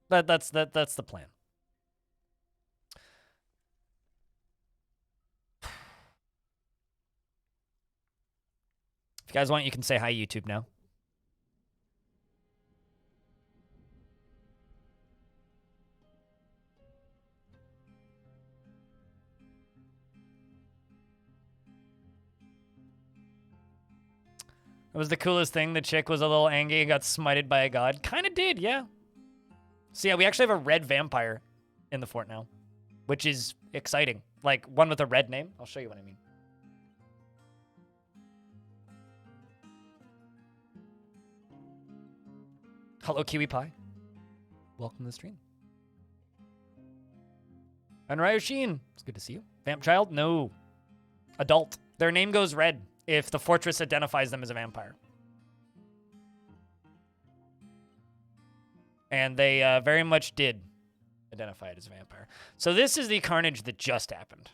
That's the plan. If you guys want, you can say hi YouTube now. It was the coolest thing. The chick was a little angry and got smited by a god. Kind of did, yeah. So yeah, we actually have a red vampire in the fort now, which is exciting. Like, one with a red name. I'll show you what I mean. Hello, Kiwi Pie. Welcome to the stream. And Ryoshin, it's good to see you. Vamp Child? No. Adult. Their name goes red if the fortress identifies them as a vampire. And they very much did identify it as a vampire. So this is the carnage that just happened.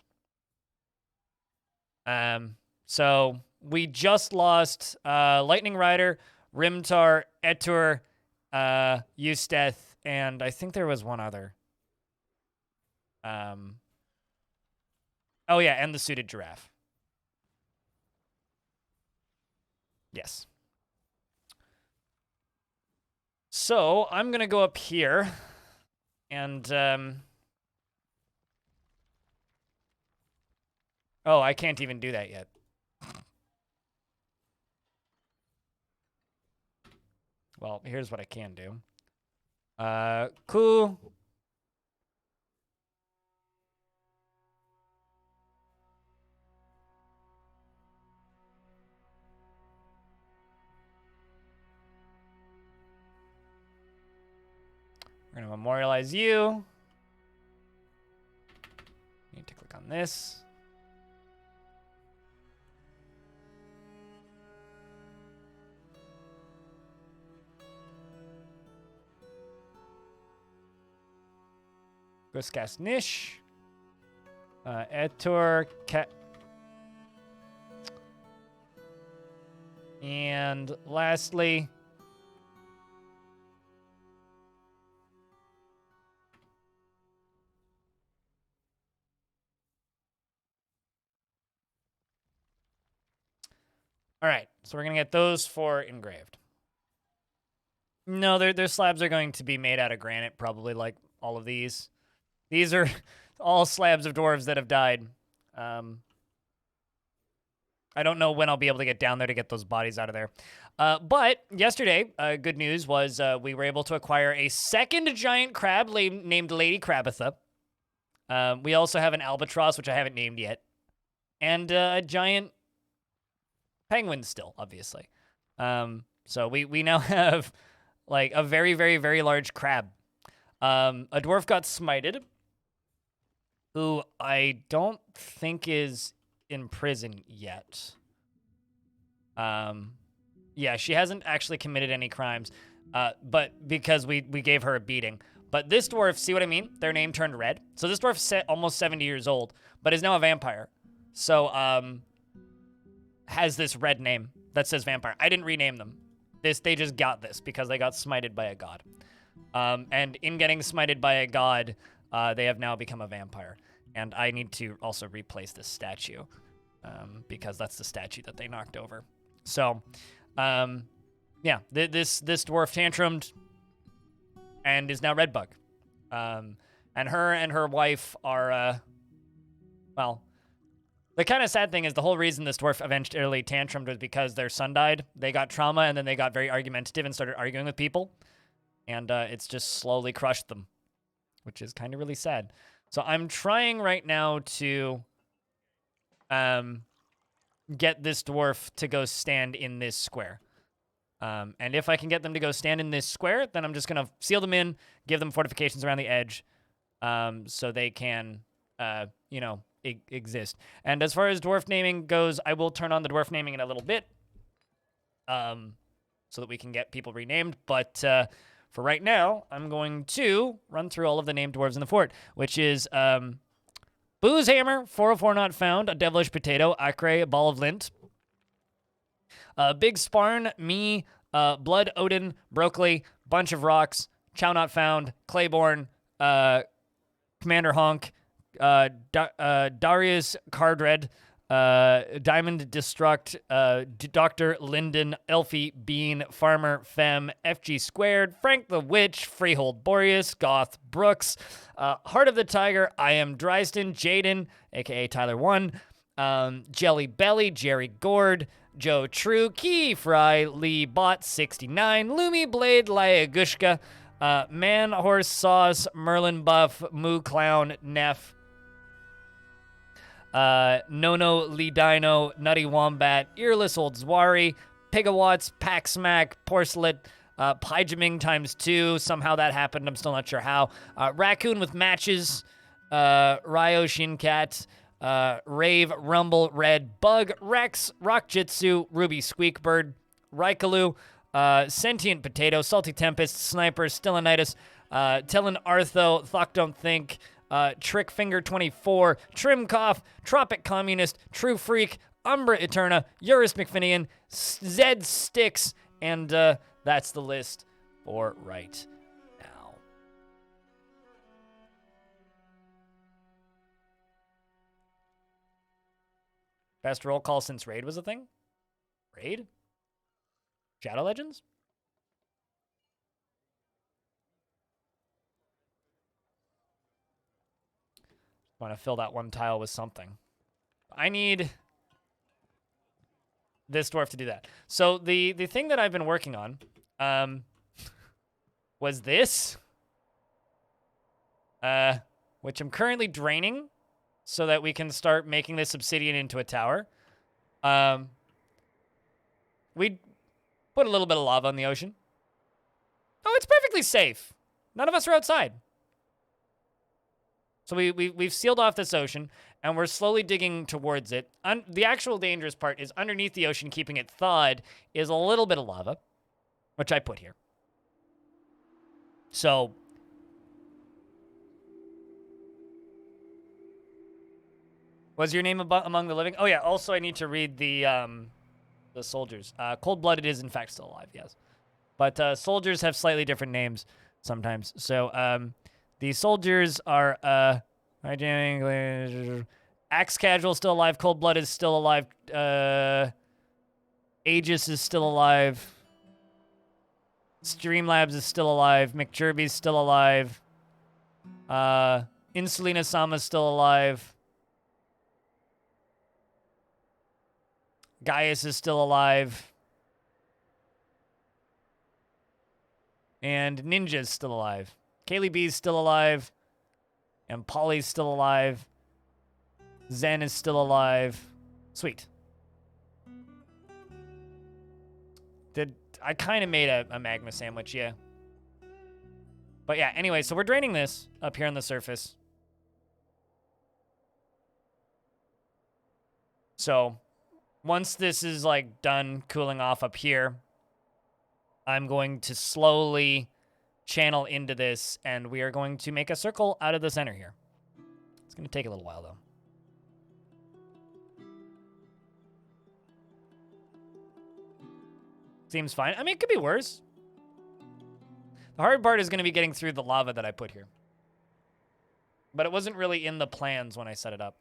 So we just lost Lightning Rider, Rimtar, Etur, Eusteth, and I think there was one other. Oh yeah, and the suited giraffe. Yes. So I'm gonna go up here, and oh, I can't even do that yet. Well, here's what I can do. Cool. We're gonna memorialize you. Need to click on this. Guskas Nish. Etor Cat. And lastly, all right, so we're gonna get those 4 engraved. No, their slabs are going to be made out of granite, probably like all of these. These are all slabs of dwarves that have died. I don't know when I'll be able to get down there to get those bodies out of there. But yesterday, good news was we were able to acquire a second giant crab named Lady Krabatha. We also have an albatross, which I haven't named yet. And a giant penguin still, obviously. So we now have like a very, very, very large crab. A dwarf got smited, who I don't think is in prison yet. Yeah, she hasn't actually committed any crimes, but because we gave her a beating. But this dwarf, see what I mean? Their name turned red. So this dwarf's almost 70 years old, but is now a vampire. So, has this red name that says vampire. I didn't rename them. They just got this because they got smited by a god. And in getting smited by a god, they have now become a vampire. And I need to also replace this statue, because that's the statue that they knocked over. So, yeah, this dwarf tantrumed and is now Redbug. And her and her wife are, well, the kind of sad thing is the whole reason this dwarf eventually tantrumed was because their son died. They got trauma, and then they got very argumentative and started arguing with people. And it's just slowly crushed them, which is kind of really sad. So I'm trying right now to get this dwarf to go stand in this square. And if I can get them to go stand in this square, then I'm just going to seal them in, give them fortifications around the edge, so they can, you know, exist. And as far as dwarf naming goes, I will turn on the dwarf naming in a little bit, so that we can get people renamed. But for right now, I'm going to run through all of the named dwarves in the fort, which is Boozehammer, 404 not found, a devilish potato, Acre, a ball of lint, Big Sparn, me, Blood Odin, Broccoli, bunch of rocks, Chow Not Found, Claiborne, Commander Honk, Darius Cardred, Diamond Destruct, Dr. Linden, Elfie, Bean, Farmer, Fem, FG Squared, Frank the Witch, Freehold Boreas, Goth Brooks, Heart of the Tiger, I Am Dryston, Jaden, aka Tyler 1, Jelly Belly, Jerry Gord, Joe True, Key Fry, Lee Bot 69, Lumi Blade, Lyagushka, Man Horse Sauce, Merlin Buff, Moo Clown, Neff, Nono Lee Dino, Nutty Wombat, Earless Old Zwari, Pigawatts, Pack Smack, Porcelet, Pijaming ×2. Somehow that happened. I'm still not sure how. Raccoon with Matches, Ryo Shinkat, Rave, Rumble, Red, Bug, Rex, Rock Jitsu, Ruby Squeakbird, Raikalu, Sentient Potato, Salty Tempest, Sniper, Stillinitis, Tellin Artho, Thok Don't Think, Trick Finger 24, Trim Cough, Tropic Communist, True Freak, Umbra Eterna, Eurus McFinian, Zed Sticks, and that's the list for right now. Best roll call since Raid was a thing? Raid? Shadow Legends? Want to fill that one tile with something. I need this dwarf to do that. So the thing that I've been working on was this, which I'm currently draining so that we can start making this obsidian into a tower. We put a little bit of lava in the ocean. Oh, it's perfectly safe. None of us are outside. So we've sealed off this ocean, and we're slowly digging towards it. The actual dangerous part is underneath the ocean, keeping it thawed, is a little bit of lava, which I put here. So was your name among the living? Oh yeah. Also, I need to read the soldiers. Cold-blooded is in fact still alive. Yes, but soldiers have slightly different names sometimes. So the soldiers are Axe Casual still alive. Cold-blood is still alive. Aegis is still alive. Streamlabs is still alive. McJerby's still alive. Insulina Sama's still alive. Gaius is still alive. And Ninja's still alive. Kaylee B's still alive. And Polly's still alive. Zen is still alive. Sweet. I kind of made a magma sandwich, yeah. But yeah, anyway, so we're draining this up here on the surface. So once this is like done cooling off up here, I'm going to slowly channel into this, and we are going to make a circle out of the center here. It's going to take a little while, though. Seems fine. I mean, it could be worse. The hard part is going to be getting through the lava that I put here. But it wasn't really in the plans when I set it up.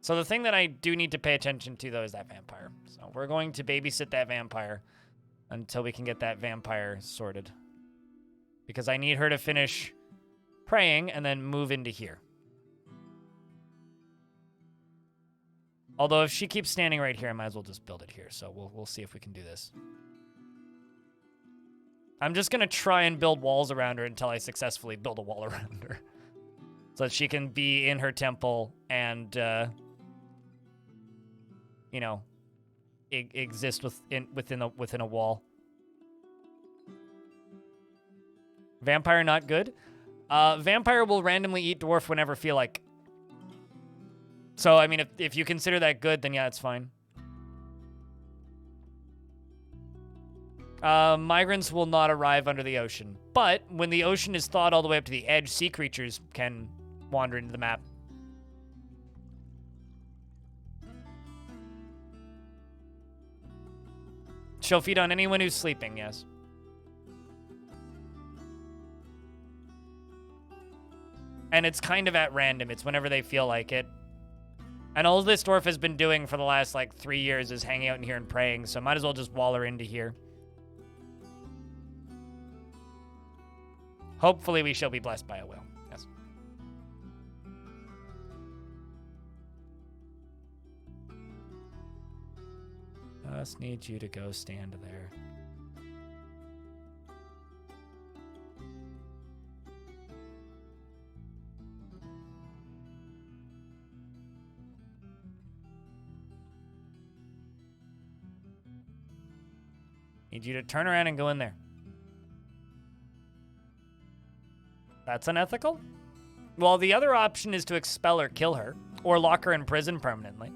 So the thing that I do need to pay attention to, though, is that vampire. So we're going to babysit that vampire until we can get that vampire sorted. Because I need her to finish praying and then move into here. Although if she keeps standing right here, I might as well just build it here. So we'll see if we can do this. I'm just going to try and build walls around her until I successfully build a wall around her. So that she can be in her temple and, you know, exist within a wall. Vampire not good. Vampire will randomly eat dwarf whenever feel like. So I mean, if you consider that good, then yeah, it's fine. Migrants will not arrive under the ocean. But when the ocean is thawed all the way up to the edge, sea creatures can wander into the map. She'll feed on anyone who's sleeping, yes. And it's kind of at random. It's whenever they feel like it. And all this dwarf has been doing for the last, like, 3 years is hanging out in here and praying, so might as well just wall her into here. Hopefully we shall be blessed by a will. Yes. Just need you to go stand there. Need you to turn around and go in there. That's unethical? Well, the other option is to expel or kill her, or lock her in prison permanently.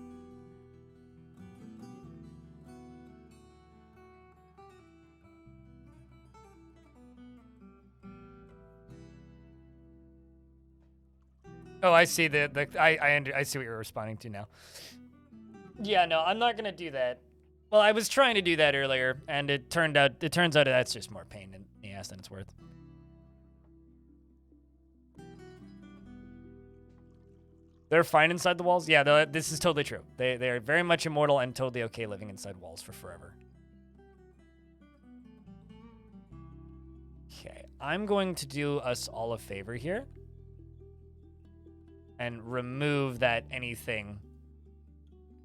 Oh, I see I see what you're responding to now. Yeah, no, I'm not gonna do that. Well, I was trying to do that earlier, and it turns out that's just more pain in the ass than it's worth. They're fine inside the walls? Yeah, this is totally true. They're very much immortal and totally okay living inside walls for forever. Okay, I'm going to do us all a favor here. And remove that anything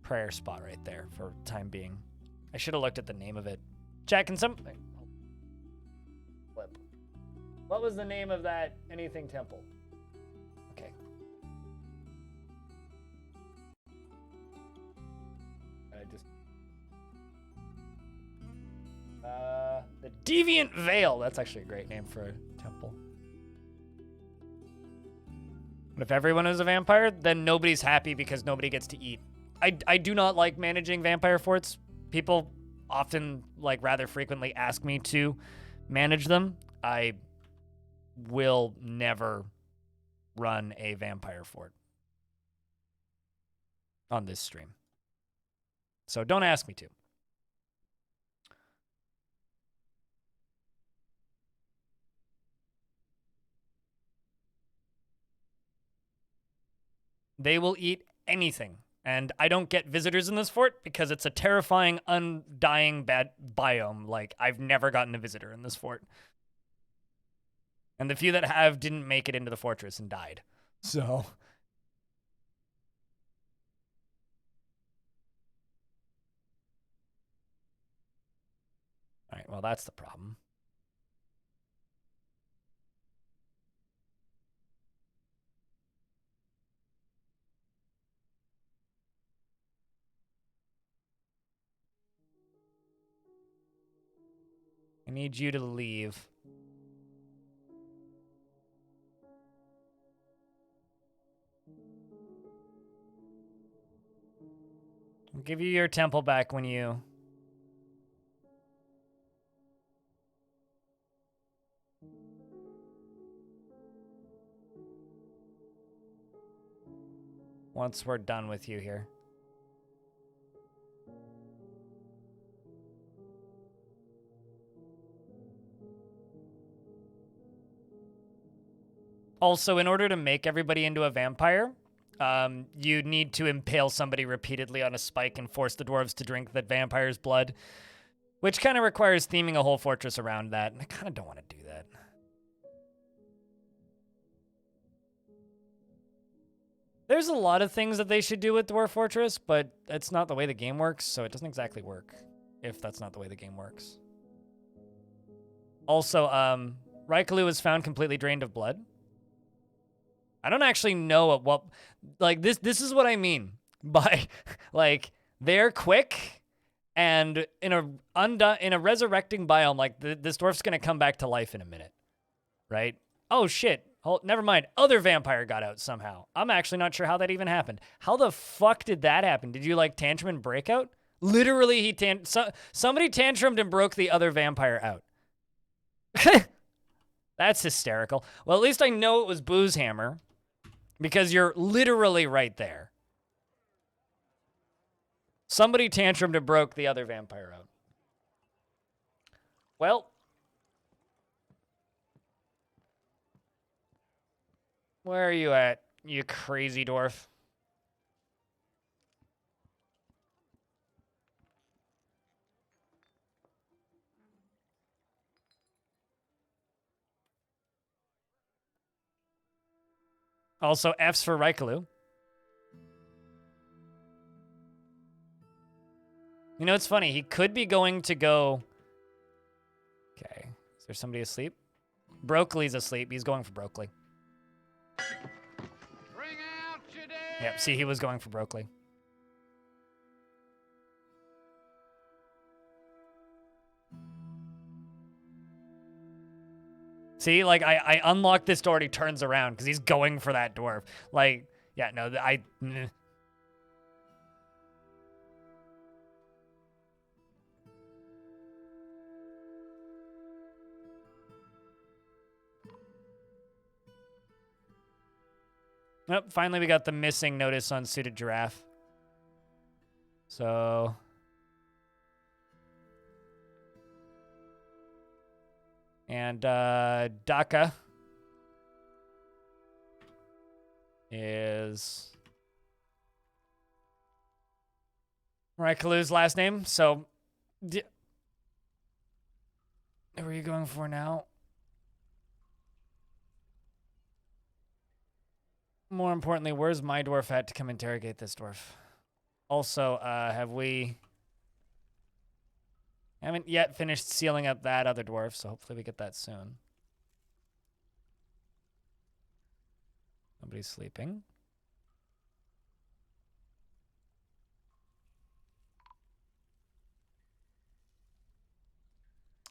prayer spot right there for time being. I should have looked at the name of it. Jack, can some... Flip. What was the name of that anything temple? Okay. The Deviant Veil. That's actually a great name for a temple. If everyone is a vampire, then nobody's happy because nobody gets to eat. I do not like managing vampire forts. People often, like, rather frequently ask me to manage them. I will never run a vampire fort on this stream. So don't ask me to. They will eat anything. And I don't get visitors in this fort because it's a terrifying, undying bad biome. Like, I've never gotten a visitor in this fort. And the few that have didn't make it into the fortress and died. So. All right, well, that's the problem. I need you to leave. I'll give you your temple back when you... Once we're done with you here. Also, in order to make everybody into a vampire, you need to impale somebody repeatedly on a spike and force the dwarves to drink the vampire's blood, which kind of requires theming a whole fortress around that, and I kind of don't want to do that. There's a lot of things that they should do with Dwarf Fortress, but that's not the way the game works, so it doesn't exactly work if that's not the way the game works. Also, Raikalu was found completely drained of blood. I don't actually know what, like, this is what I mean by, like, they're quick, and in a resurrecting biome, like, this dwarf's gonna come back to life in a minute, right? Oh, shit. Oh, never mind. Other vampire got out somehow. I'm actually not sure how that even happened. How the fuck did that happen? Did you, like, tantrum and breakout? Literally, somebody tantrumed and broke the other vampire out. That's hysterical. Well, at least I know it was Boozehammer, because you're literally right there. Somebody tantrumed and broke the other vampire out. Well, where are you at, you crazy dwarf? Also, F's for Raikalu. You know, it's funny. He could be going to go... Okay. Is there somebody asleep? Broccoli's asleep. He's going for Broccoli. Bring out your dead. Yep, see, he was going for Broccoli. See, like, I unlocked this door and he turns around because he's going for that dwarf. Like, yeah, no, Nope, finally we got the missing notice on Suited Giraffe. So... And Daka is Raikalu's last name. So, what are you going for now? More importantly, where's my dwarf at to come interrogate this dwarf? Also, haven't yet finished sealing up that other dwarf, so hopefully we get that soon. Nobody's sleeping.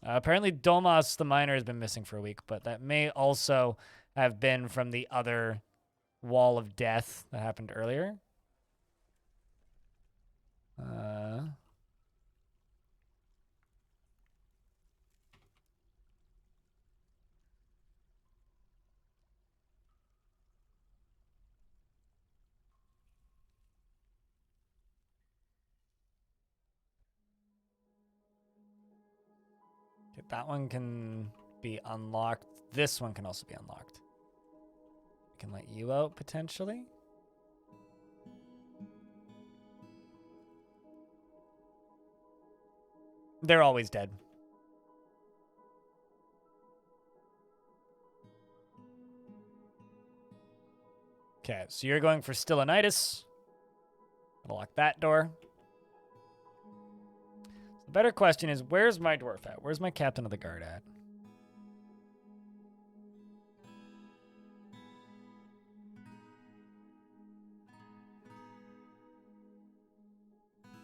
Apparently Domas the miner has been missing for a week, but that may also have been from the other wall of death that happened earlier. Okay, that one can be unlocked. This one can also be unlocked. We can let you out potentially. They're always dead. Okay, so you're going for Stillinitis. I'll lock that door. The better question is, where's my dwarf at? Where's my captain of the guard at?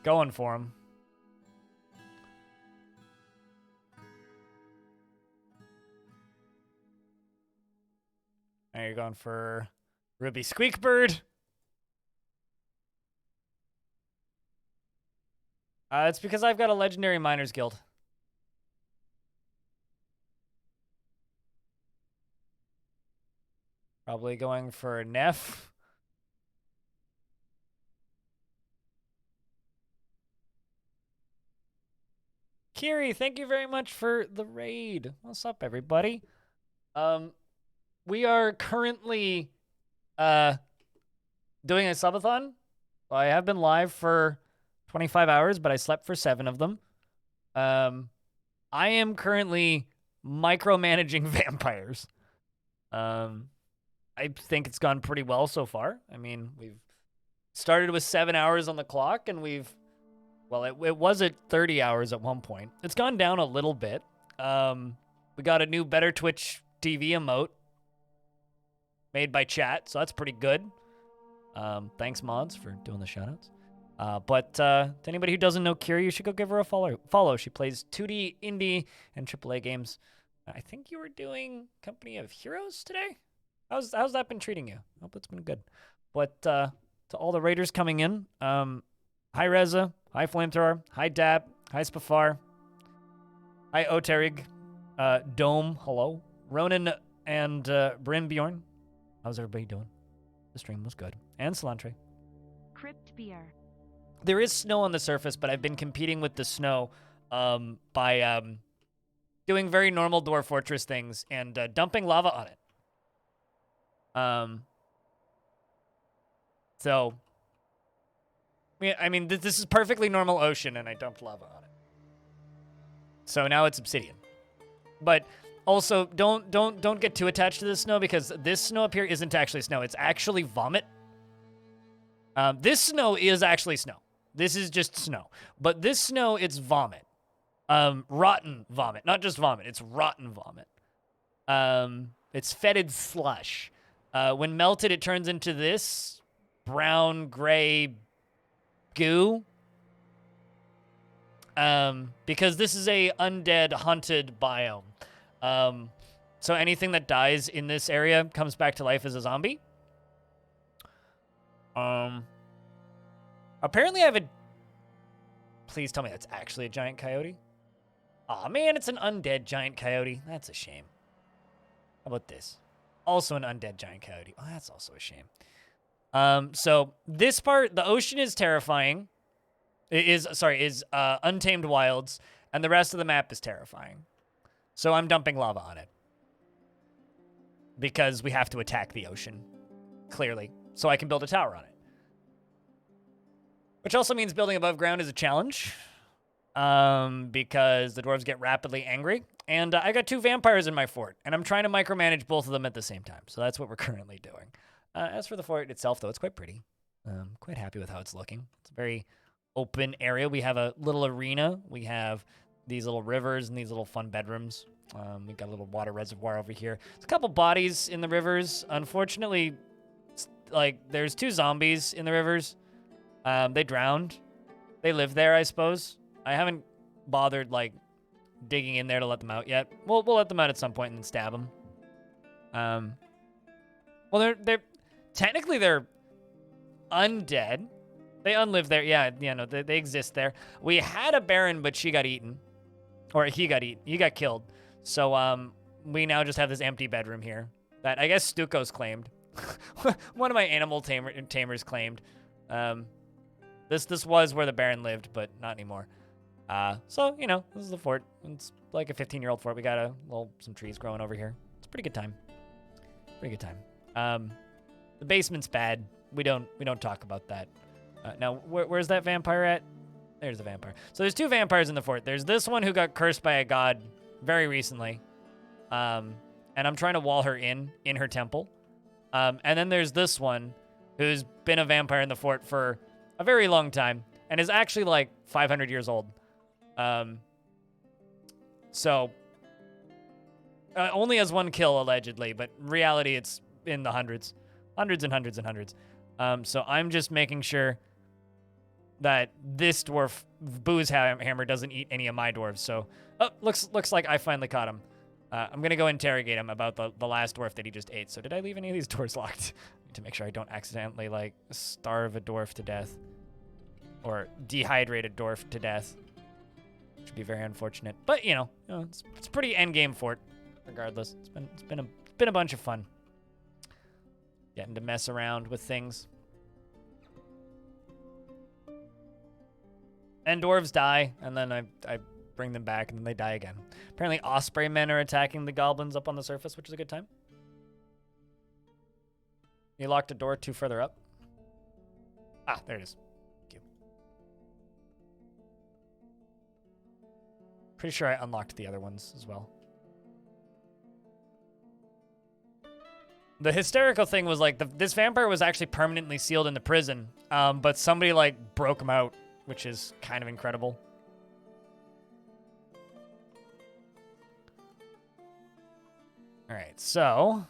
Going for him. Now you're going for Ruby Squeakbird. It's because I've got a legendary miners guild. Probably going for Neff. Kiri, thank you very much for the raid. What's up, everybody? We are currently doing a subathon. I have been live for 25 hours, but I slept for 7 of them. I am currently micromanaging vampires. I think it's gone pretty well so far. I mean, we've started with 7 hours on the clock, and well, it was at 30 hours at one point. It's gone down a little bit. We got a new Better Twitch TV emote made by chat, so that's pretty good. Thanks, mods, for doing the shoutouts. But to anybody who doesn't know Kiri, you should go give her a follow. She plays 2D, indie, and AAA games. I think you were doing Company of Heroes today? How's that been treating you? I hope it's been good. But to all the raiders coming in, Hi Reza. Hi Flamethrower. Hi Dap. Hi Spafar. Hi Oterig. Dome. Hello. Ronan and Brimbjorn. How's everybody doing? The stream was good. And Cilantro. Crypt beer. There is snow on the surface, but I've been competing with the snow by doing very normal Dwarf Fortress things and dumping lava on it. So, I mean, this is perfectly normal ocean, and I dumped lava on it. So now it's obsidian. But also, don't get too attached to this snow, because this snow up here isn't actually snow. It's actually vomit. This snow is actually snow. This is just snow. But this snow, it's vomit. Rotten vomit. Not just vomit. It's rotten vomit. It's fetid slush. When melted, it turns into this brown, gray goo. Because this is a undead, haunted biome. So anything that dies in this area comes back to life as a zombie. Apparently I have a... Please tell me that's actually a giant coyote. Aw, man, it's an undead giant coyote. That's a shame. How about this? Also an undead giant coyote. Oh, that's also a shame. So this part, the ocean is terrifying. Is Untamed Wilds, and the rest of the map is terrifying. So I'm dumping lava on it. Because we have to attack the ocean, clearly, so I can build a tower on it. Which also means building above ground is a challenge, because the dwarves get rapidly angry. And I got 2 vampires in my fort, and I'm trying to micromanage both of them at the same time. So that's what we're currently doing. As for the fort itself, though, it's quite pretty. Quite happy with how it's looking. It's a very open area. We have a little arena. We have these little rivers and these little fun bedrooms. We've got a little water reservoir over here. There's a couple bodies in the rivers. Unfortunately, like, there's 2 zombies in the rivers. They drowned. They live there, I suppose. I haven't bothered, like, digging in there to let them out yet. We'll let them out at some point and then stab them. Well, they're technically they're undead. They unlive there. Yeah, no, they exist there. We had a Baron, but she got eaten. Or he got eaten. He got killed. So, we now just have this empty bedroom here that I guess Stuco's claimed. One of my animal tamers claimed. This was where the Baron lived, but not anymore. So, you know, this is the fort. It's like a 15-year-old fort. We got some trees growing over here. It's a pretty good time. Pretty good time. The basement's bad. We don't talk about that. Now, where's that vampire at? There's the vampire. So there's 2 vampires in the fort. There's this one who got cursed by a god very recently. And I'm trying to wall her in her temple. And then there's this one who's been a vampire in the fort for a very long time and is actually like 500 years old. So only has 1 kill allegedly, but in reality it's in the hundreds. Hundreds and hundreds and hundreds. So I'm just making sure that this dwarf booze hammer doesn't eat any of my dwarves. So, looks like I finally caught him. I'm gonna go interrogate him about the last dwarf that he just ate. So did I leave any of these doors locked? To make sure I don't accidentally, like, starve a dwarf to death. Or dehydrate a dwarf to death. Which would be very unfortunate. But, you know it's a pretty endgame fort, regardless. It's been a bunch of fun. Getting to mess around with things. And dwarves die, and then I bring them back, and then they die again. Apparently osprey men are attacking the goblins up on the surface, which is a good time. You locked a door 2 further up. Ah, there it is. Thank you. Pretty sure I unlocked the other ones as well. The hysterical thing was, like, this vampire was actually permanently sealed in the prison, but somebody, like, broke him out, which is kind of incredible. All right, so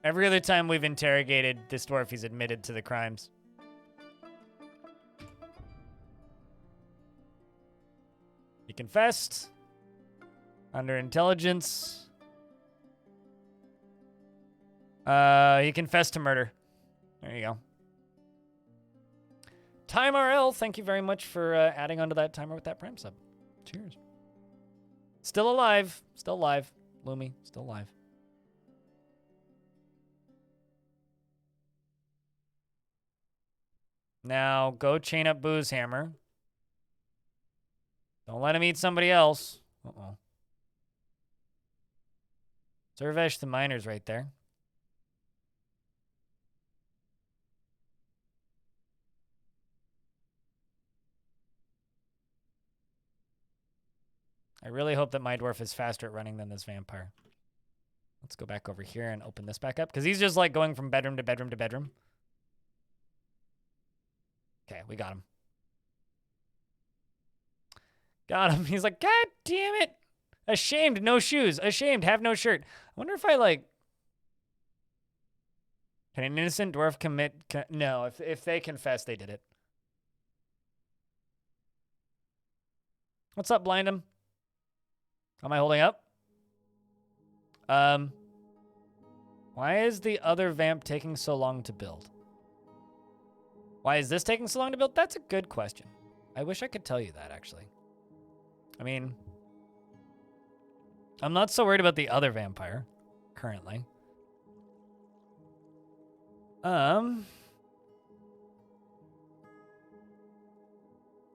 every other time we've interrogated this dwarf, he's admitted to the crimes. He confessed under intelligence. He confessed to murder. There you go. Time RL, thank you very much for adding onto that timer with that Prime sub. Cheers. Still alive. Still alive. Lumi, still alive. Now, go chain up Booze Hammer. Don't let him eat somebody else. Uh-oh. Servesh the Miner's right there. I really hope that my dwarf is faster at running than this vampire. Let's go back over here and open this back up, because he's just like going from bedroom to bedroom to bedroom. Okay, we got him. Got him. He's like, God damn it. Ashamed, no shoes. Ashamed, have no shirt. I wonder if I like... Can an innocent dwarf commit... No, if they confess, they did it. What's up, blind him? Am I holding up? Why is the other vamp taking so long to build? Why is this taking so long to build? That's a good question. I wish I could tell you that, actually. I mean, I'm not so worried about the other vampire, currently.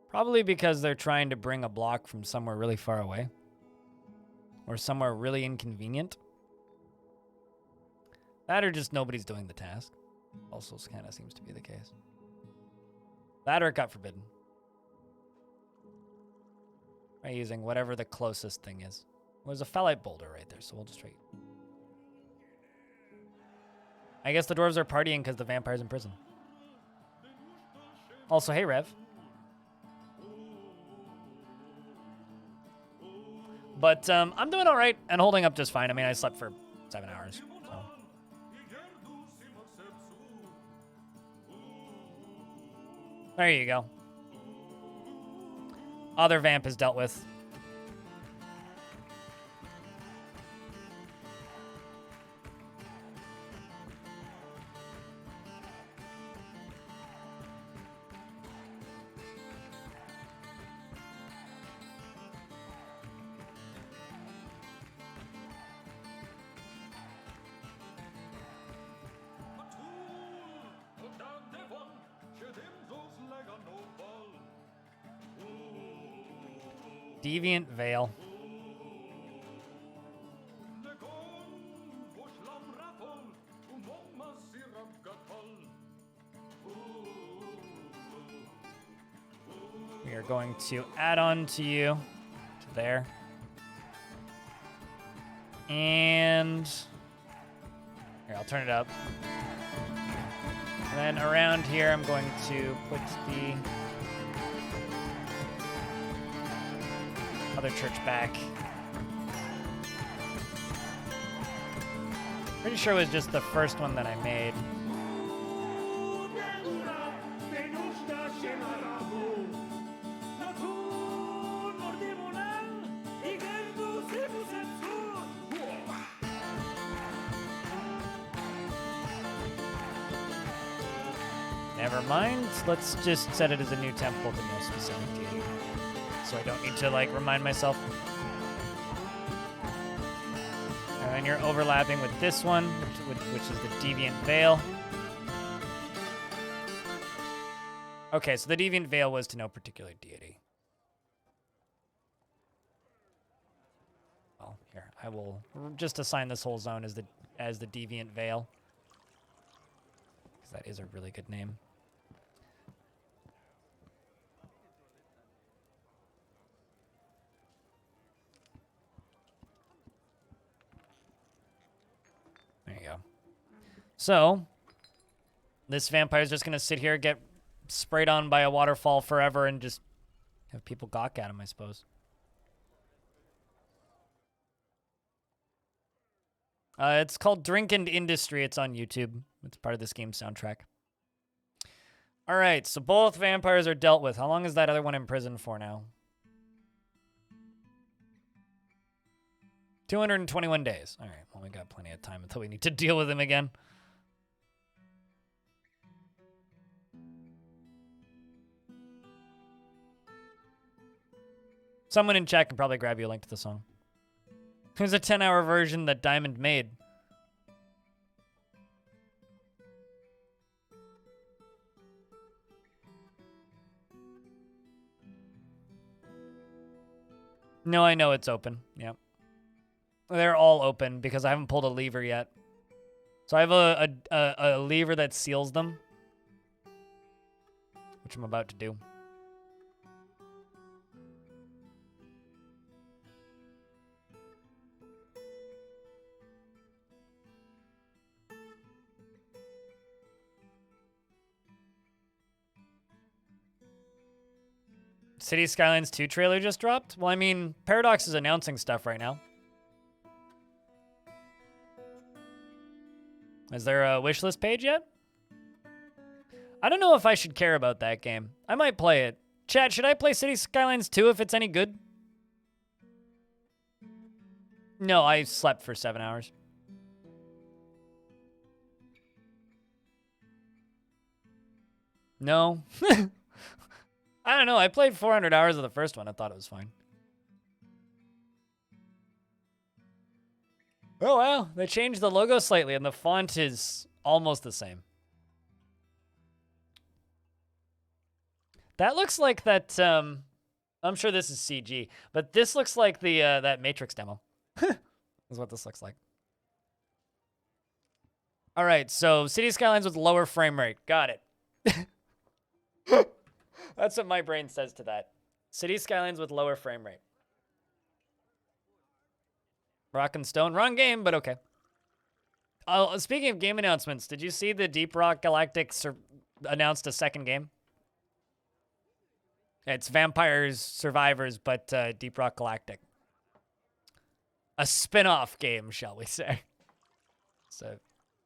Probably because they're trying to bring a block from somewhere really far away. Or somewhere really inconvenient. That or just nobody's doing the task. Also kind of seems to be the case. That or it got forbidden. By using whatever the closest thing is. Well, there's a phalite boulder right there, so we'll just try. I guess the dwarves are partying because the vampire's in prison. Also, hey, Rev. But I'm doing all right and holding up just fine. I mean, I slept for 7 hours. So. There you go. Other vamp is dealt with. Deviant Veil. We are going to add on to you to there. And here, I'll turn it up. And then around here, I'm going to put the other church back. Pretty sure it was just the first one that I made. Never mind. Let's just set it as a new temple to no specific deity. So I don't need to, like, remind myself. And then you're overlapping with this one, which is the Deviant Veil. Okay, so the Deviant Veil was to no particular deity. Well, here, I will just assign this whole zone as the Deviant Veil. Because that is a really good name. There you go. So, this vampire is just going to sit here, get sprayed on by a waterfall forever, and just have people gawk at him, I suppose. It's called Drink and Industry. It's on YouTube. It's part of this game's soundtrack. All right, so both vampires are dealt with. How long is that other one in prison for now? 221 days. All right, well, we got plenty of time until we need to deal with him again. Someone in chat can probably grab you a link to the song. There's a 10-hour version that Diamond made. No, I know it's open. Yep. They're all open because I haven't pulled a lever yet. So I have a lever that seals them, which I'm about to do. City Skylines 2 trailer just dropped? Well, I mean, Paradox is announcing stuff right now. Is there a wishlist page yet? I don't know if I should care about that game. I might play it. Chat, should I play City Skylines 2 if it's any good? No, I slept for 7 hours. No. I don't know. I played 400 hours of the first one. I thought it was fine. Oh, wow. They changed the logo slightly, and the font is almost the same. That looks like that, I'm sure this is CG, but this looks like the that Matrix demo. Is what this looks like. All right, so City Skylines with lower frame rate. Got it. That's what my brain says to that. City Skylines with lower frame rate. Rock and Stone. Wrong game, but okay. Speaking of game announcements, did you see the Deep Rock Galactic announced a second game? It's Vampires Survivors, but Deep Rock Galactic. A spin-off game, shall we say. So,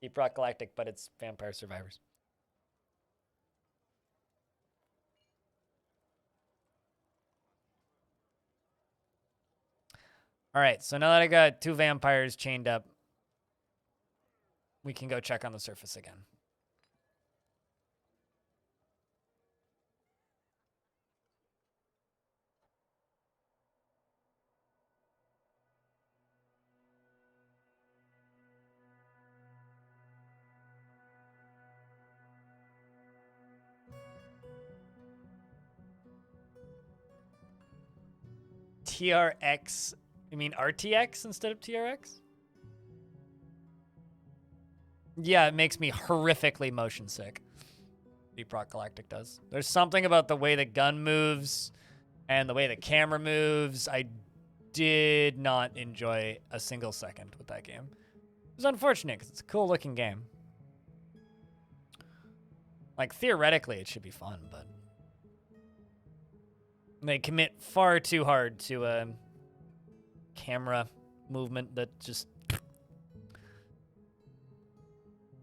Deep Rock Galactic, but it's Vampire Survivors. All right, so now that I got 2 vampires chained up, we can go check on the surface again. TRX, you mean RTX instead of TRX? Yeah, it makes me horrifically motion sick. Deep Rock Galactic does. There's something about the way the gun moves and the way the camera moves. I did not enjoy a single second with that game. It was unfortunate because it's a cool looking game. Like, theoretically, it should be fun, but they commit far too hard to a camera movement that just...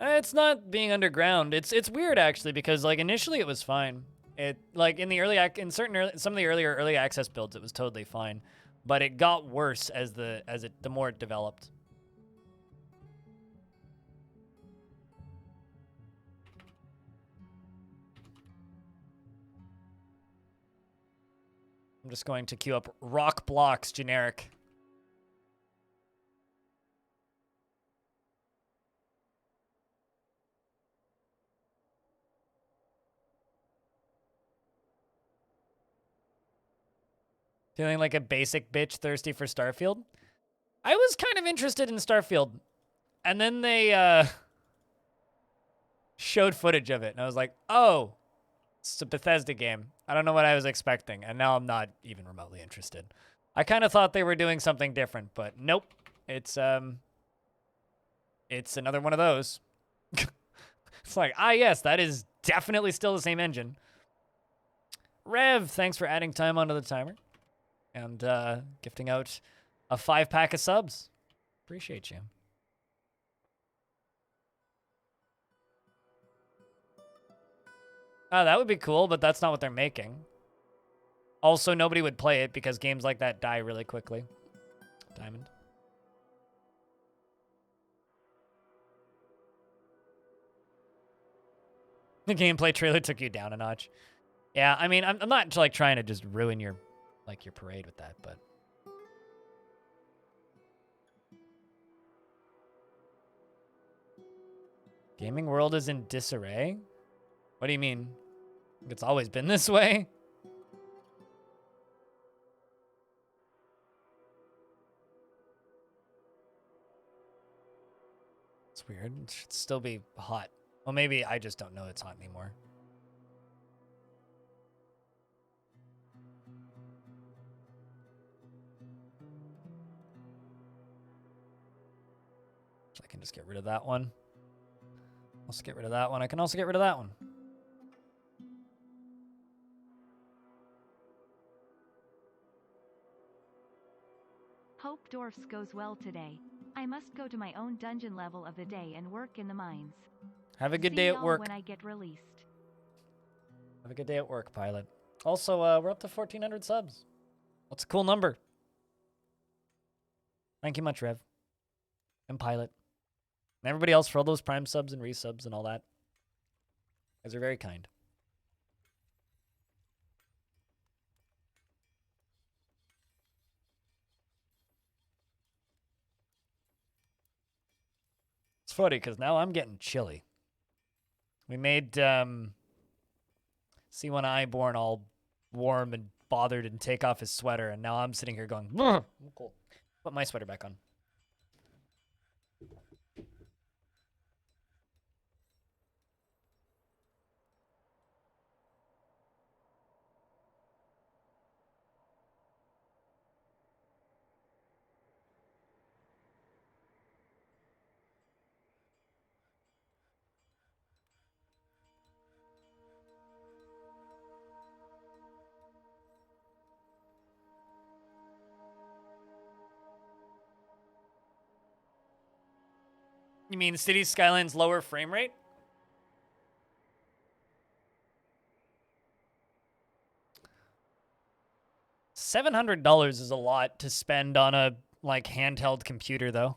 It's not being underground. It's weird actually because like initially it was fine. It like in the some of the earlier early access builds it was totally fine, but it got worse as the more it developed. I'm just going to queue up Rock Blocks generic. Feeling like a basic bitch thirsty for Starfield? I was kind of interested in Starfield. And then they showed footage of it. And I was like, oh, it's a Bethesda game. I don't know what I was expecting. And now I'm not even remotely interested. I kind of thought they were doing something different. But nope. It's another one of those. It's like, yes, that is definitely still the same engine. Rev, thanks for adding time onto the timer. And gifting out a 5-pack of subs. Appreciate you. That would be cool, but that's not what they're making. Also, nobody would play it because games like that die really quickly. Diamond. The gameplay trailer took you down a notch. Yeah, I mean, I'm not like trying to just ruin your your parade with that, but gaming world is in disarray. What do you mean? It's always been this way. It's weird. It should still be hot. Well, maybe I just don't know it's hot anymore. So I can just get rid of that one. Also get rid of that one. I can also get rid of that one. Hope Dwarfs goes well today. I must go to my own dungeon level of the day and work in the mines. Have a good See day at y'all work. when I get released. Have a good day at work, Pilot. Also, we're up to 1,400 subs. That's a cool number. Thank you much, Rev. And Pilot. And everybody else for all those Prime subs and resubs and all that. You guys are very kind. It's funny, because now I'm getting chilly. We made C1 Iborn all warm and bothered and take off his sweater, and now I'm sitting here going, I'm cold. Put my sweater back on. You mean City Skyline's lower frame rate? $700 is a lot to spend on a handheld computer, though.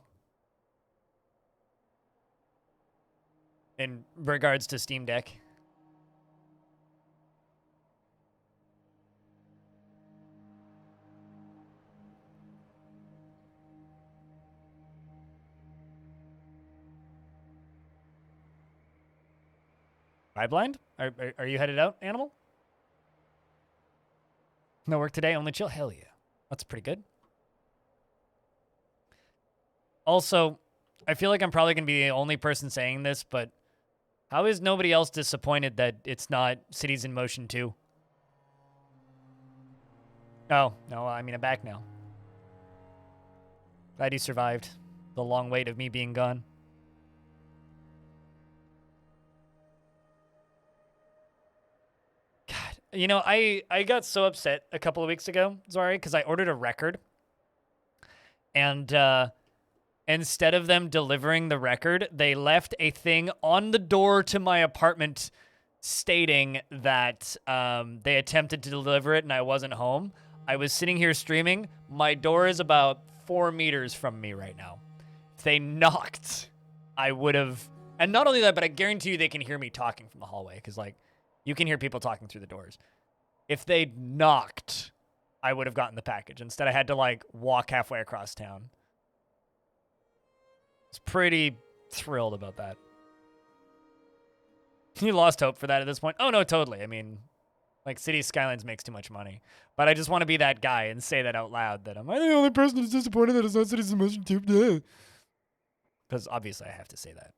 In regards to Steam Deck. Eye blind? Are you headed out, Animal? No work today, only chill? Hell yeah. That's pretty good. Also, I feel like I'm probably going to be the only person saying this, but how is nobody else disappointed that it's not Cities in Motion 2? Oh, no, I mean, I'm back now. Glad you survived the long wait of me being gone. God, you know, I got so upset a couple of weeks ago, sorry, because I ordered a record. And instead of them delivering the record, they left a thing on the door to my apartment stating that they attempted to deliver it and I wasn't home. I was sitting here streaming. My door is about 4 meters from me right now. If they knocked, I would have... And not only that, but I guarantee you they can hear me talking from the hallway, because, you can hear people talking through the doors. If they knocked, I would have gotten the package. Instead, I had to, walk halfway across town. I was pretty thrilled about that. You lost hope for that at this point? Oh, no, totally. I mean... City Skylines makes too much money. But I just want to be that guy and say that out loud, that I'm the only person who's disappointed that it's not Cities in Motion 2. Because obviously I have to say that.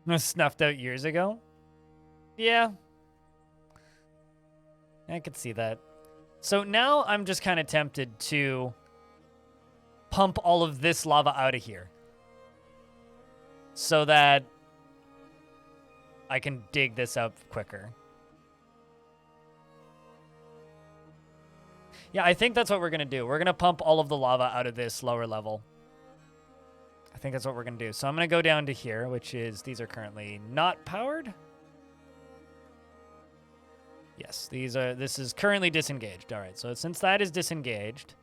Was snuffed out years ago? Yeah. I could see that. So now I'm just kind of tempted to pump all of this lava out of here. So that I can dig this up quicker. Yeah, I think that's what we're going to do. We're going to pump all of the lava out of this lower level. I think that's what we're going to do. So I'm going to go down to here, which is, these are currently not powered. Yes, this is currently disengaged. All right, so since that is disengaged,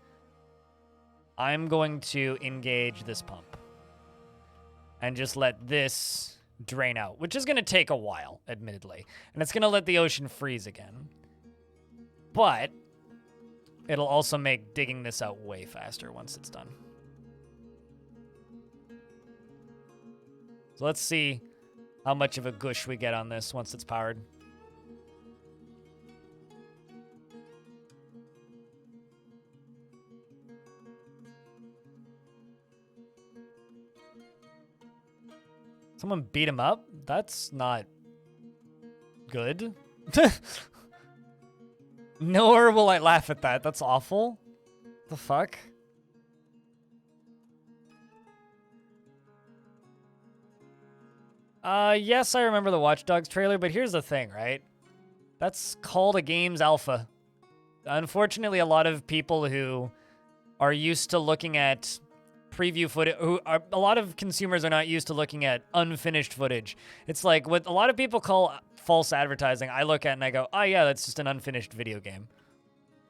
I'm going to engage this pump and just let this drain out, which is going to take a while, admittedly. And it's going to let the ocean freeze again. But it'll also make digging this out way faster once it's done. So let's see how much of a gush we get on this once it's powered. Someone beat him up? That's not good. Nor will I laugh at that. That's awful. The fuck? Yes, I remember the Watch Dogs trailer, but here's the thing, right? That's called a game's alpha. Unfortunately, a lot of people who are used to looking at preview footage, a lot of consumers are not used to looking at unfinished footage. It's like what a lot of people call false advertising. I look at and I go, oh yeah, that's just an unfinished video game.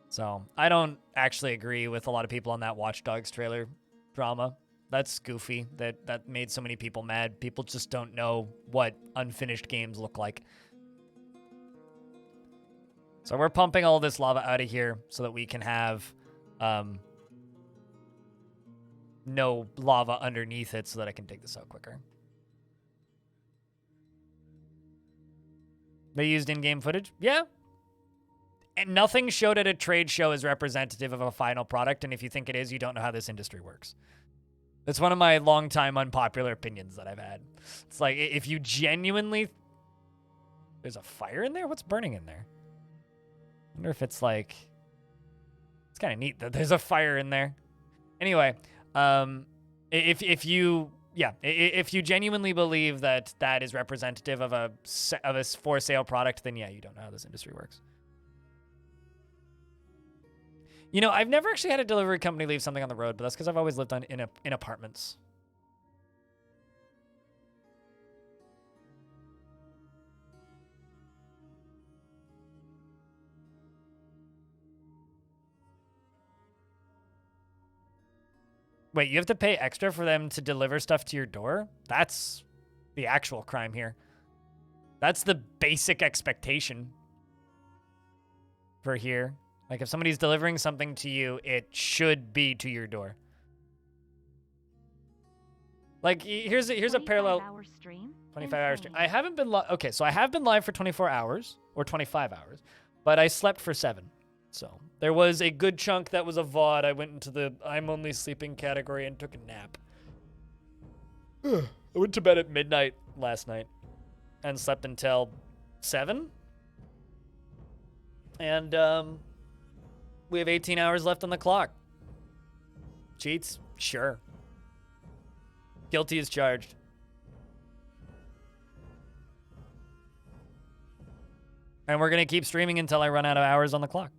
So I don't actually agree with a lot of people on that Watch Dogs trailer drama. That's goofy. That made so many people mad. People just don't know what unfinished games look like. So we're pumping all this lava out of here so that we can have no lava underneath it so that I can dig this out quicker. They used in-game footage? Yeah. And nothing showed at a trade show is representative of a final product, and if you think it is, you don't know how this industry works. It's one of my long-time unpopular opinions that I've had. It's like, if you genuinely... There's a fire in there? What's burning in there? I wonder if it's like... It's kind of neat that there's a fire in there. Anyway, if you genuinely believe that that is representative of a for sale product, then yeah, you don't know how this industry works. You know, I've never actually had a delivery company leave something on the road, but that's because I've always lived in apartments. Wait, you have to pay extra for them to deliver stuff to your door? That's the actual crime here. That's the basic expectation for here. Like, if somebody's delivering something to you, it should be to your door. Like, here's a parallel. 25-hour stream? 25-hour stream. I haven't been okay, so I have been live for 24 hours, or 25 hours, but I slept for 7. So there was a good chunk that was a VOD. I went into the I'm only sleeping category and took a nap. I went to bed at midnight last night and slept until 7. And we have 18 hours left on the clock. Cheats? Sure. Guilty as charged. And we're going to keep streaming until I run out of hours on the clock.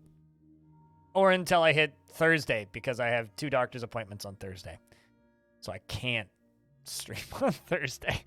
Or until I hit Thursday, because I have 2 doctor's appointments on Thursday. So I can't stream on Thursday.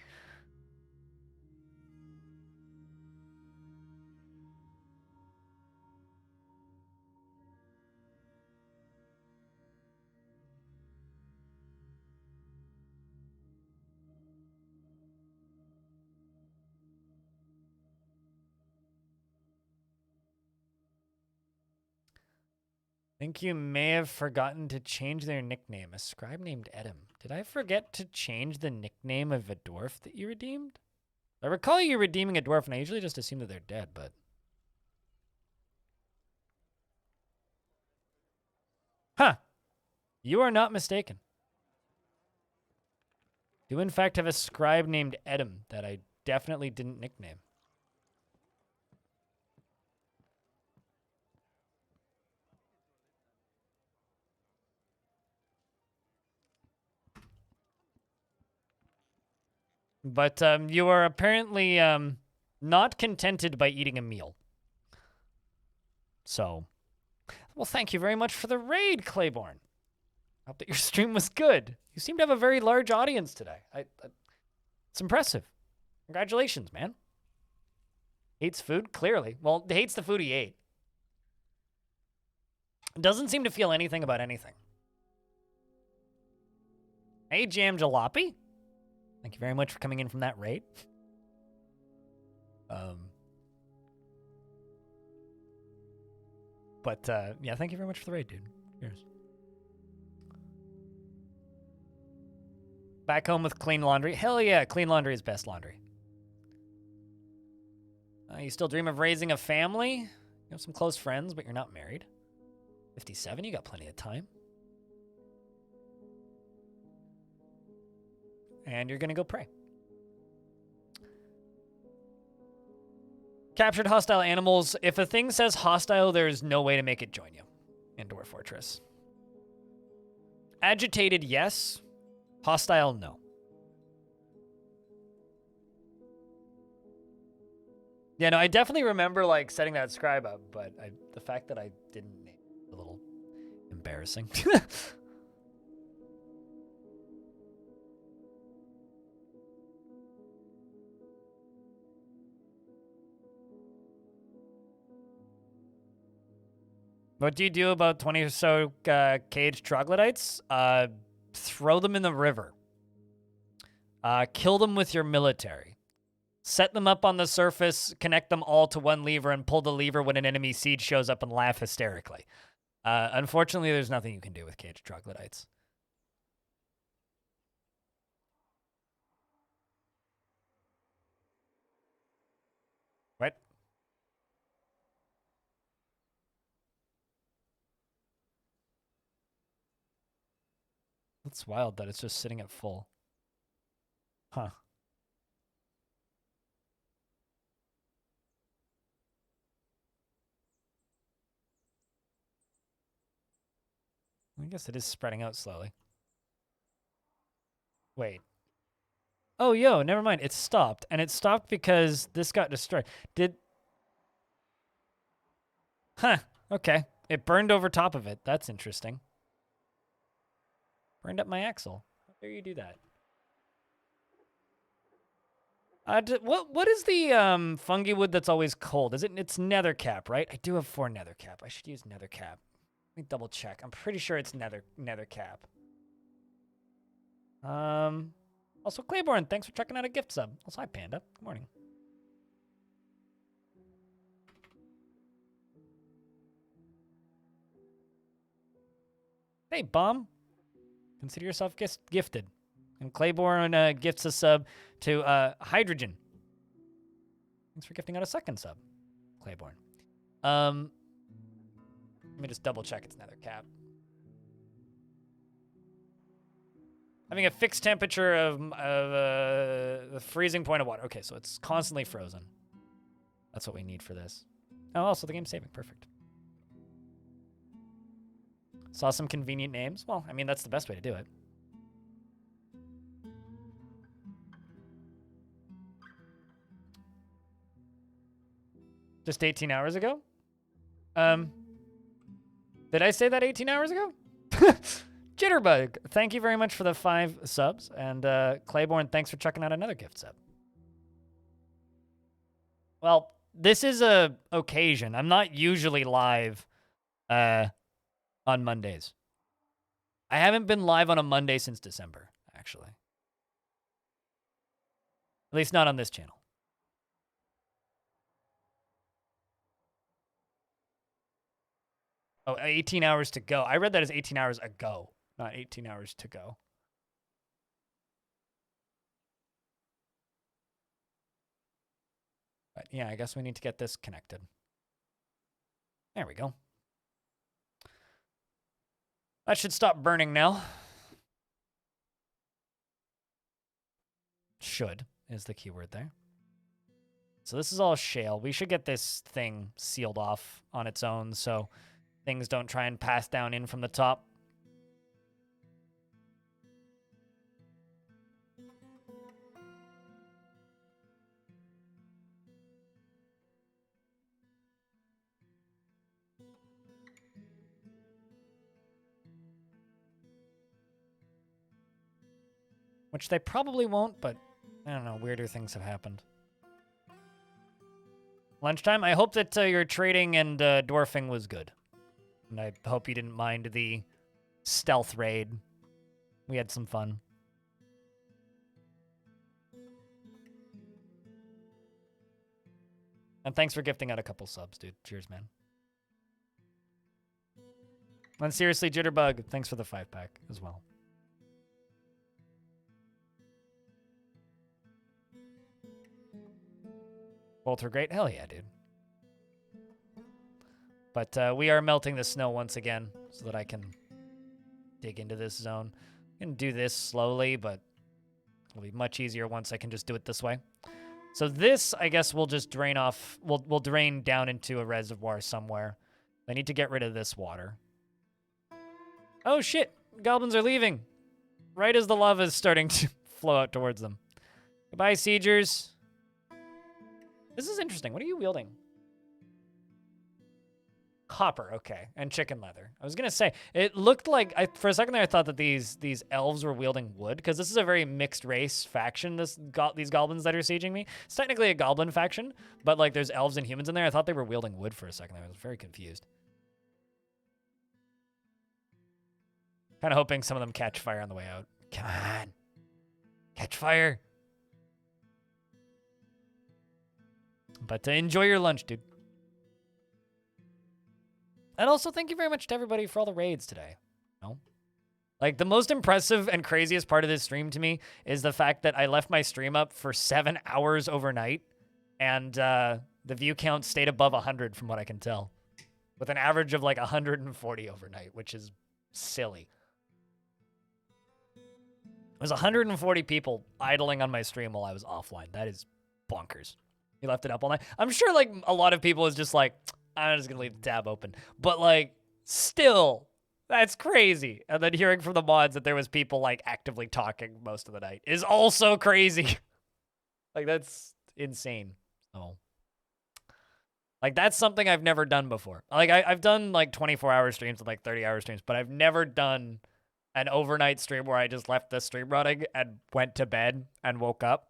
Think you may have forgotten to change their nickname. A scribe named Edom. Did I forget to change the nickname of a dwarf that you redeemed? I recall you redeeming a dwarf, and I usually just assume that they're dead, but... Huh. You are not mistaken. You, in fact, have a scribe named Edom that I definitely didn't nickname. But you are apparently not contented by eating a meal. So, Well, thank you very much for the raid, Claiborne. Hope that your stream was good. You seem to have a very large audience today. It's impressive. Congratulations, man. Hates food? Clearly. Well, hates the food he ate. Doesn't seem to feel anything about anything. Hey, Jam Jalopy. Thank you very much for coming in from that raid. Yeah, thank you very much for the raid, dude. Cheers. Back home with clean laundry. Hell yeah, clean laundry is best laundry. You still dream of raising a family? You have some close friends, but you're not married. 57, you got plenty of time. And you're gonna go pray. Captured hostile animals. If a thing says hostile, there's no way to make it join you in Dwarf Fortress. Agitated, yes. Hostile, no. Yeah, no, I definitely remember like setting that scribe up, but the fact that I didn't name it is a little embarrassing. What do you do about 20 or so caged troglodytes? Throw them in the river. Kill them with your military. Set them up on the surface, connect them all to one lever, and pull the lever when an enemy siege shows up and laugh hysterically. Unfortunately, there's nothing you can do with caged troglodytes. What? That's wild that it's just sitting at full. Huh. I guess it is spreading out slowly. Wait. Oh, yo, never mind. It stopped. And it stopped because this got destroyed. Huh. Okay. It burned over top of it. That's interesting. Burned up my axle. How dare you do that? What is the fungi wood that's always cold? It's nethercap, right? I do have 4 nethercap. I should use nethercap. Let me double check. I'm pretty sure it's nethercap. Also Claiborne, thanks for checking out a gift sub. Also, hi Panda. Good morning. Hey, Bomb. Consider yourself gifted. And Claiborne gifts a sub to Hydrogen. Thanks for gifting out a second sub, Claiborne. Let me just double check it's nethercap. Having a fixed temperature of the freezing point of water. Okay, so it's constantly frozen. That's what we need for this. Oh, also the game's saving. Perfect. Saw some convenient names. Well, I mean, that's the best way to do it. Just 18 hours ago? Did I say that 18 hours ago? Jitterbug, thank you very much for the 5 subs. And Claiborne, thanks for checking out another gift sub. Well, this is a occasion. I'm not usually live on Mondays. I haven't been live on a Monday since December, actually. At least not on this channel. Oh, 18 hours to go. I read that as 18 hours ago, not 18 hours to go. But yeah, I guess we need to get this connected. There we go. That should stop burning now. Should is the keyword there. So this is all shale. We should get this thing sealed off on its own so things don't try and pass down in from the top. Which they probably won't, but I don't know, weirder things have happened. Lunchtime? I hope that your trading and dwarfing was good. And I hope you didn't mind the stealth raid. We had some fun. And thanks for gifting out a couple subs, dude. Cheers, man. And seriously, Jitterbug, thanks for the 5-pack as well. Both were great. Hell yeah, dude. But we are melting the snow once again so that I can dig into this zone. I can do this slowly, but it'll be much easier once I can just do it this way. So this, I guess, will just drain off. We'll drain down into a reservoir somewhere. I need to get rid of this water. Oh, shit. Goblins are leaving. Right as the lava is starting to flow out towards them. Goodbye, siegers. This is interesting. What are you wielding? Copper, okay. And chicken leather. I was going to say, it looked like, for a second there, I thought that these elves were wielding wood, because this is a very mixed race faction, these goblins that are sieging me. It's technically a goblin faction, but like there's elves and humans in there. I thought they were wielding wood for a second there. I was very confused. Kind of hoping some of them catch fire on the way out. Come on. Catch fire. But enjoy your lunch, dude. And also, thank you very much to everybody for all the raids today. No? Like, the most impressive and craziest part of this stream to me is the fact that I left my stream up for 7 hours overnight, and the view count stayed above 100 from what I can tell, with an average of like 140 overnight, which is silly. There's 140 people idling on my stream while I was offline. That is bonkers. You left it up all night. I'm sure like a lot of people is just like, I'm just going to leave the tab open. But, like, still, that's crazy. And then hearing from the mods that there was people, like, actively talking most of the night is also crazy. Like, that's insane. So, like, that's something I've never done before. Like, I've done, like, 24-hour streams and, like, 30-hour streams, but I've never done an overnight stream where I just left the stream running and went to bed and woke up.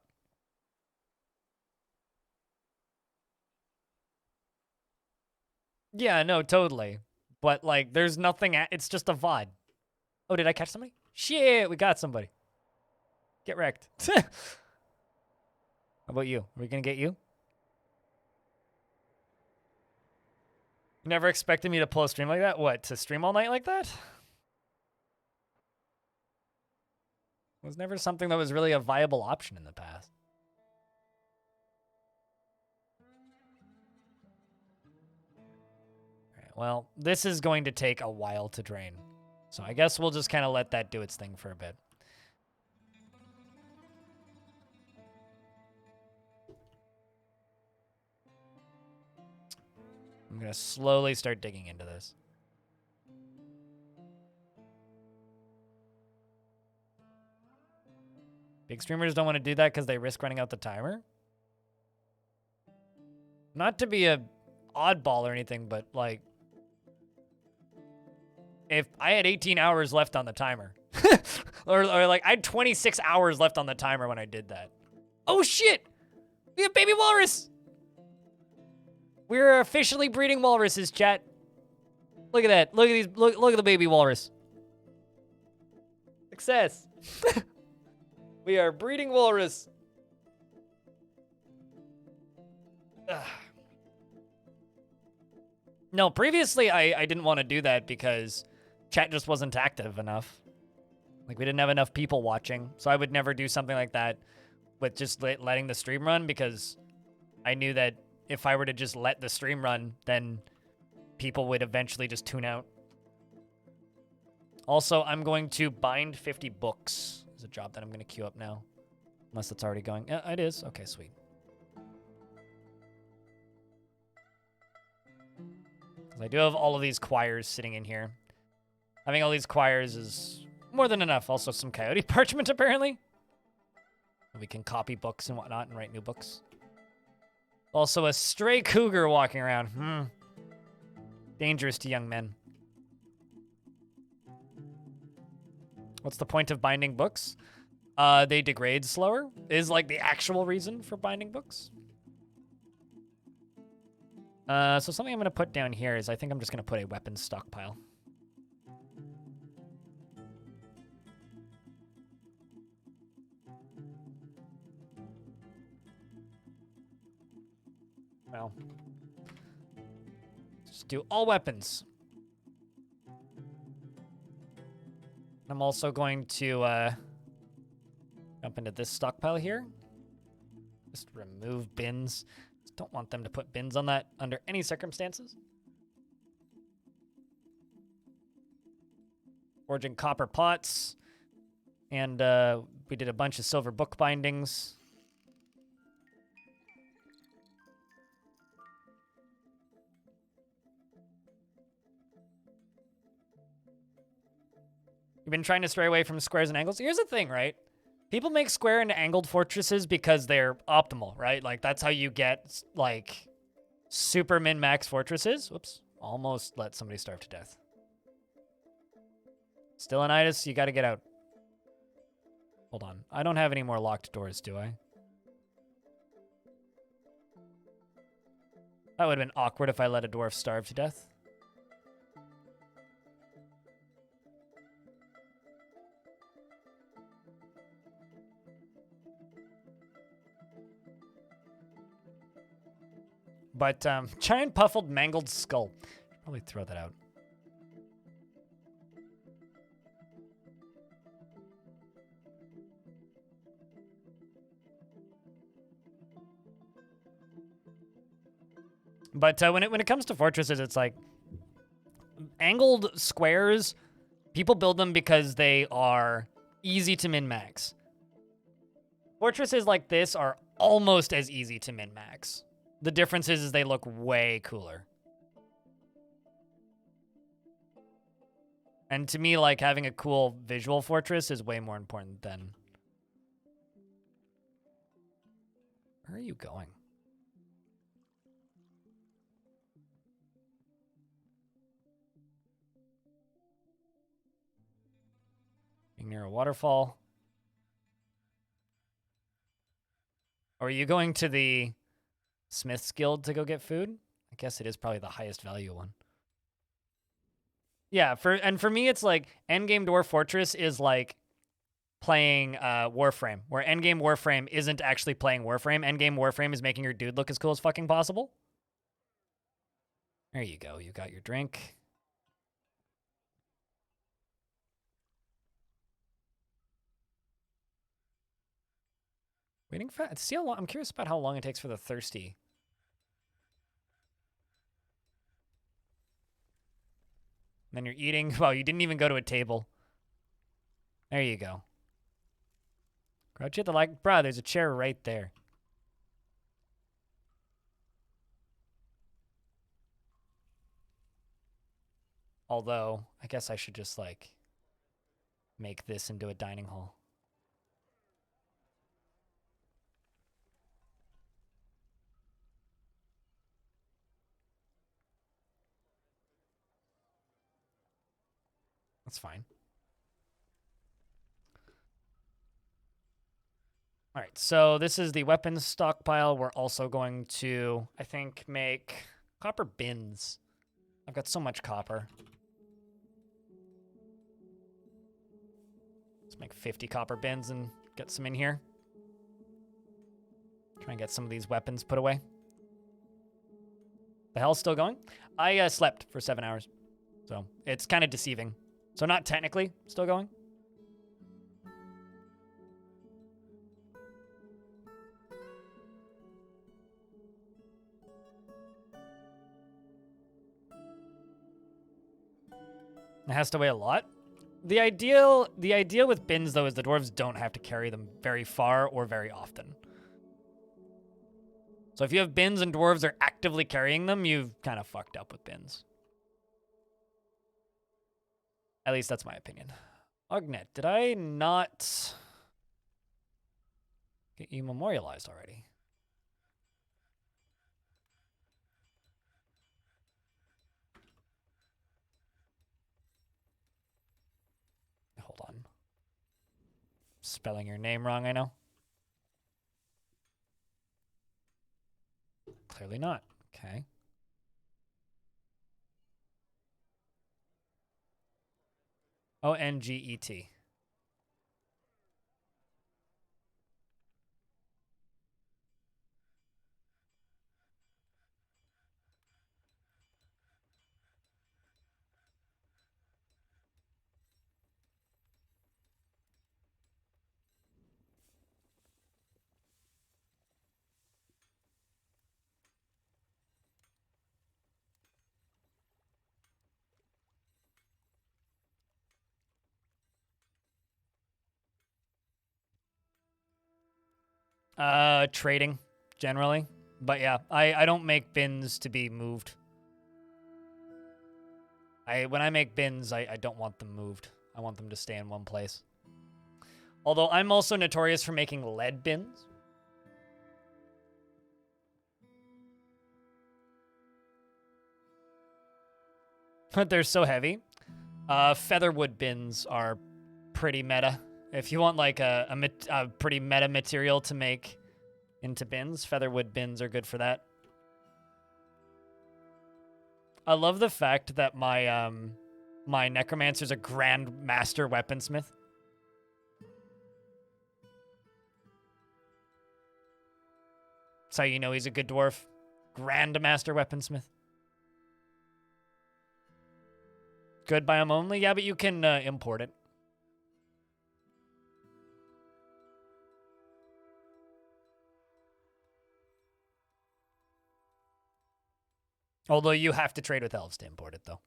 Yeah, no, totally. But, like, there's nothing, it's just a VOD. Oh, did I catch somebody? Shit, we got somebody. Get wrecked. How about you? Are we gonna get you? You never expected me to pull a stream like that? What, to stream all night like that? It was never something that was really a viable option in the past. Well, this is going to take a while to drain. So I guess we'll just kind of let that do its thing for a bit. I'm going to slowly start digging into this. Big streamers don't want to do that because they risk running out the timer. Not to be a oddball or anything, but like, if I had 18 hours left on the timer, or like I had 26 hours left on the timer when I did that. Oh shit! We have baby walrus! We're officially breeding walruses, chat. Look at that. Look at these. Look at the baby walrus. Success. We are breeding walrus. Ugh. No, previously I didn't want to do that because chat just wasn't active enough. Like, we didn't have enough people watching. So I would never do something like that with just letting the stream run, because I knew that if I were to just let the stream run, then people would eventually just tune out. Also, I'm going to bind 50 books. It's a job that I'm going to queue up now. Unless it's already going. Yeah, it is. Okay, sweet. I do have all of these quires sitting in here. Having all these quires is more than enough. Also some coyote parchment, apparently. We can copy books and whatnot and write new books. Also a stray cougar walking around. Dangerous to young men. What's the point of binding books? They degrade slower is like the actual reason for binding books. So something I'm going to put down here is I think I'm just going to put a weapons stockpile. Well, just do all weapons. I'm also going to jump into this stockpile here. Just remove bins. Just don't want them to put bins on that under any circumstances. Forging copper pots. And we did a bunch of silver book bindings. You've been trying to stray away from squares and angles. Here's the thing, right? People make square and angled fortresses because they're optimal, right? Like, that's how you get, like, super min-max fortresses. Whoops. Almost let somebody starve to death. Still an itis, you gotta get out. Hold on. I don't have any more locked doors, do I? That would have been awkward if I let a dwarf starve to death. But giant puffled mangled skull. Probably throw that out. But when it comes to fortresses, it's like angled squares. People build them because they are easy to min-max. Fortresses like this are almost as easy to min-max. The difference is they look way cooler. And to me, like, having a cool visual fortress is way more important than... Where are you going? Being near a waterfall. Or are you going to the Smith's Guild to go get food? I guess it is probably the highest value one. Yeah, for me, it's like Endgame Dwarf Fortress is like playing Warframe, where Endgame Warframe isn't actually playing Warframe. Endgame Warframe is making your dude look as cool as fucking possible. There you go. You got your drink. Waiting for... See how long... I'm curious about how long it takes for the thirsty. And then you're eating. Well, you didn't even go to a table. There you go. Crouch at the like... Bruh, there's a chair right there. Although, I guess I should just, like, make this into a dining hall. That's fine. All right, so this is the weapons stockpile. We're also going to, I think, make copper bins. I've got so much copper. Let's make 50 copper bins and get some in here. Try and get some of these weapons put away. The hell's still going? I slept for 7 hours, so it's kind of deceiving. So not technically still going. It has to weigh a lot. The ideal with bins, though, is the dwarves don't have to carry them very far or very often. So if you have bins and dwarves are actively carrying them, you've kind of fucked up with bins. At least that's my opinion. Ognet, did I not get you memorialized already? Hold on. spelling your name wrong, I know. Clearly not. Okay. Onget. Trading, generally. But yeah, I don't make bins to be moved. When I make bins, I don't want them moved. I want them to stay in one place. Although I'm also notorious for making lead bins. But they're so heavy. Featherwood bins are pretty meta. If you want like a pretty meta material to make into bins, featherwood bins are good for that. I love the fact that my my necromancer's a grand master weaponsmith. That's how you know he's a good dwarf. Grand master weaponsmith. Good biome only? Yeah, but you can import it. Although you have to trade with elves to import it, though.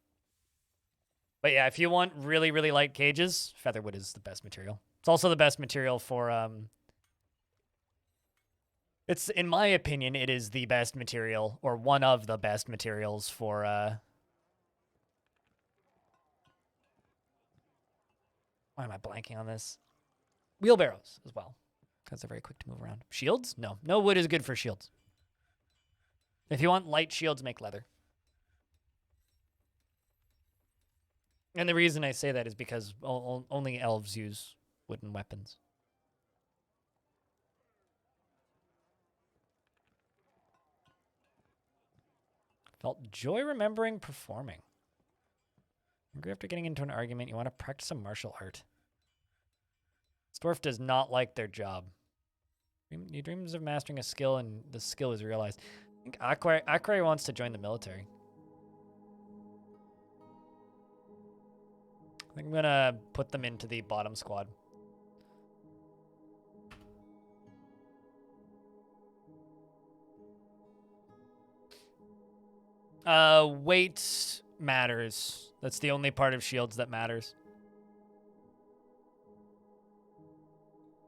But yeah, if you want really, really light cages, featherwood is the best material. It's also the best material for, It's, in my opinion, it is the best material, or one of the best materials for, Why am I blanking on this? Wheelbarrows as well, because they're very quick to move around. Shields? No. No wood is good for shields. If you want light shields, make leather. And the reason I say that is because only elves use wooden weapons. Felt joy remembering performing. Angry after getting into an argument, you want to practice a martial art. This dwarf does not like their job. He dreams of mastering a skill, and the skill is realized. I think Akrai wants to join the military. I think I'm gonna put them into the bottom squad. Weight matters. That's the only part of shields that matters.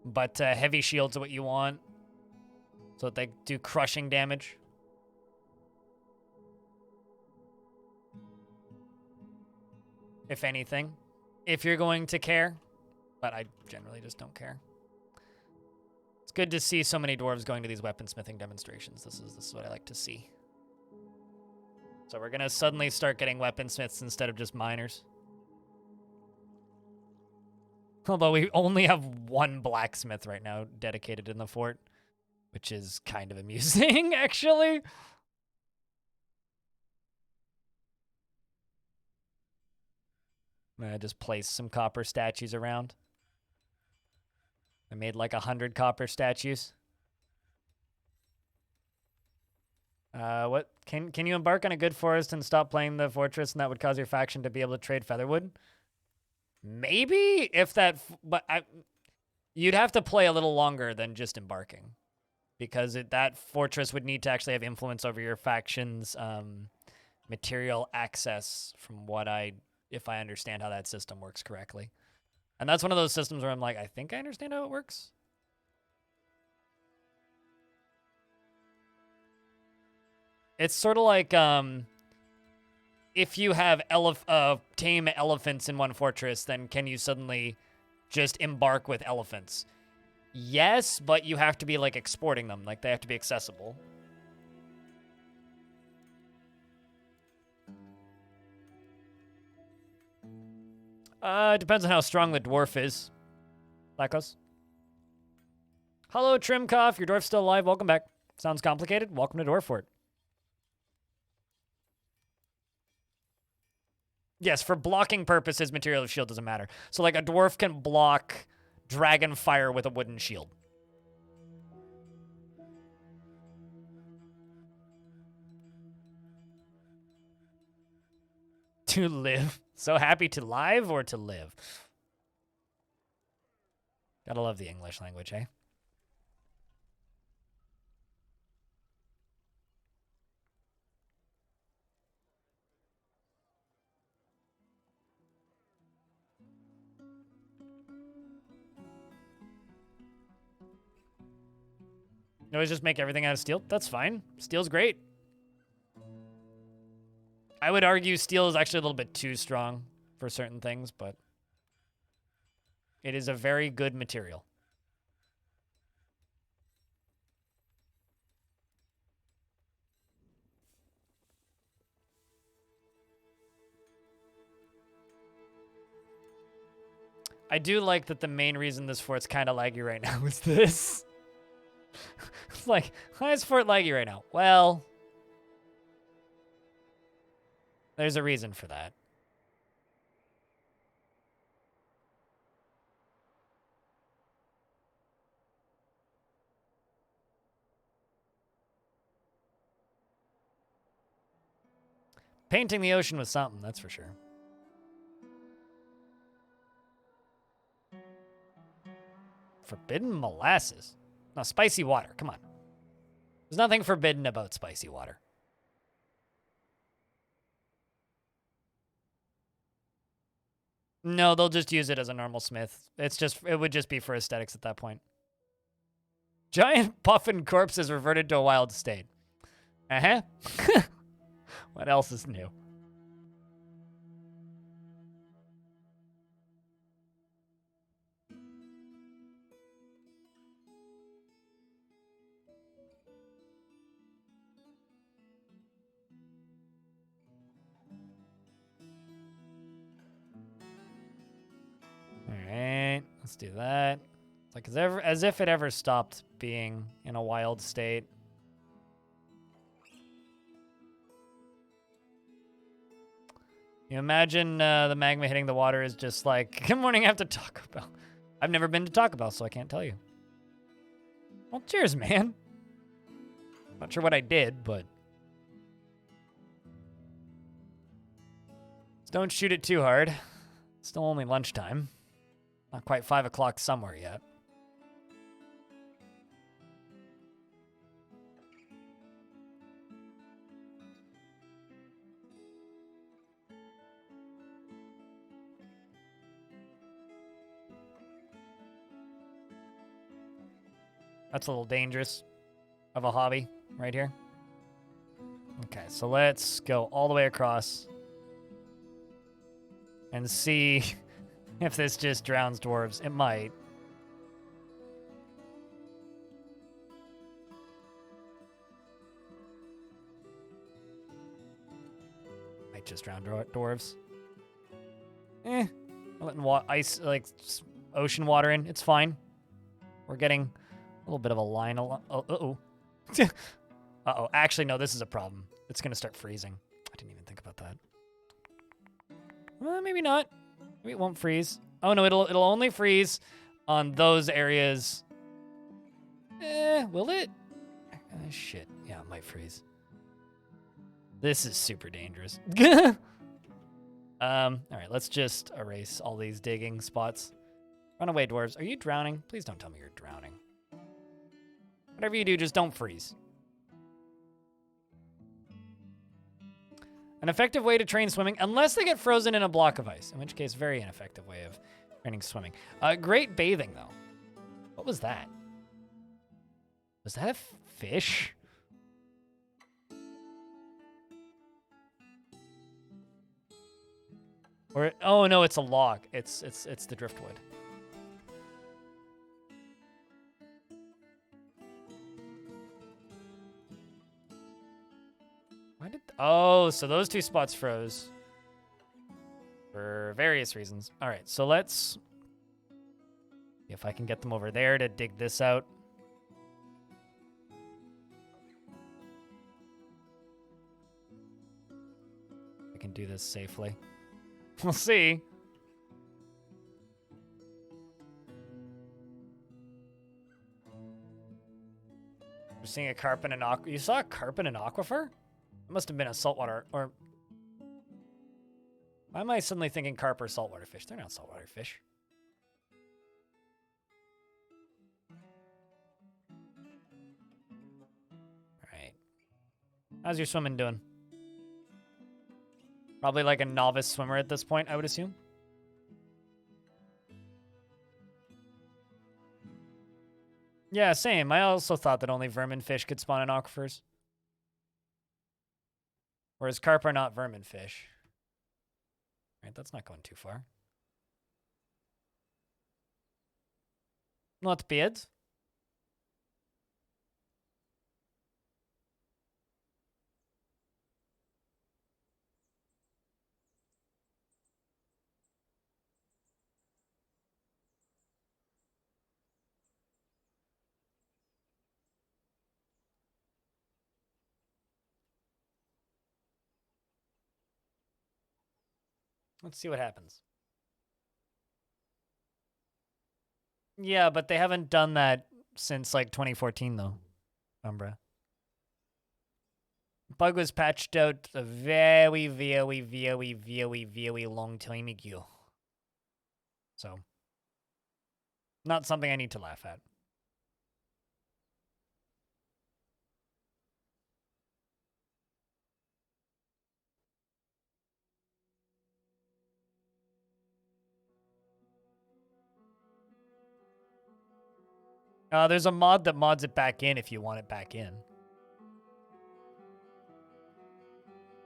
But heavy shields are what you want, so that they do crushing damage. If anything. If you're going to care. But I generally just don't care. It's good to see so many dwarves going to these weaponsmithing demonstrations. This is what I like to see. So we're going to suddenly start getting weaponsmiths instead of just miners. Although we only have one blacksmith right now dedicated in the fort, which is kind of amusing, actually. I'm going to just place some copper statues around. I made like 100 copper statues. What can you embark on a good forest and stop playing the fortress, and that would cause your faction to be able to trade featherwood? Maybe if that, but you'd have to play a little longer than just embarking, because that fortress would need to actually have influence over your faction's material access. From what if I understand how that system works correctly, and that's one of those systems where I'm like, I think I understand how it works. It's sort of like if you have tame elephants in one fortress, then can you suddenly just embark with elephants? Yes, but you have to be like exporting them. Like they have to be accessible. It depends on how strong the dwarf is. Blackos? Hello, Trimkoff. Your dwarf's still alive. Welcome back. Sounds complicated. Welcome to Dwarf Fort. Yes, for blocking purposes, material of shield doesn't matter. So, like, a dwarf can block dragon fire with a wooden shield. To live. So happy to live or to live? Gotta love the English language, eh? You always just make everything out of steel? That's fine. Steel's great. I would argue steel is actually a little bit too strong for certain things, but it is a very good material. I do like that the main reason this fort's kind of laggy right now is this. It's like, why is fort laggy right now? Well, there's a reason for that. Painting the ocean was something, that's for sure. Forbidden molasses. No, spicy water. Come on. There's nothing forbidden about spicy water. No, they'll just use it as a normal smith. It would just be for aesthetics at that point. Giant puffin corpse has reverted to a wild state. Uh-huh. What else is new? Alright, let's do that. It's like as if it ever stopped being in a wild state. You imagine the magma hitting the water is just like, good morning, I have to Taco Bell. I've never been to Taco Bell, so I can't tell you. Well, cheers, man. Not sure what I did, but... Just don't shoot it too hard. It's still only lunchtime. Not quite 5 o'clock somewhere yet. That's a little dangerous of a hobby right here. Okay, so let's go all the way across and see if this just drowns dwarves. It might. Might just drown dwarves. I'm letting ice, like ocean water in. It's fine. We're getting a little bit of a line. Uh-oh. Uh-oh. Actually, no, this is a problem. It's going to start freezing. I didn't even think about that. Well, maybe not. Maybe it won't freeze. Oh, no, it'll only freeze on those areas. Will it? Shit. Yeah, it might freeze. This is super dangerous. All right, let's just erase all these digging spots. Run away, dwarves. Are you drowning? Please don't tell me you're drowning. Whatever you do, just don't freeze. An effective way to train swimming, unless they get frozen in a block of ice, in which case, very ineffective way of training swimming. Great bathing, though. What was that? Was that a fish? Or oh no, it's a log. It's the driftwood. Why did oh, so those two spots froze for various reasons. All right, so let's see if I can get them over there to dig this out. I can do this safely. We'll see. We're seeing a carp in an aqua. You saw a carp in an aquifer? It must have been a saltwater, or... Why am I suddenly thinking carp or saltwater fish? They're not saltwater fish. Alright. How's your swimming doing? Probably like a novice swimmer at this point, I would assume. Yeah, same. I also thought that only vermin fish could spawn in aquifers. Whereas carp are not vermin fish. Right, that's not going too far. Not bad. Let's see what happens. Yeah, but they haven't done that since like 2014 though, Umbra. Bug was patched out a very, very, very, very, very long time ago. So, not something I need to laugh at. There's a mod that mods it back in if you want it back in.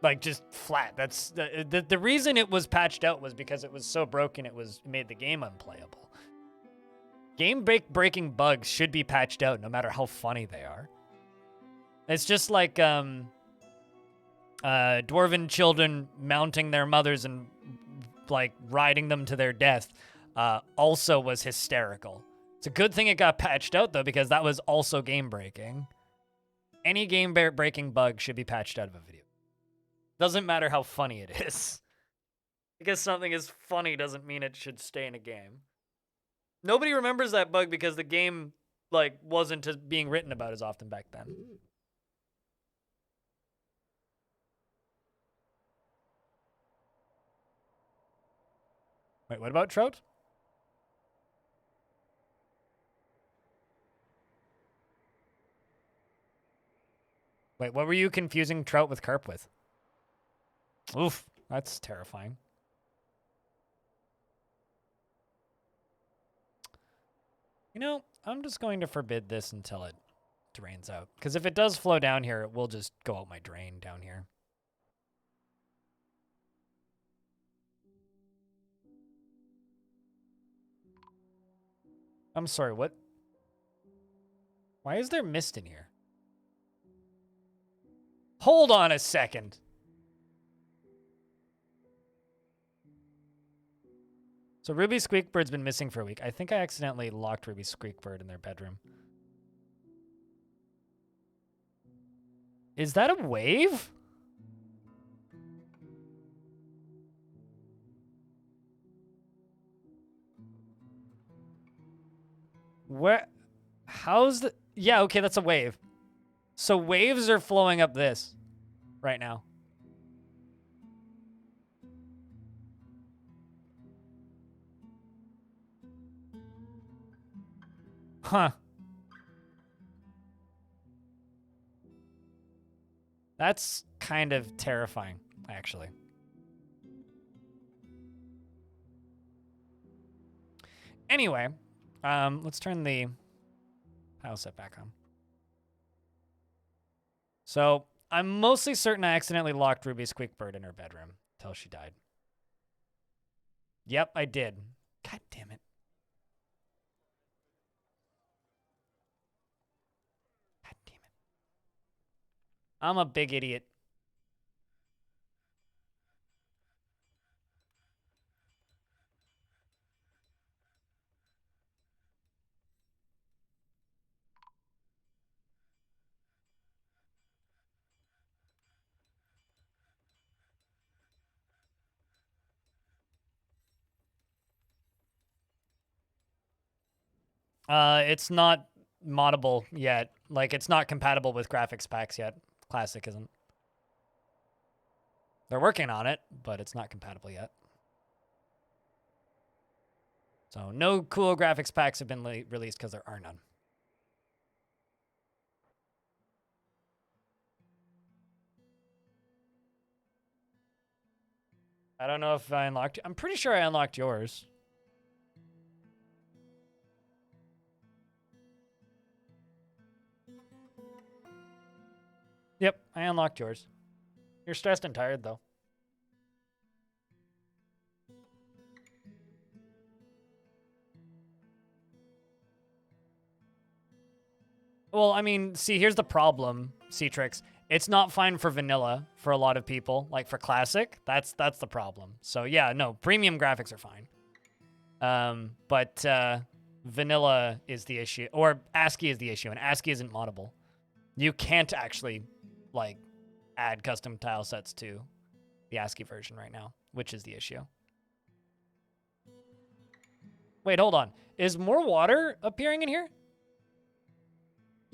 Like, just flat. That's the reason it was patched out was because it was so broken it made the game unplayable. Game breaking bugs should be patched out no matter how funny they are. It's just like dwarven children mounting their mothers and like riding them to their death also was hysterical. It's a good thing it got patched out though, because that was also game breaking. Any game breaking bug should be patched out of a video. Doesn't matter how funny it is. Because something is funny doesn't mean it should stay in a game. Nobody remembers that bug because the game like wasn't being written about as often back then. Wait, what about trout? Wait, what were you confusing trout with carp with? Oof, that's terrifying. You know, I'm just going to forbid this until it drains out. Because if it does flow down here, it will just go out my drain down here. I'm sorry, what? Why is there mist in here? Hold on a second. So Ruby Squeakbird's been missing for a week. I think I accidentally locked Ruby Squeakbird in their bedroom. Is that a wave? Where? How's the... Yeah, okay, that's a wave. So waves are flowing up this right now. Huh. That's kind of terrifying, actually. Anyway, let's turn the tile set back on. So I'm mostly certain I accidentally locked Ruby Squeakbird in her bedroom until she died. Yep, I did. God damn it. God damn it. I'm a big idiot. It's not moddable yet. Like, it's not compatible with graphics packs yet. Classic isn't. They're working on it, but it's not compatible yet. So no cool graphics packs have been released because there are none. I don't know if I unlocked. I'm pretty sure I unlocked yours. Yep, I unlocked yours. You're stressed and tired, though. Well, I mean, see, here's the problem, Citrix. It's not fine for vanilla for a lot of people. Like for classic, that's the problem. So yeah, no, premium graphics are fine. But vanilla is the issue, or ASCII is the issue, and ASCII isn't moddable. You can't actually like add custom tile sets to the ASCII version right now, which is the issue. Wait, hold on. Is more water appearing in here?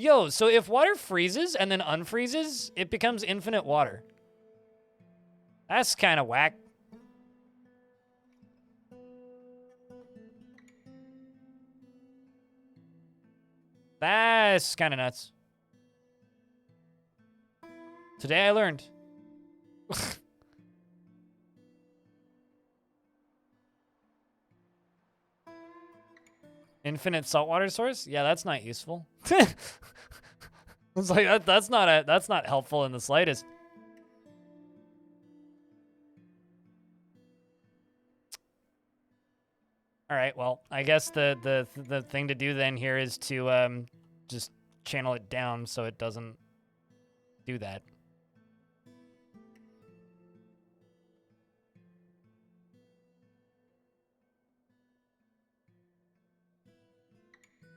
Yo, so if water freezes and then unfreezes, it becomes infinite water. That's kind of whack. That's kind of nuts. Today I learned. Infinite saltwater source? Yeah, that's not useful. It's like that's not helpful in the slightest. All right, well, I guess the thing to do then here is to just channel it down so it doesn't do that.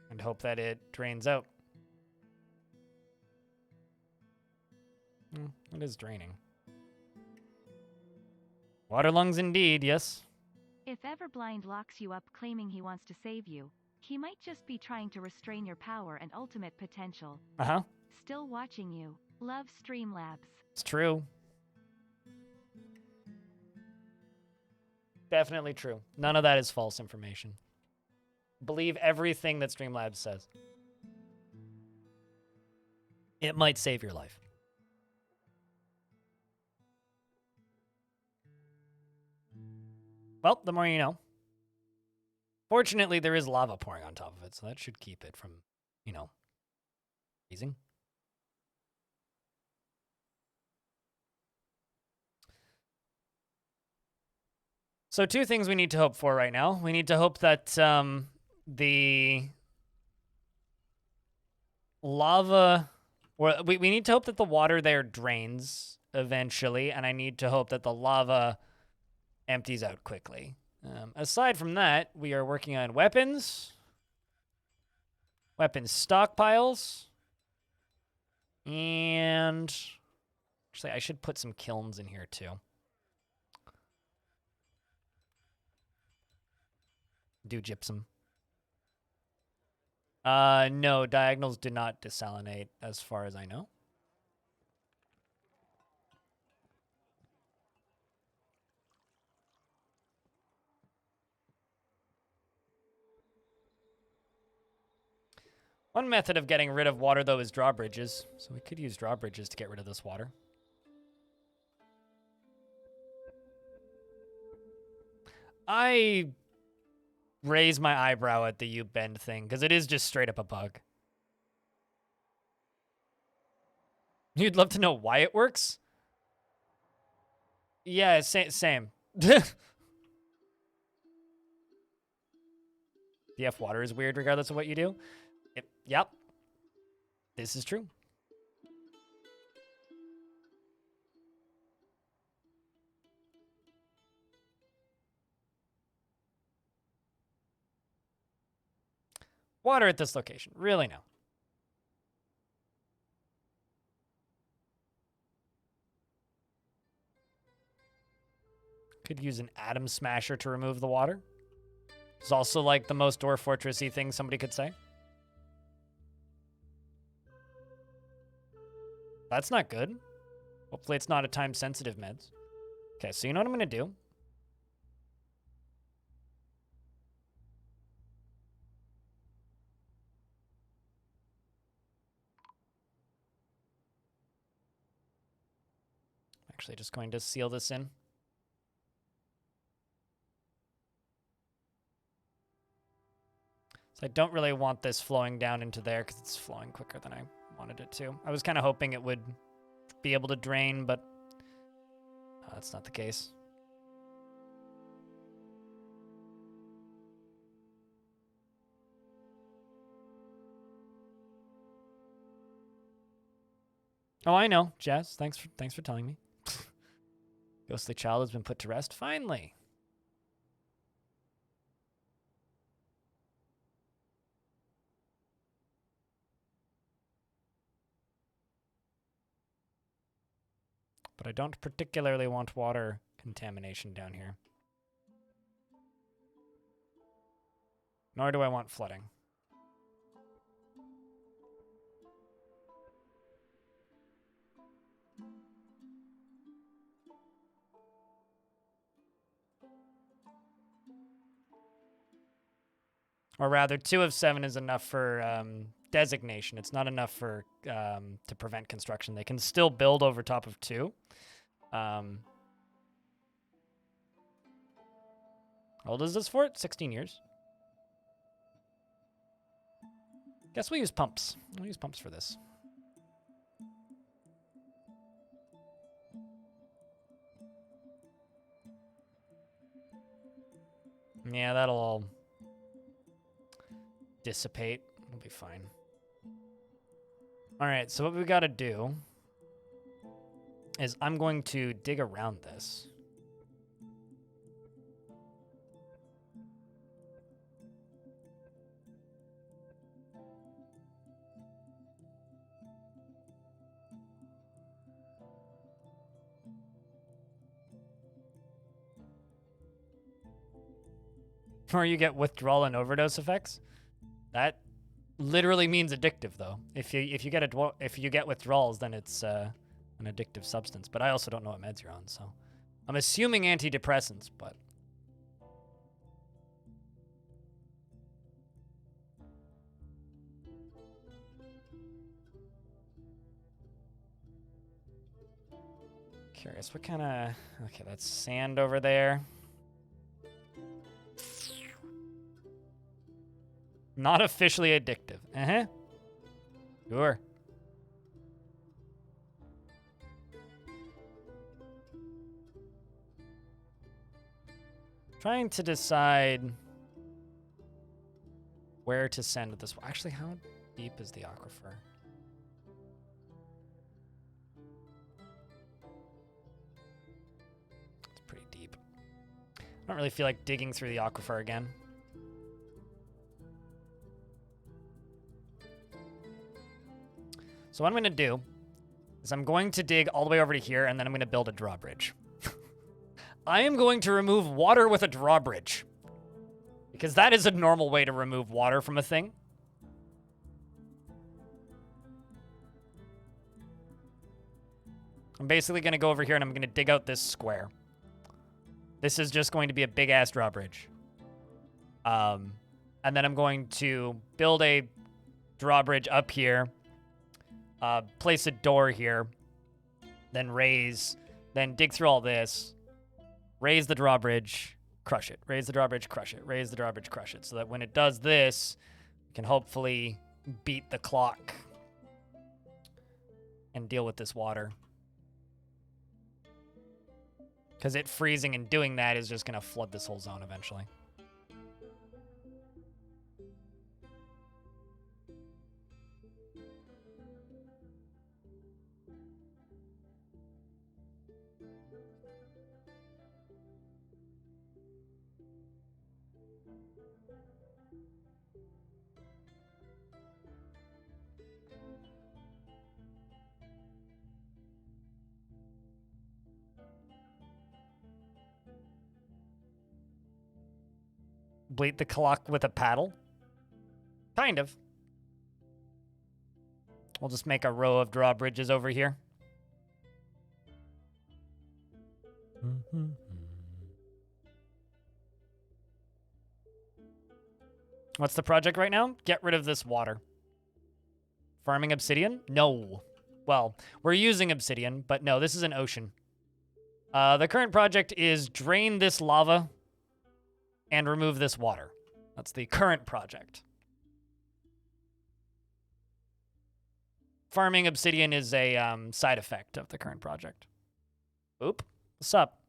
And hope that it drains out. It is draining. Waterlungs indeed, yes. If Everblind locks you up claiming he wants to save you, he might just be trying to restrain your power and ultimate potential. Uh-huh. Still watching you. Love Streamlabs. It's true. Definitely true. None of that is false information. Believe everything that Streamlabs says. It might save your life. Well, the more you know. Fortunately, there is lava pouring on top of it, so that should keep it from, you know, freezing. So 2 things we need to hope for right now. We need to hope that the lava, or we need to hope that the water there drains eventually, and I need to hope that the lava empties out quickly. Aside from that, we are working on weapons, weapons stockpiles, and actually I should put some kilns in here too. Do gypsum. No, diagonals do not desalinate as far as I know. One method of getting rid of water, though, is drawbridges. So we could use drawbridges to get rid of this water. I raise my eyebrow at the you bend thing, because it is just straight up a bug. You'd love to know why it works? Yeah, same. DF water is weird regardless of what you do. Yep. This is true. Water at this location. Really no. Could use an atom smasher to remove the water. It's also like the most Dwarf Fortressy thing somebody could say. That's not good. Hopefully it's not a time-sensitive meds. Okay, so you know what I'm going to do? Actually, just going to seal this in. So I don't really want this flowing down into there because it's flowing quicker than I wanted it to. I was kind of hoping it would be able to drain, but that's not the case. Oh, I know, Jess. Thanks for telling me. Ghostly child has been put to rest. Finally. But I don't particularly want water contamination down here. Nor do I want flooding. Or rather, 2 of 7 is enough for designation. It's not enough for to prevent construction. They can still build over top of 2. How old is this fort? 16 years. Guess we'll use pumps. We'll use pumps for this. Yeah, that'll all dissipate. It'll be fine. All right, so what we got to do is I'm going to dig around this. Or you get withdrawal and overdose effects. That literally means addictive, though. If you get withdrawals, then it's an addictive substance. But I also don't know what meds you're on, so I'm assuming antidepressants. But curious, what kind of... Okay, that's sand over there. Not officially addictive. Uh-huh. Sure. Trying to decide where to send this. Actually, how deep is the aquifer? It's pretty deep. I don't really feel like digging through the aquifer again. So what I'm going to do is I'm going to dig all the way over to here, and then I'm going to build a drawbridge. I am going to remove water with a drawbridge. Because that is a normal way to remove water from a thing. I'm basically going to go over here, and I'm going to dig out this square. This is just going to be a big-ass drawbridge. And then I'm going to build a drawbridge up here. Place a door here, then then dig through all this, raise the drawbridge, crush it, raise the drawbridge, crush it, raise the drawbridge, crush it, so that when it does this, we can hopefully beat the clock and deal with this water. Because it freezing and doing that is just going to flood this whole zone eventually. Bleat the clock with a paddle? Kind of. We'll just make a row of drawbridges over here. What's the project right now? Get rid of this water. Farming obsidian? No. Well, we're using obsidian, but no, this is an ocean. The current project is drain this lava and remove this water. That's the current project. Farming obsidian is a side effect of the current project. Oop. What's up?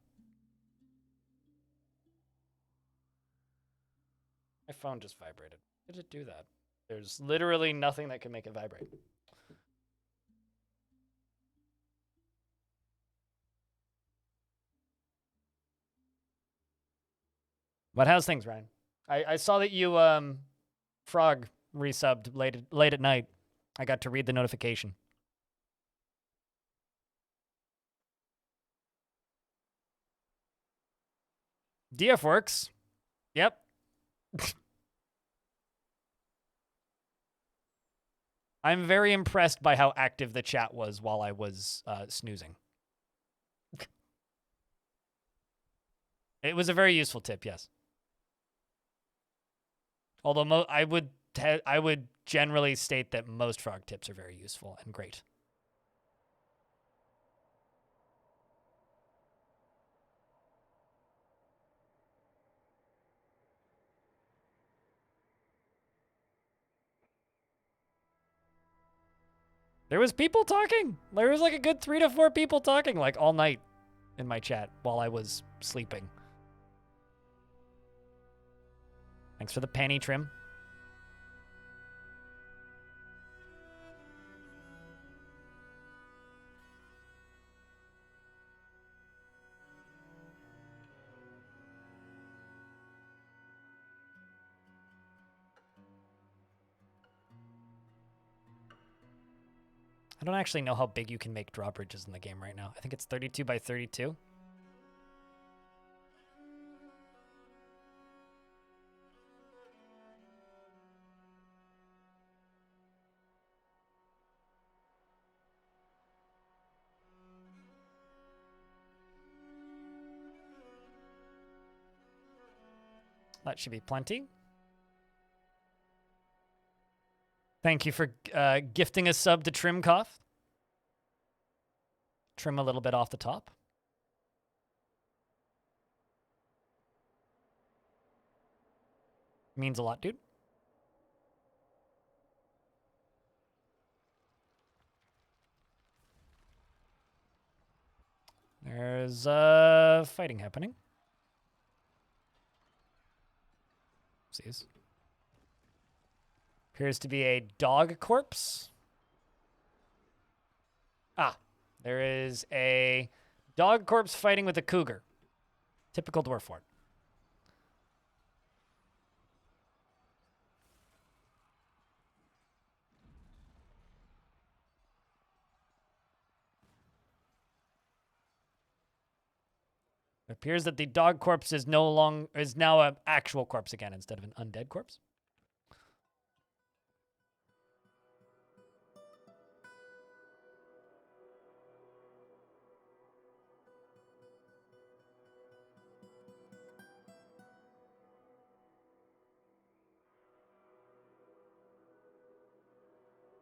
My phone just vibrated. How did it do that? There's literally nothing that can make it vibrate. But how's things, Ryan? I saw that you Frog resubbed late at night. I got to read the notification. DF works. Yep. I'm very impressed by how active the chat was while I was snoozing. It was a very useful tip, yes. Although I would generally state that most frog tips are very useful and great. There was people talking. There was like a good 3 to 4 people talking like all night in my chat while I was sleeping. Thanks for the penny trim. I don't actually know how big you can make drawbridges in the game right now. I think it's 32 by 32. That should be plenty. Thank you for gifting a sub to Trimcoff. Trim a little bit off the top. Means a lot, dude. There's fighting happening. Sees. Appears to be a dog corpse. Ah, there is a dog corpse fighting with a cougar. Typical dwarf fort. It appears that the dog corpse is now an actual corpse again instead of an undead corpse.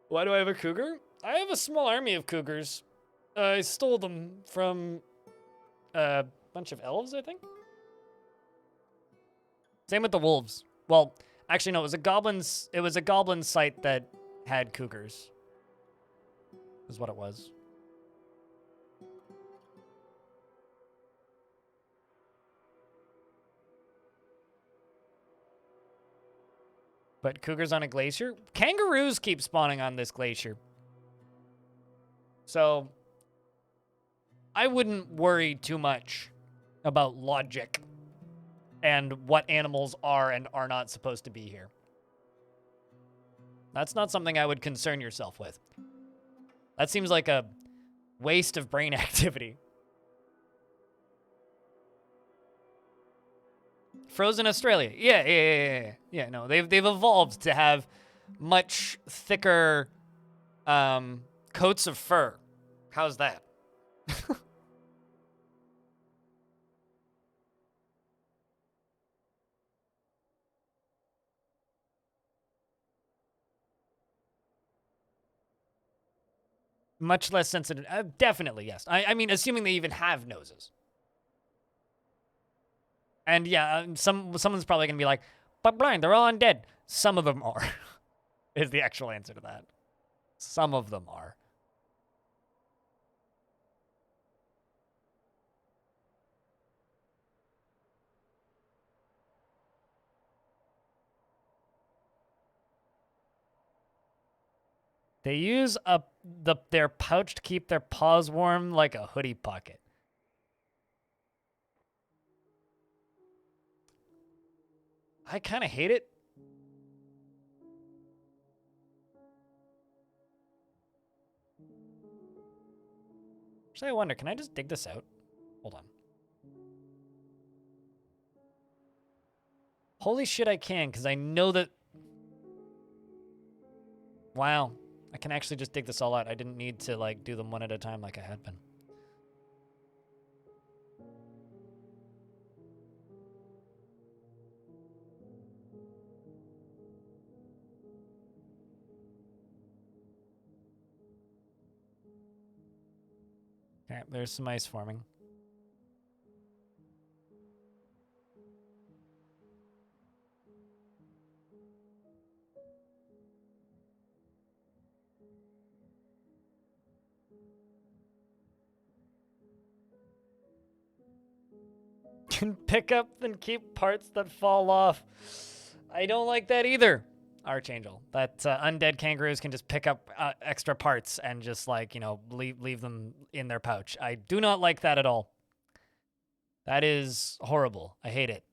Why do I have a cougar? I have a small army of cougars. I stole them from a bunch of elves, I think. Same with the wolves. Well, actually, no, it was a goblin site that had cougars. Is what it was. But cougars on a glacier? Kangaroos keep spawning on this glacier. So I wouldn't worry too much about logic and what animals are and are not supposed to be here. That's not something I would concern yourself with. That seems like a waste of brain activity. Frozen Australia. Yeah, no, they've evolved to have much thicker coats of fur. How's that? Much less sensitive. Definitely, yes. I mean, assuming they even have noses. And yeah, someone's probably gonna be like, "But Brian, they're all undead." Some of them are. Is the actual answer to that. Some of them are. They use their pouch to keep their paws warm like a hoodie pocket. I kind of hate it. Actually, I wonder, can I just dig this out? Hold on. Holy shit, I can, because I know that... Wow. I can actually just dig this all out. I didn't need to, like, do them one at a time like I had been. Okay, there's some ice forming. Can pick up and keep parts that fall off. I don't like that either, Archangel. That undead kangaroos can just pick up extra parts and just, like, you know, leave them in their pouch. I do not like that at all. That is horrible. I hate it.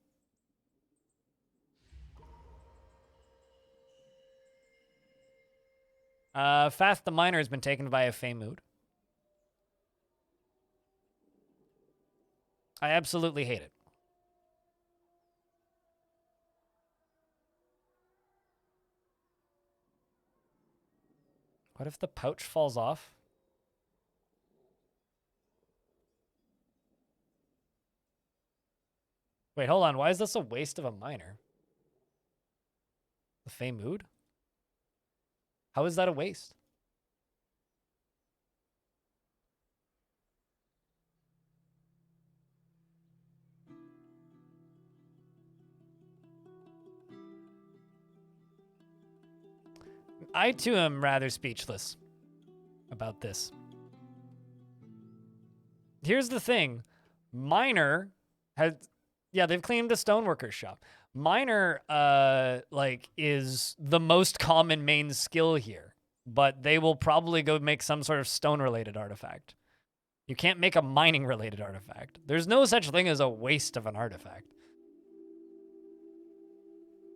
Fath the Miner has been taken by a Fey Mood. I absolutely hate it. What if the pouch falls off? Wait, hold on. Why is this a waste of a miner? The Fey Mood? How is that a waste? I too am rather speechless about this. Here's the thing. Miner has... Yeah, they've cleaned the stoneworker's shop. Miner, like, is the most common main skill here. But they will probably go make some sort of stone-related artifact. You can't make a mining-related artifact. There's no such thing as a waste of an artifact.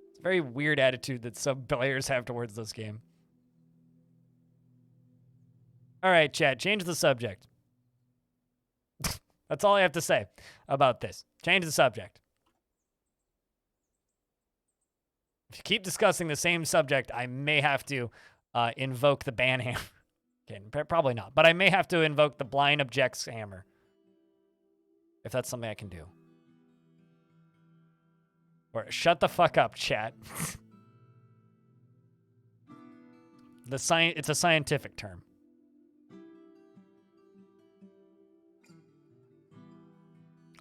It's a very weird attitude that some players have towards this game. All right, chat, change the subject. That's all I have to say about this. Change the subject. If you keep discussing the same subject, I may have to invoke the ban hammer. Okay, probably not, but I may have to invoke the blind objects hammer. If that's something I can do. Or shut the fuck up, chat. It's a scientific term.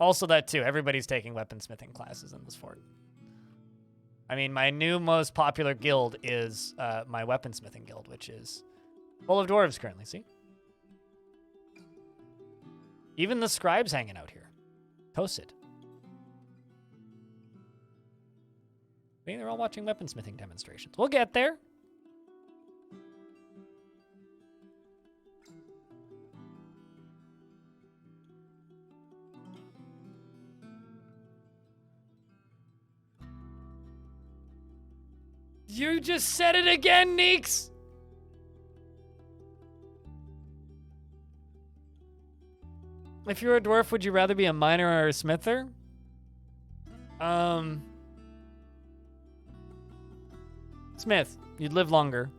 Also that too, everybody's taking weaponsmithing classes in this fort. I mean, my new most popular guild is my weaponsmithing guild, which is full of dwarves currently, see? Even the scribe's hanging out here. Toasted. I mean, they're all watching weaponsmithing demonstrations. We'll get there. You just said it again, Neeks! If you're a dwarf, would you rather be a miner or a smither? Smith, you'd live longer.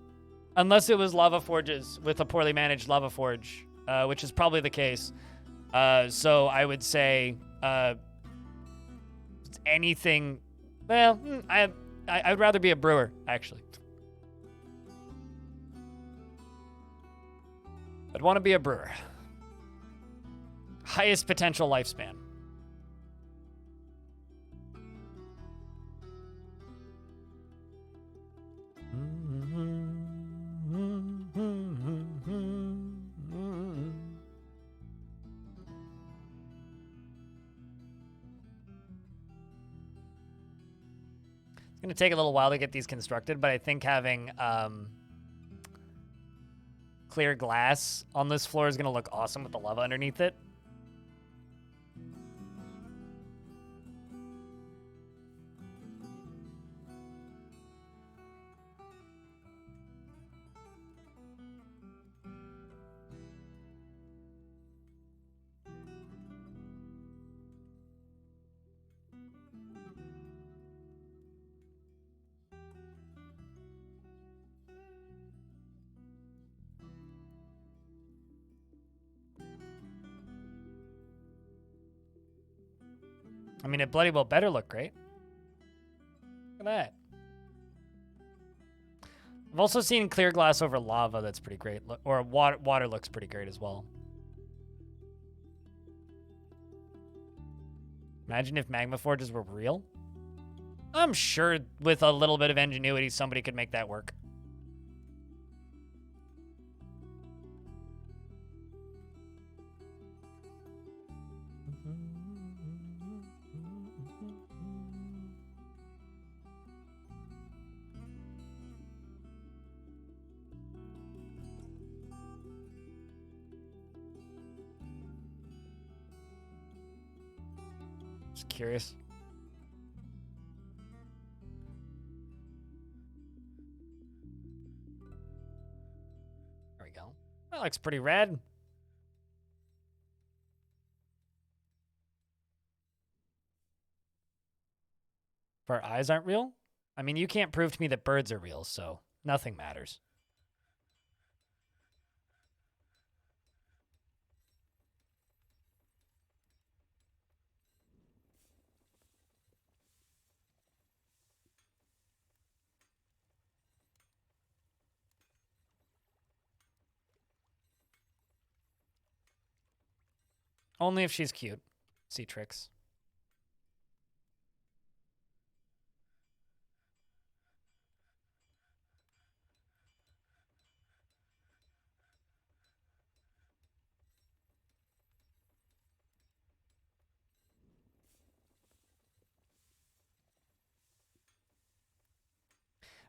Unless it was lava forges with a poorly managed lava forge, which is probably the case. So I would say anything. Well, I'd rather be a brewer, actually. I'd want to be a brewer. Highest potential lifespan. It's going to take a little while to get these constructed, but I think having clear glass on this floor is going to look awesome with the lava underneath it. I mean, it bloody well better look great. Look at that. I've also seen clear glass over lava that's pretty great. Or water looks pretty great as well. Imagine if magma forges were real. I'm sure with a little bit of ingenuity, somebody could make that work. Just curious. There we go. That looks pretty rad. If our eyes aren't real? I mean, you can't prove to me that birds are real, so nothing matters. Only if she's cute. See tricks.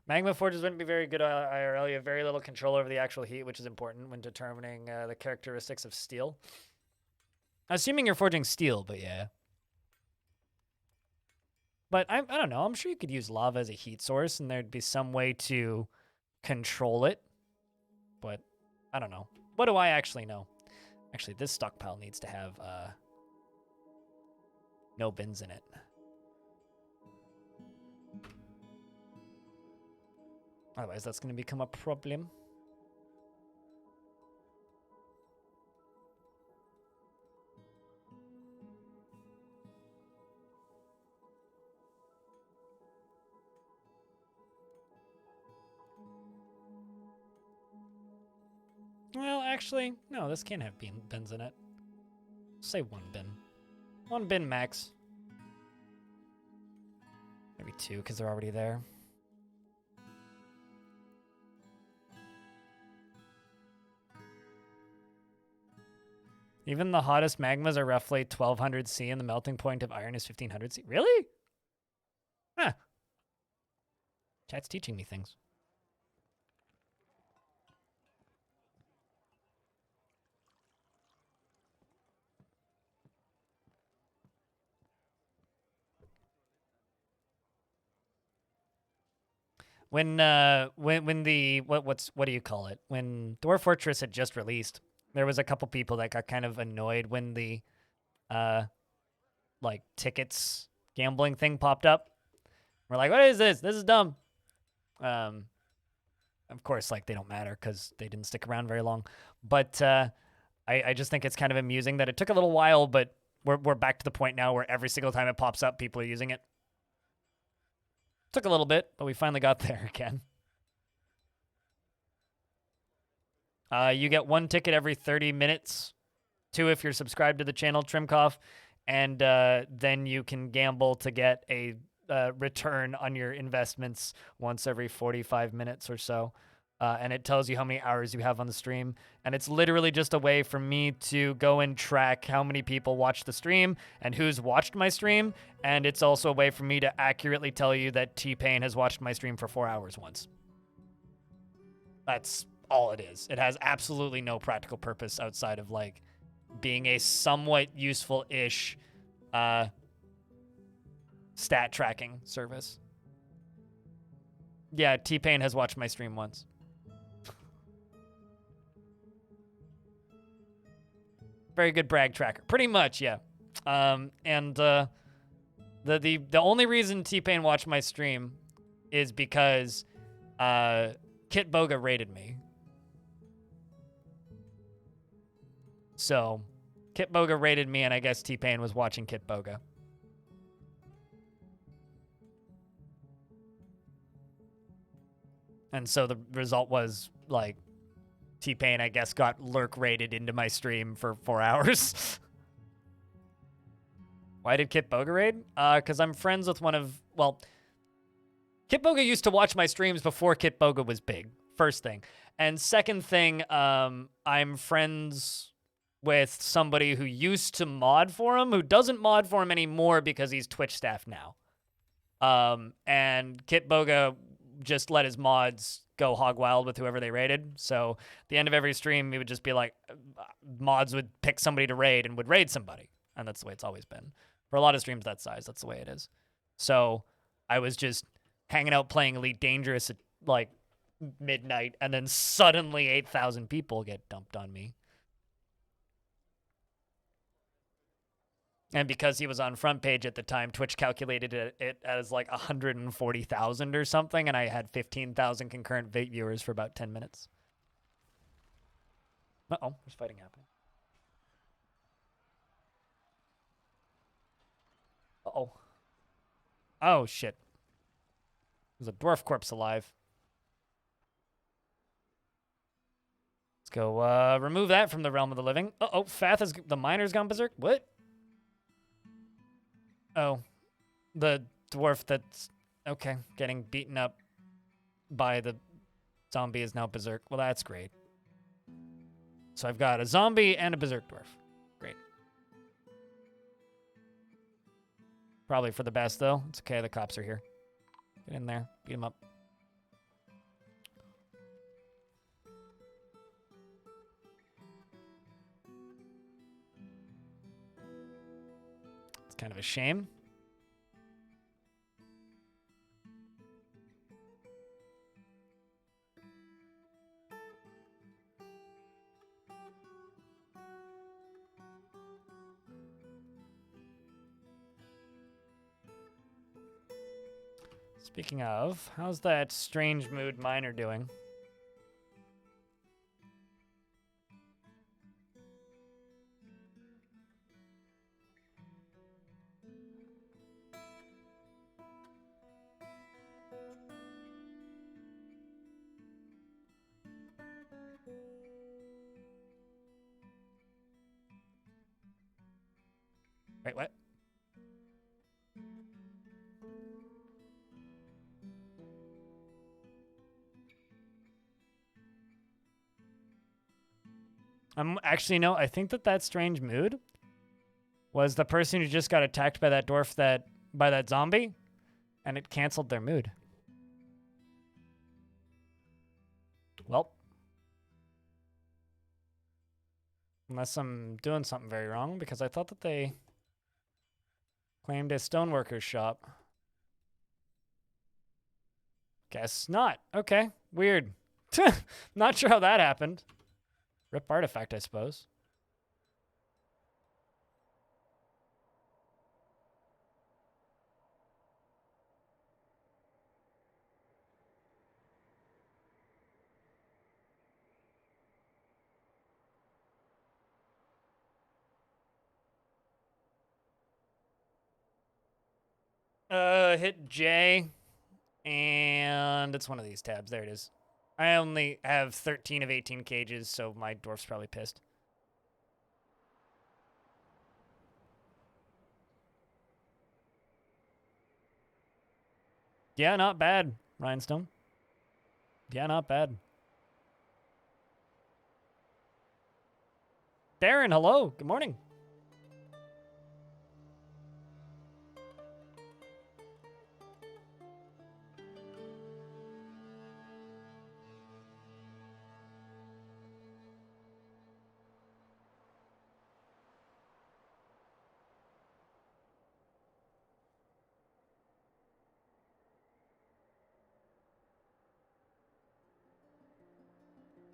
Magma forges wouldn't be very good IRL. You have very little control over the actual heat, which is important when determining the characteristics of steel. Assuming you're forging steel, but yeah. But I don't know. I'm sure you could use lava as a heat source, and there'd be some way to control it. But I don't know. What do I actually know? Actually, this stockpile needs to have no bins in it. Otherwise, that's going to become a problem. Well, actually, no, this can't have bins in it. Say one bin. One bin max. Maybe two, because they're already there. Even the hottest magmas are roughly 1200 C, and the melting point of iron is 1500 C. Really? Huh. Chat's teaching me things. When the what do you call it? When Dwarf Fortress had just released, there was a couple people that got kind of annoyed when the like tickets gambling thing popped up. We're like, what is this? This is dumb. Of course, like, they don't matter because they didn't stick around very long. But I just think it's kind of amusing that it took a little while, but we're back to the point now where every single time it pops up, people are using it. Took a little bit, but we finally got there again. You get 1 ticket every 30 minutes. 2 if you're subscribed to the channel, Trimkoff. And then you can gamble to get a return on your investments once every 45 minutes or so. And it tells you how many hours you have on the stream. And it's literally just a way for me to go and track how many people watch the stream and who's watched my stream. And it's also a way for me to accurately tell you that T-Pain has watched my stream for 4 hours once. That's all it is. It has absolutely no practical purpose outside of, like, being a somewhat useful-ish stat tracking service. Yeah, T-Pain has watched my stream once. Very good brag tracker. Pretty much, yeah. The only reason T-Pain watched my stream is because Kit Boga raided me. So, Kit Boga raided me, and I guess T-Pain was watching Kit Boga. And so the result was, like, T-Pain, I guess, got lurk raided into my stream for 4 hours. Why did Kit Boga raid? Because I'm friends with one of, well, Kit Boga used to watch my streams before Kit Boga was big, first thing. And second thing, I'm friends with somebody who used to mod for him, who doesn't mod for him anymore because he's Twitch staff now. And Kit Boga just let his mods go hog wild with whoever they raided. So at the end of every stream, he would just be like, mods would pick somebody to raid and would raid somebody. And that's the way it's always been. For a lot of streams that size, that's the way it is. So I was just hanging out playing Elite Dangerous at, like, midnight, and then suddenly 8,000 people get dumped on me. And because he was on front page at the time, Twitch calculated it as like 140,000 or something, and I had 15,000 concurrent viewers for about 10 minutes. Uh-oh, there's fighting happening. Uh-oh. Oh, shit. There's a dwarf corpse alive. Let's go remove that from the realm of the living. Uh-oh, Fath has, the miner's gone berserk. What? Oh, the dwarf that's, okay, getting beaten up by the zombie is now berserk. Well, that's great. So I've got a zombie and a berserk dwarf. Great. Probably for the best, though. It's okay, the cops are here. Get in there, beat him up. It's kind of a shame. Speaking of, how's that strange mood miner doing? Wait, what? Actually, no, I think that strange mood was the person who just got attacked by that dwarf by that zombie, and it canceled their mood. Well. Unless I'm doing something very wrong, because I thought that they claimed a stoneworker's shop. Guess not. Okay, weird. Not sure how that happened. Rip artifact, I suppose. hit J, and it's one of these tabs. There it is. I only have 13 of 18 cages, so my dwarf's probably pissed. Yeah, not bad, Rhinestone. Yeah, not bad. Darren, hello. Good morning.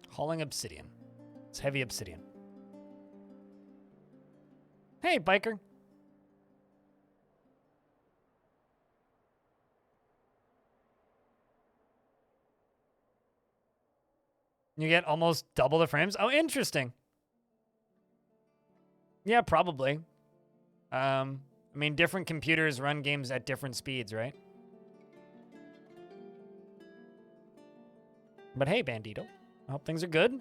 Hauling obsidian. It's heavy obsidian. Hey, biker. You get almost double the frames? Oh, interesting. Yeah, probably. I mean, different computers run games at different speeds, right? But hey, Bandito. I hope things are good.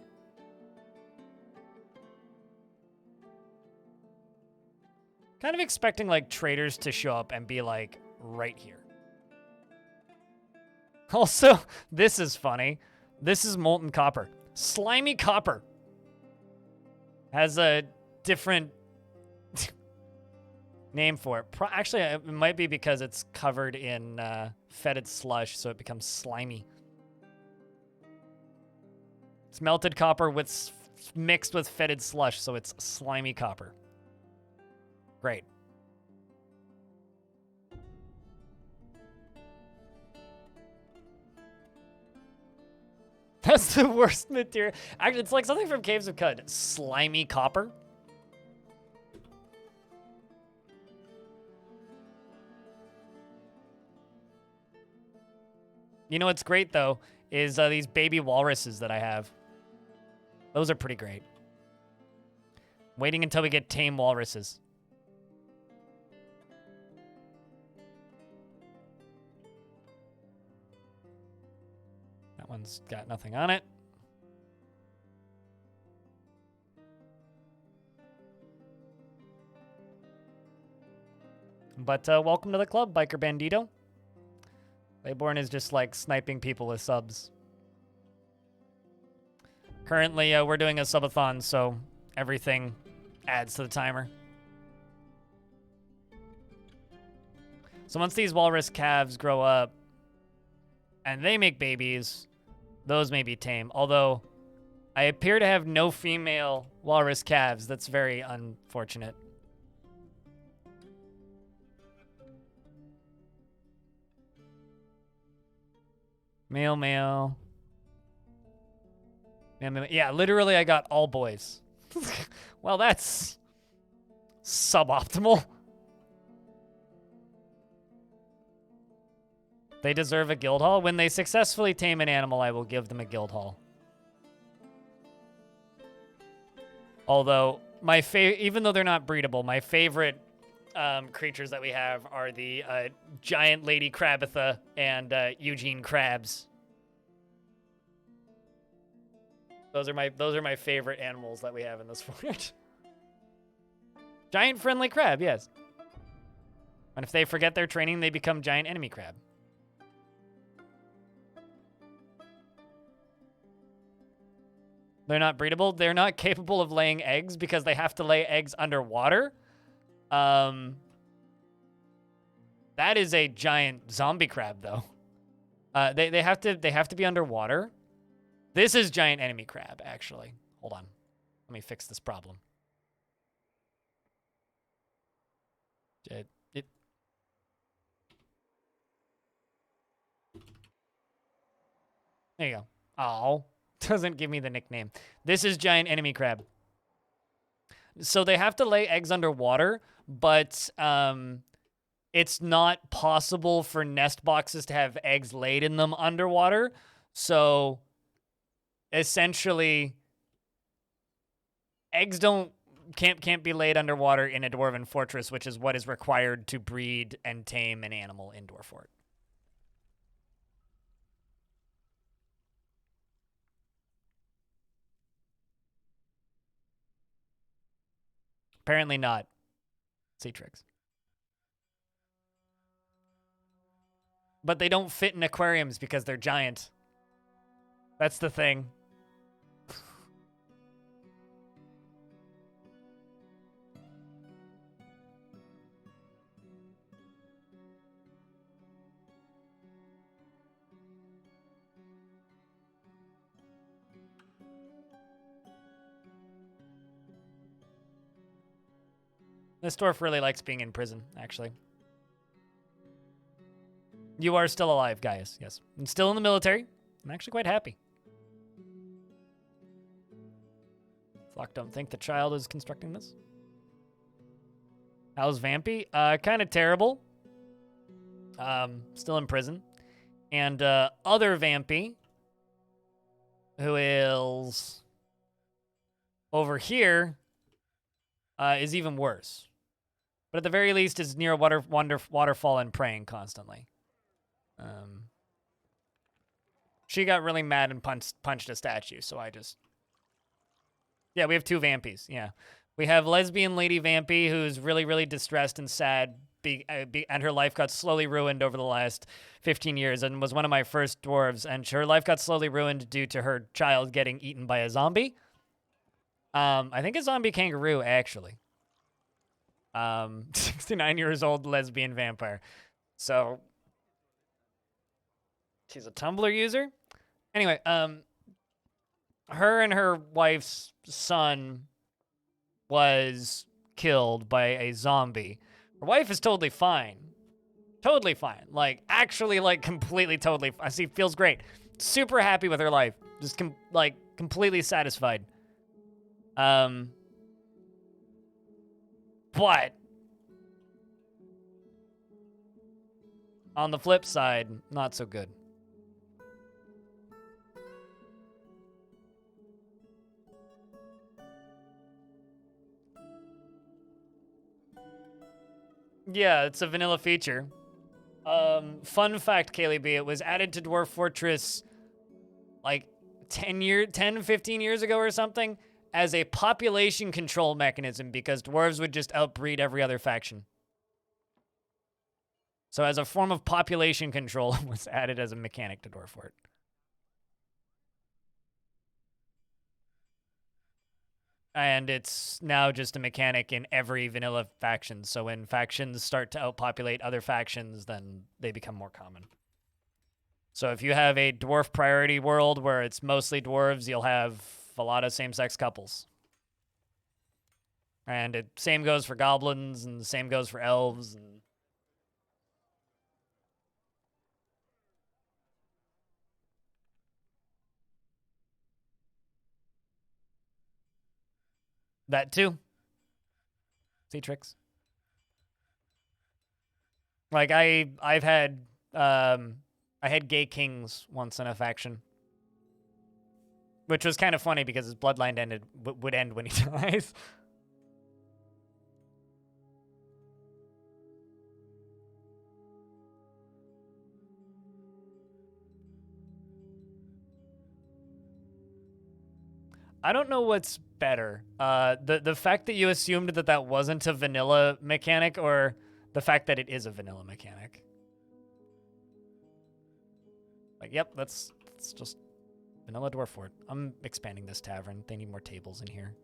Kind of expecting, like, traders to show up and be, like, right here. Also, this is funny. This is molten copper. Slimy copper. Has a different name for it. Actually, it might be because it's covered in fetid slush, so it becomes slimy. It's melted copper with mixed with fetid slush, so it's slimy copper. Great. That's the worst material. Actually, it's like something from Caves of Cud. Slimy copper. You know what's great, though, is these baby walruses that I have. Those are pretty great. Waiting until we get tame walruses. That one's got nothing on it. But welcome to the club, Biker Bandito. Layborn is just like sniping people with subs. Currently, we're doing a subathon, so everything adds to the timer. So once these walrus calves grow up and they make babies, those may be tame. Although I appear to have no female walrus calves. That's very unfortunate. Male, male. Yeah, literally I got all boys. Well, that's suboptimal. They deserve a guild hall. When they successfully tame an animal, I will give them a guild hall. Although, even though they're not breedable, my favorite creatures that we have are the giant lady Crabitha and Eugene crabs. Those are my favorite animals that we have in this fort. Giant friendly crab, yes. And if they forget their training, they become giant enemy crab. They're not breedable. They're not capable of laying eggs because they have to lay eggs underwater. That is a giant zombie crab, though. They have to be underwater. This is giant enemy crab, actually. Hold on. Let me fix this problem. There you go. Oh, doesn't give me the nickname. This is giant enemy crab. So they have to lay eggs underwater, but it's not possible for nest boxes to have eggs laid in them underwater. So essentially, eggs don't can't be laid underwater in a dwarven fortress, which is what is required to breed and tame an animal in Dwarf Fort. Apparently not. Sea tricks. But they don't fit in aquariums because they're giant. That's the thing. This dwarf really likes being in prison, actually. You are still alive, Gaius. Yes. I'm still in the military. I'm actually quite happy. Flock don't think the child is constructing this. How's Vampy? Kind of terrible. Still in prison. And other Vampy, who is over here, is even worse. But at the very least is near a waterfall and praying constantly. She got really mad and punched a statue, so I just... Yeah, we have two Vampies, yeah. We have lesbian Lady Vampy, who's really, really distressed and sad, and her life got slowly ruined over the last 15 years and was one of my first dwarves, and her life got slowly ruined due to her child getting eaten by a zombie. I think a zombie kangaroo, actually. 69 years old lesbian vampire. So, she's a Tumblr user. Anyway, her and her wife's son was killed by a zombie. Her wife is totally fine. Totally fine. Like, actually, like, completely, totally, I see, feels great. Super happy with her life. Just, completely satisfied. But on the flip side, not so good. Yeah, it's a vanilla feature. Fun fact, Kaylee B, it was added to Dwarf Fortress like 10, 15 years ago or something as a population control mechanism because dwarves would just outbreed every other faction. So as a form of population control, it was added as a mechanic to Dwarf Fort. And it's now just a mechanic in every vanilla faction. So when factions start to outpopulate other factions, then they become more common. So if you have a dwarf priority world where it's mostly dwarves, you'll have a lot of same-sex couples. And it same goes for goblins, and the same goes for elves. And that too. See tricks. Like I had gay kings once in a faction, which was kind of funny because his bloodline would end when he dies. I don't know what's better. The fact that you assumed that that wasn't a vanilla mechanic, or the fact that it is a vanilla mechanic. Like, yep, that's just vanilla Dwarf Fort. I'm expanding this tavern. They need more tables in here.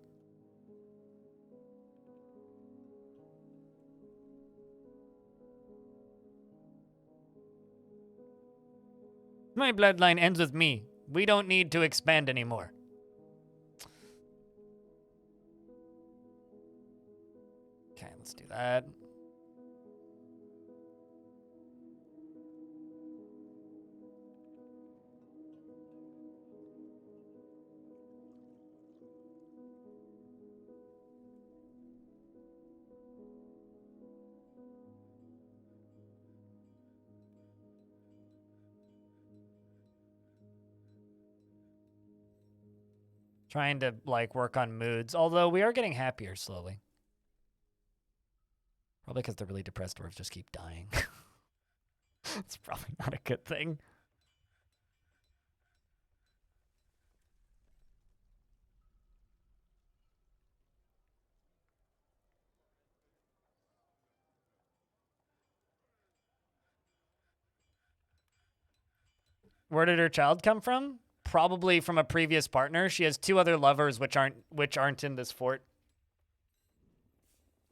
My bloodline ends with me. We don't need to expand anymore. Okay, let's do that. Trying to, like, work on moods. Although we are getting happier slowly. Probably because the really depressed dwarves just keep dying. It's probably not a good thing. Where did her child come from? Probably from a previous partner. She has 2 other lovers which aren't in this fort.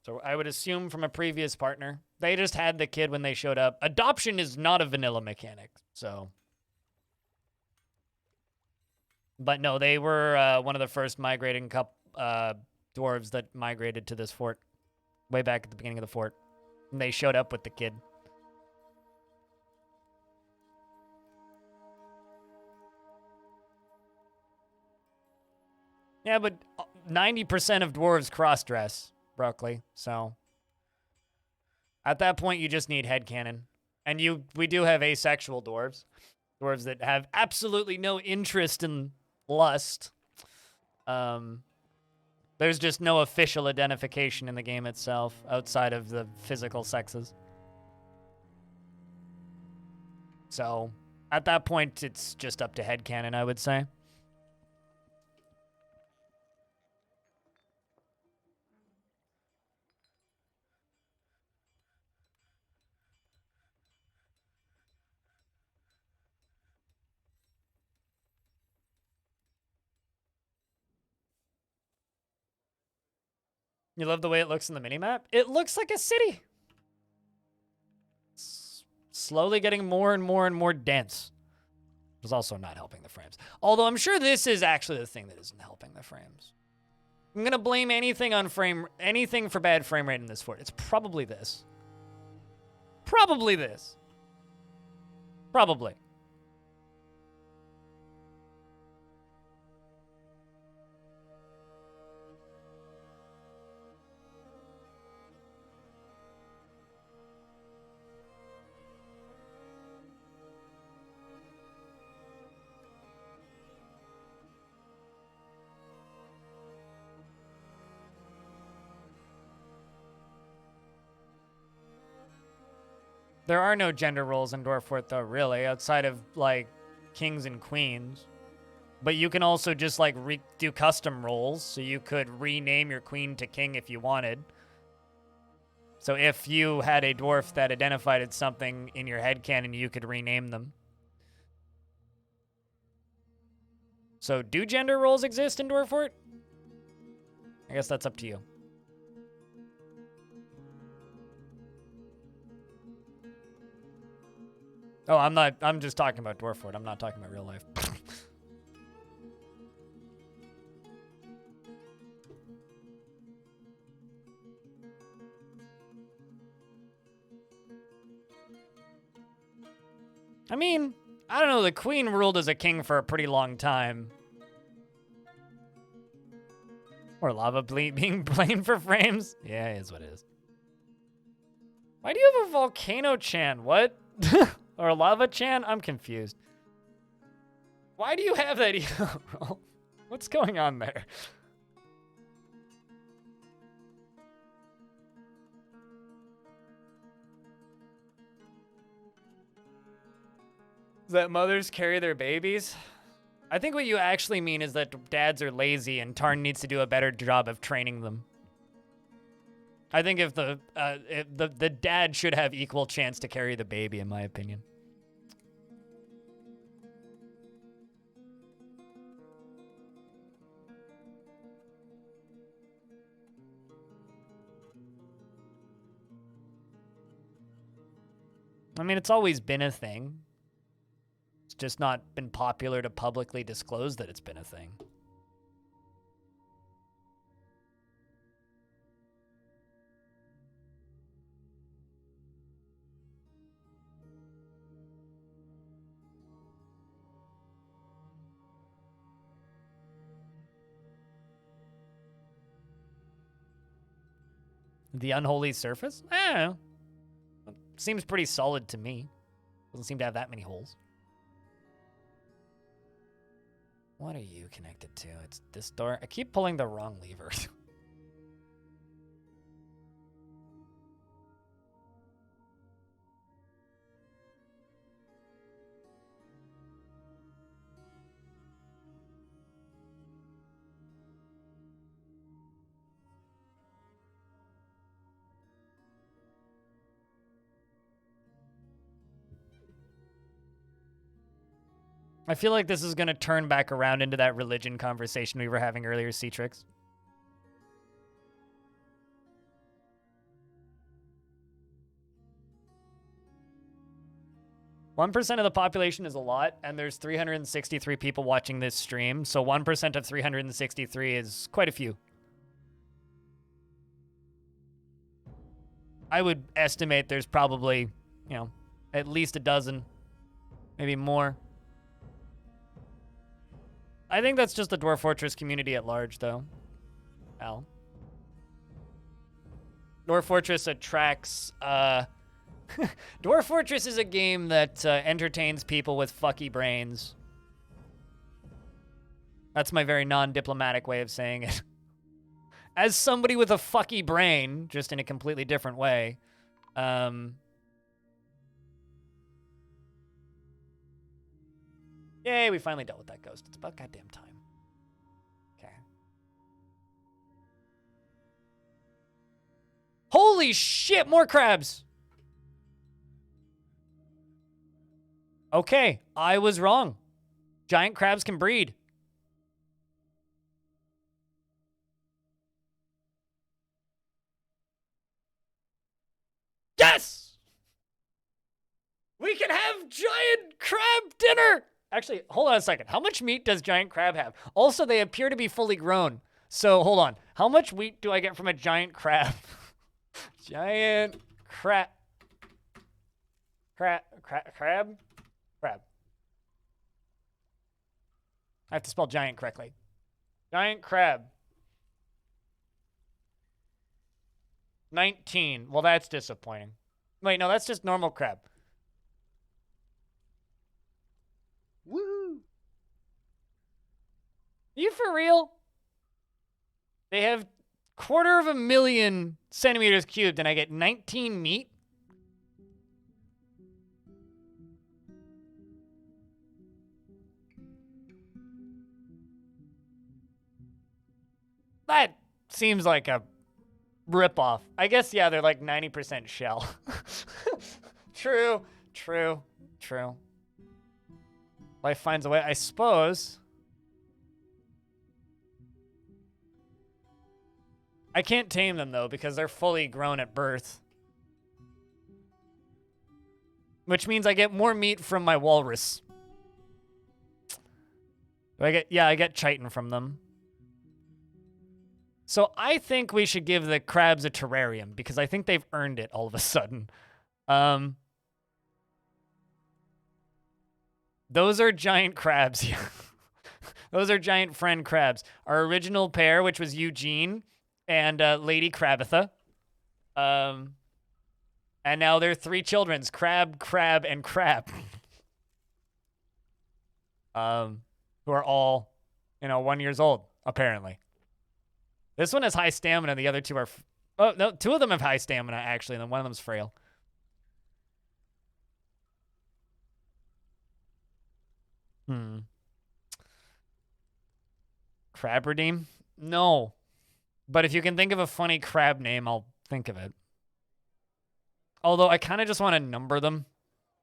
So I would assume from a previous partner. They just had the kid when they showed up. Adoption is not a vanilla mechanic, so. But no, they were one of the first migrating dwarves that migrated to this fort way back at the beginning of the fort. And they showed up with the kid. Yeah, but 90% of dwarves cross-dress, Broccoli, so. At that point, you just need headcanon. And we do have asexual dwarves. Dwarves that have absolutely no interest in lust. There's just no official identification in the game itself outside of the physical sexes. So, at that point, it's just up to headcanon, I would say. You love the way it looks in the minimap? It looks like a city. It's slowly getting more and more and more dense. It's also not helping the frames. Although I'm sure this is actually the thing that isn't helping the frames. I'm going to blame anything for bad frame rate in this fort. It's probably this. Probably this. Probably. There are no gender roles in Dwarf Fort, though, really, outside of, like, kings and queens. But you can also just, like, do custom roles, so you could rename your queen to king if you wanted. So if you had a dwarf that identified as something in your headcanon, you could rename them. So do gender roles exist in Dwarf Fort? I guess that's up to you. Oh, I'm just talking about Dwarf Fort. I'm not talking about real life. I mean, I don't know. The queen ruled as a king for a pretty long time. Or lava being blamed for frames. Yeah, it is what it is. Why do you have a volcano chan? What? Or a lava chan? I'm confused. Why do you have that elo roll? What's going on there? Is that mothers carry their babies? I think what you actually mean is that dads are lazy and Tarn needs to do a better job of training them. I think if the dad should have equal chance to carry the baby, in my opinion. I mean, it's always been a thing. It's just not been popular to publicly disclose that it's been a thing. The unholy surface? I don't know. Seems pretty solid to me. Doesn't seem to have that many holes. What are you connected to? It's this door. I keep pulling the wrong lever. I feel like this is going to turn back around into that religion conversation we were having earlier, Citrix. %1 of the population is a lot, and there's 363 people watching this stream, so 1% of 363 is quite a few. I would estimate there's probably, you know, at least a dozen, maybe more. I think that's just the Dwarf Fortress community at large, though. Al. Dwarf Fortress attracts, Dwarf Fortress is a game that entertains people with fucky brains. That's my very non-diplomatic way of saying it. As somebody with a fucky brain, just in a completely different way, yay, we finally dealt with that ghost. It's about goddamn time. Okay. Holy shit, more crabs! Okay, I was wrong. Giant crabs can breed. Yes! We can have giant crab dinner! Actually, hold on a second. How much meat does giant crab have? Also, they appear to be fully grown. So, hold on. How much wheat do I get from a giant crab? Giant crab. Crab. I have to spell giant correctly. Giant crab. 19. Well, that's disappointing. Wait, no, that's just normal crab. Woo! You for real? They have 250,000 centimeters cubed, and I get 19 meat? That seems like a ripoff. I guess, yeah, they're like 90% shell. True. Life finds a way, I suppose. I can't tame them, though, because they're fully grown at birth. Which means I get more meat from my walrus. I get chitin from them. So I think we should give the crabs a terrarium, because I think they've earned it all of a sudden. Those are giant crabs. Those are giant friend crabs. Our original pair, which was Eugene and Lady Crabitha. And now they're 3 children's, Crab, Crab, and Crab. Who are all, 1 years old, apparently. This one has high stamina. The other 2 are... Oh, no, 2 of them have high stamina, actually, and then one of them's frail. Crab redeem? No. But if you can think of a funny crab name, I'll think of it. Although I kind of just want to number them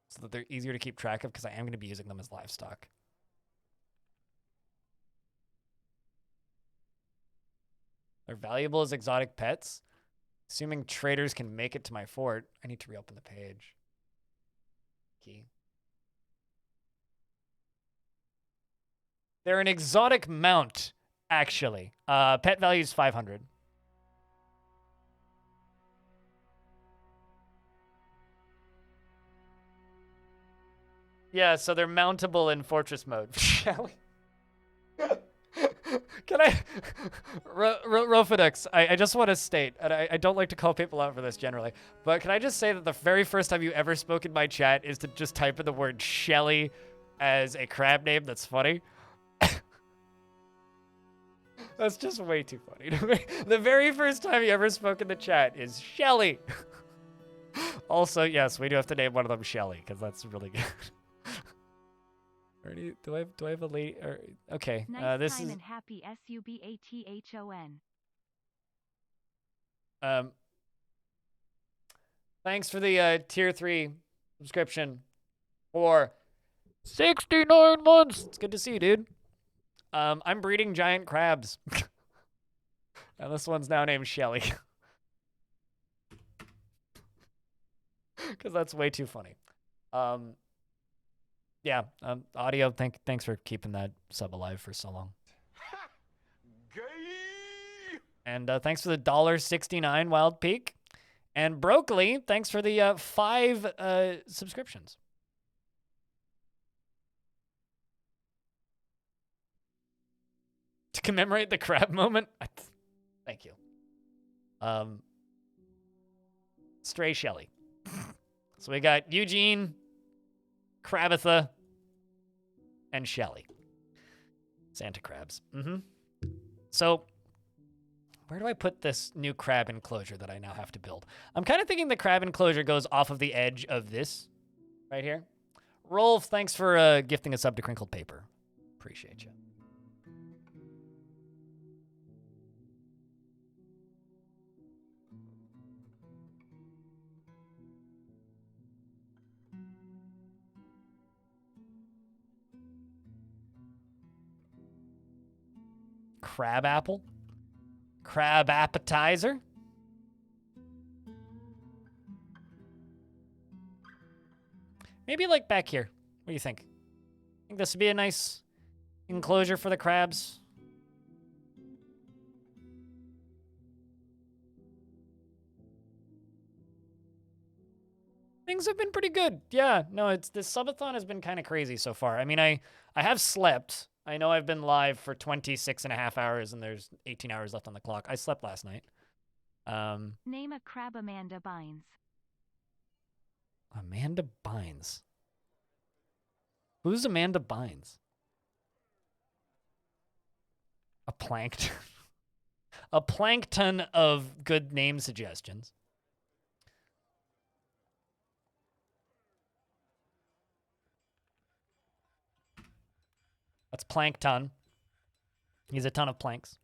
so that they're easier to keep track of, because I am going to be using them as livestock. They're valuable as exotic pets. Assuming traders can make it to my fort. I need to reopen the page. Key. They're an exotic mount, actually. Pet value is 500. Yeah, so they're mountable in fortress mode. Shall we? Can I... Rofadex, I just want to state, and I don't like to call people out for this generally, but can I just say that the very first time you ever spoke in my chat is to just type in the word Shelly as a crab name? That's funny. That's just way too funny to me. The very first time you ever spoke in the chat is Shelly. Also, yes, we do have to name one of them Shelly, because that's really good. Do I have a lady? Okay, Nice this time is... and happy SUBATHON. Thanks for the tier 3 subscription for 69 months. It's good to see you, dude. I'm breeding giant crabs. And this one's now named Shelly. Because that's way too funny. Yeah, audio, thanks for keeping that sub alive for so long. And thanks for the $1.69 Wild Peak. And Broccoli, thanks for the 5 subscriptions. To commemorate the crab moment? Thank you. Stray Shelly. So we got Eugene, Crabitha, and Shelly. Santa crabs. So, where do I put this new crab enclosure that I now have to build? I'm kind of thinking the crab enclosure goes off of the edge of this right here. Rolf, thanks for gifting a sub to Crinkled Paper. Appreciate you. Crab apple? Crab appetizer? Maybe like back here. What do you think? Think this would be a nice enclosure for the crabs? Things have been pretty good. Yeah, no, this subathon has been kind of crazy so far. I mean, I have slept. I know I've been live for 26 and a half hours and there's 18 hours left on the clock. I slept last night. Name a crab Amanda Bynes. Amanda Bynes. Who's Amanda Bynes? A plankton. A plankton of good name suggestions. That's Plankton. He's a ton of planks.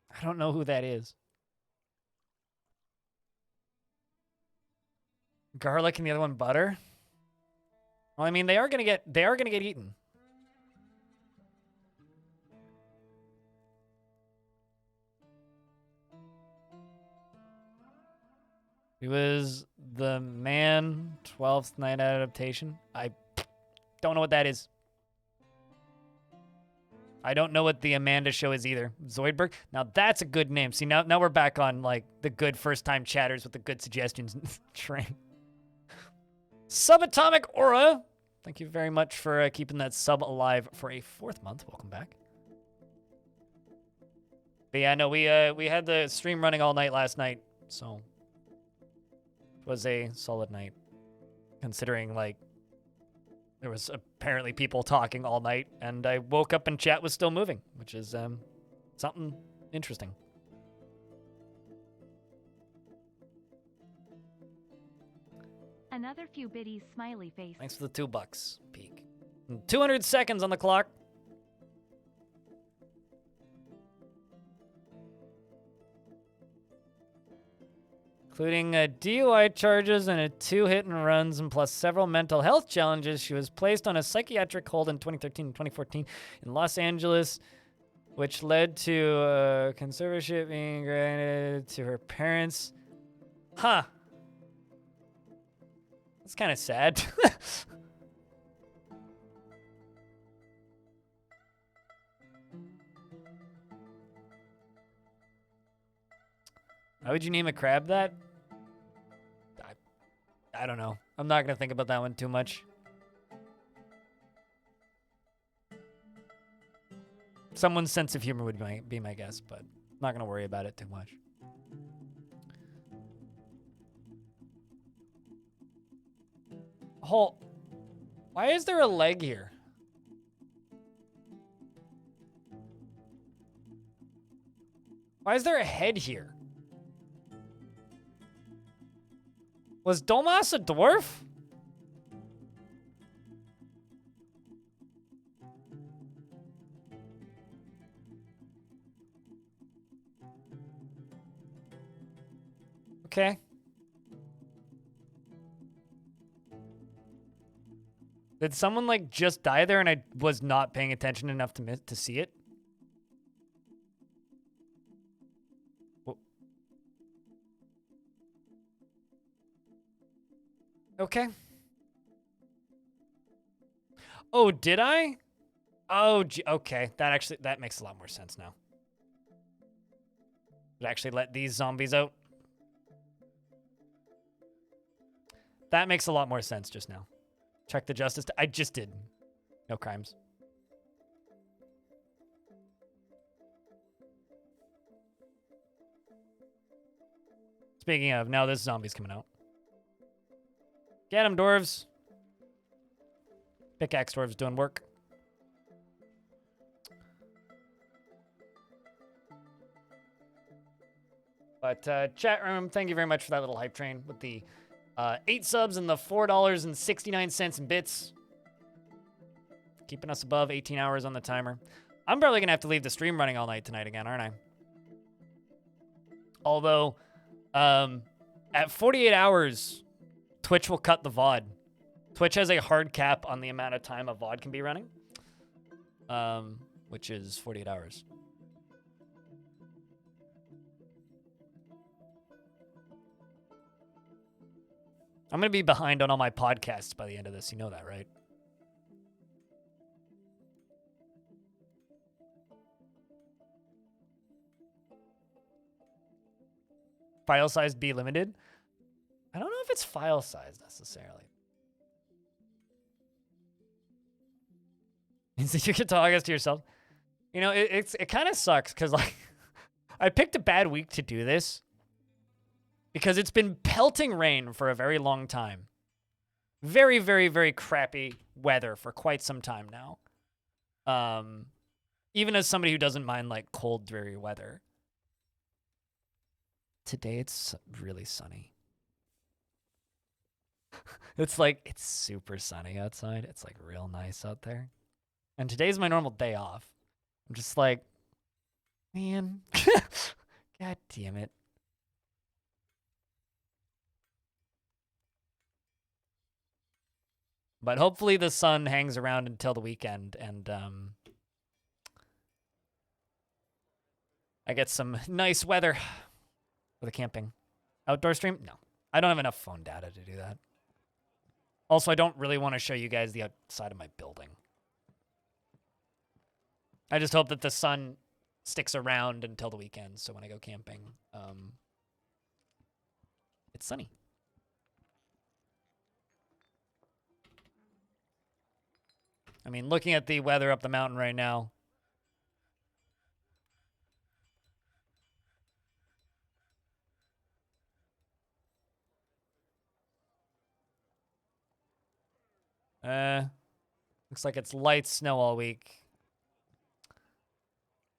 I don't know who that is. Garlic and the other one butter? Well, I mean, they are gonna get eaten. He was the Man 12th Night adaptation. I don't know what that is. I don't know what the Amanda show is either. Zoidberg? Now that's a good name. See, now we're back on like the good first-time chatters with the good suggestions train. Subatomic Aura. Thank you very much for keeping that sub alive for a 4th month. Welcome back. But yeah, no, we had the stream running all night last night, so it was a solid night, considering like there was apparently people talking all night, and I woke up and chat was still moving, which is something interesting. Another few biddies smiley face. Thanks for the $2 peak. 200 seconds on the clock. Including DUI charges and 2 hit and runs, and plus several mental health challenges. She was placed on a psychiatric hold in 2013 and 2014 in Los Angeles, which led to conservatorship being granted to her parents. Huh. That's kind of sad. How would you name a crab that? I don't know. I'm not going to think about that one too much. Someone's sense of humor would be my guess, but I'm not going to worry about it too much. Why is there a leg here? Why is there a head here? Was Domas a dwarf? Okay. Did someone like just die there and I was not paying attention enough to see it? Okay. Oh, did I? Oh, okay. That makes a lot more sense now. It actually let these zombies out. That makes a lot more sense just now. Check the justice. I just did. No crimes. Speaking of, now this zombie's coming out. Get him, dwarves. Pickaxe dwarves doing work. But chat room, thank you very much for that little hype train with the 8 subs and the $4.69 in bits. Keeping us above 18 hours on the timer. I'm probably going to have to leave the stream running all night tonight again, aren't I? Although, at 48 hours, Twitch will cut the VOD. Twitch has a hard cap on the amount of time a VOD can be running, which is 48 hours. I'm going to be behind on all my podcasts by the end of this. You know that, right? File size be limited? I don't know if it's file size necessarily. Means that you can talk us to yourself. You know, it kind of sucks because like I picked a bad week to do this because it's been pelting rain for a very long time. Very, very, very crappy weather for quite some time now. Even as somebody who doesn't mind like cold, dreary weather. Today it's really sunny. It's super sunny outside. It's like real nice out there. And today's my normal day off. I'm just like, man, God damn it. But hopefully the sun hangs around until the weekend and I get some nice weather for the camping. Outdoor stream? No. I don't have enough phone data to do that. Also, I don't really want to show you guys the outside of my building. I just hope that the sun sticks around until the weekend, so when I go camping, it's sunny. I mean, looking at the weather up the mountain right now, looks like it's light snow all week.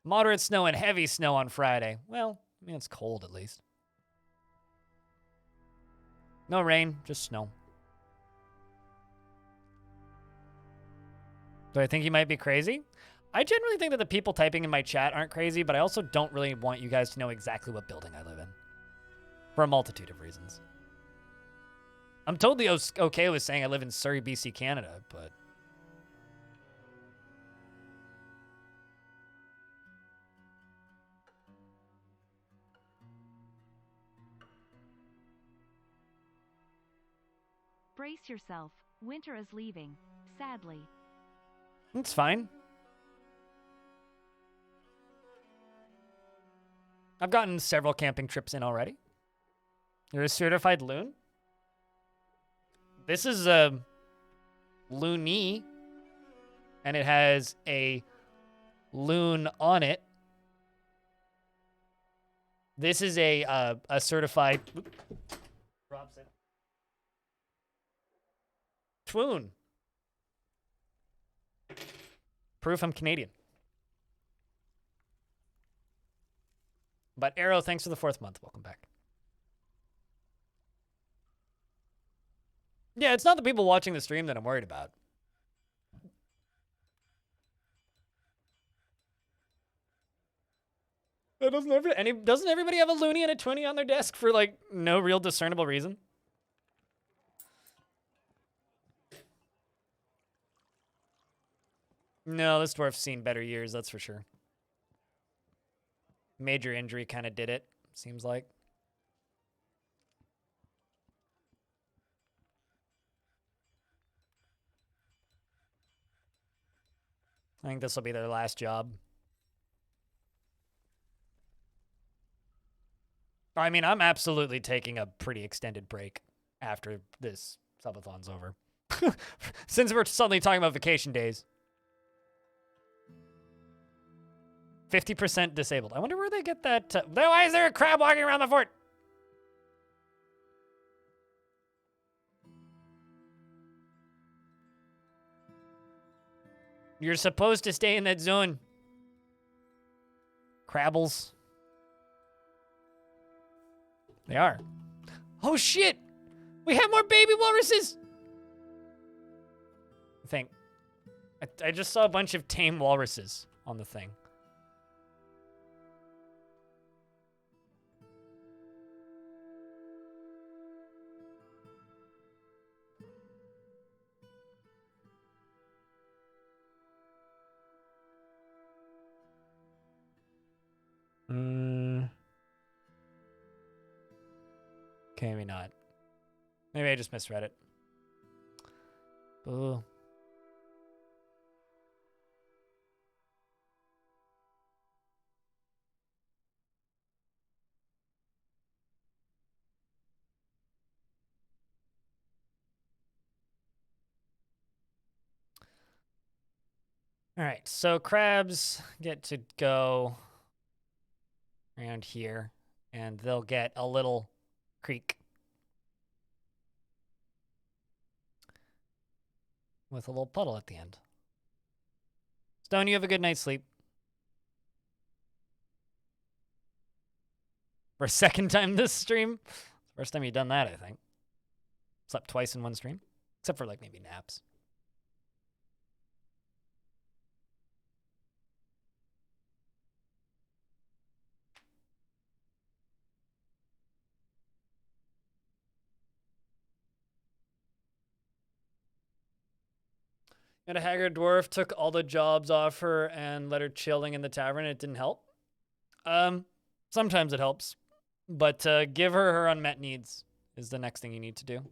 Moderate snow and heavy snow on Friday. Well, I mean, it's cold at least. No rain, just snow. Do I think you might be crazy? I generally think that the people typing in my chat aren't crazy, but I also don't really want you guys to know exactly what building I live in. For a multitude of reasons. I'm totally okay with saying I live in Surrey, BC, Canada, but... Brace yourself. Winter is leaving. Sadly. It's fine. I've gotten several camping trips in already. You're a certified loon? This is a loony, and it has a loon on it. This is a certified... Drops it. Twoon. Proof I'm Canadian. But Arrow, thanks for the 4th month. Welcome back. Yeah, it's not the people watching the stream that I'm worried about. Doesn't everybody have a loony and a 20 on their desk for like no real discernible reason? No, this dwarf's seen better years, that's for sure. Major injury kind of did it, seems like. I think this will be their last job. I mean, I'm absolutely taking a pretty extended break after this subathon's over. Since we're suddenly talking about vacation days. 50% disabled. I wonder where they get that. Why is there a crab walking around the fort? You're supposed to stay in that zone. Crabbles. They are. Oh shit! We have more baby walruses! I think. I just saw a bunch of tame walruses on the thing. Okay, maybe not. Maybe I just misread it. Boo. All right, so crabs get to go around here, and they'll get a little creek with a little puddle at the end. Stone, you have a good night's sleep. For a second time this stream. First time you've done that, I think. Slept twice in one stream. Except for, like, maybe naps. And a haggard dwarf took all the jobs off her and let her chilling in the tavern. It didn't help. Sometimes it helps. But give her unmet needs is the next thing you need to do.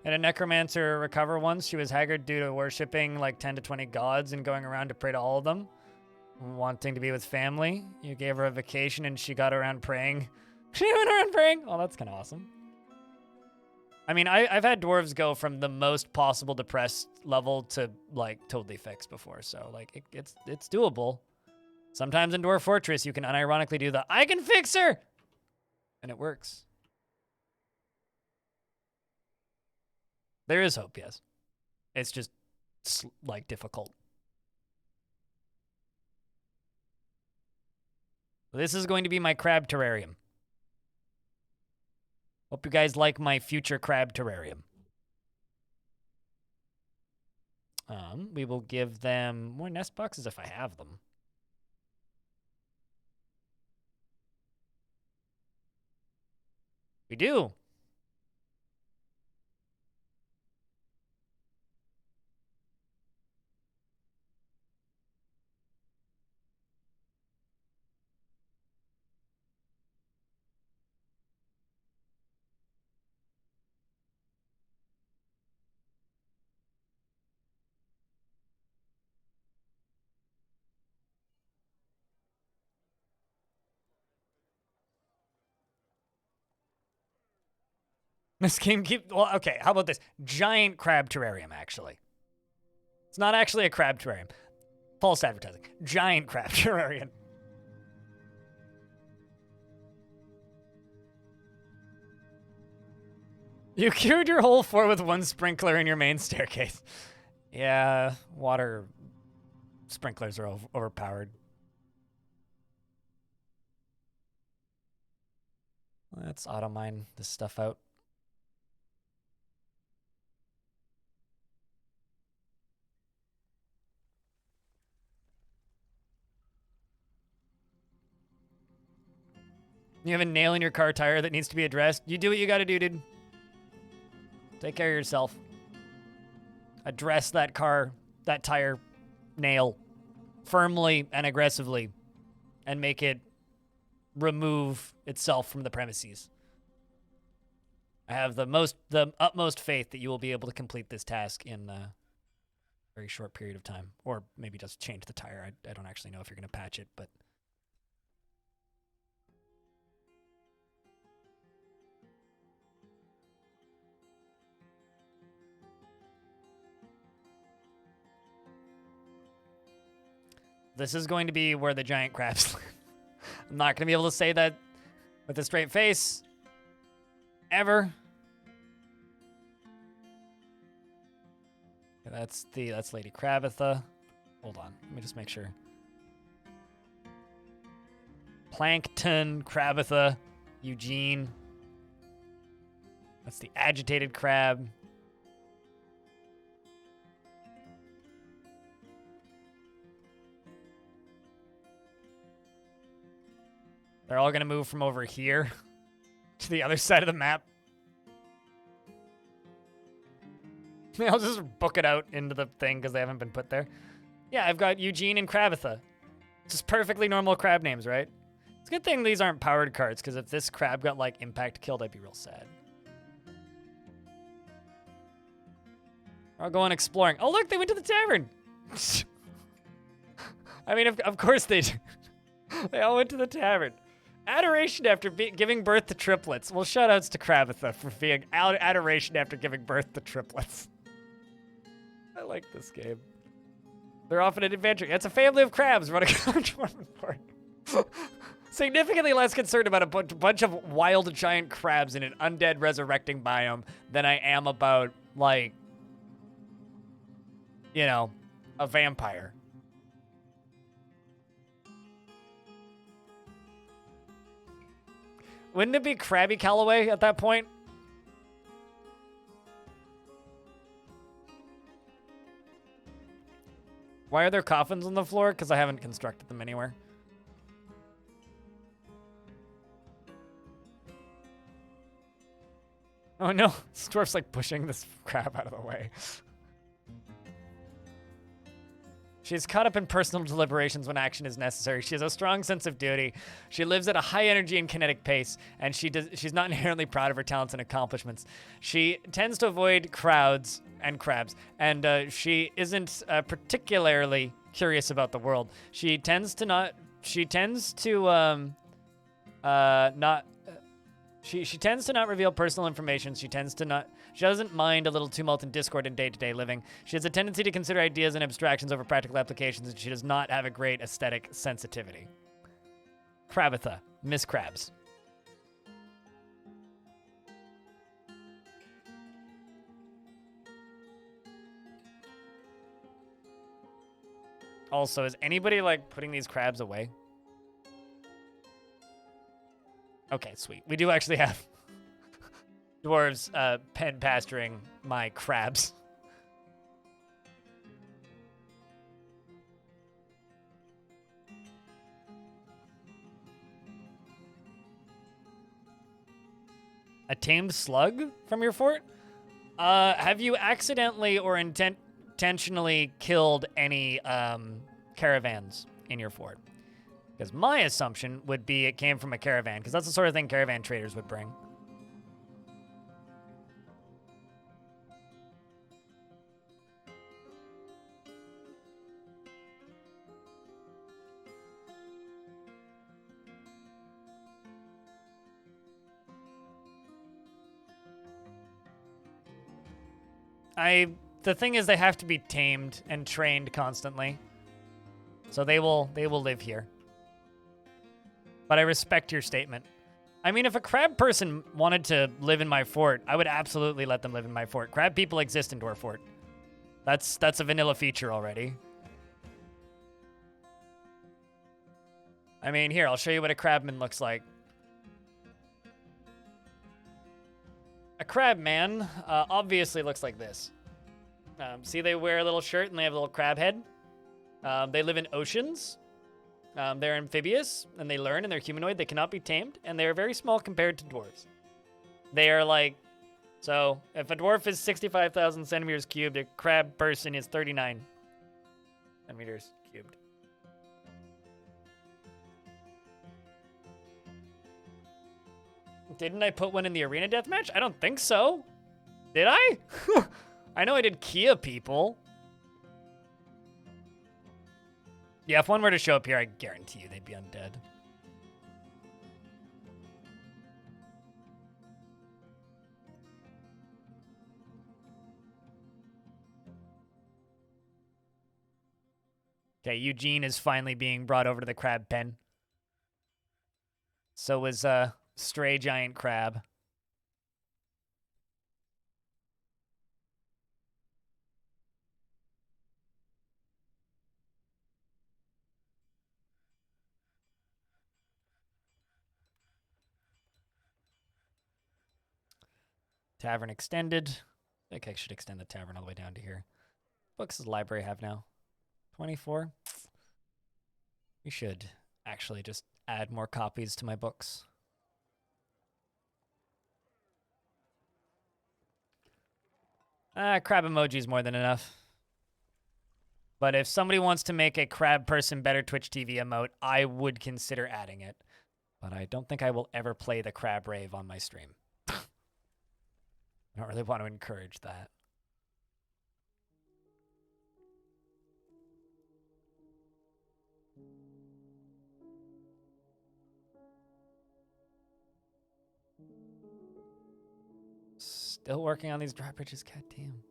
And a necromancer recover once. She was haggard due to worshipping like 10 to 20 gods and going around to pray to all of them. Wanting to be with family. You gave her a vacation and she got around praying. She went around praying. Oh, that's kind of awesome. I mean, I've had dwarves go from the most possible depressed level to like totally fixed before. So like it's doable. Sometimes in Dwarf Fortress, you can unironically do the I can fix her. And it works. There is hope, yes. It's just, like, difficult. This is going to be my crab terrarium. Hope you guys like my future crab terrarium. We will give them more nest boxes if I have them. We do. This game well, okay, how about this? Giant crab terrarium, actually. It's not actually a crab terrarium. False advertising. Giant crab terrarium. You cured your whole fort with one sprinkler in your main staircase. Yeah, water sprinklers are overpowered. Let's auto mine this stuff out. You have a nail in your car tire that needs to be addressed. You do what you gotta do, dude. Take care of yourself. Address that tire nail firmly and aggressively and make it remove itself from the premises. I have the utmost faith that you will be able to complete this task in a very short period of time. Or maybe just change the tire. I don't actually know if you're going to patch it, but... This is going to be where the giant crabs live. I'm not going to be able to say that with a straight face. Ever. Okay, that's Lady Crabitha. Hold on. Let me just make sure. Plankton, Crabitha, Eugene. That's the agitated crab. They're all going to move from over here to the other side of the map. I'll just book it out into the thing because they haven't been put there. Yeah, I've got Eugene and Crabitha. Just perfectly normal crab names, right? It's a good thing these aren't powered cards, because if this crab got, like, impact killed, I'd be real sad. I'll go on exploring. Oh, look, they went to the tavern! I mean, of course they did. They all went to the tavern. Adoration after giving birth to triplets. Well, shoutouts to Crabitha for being adoration after giving birth to triplets. I like this game. They're off on an adventure. It's a family of crabs running on Dwarf. Significantly less concerned about a bunch of wild giant crabs in an undead resurrecting biome than I am about, like, you know, a vampire. Wouldn't it be Krabby Calloway at that point? Why are there coffins on the floor? Because I haven't constructed them anywhere. Oh no, this dwarf's like pushing this crab out of the way. She is caught up in personal deliberations when action is necessary. She has a strong sense of duty. She lives at a high energy and kinetic pace, and she's not inherently proud of her talents and accomplishments. She tends to avoid crowds and crabs, and she isn't particularly curious about the world. She tends to not reveal personal information. She doesn't mind a little tumult and discord in day-to-day living. She has a tendency to consider ideas and abstractions over practical applications, and she does not have a great aesthetic sensitivity. Crabitha, Miss Krabs. Also, is anybody, like, putting these crabs away? Okay, sweet. We do actually have dwarves pen pasturing my crabs. A tamed slug from your fort? Have you accidentally or intentionally killed any caravans in your fort? Because my assumption would be it came from a caravan, because that's the sort of thing caravan traders would bring. The thing is, they have to be tamed and trained constantly. So they will live here. But I respect your statement. I mean, if a crab person wanted to live in my fort, I would absolutely let them live in my fort. Crab people exist in Dwarf Fort. That's a vanilla feature already. I mean, here, I'll show you what a crabman looks like. A crabman obviously looks like this. See, they wear a little shirt and they have a little crab head. They live in oceans. They're amphibious, and they learn, and they're humanoid. They cannot be tamed, and they're very small compared to dwarves. They are like... So, if a dwarf is 65,000 centimeters cubed, a crab person is 39 centimeters cubed. Didn't I put one in the arena deathmatch? I don't think so. Did I? I know I did Kia people. Yeah, if one were to show up here, I guarantee you they'd be undead. Okay, Eugene is finally being brought over to the crab pen. So was Stray Giant Crab. Tavern extended. I think I should extend the tavern all the way down to here. Books does the library have now? 24? We should actually just add more copies to my books. Crab emoji is more than enough. But if somebody wants to make a crab person better Twitch TV emote, I would consider adding it. But I don't think I will ever play the crab rave on my stream. I don't really want to encourage that. Still working on these drawbridges, goddamn.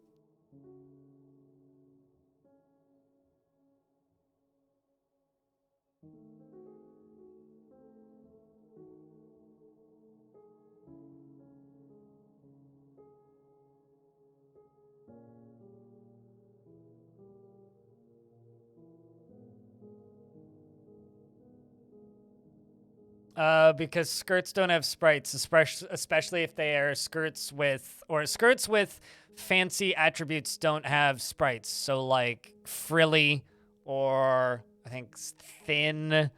Because skirts don't have sprites, especially if they are skirts with fancy attributes don't have sprites. So like frilly or I think thin.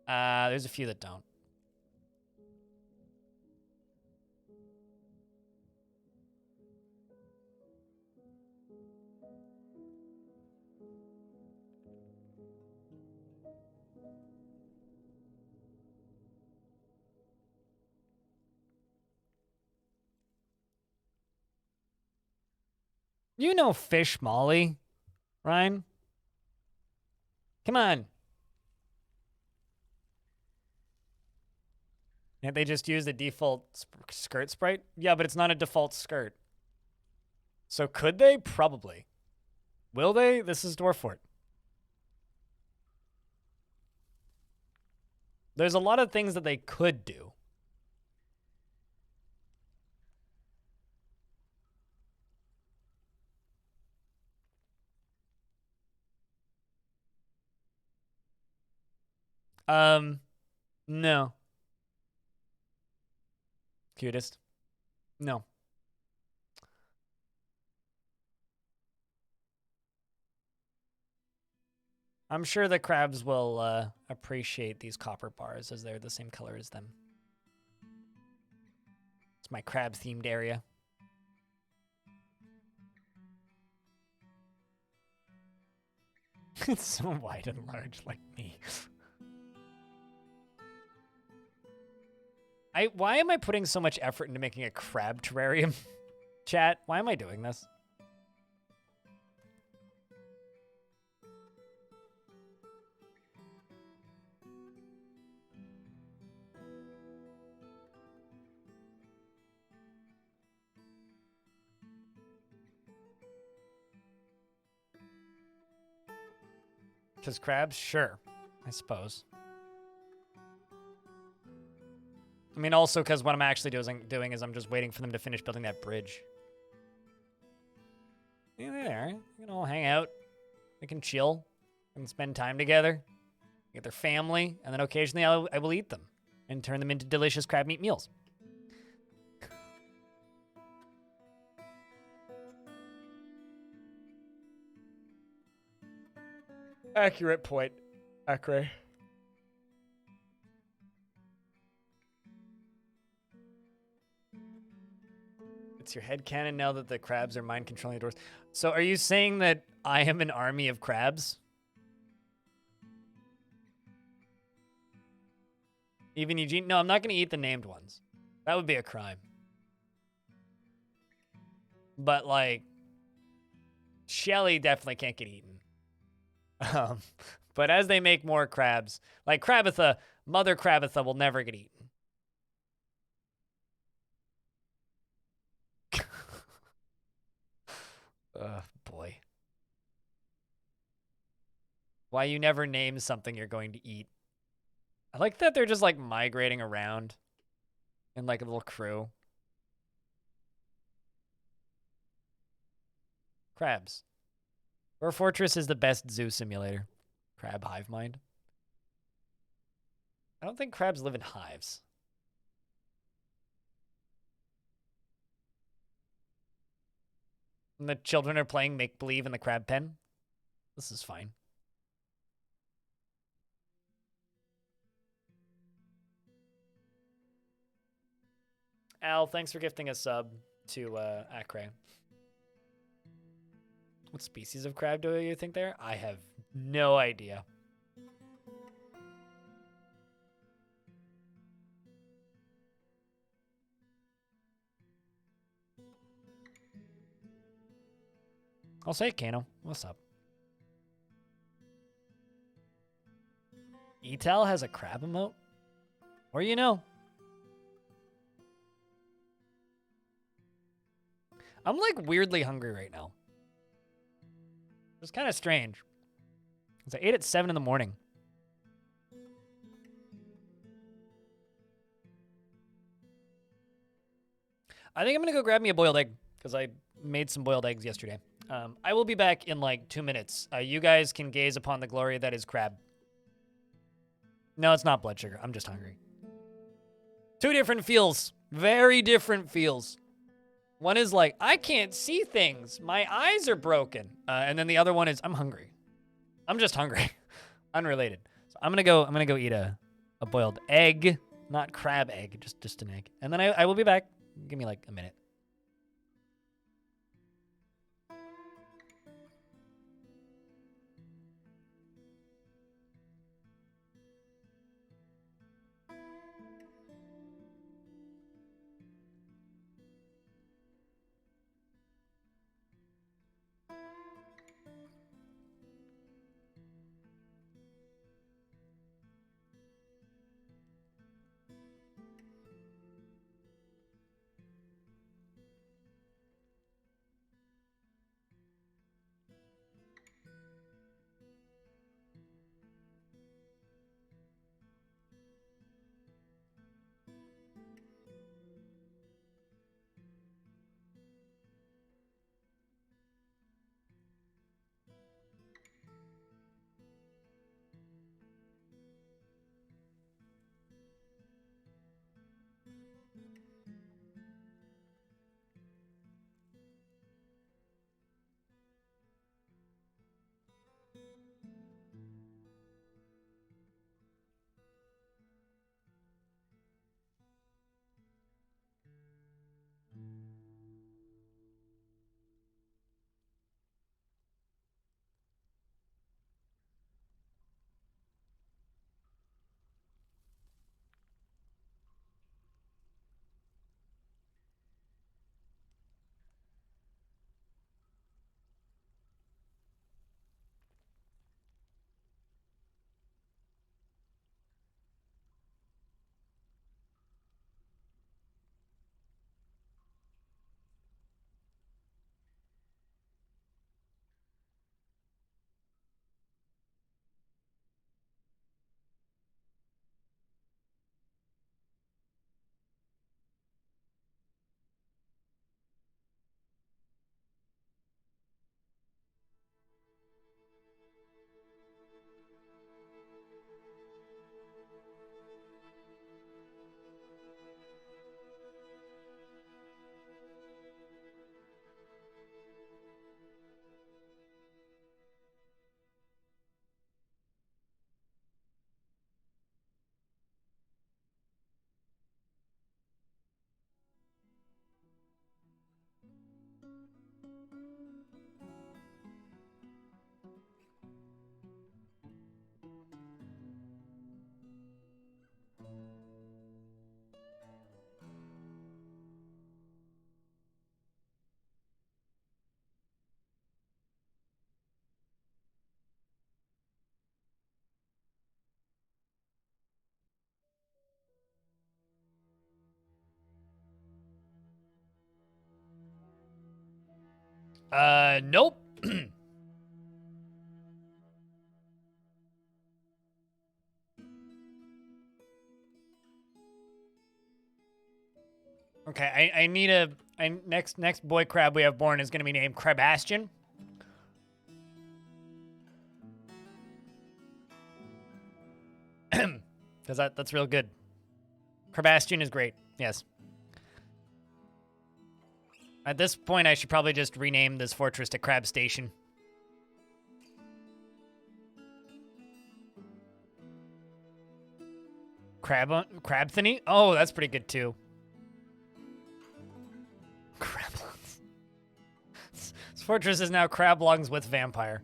There's a few that don't. You know Fish Molly, Ryan? Come on. Can't they just use the default skirt sprite? Yeah, but it's not a default skirt. So could they? Probably. Will they? This is Dwarf Fort. There's a lot of things that they could do. No. Cutest? No. I'm sure the crabs will appreciate these copper bars as they're the same color as them. It's my crab-themed area. It's so wide and large like me. Why am I putting so much effort into making a crab terrarium? Chat, why am I doing this? Because crabs? Sure. I suppose. I mean, also because what I'm actually doing is I'm just waiting for them to finish building that bridge. Yeah, there. You can all hang out. We can chill. We can spend time together. Get their family. And then occasionally I will eat them. And turn them into delicious crab meat meals. Accurate point. Accurate. It's your headcanon now that the crabs are mind controlling the doors. So are you saying that I am an army of crabs? Even Eugene? No, I'm not going to eat the named ones. That would be a crime. But, like, Shelly definitely can't get eaten. But as they make more crabs, like Crabitha, Mother Crabitha will never get eaten. Boy. Why you never name something you're going to eat. I like that they're just, like, migrating around in, like, a little crew. Crabs. Dwarf Fortress is the best zoo simulator. Crab hive mind. I don't think crabs live in hives. And the children are playing make-believe in the crab pen. This is fine. Al, thanks for gifting a sub to Acre. What species of crab do you think they're? I have no idea. I'll say Kano. What's up? Etal has a crab emote? Or you know. I'm like weirdly hungry right now. It's kind of strange. I ate at 7 in the morning. I think I'm going to go grab me a boiled egg because I made some boiled eggs yesterday. I will be back in like 2 minutes. You guys can gaze upon the glory that is crab. No, it's not blood sugar. I'm just hungry. 2 different feels. Very different feels. One is like, I can't see things. My eyes are broken. And then the other one is, I'm hungry. I'm just hungry. Unrelated. So I'm gonna go eat a boiled egg. Not crab egg, just an egg. And then I will be back. Give me like a minute. Nope. Okay, I need a next boy crab we have born is gonna be named Crabastian. Because that's real good. Crabastian is great. Yes. At this point, I should probably just rename this fortress to Crab Station. Crabthany? Oh, that's pretty good too. Crablungs. This fortress is now Crablungs with vampire.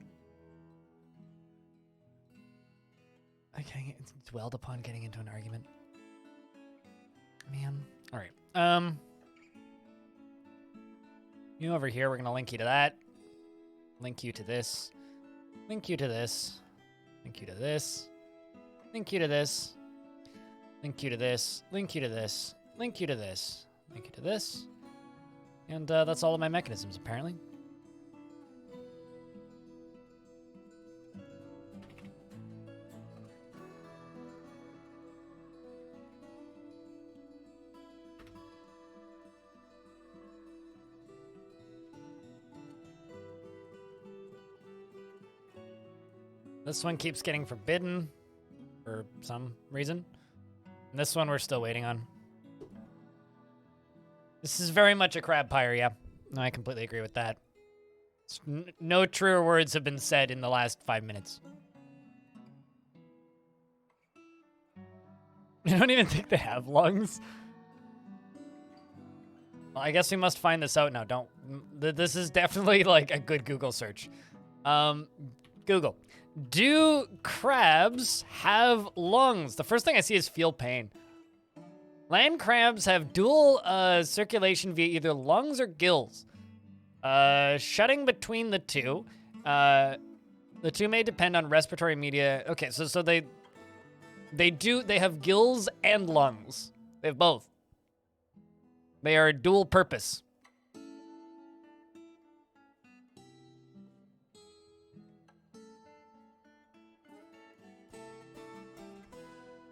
Okay, it's dwelled upon getting into an argument. Man. All right. You over here, we're gonna link you to that. Link you to this. Link you to this. Link you to this. Link you to this. Link you to this. Link you to this. Link you to this. Link you to this. And that's all of my mechanisms, apparently. This one keeps getting forbidden for some reason. And this one we're still waiting on. This is very much a crab pyre, yeah. No, I completely agree with that. No truer words have been said in the last 5 minutes. I don't even think they have lungs. Well, I guess we must find this out now. This is definitely like a good Google search. Google. Do crabs have lungs? The first thing I see is feel pain. Land crabs have dual circulation via either lungs or gills. Shutting between the two. The two may depend on respiratory media. Okay, so they have gills and lungs. They have both. They are dual purpose.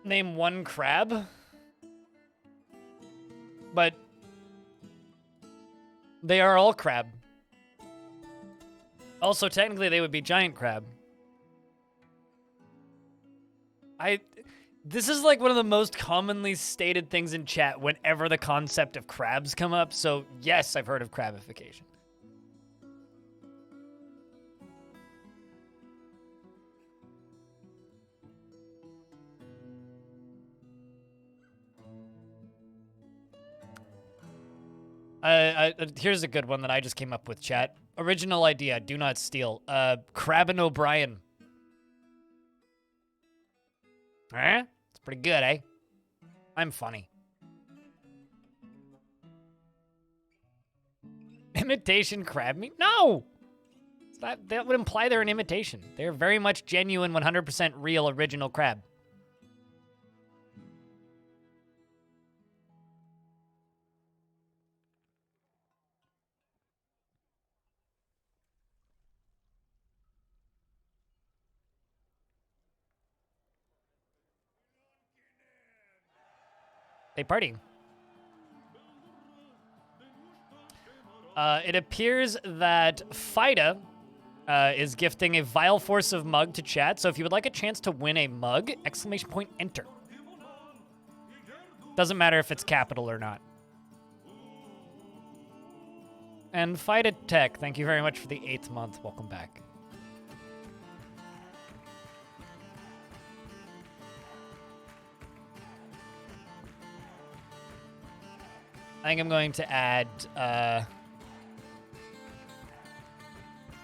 Name one crab. But they are all crab. Also, technically, they would be giant crab. This is like one of the most commonly stated things in chat whenever the concept of crabs come up. So yes, I've heard of crabification. Here's a good one that I just came up with, chat. Original idea, do not steal. Crab and O'Brien. Huh? It's pretty good, eh? I'm funny. Imitation crab meat? No! That would imply they're an imitation. They're very much genuine, 100% real, original crab. They party. It appears that Fida is gifting a Vile Force of Mug to chat. So if you would like a chance to win a mug, !enter. Doesn't matter if it's capital or not. And Fida Tech, thank you very much for the 8th month. Welcome back. I think I'm going to add, I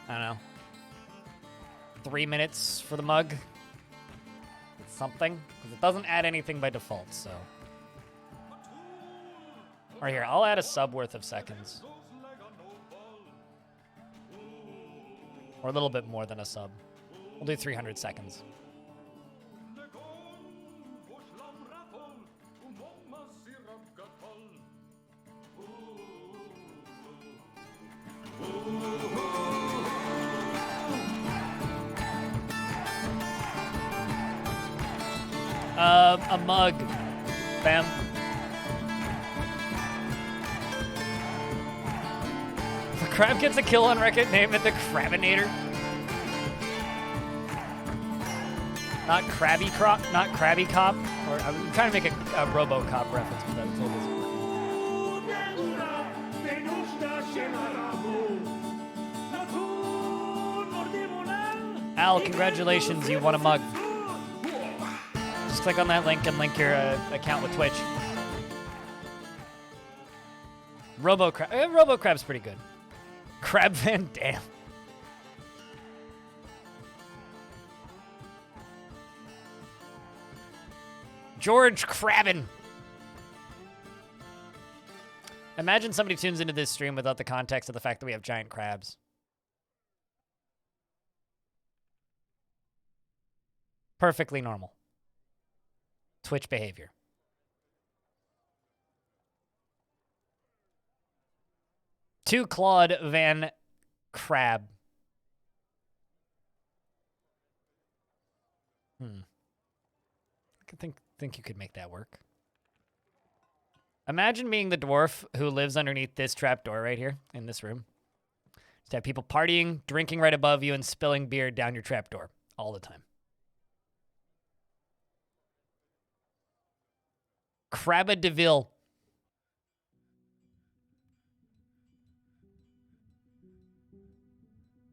don't know, 3 minutes for the mug. Something, because it doesn't add anything by default, so. Or here, I'll add a sub worth of seconds. Or a little bit more than a sub. We'll do 300 seconds. Ooh. a mug, fam. The crab gets a kill on Wreck-It, name it the Crabinator. Not Krabby Crop, not Krabby Cop. Or I'm trying to make a RoboCop reference, but that totally isn't working. Al, congratulations, you won a mug. Just click on that link and link your account with Twitch. RoboCrab's pretty good. Crab Van Dam. George Crabbin. Imagine somebody tunes into this stream without the context of the fact that we have giant crabs. Perfectly normal. Twitch behavior. To Claude Van Crab. I think you could make that work. Imagine being the dwarf who lives underneath this trapdoor right here in this room. Just have people partying, drinking right above you, and spilling beer down your trapdoor all the time. Crabba DeVille.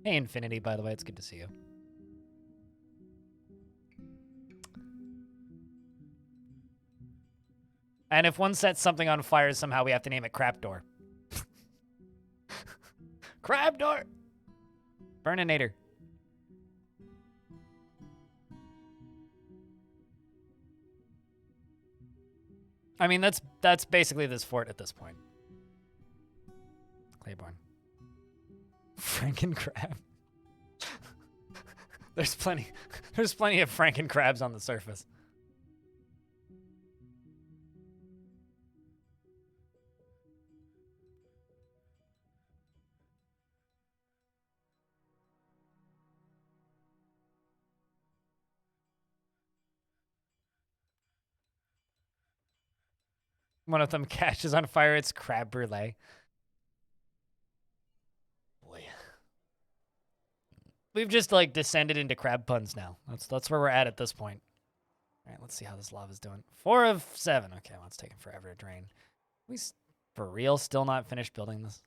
Hey, Infinity, by the way. It's good to see you. And if one sets something on fire, somehow we have to name it Crap Door. Crab Door! Burninator. I mean, that's basically this fort at this point. Claiborne. Franken-crab. There's plenty of Franken-crabs on the surface. One of them catches on fire. It's crab brulee. Boy. We've just, like, descended into crab puns now. That's where we're at this point. All right, let's see how this lava's doing. 4 of 7. Okay, well, it's taking forever to drain. We, for real, still not finished building this?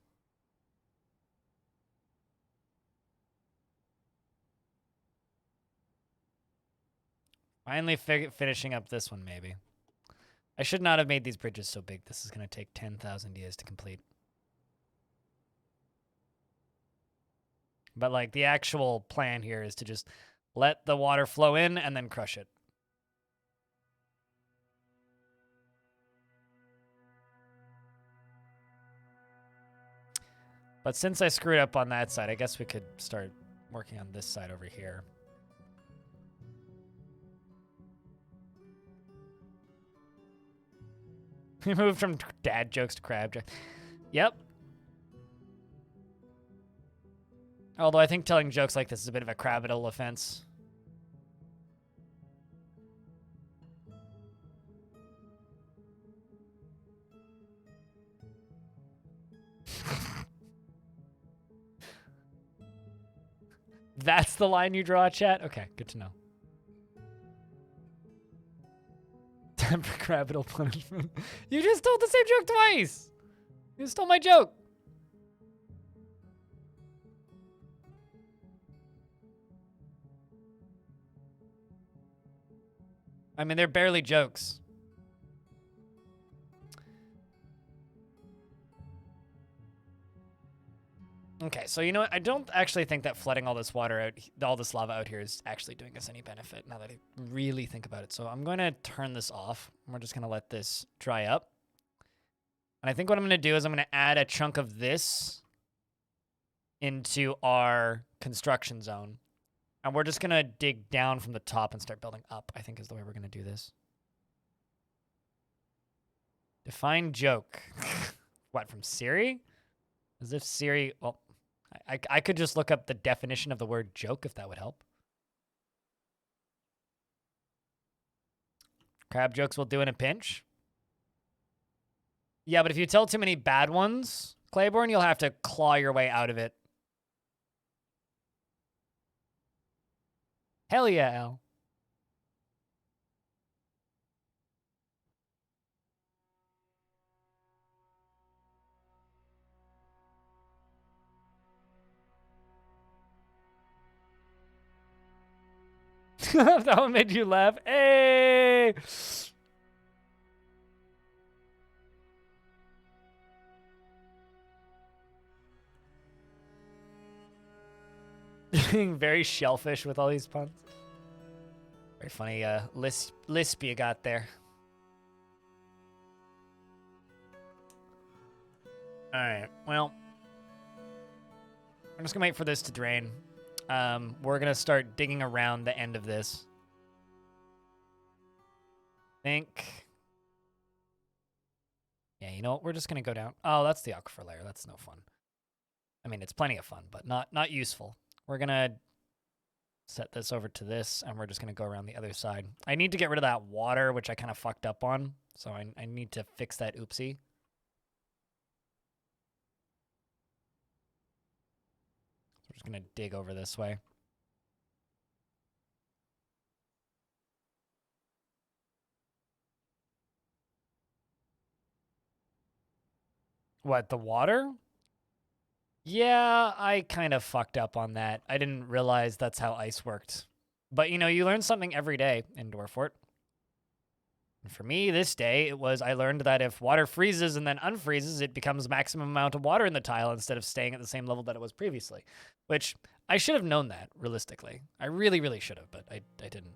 Finally finishing up this one, maybe. I should not have made these bridges so big. This is going to take 10,000 years to complete. But, like, the actual plan here is to just let the water flow in and then crush it. But since I screwed up on that side, I guess we could start working on this side over here. We moved from dad jokes to crab jokes. Yep. Although I think telling jokes like this is a bit of a crabbital offense. That's the line you draw, chat? Okay, good to know. Time for crabbital punishment. You just told the same joke twice. You stole my joke. I mean, they're barely jokes. Okay, so you know what? I don't actually think that flooding all this water out, all this lava out here is actually doing us any benefit now that I really think about it. So I'm going to turn this off. We're just going to let this dry up. And I think what I'm going to do is I'm going to add a chunk of this into our construction zone. And we're just going to dig down from the top and start building up, I think is the way we're going to do this. Define joke. What, from Siri? As if Siri... Well, I could just look up the definition of the word joke if that would help. Crab jokes will do in a pinch. Yeah, but if you tell too many bad ones, Claiborne, you'll have to claw your way out of it. Hell yeah, Al. That one made you laugh. Hey! Being very shellfish with all these puns. Very funny lisp you got there. Alright, well. I'm just gonna wait for this to drain. We're gonna start digging around the end of this. Think. Yeah, you know what? We're just gonna go down. Oh, that's the aquifer layer. That's no fun. I mean, it's plenty of fun, but not useful. We're gonna set this over to this, and we're just gonna go around the other side. I need to get rid of that water, which I kind of fucked up on, so I need to fix that oopsie. We're just gonna dig over this way. What, the water? Yeah, I kind of fucked up on that. I didn't realize that's how ice worked. But, you know, you learn something every day in Dwarf Fort. And for me, this day, it was I learned that if water freezes and then unfreezes, it becomes maximum amount of water in the tile instead of staying at the same level that it was previously. Which, I should have known that, realistically. I really, really should have, but I didn't.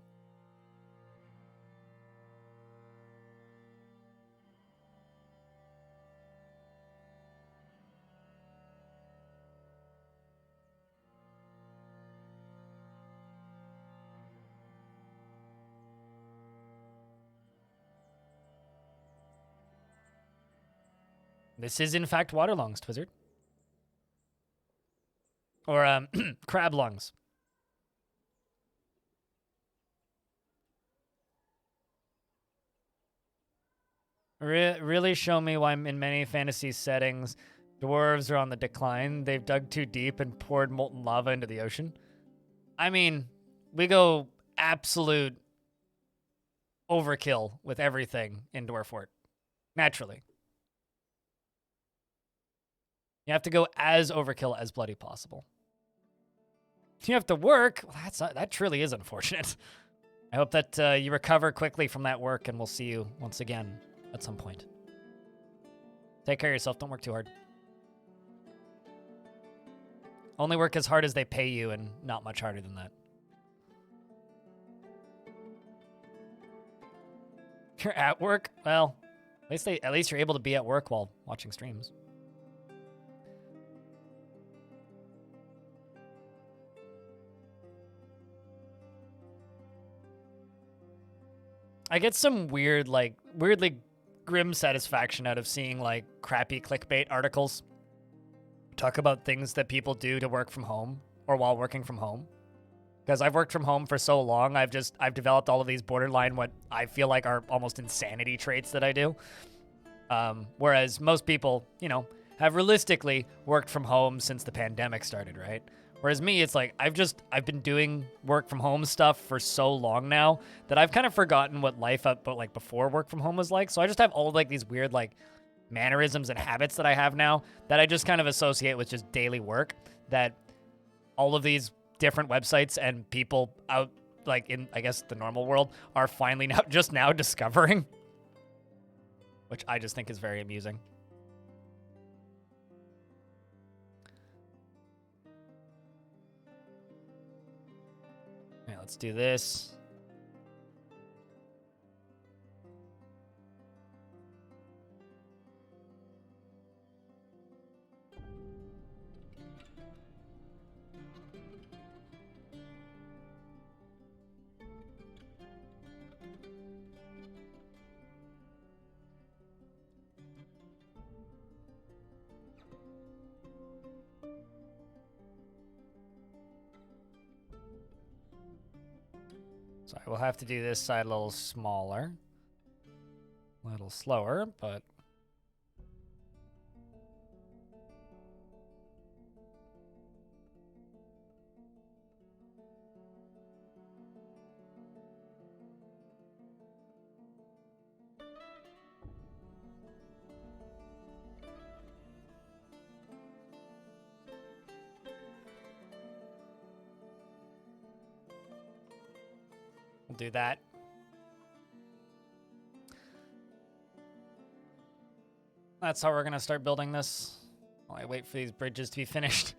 This is, in fact, Waterlungs, Twizzard. Or, crab lungs. Really show me why in many fantasy settings, dwarves are on the decline. They've dug too deep and poured molten lava into the ocean. I mean, we go absolute overkill with everything in Dwarf Fort. Naturally. You have to go as overkill as bloody possible. You have to work. Well, that truly is unfortunate. I hope that you recover quickly from that work, and we'll see you once again at some point. Take care of yourself. Don't work too hard. Only work as hard as they pay you, and not much harder than that. You're at work? Well, at least you're able to be at work while watching streams. I get some weirdly grim satisfaction out of seeing like crappy clickbait articles talk about things that people do to work from home or while working from home. Because I've worked from home for so long, I've developed all of these borderline what I feel like are almost insanity traits that I do. Whereas most people, you know, have realistically worked from home since the pandemic started, right? Whereas me, it's like I've been doing work from home stuff for so long now that I've kind of forgotten what life before work from home was like. So I just have all of like these weird like mannerisms and habits that I have now that I just kind of associate with just daily work, that all of these different websites and people out like in, I guess, the normal world are finally now discovering, which I just think is very amusing. Let's do this. So I will have to do this side a little smaller. little slower, but... We'll do that. That's how we're gonna start building this. While I wait for these bridges to be finished.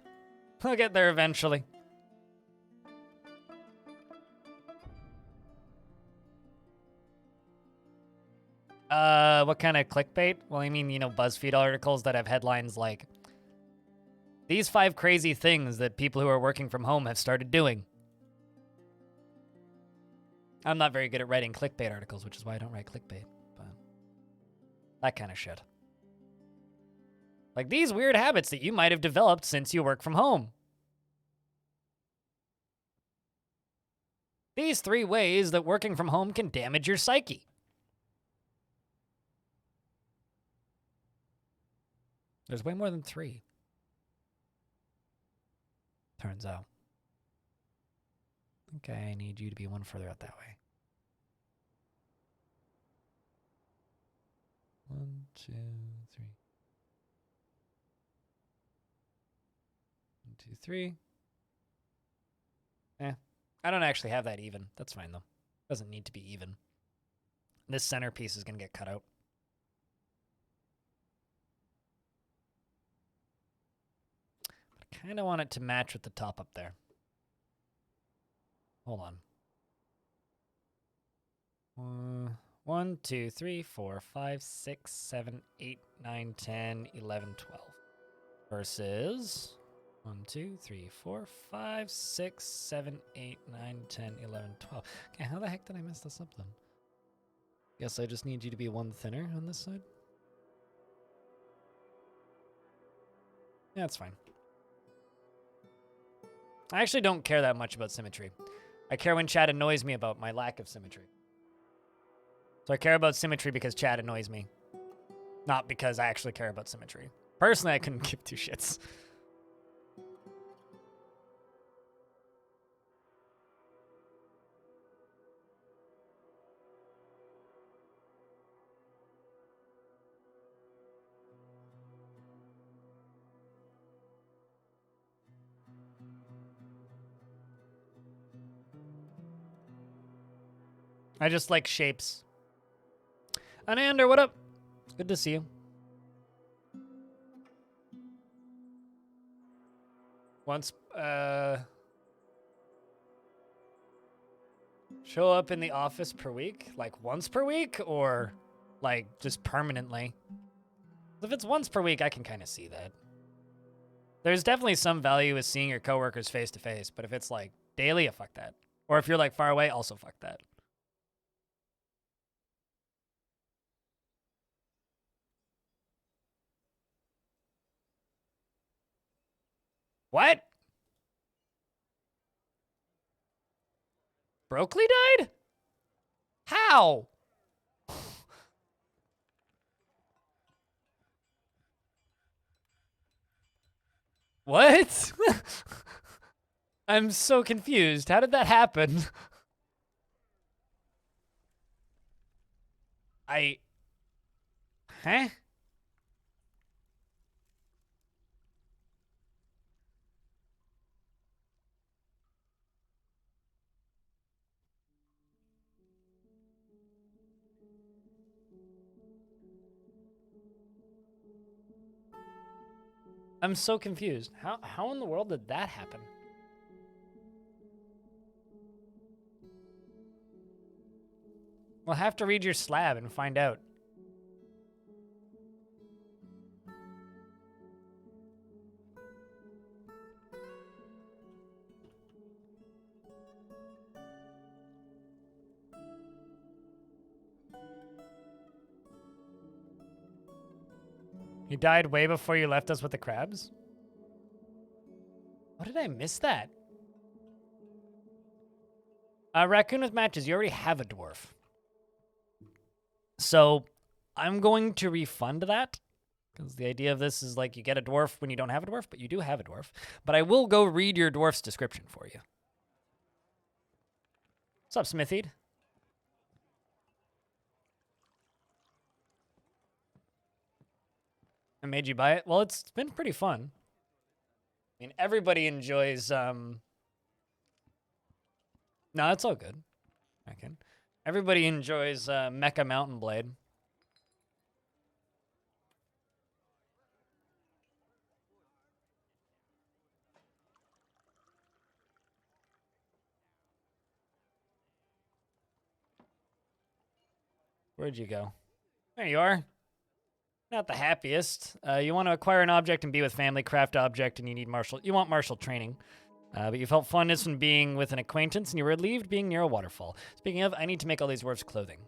I'll get there eventually. What kind of clickbait? Well, I mean, you know, BuzzFeed articles that have headlines like, "These 5 crazy things that people who are working from home have started doing." I'm not very good at writing clickbait articles, which is why I don't write clickbait, but that kind of shit. Like these weird habits that you might have developed since you work from home. These 3 ways that working from home can damage your psyche. There's way more than 3. Turns out. Okay, I need you to be one further out that way. 1, 2, 3. 1, 2, 3. I don't actually have that even. That's fine though. Doesn't need to be even. This centerpiece is gonna get cut out. But I kind of want it to match with the top up there. Hold on. 1, 2, 3, 4, 5, 6, 7, 8, 9, 10, 11, 12. Versus 1, 2, 3, 4, 5, 6, 7, 8, 9, 10, 11, 12. Okay, how the heck did I mess this up then? Guess I just need you to be 1 thinner on this side. Yeah, that's fine. I actually don't care that much about symmetry. I care when chat annoys me about my lack of symmetry. So I care about symmetry because chat annoys me. Not because I actually care about symmetry. Personally, I couldn't give 2 shits. I just like shapes. Anander, what up? Good to see you. Once, show up in the office per week? Like once per week or like just permanently? If it's once per week, I can kind of see that. There's definitely some value with seeing your coworkers face to face, but if it's like daily, fuck that. Or if you're like far away, also fuck that. What? Broccoli died? How? What? I'm so confused. How did that happen? Huh? I'm so confused. How in the world did that happen? We'll have to read your slab and find out. He died way before you left us with the crabs? What did I miss that? Raccoon with matches. You already have a dwarf. So, I'm going to refund that. Because the idea of this is like you get a dwarf when you don't have a dwarf, but you do have a dwarf. But I will go read your dwarf's description for you. What's up, Smithied? I made you buy it? Well, it's been pretty fun. I mean, everybody enjoys... No, it's all good. I can. Everybody enjoys Mecha Mountain Blade. Where'd you go? There you are. Not the happiest. You want to acquire an object and be with family, craft object, and you want martial training. But you felt fondness from being with an acquaintance, and you were relieved being near a waterfall. Speaking of, I need to make all these dwarves clothing.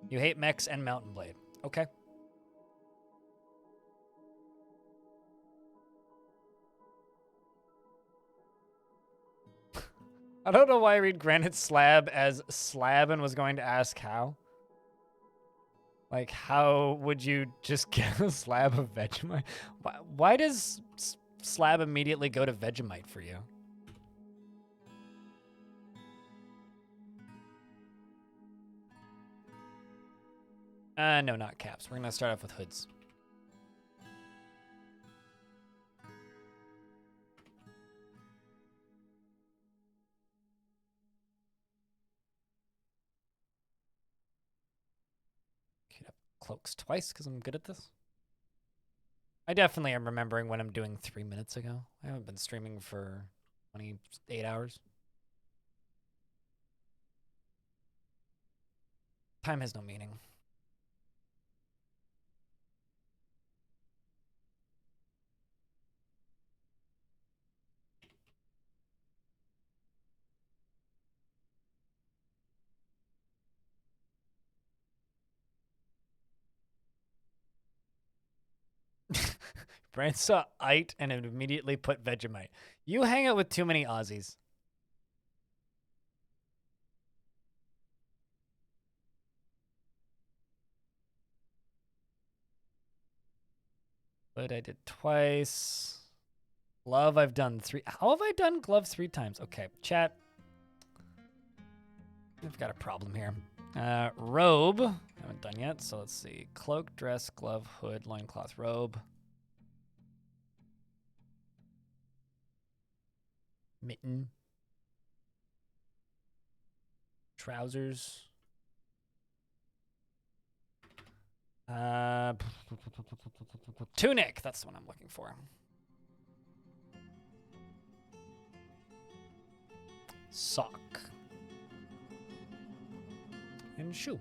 You hate mechs and Mountain Blade. Okay. I don't know why I read Granite Slab as slab and was going to ask how. Like, how would you just get a slab of Vegemite? Why does slab immediately go to Vegemite for you? No, not caps. We're going to start off with hoods. Cloaks twice because I'm good at this. I definitely am remembering when I'm doing 3 minutes ago. I haven't been streaming for 28 hours. Time has no meaning. Brand saw Ite and it immediately put Vegemite. You hang out with too many Aussies. But I did twice. Glove, I've done 3. How have I done glove 3 times? Okay, chat. I've got a problem here. Robe, haven't done yet. So let's see. Cloak, dress, glove, hood, loincloth, robe. Mitten. Trousers. Tunic, that's the one I'm looking for. Sock. And shoe.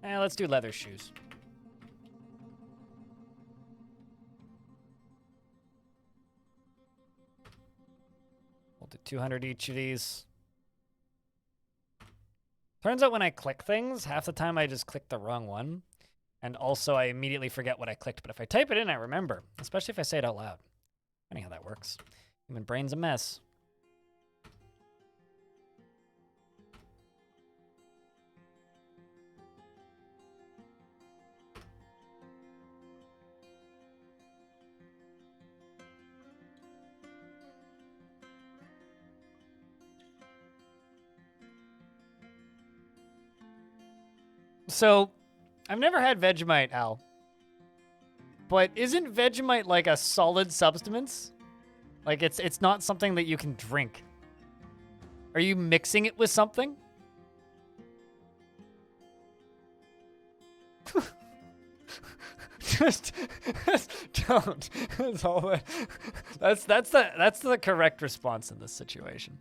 Let's do leather shoes. We'll do 200 each of these. Turns out when I click things, half the time I just click the wrong one. And also I immediately forget what I clicked. But if I type it in, I remember. Especially if I say it out loud. Funny how that works. Human brain's a mess. So, I've never had Vegemite, Al. But isn't Vegemite like a solid substance? Like it's not something that you can drink. Are you mixing it with something? just don't. That's all that's the correct response in this situation.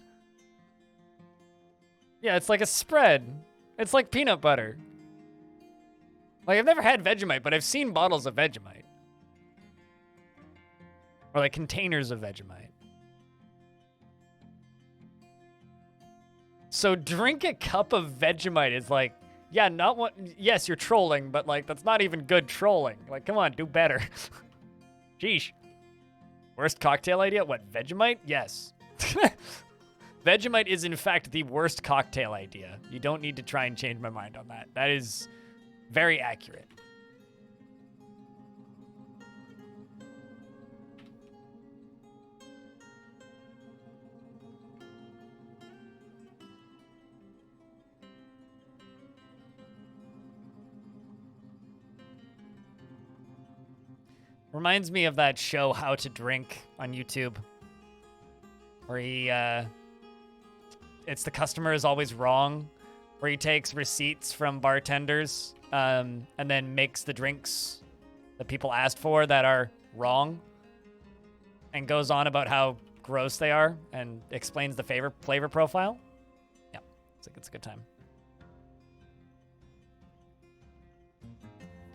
Yeah, it's like a spread. It's like peanut butter. Like, I've never had Vegemite, but I've seen bottles of Vegemite. Or, like, containers of Vegemite. So, drink a cup of Vegemite is like, yeah, not what... Yes, you're trolling, but, like, that's not even good trolling. Like, come on, do better. Sheesh. Worst cocktail idea? What, Vegemite? Yes. Vegemite is, in fact, the worst cocktail idea. You don't need to try and change my mind on that. That is... Very accurate. Reminds me of that show, How to Drink, on YouTube, where it's the customer is always wrong, where he takes receipts from bartenders and then makes the drinks that people asked for that are wrong, and goes on about how gross they are and explains the flavor profile. Yeah, it's a good time.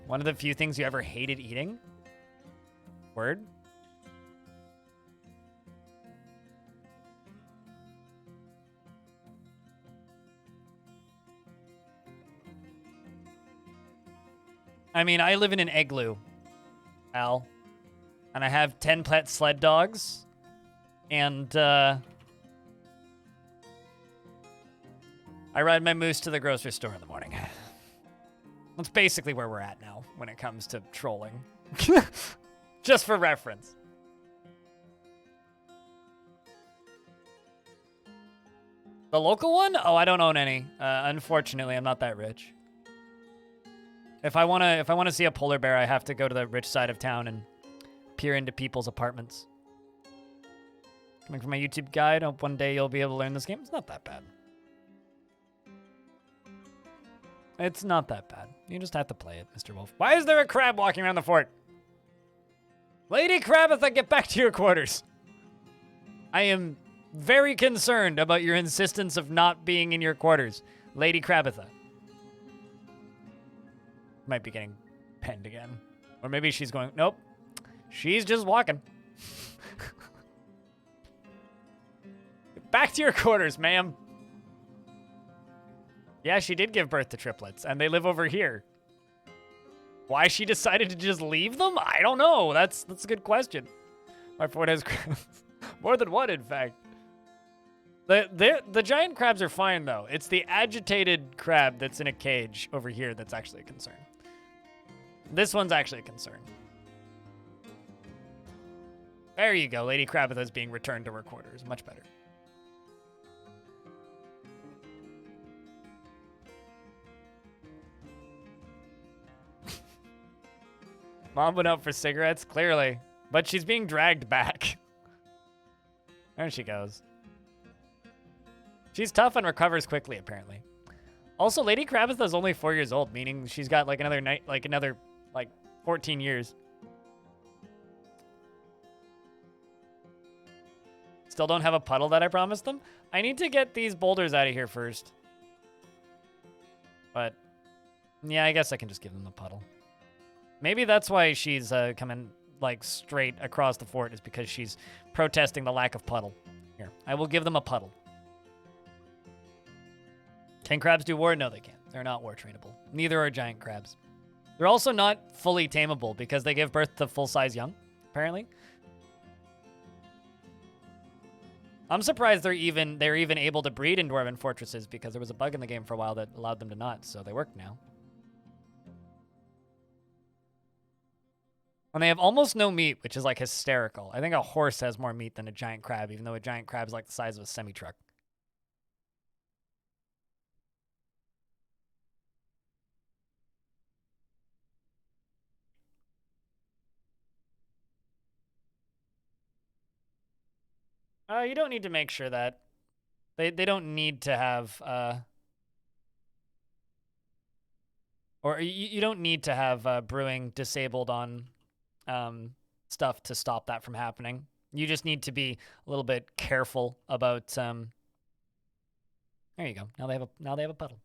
One of the few things you ever hated eating? Word? I mean, I live in an igloo, Al. And I have 10 pet sled dogs. And, I ride my moose to the grocery store in the morning. That's basically where we're at now when it comes to trolling. Just for reference. The local one? Oh, I don't own any. Unfortunately, I'm not that rich. If I wanna see a polar bear, I have to go to the rich side of town and peer into people's apartments. Coming from my YouTube guide, hope one day you'll be able to learn this game. It's not that bad. It's not that bad. You just have to play it, Mr. Wolf. Why is there a crab walking around the fort? Lady Krabatha, get back to your quarters. I am very concerned about your insistence of not being in your quarters. Lady Krabatha. Might be getting penned again. Or maybe she's going, nope. She's just walking. Get back to your quarters, ma'am. Yeah, she did give birth to triplets, and they live over here. Why she decided to just leave them? I don't know. That's a good question. My fort has more than one, in fact. The giant crabs are fine, though. It's the agitated crab that's in a cage over here that's actually a concern. This one's actually a concern. There you go. Lady Krabatha's being returned to her quarters. Much better. Mom went out for cigarettes, clearly. But she's being dragged back. There she goes. She's tough and recovers quickly, apparently. Also, Lady Krabatha's only 4 years old, meaning she's got like another 14 years. Still don't have a puddle that I promised them? I need to get these boulders out of here first. But, yeah, I guess I can just give them the puddle. Maybe that's why she's coming like straight across the fort, is because she's protesting the lack of puddle. Here, I will give them a puddle. Can crabs do war? No, they can't. They're not war trainable. Neither are giant crabs. They're also not fully tameable because they give birth to full-size young, apparently. I'm surprised they're even able to breed in dwarven fortresses, because there was a bug in the game for a while that allowed them to not, so they work now. And they have almost no meat, which is like hysterical. I think a horse has more meat than a giant crab, even though a giant crab is like the size of a semi-truck. You don't need to make sure that. They don't need to have, or you don't need to have brewing disabled on stuff to stop that from happening. You just need to be a little bit careful about. There you go. Now they have a puddle.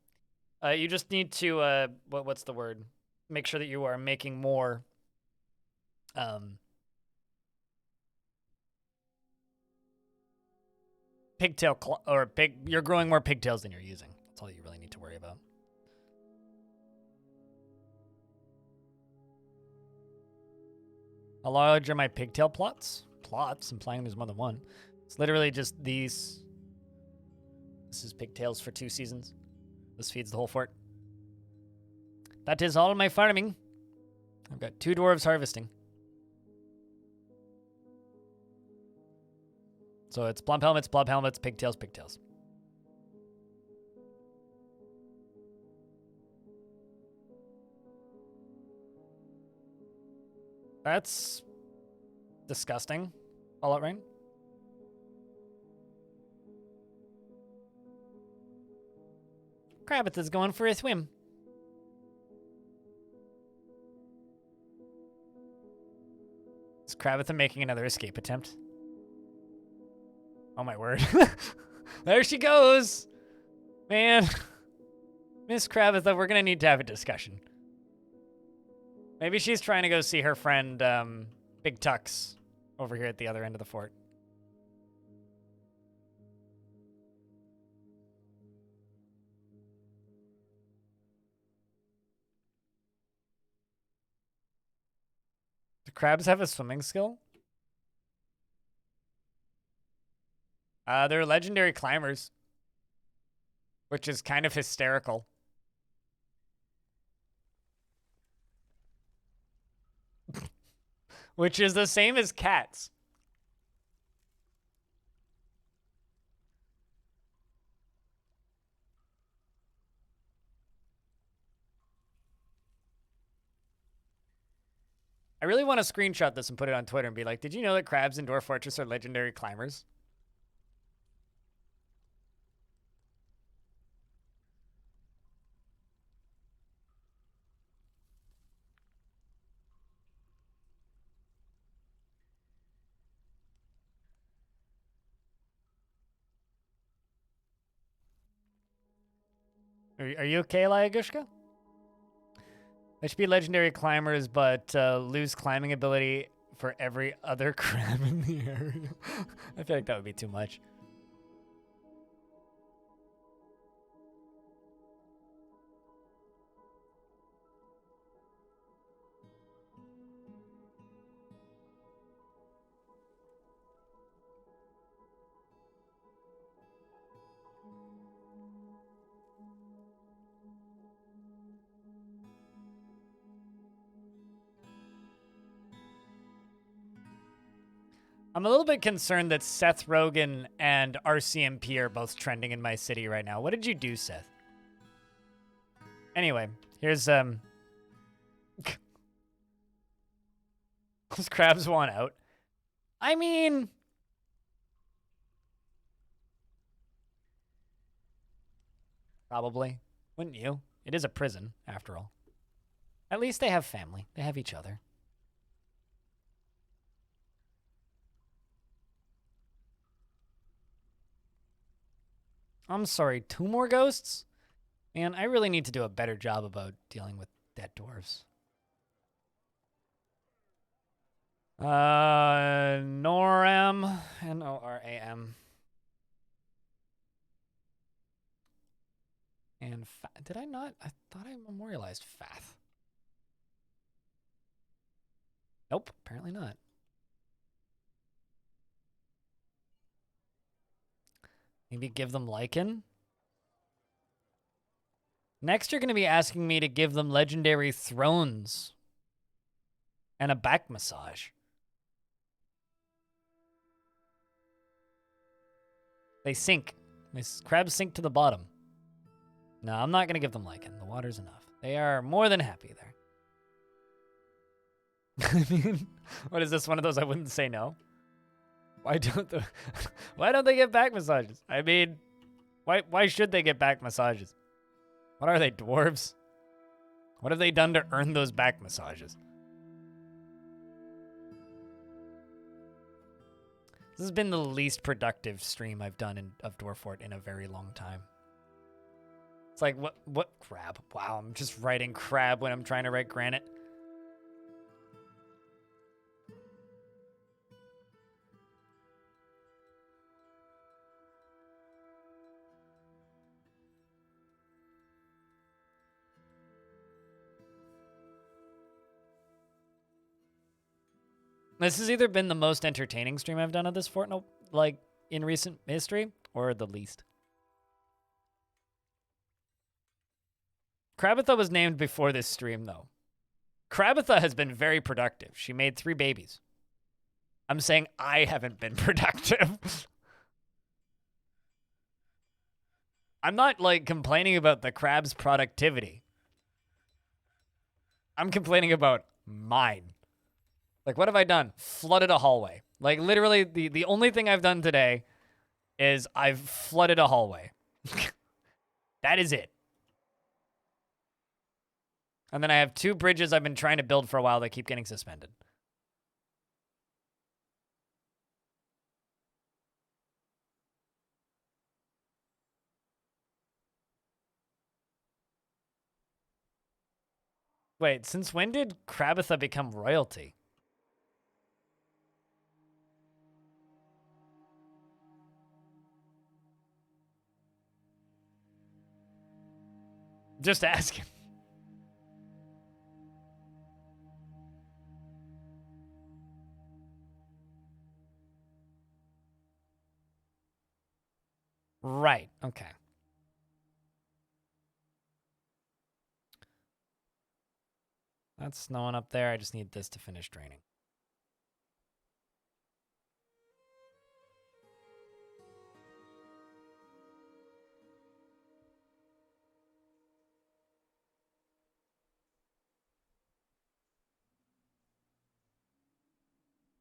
You just need to what's the word? Make sure that you are making more. You're growing more pigtails than you're using. That's all you really need to worry about. How large are my pigtail plots? Plots, implying there's more than one. It's literally just these. This is pigtails for 2 seasons. This feeds the whole fort. That is all my farming. I've got 2 dwarves harvesting. So it's plump helmets, pigtails, pigtails. That's disgusting. Fallout rain. Krabbit is going for a swim. Is Krabbit making another escape attempt? Oh my word. There she goes. Man. Miss Krabbitha, we're gonna need to have a discussion. Maybe she's trying to go see her friend, Big Tux, over here at the other end of the fort. Do crabs have a swimming skill? They're legendary climbers, which is kind of hysterical. Which is the same as cats. I really want to screenshot this and put it on Twitter and be like, did you know that crabs in Dwarf Fortress are legendary climbers? Are you okay, Lyagushka? They should be legendary climbers, but lose climbing ability for every other crab in the area. I feel like that would be too much. I'm a little bit concerned that Seth Rogen and RCMP are both trending in my city right now. What did you do, Seth? Anyway, here's those crabs want out. I mean, probably. Wouldn't you? It is a prison, after all. At least they have family. They have each other. I'm sorry, 2 more ghosts? Man, I really need to do a better job about dealing with dead dwarves. Noram, Noram. And did I not? I thought I memorialized Fath. Nope, apparently not. Maybe give them Lycan? Next, you're going to be asking me to give them legendary thrones and a back massage. They sink. These crabs sink to the bottom. No, I'm not going to give them Lycan. The water's enough. They are more than happy there. I mean, what is this, one of those I wouldn't say no? Why don't they get back massages? I mean, why should they get back massages? What are they, dwarves? What have they done to earn those back massages? This has been the least productive stream I've done of Dwarf Fort in a very long time. It's like, what crab? Wow, I'm just writing crab when I'm trying to write granite. This has either been the most entertaining stream I've done of this Fortnite, like, in recent history, or the least. Krabatha was named before this stream, though. Krabatha has been very productive. She made 3 babies. I'm saying I haven't been productive. I'm not, like, complaining about the crab's productivity. I'm complaining about mine. Like, what have I done? Flooded a hallway. Like, literally, the only thing I've done today is I've flooded a hallway. That is it. And then I have 2 bridges I've been trying to build for a while that keep getting suspended. Wait, since when did Krabatha become royalty? Just asking. Right, okay. That's snowing up there. I just need this to finish draining.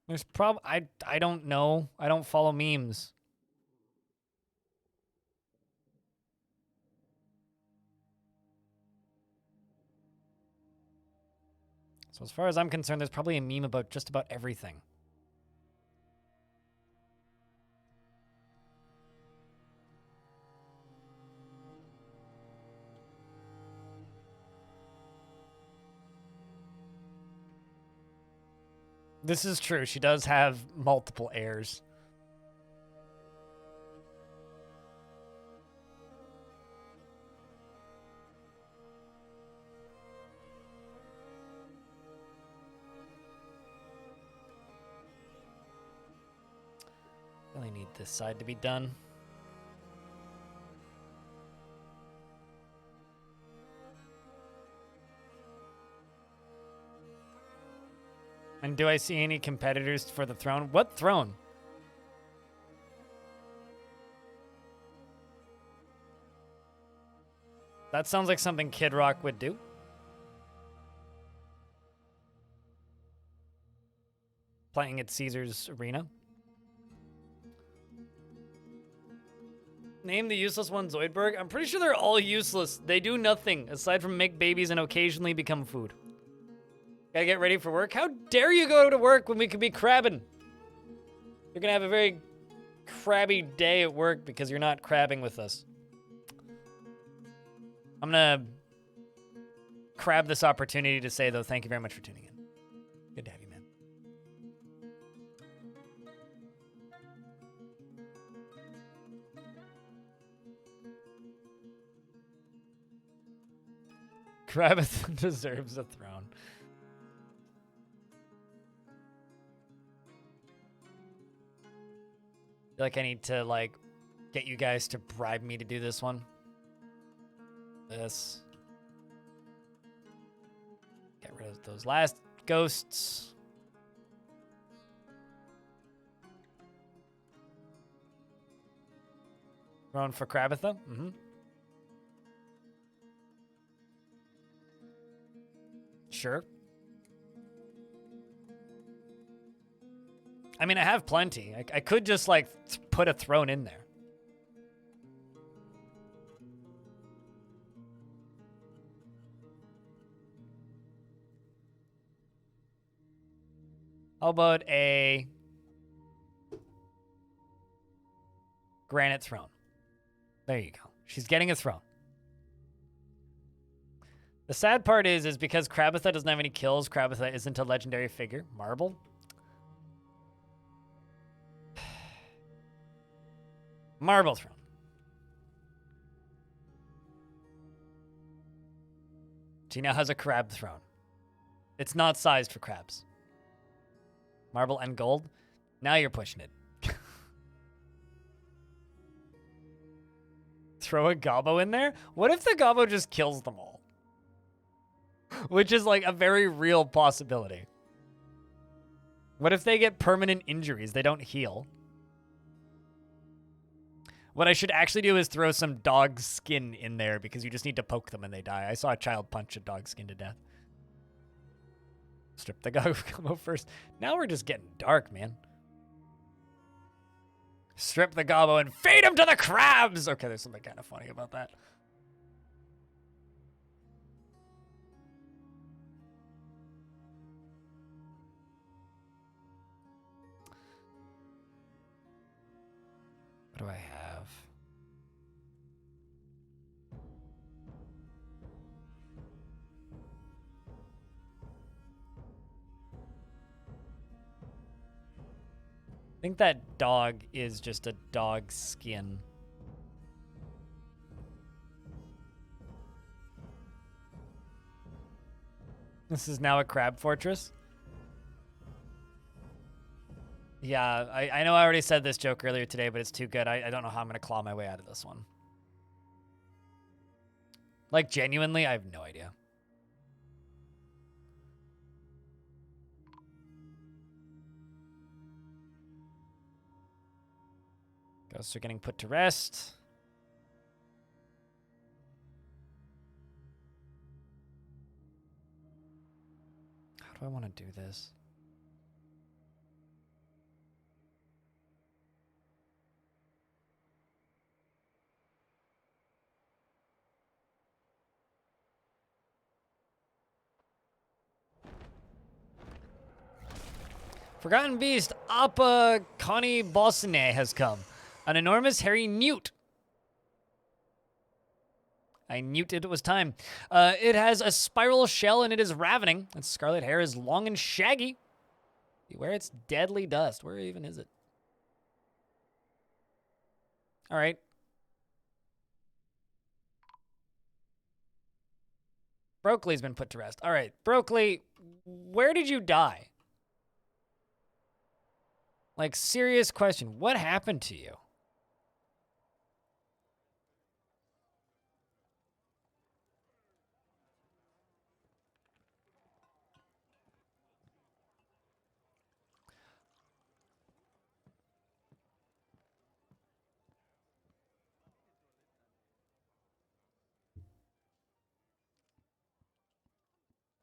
There's I don't know. I don't follow memes. So as far as I'm concerned, there's probably a meme about just about everything. This is true. She does have multiple heirs. Really need this side to be done. And do I see any competitors for the throne? What throne? That sounds like something Kid Rock would do. Playing at Caesar's Arena. Name the useless one Zoidberg. I'm pretty sure they're all useless. They do nothing aside from make babies and occasionally become food. Gotta get ready for work. How dare you go to work when we could be crabbing? You're gonna have a very crabby day at work because you're not crabbing with us. I'm gonna crab this opportunity to say, though, thank you very much for tuning in. Good to have you, man. Krabath deserves a throne. I feel like I need to, like, get you guys to bribe me to do this one. This. Get rid of those last ghosts. Throne for Krabatha? Mm-hmm. Sure. I mean, I have plenty. I could just, like, put a throne in there. How about a granite throne? There you go. She's getting a throne. The sad part is because Krabatha doesn't have any kills, Krabatha isn't a legendary figure. Marble? Marble throne. She now has a crab throne. It's not sized for crabs. Marble and gold. Now you're pushing it. Throw a gobbo in there? What if the gobbo just kills them all? which is like a very real possibility. What if they get permanent injuries? They don't heal. What I should actually do is throw some dog skin in there because you just need to poke them and they die. I saw a child punch a dog skin to death. Strip the gobbo first. Now we're just getting dark, man. Strip the gobbo and feed him to the crabs! Okay, there's something kind of funny about that. What do I have? I think that dog is just a dog skin. This is now a crab fortress? Yeah, I know I already said this joke earlier today, but it's too good. I don't know how I'm going to claw my way out of this one. Like, genuinely, I have no idea. Ghosts are getting put to rest. How do I want to do this? Forgotten Beast, Appa Connie Bosne has come. An enormous hairy newt. I newted it was time. It has a spiral shell and it is ravening. Its scarlet hair is long and shaggy. Beware its deadly dust. Where even is it? All right. Broccoli's been put to rest. All right, Broccoli, where did you die? Like, serious question. What happened to you?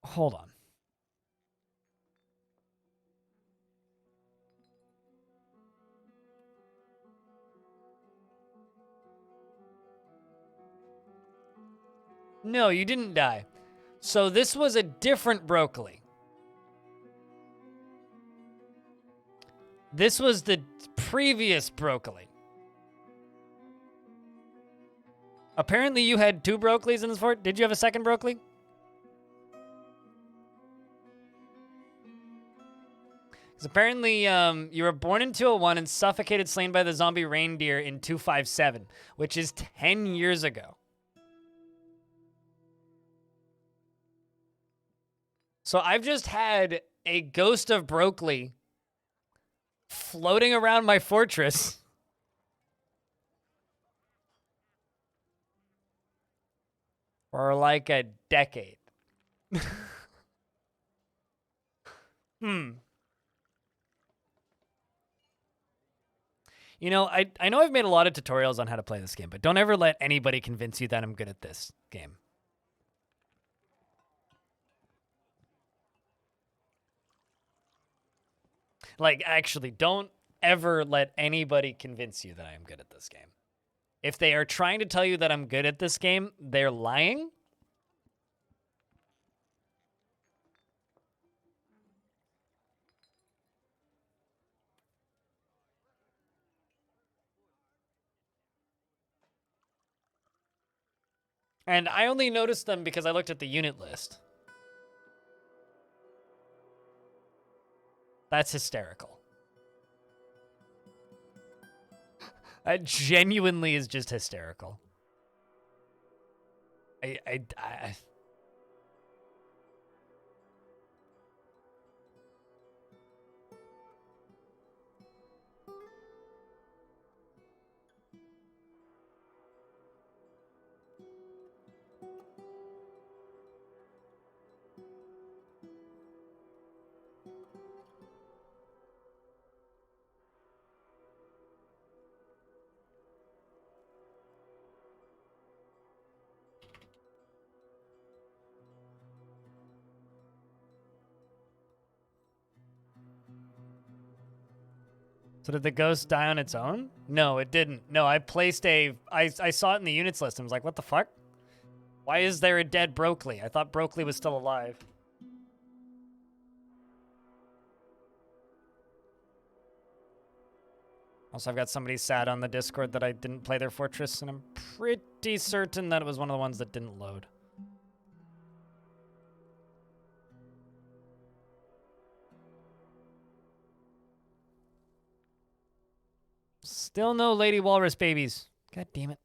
Hold on. No, you didn't die. So this was a different Broccoli. This was the previous Broccoli. Apparently you had 2 Broccoli's in this fort. Did you have a second Broccoli? Because apparently you were born in 201 and suffocated, slain by the zombie reindeer in 257, which is 10 years ago. So I've just had a ghost of Broccoli floating around my fortress. For like a decade. You know, I know I've made a lot of tutorials on how to play this game, but don't ever let anybody convince you that I'm good at this game. Like, actually, don't ever let anybody convince you that I am good at this game. If they are trying to tell you that I'm good at this game, they're lying. And I only noticed them because I looked at the unit list. That's hysterical. That genuinely is just hysterical. I So did the ghost die on its own? No, it didn't. No, I placed I saw it in the units list and was like, what the fuck? Why is there a dead Brockley? I thought Brockley was still alive. Also, I've got somebody sad on the Discord that I didn't play their fortress, and I'm pretty certain that it was one of the ones that didn't load. Still no Lady Walrus babies. God damn it.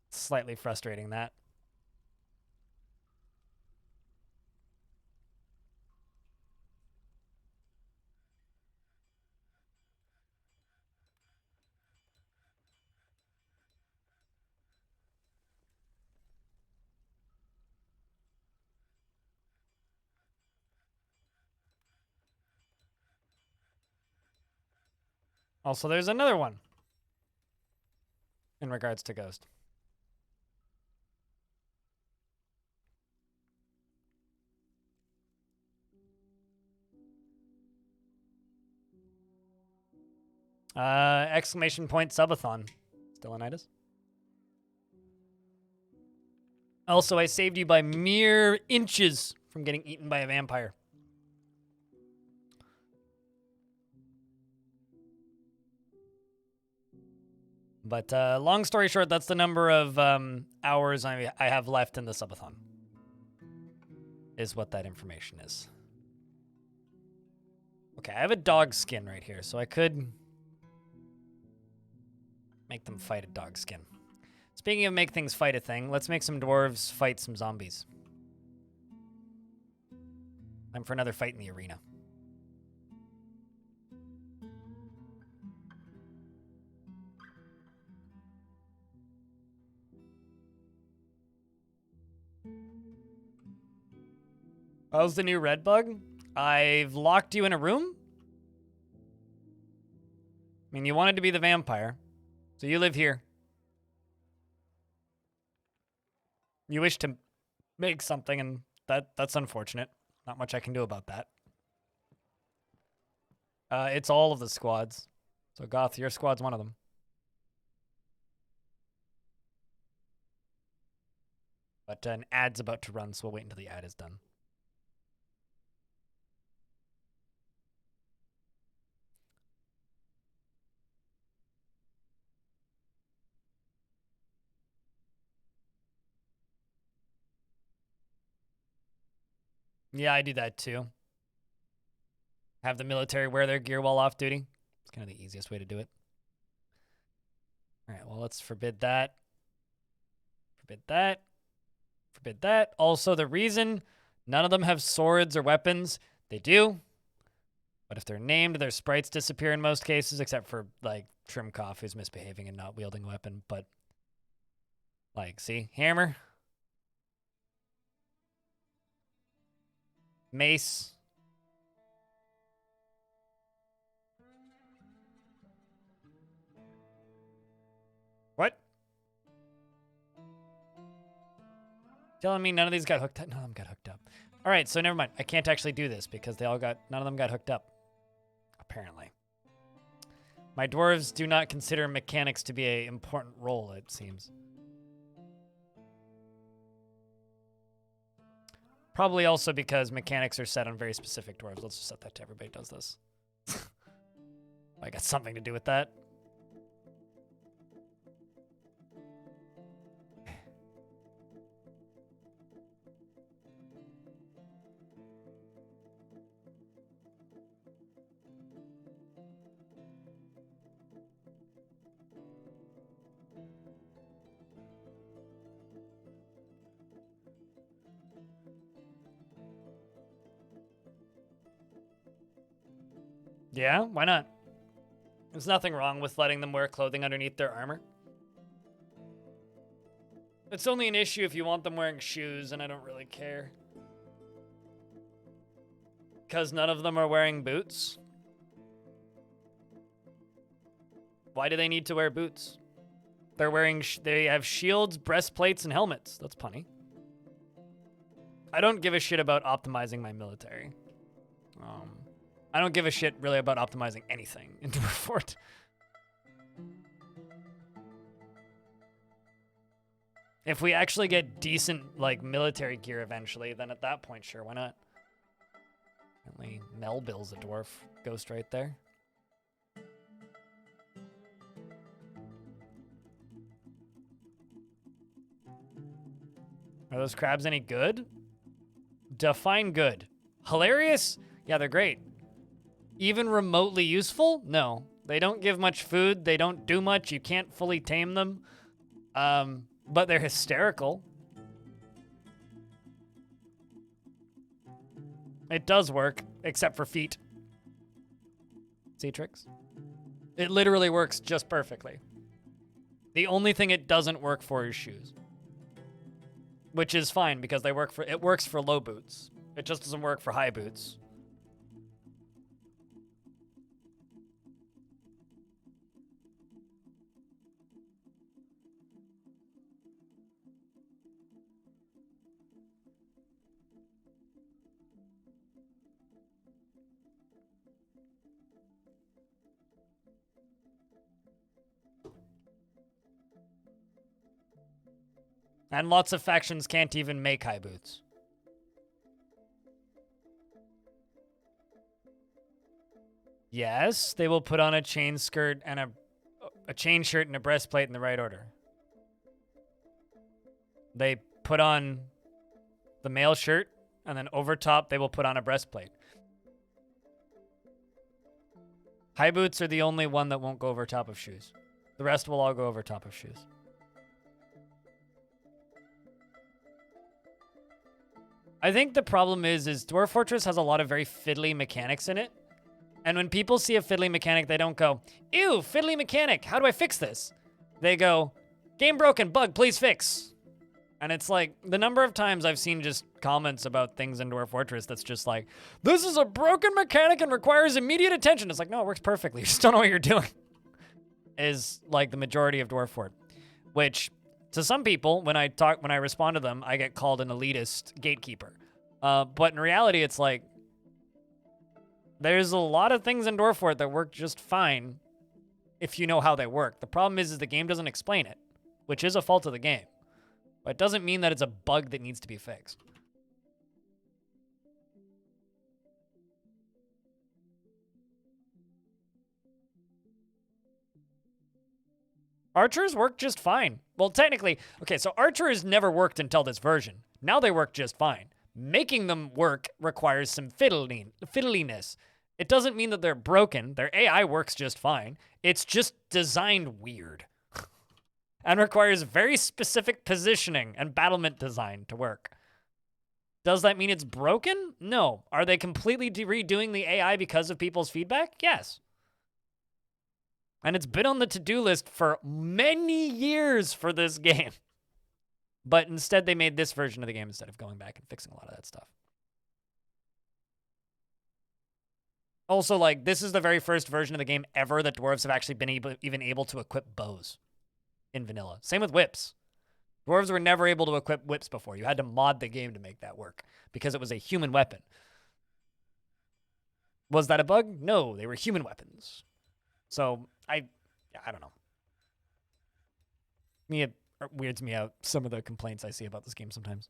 Slightly frustrating, that. Also, there's another one in regards to Ghost. Exclamation point subathon. Stillinitis. Also, I saved you by mere inches from getting eaten by a vampire. But long story short, that's the number of hours I have left in the subathon. Is what that information is. Okay, I have a dog skin right here, so I could make them fight a dog skin. Speaking of make things fight a thing, let's make some dwarves fight some zombies. Time for another fight in the arena. How's the new red bug? I've locked you in a room? I mean, you wanted to be the vampire, so you live here. You wish to make something, and that's unfortunate. Not much I can do about that. It's all of the squads. So, Goth, your squad's one of them. But an ad's about to run, so we'll wait until the ad is done. Yeah, I do that too. Have the military wear their gear while off duty. It's kind of the easiest way to do it. All right, well, let's forbid that. Forbid that. Forbid that. Also, the reason none of them have swords or weapons, they do. But if they're named, their sprites disappear in most cases, except for, like, Trimkoff, who's misbehaving and not wielding a weapon. But, like, see? Hammer. Mace. What? Telling me none of these got hooked up? None of them got hooked up. All right, so never mind. I can't actually do this because none of them got hooked up. Apparently. My dwarves do not consider mechanics to be an important role, it seems. Probably also because mechanics are set on very specific dwarves. Let's just set that to everybody does this. I got something to do with that. Yeah, why not? There's nothing wrong with letting them wear clothing underneath their armor. It's only an issue if you want them wearing shoes, and I don't really care. Because none of them are wearing boots. Why do they need to wear boots? They have shields, breastplates, and helmets. That's punny. I don't give a shit about optimizing my military. I don't give a shit really about optimizing anything in Dwarf Fort. If we actually get decent, like, military gear eventually, then at that point, sure, why not? Apparently, Melville's a dwarf ghost right there. Are those crabs any good? Define good. Hilarious? Yeah, they're great. Even remotely useful? No. They don't give much food. They don't do much. You can't fully tame them. But they're hysterical. It does work, except for feet. See tricks? It literally works just perfectly. The only thing it doesn't work for is shoes. Which is fine because it works for low boots. It just doesn't work for high boots. And lots of factions can't even make high boots. Yes, they will put on a chain skirt and a chain shirt and a breastplate in the right order. They put on the male shirt, and then over top they will put on a breastplate. High boots are the only one that won't go over top of shoes. The rest will all go over top of shoes. I think the problem is Dwarf Fortress has a lot of very fiddly mechanics in it. And when people see a fiddly mechanic, they don't go, ew, fiddly mechanic, how do I fix this? They go, game broken, bug, please fix. And it's like, the number of times I've seen just comments about things in Dwarf Fortress that's just like, this is a broken mechanic and requires immediate attention. It's like, no, it works perfectly. You just don't know what you're doing. Is like the majority of Dwarf Fort. Which, to some people, when I respond to them, I get called an elitist gatekeeper. But in reality, it's like, there's a lot of things in Dwarf Fort that work just fine if you know how they work. The problem is the game doesn't explain it, which is a fault of the game. But it doesn't mean that it's a bug that needs to be fixed. Archers work just fine. Well, technically, okay, so archers never worked until this version. Now they work just fine. Making them work requires some fiddliness. It doesn't mean that they're broken. Their AI works just fine. It's just designed weird. And requires very specific positioning and battlement design to work. Does that mean it's broken? No. Are they completely redoing the AI because of people's feedback? Yes. And it's been on the to-do list for many years for this game. But instead, they made this version of the game instead of going back and fixing a lot of that stuff. Also, like, this is the very first version of the game ever that dwarves have actually been even able to equip bows in vanilla. Same with whips. Dwarves were never able to equip whips before. You had to mod the game to make that work because it was a human weapon. Was that a bug? No, they were human weapons. So, I don't know. It weirds me out, some of the complaints I see about this game sometimes.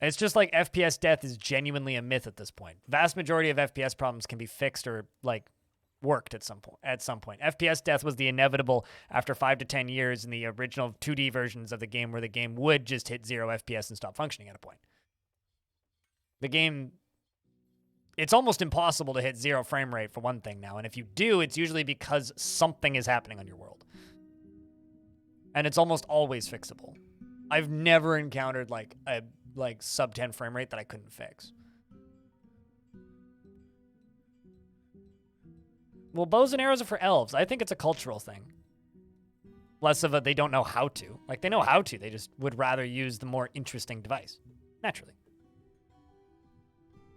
It's just like FPS death is genuinely a myth at this point. Vast majority of FPS problems can be fixed or, like, worked at some point. FPS death was the inevitable after 5 to 10 years in the original 2D versions of the game where the game would just hit 0 FPS and stop functioning at a point. The game, it's almost impossible to hit 0 frame rate for one thing now, and if you do, it's usually because something is happening on your world. And it's almost always fixable. I've never encountered like a sub 10 frame rate that I couldn't fix. Well, bows and arrows are for elves. I think it's a cultural thing. Less of a they don't know how to. Like, they know how to. They just would rather use the more interesting device. Naturally.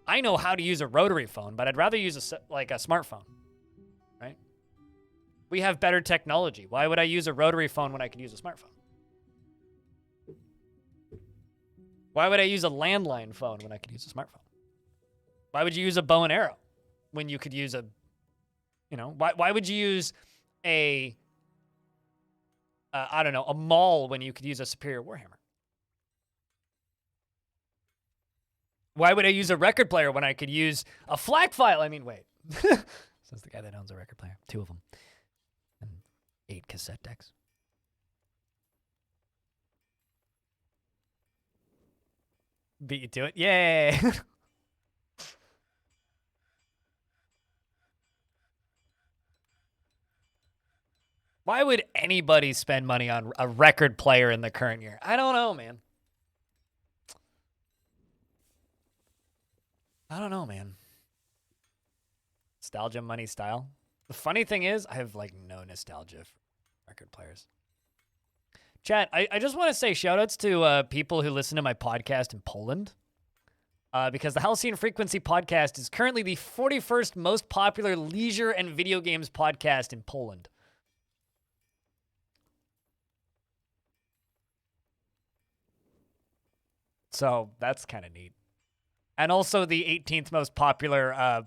I know how to use a rotary phone, but I'd rather use a smartphone. Right? We have better technology. Why would I use a rotary phone when I could use a smartphone? Why would I use a landline phone when I could use a smartphone? Why would you use a bow and arrow when you could use a, you know, why would you use a, I don't know, a maul when you could use a superior warhammer? Why would I use a record player when I could use a FLAC file? I mean, wait. Says the guy that owns a record player. 2 of them. And 8 cassette decks. Beat you to it. Yay! Why would anybody spend money on a record player in the current year? I don't know, man. I don't know, man. Nostalgia, money, style. The funny thing is, I have like no nostalgia for record players. Chat, I just want to say shoutouts to people who listen to my podcast in Poland. Because the Halcyon Frequency podcast is currently the 41st most popular leisure and video games podcast in Poland. So that's kind of neat. And also the 18th most popular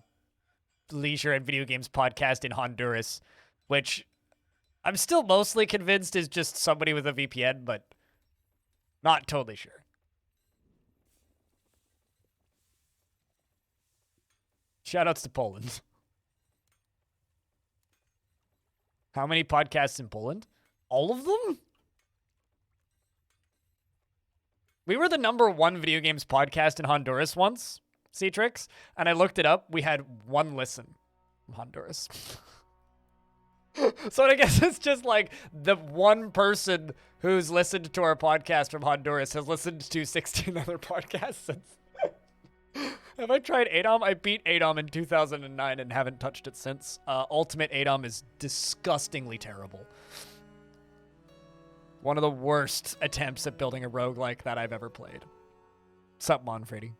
leisure and video games podcast in Honduras, which I'm still mostly convinced is just somebody with a VPN, but not totally sure. Shoutouts to Poland. How many podcasts in Poland? All of them? We were the #1 video games podcast in Honduras once, Citrix, and I looked it up. We had 1 listen from Honduras. So I guess it's just like the one person who's listened to our podcast from Honduras has listened to 16 other podcasts since. Have I tried ADOM? I beat ADOM in 2009 and haven't touched it since. Ultimate ADOM is disgustingly terrible. One of the worst attempts at building a roguelike that I've ever played. Sup, Monfredi?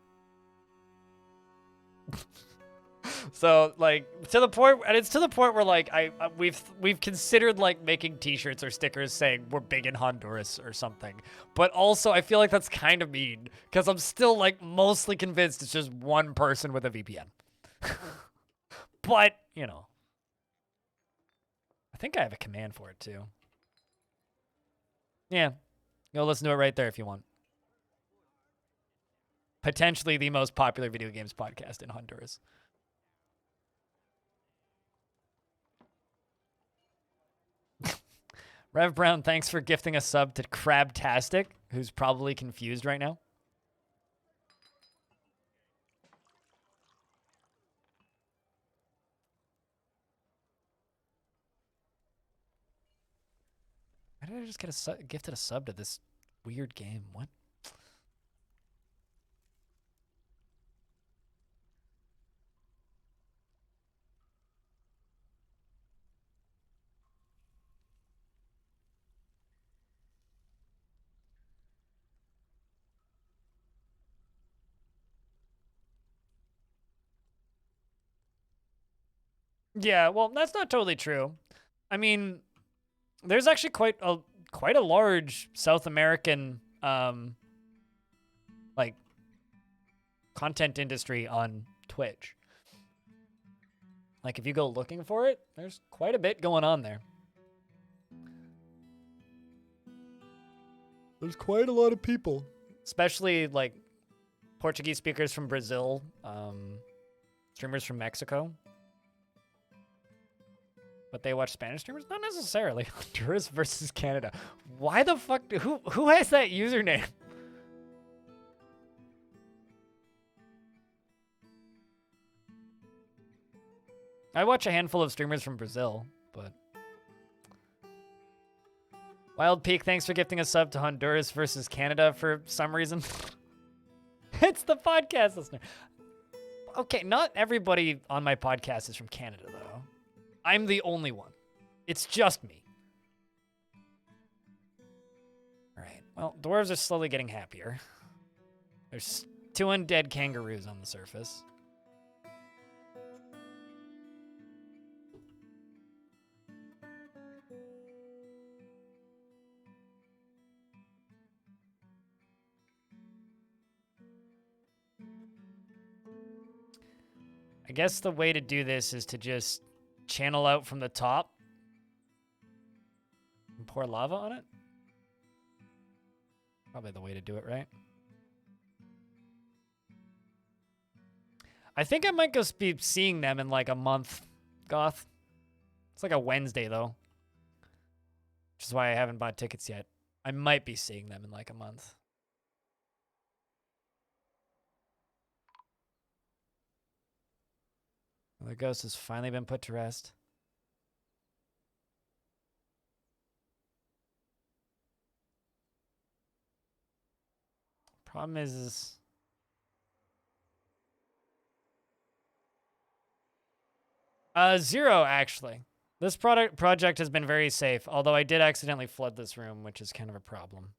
So, like, to the point, and it's to the point where, like, we've considered, like, making t-shirts or stickers saying we're big in Honduras or something. But also, I feel like that's kind of mean, because I'm still, like, mostly convinced it's just one person with a VPN. But, you know. I think I have a command for it, too. Yeah. Go listen to it right there if you want. Potentially the most popular video games podcast in Honduras. Rev Brown, thanks for gifting a sub to Crabtastic, who's probably confused right now. Why did I just get gifted a sub to this weird game? What? Yeah, well, that's not totally true. I mean, there's actually quite a large South American like content industry on Twitch. Like if you go looking for it, there's quite a bit going on there. There's quite a lot of people, especially like Portuguese speakers from Brazil, streamers from Mexico. But they watch Spanish streamers? Not necessarily. Honduras versus Canada. Why the fuck? Who has that username? I watch a handful of streamers from Brazil, but... Wild Peak, thanks for gifting a sub to Honduras versus Canada for some reason. It's the podcast listener. Okay, not everybody on my podcast is from Canada, though. I'm the only one. It's just me. All right. Well, dwarves are slowly getting happier. There's 2 undead kangaroos on the surface. guess the way to do this is to just channel out from the top and pour lava on it. Probably the way to do it, right? I think I might just be seeing them in like a month, Goth. It's like a Wednesday, though. Which is why I haven't bought tickets yet. I might be seeing them in like a month. The ghost has finally been put to rest. Problem is 0, actually. This project has been very safe, although I did accidentally flood this room, which is kind of a problem.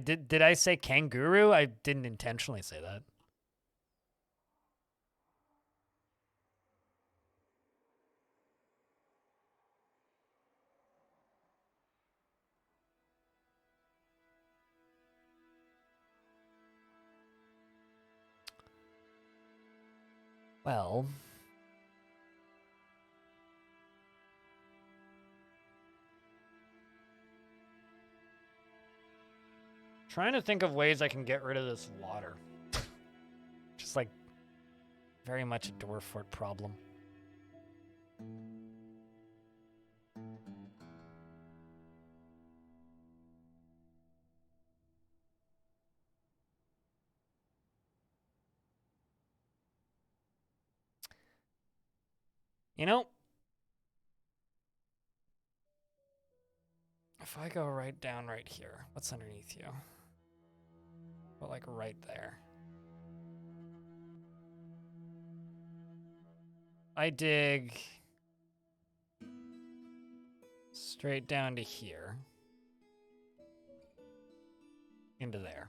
Did I say kangaroo? I didn't intentionally say that. Well, trying to think of ways I can get rid of this water. Just like very much a Dwarf Fort problem. You know, if I go right down right here, what's underneath you? Well, like right there. I dig straight down to here. Into there.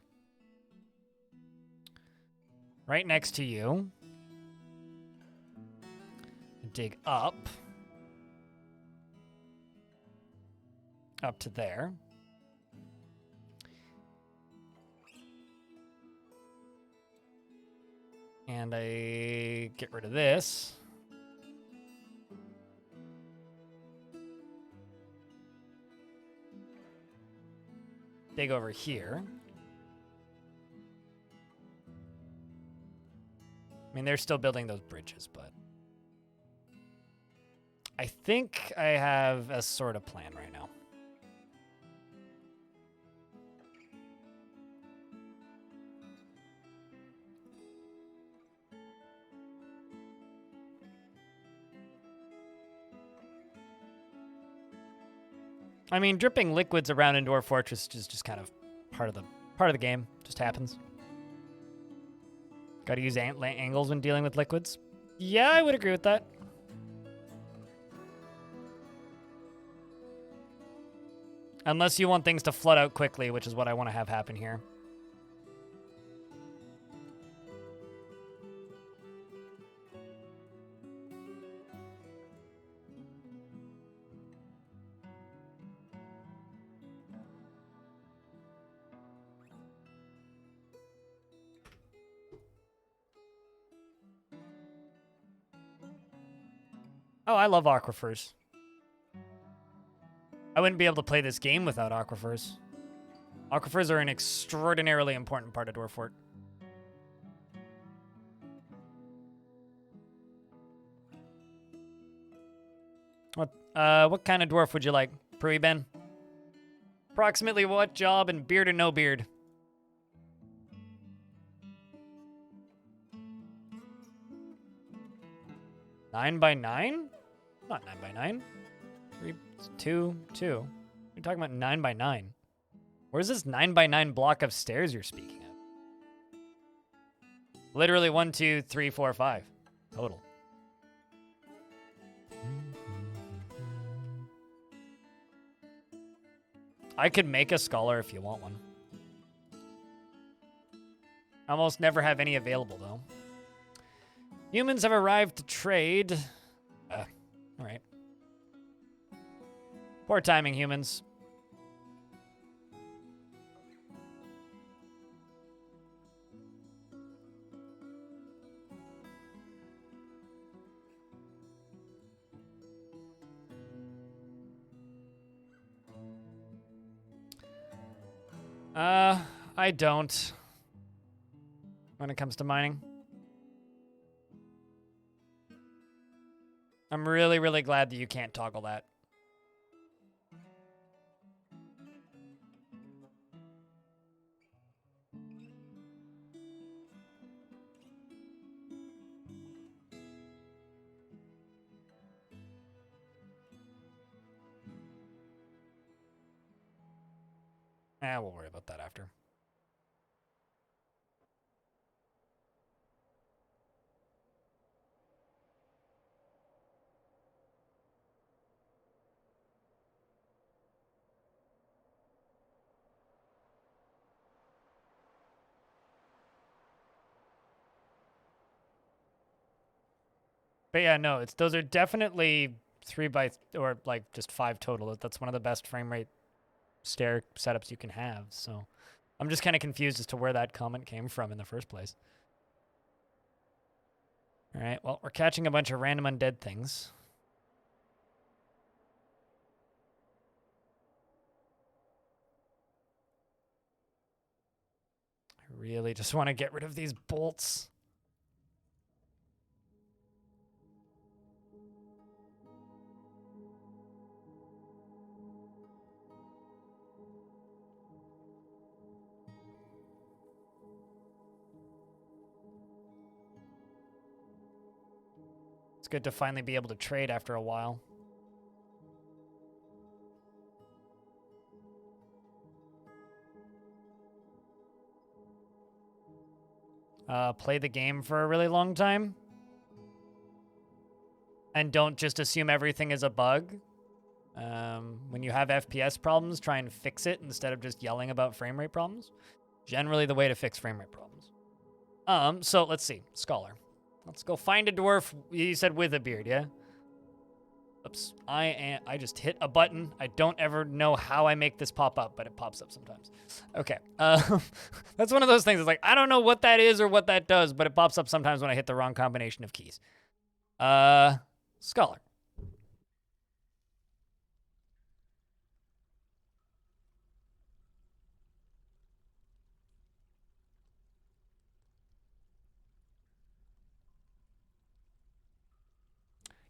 Right next to you. Dig up. Up to there. And I get rid of this. Dig over here. I mean, they're still building those bridges, but I think I have a sort of plan right now. I mean, dripping liquids around in Dwarf Fortress is just kind of part of the game. Just happens. Got to use angles when dealing with liquids. Yeah, I would agree with that. Unless you want things to flood out quickly, which is what I want to have happen here. Oh, I love aquifers. I wouldn't be able to play this game without aquifers. Aquifers are an extraordinarily important part of Dwarf Fort. What kind of dwarf would you like, Prui Ben? Approximately what job and beard or no beard? Nine by 9? Not 9 by 9. 3, 2, 2. You're talking about 9 by 9. Where's this 9 by 9 block of stairs you're speaking of? Literally 1, 2, 3, 4, 5 total. I could make a scholar if you want one. Almost never have any available, though. Humans have arrived to trade. All right. Poor timing, humans. I don't. When it comes to mining. I'm really, really glad that you can't toggle that. We'll worry about that after. But yeah, no, those are definitely 3 or like just 5 total. That's one of the best frame rate stair setups you can have. So I'm just kind of confused as to where that comment came from in the first place. All right, well, we're catching a bunch of random undead things. I really just want to get rid of these bolts. It's good to finally be able to trade after a while. Play the game for a really long time. And don't just assume everything is a bug. When you have FPS problems, try and fix it instead of just yelling about frame rate problems. Generally the way to fix frame rate problems. So let's see. Scholar. Let's go find a dwarf. You said with a beard, yeah? Oops. I just hit a button. I don't ever know how I make this pop up, but it pops up sometimes. Okay. That's one of those things. It's like, I don't know what that is or what that does, but it pops up sometimes when I hit the wrong combination of keys. Scholar.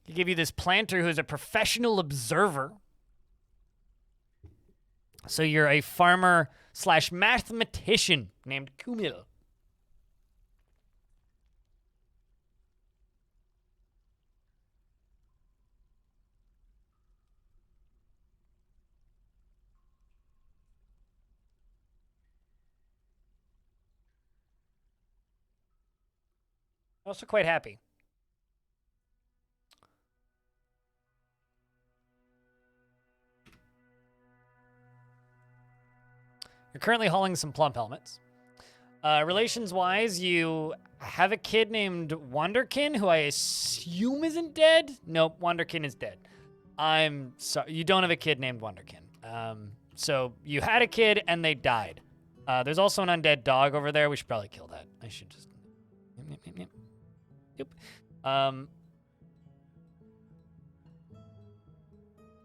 You give you this planter who's a professional observer. So you're a farmer / mathematician named Kumil. Also quite happy. You're currently hauling some plump helmets. Relations-wise, you have a kid named Wonderkin, who I assume isn't dead. Nope, Wonderkin is dead. I'm sorry. You don't have a kid named Wonderkin. So you had a kid and they died. There's also an undead dog over there. We should probably kill that. I should just... Yep.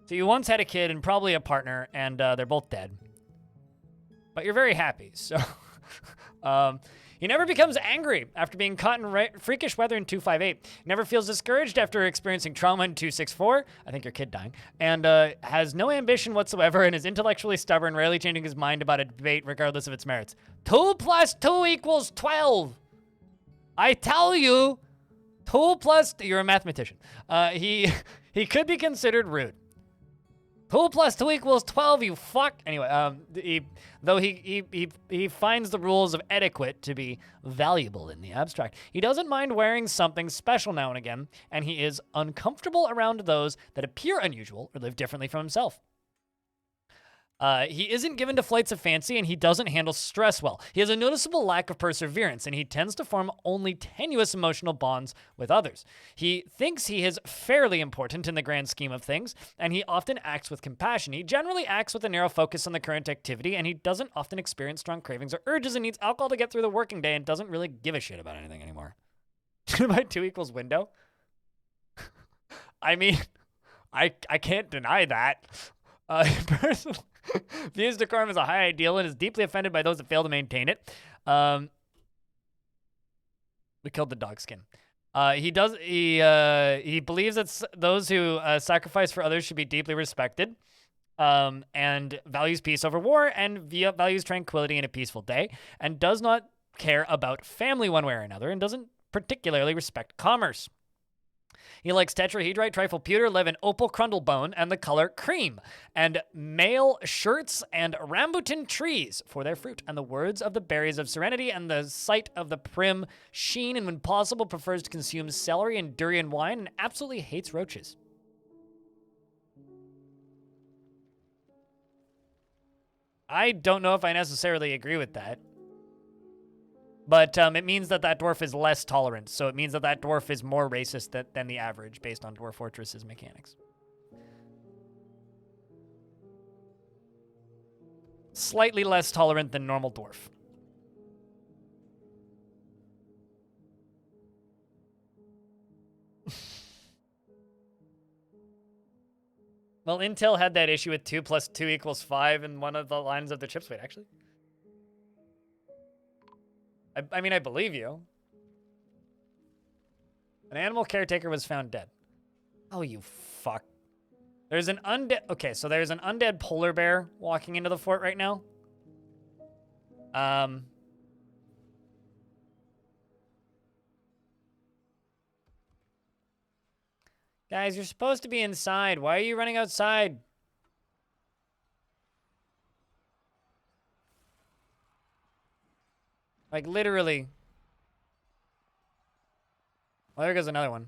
So you once had a kid and probably a partner, and they're both dead. But you're very happy, so... he never becomes angry after being caught in freakish weather in 258. He never feels discouraged after experiencing trauma in 264. I think your kid dying. And has no ambition whatsoever and is intellectually stubborn, rarely changing his mind about a debate regardless of its merits. 2 + 2 = 12. I tell you, 2 + you're a mathematician. He could be considered rude. 2 + 2 = 12, you fuck. Anyway, he finds the rules of etiquette to be valuable in the abstract. He doesn't mind wearing something special now and again, and he is uncomfortable around those that appear unusual or live differently from himself. He isn't given to flights of fancy, and he doesn't handle stress well. He has a noticeable lack of perseverance, and he tends to form only tenuous emotional bonds with others. He thinks he is fairly important in the grand scheme of things, and he often acts with compassion. He generally acts with a narrow focus on the current activity, and he doesn't often experience strong cravings or urges and needs alcohol to get through the working day and doesn't really give a shit about anything anymore. 2 by 2 equals window? I mean, I can't deny that. Personally, views decorum as a high ideal and is deeply offended by those that fail to maintain it. We killed the dog skin. He believes that those who sacrifice for others should be deeply respected, and values peace over war, and values tranquility in a peaceful day, and does not care about family one way or another, and doesn't particularly respect commerce. He likes tetrahedrite, trifle pewter, live in opal crundlebone, and the color cream, and male shirts and rambutan trees for their fruit, and the words of the berries of serenity, and the sight of the prim sheen, and when possible prefers to consume celery and durian wine, and absolutely hates roaches. I don't know if I necessarily agree with that. But it means that dwarf is less tolerant, so it means that dwarf is more racist than the average based on Dwarf Fortress's mechanics. Slightly less tolerant than normal dwarf. Well, Intel had that issue with 2 + 2 = 5 in one of the lines of the chips. Wait, actually? I mean, I believe you. An animal caretaker was found dead. Oh, you fuck. There's an undead... Okay, so there's an undead polar bear walking into the fort right now. Guys, you're supposed to be inside. Why are you running outside? Like, literally. Well, there goes another one.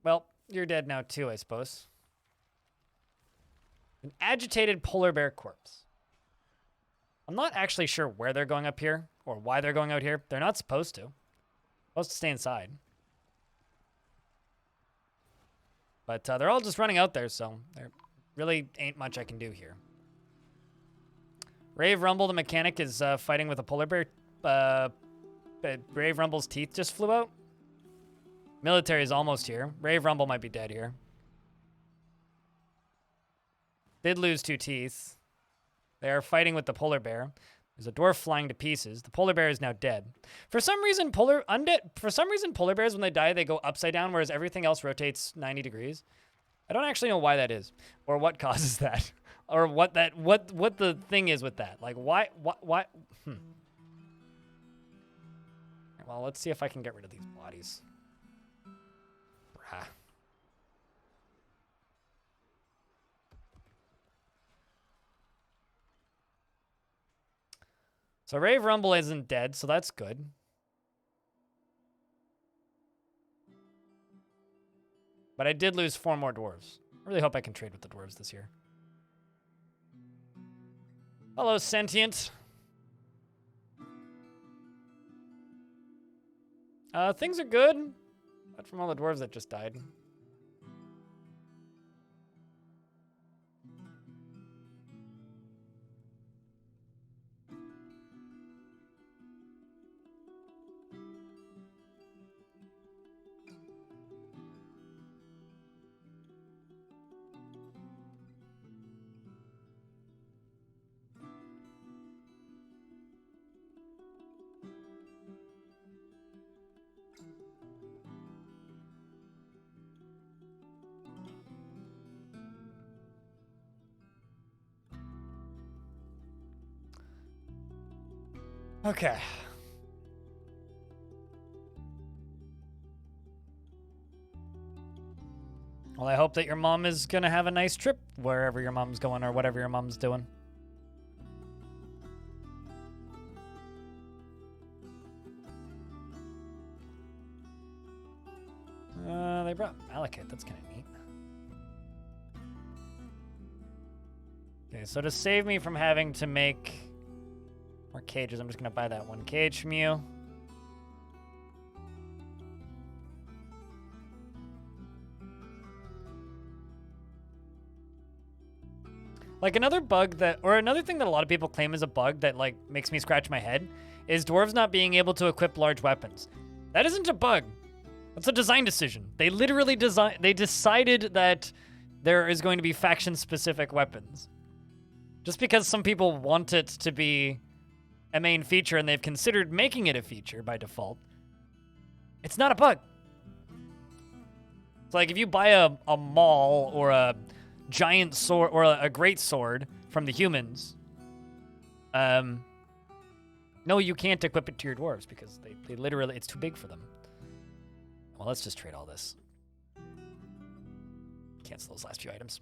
Well, you're dead now too, I suppose. An agitated polar bear corpse. I'm not actually sure where they're going up here or why they're going out here. They're not supposed to. Supposed to stay inside. But they're all just running out there, so there really ain't much I can do here. Rave Rumble, the mechanic, is fighting with a polar bear. Rave Rumble's teeth just flew out. Military is almost here. Rave Rumble might be dead here. Did lose 2 teeth. They are fighting with the polar bear. There's a dwarf flying to pieces. The polar bear is now dead. For some reason, polar bears, when they die, they go upside down, whereas everything else rotates 90 degrees. I don't actually know why that is, or what causes that, or what the thing is with that. Like, why? Well, let's see if I can get rid of these bodies. Brah. So Rave Rumble isn't dead, so that's good. But I did lose 4 more dwarves. I really hope I can trade with the dwarves this year. Hello, sentient. Things are good. Apart from all the dwarves that just died. Okay. Well, I hope that your mom is gonna have a nice trip wherever your mom's going or whatever your mom's doing. brought malachite. That's kind of neat. Okay, so to save me from having to make more cages, I'm just going to buy that one cage from you. Like another bug that, or another thing that a lot of people claim is a bug that like makes me scratch my head is dwarves not being able to equip large weapons. That isn't a bug. That's a design decision. They literally decided that there is going to be faction-specific weapons. Just because some people want it to be a main feature and they've considered making it a feature by default, it's not a bug. It's like if you buy a maul or a giant sword or a great sword from the humans, no, you can't equip it to your dwarves because they literally, it's too big for them. Well, let's just trade all this. Cancel those last few items.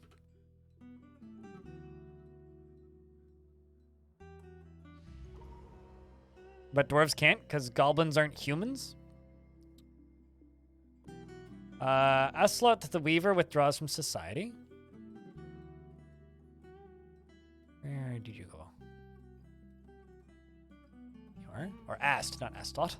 But dwarves can't because goblins aren't humans? Aslot the Weaver withdraws from society. Where did you go? You are? Or Ast, not Aslot.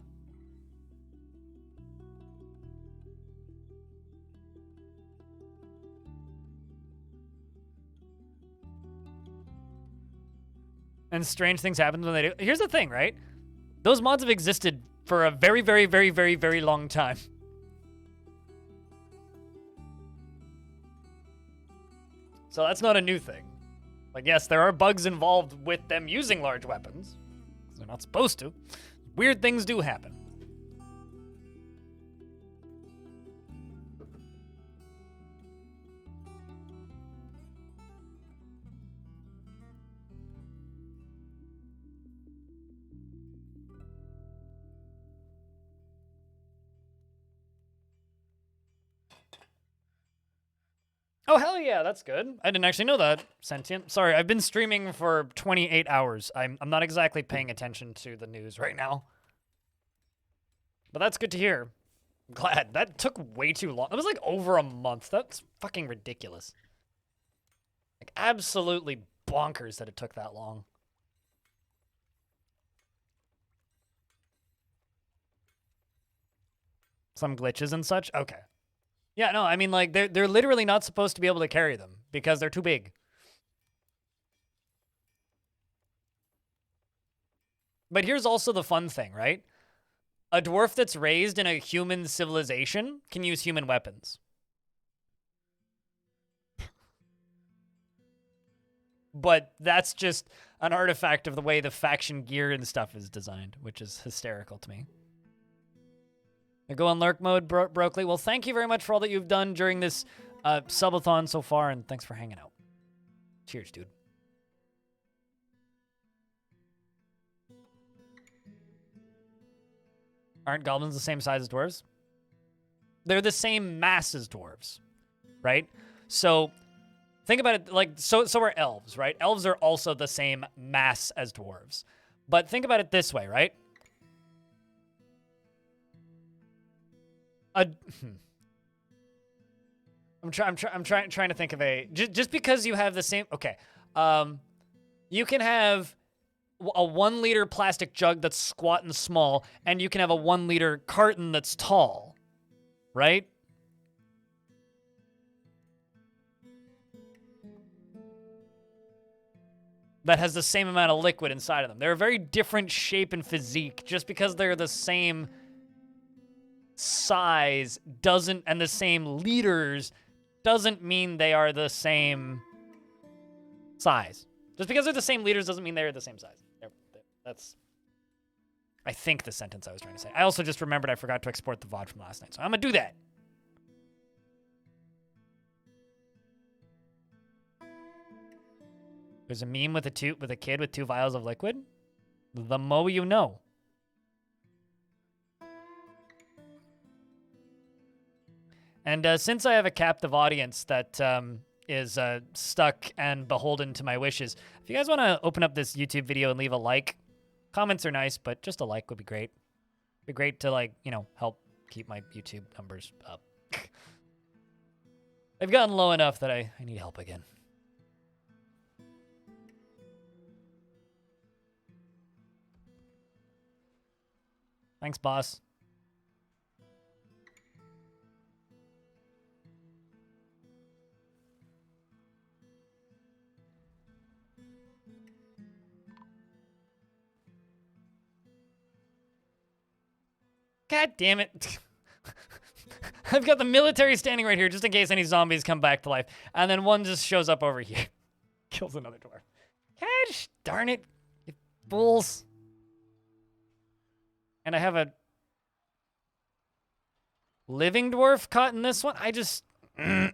And strange things happen when they do. Here's the thing, right? Those mods have existed for a very, very, very, very, very long time. So that's not a new thing. Like, yes, there are bugs involved with them using large weapons. They're not supposed to. Weird things do happen. Oh, hell yeah, that's good. I didn't actually know that. Sentient. Sorry, I've been streaming for 28 hours. I'm not exactly paying attention to the news right now. But that's good to hear. I'm glad. That took way too long. It was like over a month. That's fucking ridiculous. Like, absolutely bonkers that it took that long. Some glitches and such? Okay. Yeah, no, I mean, like, they're literally not supposed to be able to carry them because they're too big. But here's also the fun thing, right? A dwarf that's raised in a human civilization can use human weapons. But that's just an artifact of the way the faction gear and stuff is designed, which is hysterical to me. I go on lurk mode, Brokely. Well, thank you very much for all that you've done during this subathon so far, and thanks for hanging out. Cheers, dude. Aren't goblins the same size as dwarves? They're the same mass as dwarves, right? So think about it like, so are elves, right? Elves are also the same mass as dwarves. But think about it this way, right? I'm trying to think of a just because you have the same. Okay, you can have a 1 liter plastic jug that's squat and small, and you can have a 1 liter carton that's tall, right? That has the same amount of liquid inside of them. They're a very different shape and physique. Just because they're the same size doesn't, and the same liters doesn't mean they are the same size. Just because they're the same liters doesn't mean they're the same size. That's, I think, the sentence I was trying to say. I also just remembered I forgot to export the VOD from last night, so I'm gonna do that. There's a meme with a kid with 2 vials of liquid. The mo you know. And since I have a captive audience that is stuck and beholden to my wishes, if you guys want to open up this YouTube video and leave a like, comments are nice, but just a like would be great. It'd be great to, like, you know, help keep my YouTube numbers up. They've gotten low enough that I need help again. Thanks, boss. God damn it. I've got the military standing right here just in case any zombies come back to life. And then one just shows up over here. Kills another dwarf. Gosh darn it, you fools. And I have a living dwarf caught in this one. I just... Oh,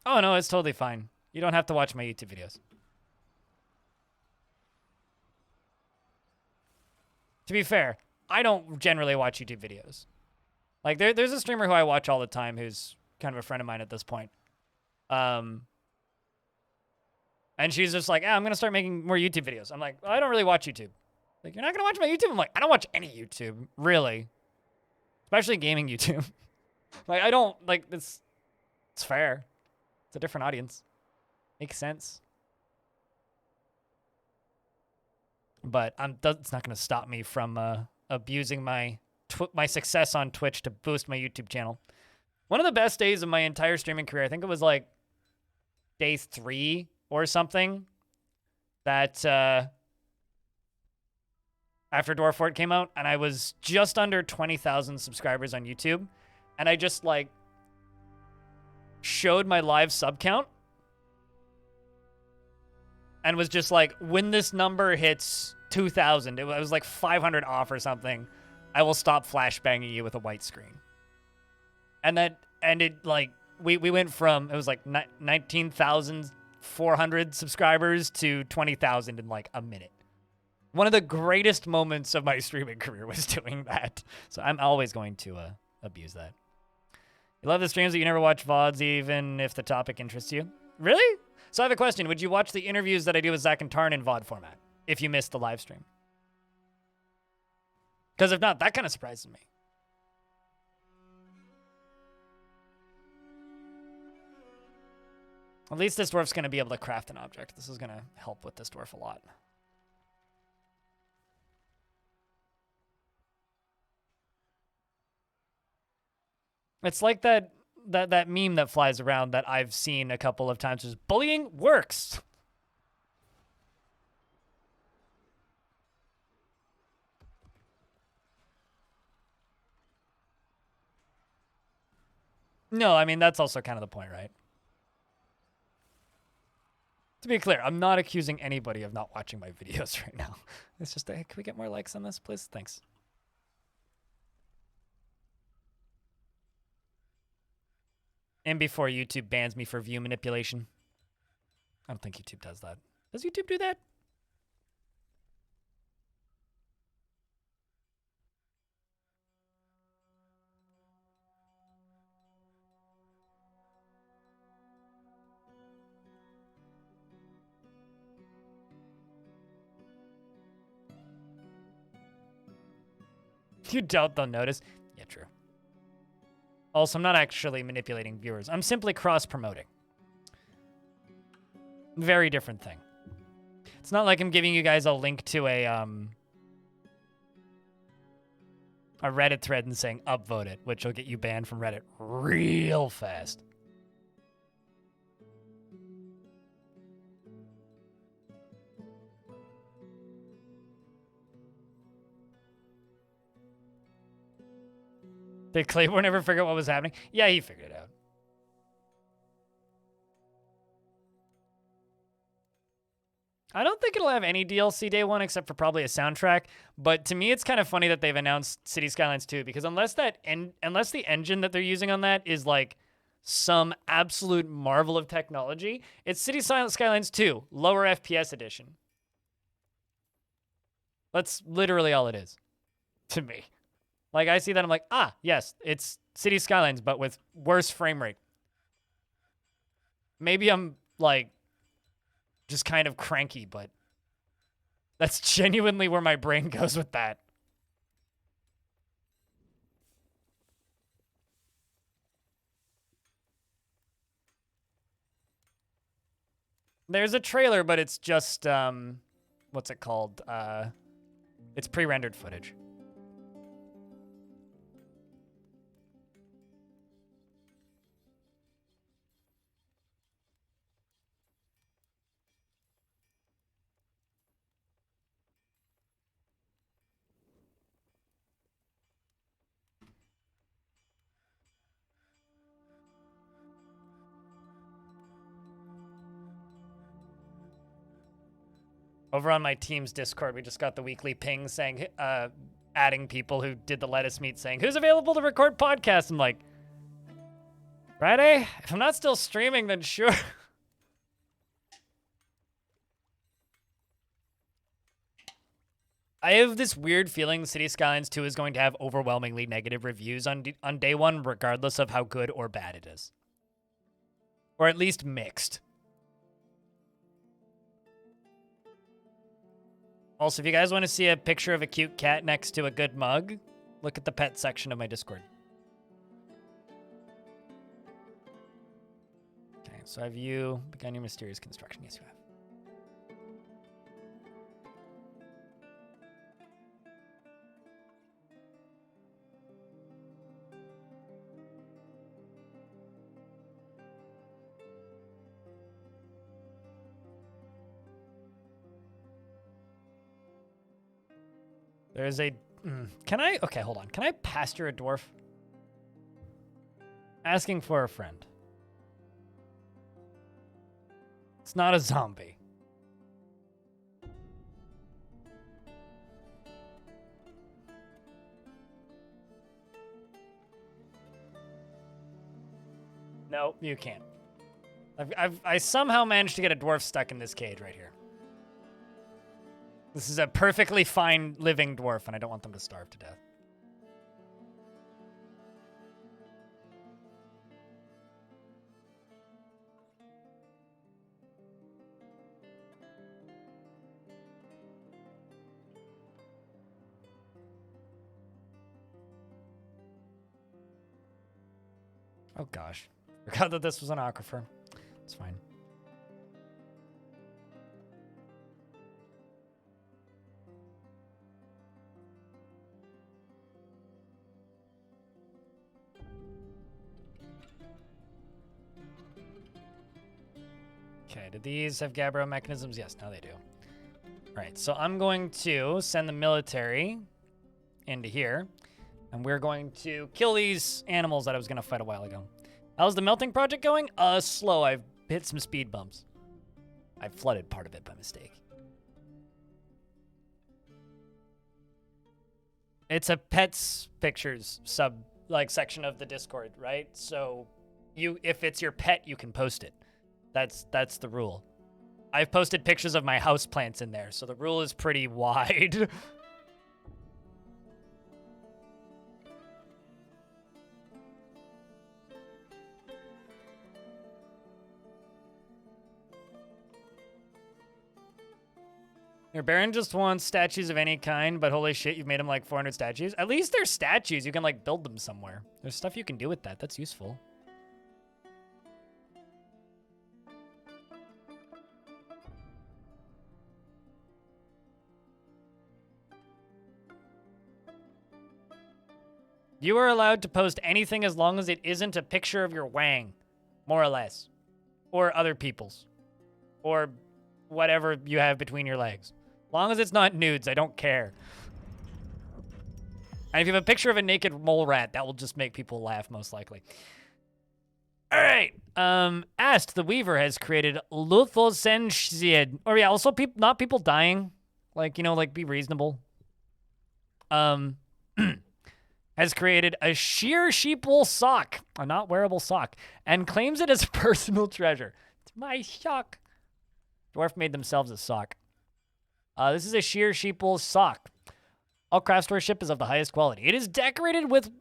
no, it's totally fine. You don't have to watch my YouTube videos. To be fair, I don't generally watch YouTube videos. Like, there's a streamer who I watch all the time who's kind of a friend of mine at this point. And she's just like, I'm going to start making more YouTube videos. I'm like, well, I don't really watch YouTube. Like, you're not going to watch my YouTube? I'm like, I don't watch any YouTube, really. Especially gaming YouTube. Like, I don't, like, it's fair. It's a different audience. Makes sense. But it's not going to stop me from abusing my success on Twitch to boost my YouTube channel. One of the best days of my entire streaming career, I think it was like day 3 or something, that after Dwarf Fort came out, and I was just under 20,000 subscribers on YouTube, and I just like showed my live sub count and was just like, when this number hits 2,000, it was like 500 off or something, I will stop flashbanging you with a white screen. And it like, we went from, it was like 19,400 subscribers to 20,000 in like a minute. One of the greatest moments of my streaming career was doing that. So I'm always going to abuse that. You love the streams that you never watch VODs even if the topic interests you? Really? So I have a question. Would you watch the interviews that I do with Zach and Tarn in VOD format if you missed the live stream? Because if not, that kind of surprises me. At least this dwarf's going to be able to craft an object. This is going to help with this dwarf a lot. It's like that meme that flies around that I've seen a couple of times. Is bullying works. No, I mean, that's also kind of the point, right? To be clear, I'm not accusing anybody of not watching my videos right now. It's just, hey, can we get more likes on this, please? Thanks. And before YouTube bans me for view manipulation. I don't think YouTube does that. Does YouTube do that? You don't, they'll notice. Yeah, true. Also, I'm not actually manipulating viewers. I'm simply cross-promoting. Very different thing. It's not like I'm giving you guys a link to a Reddit thread and saying upvote it, which will get you banned from Reddit real fast. Did Claiborne ever figure out what was happening? Yeah, he figured it out. I don't think it'll have any DLC day one except for probably a soundtrack. But to me, it's kind of funny that they've announced City Skylines 2 because unless the engine that they're using on that is like some absolute marvel of technology, it's City Skylines 2, lower FPS edition. That's literally all it is to me. Like, I see that, I'm like, ah, yes, it's City Skylines, but with worse frame rate. Maybe I'm, like, just kind of cranky, but That's genuinely where my brain goes with that. There's a trailer, but it's just, what's it called? It's pre-rendered footage. Over on my team's Discord, we just got the weekly ping saying, adding people who did the lettuce meet saying, who's available to record podcasts? I'm like, Friday? If I'm not still streaming, then sure. I have this weird feeling City Skylines 2 is going to have overwhelmingly negative reviews on day one, regardless of how good or bad it is. Or at least mixed. Also, if you guys want to see a picture of a cute cat next to a good mug, look at the pet section of my Discord. Okay, so have you begun your mysterious construction? Yes, you have. There's a... Can I... Okay, hold on. Can I pasture a dwarf? Asking for a friend. It's not a zombie. No, you can't. I somehow managed to get a dwarf stuck in this cage right here. This is a perfectly fine living dwarf, and I don't want them to starve to death. Oh gosh. Forgot that this was an aquifer. It's fine. Okay, do these have Gabbro mechanisms? Yes, now they do. All right, so I'm going to send the military into here, and we're going to kill these animals that I was going to fight a while ago. How's the melting project going? Slow. I've hit some speed bumps. I flooded part of it by mistake. It's a pets pictures section of the Discord, right? So if it's your pet, you can post it. That's the rule. I've posted pictures of my houseplants in there, so the rule is pretty wide. Your Baron just wants statues of any kind, but holy shit, you've made him like 400 statues. At least they're statues. You can like build them somewhere. There's stuff you can do with that. That's useful. You are allowed to post anything as long as it isn't a picture of your wang, more or less. Or other people's. Or whatever you have between your legs. As long as it's not nudes, I don't care. And if you have a picture of a naked mole rat, that will just make people laugh, most likely. All right. Ast, the Weaver, has created Luthosenshied. Or yeah, also not people dying. Like, like be reasonable. Has created a sheer sheepwool sock, a not wearable sock, and claims it as a personal treasure. It's my sock. Dwarf made themselves a sock. This is a sheer sheepwool sock. All craft worship is of the highest quality. It is decorated with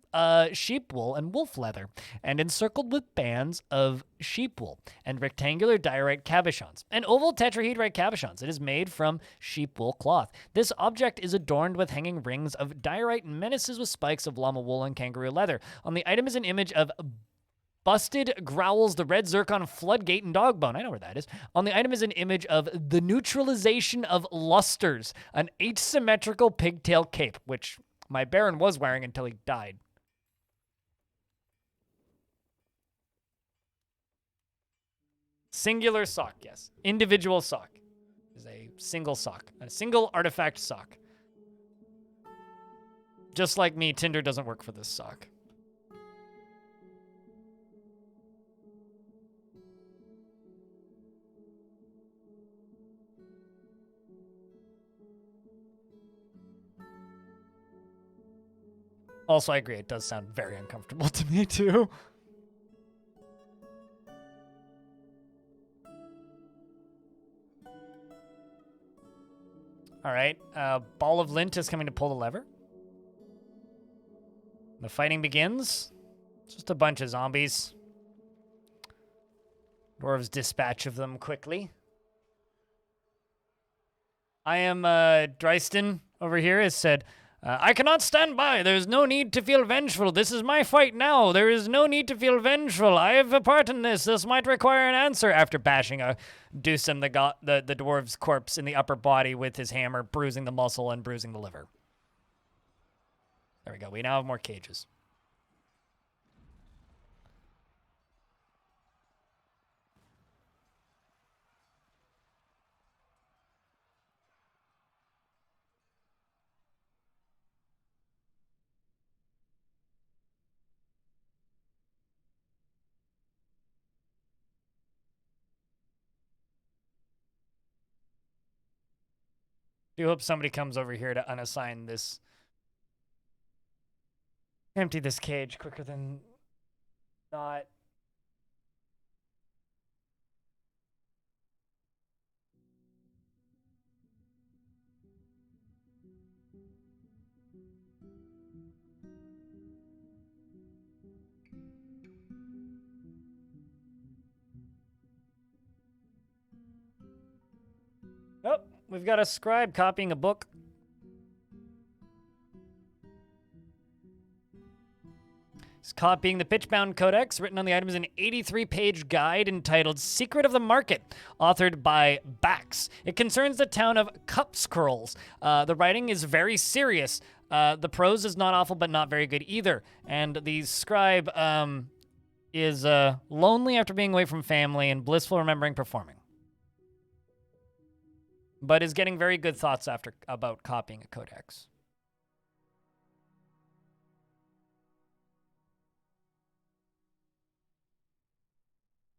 sheep wool and wolf leather, and encircled with bands of sheep wool and rectangular diorite cabochons and oval tetrahedrite cabochons. It is made from sheep wool cloth. This object is adorned with hanging rings of diorite and menaces with spikes of llama wool and kangaroo leather. On the item is an image of Busted growls the red zircon floodgate and dogbone. I know where that is. On the item is an image of the neutralization of lusters, an asymmetrical pigtail cape, which my Baron was wearing until he died. Singular sock, yes. Individual sock is a single sock, a single artifact sock. Just like me, Tinder doesn't work for this sock. Also, I agree, it does sound very uncomfortable to me, too. All right, Ball of Lint is coming to pull the lever. The fighting begins. It's just a bunch of zombies. Dwarves dispatch of them quickly. I am, Dryston over here has said, I cannot stand by. There is no need to feel vengeful. This is my fight now. There is no need to feel vengeful. I have a part in this. This might require an answer. After bashing a Deucem, the dwarf's corpse in the upper body with his hammer, bruising the muscle and bruising the liver. There we go. We now have more cages. Do hope somebody comes over here to unassign this. Empty this cage quicker than not. Oh, we've got a scribe copying a book. He's copying the Pitchbound Codex. Written on the item is an 83-page guide entitled Secret of the Market, authored by Bax. It concerns the town of Cup Scrolls. The writing is very serious. The prose is not awful, but not very good either. And the scribe is lonely after being away from family and blissful remembering performing. But is getting very good thoughts about copying a codex.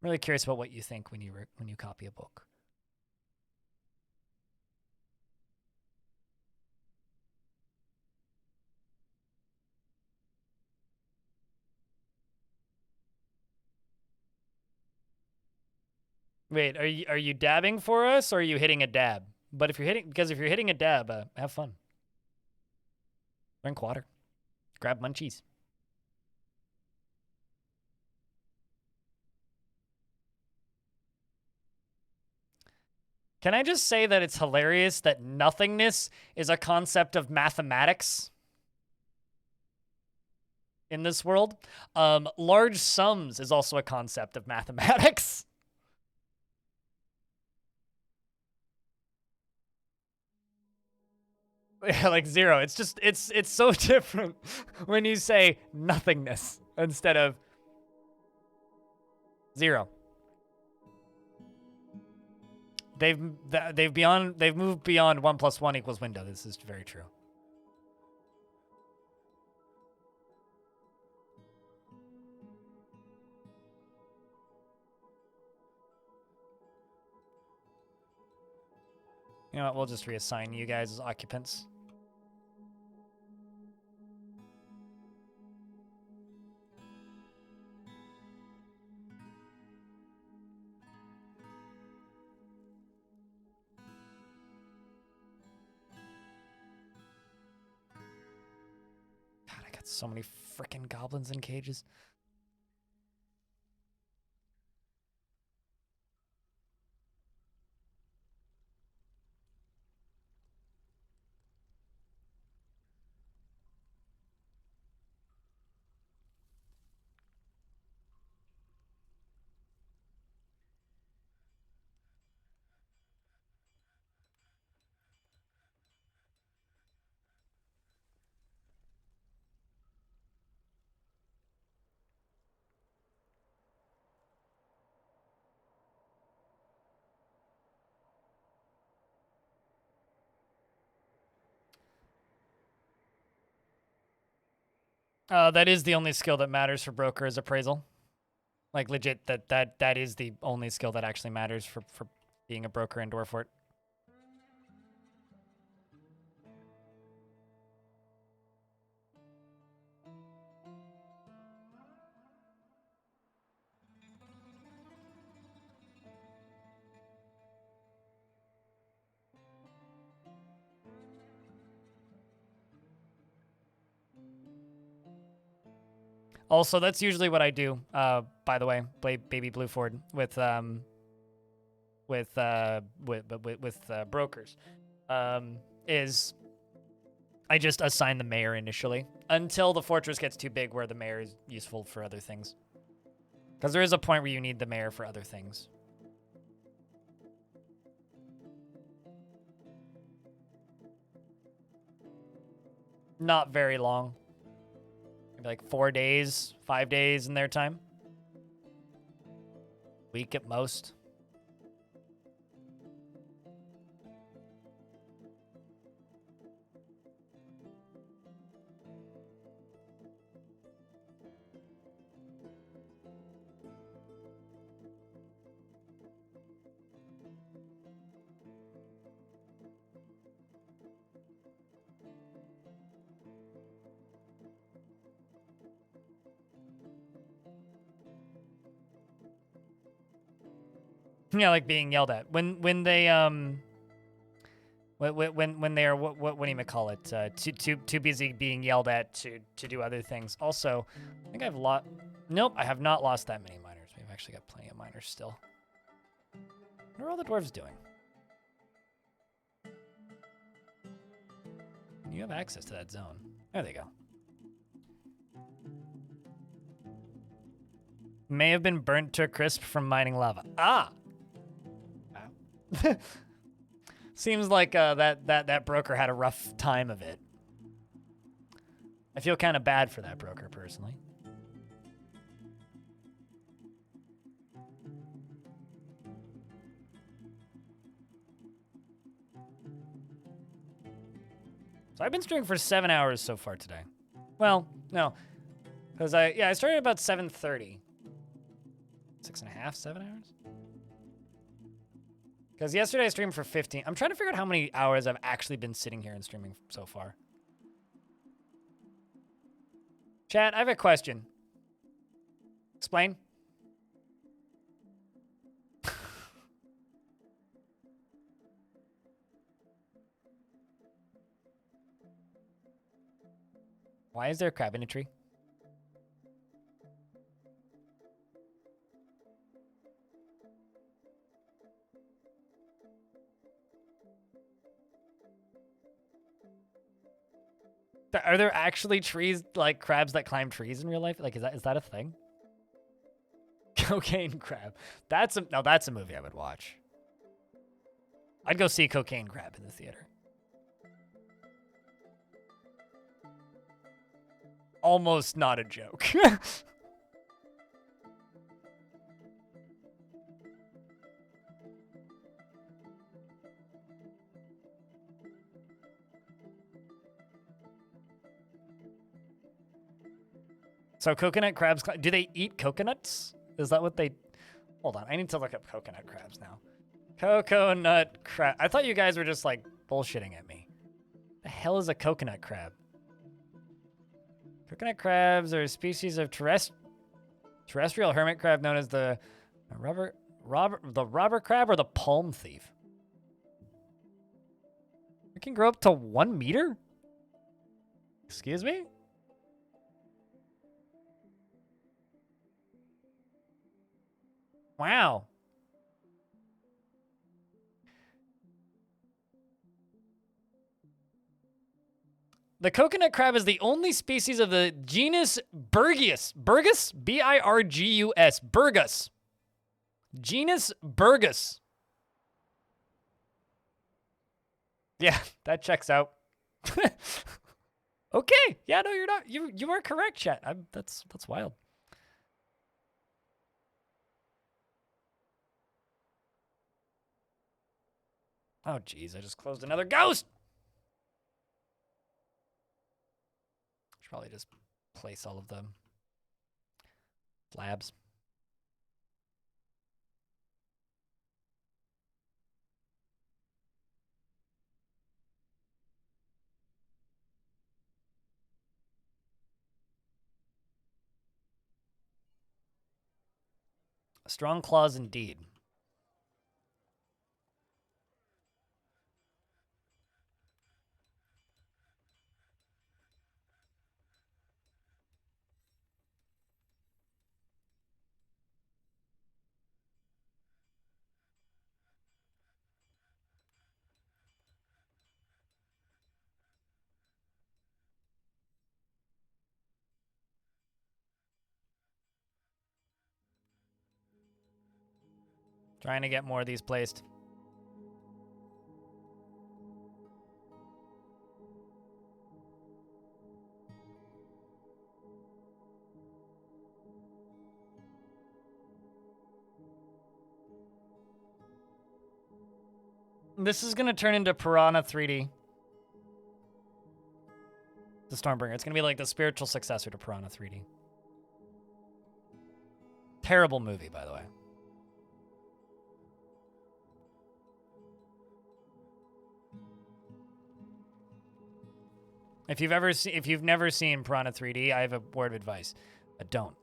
I'm really curious about what you think when you copy a book. Wait, are you dabbing for us, or are you hitting a dab? But if you're hitting a dab, have fun. Drink water. Grab munchies. Can I just say that it's hilarious that nothingness is a concept of mathematics in this world? Large sums is also a concept of mathematics. Yeah, like zero. It's just, it's so different when you say nothingness instead of zero. They've moved beyond 1 + 1 = window. This is very true. You know what? We'll just reassign you guys as occupants. So many freaking goblins in cages. That is the only skill that matters for broker is appraisal. Like legit, that is the only skill that actually matters for being a broker in Dwarf Fort. Also, that's usually what I do. By the way, play Baby Blue Ford with brokers. Is I just assign the mayor initially until the fortress gets too big where the mayor is useful for other things. Because there is a point where you need the mayor for other things. Not very long. Maybe like 4 days, 5 days in their time. Week at most. Yeah, like being yelled at when they when they are what do you call it? Too busy being yelled at to do other things. Also, I think I've lost. Nope, I have not lost that many miners. We've actually got plenty of miners still. What are all the dwarves doing? You have access to that zone. There they go. May have been burnt to a crisp from mining lava. Ah. Seems like that broker had a rough time of it. I feel kind of bad for that broker personally. So I've been streaming for 7 hours so far today. Well, no, because I started about 7:30. 6.5, 7 hours. Because yesterday I streamed for 15. I'm trying to figure out how many hours I've actually been sitting here and streaming so far. Chat, I have a question. Explain. Why is there a crab in a tree? Are there actually trees, like crabs that climb trees in real life? Like, is that a thing? Cocaine crab. That's a movie I would watch. I'd go see Cocaine Crab in the theater. Almost not a joke. So coconut crabs, do they eat coconuts? Is that what they... Hold on, I need to look up coconut crabs now. Coconut crab. I thought you guys were just like bullshitting at me. The hell is a coconut crab? Coconut crabs are a species of terrestrial hermit crab known as the robber crab or the palm thief. It can grow up to 1 meter? Excuse me? Wow. The coconut crab is the only species of the genus Burgus. Burgus? B-I-R-G-U-S. Burgus. Genus Burgus. Yeah, that checks out. Okay. Yeah, no, you're not. You are correct, chat. That's wild. Oh, geez, I just closed another ghost. Should probably just place all of them. Slabs. Strong claws indeed. Trying to get more of these placed. This is going to turn into Piranha 3D. The Stormbringer. It's going to be like the spiritual successor to Piranha 3D. Terrible movie, by the way. If you've never seen Piranha 3D, I have a word of advice. Don't.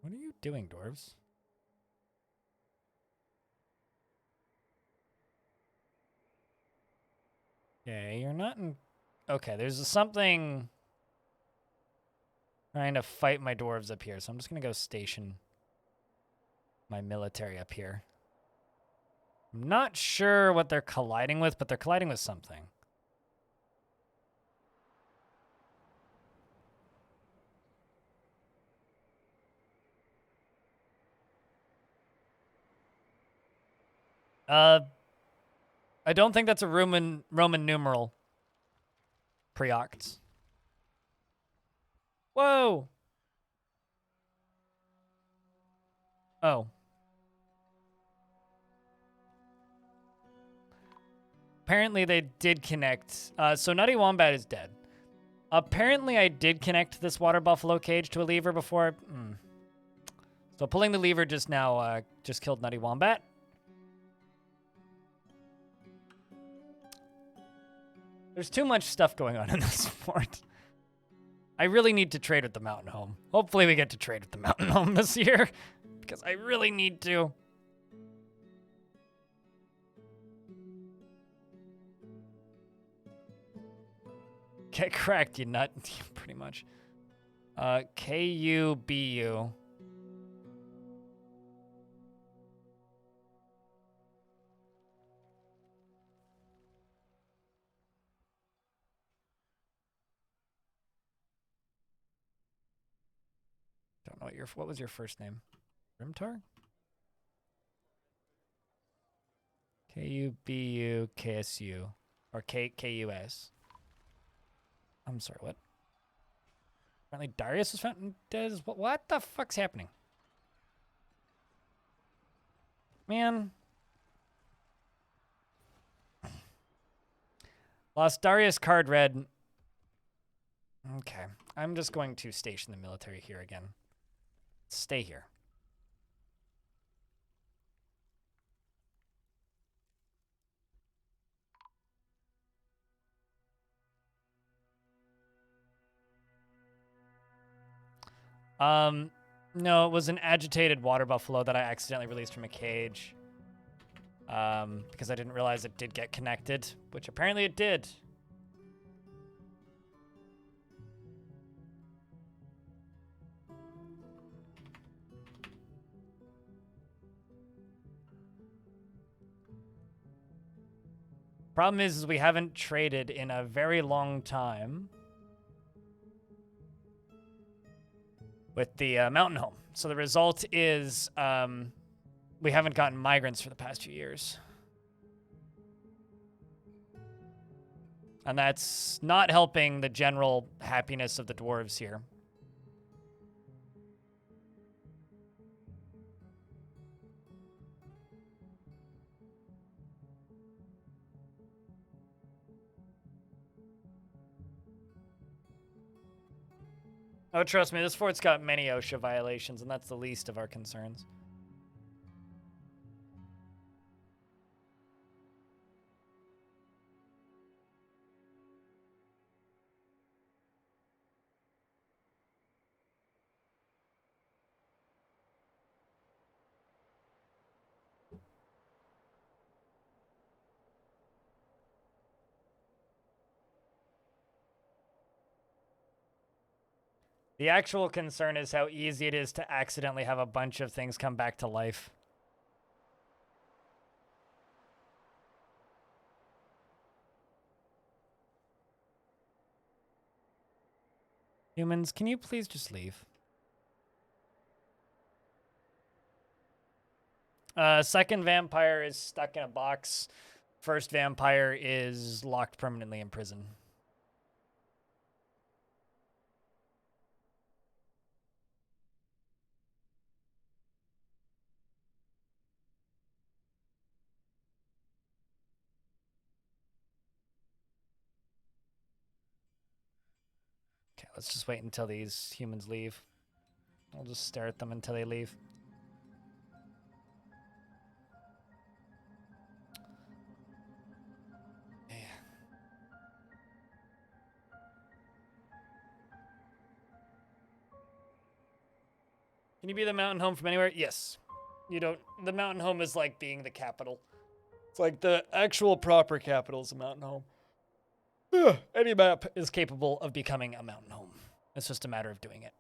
What are you doing, dwarves? Okay, you're not in... Okay, there's something trying to fight my dwarves up here, so I'm just going to go station my military up here. I'm not sure what they're colliding with, but they're colliding with something. I don't think that's a Roman numeral. Preoct. Whoa! Oh. Apparently they did connect. So Nutty Wombat is dead. Apparently I did connect this water buffalo cage to a lever before. So pulling the lever just now just killed Nutty Wombat. There's too much stuff going on in this fort. I really need to trade with the Mountain Home. Hopefully we get to trade with the Mountain Home this year. Because I really need to. Get cracked, you nut. Pretty much. KUBU. Don't know what was your first name? Rimtar? KUBU KSU. Or KUS. I'm sorry, what? Apparently Darius was found dead. What the fuck's happening? Man. Lost Darius card red. Okay. I'm just going to station the military here again. Stay here. No, it was an agitated water buffalo that I accidentally released from a cage. Because I didn't realize it did get connected, which apparently it did. Problem is we haven't traded in a very long time with the mountain home. So the result is we haven't gotten migrants for the past few years. And that's not helping the general happiness of the dwarves here. Oh, trust me, this fort's got many OSHA violations, and that's the least of our concerns. The actual concern is how easy it is to accidentally have a bunch of things come back to life. Humans, can you please just leave? Second vampire is stuck in a box. First vampire is locked permanently in prison. Okay, let's just wait until these humans leave. I'll just stare at them until they leave. Yeah. Can you be the mountain home from anywhere? Yes. You don't. The mountain home is like being the capital. It's like the actual proper capital is a mountain home. Any map is capable of becoming a mountain home. It's just a matter of doing it.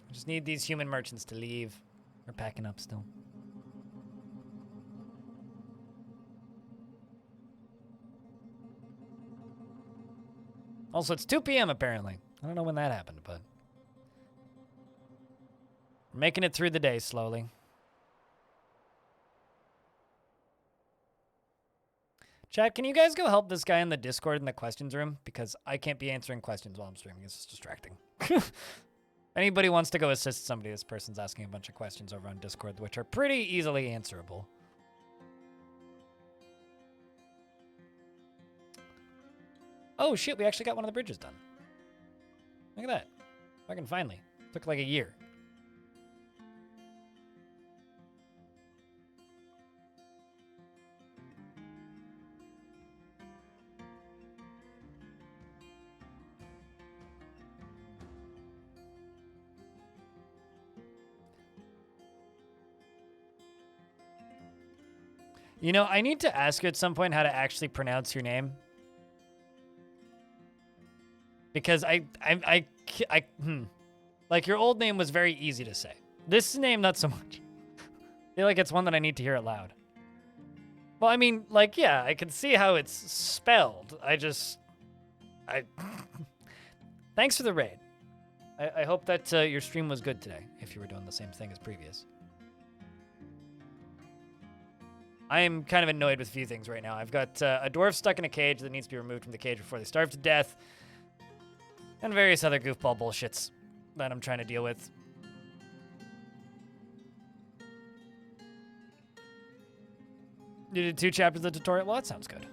I just need these human merchants to leave. They're packing up still. Also, it's 2 p.m. apparently. I don't know when that happened, but we're making it through the day slowly. Chat, can you guys go help this guy in the Discord in the questions room? Because I can't be answering questions while I'm streaming. It's just distracting. Anybody wants to go assist somebody, this person's asking a bunch of questions over on Discord, which are pretty easily answerable. Oh, shit, we actually got one of the bridges done. Look at that. Fucking finally. Took like a year. You know, I need to ask you at some point how to actually pronounce your name. Because like your old name was very easy to say. This name, not so much. I feel like it's one that I need to hear it loud. Well, I mean, like, yeah, I can see how it's spelled. Thanks for the raid. I hope that your stream was good today, if you were doing the same thing as previous. I am kind of annoyed with a few things right now. I've got a dwarf stuck in a cage that needs to be removed from the cage before they starve to death. And various other goofball bullshits that I'm trying to deal with. You did 2 chapters of the tutorial? Well, that sounds good.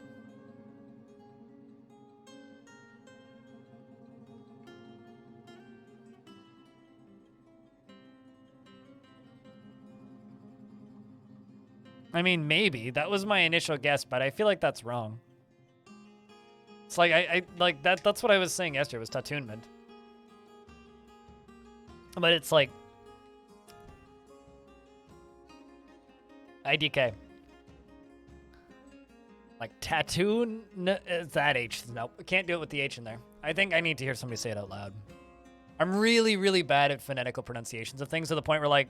I mean, maybe. That was my initial guess, but I feel like that's wrong. It's like, I like, that's what I was saying yesterday, was Tattoonment. But it's like... IDK. Like, tattoo? That H. Nope. Can't do it with the H in there. I think I need to hear somebody say it out loud. I'm really, really bad at phonetical pronunciations of things to the point where, like,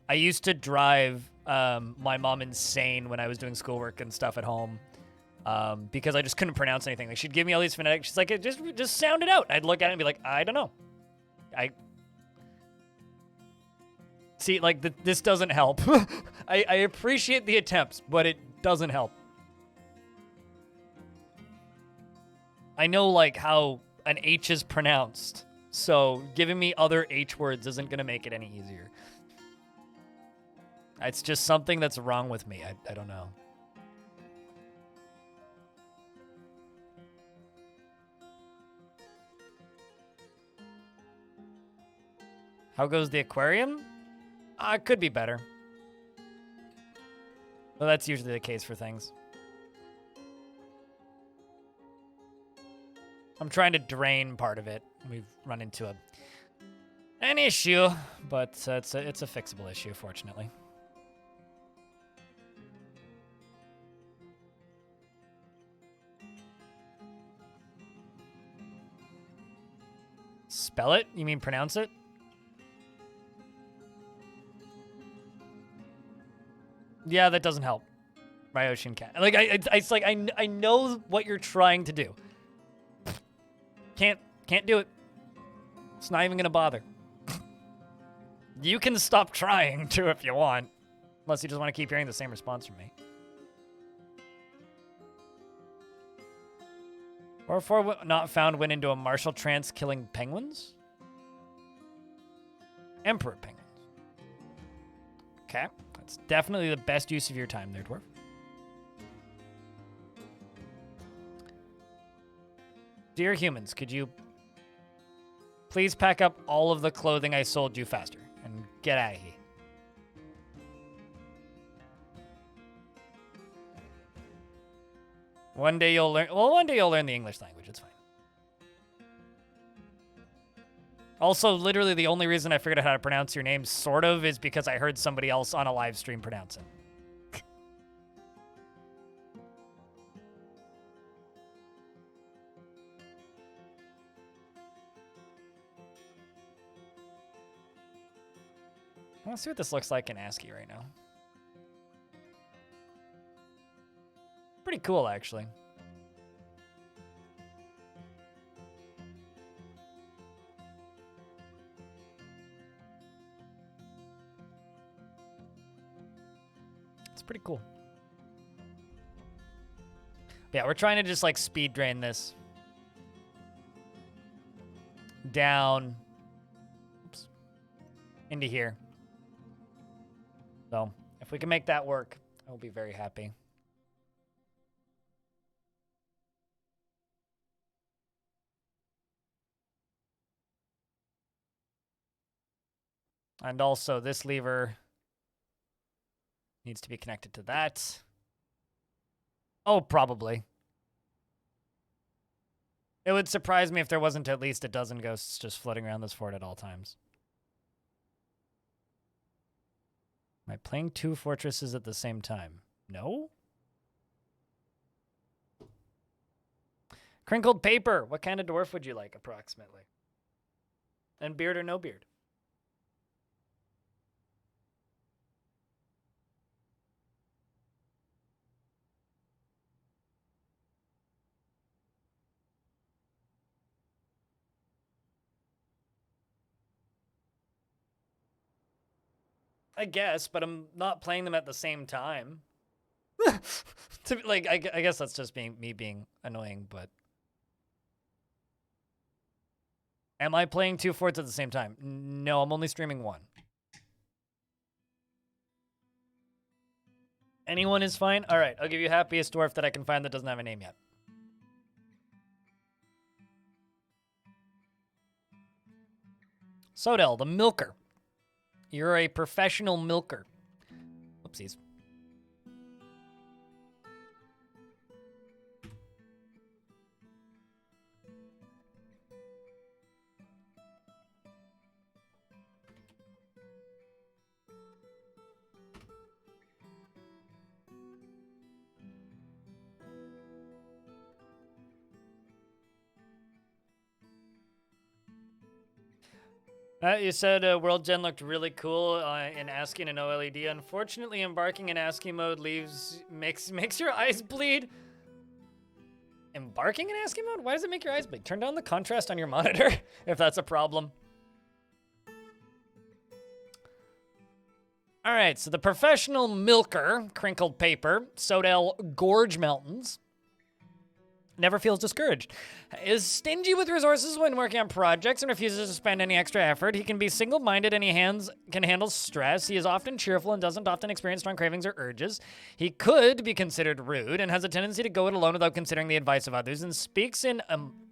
I used to drive my mom insane when I was doing schoolwork and stuff at home because I just couldn't pronounce anything. Like, she'd give me all these phonetic. She's like, just sound it out. I'd look at it and be like, I don't know. See, like, this doesn't help. I appreciate the attempts, but it doesn't help. I know, like, how an H is pronounced, so giving me other H words isn't going to make it any easier. It's just something that's wrong with me. I don't know. How goes the aquarium? It could be better. Well, that's usually the case for things. I'm trying to drain part of it. We've run into an issue, but it's a fixable issue, fortunately. Spell it? You mean pronounce it? Yeah, that doesn't help. Ryoshin Cat. Like, it's like I know what you're trying to do. Can't do it. It's not even gonna bother. You can stop trying too if you want, unless you just want to keep hearing the same response from me. Or for not found went into a martial trance killing penguins? Emperor penguins. Okay, that's definitely the best use of your time there, Dwarf. Dear humans, could you please pack up all of the clothing I sold you faster and get out of here? One day you'll learn... Well, one day you'll learn the English language. It's fine. Also, literally the only reason I figured out how to pronounce your name, sort of, is because I heard somebody else on a live stream pronounce it. Let's see what this looks like in ASCII right now. Pretty cool, actually. It's pretty cool. Yeah, we're trying to just, like, speed drain this. Down. Oops. Into here. So, if we can make that work, I will be very happy. And also, this lever needs to be connected to that. Oh, probably. It would surprise me if there wasn't at least a dozen ghosts just floating around this fort at all times. Am I playing two fortresses at the same time? No? Crinkled paper. What kind of dwarf would you like, approximately? And beard or no beard? I guess, but I'm not playing them at the same time. I guess that's just me being annoying, but... Am I playing two forts at the same time? No, I'm only streaming one. Anyone is fine? All right, I'll give you happiest dwarf that I can find that doesn't have a name yet. Sodell, the milker. You're a professional milker. Oopsies. You said World Gen looked really cool in ASCII and OLED. Unfortunately, embarking in ASCII mode makes your eyes bleed. Embarking in ASCII mode? Why does it make your eyes bleed? Turn down the contrast on your monitor if that's a problem. All right, so the professional milker, crinkled paper, Sodell Gorge Mountains, never feels discouraged, is stingy with resources when working on projects and refuses to spend any extra effort. He can be single-minded and can handle stress. He is often cheerful and doesn't often experience strong cravings or urges. He could be considered rude and has a tendency to go it alone without considering the advice of others, and speaks in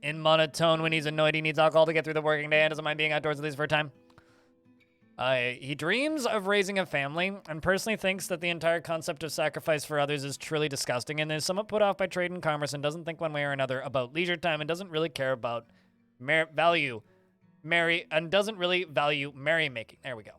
monotone when he's annoyed he needs alcohol to get through the working day and doesn't mind being outdoors at least for a time. He dreams of raising a family and personally thinks that the entire concept of sacrifice for others is truly disgusting and is somewhat put off by trade and commerce and doesn't think one way or another about leisure time and doesn't really care about merrymaking. There we go.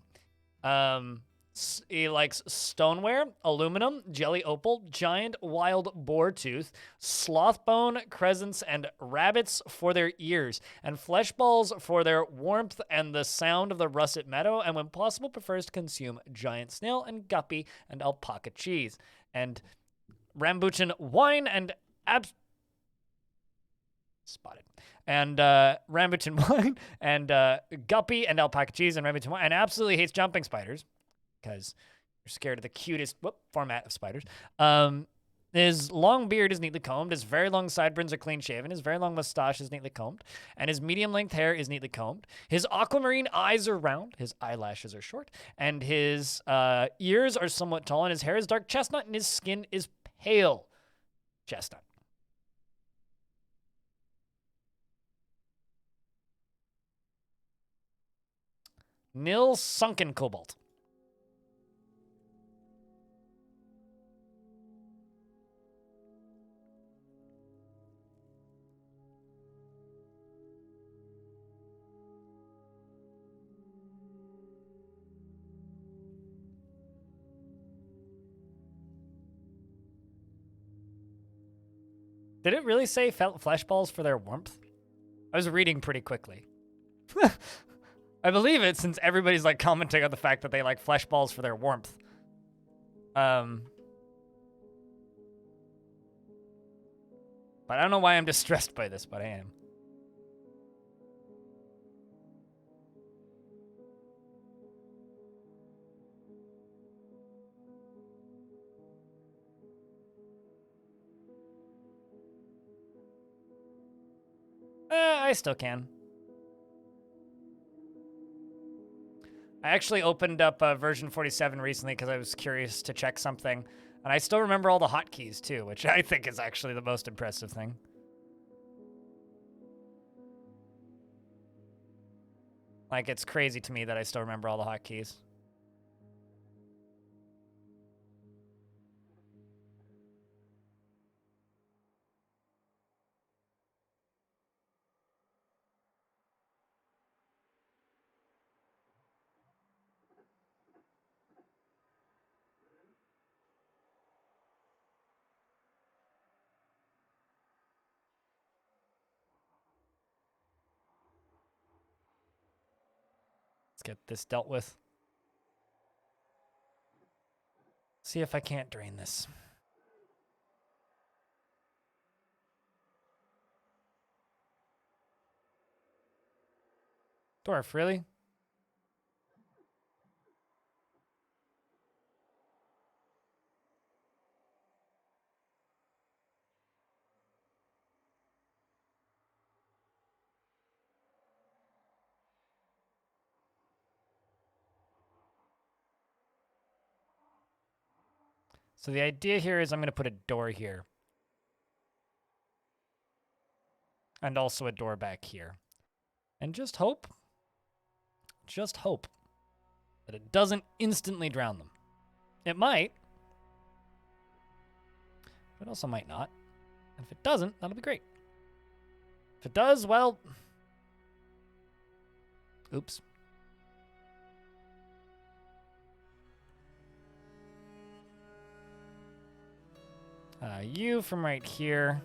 He likes stoneware, aluminum, jelly opal, giant wild boar tooth, slothbone, crescents, and rabbits for their ears, and flesh balls for their warmth and the sound of the russet meadow, and when possible prefers to consume giant snail and guppy and alpaca cheese, and rambutan wine and rambutan wine and guppy and alpaca cheese and rambutan wine, and absolutely hates jumping spiders because you're scared of the cutest format of spiders. His long beard is neatly combed. His very long sideburns are clean shaven. His very long mustache is neatly combed. And his medium-length hair is neatly combed. His aquamarine eyes are round. His eyelashes are short. And his ears are somewhat tall. And his hair is dark chestnut. And his skin is pale chestnut. Nil Sunken Cobalt. Did it really say flesh balls for their warmth? I was reading pretty quickly. I believe it since everybody's like commenting on the fact that they like flesh balls for their warmth. But I don't know why I'm distressed by this, but I am. I still can. I actually opened up version 47 recently because I was curious to check something. And I still remember all the hotkeys too, which I think is actually the most impressive thing. Like, it's crazy to me that I still remember all the hotkeys. Let's get this dealt with. See if I can't drain this. Dwarf, really? So the idea here is I'm going to put a door here. And also a door back here. And just hope that it doesn't instantly drown them. It might. But it also might not. And if it doesn't, that'll be great. If it does, well... Oops. You from right here.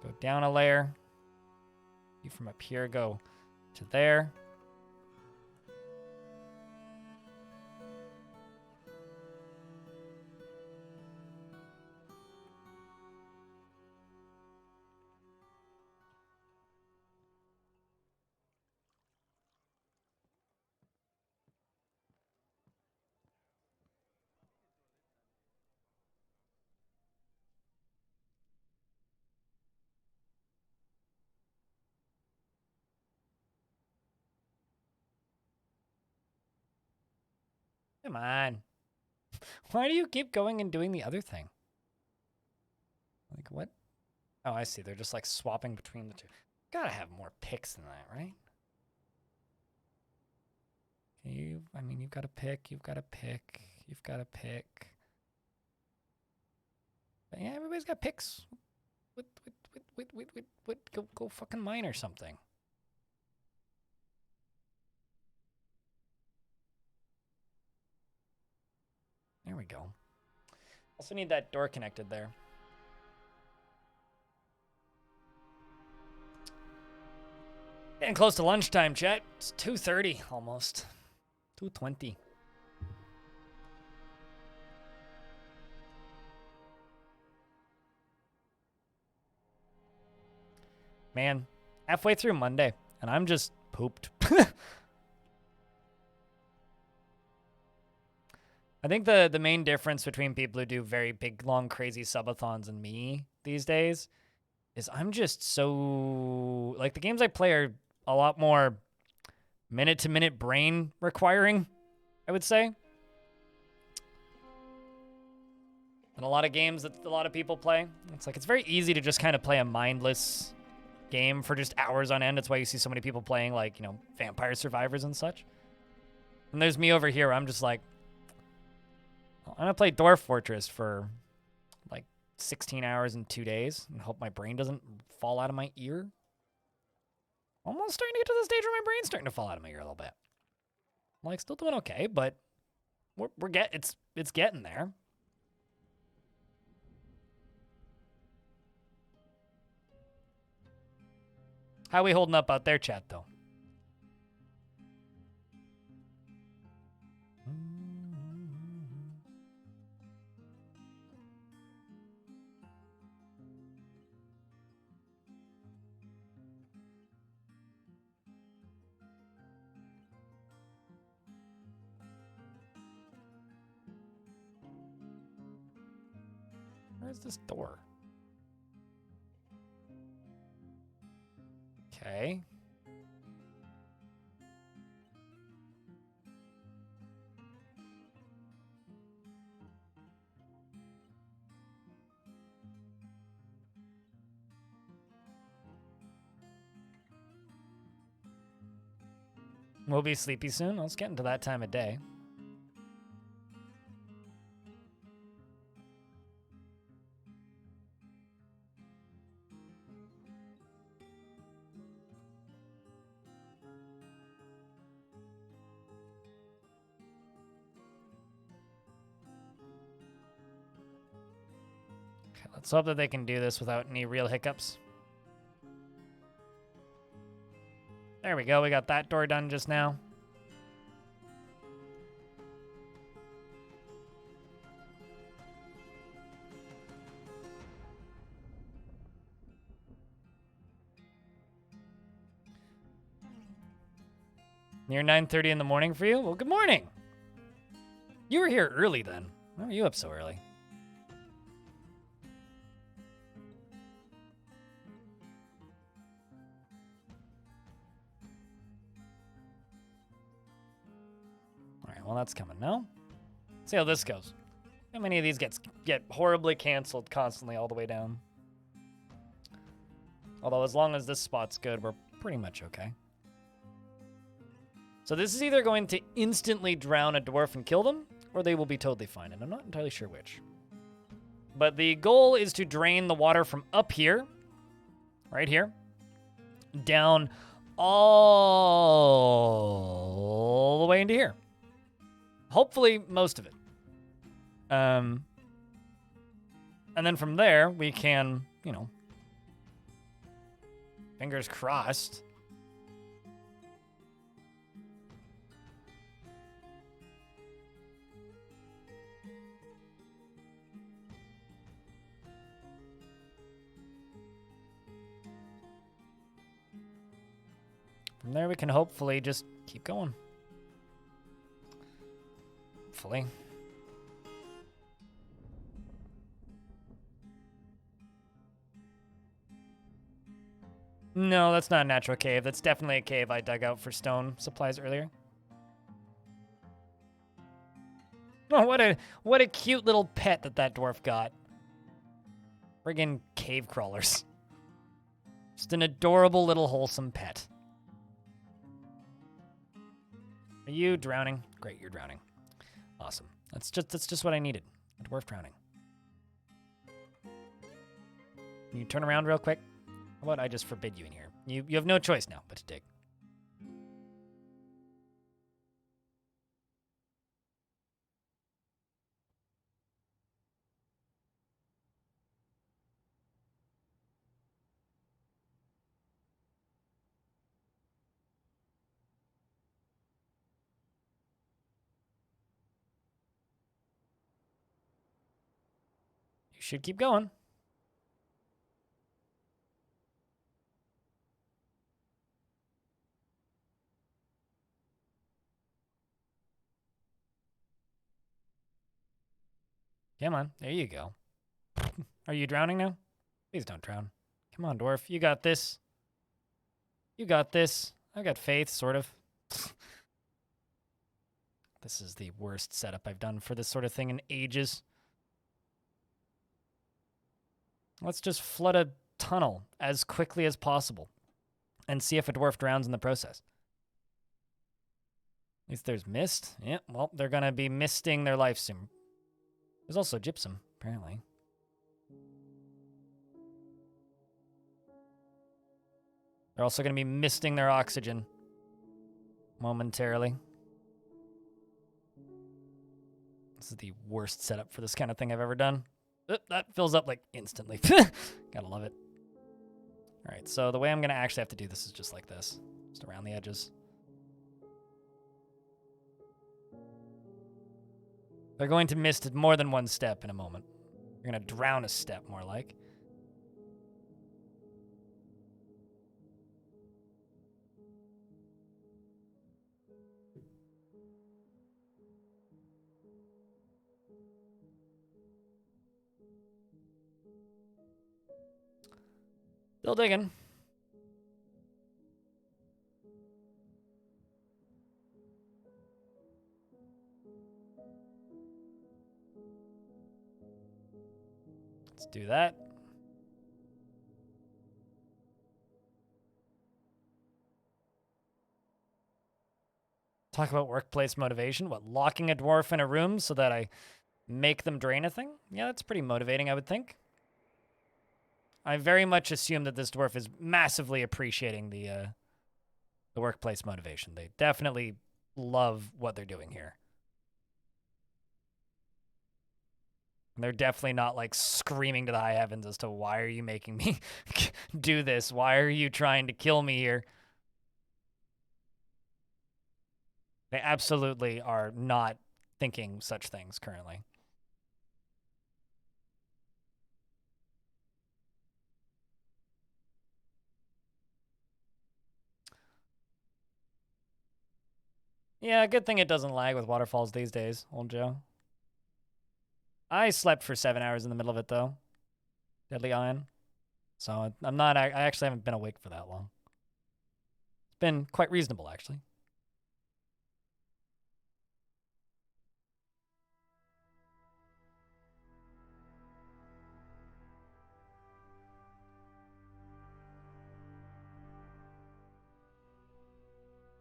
Go down a layer. You from up here go to there. Come on. Why do you keep going and doing the other thing? Like, what? Oh, I see. They're just, like, swapping between the two. Gotta have more picks than that, right? I mean, you've got to pick. You've got to pick. You've got to pick. But yeah, everybody's got picks. What? Go fucking mine or something. There we go. Also need that door connected there. Getting close to lunchtime, chat. It's 2:30 almost. 2:20. Man, halfway through Monday, and I'm just pooped. I think the main difference between people who do very big, long, crazy subathons and me these days is I'm just so... Like, the games I play are a lot more minute-to-minute brain requiring, I would say. And a lot of games that a lot of people play. It's like, it's very easy to just kind of play a mindless game for just hours on end. That's why you see so many people playing, like, you know, Vampire Survivors and such. And there's me over here. I'm just like, I'm going to play Dwarf Fortress for like 16 hours in 2 days and hope my brain doesn't fall out of my ear. Almost starting to get to the stage where my brain's starting to fall out of my ear a little bit. I'm like, still doing okay, but it's getting there. How we holding up out there, chat, though? Where's this door? Okay. We'll be sleepy soon. Let's get into that time of day. Okay, let's hope that they can do this without any real hiccups. There we go. We got that door done just now. Near 9:30 in the morning for you? Well, good morning. You were here early then. Why were you up so early? Well, that's coming now. See how this goes. How many of these get horribly canceled constantly all the way down? Although as long as this spot's good, we're pretty much okay. So this is either going to instantly drown a dwarf and kill them, or they will be totally fine, and I'm not entirely sure which. But the goal is to drain the water from up here, right here, down all the way into here. Hopefully, most of it. And then from there, we can, you know, fingers crossed. From there, we can hopefully just keep going. Hopefully. No, that's not a natural cave. That's definitely a cave I dug out for stone supplies earlier. Oh, what a cute little pet that dwarf got. Friggin' cave crawlers. Just an adorable little wholesome pet. Are you drowning? Great, you're drowning. Awesome. That's just what I needed. A dwarf drowning. Can you turn around real quick? How about I just forbid you in here? You have no choice now but to dig. You should keep going. Come on, there you go. Are you drowning now? Please don't drown. Come on, dwarf, you got this. You got this. I got faith, sort of. This is the worst setup I've done for this sort of thing in ages. Let's just flood a tunnel as quickly as possible and see if a dwarf drowns in the process. At least there's mist. Yeah, well, they're going to be misting their life soon. There's also gypsum, apparently. They're also going to be misting their oxygen momentarily. This is the worst setup for this kind of thing I've ever done. That fills up like instantly. Gotta love it. All right, so the way I'm going to actually have to do this is just like this. Just around the edges. They're going to miss more than one step in a moment. They're going to drown a step, more like. Still digging. Let's do that. Talk about workplace motivation. What, locking a dwarf in a room so that I make them drain a thing? Yeah, that's pretty motivating, I would think. I very much assume that this dwarf is massively appreciating the workplace motivation. They definitely love what they're doing here. And they're definitely not like screaming to the high heavens as to why are you making me do this? Why are you trying to kill me here? They absolutely are not thinking such things currently. Yeah, good thing it doesn't lag with waterfalls these days, old Joe. I slept for 7 hours in the middle of it, though. Deadly Iron. So I'm not, I actually haven't been awake for that long. It's been quite reasonable, actually.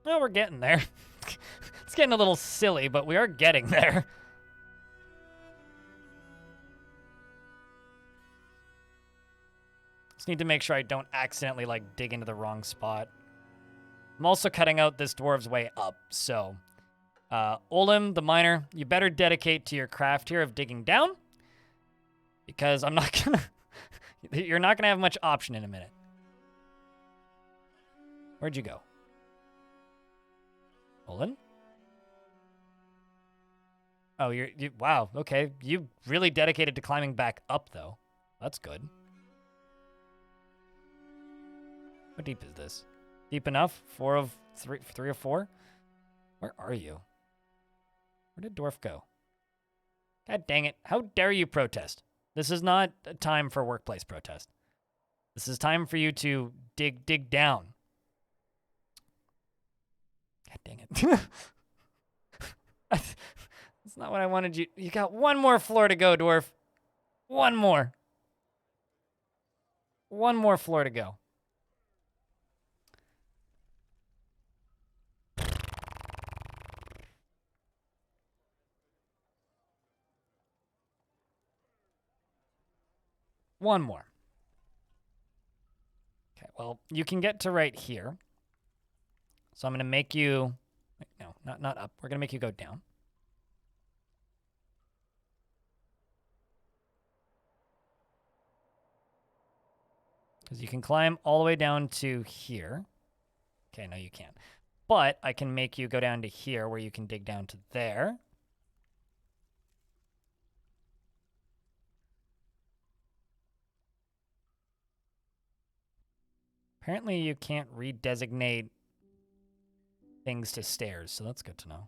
Well, we're getting there. It's getting a little silly, but we are getting there. Just need to make sure I don't accidentally, like, dig into the wrong spot. I'm also cutting out this dwarf's way up, so... Olim, the miner, you better dedicate to your craft here of digging down. Because I'm not gonna... You're not gonna have much option in a minute. Where'd you go? Olin? Oh, wow, okay. You really dedicated to climbing back up, though. That's good. How deep is this? Deep enough? 3 or 4? Where are you? Where did Dwarf go? God dang it. How dare you protest? This is not a time for workplace protest. This is time for you to dig down. God dang it. That's not what I wanted you. You got one more floor to go, dwarf. One more. One more floor to go. One more. Okay, well, you can get to right here. So I'm going to make you... No, not up. We're going to make you go down. Because you can climb all the way down to here. Okay, no, you can't. But I can make you go down to here where you can dig down to there. Apparently you can't redesignate things to stairs, so that's good to know.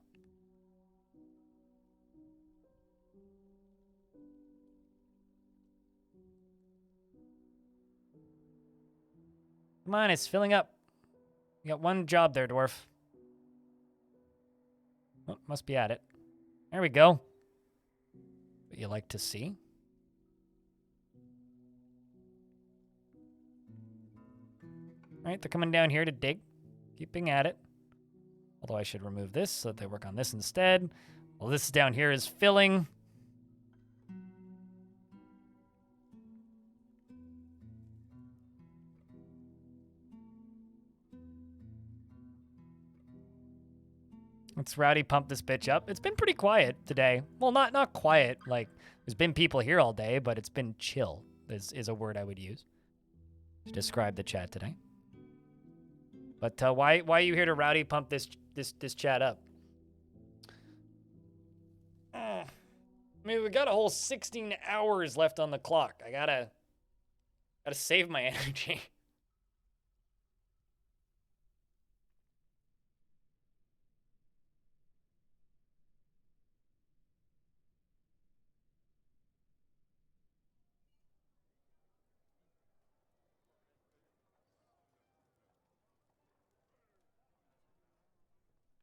Come on, it's filling up. You got one job there, dwarf. Oh, must be at it. There we go. What you like to see? All right, they're coming down here to dig. Keeping at it. Although I should remove this so that they work on this instead. Well, this down here is filling. Let's rowdy pump this bitch up. It's been pretty quiet today. Well, not quiet. Like, there's been people here all day, but it's been chill. This is a word I would use to describe the chat today. But why are you here to rowdy pump this chat up? I mean, we got a whole 16 hours left on the clock. I gotta save my energy.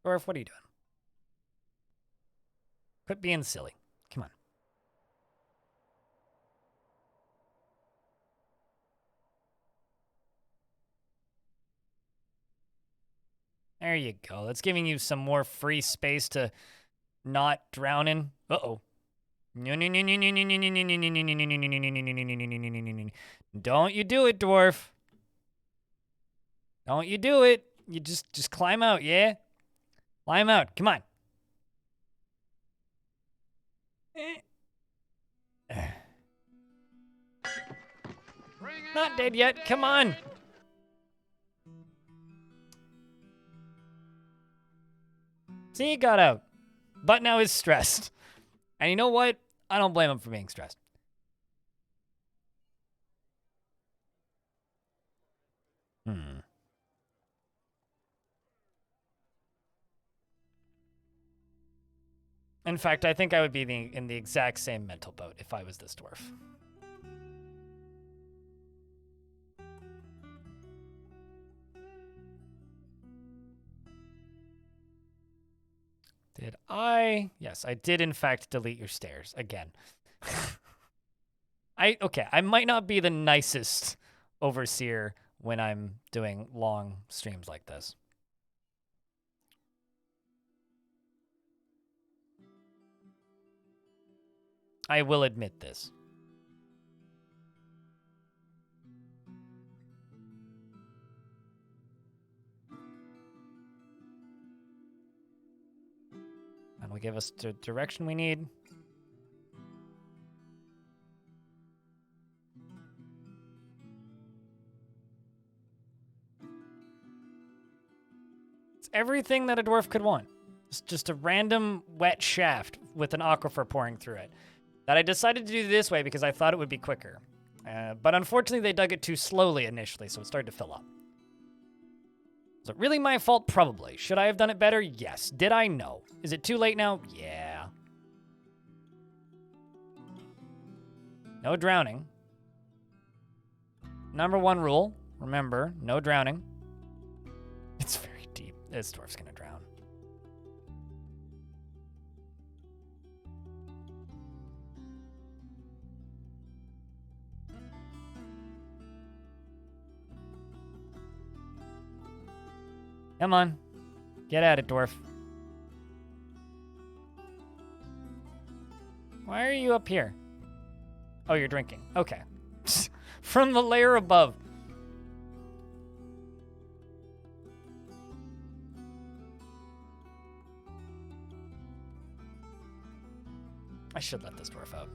Dwarf, what are you doing? Quit being silly. Come on. There you go. That's giving you some more free space to not drown in. Uh-oh. Don't you do it, dwarf. Don't you do it. You just climb out, yeah? Climb out. Come on. Not dead yet. Come on. See, he got out. But now he's stressed. And you know what? I don't blame him for being stressed. In fact, I think I would be in the exact same mental boat if I was this dwarf. Did I? Yes, I did in fact delete your stairs again. Okay, I might not be the nicest overseer when I'm doing long streams like this. I will admit this. And will give us the direction we need. It's everything that a dwarf could want. It's just a random wet shaft with an aquifer pouring through it. That I decided to do this way because I thought it would be quicker. But unfortunately, they dug it too slowly initially, so it started to fill up. Is it really my fault? Probably. Should I have done it better? Yes. Did I? No. Is it too late now? Yeah. No drowning. Number one rule. Remember, no drowning. It's very deep. This dwarf's gonna drown. Come on. Get at it, dwarf. Why are you up here? Oh, you're drinking. Okay. From the layer above. I should let this dwarf out.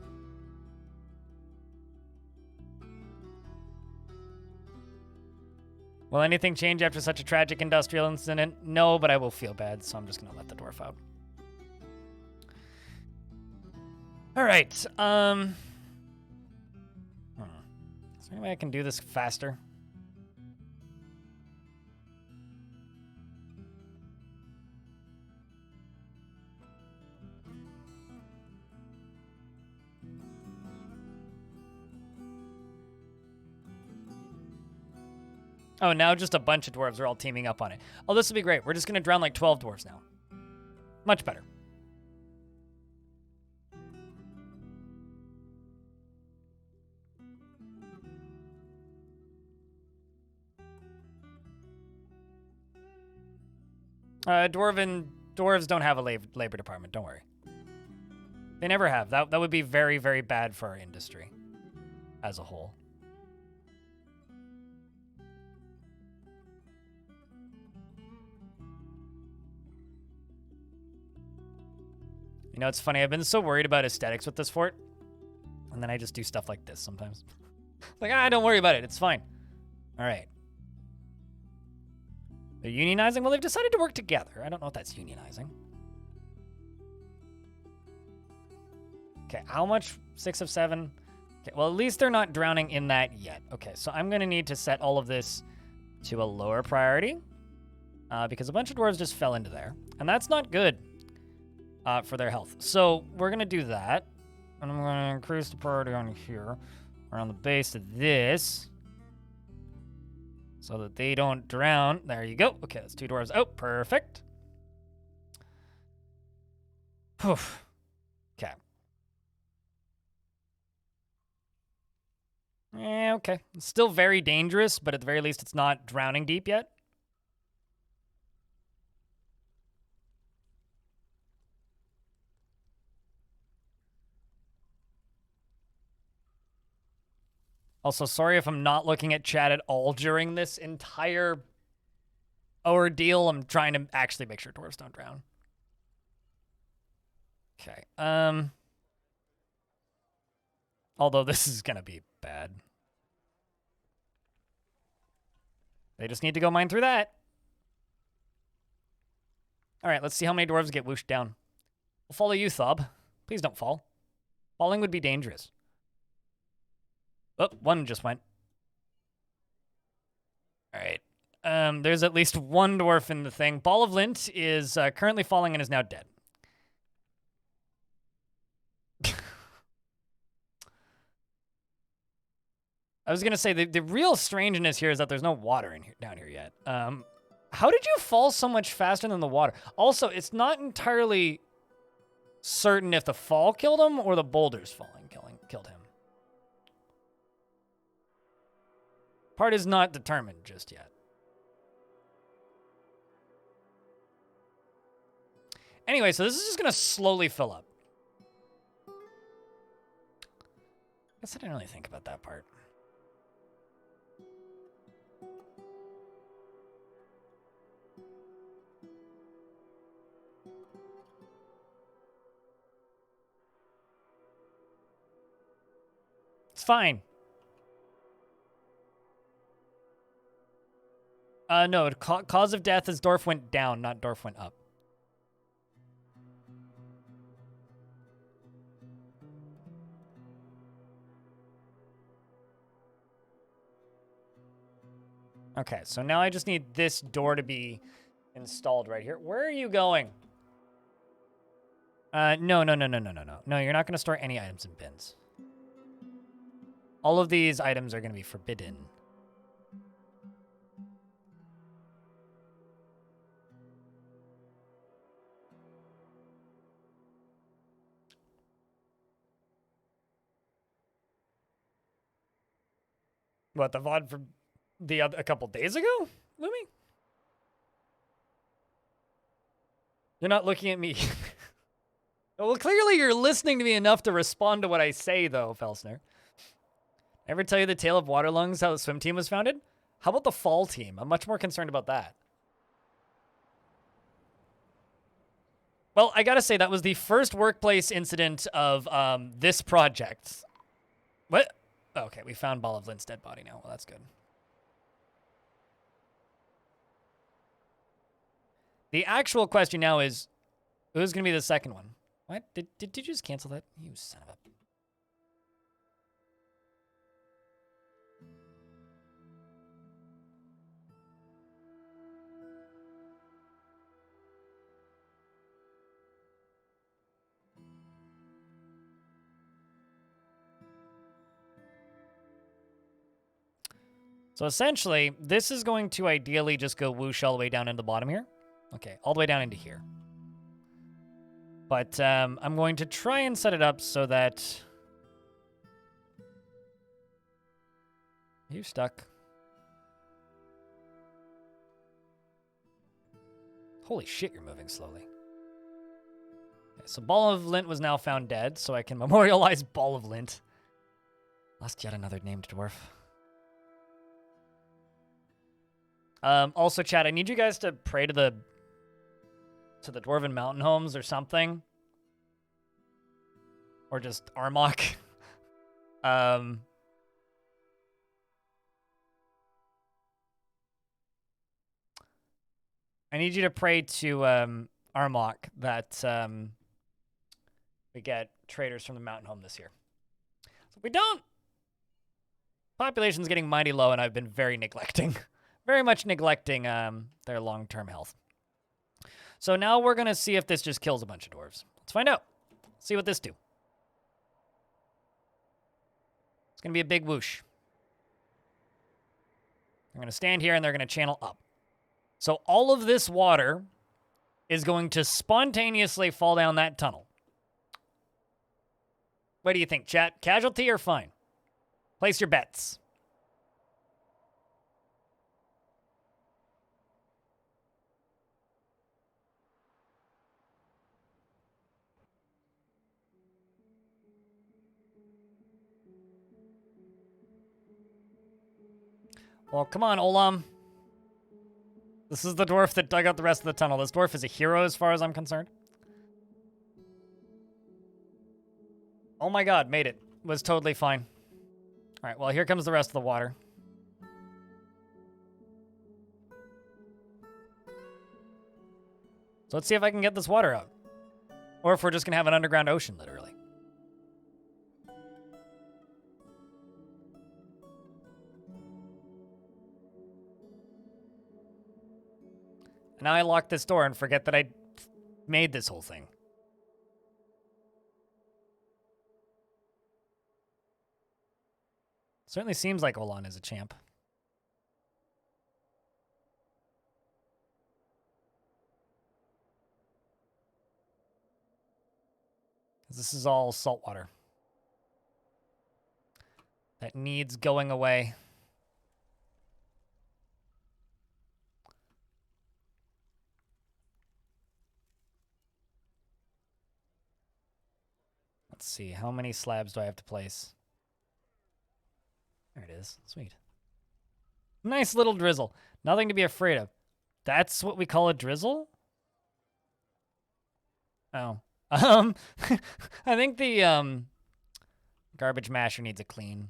Will anything change after such a tragic industrial incident? No, but I will feel bad, so I'm just gonna let the dwarf out. All right. Is there any way I can do this faster? Oh, now just a bunch of dwarves are all teaming up on it. Oh, this will be great. We're just going to drown like 12 dwarves now. Much better. Dwarves don't have a labor department. Don't worry. They never have. That would be very, very bad for our industry as a whole. You know, it's funny. I've been so worried about aesthetics with this fort. And then I just do stuff like this sometimes. Like, don't worry about it. It's fine. All right. They're unionizing? Well, they've decided to work together. I don't know if that's unionizing. Okay, how much? 6 of 7. Okay, well, at least they're not drowning in that yet. Okay, so I'm going to need to set all of this to a lower priority. Because a bunch of dwarves just fell into there. And that's not good for their health. So we're going to do that. And I'm going to increase the priority on here. Around the base of this. So that they don't drown. There you go. Okay, that's 2 dwarves. Oh, perfect. Poof. Okay. Yeah, okay. It's still very dangerous, but at the very least, it's not drowning deep yet. Also, sorry if I'm not looking at chat at all during this entire ordeal. I'm trying to actually make sure dwarves don't drown. Okay. Although this is going to be bad. They just need to go mine through that. All right, let's see how many dwarves get whooshed down. We'll follow you, Thob. Please don't fall. Falling would be dangerous. Oh, one just went. All right. There's at least one dwarf in the thing. Ball of Lint is currently falling and is now dead. I was going to say, the real strangeness here is that there's no water in here, down here yet. How did you fall so much faster than the water? Also, it's not entirely certain if the fall killed him or the boulders falling killed him. Part is not determined just yet. Anyway, so this is just going to slowly fill up. I guess I didn't really think about that part. It's fine. No, cause of death is Dwarf went down, not Dwarf went up. Okay, so now I just need this door to be installed right here. Where are you going? No. No, you're not going to store any items in bins. All of these items are going to be forbidden. What, the VOD from a couple days ago, Lumi? You're not looking at me. Well, clearly you're listening to me enough to respond to what I say, though, Felsner. Ever tell you the tale of Waterlungs, how the swim team was founded? How about the fall team? I'm much more concerned about that. Well, I gotta say, that was the first workplace incident of this project. What? Okay, we found Ball of Lint's dead body now. Well, that's good. The actual question now is, who's gonna be the second one? What? Did you just cancel that? You son of a... So essentially, this is going to ideally just go whoosh all the way down into the bottom here. Okay, all the way down into here. But I'm going to try and set it up so that... You're stuck. Holy shit, you're moving slowly. Okay, so Ball of Lint was now found dead, so I can memorialize Ball of Lint. Lost yet another named dwarf. Also, chat, I need you guys to pray to the Dwarven Mountain Homes or something. Or just Armok. I need you to pray to Armok that we get traders from the Mountain Home this year. So if we don't, population's getting mighty low, and I've been very much neglecting their long-term health. So now we're going to see if this just kills a bunch of dwarves. Let's find out. See what this do. It's going to be a big whoosh. They're going to stand here, and they're going to channel up. So all of this water is going to spontaneously fall down that tunnel. What do you think, chat? Casualty or fine? Place your bets. Well, come on, Olam. This is the dwarf that dug out the rest of the tunnel. This dwarf is a hero as far as I'm concerned. Oh my god, made it. Was totally fine. All right, well, here comes the rest of the water. So let's see if I can get this water out. Or if we're just going to have an underground ocean, literally. And now I lock this door and forget that I made this whole thing. Certainly seems like Olan is a champ. This is all salt water that needs going away. Let's see, how many slabs do I have to place? There it is. Sweet. Nice little drizzle. Nothing to be afraid of. That's what we call a drizzle? Oh. I think the garbage masher needs a clean.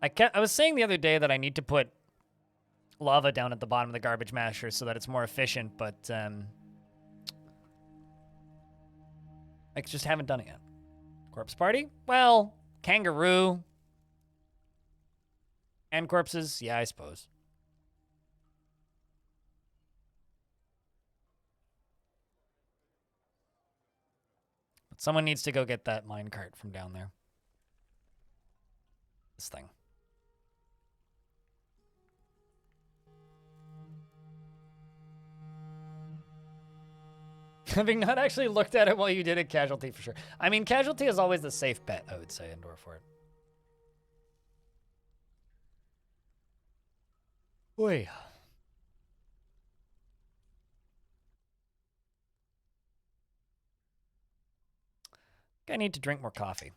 I was saying the other day that I need to put lava down at the bottom of the garbage masher so that it's more efficient, but I just haven't done it yet. Corpse party? Well, kangaroo. And corpses? Yeah, I suppose. But someone needs to go get that minecart from down there. This thing. Having not actually looked at it while you did it, Casualty for sure. I mean, Casualty is always the safe bet, I would say, in Dwarf Fort. Oy. I need to drink more coffee.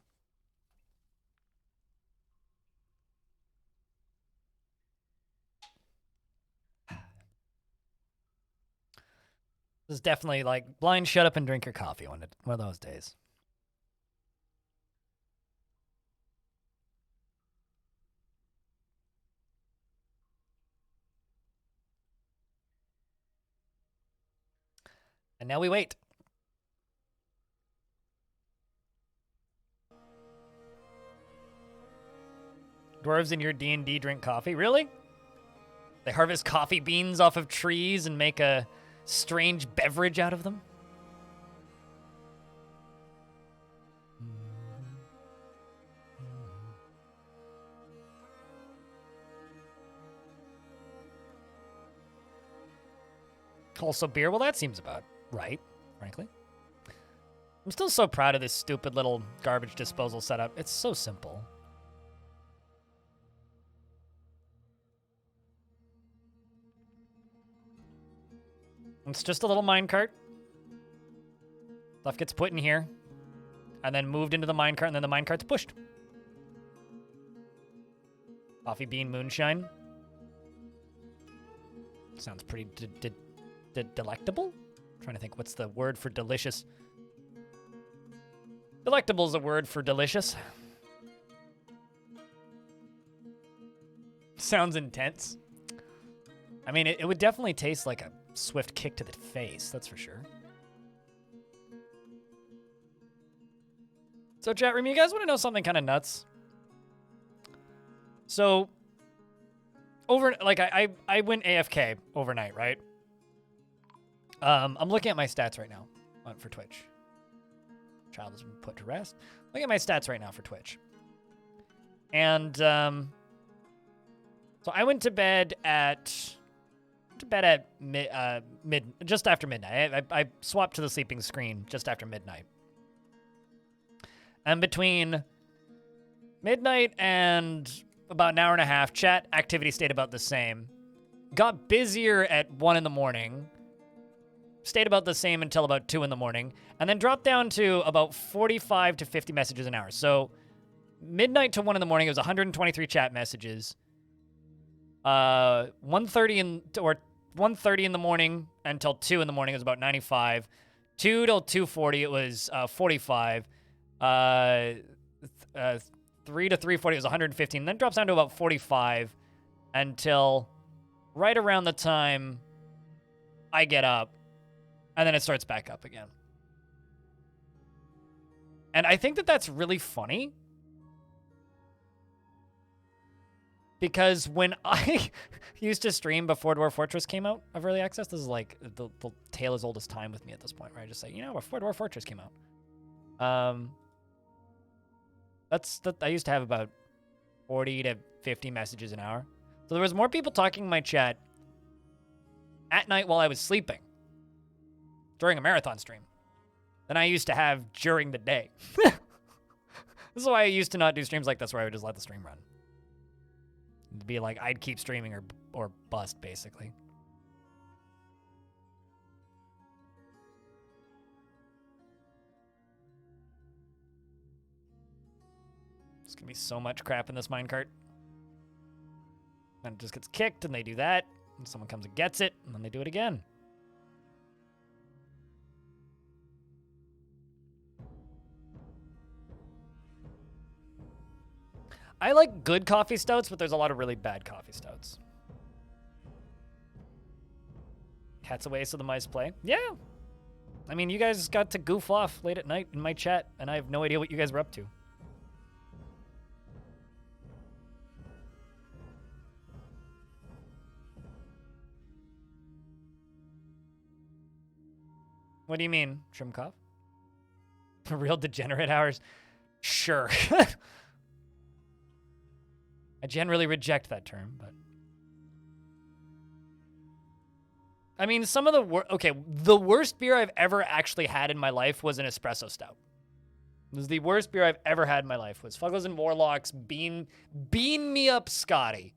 This is definitely like blind shut up and drink your coffee one of those days. And now we wait. Dwarves in your D&D drink coffee? Really? They harvest coffee beans off of trees and make a strange beverage out of them? Also beer? Well, that seems about right, frankly. I'm still so proud of this stupid little garbage disposal setup. It's so simple. It's just a little minecart. Stuff gets put in here, and then moved into the minecart, and then the minecart's pushed. Coffee bean moonshine. Sounds pretty delectable? I'm trying to think, what's the word for delicious? Delectable is a word for delicious. Sounds intense. I mean, it would definitely taste like a swift kick to the face, that's for sure. So chat room, you guys want to know something kind of nuts? So, I went AFK overnight, right? I'm looking at my stats right now for Twitch. Child has been put to rest. Look at my stats right now for Twitch. And so I went to bed at just after midnight. I swapped to the sleeping screen just after midnight. And between midnight and about an hour and a half, chat activity stayed about the same. Got busier at 1 in the morning. Stayed about the same until about 2 in the morning. And then dropped down to about 45 to 50 messages an hour. So midnight to 1 in the morning, it was 123 chat messages. 1:30 in the morning until 2 in the morning, it was about 95. 2 till 2:40, it was 45. 3 to 3:40, it was 115. Then drops down to about 45 until right around the time I get up, and then it starts back up again. And I think that that's really funny, because when I used to stream before Dwarf Fortress came out of Early Access, this is like the tale as old as time with me at this point, where I just say, before Dwarf Fortress came out. I used to have about 40 to 50 messages an hour. So there was more people talking in my chat at night while I was sleeping during a marathon stream than I used to have during the day. This is why I used to not do streams like this, where I would just let the stream run. It'd be like I'd keep streaming or bust, basically. There's gonna be so much crap in this minecart. Then it just gets kicked, and they do that, and someone comes and gets it, and then they do it again. I like good coffee stouts, but there's a lot of really bad coffee stouts. Cat's away so the mice play. Yeah. I mean, you guys got to goof off late at night in my chat, and I have no idea what you guys were up to. What do you mean, Shrimkov? Real degenerate hours? Sure. I generally reject that term, but... I mean, some of the the worst beer I've ever actually had in my life was an espresso stout. This is the worst beer I've ever had in my life. Was Fuggles and Warlocks Bean Me Up Scotty.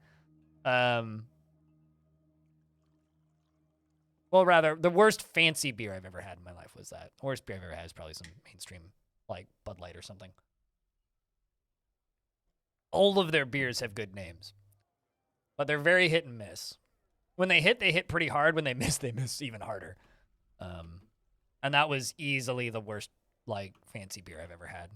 Well, rather, the worst fancy beer I've ever had in my life was that. The worst beer I've ever had is probably some mainstream like Bud Light or something. All of their beers have good names, but they're very hit and miss. When they hit pretty hard. When they miss even harder. And that was easily the worst, like, fancy beer I've ever had.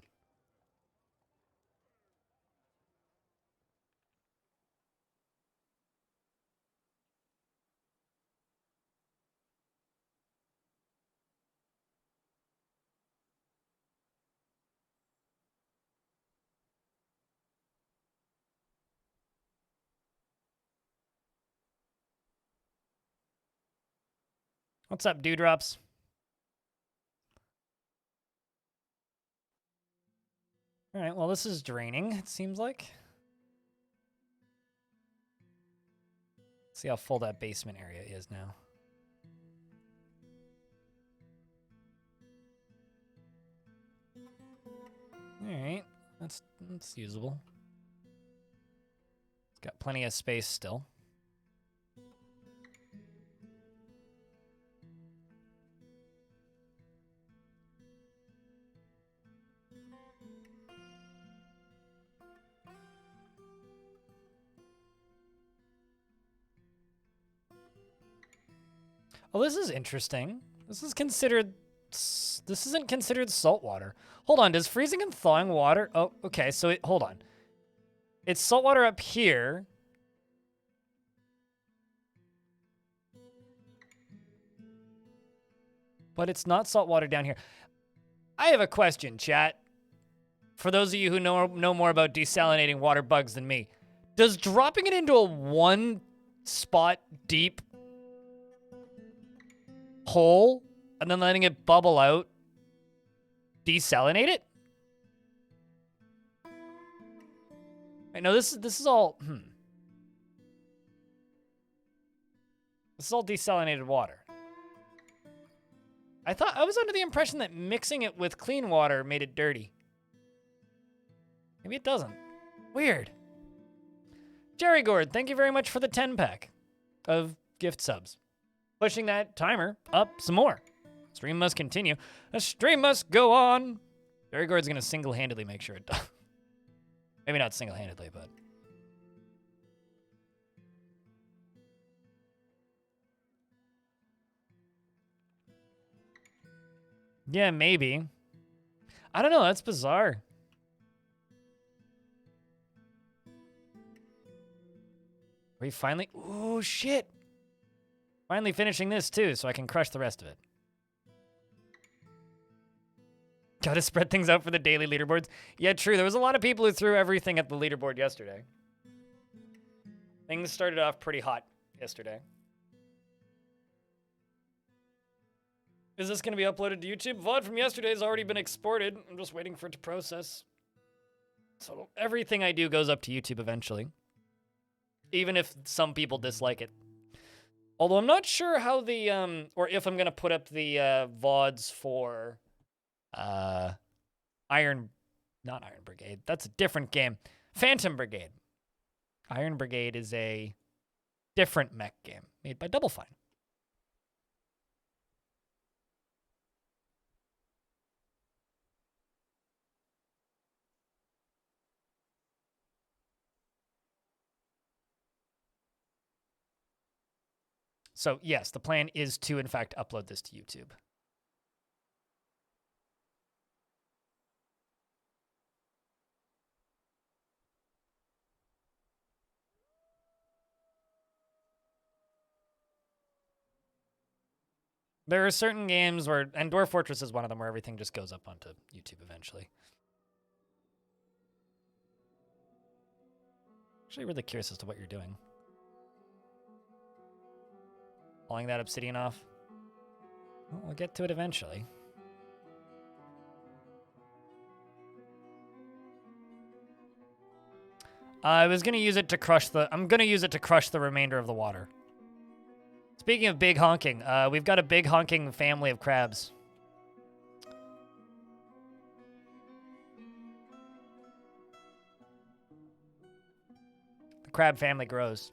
What's up, Dewdrops? All right, well, this is draining, it seems like. Let's see how full that basement area is now. All right, that's usable. It's got plenty of space still. Oh, this is interesting. This is considered. This isn't considered salt water. Hold on. Does freezing and thawing water? Oh, okay. So hold on. It's salt water up here. But it's not salt water down here. I have a question, chat. For those of you who know more about desalinating water bugs than me, does dropping it into a one spot deep hole and then letting it bubble out desalinate it? I know this is all This is all desalinated water. I was under the impression that mixing it with clean water made it dirty. Maybe it doesn't. Weird. Jerry Gord, thank you very much for the 10-pack of gift subs. Pushing that timer up some more. Stream must continue. The stream must go on. Jerry Gord's going to single-handedly make sure it does. Maybe not single-handedly, but... yeah, maybe. I don't know. That's bizarre. Are we finally... oh, shit. Finally finishing this, too, so I can crush the rest of it. Gotta spread things out for the daily leaderboards. Yeah, true. There was a lot of people who threw everything at the leaderboard yesterday. Things started off pretty hot yesterday. Is this going to be uploaded to YouTube? VOD from yesterday has already been exported. I'm just waiting for it to process. So everything I do goes up to YouTube eventually. Even if some people dislike it. Although I'm not sure how the, or if I'm going to put up the VODs for not Iron Brigade. That's a different game. Phantom Brigade. Iron Brigade is a different mech game made by Double Fine. So yes, the plan is to, in fact, upload this to YouTube. There are certain games where, and Dwarf Fortress is one of them, where everything just goes up onto YouTube eventually. Actually, really curious as to what you're doing. Pulling that obsidian off. Well, we'll get to it eventually. I was gonna use it to crush the. I'm gonna use it to crush the remainder of the water. Speaking of big honking, we've got a big honking family of crabs. The crab family grows.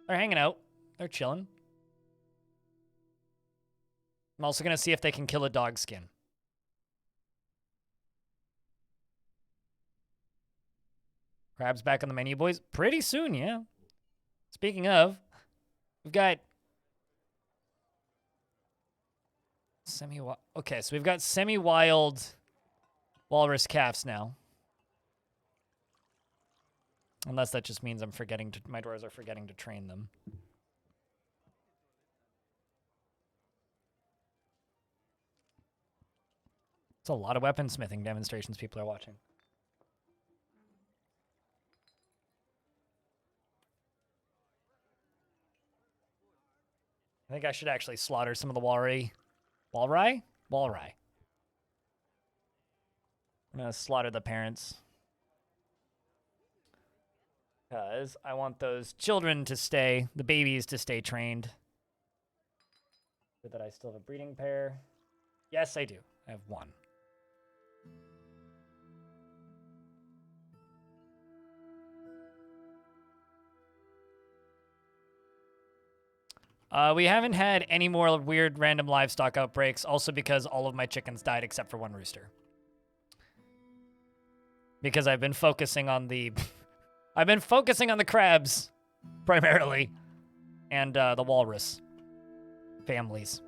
They're hanging out. They're chilling. I'm also going to see if they can kill a dog skin. Crabs back on the menu, boys. Pretty soon, yeah. Speaking of, we've got okay, so we've got semi-wild walrus calves now. Unless that just means my dwarves are forgetting to train them. It's a lot of weaponsmithing demonstrations people are watching. I think I should actually slaughter some of the walry. Walry? Walry. I'm gonna slaughter the parents. Because I want those children to stay, the babies to stay trained. So that I still have a breeding pair. Yes, I do. I have one. We haven't had any more weird random livestock outbreaks, also because all of my chickens died except for one rooster. Because I've been focusing on the... I've been focusing on the crabs, primarily, and the walrus families.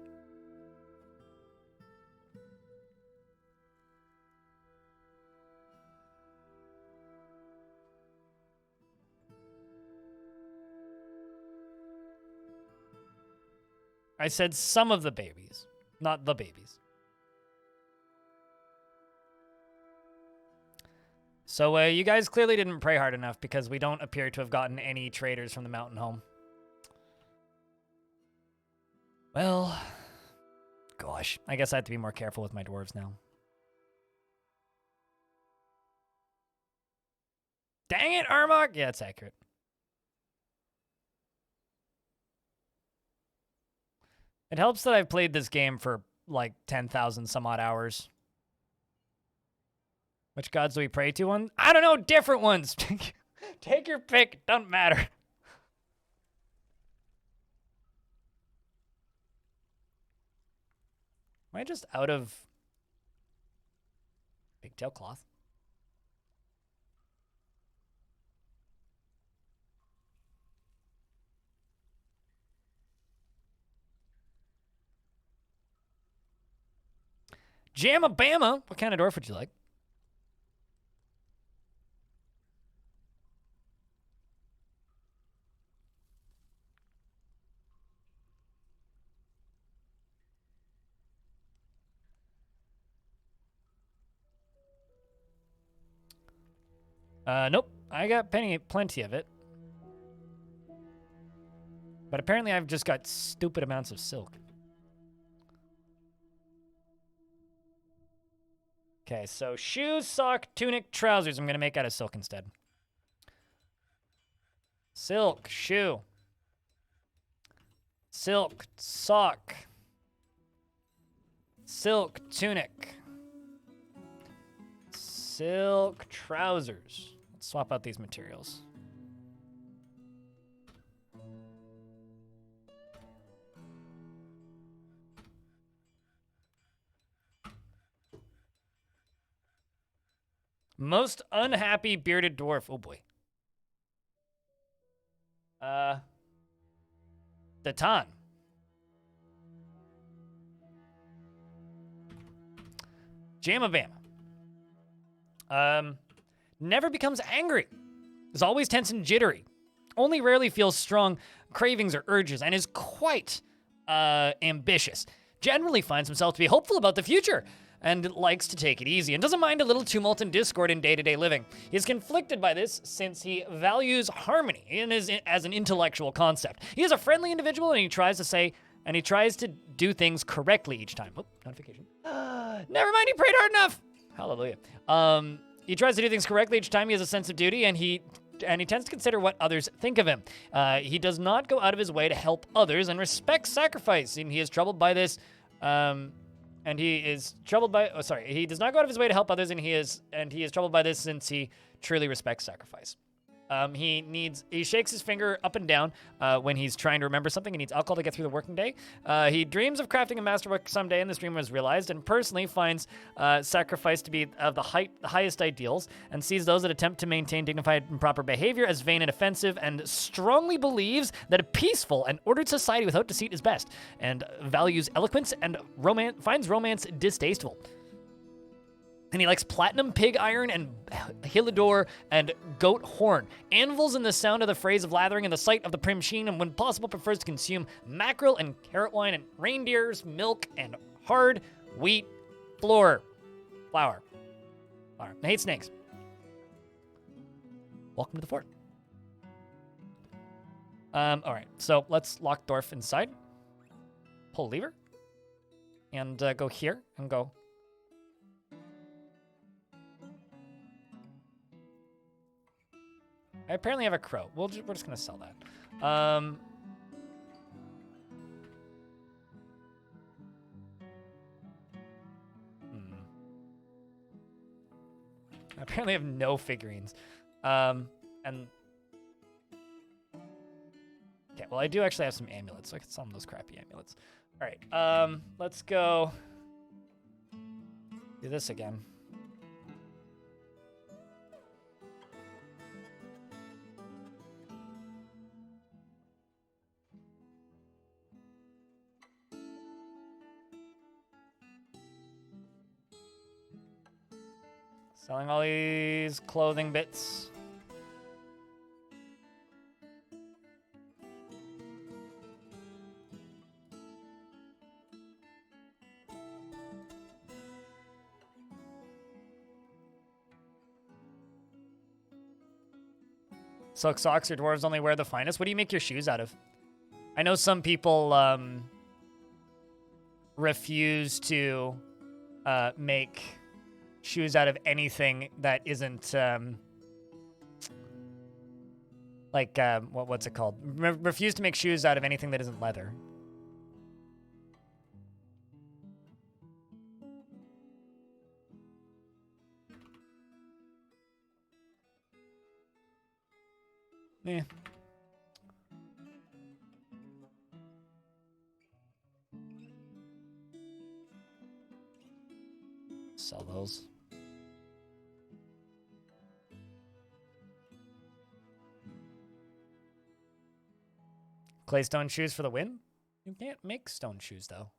I said some of the babies, not the babies. So you guys clearly didn't pray hard enough because we don't appear to have gotten any traders from the mountain home. Well, gosh, I guess I have to be more careful with my dwarves now. Dang it, Armok! Yeah, it's accurate. It helps that I've played this game for like 10,000 some odd hours. Which gods do we pray to? I don't know, different ones. Take your pick, doesn't matter. Am I just out of pigtail cloth? Jamma Bama. What kind of dwarf would you like? Nope. I got plenty of it. But apparently I've just got stupid amounts of silk. Okay, so shoes, sock, tunic, trousers. I'm going to make out of silk instead. Silk, shoe. Silk, sock. Silk, tunic. Silk, trousers. Let's swap out these materials. Most unhappy bearded dwarf. Oh boy. Datan. Jamma Bama. Never becomes angry. Is always tense and jittery. Only rarely feels strong cravings or urges and is quite ambitious. Generally finds himself to be hopeful about the future and likes to take it easy and doesn't mind a little tumult and discord in day-to-day living. He is conflicted by this since he values harmony as an intellectual concept. He is a friendly individual and he tries to do things correctly each time. Oh, notification. Never mind, he prayed hard enough. Hallelujah. He tries to do things correctly each time. He has a sense of duty and he tends to consider what others think of him. He does not go out of his way to help others and respects sacrifice, and he is troubled by this. He does not go out of his way to help others, and he is troubled by this since he truly respects sacrifice. He shakes his finger up and down when he's trying to remember something. He needs alcohol to get through the working day. He dreams of crafting a masterwork someday, and this dream was realized, and personally finds sacrifice to be of the highest ideals, and sees those that attempt to maintain dignified and proper behavior as vain and offensive, and strongly believes that a peaceful and ordered society without deceit is best, and values eloquence and finds romance distasteful. And he likes platinum pig iron and hilidor and goat horn, anvils and the sound of the phrase of lathering and the sight of the prim sheen, and when possible prefers to consume mackerel and carrot wine and reindeer's milk and hard wheat flour. I hate snakes. Welcome to the fort. All right, so let's lock Dwarf inside. Pull lever. And go here and go. I apparently have a crow. We're just gonna sell that. I apparently have no figurines. And okay, well I do actually have some amulets, so I can sell them those crappy amulets. All right, let's go do this again. Selling all these clothing bits. Silk socks, or dwarves only wear the finest. What do you make your shoes out of? I know some people refuse to make shoes out of anything that isn't what's it called? Refuse to make shoes out of anything that isn't leather. Yeah. Sell those. Clay stone shoes for the win? You can't make stone shoes, though.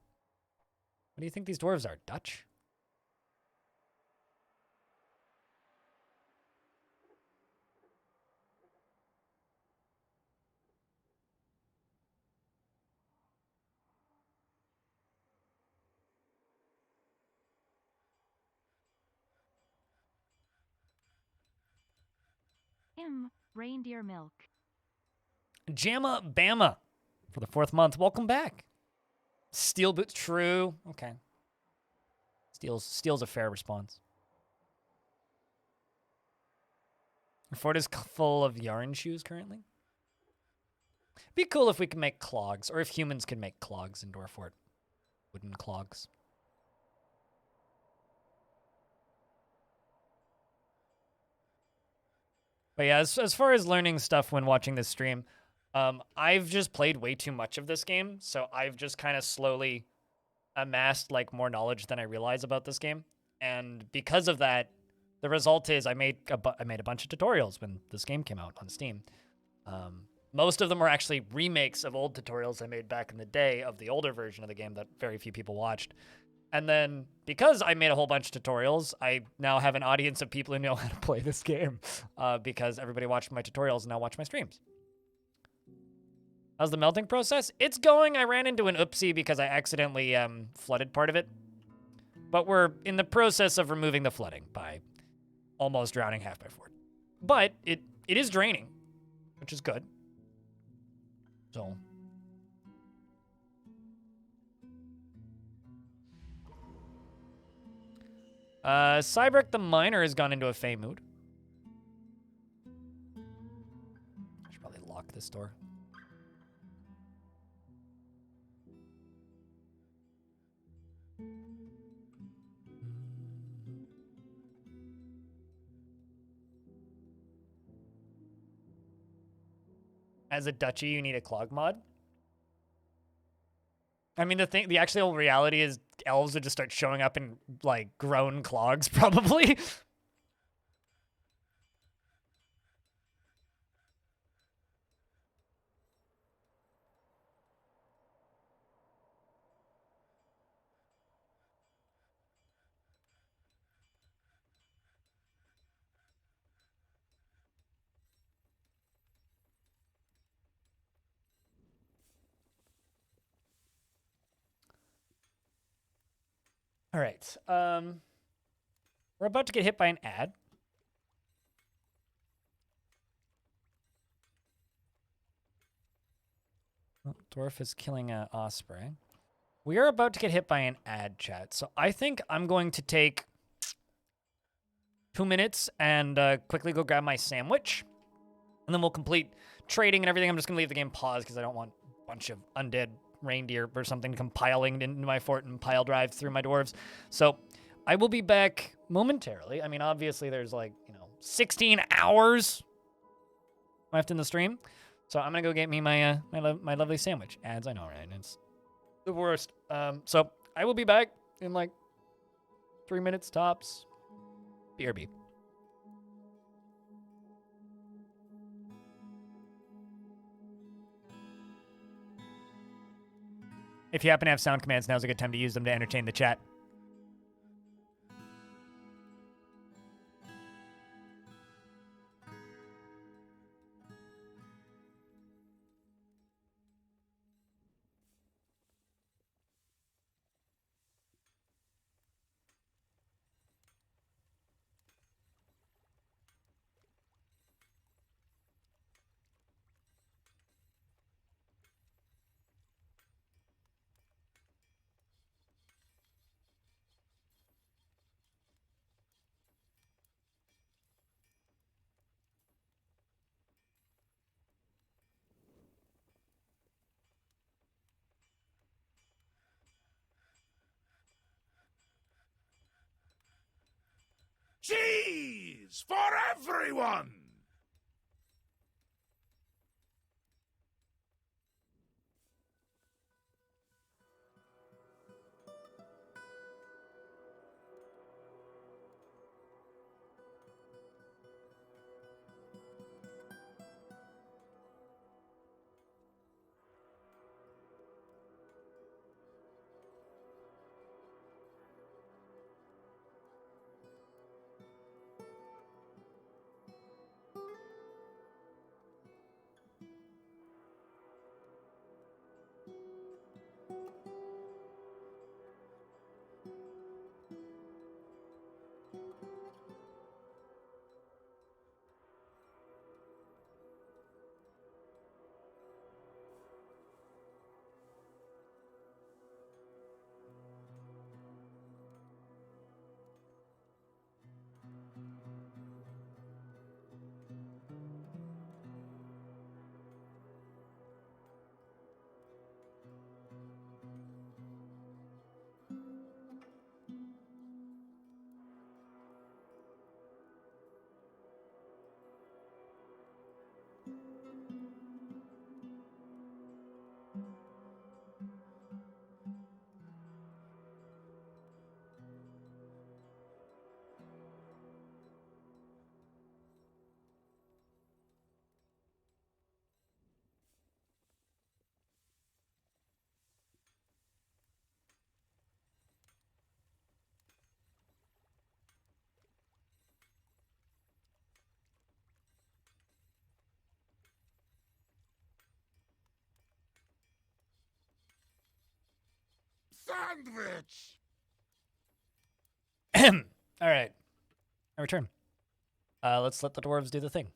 What do you think these dwarves are, Dutch? Reindeer milk. Jamma Bama for the 4th month. Welcome back. Steel boots, true. Okay. Steel's a fair response. Your fort is full of yarn shoes currently. Be cool if we can make clogs, or if humans can make clogs in Dwarf Fort. Wooden clogs. But yeah, as far as learning stuff when watching this stream, I've just played way too much of this game, so I've just kind of slowly amassed like more knowledge than I realize about this game, and because of that, the result is I made a bunch of tutorials when this game came out on Steam. Most of them were actually remakes of old tutorials I made back in the day of the older version of the game that very few people watched. And then, because I made a whole bunch of tutorials, I now have an audience of people who know how to play this game because everybody watched my tutorials and now watch my streams. How's the melting process? It's going. I ran into an oopsie because I accidentally flooded part of it. But we're in the process of removing the flooding by almost drowning half my fort. But it is draining, which is good. So... Cybrek the Miner has gone into a Fey mood. I should probably lock this door. As a duchy, you need a clog mod. I mean, the actual reality is elves would just start showing up in, like, grown clogs, probably. All right. We're about to get hit by an ad. Oh, Dwarf is killing an osprey. We are about to get hit by an ad, chat. So I think I'm going to take 2 minutes and quickly go grab my sandwich. And then we'll complete trading and everything. I'm just going to leave the game paused because I don't want a bunch of undead reindeer or something compiling into my fort and pile drive through my dwarves. So I will be back momentarily. I mean, obviously there's 16 hours left in the stream. So I'm going to go get me my my lovely sandwich. Ads, I know, right? It's the worst. So I will be back in 3 minutes tops. BRB. If you happen to have sound commands, now's a good time to use them to entertain the chat. Cheese for everyone! Sandwich! All right. I return. Let's let the dwarves do the thing.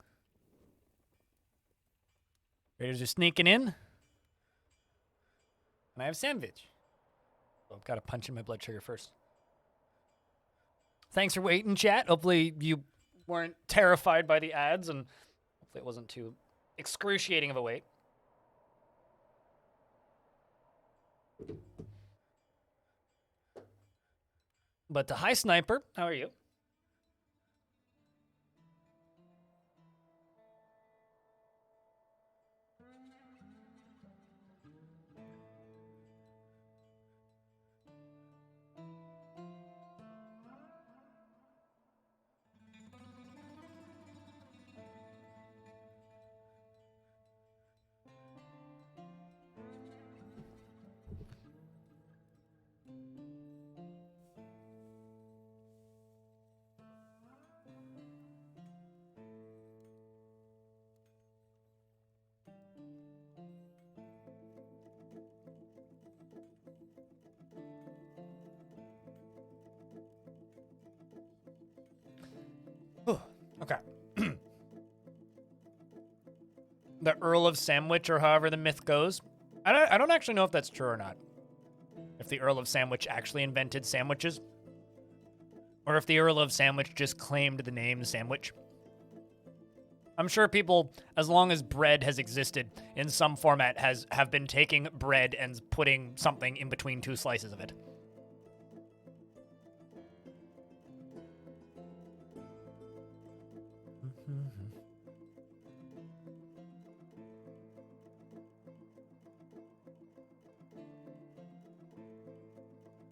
Raiders are sneaking in. And I have sandwich. So I've got to punch in my blood sugar first. Thanks for waiting, chat. Hopefully you weren't terrified by the ads, and hopefully it wasn't too excruciating of a wait. But hi, Sniper. How are you? the Earl of Sandwich, or however the myth goes. I don't actually know if that's true or not. If the Earl of Sandwich actually invented sandwiches, or if the Earl of Sandwich just claimed the name sandwich. I'm sure people, as long as bread has existed in some format, have been taking bread and putting something in between two slices of it.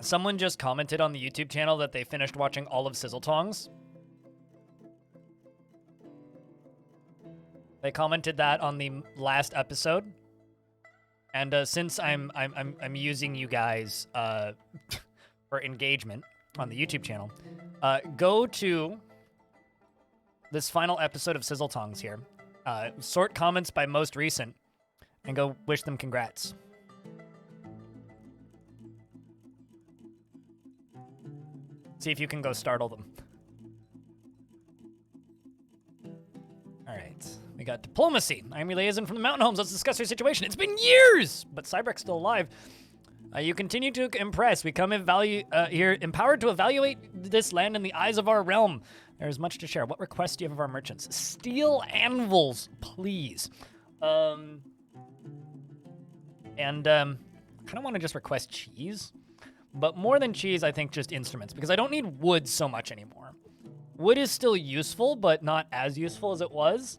Someone just commented on the YouTube channel that they finished watching all of Sizzletongs. They commented that on the last episode, and since I'm using you guys for engagement on the YouTube channel, go to this final episode of Sizzletongs here, sort comments by most recent, and go wish them congrats. See if you can go startle them. All right. We got diplomacy. I'm your liaison from the Mountain Homes. Let's discuss your situation. It's been years, but Cybrek's still alive. You continue to impress. We come here empowered to evaluate this land in the eyes of our realm. There is much to share. What requests do you have of our merchants? Steel anvils, please. I kind of want to just request cheese. But more than cheese, I think just instruments, because I don't need wood so much anymore. Wood is still useful, but not as useful as it was.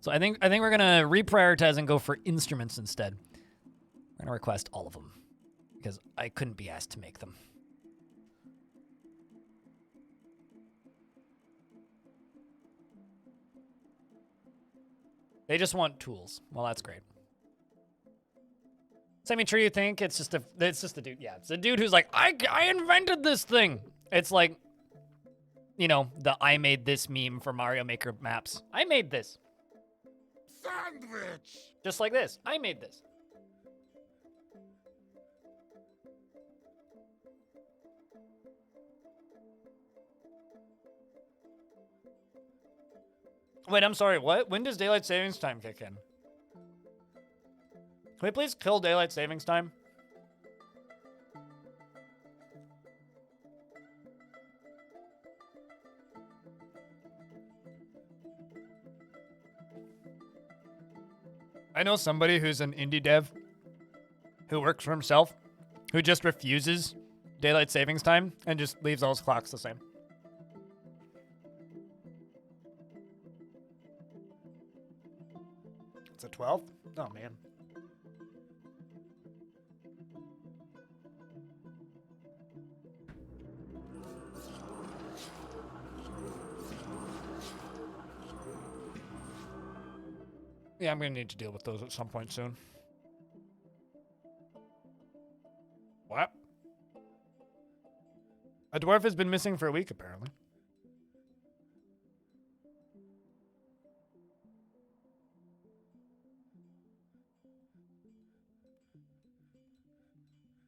So I think we're gonna reprioritize and go for instruments instead. We're gonna request all of them, because I couldn't be asked to make them. They just want tools. Well, that's great. Semi-true, you think? It's just a dude. Yeah, it's a dude who's like, I invented this thing. It's like, you know, the I made this meme for Mario Maker maps. I made this. Sandwich! Just like this. I made this. Wait, I'm sorry, what? When does daylight savings time kick in? Can we please kill daylight savings time? I know somebody who's an indie dev who works for himself, who just refuses daylight savings time and just leaves all his clocks the same. It's a 12? Oh, man. Yeah, I'm going to need to deal with those at some point soon. What? A dwarf has been missing for a week, apparently.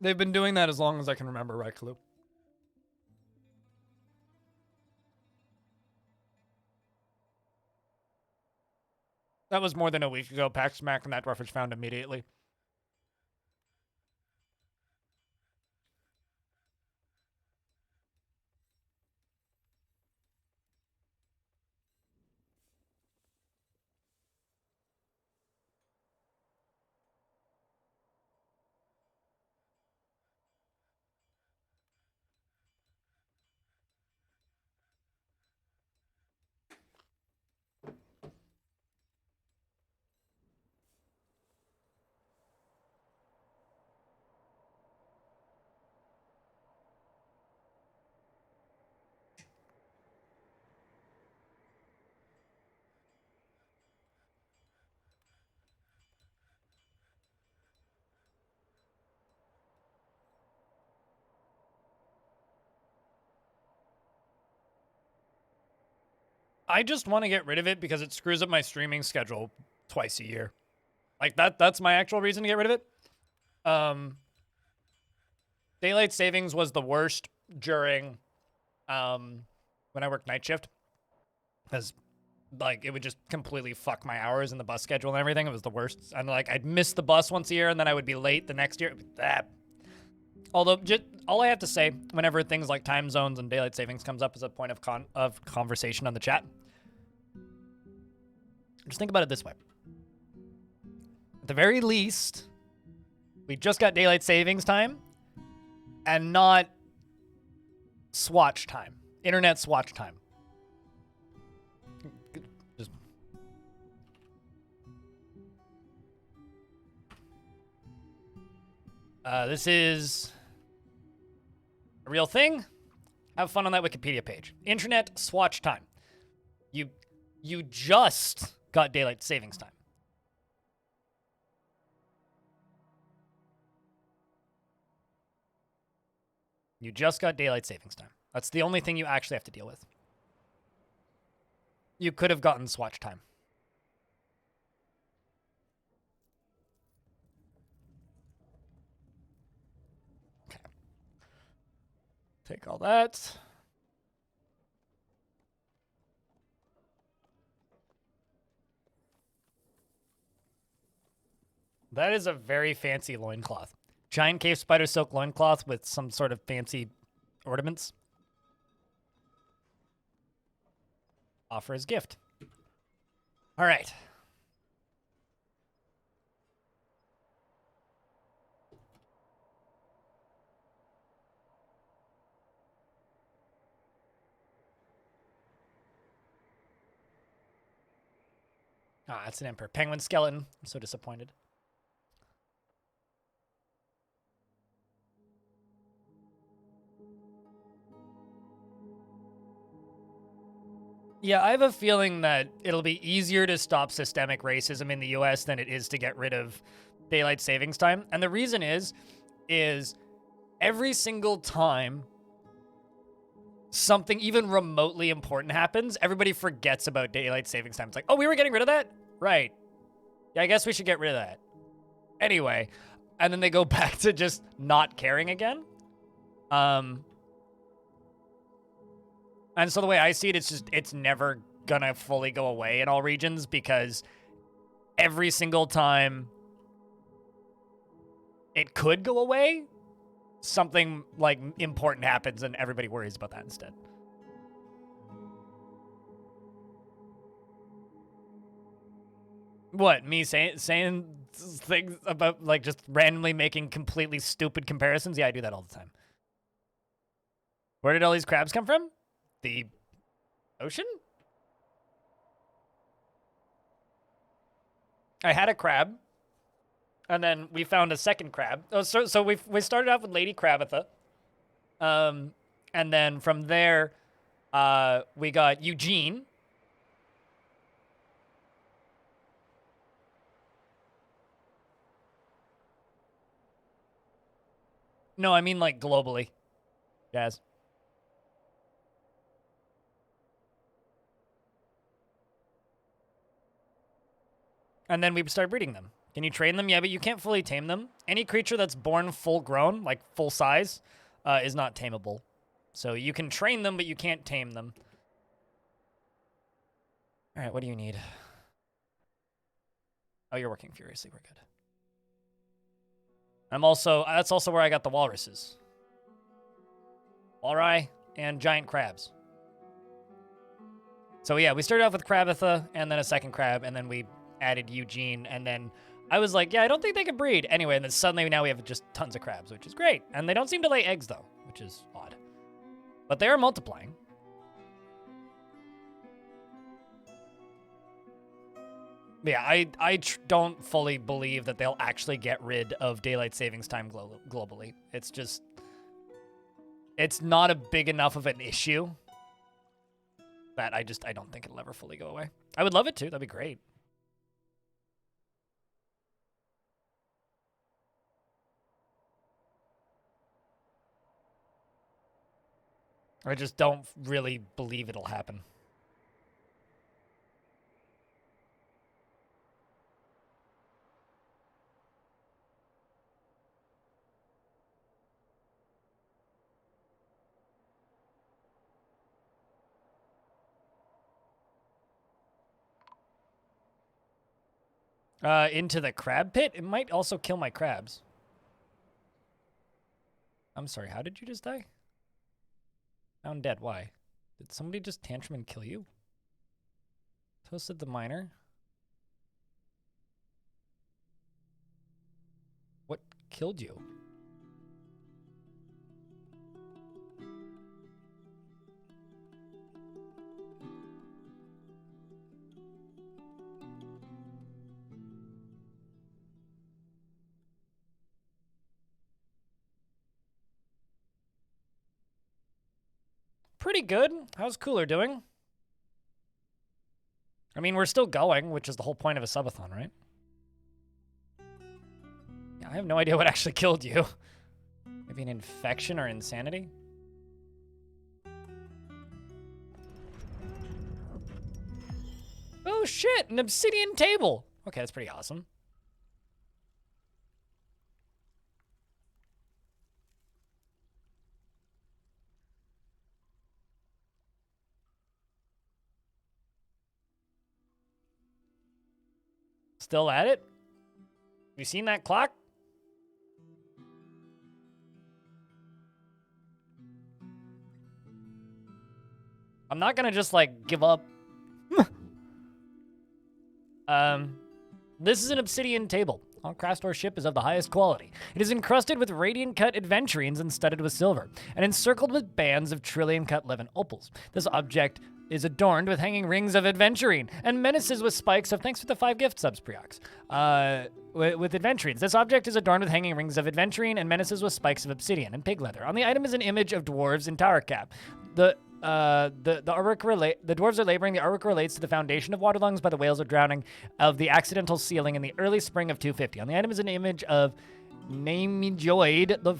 They've been doing that as long as I can remember, right, Kalu? That was more than a week ago. Pack Smack and that dwarf was found immediately. I just want to get rid of it because it screws up my streaming schedule twice a year. Like, that's my actual reason to get rid of it. Daylight savings was the worst during when I worked night shift. Because Like, it would just completely fuck my hours in the bus schedule and everything. It was the worst. And, like, I'd miss the bus once a year, and then I would be late the next year. Although, just, all I have to say, whenever things like time zones and daylight savings comes up as a point of conversation on the chat, just think about it this way. At the very least, we just got daylight savings time and not swatch time. Internet swatch time. Just... this is a real thing. Have fun on that Wikipedia page. Internet swatch time. You just got daylight savings time. You just got daylight savings time. That's the only thing you actually have to deal with. You could have gotten swatch time. Okay. Take all that. That is a very fancy loincloth. Giant cave spider silk loincloth with some sort of fancy ornaments. Offer as gift. All right. Ah, that's an emperor. Penguin skeleton. I'm so disappointed. Yeah, I have a feeling that it'll be easier to stop systemic racism in the US than it is to get rid of daylight savings time. And the reason is every single time something even remotely important happens, everybody forgets about daylight savings time. It's like, oh, we were getting rid of that? Right. Yeah, I guess we should get rid of that. Anyway, and then they go back to just not caring again. And so the way I see it, it's never gonna fully go away in all regions because every single time it could go away, something like important happens and everybody worries about that instead. What, me saying things about like just randomly making completely stupid comparisons? Yeah, I do that all the time. Where did all these crabs come from? The ocean? I had a crab, and then we found a second crab. Oh, so we started off with Lady Crabitha, and then from there, we got Eugene. No, I mean like globally. Jazz. And then we started breeding them. Can you train them? Yeah, but you can't fully tame them. Any creature that's born full grown, like full size, is not tameable. So you can train them, but you can't tame them. All right, what do you need? Oh, you're working furiously. We're good. That's also where I got the walruses. Walrus and giant crabs. So yeah, we started off with Crabitha and then a second crab, and then we added Eugene, and then I was like, yeah, I don't think they can breed. Anyway, and then suddenly now we have just tons of crabs, which is great. And they don't seem to lay eggs, though, which is odd. But they are multiplying. Yeah, I don't fully believe that they'll actually get rid of daylight savings time globally. It's just... It's not a big enough of an issue that I don't think it'll ever fully go away. I would love it to. That'd be great. I just don't really believe it'll happen. Into the crab pit? It might also kill my crabs. I'm sorry, how did you just die? Found dead, why? Did somebody just tantrum and kill you? Toasted the miner. What killed you? Pretty good. How's Cooler doing? I mean, we're still going, which is the whole point of a subathon, right? Yeah, I have no idea what actually killed you. Maybe an infection or insanity? Oh shit, an obsidian table. Okay, that's pretty awesome. Still at it? You seen that clock? I'm not gonna just like give up. This is an obsidian table. All Crastor's ship is of the highest quality. It is encrusted with radiant cut adventurines and studded with silver, and encircled with bands of trillium cut levin opals. This object is adorned with hanging rings of adventurine and menaces with spikes of thanks for the 5 gift subs, Preox. With adventurines. This object is adorned with hanging rings of adventurine and menaces with spikes of obsidian and pig leather. On the item is an image of dwarves in tower cap. The dwarves are laboring. The artwork relates to the foundation of Waterlungs by the whales of drowning of the accidental sealing in the early spring of 250. On the item is an image of Namejoid, the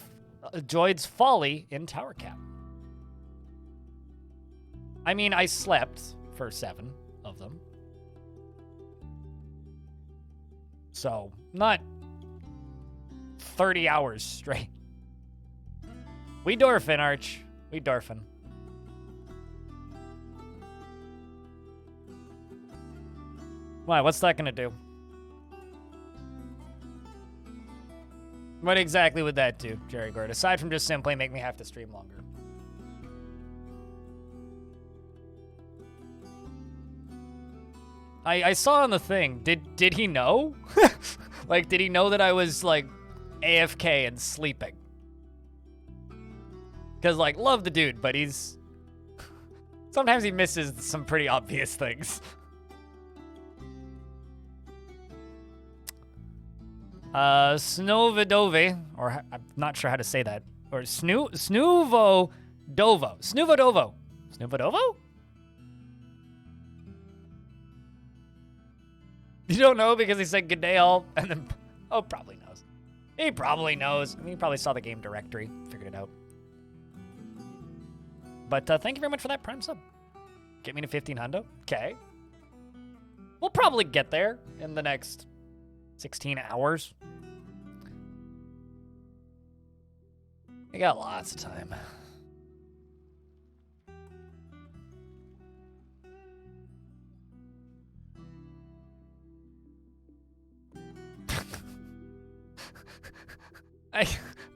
Joid's folly in tower cap. I mean, I slept for 7 of them. So, not 30 hours straight. We Dorfin, Arch. We Dorfin. Why? What's that gonna do? What exactly would that do, Jerry Gord? Aside from just simply make me have to stream longer. I saw on the thing. Did he know? Like, did he know that I was like AFK and sleeping? Because like, love the dude, but he's sometimes he misses some pretty obvious things. Snovodove, or I'm not sure how to say that, or Snoovodovo. Snoovodovo? You don't know because he said good day all, and then, oh, probably knows. He probably knows. I mean, he probably saw the game directory, figured it out. But thank you very much for that Prime sub. Get me to 1500. Okay. We'll probably get there in the next 16 hours. We got lots of time.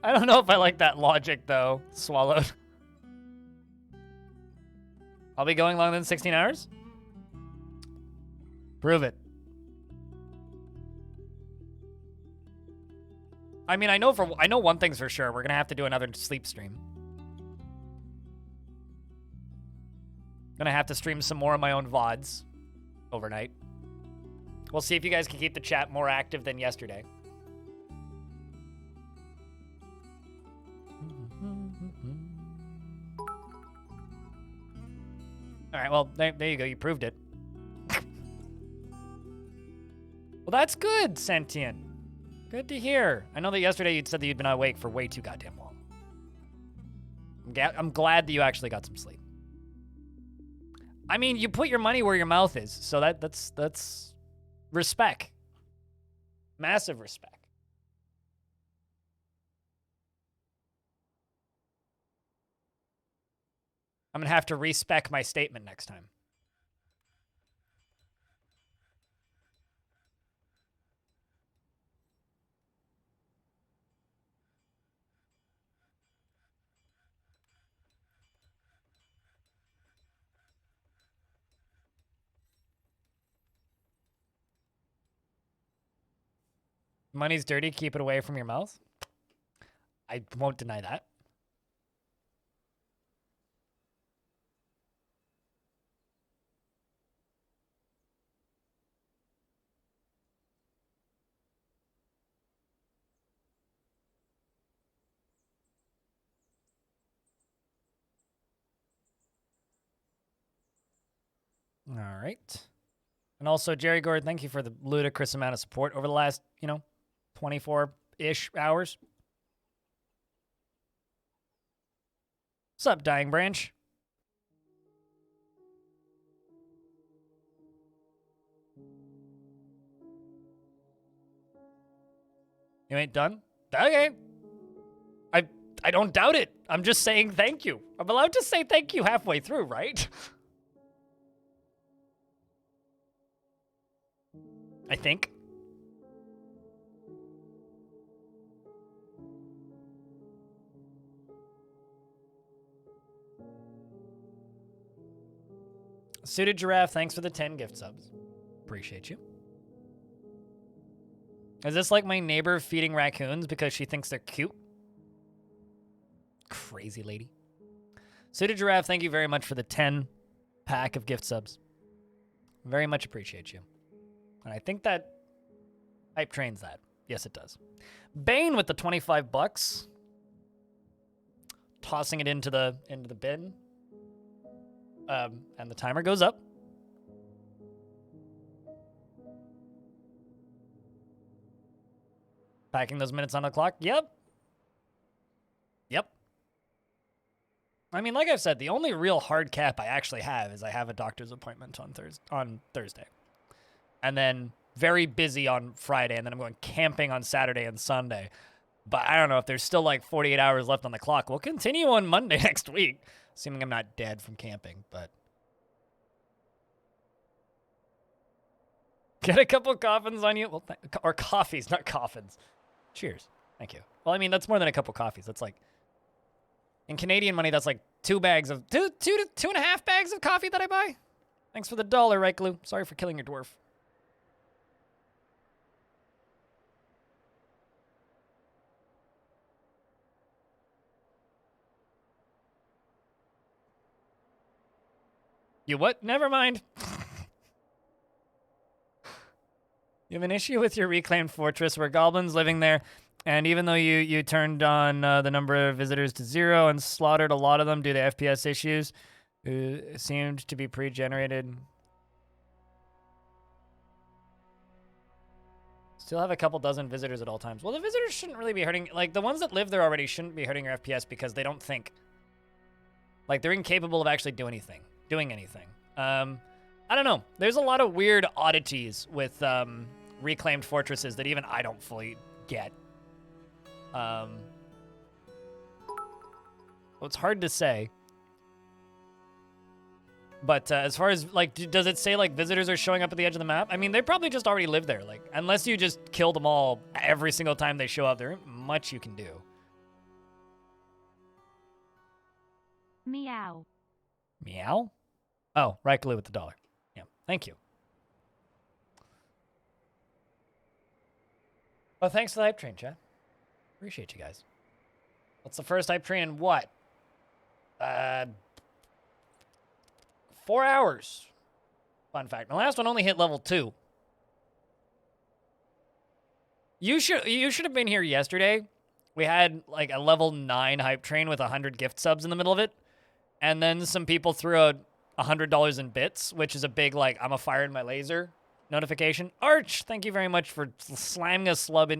I don't know if I like that logic though, Swallowed. I'll be going longer than 16 hours? Prove it. I mean, I know one thing's for sure. We're gonna have to do another sleep stream. Gonna have to stream some more of my own VODs overnight. We'll see if you guys can keep the chat more active than yesterday. All right, well, there you go. You proved it. Well, that's good, Sentient. Good to hear. I know that yesterday you'd said that you'd been awake for way too goddamn long. I'm glad that you actually got some sleep. I mean, you put your money where your mouth is, so that's respect. Massive respect. I'm gonna have to respec my statement next time. Money's dirty, keep it away from your mouth. I won't deny that. All right. And also, Jerry Gord, thank you for the ludicrous amount of support over the last, 24-ish hours. What's up, Dying Branch? You ain't done? Okay. I don't doubt it. I'm just saying thank you. I'm allowed to say thank you halfway through, right? I think. Suited Giraffe, thanks for the 10 gift subs. Appreciate you. Is this like my neighbor feeding raccoons because she thinks they're cute? Crazy lady. Suited Giraffe, thank you very much for the 10 pack of gift subs. Very much appreciate you. And I think that hype trains that. Yes, it does. Bane with the 25 bucks. Tossing it into the bin. And the timer goes up. Packing those minutes on the clock. Yep. I mean, like I've said, the only real hard cap I actually have is I have a doctor's appointment on Thursday. And then very busy on Friday, and then I'm going camping on Saturday and Sunday. But I don't know if there's still like 48 hours left on the clock. We'll continue on Monday next week, assuming I'm not dead from camping, but... Get a couple coffins on you. Well, or coffees, not coffins. Cheers. Thank you. Well, I mean, that's more than a couple coffees. That's like... In Canadian money, that's like 2 bags of... 2.5 bags of coffee that I buy. Thanks for the $1, right, Glue? Sorry for killing your dwarf. You what? Never mind. You have an issue with your reclaimed fortress where goblins living there, and even though you turned on the number of visitors to 0 and slaughtered a lot of them due to FPS issues, seemed to be pre-generated. Still have a couple dozen visitors at all times. Well, the visitors shouldn't really be hurting. Like, the ones that live there already shouldn't be hurting your FPS because they don't think. Like, they're incapable of actually doing anything. I don't know. There's a lot of weird oddities with reclaimed fortresses that even I don't fully get. Well, it's hard to say. But as far as, like, does it say, like, visitors are showing up at the edge of the map? I mean, they probably just already live there. Like, unless you just kill them all every single time they show up, there ain't much you can do. Meow. Meow? Oh, right, Glue with the $1. Yeah, thank you. Well, thanks for the hype train, chat. Appreciate you guys. What's the first hype train in what? 4 hours. Fun fact. My last one only hit level 2. You should have been here yesterday. We had like a level 9 hype train with 100 gift subs in the middle of it. And then some people threw out $100 in bits, which is a big, like, I'm a fire in my laser notification. Arch, thank you very much for slamming a sub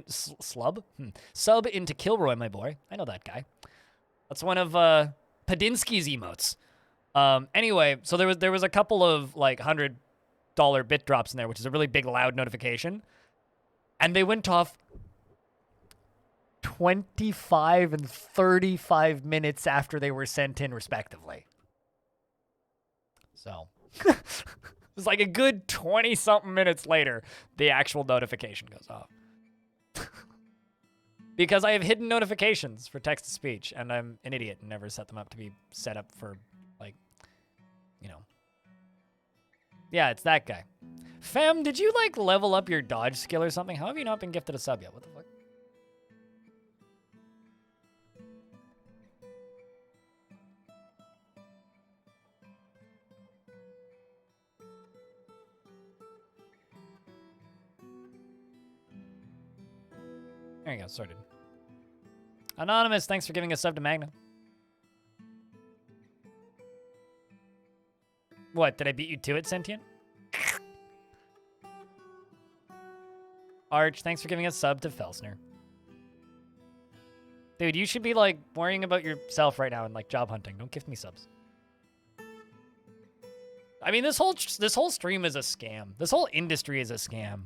into Kilroy, my boy. I know that guy. That's one of Padinsky's emotes. Anyway, so there was a couple of, like, $100 bit drops in there, which is a really big, loud notification. And they went off 25 and 35 minutes after they were sent in, respectively. So, it was like a good 20-something minutes later, the actual notification goes off. Because I have hidden notifications for text-to-speech, and I'm an idiot and never set them up to be set up for, like, Yeah, it's that guy. Fem, did you, like, level up your dodge skill or something? How have you not been gifted a sub yet? What the fuck? There you go, sorted. Anonymous, thanks for giving a sub to Magna. What, did I beat you to it, Sentient? Arch, thanks for giving a sub to Felsner. Dude, you should be, like, worrying about yourself right now and, like, job hunting. Don't gift me subs. I mean, this whole stream is a scam. This whole industry is a scam.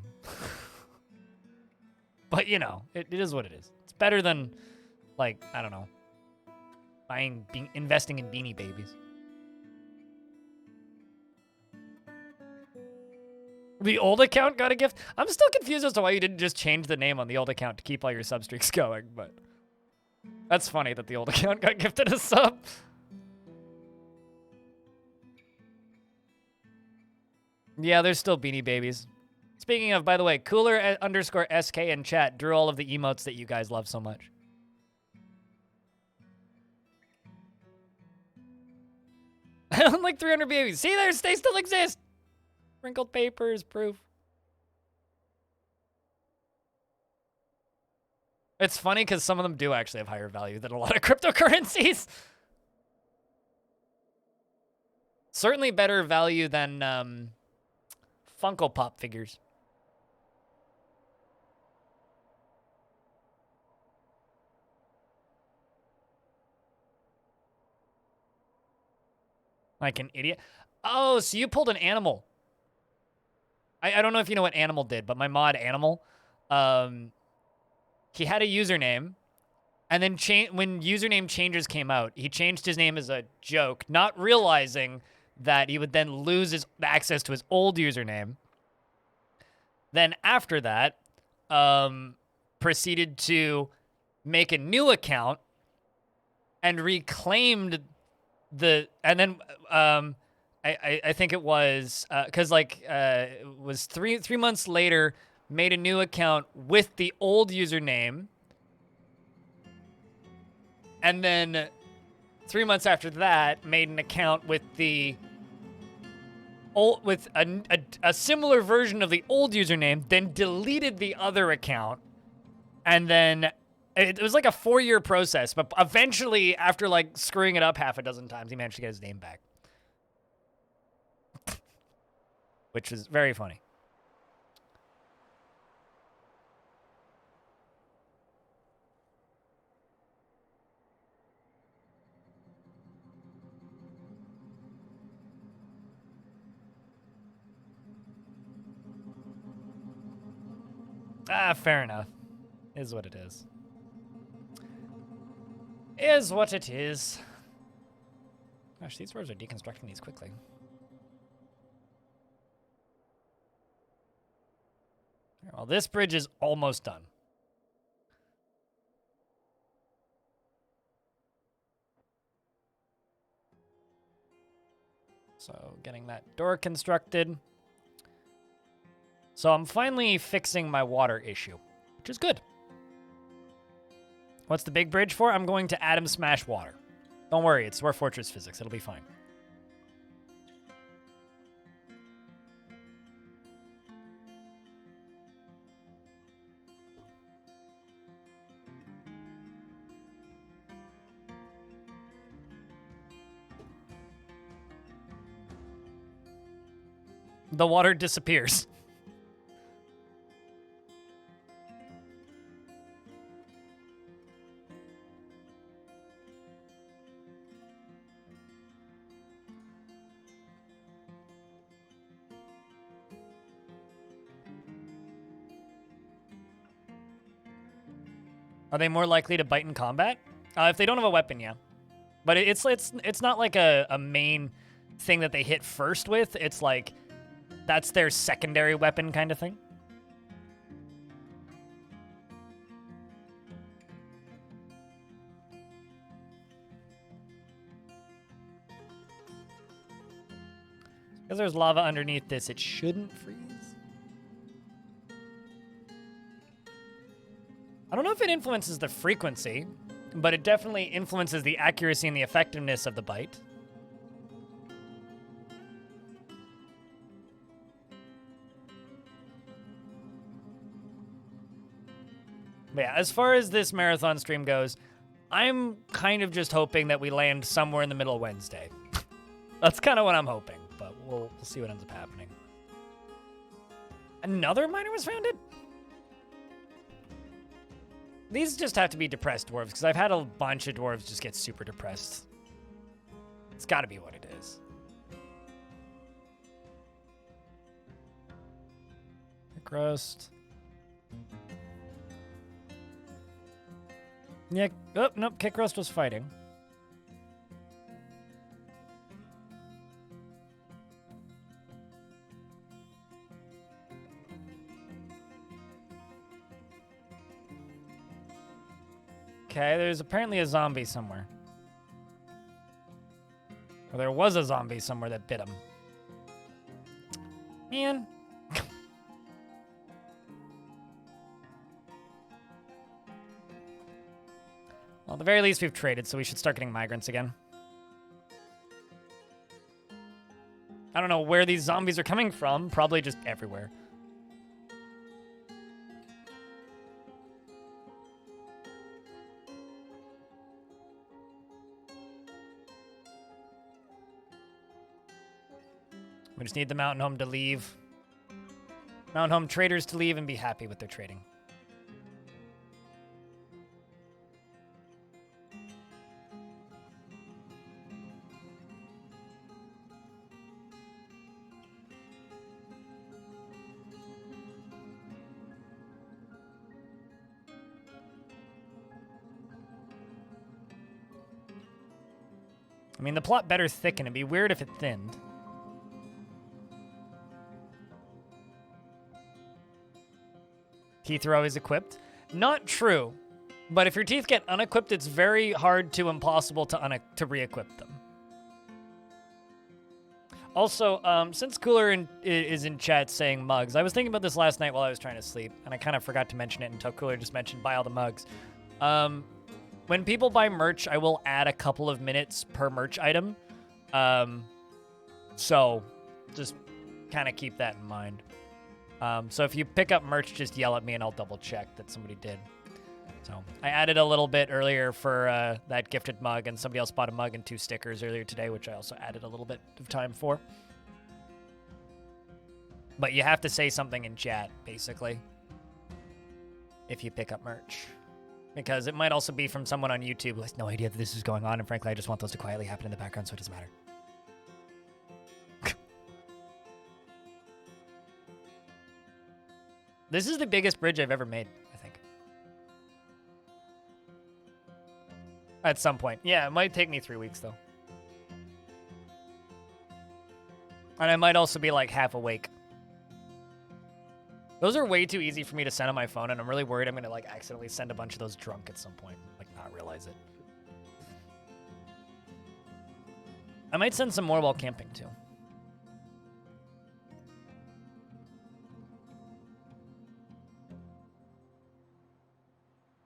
But, you know, it is what it is. It's better than, like, I don't know, investing in Beanie Babies. The old account got a gift? I'm still confused as to why you didn't just change the name on the old account to keep all your sub streaks going, but that's funny that the old account got gifted a sub. Yeah, there's still Beanie Babies. Speaking of, by the way, cooler_SK in chat drew all of the emotes that you guys love so much. Like 300 babies. See, they still exist. Wrinkled papers, proof. It's funny because some of them do actually have higher value than a lot of cryptocurrencies. Certainly better value than Funko Pop figures. Like an idiot. Oh, so you pulled an animal. I don't know if you know what Animal did, but my mod Animal, he had a username, and then when username changes came out, he changed his name as a joke, not realizing that he would then lose his access to his old username. Then after that, proceeded to make a new account and reclaimed and then I think it was because it was three months later, made a new account with the old username, and then 3 months after that, made an account with the old a similar version of the old username, then deleted the other account, and then it was like a 4-year process, but eventually, after like screwing it up half a dozen times, he managed to get his name back. Which is very funny. Fair enough. Is what it is. Is what it is. Gosh, these roads are deconstructing these quickly. Well, this bridge is almost done. So, getting that door constructed. So, I'm finally fixing my water issue, which is good. What's the big bridge for? I'm going to atom smash water. Don't worry, it's Dwarf Fortress physics. It'll be fine. The water disappears. Are they more likely to bite in combat? If they don't have a weapon, yeah. But it's not like a main thing that they hit first with. It's like that's their secondary weapon kind of thing. Because there's lava underneath this, it shouldn't freeze. I don't know if it influences the frequency, but it definitely influences the accuracy and the effectiveness of the bite. But yeah, as far as this marathon stream goes, I'm kind of just hoping that we land somewhere in the middle of Wednesday. That's kind of what I'm hoping, but we'll see what ends up happening. Another miner was founded? These just have to be depressed dwarves, because I've had a bunch of dwarves just get super depressed. It's got to be what it is. Kick roast. Yeah, oh, nope, Kick roast was fighting. Okay, there's apparently a zombie somewhere. Or there was a zombie somewhere that bit him. Man. Well, at the very least, we've traded, so we should start getting migrants again. I don't know where these zombies are coming from. Probably just everywhere. We just need the Mountain Home to leave. Mountain Home traders to leave and be happy with their trading. I mean, the plot better thicken. It'd be weird if it thinned. Teeth are always equipped. Not true. But if your teeth get unequipped, it's very hard to impossible to re-equip them. Also, since Cooler is in chat saying mugs, I was thinking about this last night while I was trying to sleep, and I kind of forgot to mention it until Cooler just mentioned buy all the mugs. When people buy merch, I will add a couple of minutes per merch item. So just kind of keep that in mind. So if you pick up merch, just yell at me and I'll double check that somebody did. So I added a little bit earlier for that gifted mug, and somebody else bought a mug and 2 stickers earlier today, which I also added a little bit of time for. But you have to say something in chat, basically, if you pick up merch. Because it might also be from someone on YouTube who has no idea that this is going on, and frankly, I just want those to quietly happen in the background so it doesn't matter. This is the biggest bridge I've ever made, I think. At some point. Yeah, it might take me 3 weeks, though. And I might also be, like, half awake. Those are way too easy for me to send on my phone, and I'm really worried I'm going to, like, accidentally send a bunch of those drunk at some point. Like, not realize it. I might send some more while camping, too.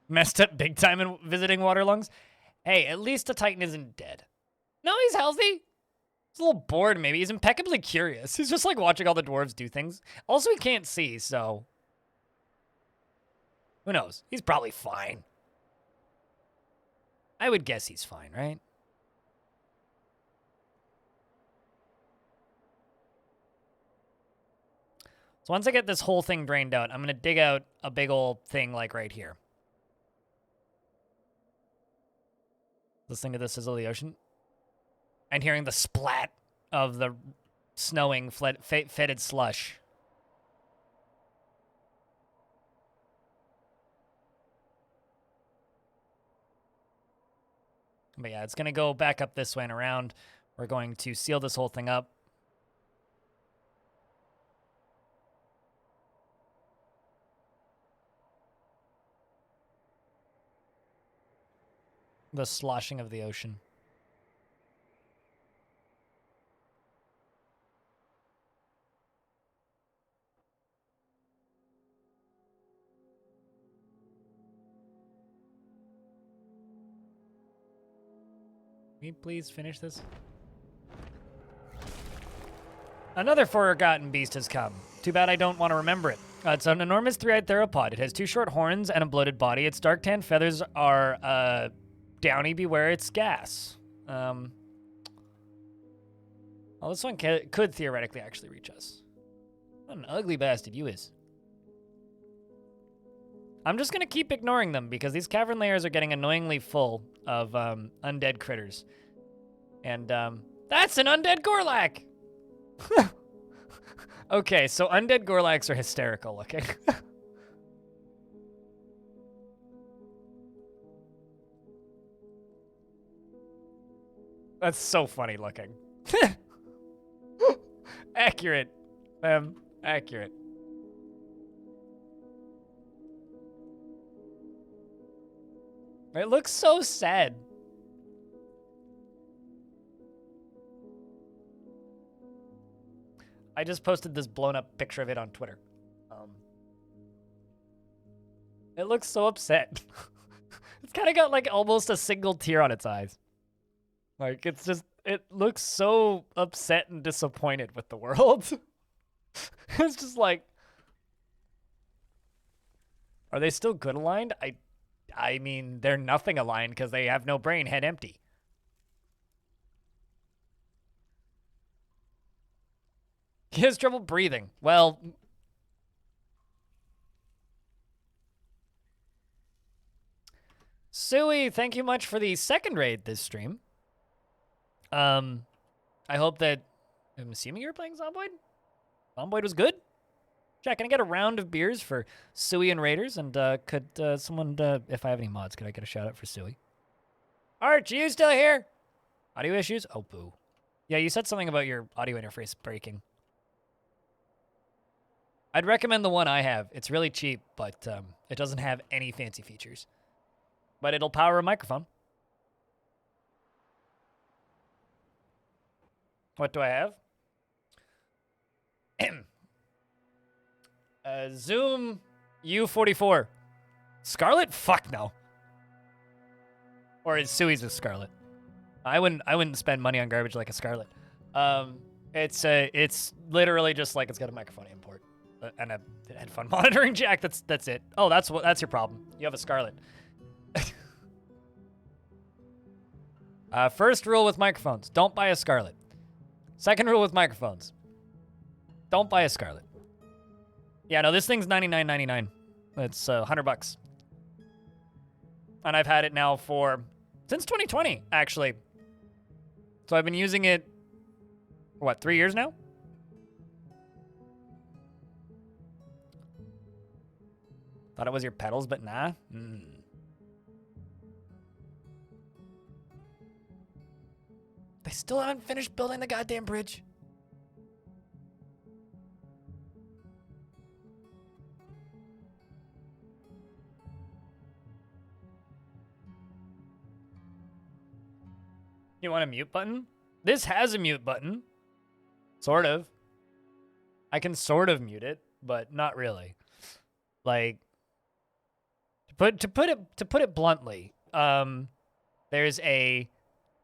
Messed up big time in visiting Waterlungs. Hey, at least the Titan isn't dead. No, he's healthy. He's a little bored, maybe. He's impeccably curious. He's just like watching all the dwarves do things. Also, he can't see, so... who knows? He's probably fine. I would guess he's fine, right? So once I get this whole thing drained out, I'm going to dig out a big old thing like right here. Listening to the sizzle of the ocean. And hearing the splat of the snowing, fetid slush. But yeah, it's going to go back up this way and around. We're going to seal this whole thing up. The sloshing of the ocean. we please finish this? Another forgotten beast has come. Too bad I don't want to remember it. It's an enormous three-eyed theropod. It has 2 short horns and a bloated body. Its dark tan feathers are downy. Beware its gas. Well, this one could theoretically actually reach us. What an ugly bastard you is. I'm just gonna keep ignoring them because these cavern layers are getting annoyingly full of undead critters. And that's an undead Gorlak! Okay, so undead Gorlaks are hysterical looking. That's so funny looking. Accurate. Accurate. It looks so sad. I just posted this blown up picture of it on Twitter. It looks so upset. It's kind of got like almost a single tear on its eyes. Like it's just, it looks so upset and disappointed with the world. It's just like, are they still good aligned? I mean, they're nothing aligned because they have no brain, head empty. He has trouble breathing. Well, Sui, thank you much for the second raid this stream. I hope that, I'm assuming you're playing Zomboid? Zomboid was good? Jack, can I get a round of beers for Sui and Raiders? And could someone, if I have any mods, could I get a shout out for Sui? Arch, are you still here? Audio issues? Oh, boo. Yeah, you said something about your audio interface breaking. I'd recommend the one I have. It's really cheap, but it doesn't have any fancy features. But it'll power a microphone. What do I have? Zoom U44. Scarlet? Fuck no. Or is Sui's a Scarlet? I wouldn't spend money on garbage like a Scarlet. It's literally just like it's got a microphone import and a headphone monitoring jack. That's it. Oh, that's your problem. You have a Scarlet. First rule with microphones: don't buy a Scarlet. Second rule with microphones: don't buy a Scarlet. Yeah, no, this thing's $99.99. It's $100. And I've had it now since 2020, actually. So I've been using it, what, 3 years now? Thought it was your pedals, but nah. They still haven't finished building the goddamn bridge. You want a mute button? This has a mute button. Sort of. I can sort of mute it, but not really. Like, to put it bluntly, there's a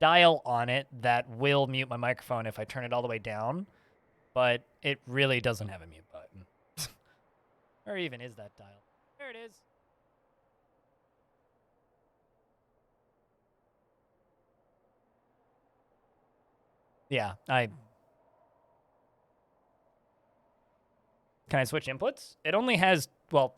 dial on it that will mute my microphone if I turn it all the way down, but it really doesn't have a mute button. Where even is that dial? There it is. Yeah, Can I switch inputs? It only has, well,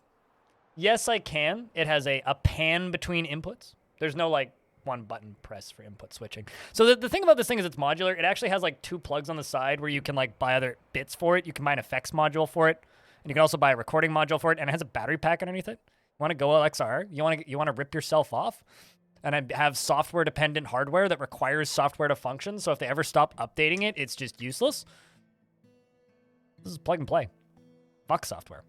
yes, I can. It has a pan between inputs. There's no, like, one button press for input switching. So the thing about this thing is it's modular. It actually has, like, 2 plugs on the side where you can, like, buy other bits for it. You can buy an effects module for it. And you can also buy a recording module for it. And it has a battery pack underneath it. You want to go LXR? You want to rip yourself off? And I have software-dependent hardware that requires software to function, so if they ever stop updating it, it's just useless. This is plug and play. Fuck software.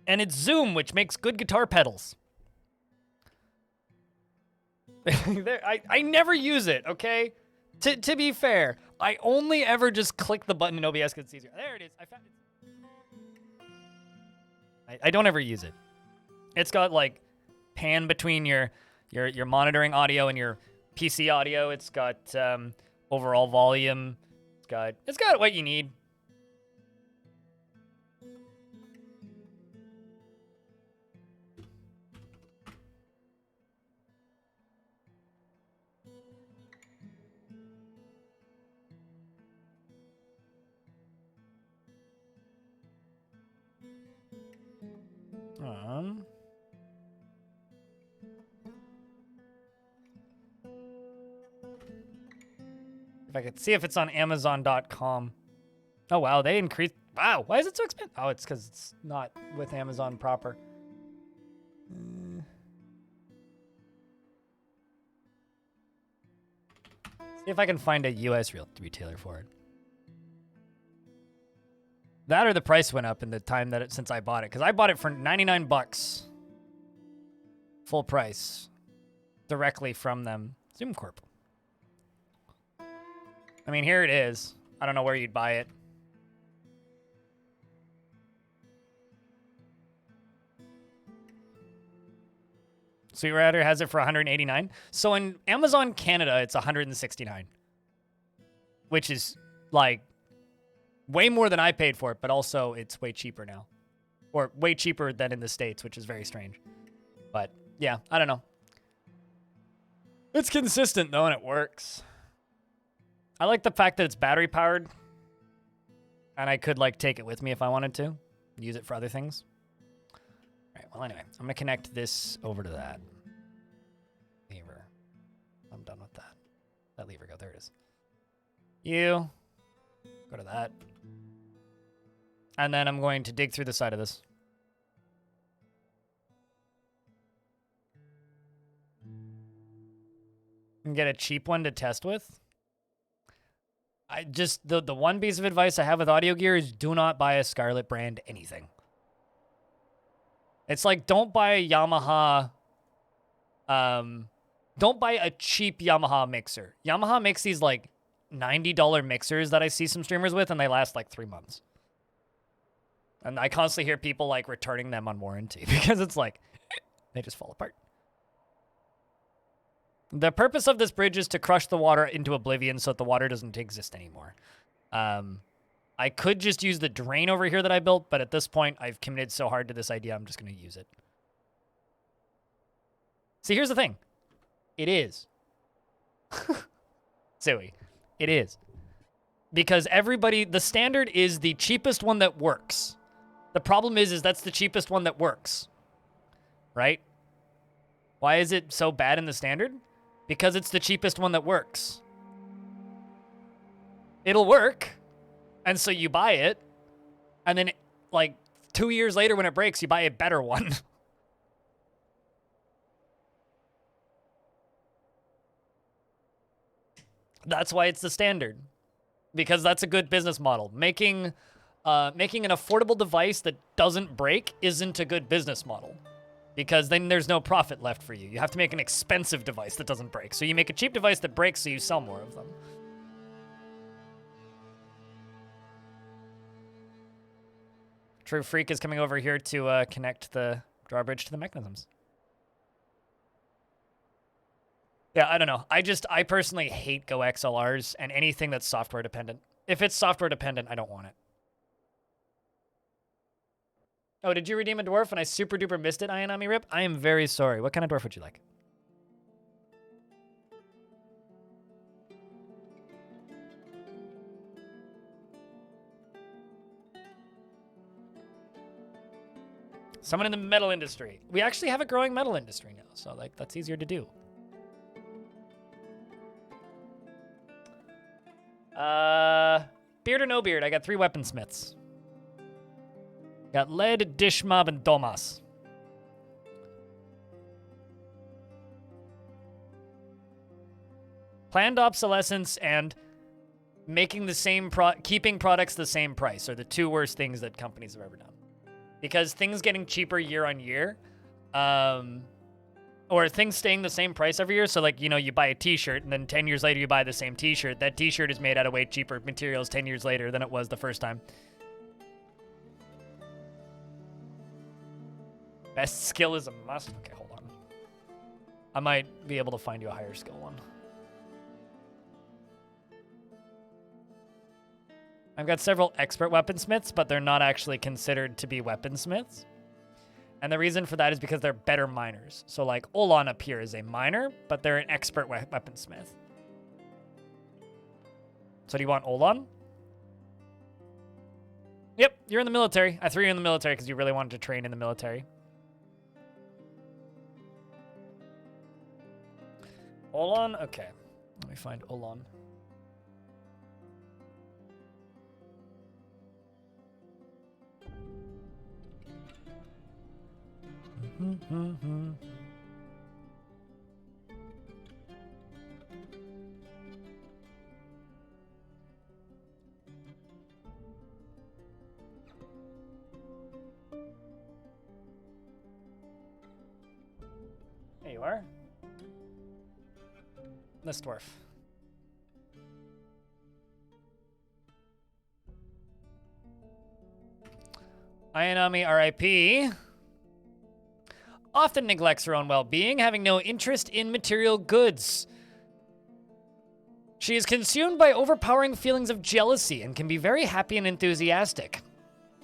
And it's Zoom, which makes good guitar pedals. I never use it, okay? To be fair, I only ever just click the button in OBS because it's easier. There it is. I found it. I don't ever use it. It's got, like, pan between your monitoring audio and your PC audio. It's got overall volume. It's got what you need. If I could see if it's on Amazon.com. Oh, wow. They increased. Wow. Why is it so expensive? Oh, it's because it's not with Amazon proper. See if I can find a U.S. retailer for it. That or the price went up in the time that since I bought it. Because I bought it for 99 bucks. Full price. Directly from them. Zoom Corp. I mean, here it is. I don't know where you'd buy it. Sweet Rider has it for 189. So in Amazon Canada, it's 169. Which is, like, way more than I paid for it, but also it's way cheaper now. Or way cheaper than in the States, which is very strange. But, yeah, I don't know. It's consistent, though, and it works. I like the fact that it's battery powered. And I could, like, take it with me if I wanted to. Use it for other things. All right, well, anyway. I'm going to connect this over to that lever. I'm done with that. That lever go. There it is. You. Go to that. And then I'm going to dig through the side of this. And get a cheap one to test with. I just, the one piece of advice I have with audio gear is do not buy a Scarlett brand anything. It's like, don't buy a Yamaha, don't buy a cheap Yamaha mixer. Yamaha makes these like $90 mixers that I see some streamers with, and they last like 3 months. And I constantly hear people like returning them on warranty because it's like, they just fall apart. The purpose of this bridge is to crush the water into oblivion so that the water doesn't exist anymore. I could just use the drain over here that I built, but at this point, I've committed so hard to this idea, I'm just going to use it. See, here's the thing. It is. Silly. It is. Because everybody, the standard is the cheapest one that works. The problem is that's the cheapest one that works. Right? Why is it so bad in the standard? Because it's the cheapest one that works. It'll work. And so you buy it. And then, like, 2 years later when it breaks, you buy a better one. That's why it's the standard. Because that's a good business model. Making an affordable device that doesn't break isn't a good business model. Because then there's no profit left for you. You have to make an expensive device that doesn't break. So you make a cheap device that breaks so you sell more of them. True Freak is coming over here to connect the drawbridge to the mechanisms. Yeah, I don't know. I personally hate Go XLRs and anything that's software dependent. If it's software dependent, I don't want it. Oh, did you redeem a dwarf and I super duper missed it, Ayanami Rip? I am very sorry. What kind of dwarf would you like? Someone in the metal industry. We actually have a growing metal industry now, so like that's easier to do. Beard or no beard? I got 3 weaponsmiths. Got Lead, Dishmob, and Domas. Planned obsolescence and making the same keeping products the same price are the 2 worst things that companies have ever done. Because things getting cheaper year on year, or things staying the same price every year. So like, you know, you buy a t-shirt and then 10 years later you buy the same t-shirt. That t-shirt is made out of way cheaper materials 10 years later than it was the first time. Best skill is a must. Okay, hold on. I might be able to find you a higher skill one. I've got several expert weaponsmiths, but they're not actually considered to be weaponsmiths. And the reason for that is because they're better miners. So like Olan up here is a miner, but they're an expert weaponsmith. So do you want Olan? Yep, you're in the military. I threw you in the military because you really wanted to train in the military. Olan? Okay. Let me find Olan. There you are. This dwarf. Ayanami RIP often neglects her own well-being, having no interest in material goods. She is consumed by overpowering feelings of jealousy and can be very happy and enthusiastic.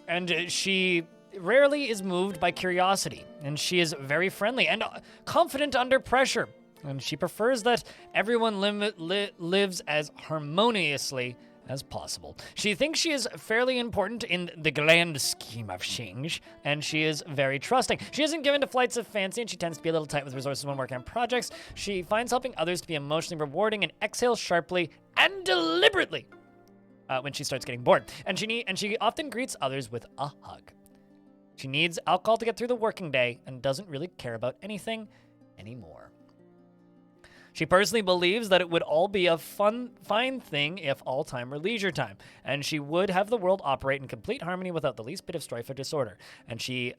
And she rarely is moved by curiosity, and she is very friendly and confident under pressure. And she prefers that everyone lives as harmoniously as possible. She thinks she is fairly important in the grand scheme of things, and she is very trusting. She isn't given to flights of fancy, and she tends to be a little tight with resources when working on projects. She finds helping others to be emotionally rewarding and exhales sharply and deliberately when she starts getting bored. And she often greets others with a hug. She needs alcohol to get through the working day and doesn't really care about anything anymore. She personally believes that it would all be a fine thing if all time were leisure time, and she would have the world operate in complete harmony without the least bit of strife or disorder. And she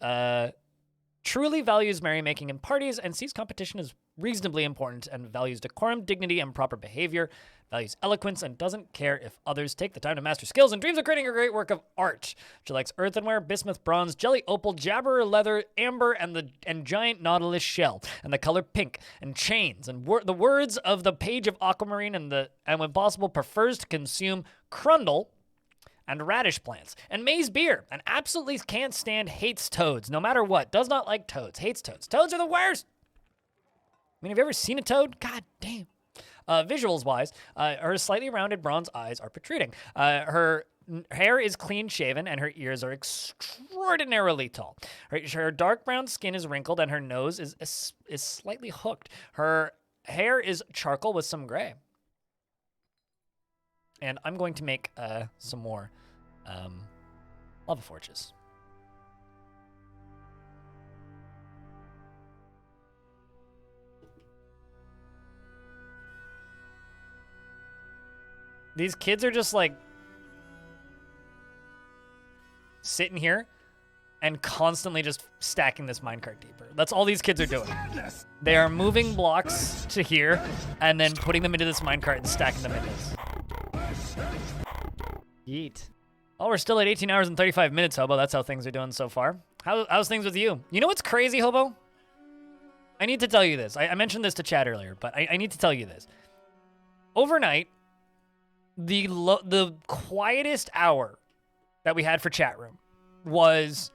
truly values merrymaking and parties and sees competition as reasonably important and values decorum, dignity, and proper behavior, values eloquence, and doesn't care if others take the time to master skills and dreams of creating a great work of art. She likes earthenware, bismuth, bronze, jelly, opal, jabber, leather, amber, and giant nautilus shell, and the color pink, and chains, and the words of the page of aquamarine, and when possible prefers to consume crundle and radish plants, and maize beer, and absolutely can't stand, hates toads, no matter what, does not like toads, hates toads. Toads are the worst! I mean, have you ever seen a toad? God damn. Visuals-wise, her slightly rounded bronze eyes are protruding. Her hair is clean-shaven, and her ears are extraordinarily tall. Her dark brown skin is wrinkled, and her nose is slightly hooked. Her hair is charcoal with some gray. And I'm going to make some more lava forges. These kids are just like sitting here and constantly just stacking this minecart deeper. That's all these kids are doing. They are moving blocks to here and then putting them into this minecart and stacking them in this. Yeet. Oh, we're still at 18 hours and 35 minutes, Hobo. That's how things are doing so far. How's things with you? You know what's crazy, Hobo? I need to tell you this. I mentioned this to Chad earlier, but I need to tell you this. Overnight, the quietest hour that we had for chat room was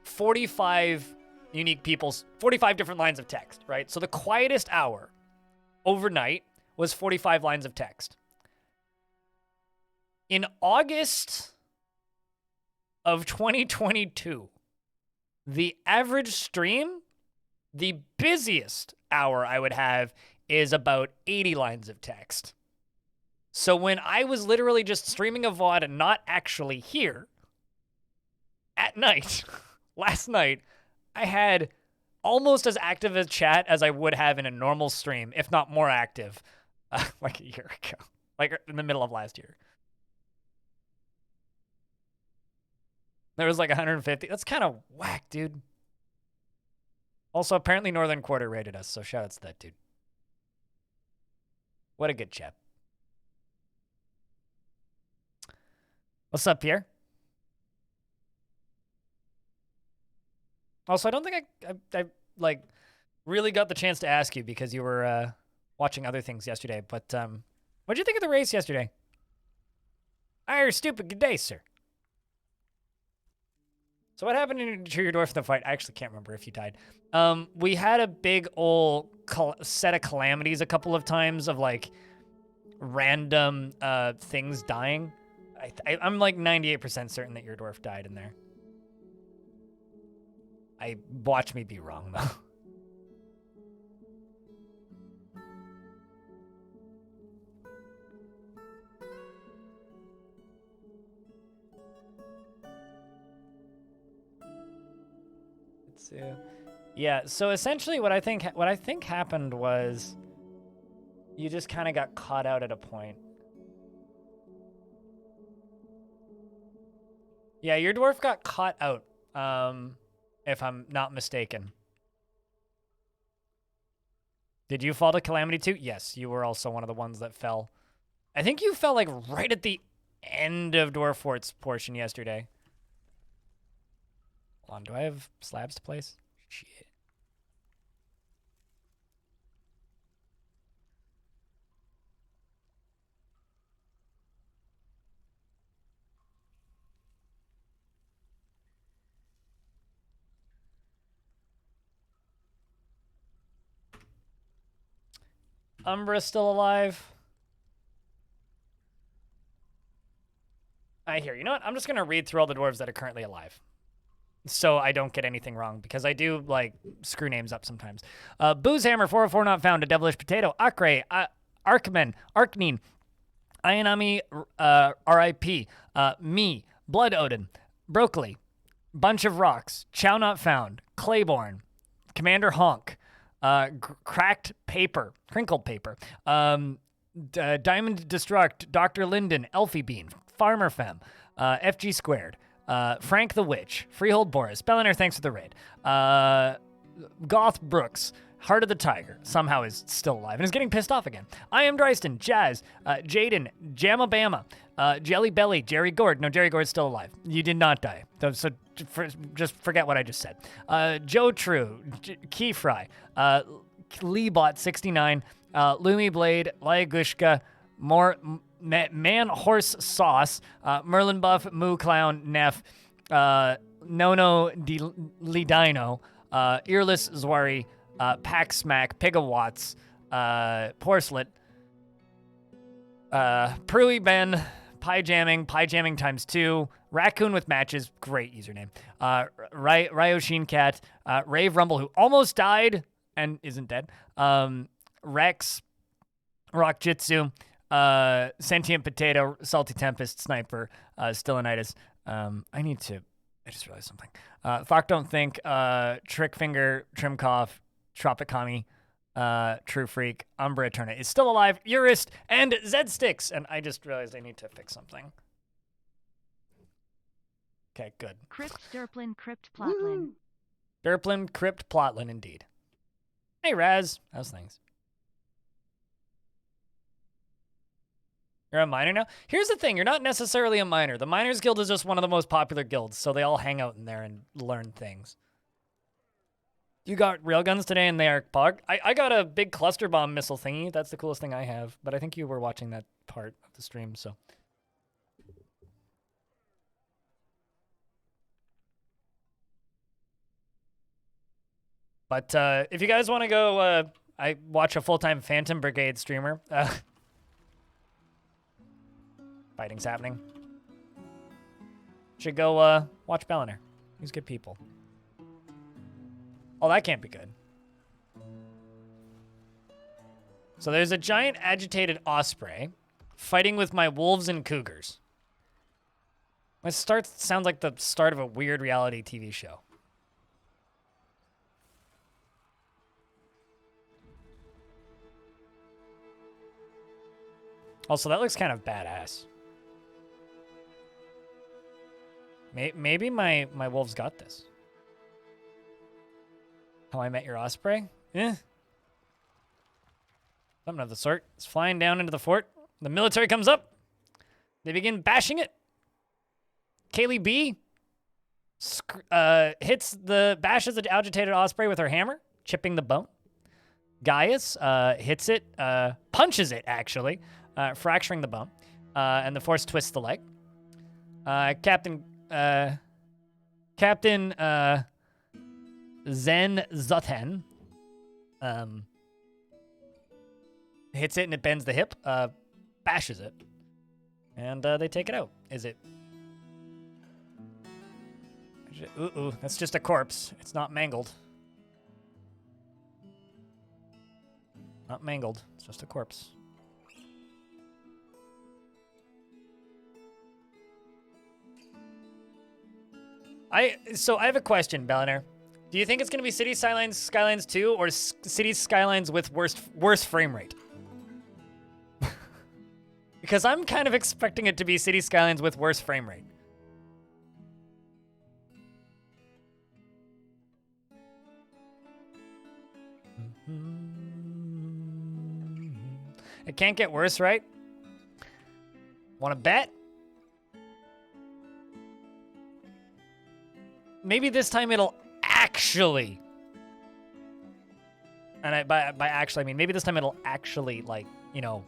45 unique people's 45 different lines of text, right? So the quietest hour overnight was 45 lines of text. In August of 2022, the average stream, the busiest hour I would have is about 80 lines of text. So when I was literally just streaming a VOD and not actually here, at night, last night, I had almost as active a chat as I would have in a normal stream, if not more active, like a year ago, like in the middle of last year. There was like 150. That's kind of whack, dude. Also, apparently Northern Quarter rated us, so shout out to that dude. What a good chap. What's up, Pierre? Also, I don't think I like really got the chance to ask you because you were watching other things yesterday. But what'd you think of the race yesterday? You're stupid. Good day, sir. So what happened to your dwarf in the fight? I actually can't remember if you died. We had a big old set of calamities a couple of times of like random things dying. I'm like 98% certain that your dwarf died in there. Watch me be wrong though. Yeah, so essentially what I think happened was you just kind of got caught out at a point. Yeah, your dwarf got caught out, if I'm not mistaken. Did you fall to Calamity too? Yes, you were also one of the ones that fell. I think you fell like right at the end of Dwarf Fort's portion yesterday. Hold on, do I have slabs to place? Shit. Umbra's still alive. I hear you. You know what? I'm just going to read through all the dwarves that are currently alive, so I don't get anything wrong, because I do, like, screw names up sometimes. Boozehammer, 404 not found, A Devilish Potato, Akre, Arkman, Arkneen, Ayanami, R.I.P., Me, Blood Odin, Broccoli, Bunch of Rocks, Chow not found, Claiborne, Commander Honk, Cracked Paper, Crinkled Paper, Diamond Destruct, Dr. Linden, Elfie Bean, Farmer Fem, FG Squared, Frank the Witch, Freehold Boris, Belliner, thanks for the raid, Goth Brooks, Heart of the Tiger, somehow is still alive and is getting pissed off again. I am Dryston, Jazz, Jaden, Jamabama, Jelly Belly, Jerry Gord. No, Jerry Gord's still alive. You did not die. So just forget what I just said. Joe True, Key Fry, Leebot69, Lumi Blade, Layagushka, Man Horse Sauce, Merlin Buff, Moo Clown, Neff, Nono Lidino, Earless Zwari, Pack Smack, Pigawatts, Porcelet, Pruy Ben, Pie Jamming times 2, Raccoon with Matches, great username, Ryoshin Cat, Rave Rumble, who almost died and isn't dead, Rex, Rock Jitsu, Sentient Potato, Salty Tempest, Sniper, Stillinitis. I just realized something. Thok Don't Think, Trick Finger, Trimcoff, Tropicami, True Freak, Umbra Eterna is still alive, Urist, and Zed Sticks. And I just realized I need to fix something. Okay, good. Crypt Derplin, Crypt Plotlin. Derplin, Crypt Plotlin, indeed. Hey, Raz. How's things? You're a miner now? Here's the thing. You're not necessarily a miner. The Miners Guild is just one of the most popular guilds, so they all hang out in there and learn things. You got railguns today and they are pog. I got a big cluster bomb missile thingy. That's the coolest thing I have. But I think you were watching that part of the stream, so. But if you guys want to go, I watch a full-time Phantom Brigade streamer. Fighting's happening. Should go watch Belliner. He's good people. Oh, that can't be good. So there's a giant agitated osprey fighting with my wolves and cougars. My start sounds like the start of a weird reality TV show. Also, that looks kind of badass. Maybe my wolves got this. How I Met Your Osprey? Eh. Something of the sort. It's flying down into the fort. The military comes up. They begin bashing it. Kaylee B bashes the agitated osprey with her hammer, chipping the bone. Gaius hits it, punches it actually, fracturing the bone, and the force twists the leg. Captain Zen Zuten hits it and it bends the hip, bashes it, and they take it out. Is it? Ooh, that's just a corpse. It's not mangled. Not mangled. It's just a corpse. So I have a question, Belliner. Do you think it's going to be City Skylines 2 or City Skylines with worse frame rate? Because I'm kind of expecting it to be City Skylines with worse frame rate. It can't get worse, right? Want to bet? Maybe this time it'll actually, and by actually I mean maybe this time it'll actually, like, you know,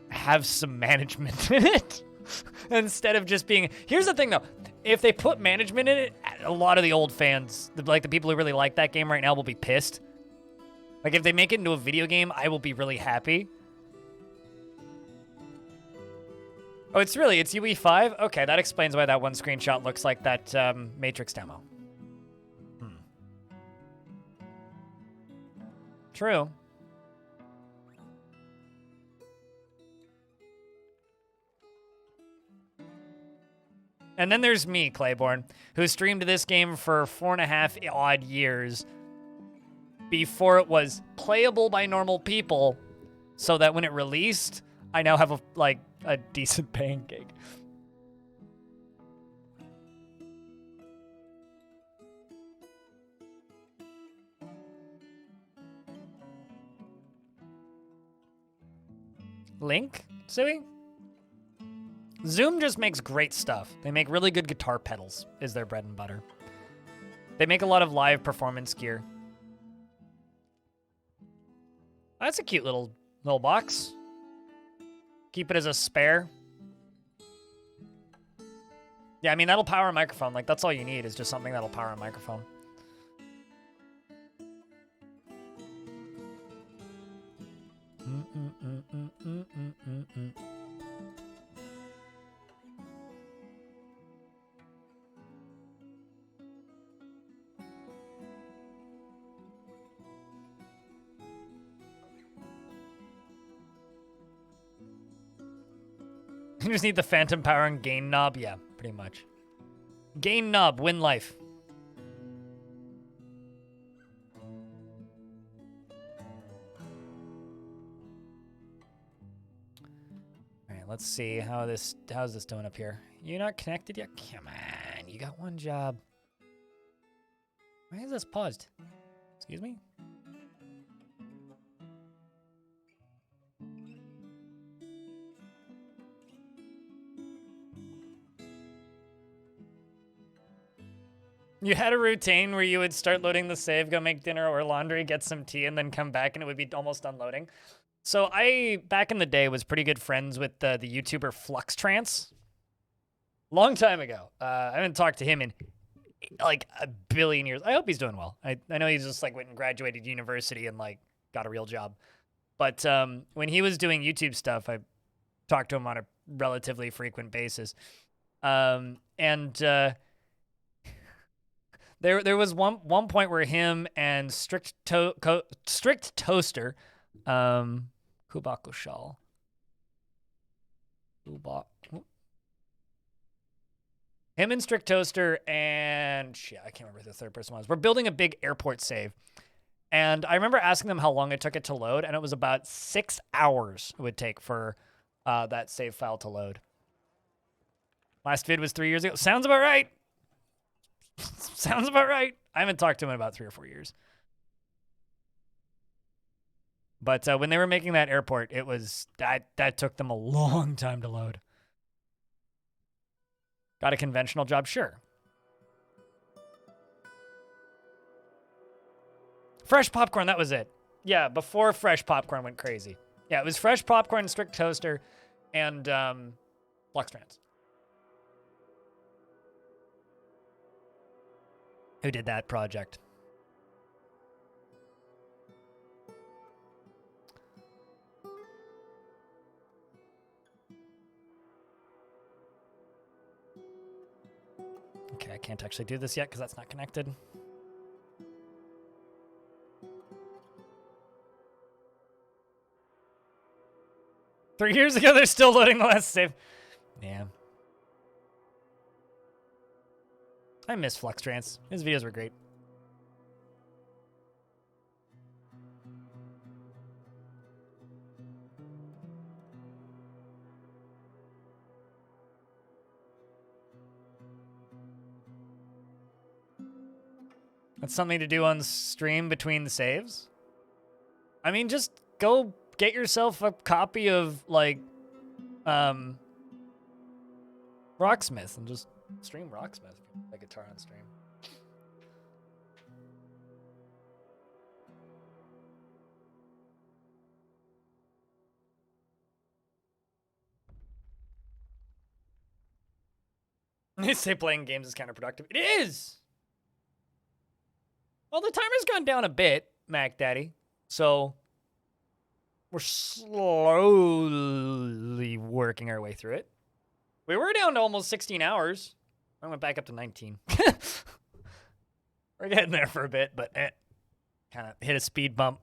have some management in it instead of just being. Here's the thing though, if they put management in it, a lot of the old fans, like the people who really like that game right now, will be pissed. Like, if they make it into a video game, I will be really happy. Oh, it's UE5? Okay, that explains why that one screenshot looks like that Matrix demo. True. And then there's me, Claiborne, who streamed this game for 4.5 odd years before it was playable by normal people, so that when it released, I now have a decent paying gig. Link? Sui? Zoom just makes great stuff. They make really good guitar pedals, is their bread and butter. They make a lot of live performance gear. That's a cute little box. Keep it as a spare. Yeah, I mean, that'll power a microphone. Like, that's all you need is just something that'll power a microphone. You just need the phantom power and gain knob. Yeah, pretty much. Gain knob, win life. All right, let's see how's this doing up here. You're not connected yet? Come on, you got one job. Why is this paused? Excuse me? You had a routine where you would start loading the save, go make dinner or laundry, get some tea, and then come back, and it would be almost unloading. So I, back in the day, was pretty good friends with the YouTuber Flux Trance. Long time ago. I haven't talked to him in like a billion years. I hope he's doing well. I know he's just like went and graduated university and like got a real job. But when he was doing YouTube stuff, I talked to him on a relatively frequent basis. There was one point where him and Strict Toaster, Kubakushal, him and Strict Toaster and shit, I can't remember who the third person was. We're building a big airport save, and I remember asking them how long it took it to load, and it was about 6 hours it would take for that save file to load. Last vid was 3 years ago. Sounds about right. Sounds about right. I haven't talked to him in about 3 or 4 years. But when they were making that airport, it was that took them a long time to load. Got a conventional job? Sure. fresh popcorn, that was it. Yeah, before fresh popcorn went crazy. Yeah, it was fresh popcorn, strict toaster, and flux trans. Who did that project? Okay, I can't actually do this yet because that's not connected. Three years ago, they're still loading the last save. Yeah. I miss Flux Trance. His videos were great. That's something to do on stream between the saves? I mean, just go get yourself a copy of, like, Rocksmith and just stream Rocksmith if you play guitar on stream. They say playing games is counterproductive. It is! Well, the timer's gone down a bit, Mac Daddy. So we're slowly working our way through it. We were down to almost 16 hours. I went back up to 19. We're getting there for a bit, but kind of hit a speed bump.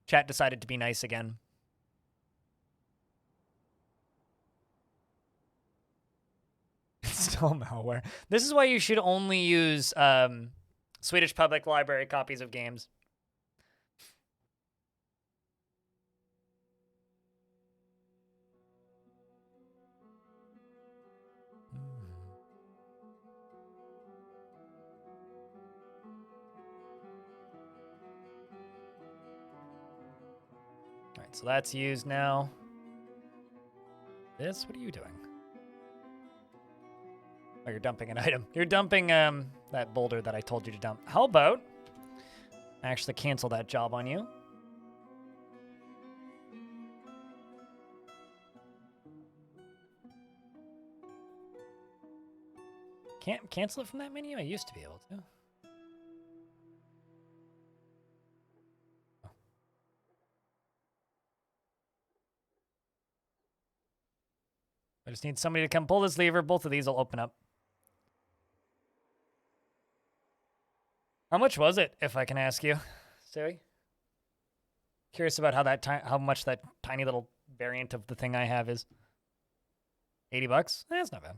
Chat decided to be nice again. It's still malware. This is why you should only use Swedish Public Library copies of games. All right, so that's used now. This, what are you doing? Oh, you're dumping an item. You're dumping that boulder that I told you to dump. How about I actually cancel that job on you? Can't cancel it from that menu? I used to be able to. Oh. I just need somebody to come pull this lever. Both of these will open up. How much was it, if I can ask you, Siri? Curious about how much that tiny little variant of the thing I have is. $80? That's not bad.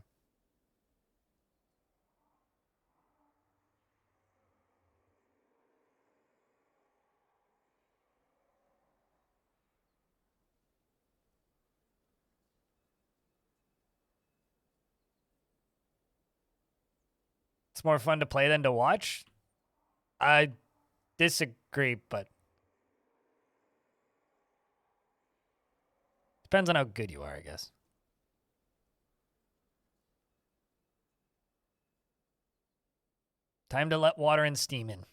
It's more fun to play than to watch? I disagree, but depends on how good you are, I guess. Time to let water and steam in.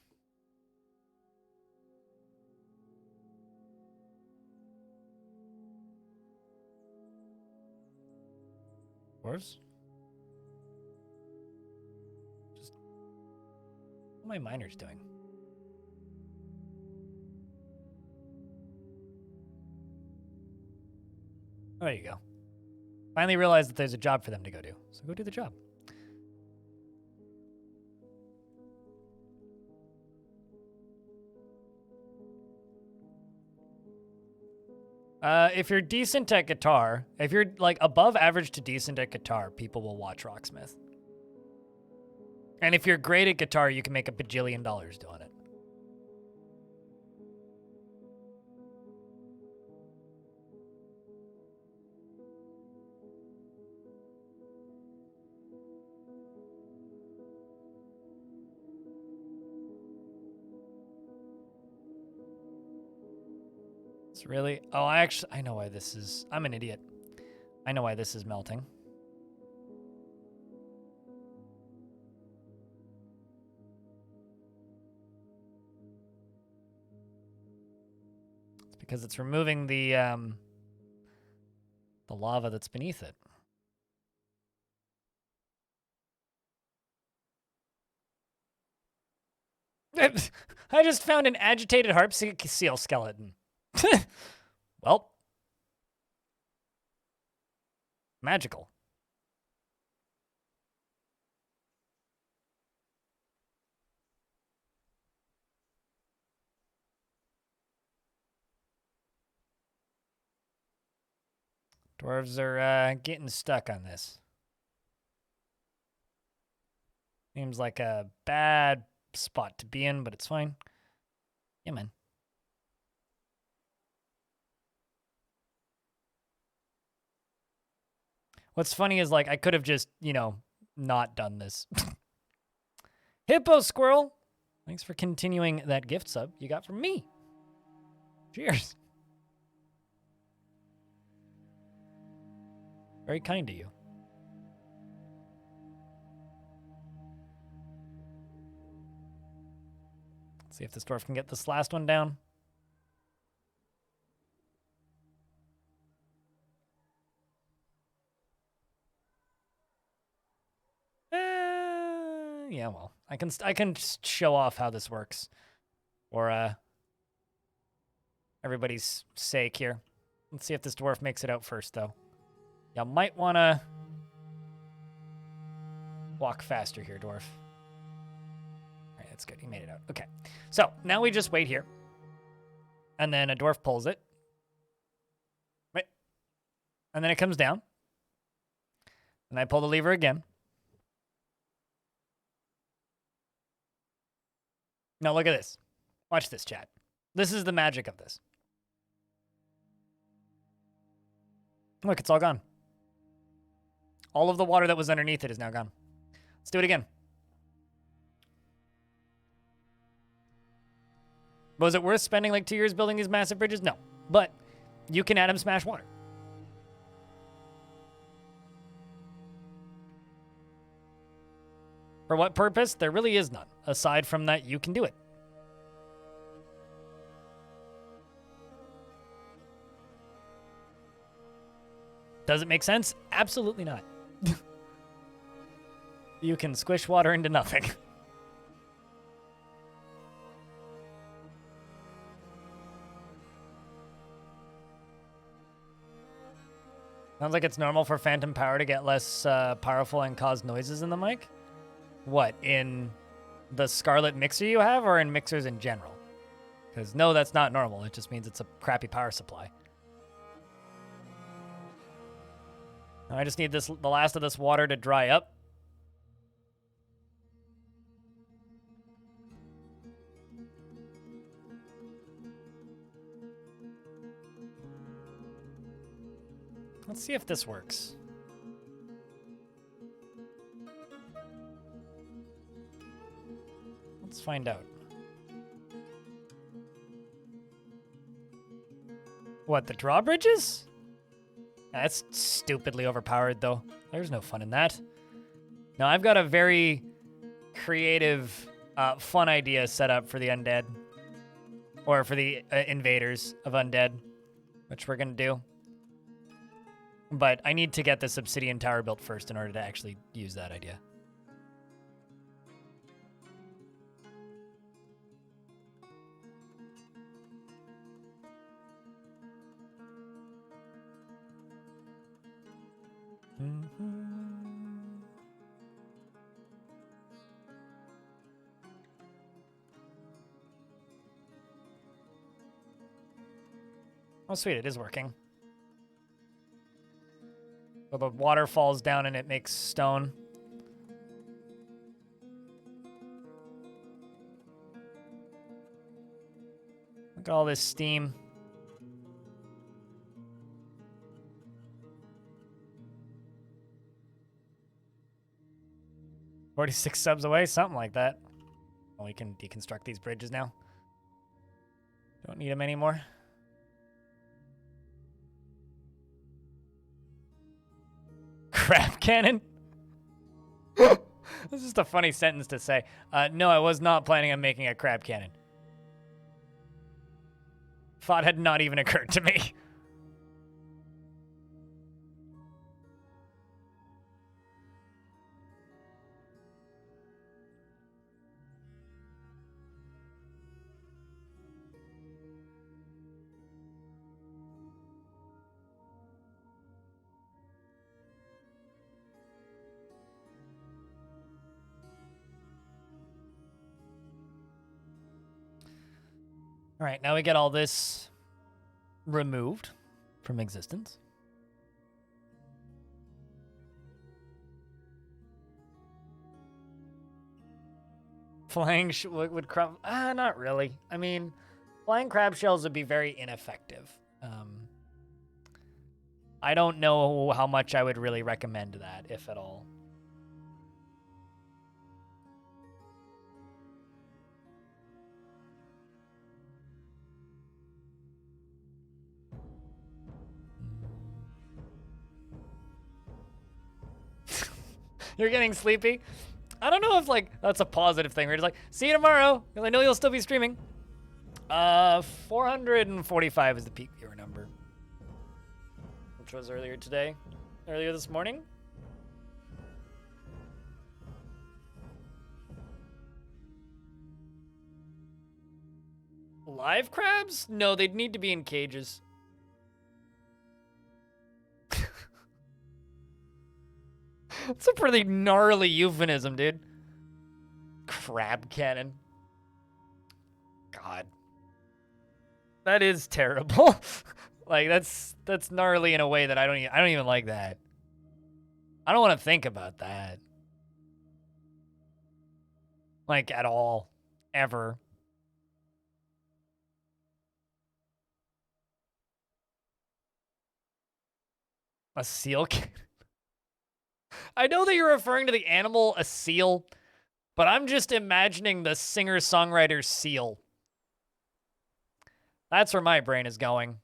Dwarves? What are my miners doing? Oh, there you go. Finally realized that there's a job for them to go do. So go do the job. If you're decent at guitar, if you're like above average to decent at guitar, people will watch Rocksmith. And if you're great at guitar, you can make $1 bajillion doing it. It's really... Oh, I know why this is... I'm an idiot. I know why this is melting. because it's removing the lava that's beneath it. I just found an agitated harpsichord skeleton. Well, magical. Dwarves are getting stuck on this. Seems like a bad spot to be in, but it's fine. Yeah, man. What's funny is, like, I could have just, you know, not done this. Hippo Squirrel, thanks for continuing that gift sub you got from me. Cheers. Very kind of you. Let's see if this dwarf can get this last one down. Yeah, well, I can just show off how this works for everybody's sake here. Let's see if this dwarf makes it out first, though. You might want to walk faster here, dwarf. All right, that's good. He made it out. Okay, so now we just wait here, and then a dwarf pulls it. Right, and then it comes down, and I pull the lever again. Now look at this. Watch this, chat. This is the magic of this. Look, it's all gone. All of the water that was underneath it is now gone. Let's do it again. Was it worth spending like 2 years building these massive bridges? No. But you can atom smash water. For what purpose? There really is none. Aside from that, you can do it. Does it make sense? Absolutely not. You can squish water into nothing. Sounds like it's normal for phantom power to get less powerful and cause noises in the mic. What, in the Scarlet mixer you have, or in mixers in general? Because no, that's not normal. It just means it's a crappy power supply. Now I just need the last of this water to dry up. Let's see if this works. Let's find out. What, the drawbridges? That's stupidly overpowered, though. There's no fun in that. Now, I've got a very creative, fun idea set up for the undead. Or for the invaders of undead, which we're going to do. But I need to get this obsidian tower built first in order to actually use that idea. Oh, sweet, it is working. So the water falls down and it makes stone. Look at all this steam. "46 subs away," something like that. Well, we can deconstruct these bridges now. Don't need them anymore. Crap cannon? This is just a funny sentence to say. No, I was not planning on making a crab cannon. thought had not even occurred to me. All right, now we get all this removed from existence. Flying would crumb. Not really. I mean, flying crab shells would be very ineffective. I don't know how much I would really recommend that, if at all. You're getting sleepy? I don't know if, like, that's a positive thing. We're just like, see you tomorrow, because I know you'll still be streaming. 445 is the peak viewer number. Which was earlier today. Earlier this morning. Live crabs? No, they'd need to be in cages. It's a pretty gnarly euphemism, dude. Crab cannon. God. That is terrible. Like, that's gnarly in a way that I don't even like that. I don't want to think about that. Like, at all. Ever. A seal cannon? I know that you're referring to the animal, a seal, but I'm just imagining the singer-songwriter Seal. That's where my brain is going.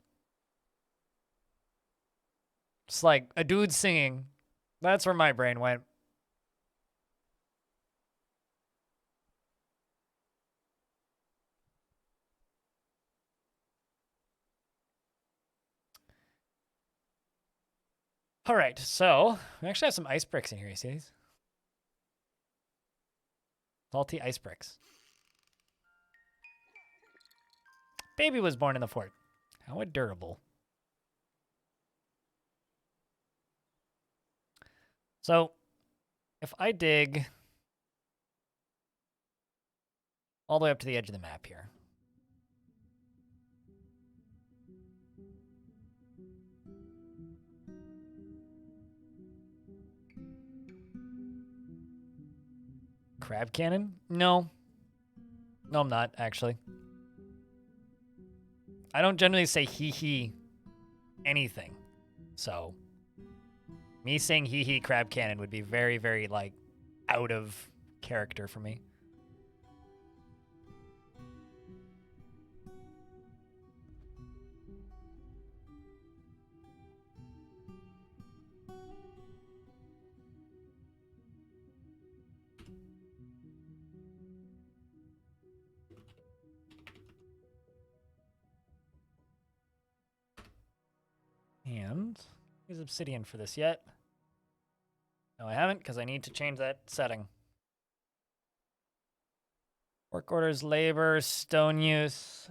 It's like a dude singing. That's where my brain went. All right, so we actually have some ice bricks in here. You see these? Salty ice bricks. Baby was born in the fort. How adorable. So, if I dig all the way up to the edge of the map here. Crab cannon? No. No, I'm not, actually. I don't generally say hee anything. So, me saying hee crab cannon would be very, very, like, out of character for me. And use obsidian for this yet. No, I haven't, because I need to change that setting. Work orders, labor, stone use.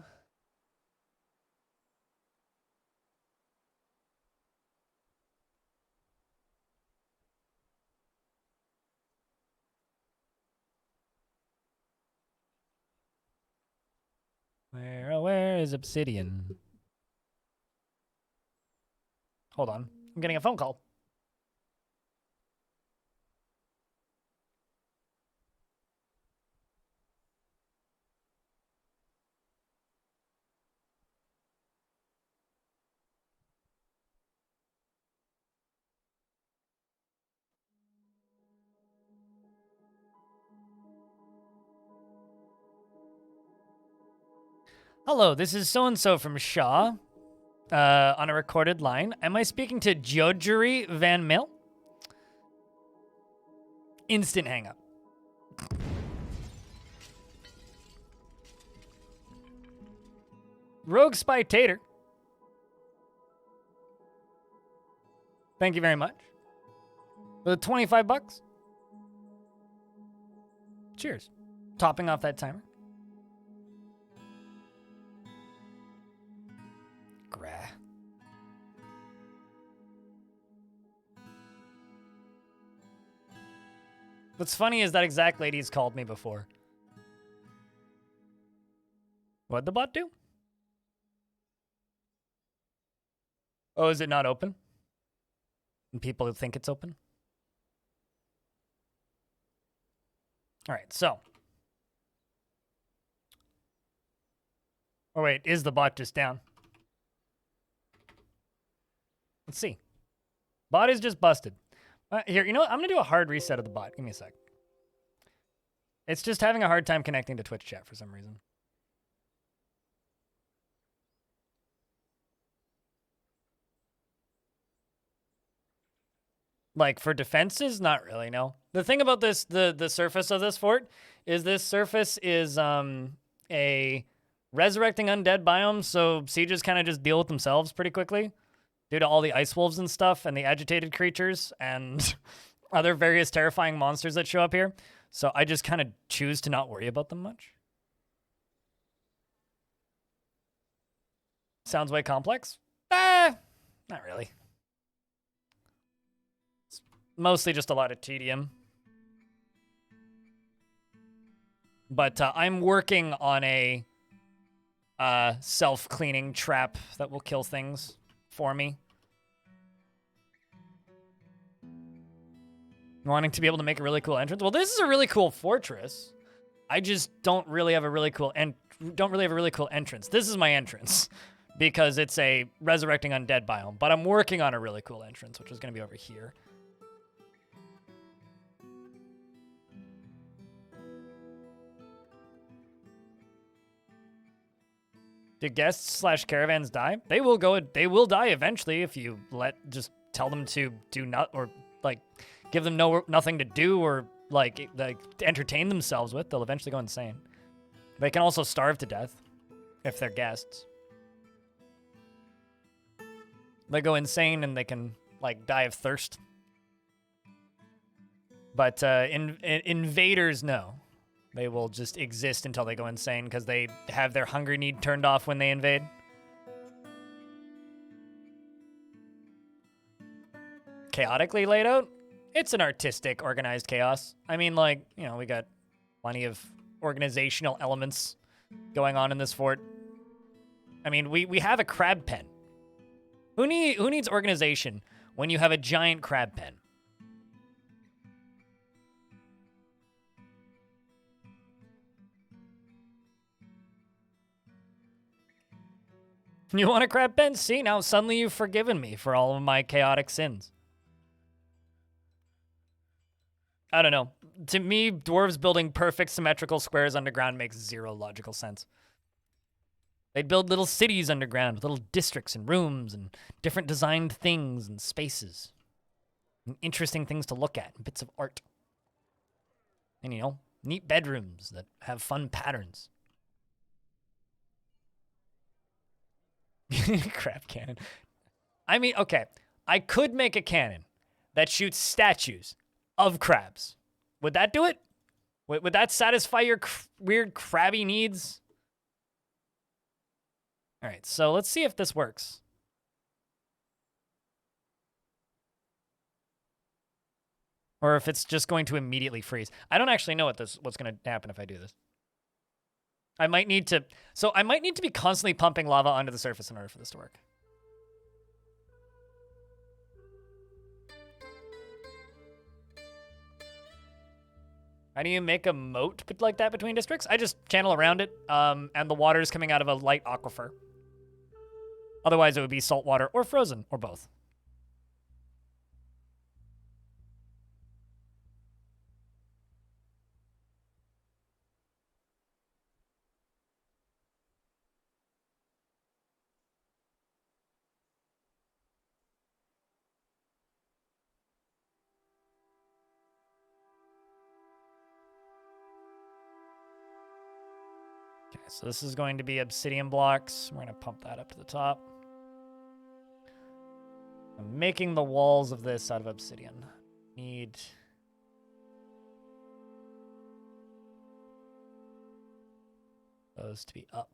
Where is obsidian? Hold on. I'm getting a phone call. Hello, this is so-and-so from Shaw on a recorded line. Am I speaking to Jojery Van Mill? Instant hang-up. Rogue Spy Tater. Thank you very much. For the 25 bucks. Cheers. Topping off that timer. Grah. What's funny is that exact lady's called me before. What'd the bot do? Oh, is it not open? And people who think it's open? All right, so. Oh, wait, is the bot just down? Let's see. Bot is just busted. Here, you know what? I'm going to do a hard reset of the bot. Give me a sec. It's just having a hard time connecting to Twitch chat for some reason. Like, for defenses? Not really, no. The thing about this, the surface of this fort, is this surface is a resurrecting undead biome, so sieges kind of just deal with themselves pretty quickly due to all the ice wolves and stuff and the agitated creatures and other various terrifying monsters that show up here. So I just kind of choose to not worry about them much. Sounds way complex? Not really. Mostly just a lot of tedium. But I'm working on a self-cleaning trap that will kill things for me. Wanting to be able to make a really cool entrance. Well, this is a really cool fortress. I just don't really have a really cool entrance. This is my entrance because it's a resurrecting undead biome. But I'm working on a really cool entrance, which is going to be over here. Do guests/caravans die? They will go. They will die eventually if you just tell them to do not, or like give them nothing to do, or like to entertain themselves with. They'll eventually go insane. They can also starve to death if they're guests. They go insane and they can like die of thirst. But invaders, no. They will just exist until they go insane because they have their hunger need turned off when they invade. Chaotically laid out? It's an artistic, organized chaos. I mean, like, you know, we got plenty of organizational elements going on in this fort. I mean, we have a crab pen. Who needs organization when you have a giant crab pen? You want a crab pen? See, now suddenly you've forgiven me for all of my chaotic sins. I don't know. To me, dwarves building perfect symmetrical squares underground makes zero logical sense. They'd build little cities underground with little districts and rooms and different designed things and spaces. And interesting things to look at and bits of art. And, you know, neat bedrooms that have fun patterns. Crab cannon. I mean, okay. I could make a cannon that shoots statues of crabs. Would that do it? Would that satisfy your weird crabby needs? All right, so let's see if this works. Or if it's just going to immediately freeze. I don't actually know what's going to happen if I do this. I might need to be constantly pumping lava onto the surface in order for this to work. How do you make a moat like that between districts? I just channel around it, and the water is coming out of a light aquifer. Otherwise, it would be salt water or frozen, or both. Okay, so this is going to be obsidian blocks. We're going to pump that up to the top. I'm making the walls of this out of obsidian. Need... those to be up.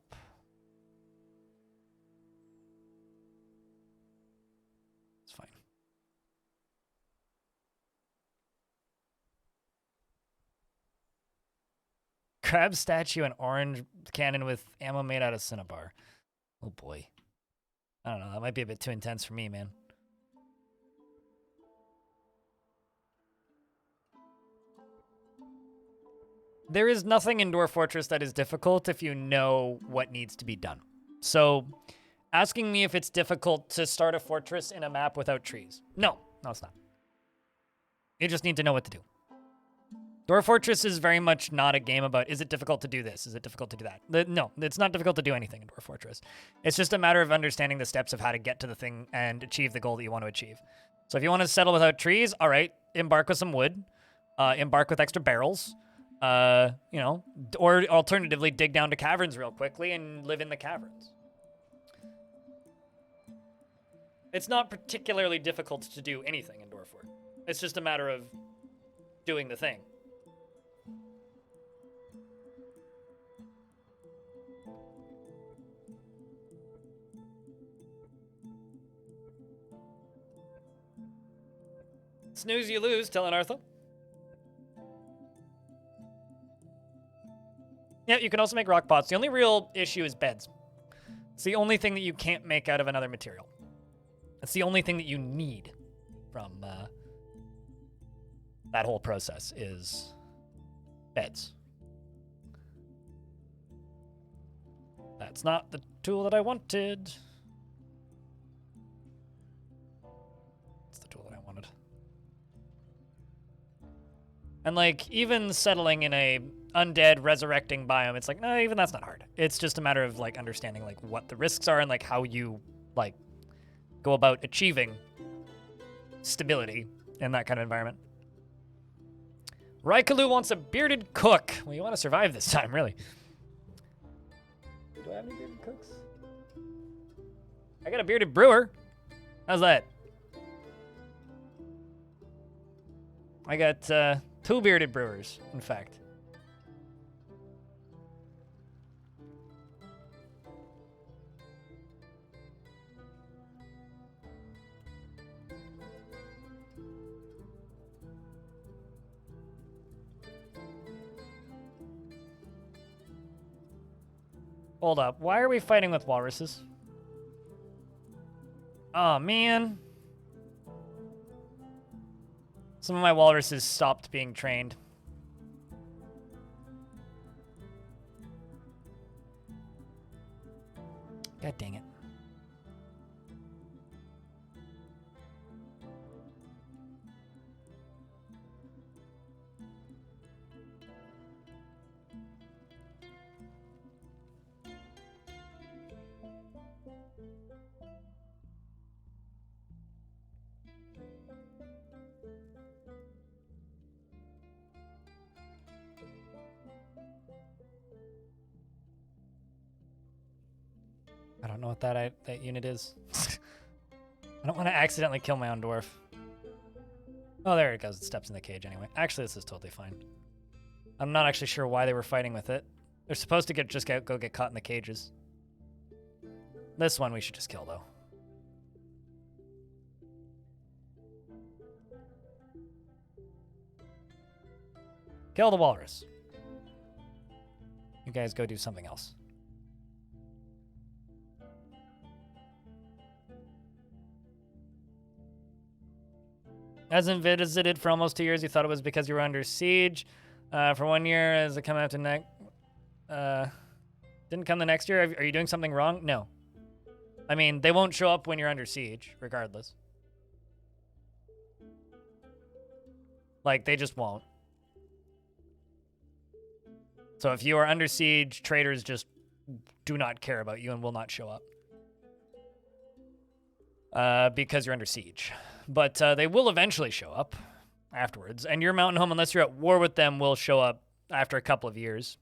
It's fine. Crab statue and orange cannon with ammo made out of cinnabar. Oh boy. I don't know. That might be a bit too intense for me, man. There is nothing in Dwarf Fortress that is difficult if you know what needs to be done. So, asking me if it's difficult to start a fortress in a map without trees. No, it's not. You just need to know what to do. Dwarf Fortress is very much not a game about, is it difficult to do this? Is it difficult to do that? No, it's not difficult to do anything in Dwarf Fortress. It's just a matter of understanding the steps of how to get to the thing and achieve the goal that you want to achieve. So if you want to settle without trees, all right, embark with some wood. Embark with extra barrels. You know, or alternatively, dig down to caverns real quickly and live in the caverns. It's not particularly difficult to do anything in Dwarf Fortress. It's just a matter of doing the thing. Snooze, you lose, telling Arthur. Yeah, you can also make rock pots. The only real issue is beds. It's the only thing that you can't make out of another material. It's the only thing that you need from that whole process is beds. That's not the tool that I wanted. It's the tool that I wanted. And like, even settling in a undead resurrecting biome, it's like, no, even that's not hard. It's just a matter of like understanding like what the risks are and like how you like go about achieving stability in that kind of environment. Raikalu wants a bearded cook. Well, you want to survive this time, really. Do I have any bearded cooks? I got a bearded brewer. How's that? I got 2 bearded brewers, in fact. Hold up. Why are we fighting with walruses? Oh, man. Some of my walruses stopped being trained. God dang it. I don't know what that unit is. I don't want to accidentally kill my own dwarf. Oh, there it goes. It steps in the cage anyway. Actually, this is totally fine. I'm not actually sure why they were fighting with it. They're supposed to go get caught in the cages. This one we should just kill, though. Kill the walrus. You guys go do something else. Hasn't visited for almost 2 years. You thought it was because you were under siege. For 1 year, as it come after next... didn't come the next year? Are you doing something wrong? No. I mean, they won't show up when you're under siege, regardless. Like, they just won't. So if you are under siege, traders just do not care about you and will not show up. Because you're under siege. But they will eventually show up afterwards. And your mountain home, unless you're at war with them, will show up after a couple of years.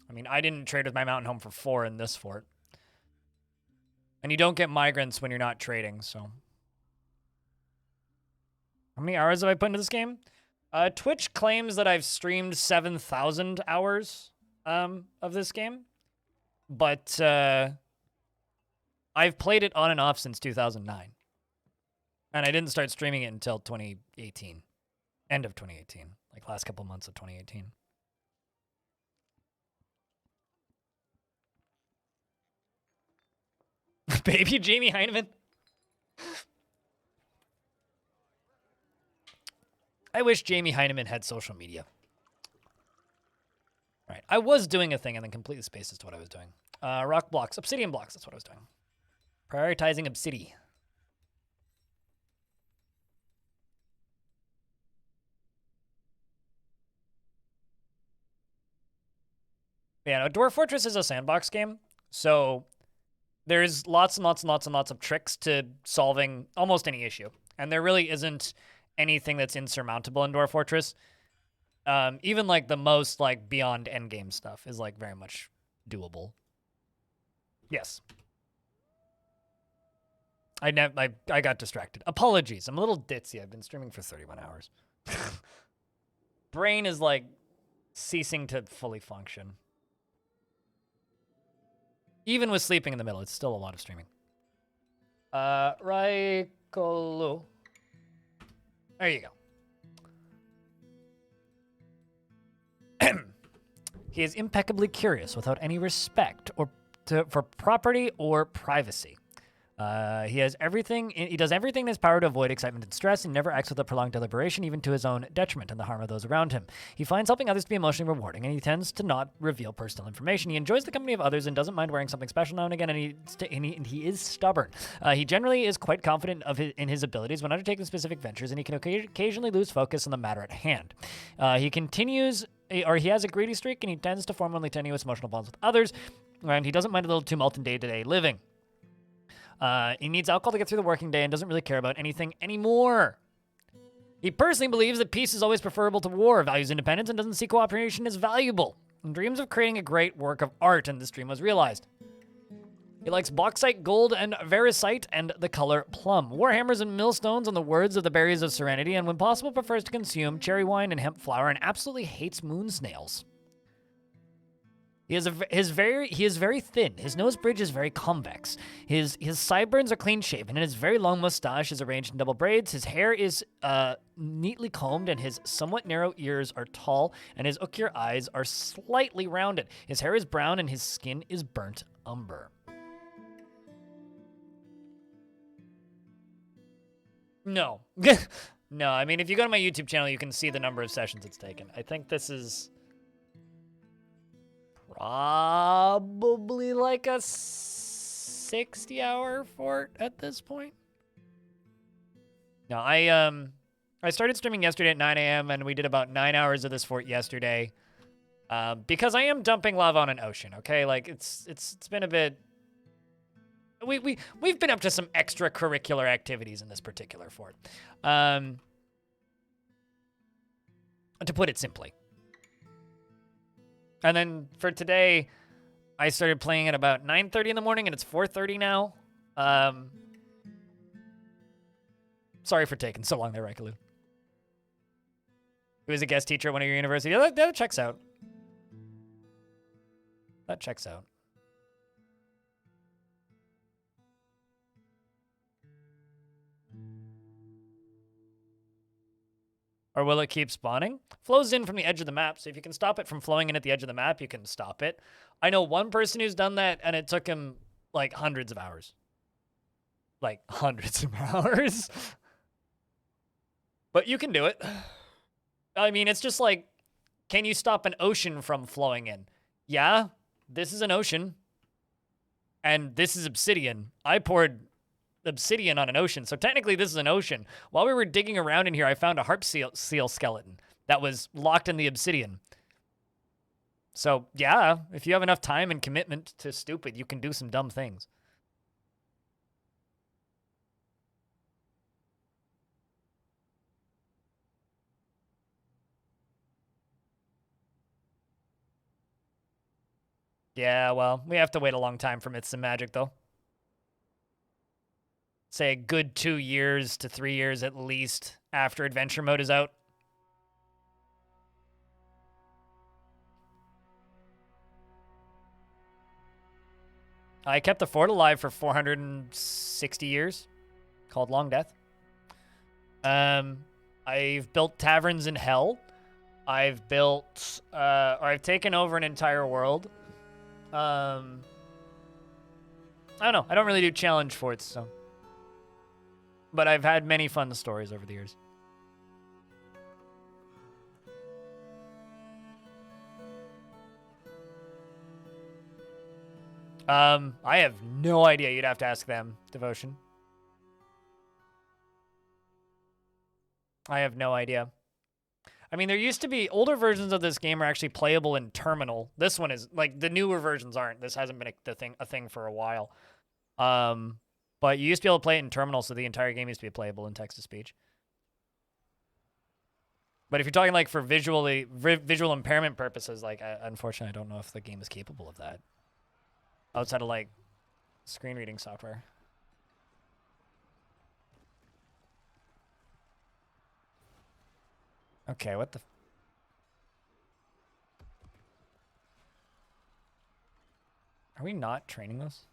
I mean, I didn't trade with my mountain home for 4 in this fort. And you don't get migrants when you're not trading, so. How many hours have I put into this game? Twitch claims that I've streamed 7,000 hours of this game. But I've played it on and off since 2009. And I didn't start streaming it until 2018. End of 2018. Like last couple months of 2018. Baby Jamie Heineman. I wish Jamie Heineman had social media. Right. I was doing a thing and then completely spaced as to what I was doing. Rock blocks. Obsidian blocks. That's what I was doing. Prioritizing obsidian. Yeah, no, Dwarf Fortress is a sandbox game. So there's lots and lots and lots and lots of tricks to solving almost any issue. And there really isn't anything that's insurmountable in Dwarf Fortress. Even like the most like beyond endgame stuff is like very much doable. Yes. I got distracted. Apologies. I'm a little ditzy. I've been streaming for 31 hours. Brain is like ceasing to fully function. Even with sleeping in the middle, it's still a lot of streaming. Raikolu. There you go. He is impeccably curious without any respect for property or privacy. He does everything in his power to avoid excitement and stress, and never acts with a prolonged deliberation, even to his own detriment and the harm of those around him. He finds helping others to be emotionally rewarding, and he tends to not reveal personal information. He enjoys the company of others and doesn't mind wearing something special now and again, and he is stubborn. He generally is quite confident in his abilities when undertaking specific ventures, and he can occasionally lose focus on the matter at hand. He has a greedy streak, and he tends to form only tenuous emotional bonds with others, and he doesn't mind a little tumult in day-to-day living. He needs alcohol to get through the working day and doesn't really care about anything anymore. He personally believes that peace is always preferable to war, values independence, and doesn't see cooperation as valuable, and dreams of creating a great work of art, and this dream was realized. He likes bauxite, gold, and variscite, and the color plum. Warhammers and millstones on the words of the berries of serenity, and when possible prefers to consume cherry wine and hemp flour, and absolutely hates moon snails. He is very thin. His nose bridge is very convex. His sideburns are clean shaven, and his very long mustache is arranged in double braids. His hair is neatly combed, and his somewhat narrow ears are tall, and his ochre eyes are slightly rounded. His hair is brown, and his skin is burnt umber. No. No, I mean, if you go to my YouTube channel, you can see the number of sessions it's taken. I think this is probably like a 60-hour fort at this point. No, I started streaming yesterday at 9 a.m. and we did about 9 hours of this fort yesterday. Because I am dumping lava on an ocean, okay? Like it's been a bit. We've been up to some extracurricular activities in this particular fort. To put it simply. And then for today, I started playing at about 9:30 in the morning, and it's 4:30 now. Sorry for taking so long there, Raikalu. He was a guest teacher at one of your universities. Yeah, that checks out. That checks out. Or will it keep spawning? Flows in from the edge of the map, so if you can stop it from flowing in at the edge of the map, you can stop it. I know one person who's done that, and it took him, like, hundreds of hours. Like, hundreds of hours. But you can do it. I mean, it's just like, can you stop an ocean from flowing in? Yeah, this is an ocean. And this is obsidian. I poured obsidian on an ocean, so technically this is an ocean. While we were digging around in here, I found a harp seal skeleton that was locked in the obsidian. So yeah, if you have enough time and commitment to stupid, you can do some dumb things. Yeah, well, we have to wait a long time for Myths and Magic, though. Say a good 2 years to 3 years at least after Adventure Mode is out. I kept the fort alive for 460 years, called Long Death. I've built taverns in Hell. I've built, or I've taken over an entire world. I don't know. I don't really do challenge forts, so. But I've had many fun stories over the years. I have no idea. You'd have to ask them, Devotion. I have no idea. I mean, there used to be older versions of this game are actually playable in Terminal. This one is like the newer versions aren't. This hasn't been a thing for a while. But you used to be able to play it in Terminal, so the entire game used to be playable in text to speech. But if you're talking like for visual impairment purposes, like unfortunately, I don't know if the game is capable of that outside of like screen reading software. Okay, what the? Are we not training this?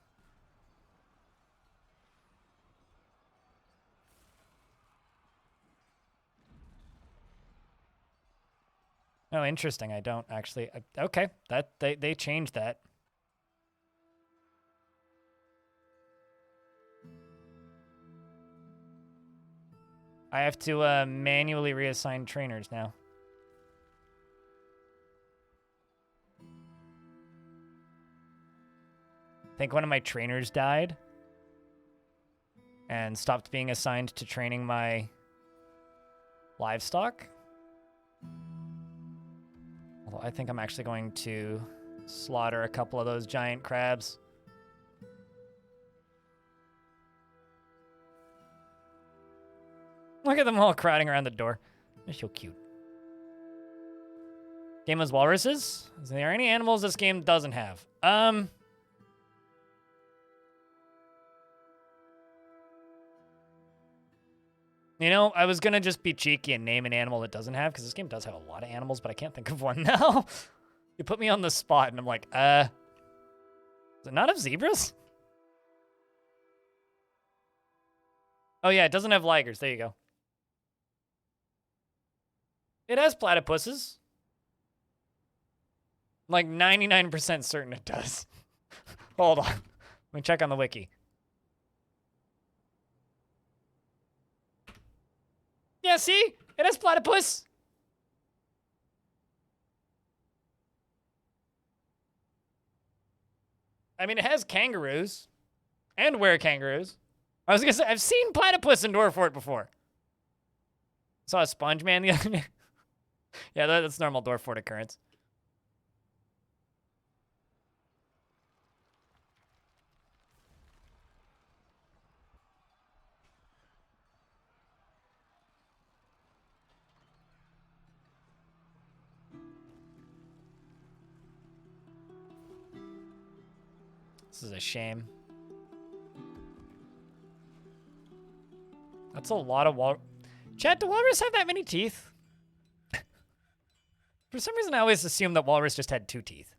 Oh, interesting. I don't actually. Okay, that they changed that. I have to manually reassign trainers now. I think one of my trainers died and stopped being assigned to training my livestock. Although I think I'm actually going to slaughter a couple of those giant crabs. Look at them all crowding around the door. They're so cute. Game has walruses? Is there any animals this game doesn't have? You know, I was gonna just be cheeky and name an animal it doesn't have, because this game does have a lot of animals, but I can't think of one now. You put me on the spot, and I'm like, does it not have zebras? Oh yeah, it doesn't have ligers. There you go. It has platypuses. I'm like 99% certain it does. Hold on. Let me check on the wiki. Yeah, see? It has platypus. I mean, it has kangaroos. And were-kangaroos. I was gonna say, I've seen platypus in Dwarf Fort before. Saw a sponge man the other day. Yeah, that's normal Dwarf Fort occurrence. This is a shame. That's a lot of Chat, do walrus have that many teeth? For some reason, I always assumed that walrus just had 2 teeth.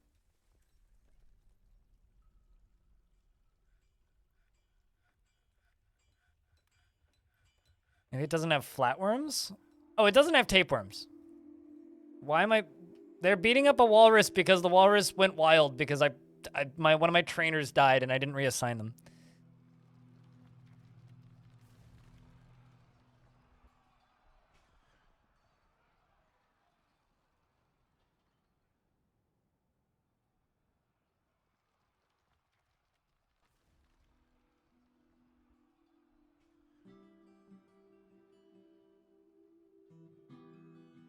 Maybe it doesn't have flatworms? Oh, it doesn't have tapeworms. Why am I... They're beating up a walrus because the walrus went wild because one of my trainers died and I didn't reassign them.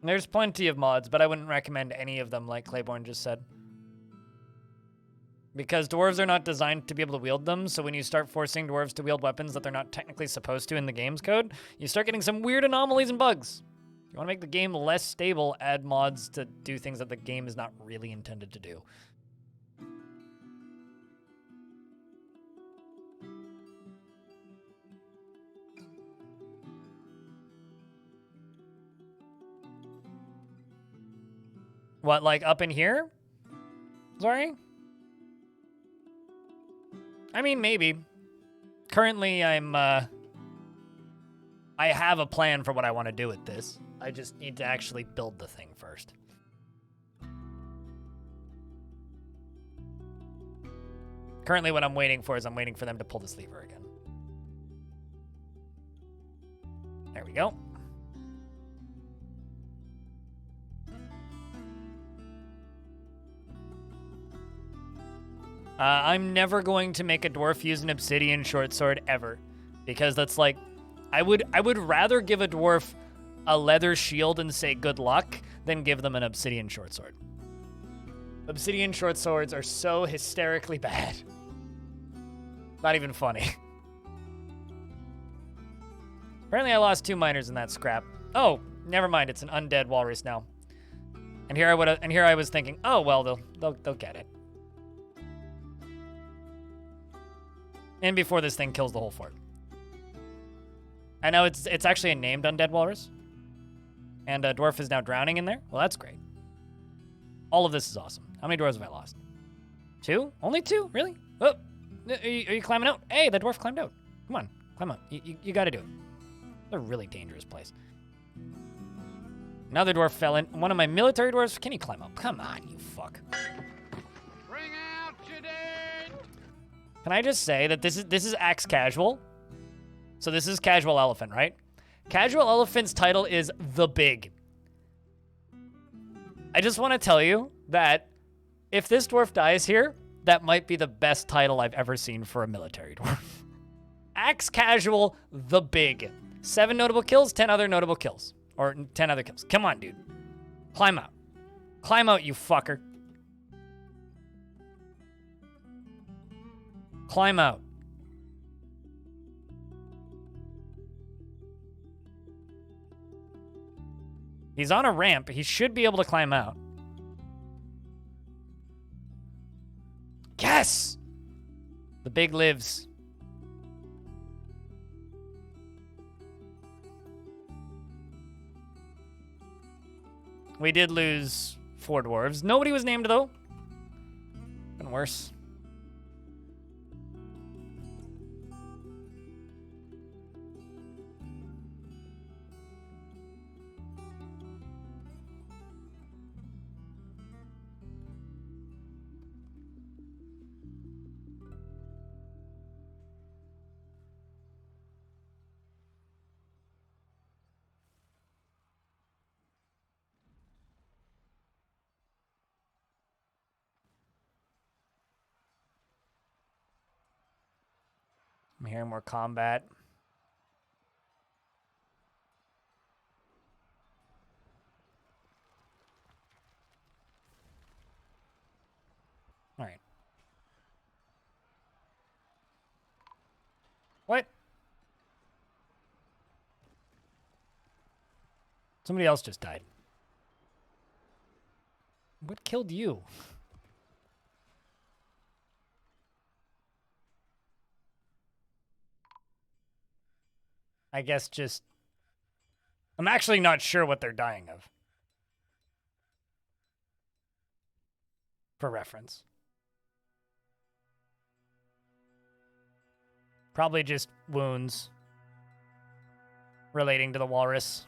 There's plenty of mods, but I wouldn't recommend any of them like Claiborne just said. Because dwarves are not designed to be able to wield them, so when you start forcing dwarves to wield weapons that they're not technically supposed to in the game's code, you start getting some weird anomalies and bugs. If you want to make the game less stable, add mods to do things that the game is not really intended to do. What, like up in here? Sorry? I mean, maybe. Currently, I have a plan for what I want to do with this. I just need to actually build the thing first. Currently, what I'm waiting for is I'm waiting for them to pull this lever again. There we go. I'm never going to make a dwarf use an obsidian short sword ever, because that's like, I would rather give a dwarf a leather shield and say good luck than give them an obsidian short sword. Obsidian short swords are so hysterically bad. Not even funny. Apparently I lost 2 miners in that scrap. Oh, never mind. It's an undead walrus now. And here I was thinking, oh well, they'll get it. And before this thing kills the whole fort. I know it's actually a named undead walrus. And a dwarf is now drowning in there. Well, that's great. All of this is awesome. How many dwarves have I lost? 2? Only 2? Really? Oh, are you climbing out? Hey, the dwarf climbed out. Come on, climb out. You got to do it. It's a really dangerous place. Another dwarf fell in. One of my military dwarves. Can he climb up? Come on, you fuck. Bring out your dead. Can I just say that this is axe casual? So this is casual elephant, right? Casual elephant's title is The Big. I just want to tell you that if this dwarf dies here, that might be the best title I've ever seen for a military dwarf. Axe Casual The Big. 7 notable kills, 10 other notable kills. Or 10 other kills. Come on, dude. Climb out. Climb out, you fucker. Climb out. He's on a ramp. He should be able to climb out. Yes! The Big lives. We did lose 4 dwarves. Nobody was named, though. Been worse. I'm hearing more combat. All right. What? Somebody else just died. What killed you? I guess just... I'm actually not sure what they're dying of. For reference. Probably just wounds relating to the walrus.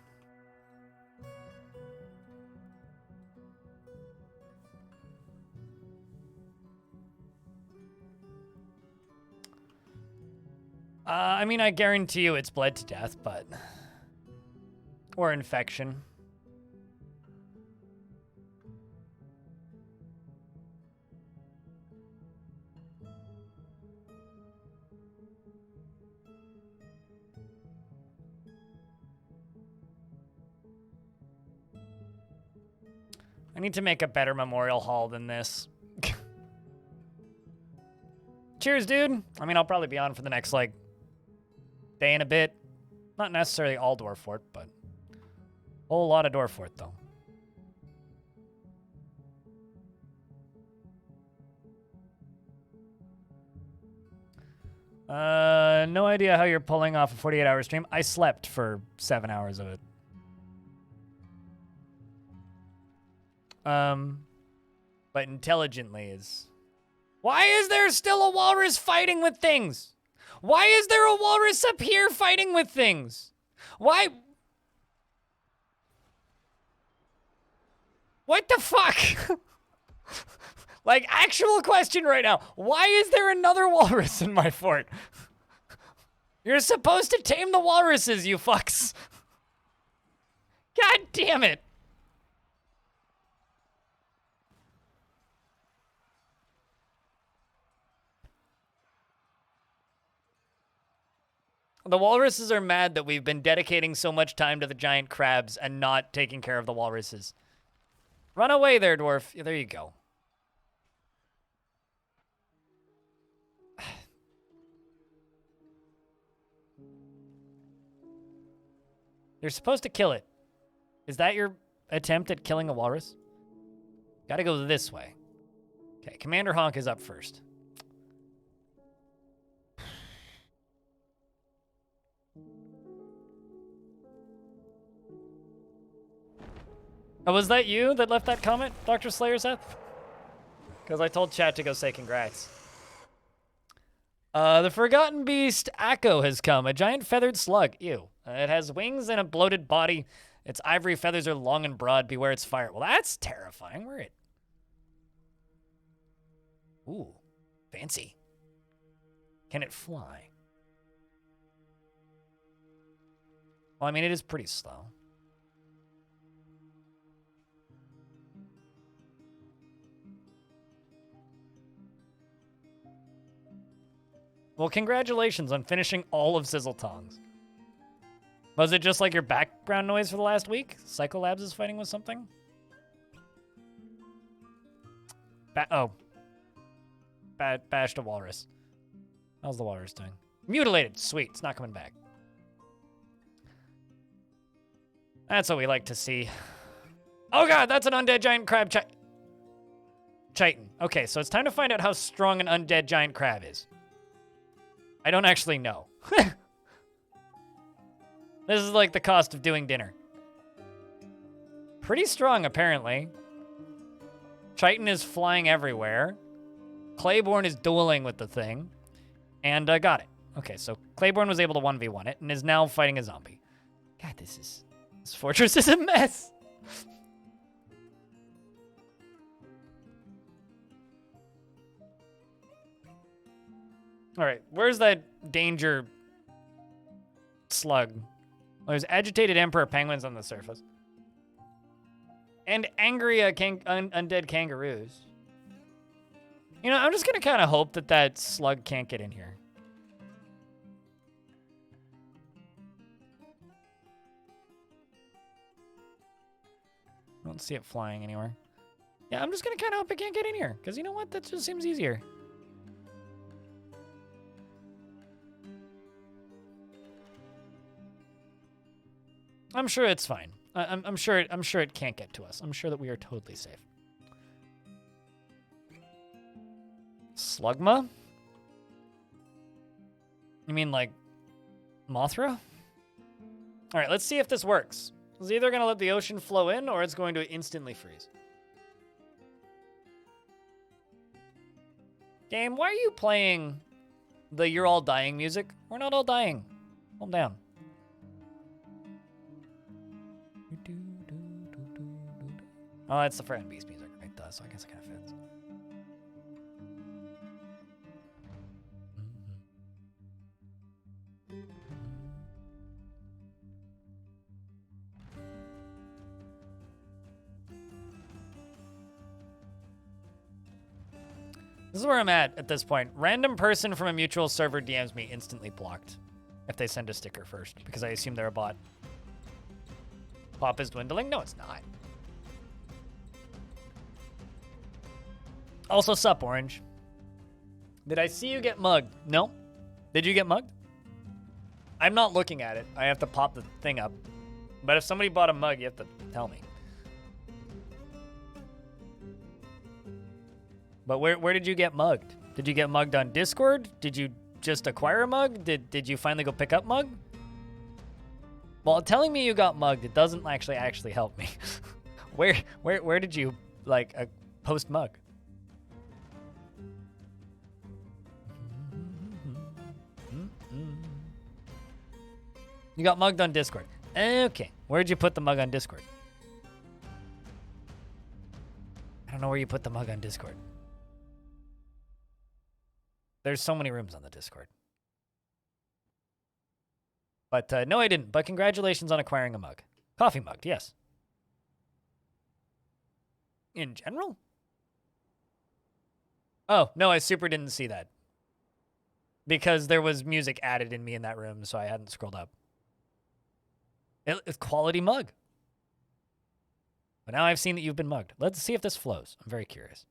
I mean, I guarantee you it's bled to death, but... Or infection. I need to make a better memorial hall than this. Cheers, dude. I mean, I'll probably be on for the next, like, day and a bit. Not necessarily all Dwarf Fort, but a whole lot of Dwarf Fort, though. No idea how you're pulling off a 48-hour stream. I slept for 7 hours of it. But intelligently is... Why is there still a walrus fighting with things? Why is there a walrus up here fighting with things? Why? What the fuck? Like, actual question right now. Why is there another walrus in my fort? You're supposed to tame the walruses, you fucks. God damn it. The walruses are mad that we've been dedicating so much time to the giant crabs and not taking care of the walruses. Run away there, dwarf. Yeah, there you go. You're supposed to kill it. Is that your attempt at killing a walrus? Gotta go this way. Okay, Commander Honk is up first. Oh, was that you that left that comment, Dr. Slayer Seth? Because I told chat to go say congrats. The Forgotten Beast, Akko, has come. A giant feathered slug. Ew. It has wings and a bloated body. Its ivory feathers are long and broad. Beware its fire. Well, that's terrifying. Where it? Ooh, fancy. Can it fly? Well, I mean, it is pretty slow. Well, congratulations on finishing all of Sizzle Tongs. Was it just like your background noise for the last week? Psycholabs is fighting with something? Bashed a walrus. How's the walrus doing? Mutilated. Sweet. It's not coming back. That's what we like to see. Oh god, that's an undead giant crab chitin. Okay, so it's time to find out how strong an undead giant crab is. I don't actually know. This is like the cost of doing dinner. Pretty strong, apparently. Chitin is flying everywhere. Claiborne is dueling with the thing. And got it. Okay, so Claiborne was able to 1v1 it and is now fighting a zombie. God, this fortress is a mess. All right, where's that danger slug? Well, there's agitated emperor penguins on the surface. And angry undead kangaroos. You know, I'm just going to kind of hope that that slug can't get in here. I don't see it flying anywhere. Yeah, I'm just going to kind of hope it can't get in here. Because you know what? That just seems easier. I'm sure it's fine. I'm sure it can't get to us. I'm sure that we are totally safe. Slugma? You mean like Mothra? All right, let's see if this works. It's either going to let the ocean flow in or it's going to instantly freeze. Game, why are you playing the You're All Dying music? We're not all dying. Calm down. Oh, that's the Forgotten Beast music right there, so I guess it kind of fits. This is where I'm at this point. Random person from a mutual server DMs me instantly blocked if they send a sticker first, because I assume they're a bot. Pop is dwindling? No, it's not. Also, sup, Orange. Did I see you get mugged? No? Did you get mugged? I'm not looking at it. I have to pop the thing up. But if somebody bought a mug, you have to tell me. But where did you get mugged? Did you get mugged on Discord? Did you just acquire a mug? Did you finally go pick up mug? Well, telling me you got mugged, it doesn't actually help me. Where did you like a post mug. You got mugged on Discord. Okay. Where'd you put the mug on Discord? I don't know where you put the mug on Discord. There's so many rooms on the Discord. But no, I didn't. But congratulations on acquiring a mug. Coffee mug, yes. In general? Oh, no, I super didn't see that. Because there was music added in me in that room, so I hadn't scrolled up. It's quality mug. But now I've seen that you've been mugged. Let's see if this flows. I'm very curious.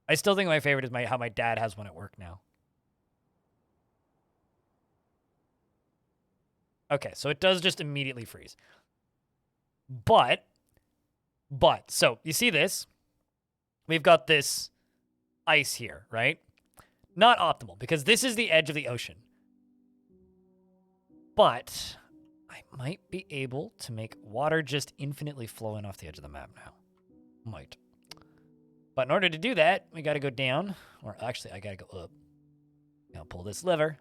I still think my favorite is how my dad has one at work now. Okay, so it does just immediately freeze. But, so you see this? We've got this ice here, right? Not optimal, because this is the edge of the ocean. But I might be able to make water just infinitely flow in off the edge of the map now. Might. But in order to do that, we got to go down. Or actually, I got to go up. Now pull this lever.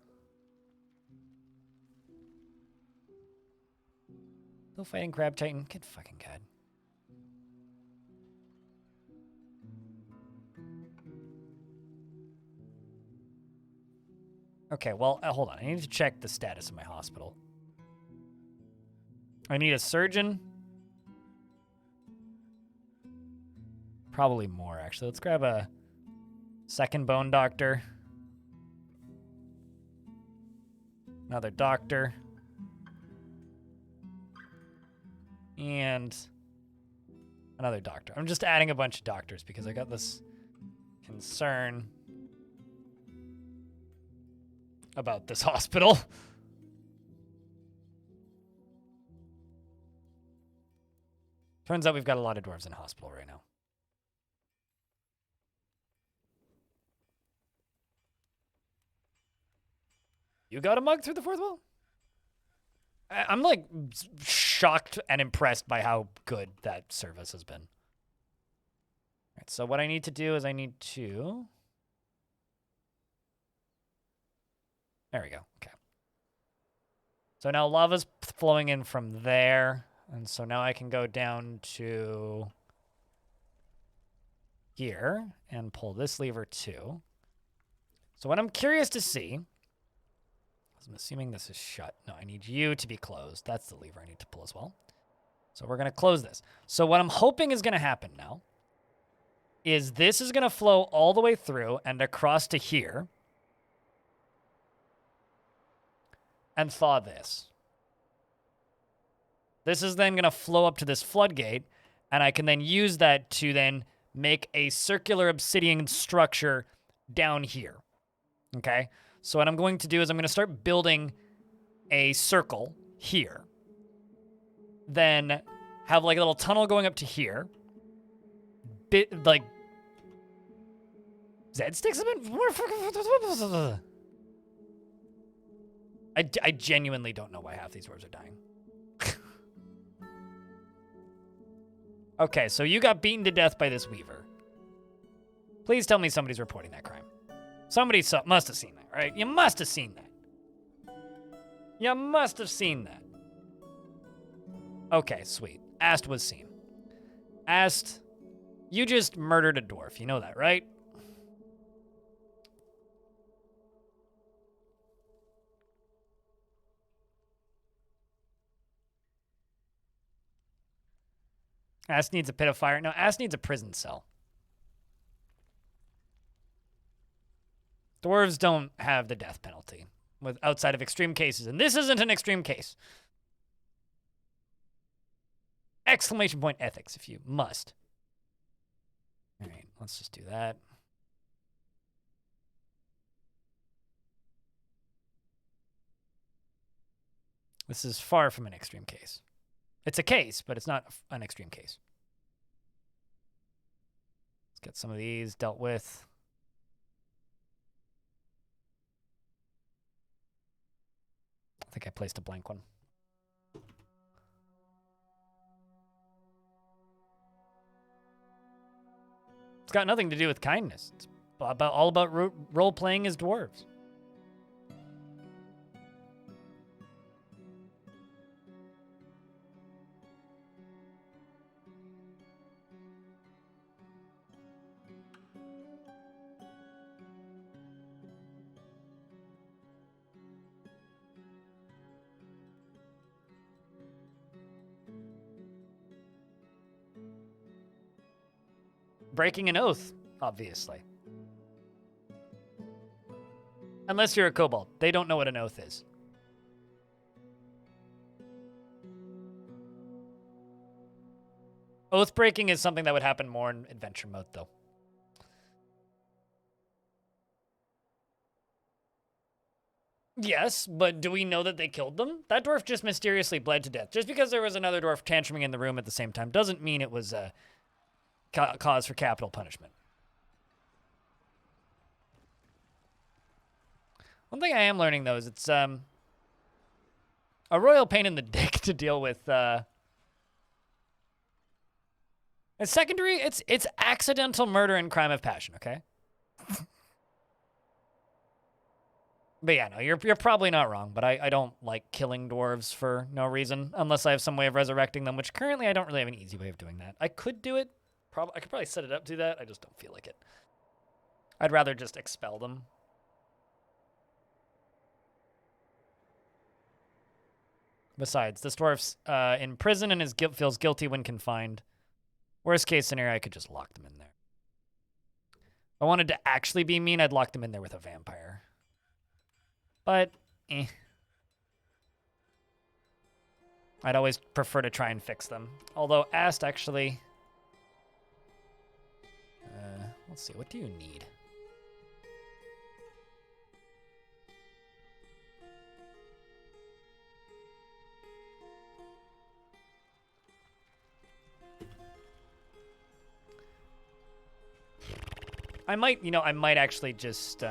Still fighting Crab Titan. Good fucking God. Okay, well, hold on. I need to check the status of my hospital. I need a surgeon. Probably more, actually. Let's grab a second bone doctor. Another doctor. And another doctor. I'm just adding a bunch of doctors because I got this concern about this hospital. Turns out we've got a lot of dwarves in hospital right now. You got a mug through the fourth wall? I'm like shocked and impressed by how good that service has been. All right, so what I need to do is I need to... There we go. Okay. So now lava's flowing in from there. And so now I can go down to here and pull this lever too. So what I'm curious to see, I'm assuming this is shut. No, I need you to be closed. That's the lever I need to pull as well. So we're going to close this. So what I'm hoping is going to happen now is this is going to flow all the way through and across to here and thaw this. This is then going to flow up to this floodgate, and I can then use that to then make a circular obsidian structure down here. Okay? So what I'm going to do is I'm going to start building a circle here. Then have like a little tunnel going up to here. Bit like Zed sticks a bit more. I genuinely don't know why half these dwarves are dying. Okay, so you got beaten to death by this weaver. Please tell me somebody's reporting that crime. Somebody must have seen that, right? You must have seen that. You must have seen that. Okay, sweet. Ast was seen. Ast, you just murdered a dwarf. You know that, right? Ast needs a pit of fire. No, Ast needs a prison cell. Dwarves don't have the death penalty outside of extreme cases, and this isn't an extreme case. Exclamation point ethics, if you must. All right, let's just do that. This is far from an extreme case. It's a case, but it's not an extreme case. Let's get some of these dealt with. I think I placed a blank one. It's got nothing to do with kindness. It's all about role-playing as dwarves. Breaking an oath, obviously. Unless you're a kobold. They don't know what an oath is. Oath breaking is something that would happen more in adventure mode, though. Yes, but do we know that they killed them? That dwarf just mysteriously bled to death. Just because there was another dwarf tantruming in the room at the same time doesn't mean it was a cause for capital punishment. One thing I am learning, though, is it's a royal pain in the dick to deal with. It's secondary. It's accidental murder and crime of passion. Okay. But yeah, no, you're probably not wrong. But I don't like killing dwarves for no reason, unless I have some way of resurrecting them, which currently I don't really have an easy way of doing that. I could do it. I could probably set it up to do that. I just don't feel like it. I'd rather just expel them. Besides, this dwarf's in prison and feels guilty when confined. Worst case scenario, I could just lock them in there. If I wanted to actually be mean, I'd lock them in there with a vampire. But, I'd always prefer to try and fix them. Although, Ast actually... let's see, what do you need? I might actually just,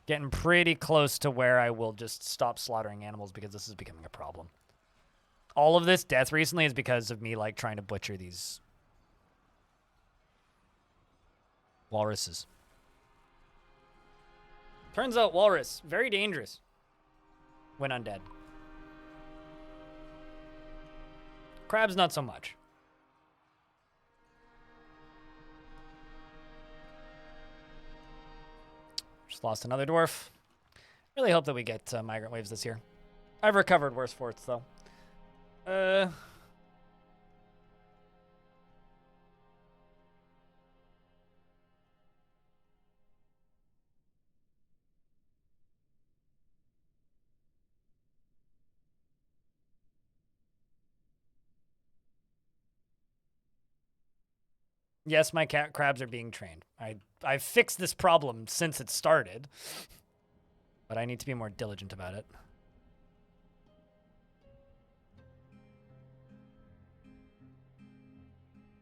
getting pretty close to where I will just stop slaughtering animals because this is becoming a problem. All of this death recently is because of me, like, trying to butcher these walruses. Turns out walrus, very dangerous when undead. Crabs, not so much. Just lost another dwarf. Really hope that we get migrant waves this year. I've recovered worse forts, though. Yes, my crabs are being trained. I've fixed this problem since it started, but I need to be more diligent about it.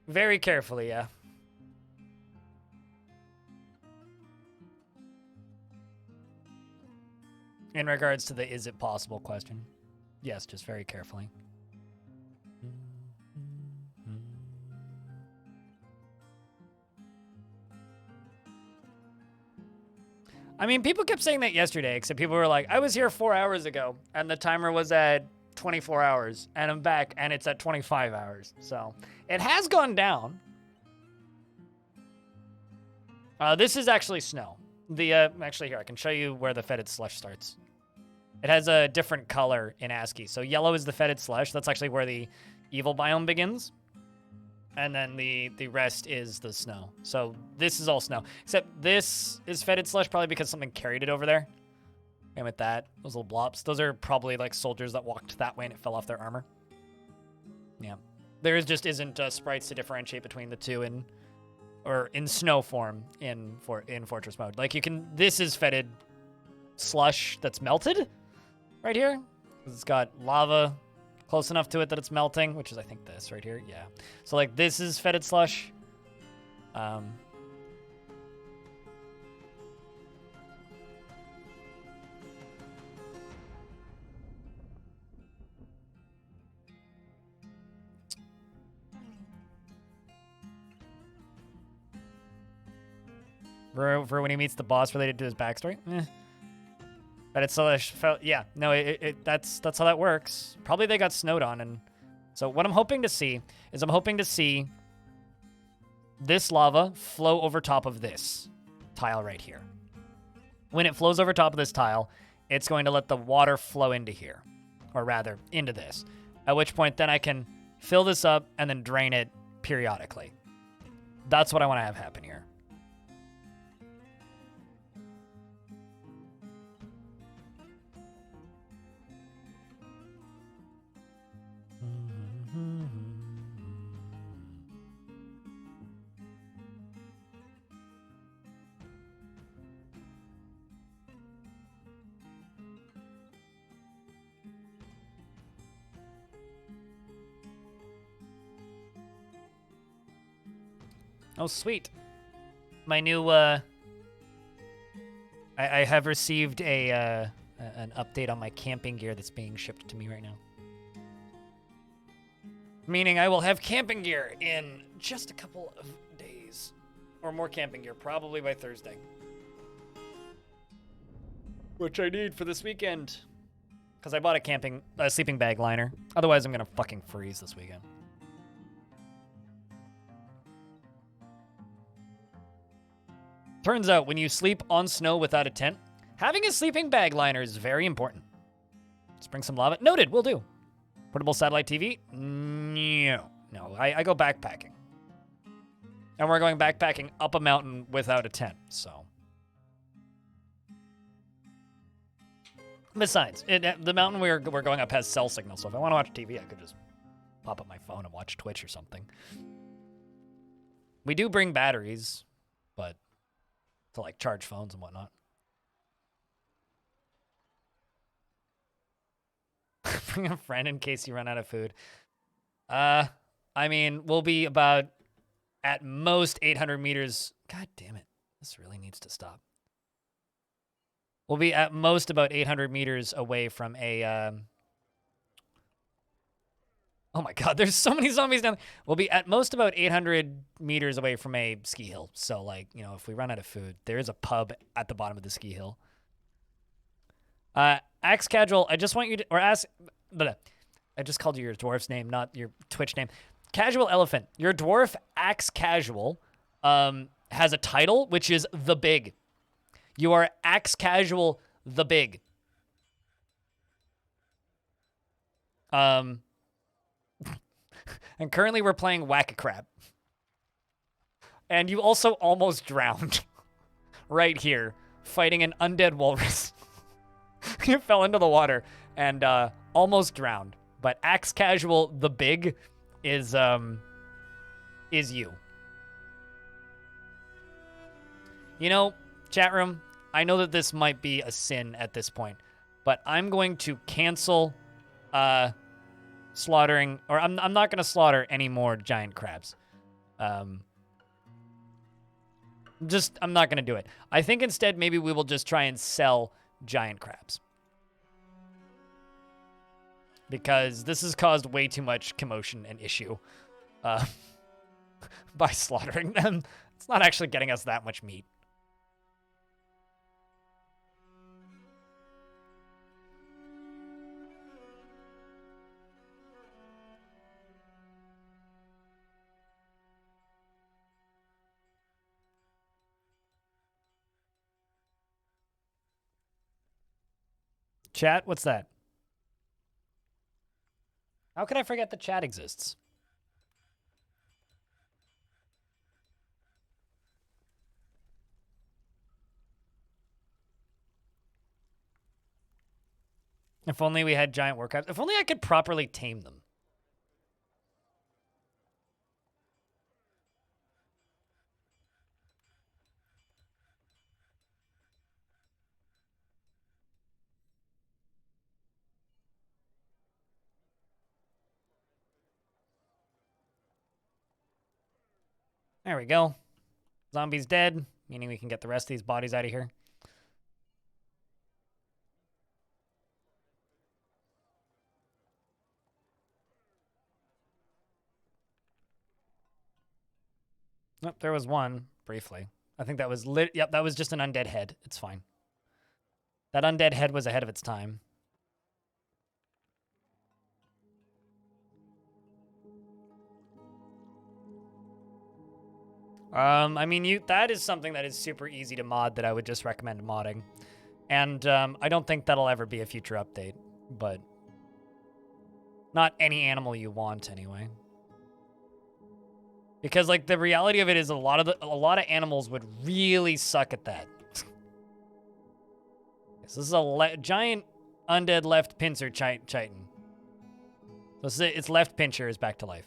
Very carefully, yeah. In regards to the is it possible question. Yes, just very carefully. I mean, people kept saying that yesterday, except people were like, I was here 4 hours ago, and the timer was at 24 hours, and I'm back, and it's at 25 hours. So, it has gone down. This is actually snow. Actually, here, I can show you where the fetid slush starts. It has a different color in ASCII. So, yellow is the fetid slush. That's actually where the evil biome begins. And then the rest is the snow. So this is all snow. Except this is fetid slush probably because something carried it over there. And with that, those little blobs. Those are probably like soldiers that walked that way and it fell off their armor. Yeah. There just isn't sprites to differentiate between the two in snow form in Fortress mode. Like you can, this is fetid slush that's melted right here. It's got lava close enough to it that it's melting, which is, I think, this right here. Yeah. So, like, this is fetid slush. for when he meets the boss related to his backstory. But it's so yeah, no, that's how that works. Probably they got snowed on, and so what I'm hoping to see is this lava flow over top of this tile right here. When it flows over top of this tile, it's going to let the water flow into here, or rather into this. At which point, then I can fill this up and then drain it periodically. That's what I want to have happen here. Oh, sweet. My new, I have received an update on my camping gear that's being shipped to me right now. Meaning I will have camping gear in just a couple of days. Or more camping gear, probably by Thursday. Which I need for this weekend. Because I bought a sleeping bag liner. Otherwise, I'm going to fucking freeze this weekend. Turns out, when you sleep on snow without a tent, having a sleeping bag liner is very important. Let's bring some lava. Noted, will do. Portable satellite TV? No. No, I go backpacking. And we're going backpacking up a mountain without a tent, so. Besides, the mountain we're going up has cell signal, so if I want to watch TV, I could just pop up my phone and watch Twitch or something. We do bring batteries, but to like charge phones and whatnot. Bring a friend in case you run out of food. I mean, we'll be about at most 800 meters. God damn it. This really needs to stop. We'll be at most about 800 meters away from a, oh my god, there's so many zombies down there. We'll be at most about 800 meters away from a ski hill. So, like, you know, if we run out of food, there is a pub at the bottom of the ski hill. Axe Casual, I just want you to, or ask, I just called you your dwarf's name, not your Twitch name. Casual Elephant, your dwarf Axe Casual has a title, which is The Big. You are Axe Casual The Big. And currently we're playing Whack-A-Crab. And you also almost drowned. Right here. Fighting an undead walrus. You fell into the water and almost drowned. But Axe Casual The Big is you. You know, chat room, I know that this might be a sin at this point, but I'm going to cancel slaughtering, or I'm not going to slaughter any more giant crabs. I'm not going to do it. I think instead maybe we will just try and sell giant crabs. Because this has caused way too much commotion and issue by slaughtering them. It's not actually getting us that much meat. Chat? What's that? How could I forget that chat exists? If only we had giant warcrabs. If only I could properly tame them. There we go. Zombie's dead, meaning we can get the rest of these bodies out of here. Nope, there was one, briefly. I think that was yep, that was just an undead head. It's fine. That undead head was ahead of its time. I mean, that is something that is super easy to mod that I would just recommend modding. And I don't think that'll ever be a future update, but not any animal you want anyway. Because like the reality of it is a lot of animals would really suck at that. This is a giant undead left pincer chitin. So its left pincher is back to life.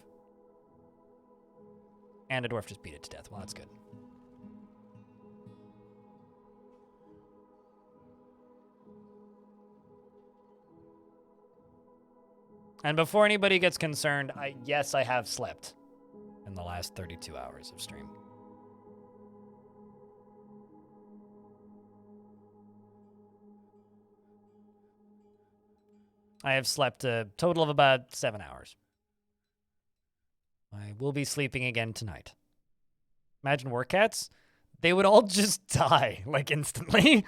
And a dwarf just beat it to death. Well, that's good. And before anybody gets concerned, yes, I have slept in the last 32 hours of stream. I have slept a total of about 7 hours. I will be sleeping again tonight. Imagine work cats. They would all just die, like, instantly.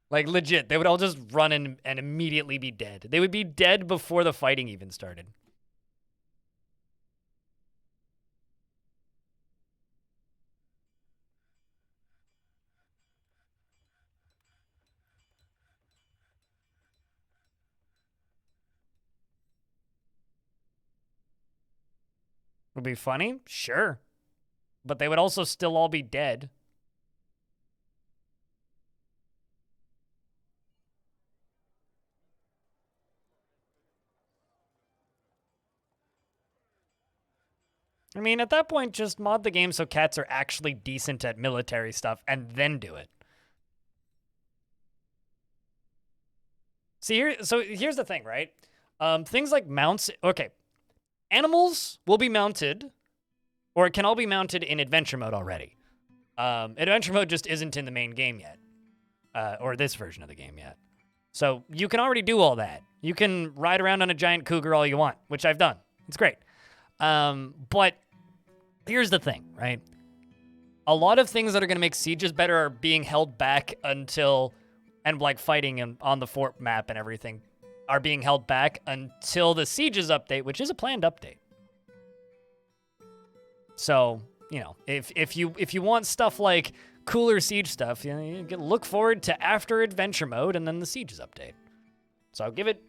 Like, legit. They would all just run and immediately be dead. They would be dead before the fighting even started. Would be funny? Sure. But they would also still all be dead. I mean, at that point, just mod the game so cats are actually decent at military stuff and then do it. See, here's the thing, right? Things like mounts, okay. Animals will be mounted, or it can all be mounted in adventure mode already. Adventure mode just isn't in the main game yet, or this version of the game yet. So you can already do all that. You can ride around on a giant cougar all you want, which I've done. It's great. But here's the thing, right? A lot of things that are going to make sieges better are being held back until, and like fighting on the fort map and everything, are being held back until the sieges update, which is a planned update. So, you know, if you want stuff like cooler siege stuff, you know, you can look forward to after adventure mode and then the sieges update. So I'll give it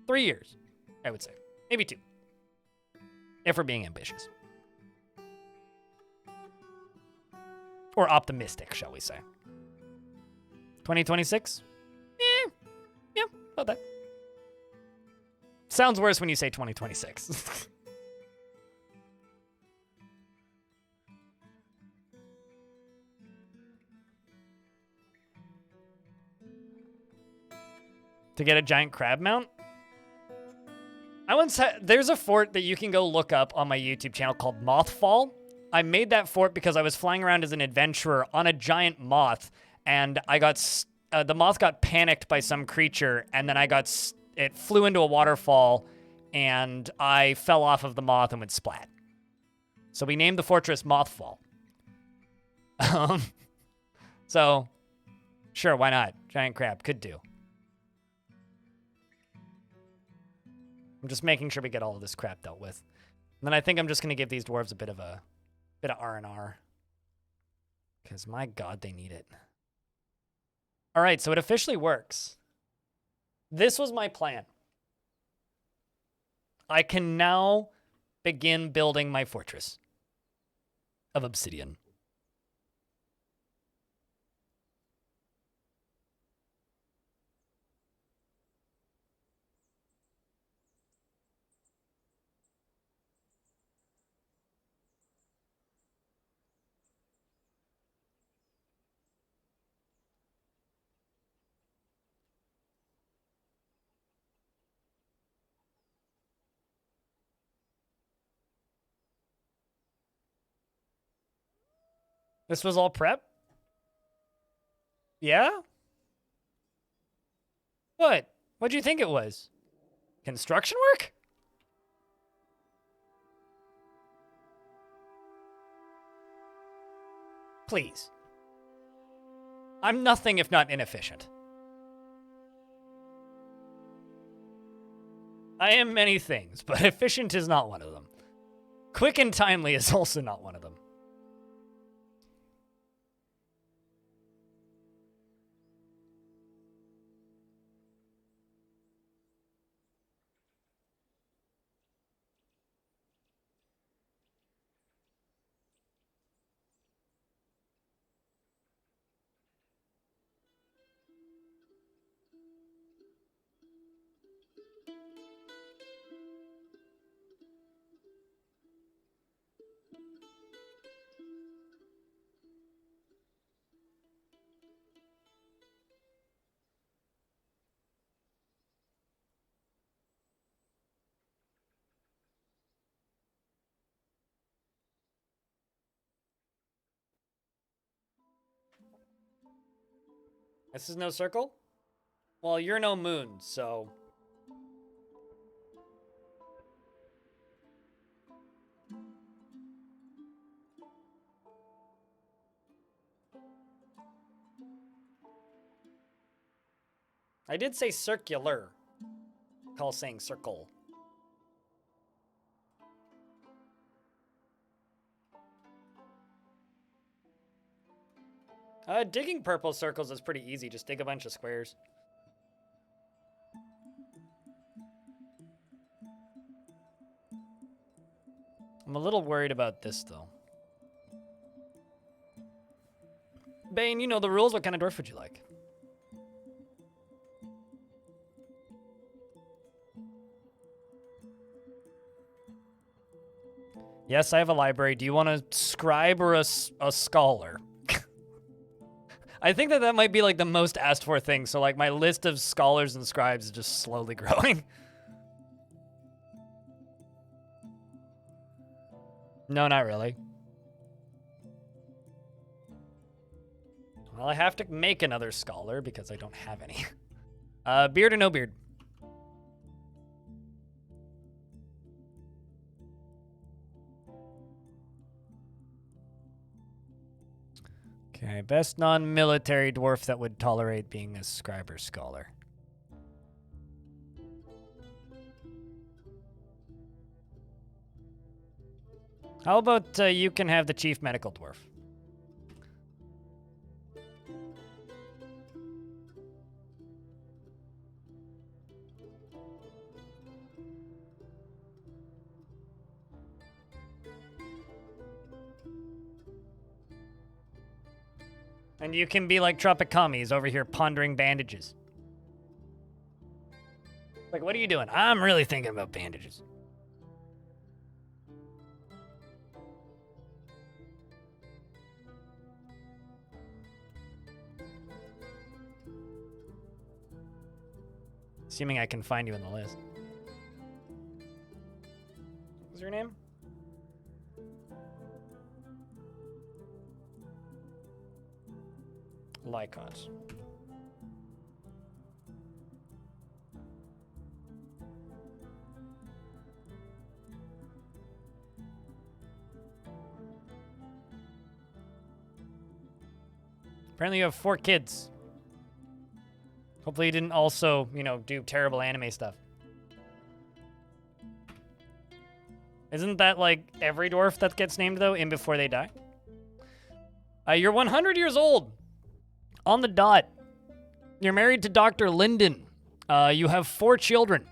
3 years, I would say. Maybe 2. If we're being ambitious. Or optimistic, shall we say. 2026? Yeah, about that. Sounds worse when you say 2026. To get a giant crab mount? There's a fort that you can go look up on my YouTube channel called Mothfall. I made that fort because I was flying around as an adventurer on a giant moth, and I got the moth got panicked by some creature, and then it flew into a waterfall, and I fell off of the moth and went splat. So we named the fortress Mothfall. So, sure, why not? Giant crab, could do. I'm just making sure we get all of this crap dealt with. And then I think I'm just going to give these dwarves a bit of R&R. Because my god, they need it. All right, so it officially works. This was my plan. I can now begin building my fortress of obsidian. This was all prep? Yeah? What? What'd you think it was? Construction work? Please. I'm nothing if not inefficient. I am many things, but efficient is not one of them. Quick and timely is also not one of them. This is no circle? Well, you're no moon, so... I did say circular. Call saying circle. Digging purple circles is pretty easy. Just dig a bunch of squares. I'm a little worried about this, though. Bane, you know the rules. What kind of dwarf would you like? Yes, I have a library. Do you want a scribe or a scholar? I think that might be like the most asked for thing. So like my list of scholars and scribes is just slowly growing. No, not really. Well, I have to make another scholar because I don't have any. Beard or no beard? Okay, best non-military dwarf that would tolerate being a scribe or scholar. How about you can have the chief medical dwarf? And you can be like Tropicami's over here pondering bandages. Like, what are you doing? I'm really thinking about bandages. Assuming I can find you in the list. What's your name? Lycons. Apparently you have 4 kids. Hopefully you didn't also, you know, do terrible anime stuff. Isn't that like every dwarf that gets named, though, in before they die? You're 100 years old. On the dot. You're married to Dr. Linden. You have 4 children.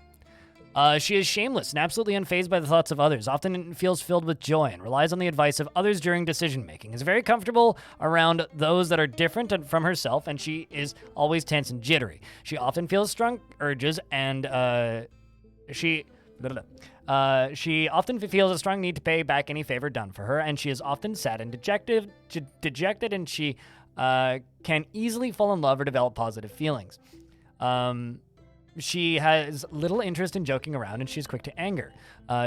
She is shameless and absolutely unfazed by the thoughts of others, often feels filled with joy and relies on the advice of others during decision-making, is very comfortable around those that are different from herself, and she is always tense and jittery. She often feels strong urges, and she often feels a strong need to pay back any favor done for her, and she is often sad and dejected, and she can easily fall in love or develop positive feelings. She has little interest in joking around, and she's quick to anger.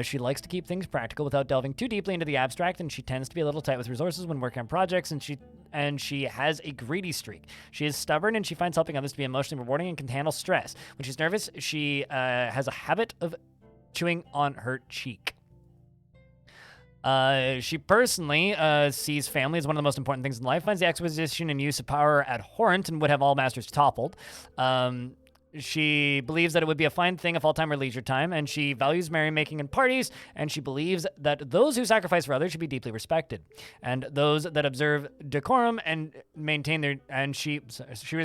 She likes to keep things practical without delving too deeply into the abstract, and she tends to be a little tight with resources when working on projects, and she has a greedy streak. She is stubborn, and she finds helping others to be emotionally rewarding and can handle stress. When she's nervous, she has a habit of chewing on her cheek. She personally sees family as one of the most important things in life, finds the acquisition and use of power abhorrent, and would have all masters toppled. She believes that it would be a fine thing if all time were leisure time, and she values merrymaking and parties, and she believes that those who sacrifice for others should be deeply respected, and those that observe decorum and maintain their, and she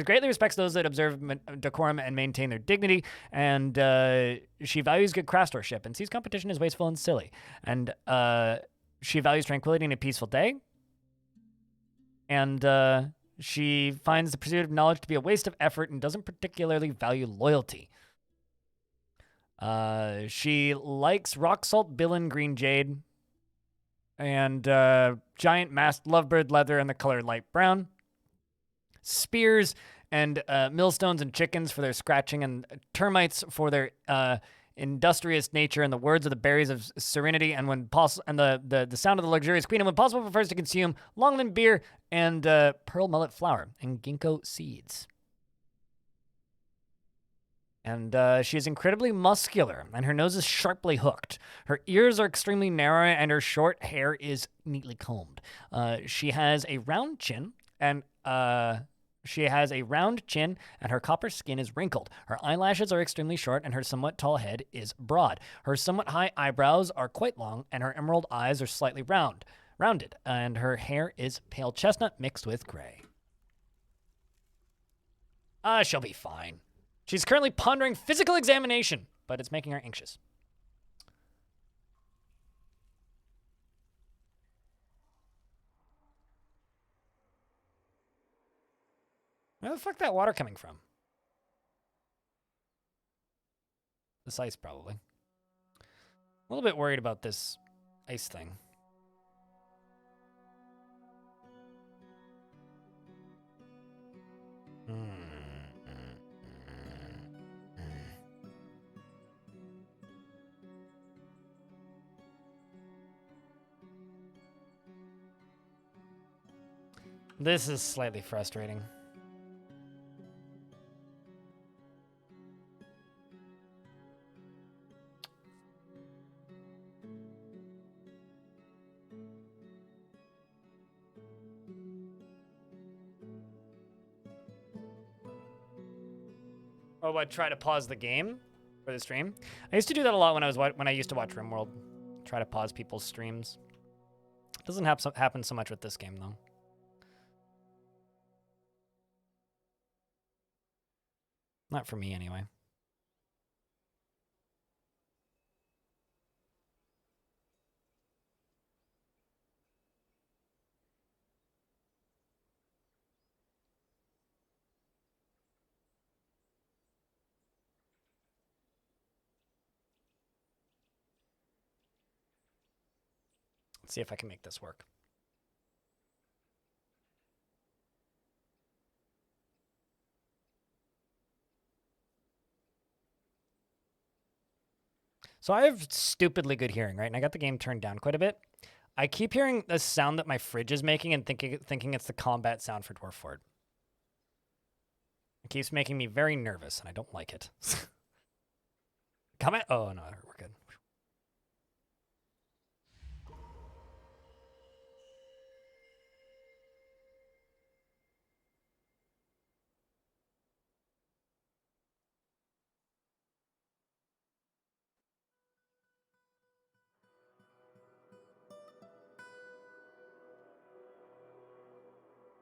greatly respects those that observe decorum and maintain their dignity, and she values good craftsmanship and sees competition as wasteful and silly, and she values tranquility and a peaceful day, and she finds the pursuit of knowledge to be a waste of effort and doesn't particularly value loyalty. She likes rock salt, billen, green jade, and giant masked lovebird leather in the color light brown. Spears and millstones and chickens for their scratching, and termites for their industrious nature, and the words of the berries of serenity, and when possible, and the sound of the luxurious queen, and when possible prefers to consume Longland beer and pearl mullet flour and ginkgo seeds. And she is incredibly muscular, and her nose is sharply hooked. Her ears are extremely narrow, and her short hair is neatly combed. She has a round chin, and her copper skin is wrinkled. Her eyelashes are extremely short, and her somewhat tall head is broad. Her somewhat high eyebrows are quite long, and her emerald eyes are slightly rounded, and her hair is pale chestnut mixed with gray. She'll be fine. She's currently pondering physical examination, but it's making her anxious. Where the fuck that water coming from? This ice, probably. A little bit worried about this ice thing. This is slightly frustrating. Oh, what? Try to pause the game for the stream? I used to do that a lot when I used to watch RimWorld. Try to pause people's streams. Doesn't happen so much with this game though. Not for me anyway. Let's see if I can make this work. So I have stupidly good hearing, right? And I got the game turned down quite a bit. I keep hearing the sound that my fridge is making and thinking it's the combat sound for Dwarf Fort. It keeps making me very nervous, and I don't like it. Comment? Oh, no, we're good.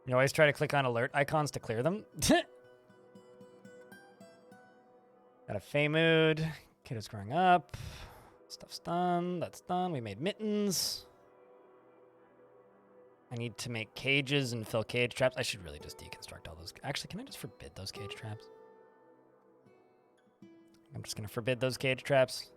You always try to click on alert icons to clear them. Got a Fey mood. Kid is growing up. Stuff's done. That's done. We made mittens. I need to make cages and fill cage traps. I should really just deconstruct all those. Actually, can I just forbid those cage traps? I'm just going to forbid those cage traps.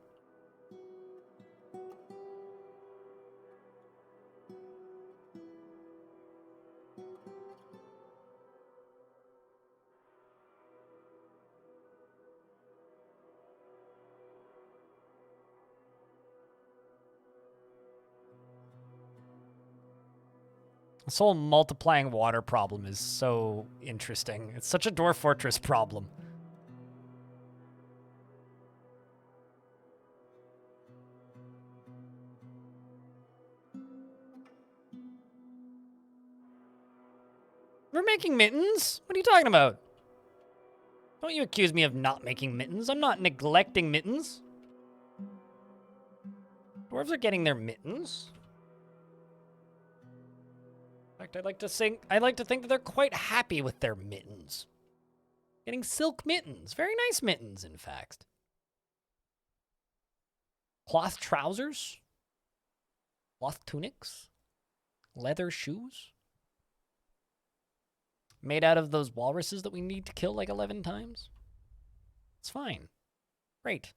This whole multiplying water problem is so interesting. It's such a Dwarf Fortress problem. We're making mittens. What are you talking about? Don't you accuse me of not making mittens. I'm not neglecting mittens. Dwarves are getting their mittens. In fact, I'd like to think that they're quite happy with their mittens. Getting silk mittens. Very nice mittens, in fact. Cloth trousers. Cloth tunics. Leather shoes. Made out of those walruses that we need to kill like 11 times. It's fine. Great.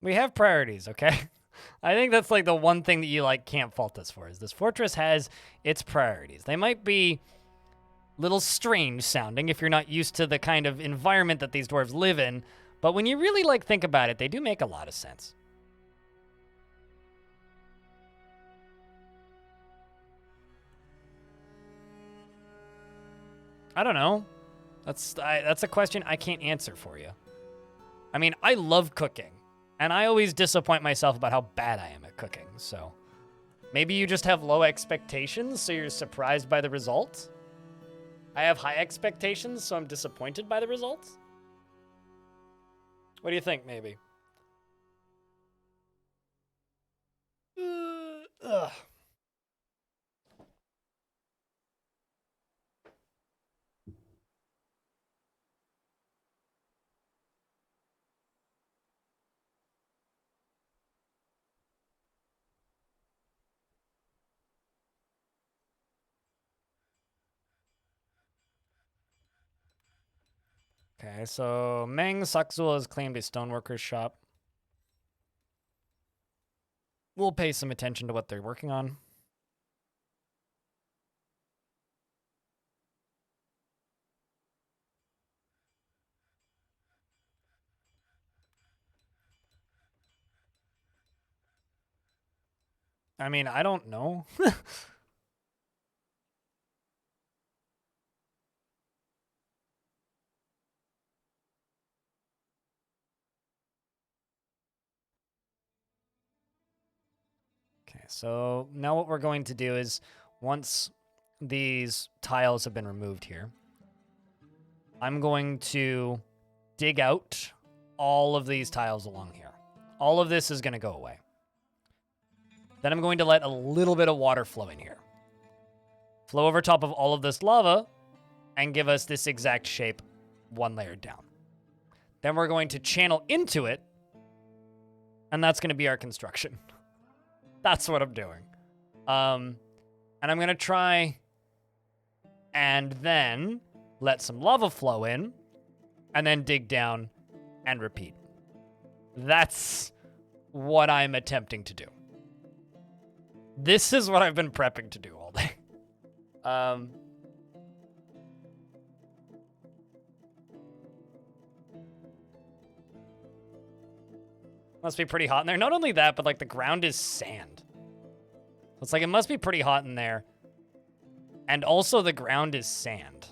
We have priorities, okay? I think that's like the one thing that you like can't fault us for is this fortress has its priorities. They might be little strange sounding if you're not used to the kind of environment that these dwarves live in, but when you really like think about it, they do make a lot of sense. I don't know. That's a question I can't answer for you. I mean, I love cooking. And I always disappoint myself about how bad I am at cooking, so maybe you just have low expectations, so you're surprised by the results? I have high expectations, so I'm disappointed by the results? What do you think, maybe? Ugh. Okay, so Meng Sakzul has claimed a stoneworker's shop. We'll pay some attention to what they're working on. I mean, I don't know. Okay, so now what we're going to do is once these tiles have been removed here, I'm going to dig out all of these tiles along here. All of this is going to go away. Then I'm going to let a little bit of water flow in here. Flow over top of all of this lava and give us this exact shape one layer down. Then we're going to channel into it, and that's going to be our construction. That's what I'm doing. And I'm going to try and then let some lava flow in, and then dig down and repeat. That's what I'm attempting to do. This is what I've been prepping to do all day. Must be pretty hot in there. Not only that, but like the ground is sand. It's like it must be pretty hot in there. And also the ground is sand.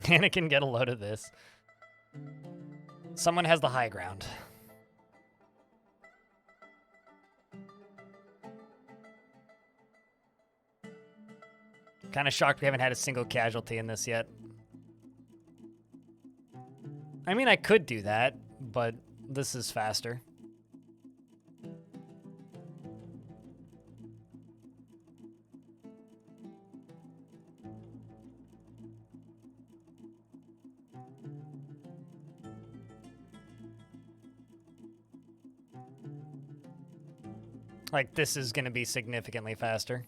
Anakin, get a load of this. Someone has the high ground. Kind of shocked we haven't had a single casualty in this yet. I mean, I could do that, but this is faster. Like, this is going to be significantly faster.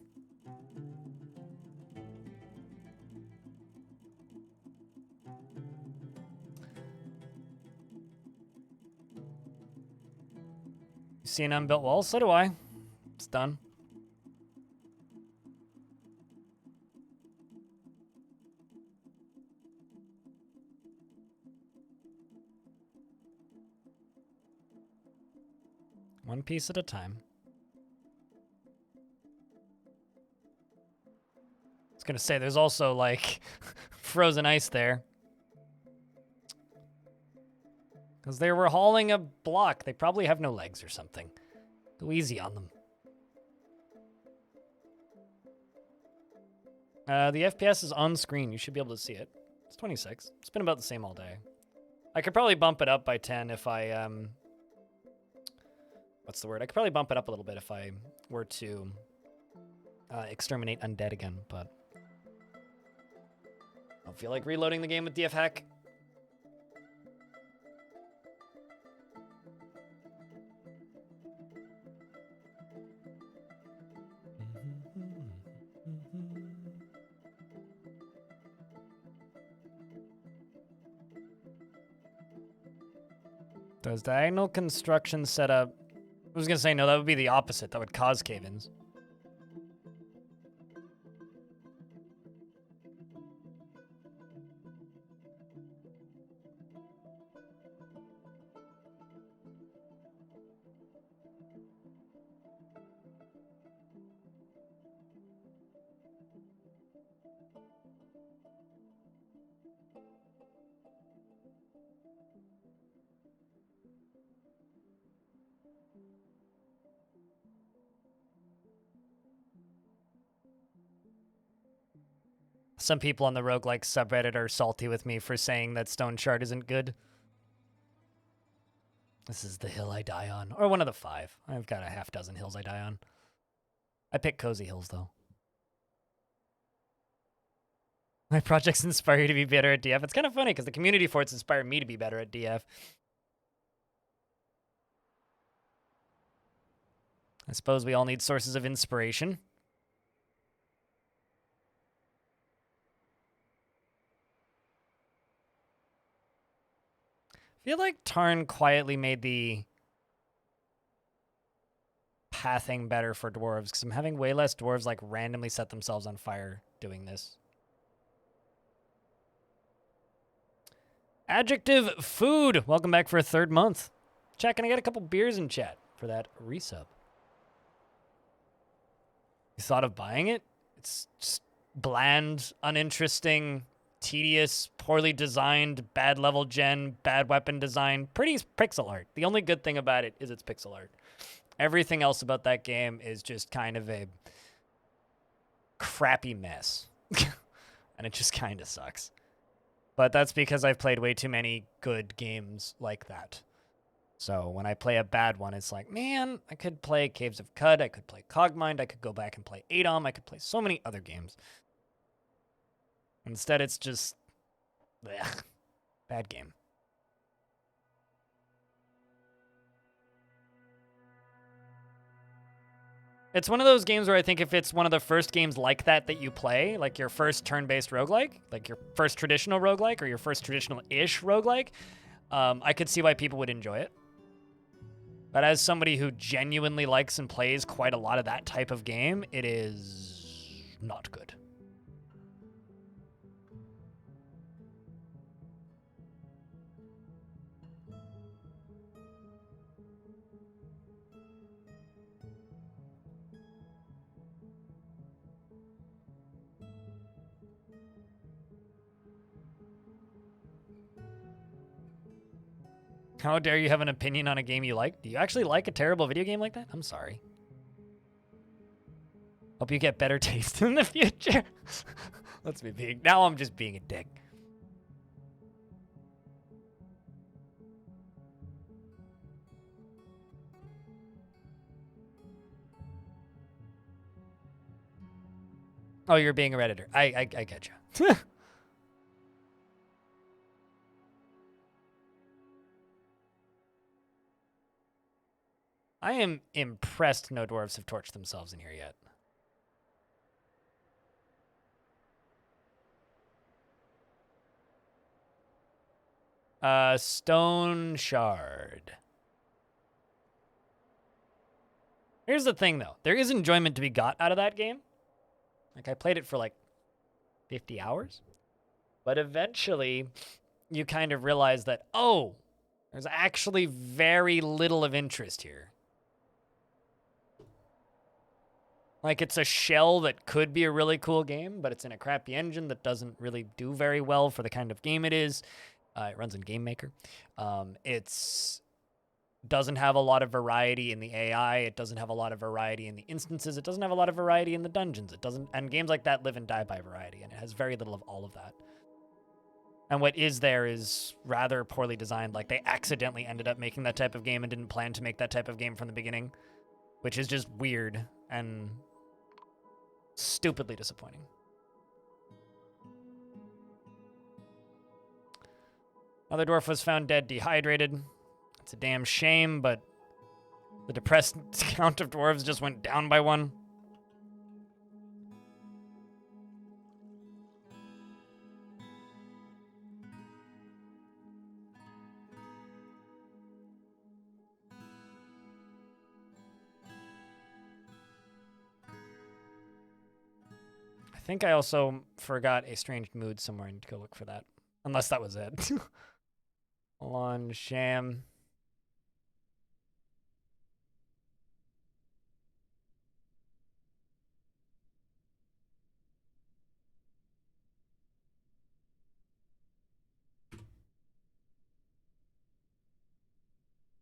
You see an unbuilt wall? So do I. It's done. One piece at a time. I was gonna say, there's also, like, frozen ice there. Because they were hauling a block. They probably have no legs or something. Go easy on them. The FPS is on screen. You should be able to see it. It's 26. It's been about the same all day. I could probably bump it up by 10 if I, what's the word? I could probably bump it up a little bit if I were to exterminate undead again, but I don't feel like reloading the game with DF hack. Does diagonal construction setup... I was going to say, no, that would be the opposite. That would cause cave-ins. Some people on the roguelike subreddit are salty with me for saying that Stone Shard isn't good. This is the hill I die on. Or one of the 5. I've got a half dozen hills I die on. I pick cozy hills, though. My projects inspire you to be better at DF. It's kind of funny, because the community forts inspire me to be better at DF. I suppose we all need sources of inspiration. I feel like Tarn quietly made the pathing better for dwarves, because I'm having way less dwarves like randomly set themselves on fire doing this. Adjective food. Welcome back for a 3rd month. Chat, can I get a couple beers in chat for that resub? You thought of buying it? It's just bland, uninteresting, tedious, poorly designed, bad level gen, bad weapon design, pretty pixel art. The only good thing about it is it's pixel art. Everything else about that game is just kind of a crappy mess. And it just kind of sucks. But that's because I've played way too many good games like that. So when I play a bad one, it's like, man, I could play Caves of Cud, I could play Cogmind, I could go back and play Adom, I could play so many other games. Instead, it's just, blech, bad game. It's one of those games where I think if it's one of the first games like that that you play, like your first turn-based roguelike, like your first traditional roguelike, or your first traditional-ish roguelike, I could see why people would enjoy it. But as somebody who genuinely likes and plays quite a lot of that type of game, it is not good. How dare you have an opinion on a game you like? Do you actually like a terrible video game like that? I'm sorry. Hope you get better taste in the future. Let's be big. Now I'm just being a dick. Oh, you're being a Redditor. I get you. I am impressed no dwarves have torched themselves in here yet. Stone shard. Here's the thing, though. There is enjoyment to be got out of that game. Like, I played it for, like, 50 hours. But eventually, you kind of realize that, oh, there's actually very little of interest here. Like, it's a shell that could be a really cool game, but it's in a crappy engine that doesn't really do very well for the kind of game it is. It runs in Game Maker. It's doesn't have a lot of variety in the AI. It doesn't have a lot of variety in the instances. It doesn't have a lot of variety in the dungeons. It doesn't, and games like that live and die by variety, and it has very little of all of that. And what is there is rather poorly designed. Like, they accidentally ended up making that type of game and didn't plan to make that type of game from the beginning, which is just weird and stupidly disappointing. Another dwarf was found dead, dehydrated. It's a damn shame, but the depressed count of dwarves just went down by 1. I think I also forgot a strange mood somewhere. I need to go look for that. Unless that was it. Lon Sham.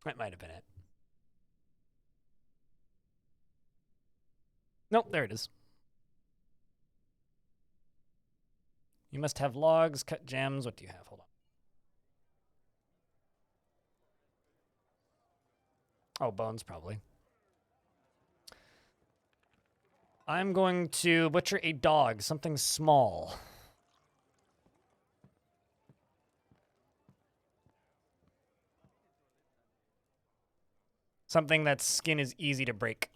That might have been it. Nope, there it is. You must have logs, cut gems. What do you have? Hold on. Oh, bones, probably. I'm going to butcher a dog, something small. Something that skin is easy to break.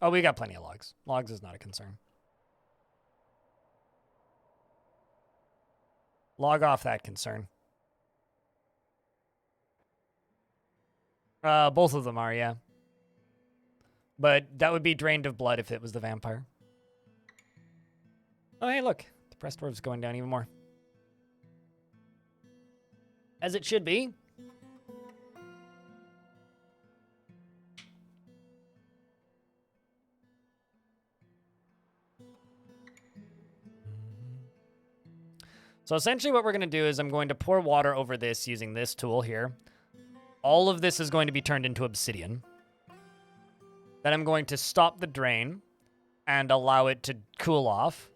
Oh, we got plenty of logs. Logs is not a concern. Log off that concern. Both of them are, yeah. But that would be drained of blood if it was the vampire. Oh, hey, look. The press dwarf's going down even more. As it should be. So essentially what we're going to do is I'm going to pour water over this using this tool here. All of this is going to be turned into obsidian. Then I'm going to stop the drain and allow it to cool off.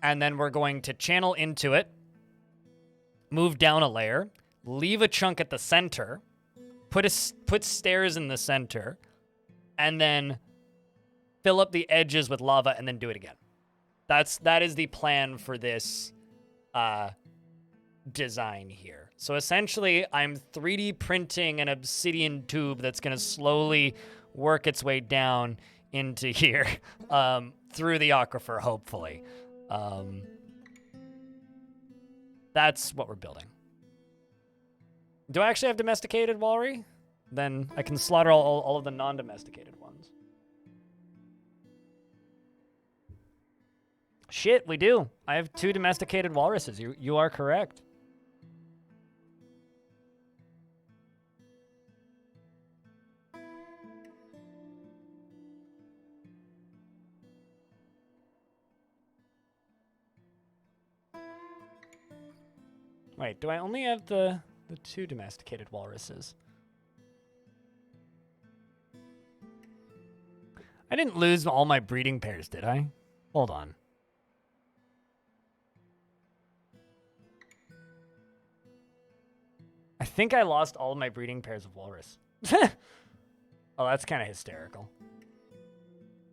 And then we're going to channel into it, move down a layer, leave a chunk at the center, put stairs in the center, and then fill up the edges with lava and then do it again. That is the plan for this design here. So essentially, I'm 3D printing an obsidian tube that's going to slowly work its way down into here through the aquifer, hopefully. That's what we're building. Do I actually have domesticated Walry? Then I can slaughter all of the non-domesticated ones. Shit, we do. I have 2 domesticated walruses. You are correct. Wait, do I only have the 2 domesticated walruses? I didn't lose all my breeding pairs, did I? Hold on. I think I lost all of my breeding pairs of walrus. Oh, that's kind of hysterical.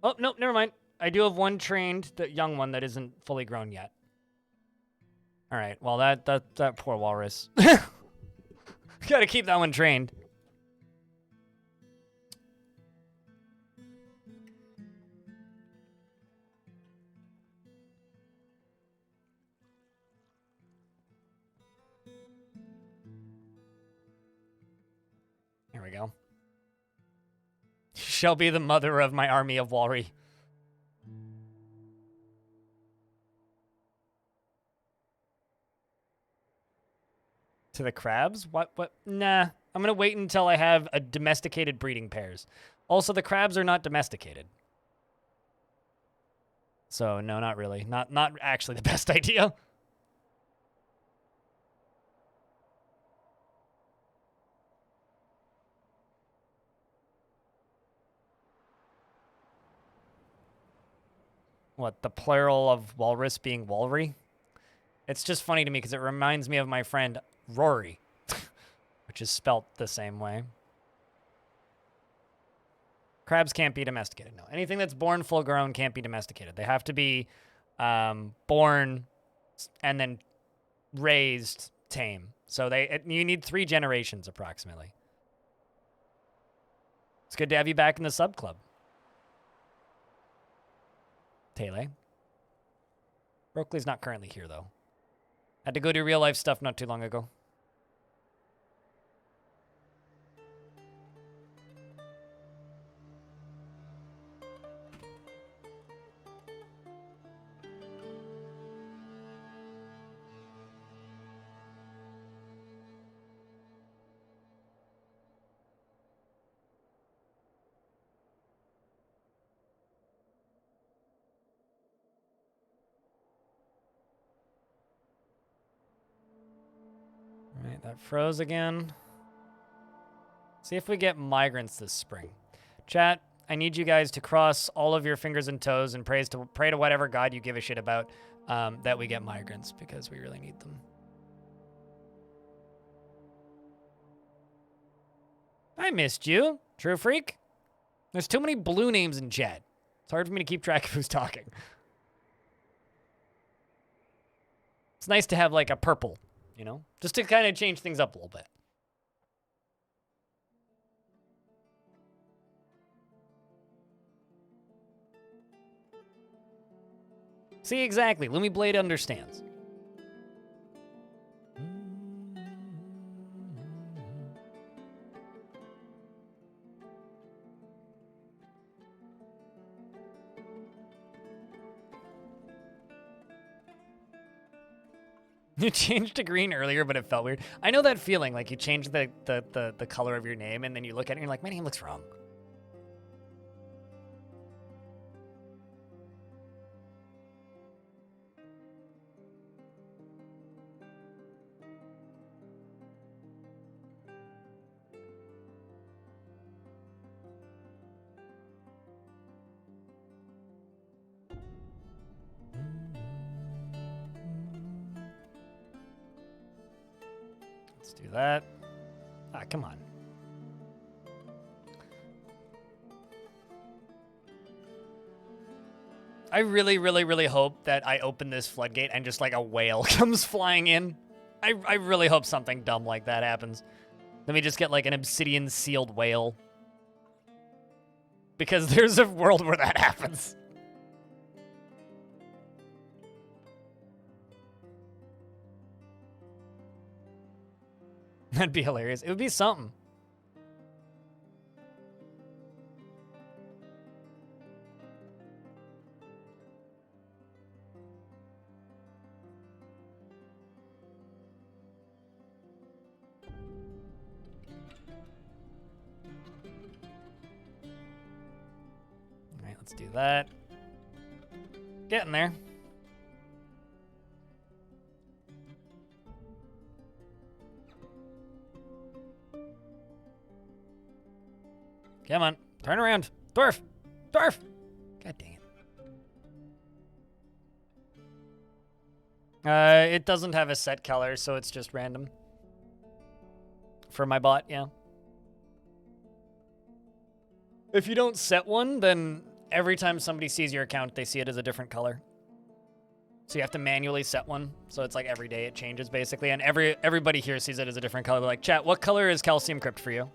Oh, nope, never mind. I do have 1 trained, the young one that isn't fully grown yet. All right, well, that poor walrus. Gotta keep that one trained. shall be the mother of my army of Walry. To the crabs? What? Nah. I'm going to wait until I have a domesticated breeding pairs. Also, the crabs are not domesticated. So, no, not really. Not actually the best idea. What, the plural of walrus being Walry? It's just funny to me because it reminds me of my friend Rory, which is spelt the same way. Crabs can't be domesticated. No, anything that's born full grown can't be domesticated. They have to be born and then raised tame. So you need 3 generations approximately. It's good to have you back in the sub club. Tele. Brooklyn's not currently here though. Had to go do real life stuff not too long ago. Alright, that froze again. See if we get migrants this spring. Chat, I need you guys to cross all of your fingers and toes and pray to whatever god you give a shit about that we get migrants, because we really need them. I missed you, True Freak. There's too many blue names in chat. It's hard for me to keep track of who's talking. It's nice to have like a purple, you know? Just to kind of change things up a little bit. See, exactly. Lumi Blade understands. You changed to green earlier, but it felt weird. I know that feeling, like you change the color of your name, and then you look at it and you're like, my name looks wrong. Let's do that. Ah, come on. I really, really, really hope that I open this floodgate and just like a whale comes flying in. I really hope something dumb like that happens. Let me just get like an obsidian sealed whale. Because there's a world where that happens. That'd be hilarious. It would be something. All right, let's do that. Getting there. Come on, turn around. Dwarf! Dwarf! God dang it. It doesn't have a set color, so it's just random. For my bot, yeah. If you don't set one, then every time somebody sees your account, they see it as a different color. So you have to manually set one. So it's like every day it changes, basically. And everybody here sees it as a different color. They're like, chat, what color is Calcium Crypt for you?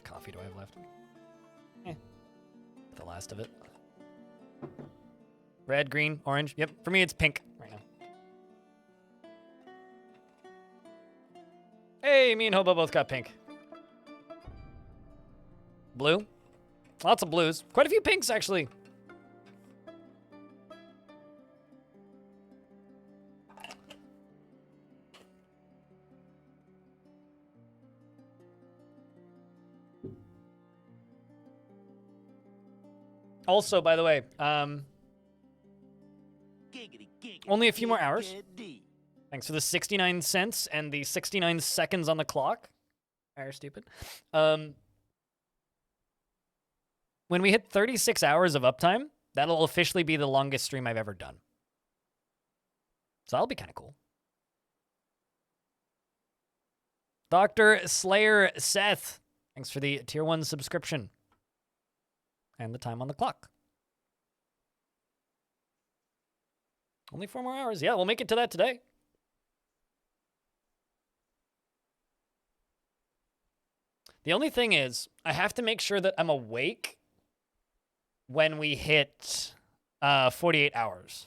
Coffee do I have left? The last of it. Red, green, orange. Yep, for me it's pink right now. Hey! Yay, me and Hobo both got pink. Blue? Lots of blues. Quite a few pinks, actually. Also, by the way, only a few more hours. Thanks for the 69 cents and the 69 seconds on the clock. Are stupid. When we hit 36 hours of uptime, that'll officially be the longest stream I've ever done. So that'll be kind of cool. Dr. Slayer Seth, thanks for the tier 1 subscription. And the time on the clock. Only 4 more hours. Yeah, we'll make it to that today. The only thing is, I have to make sure that I'm awake when we hit 48 hours.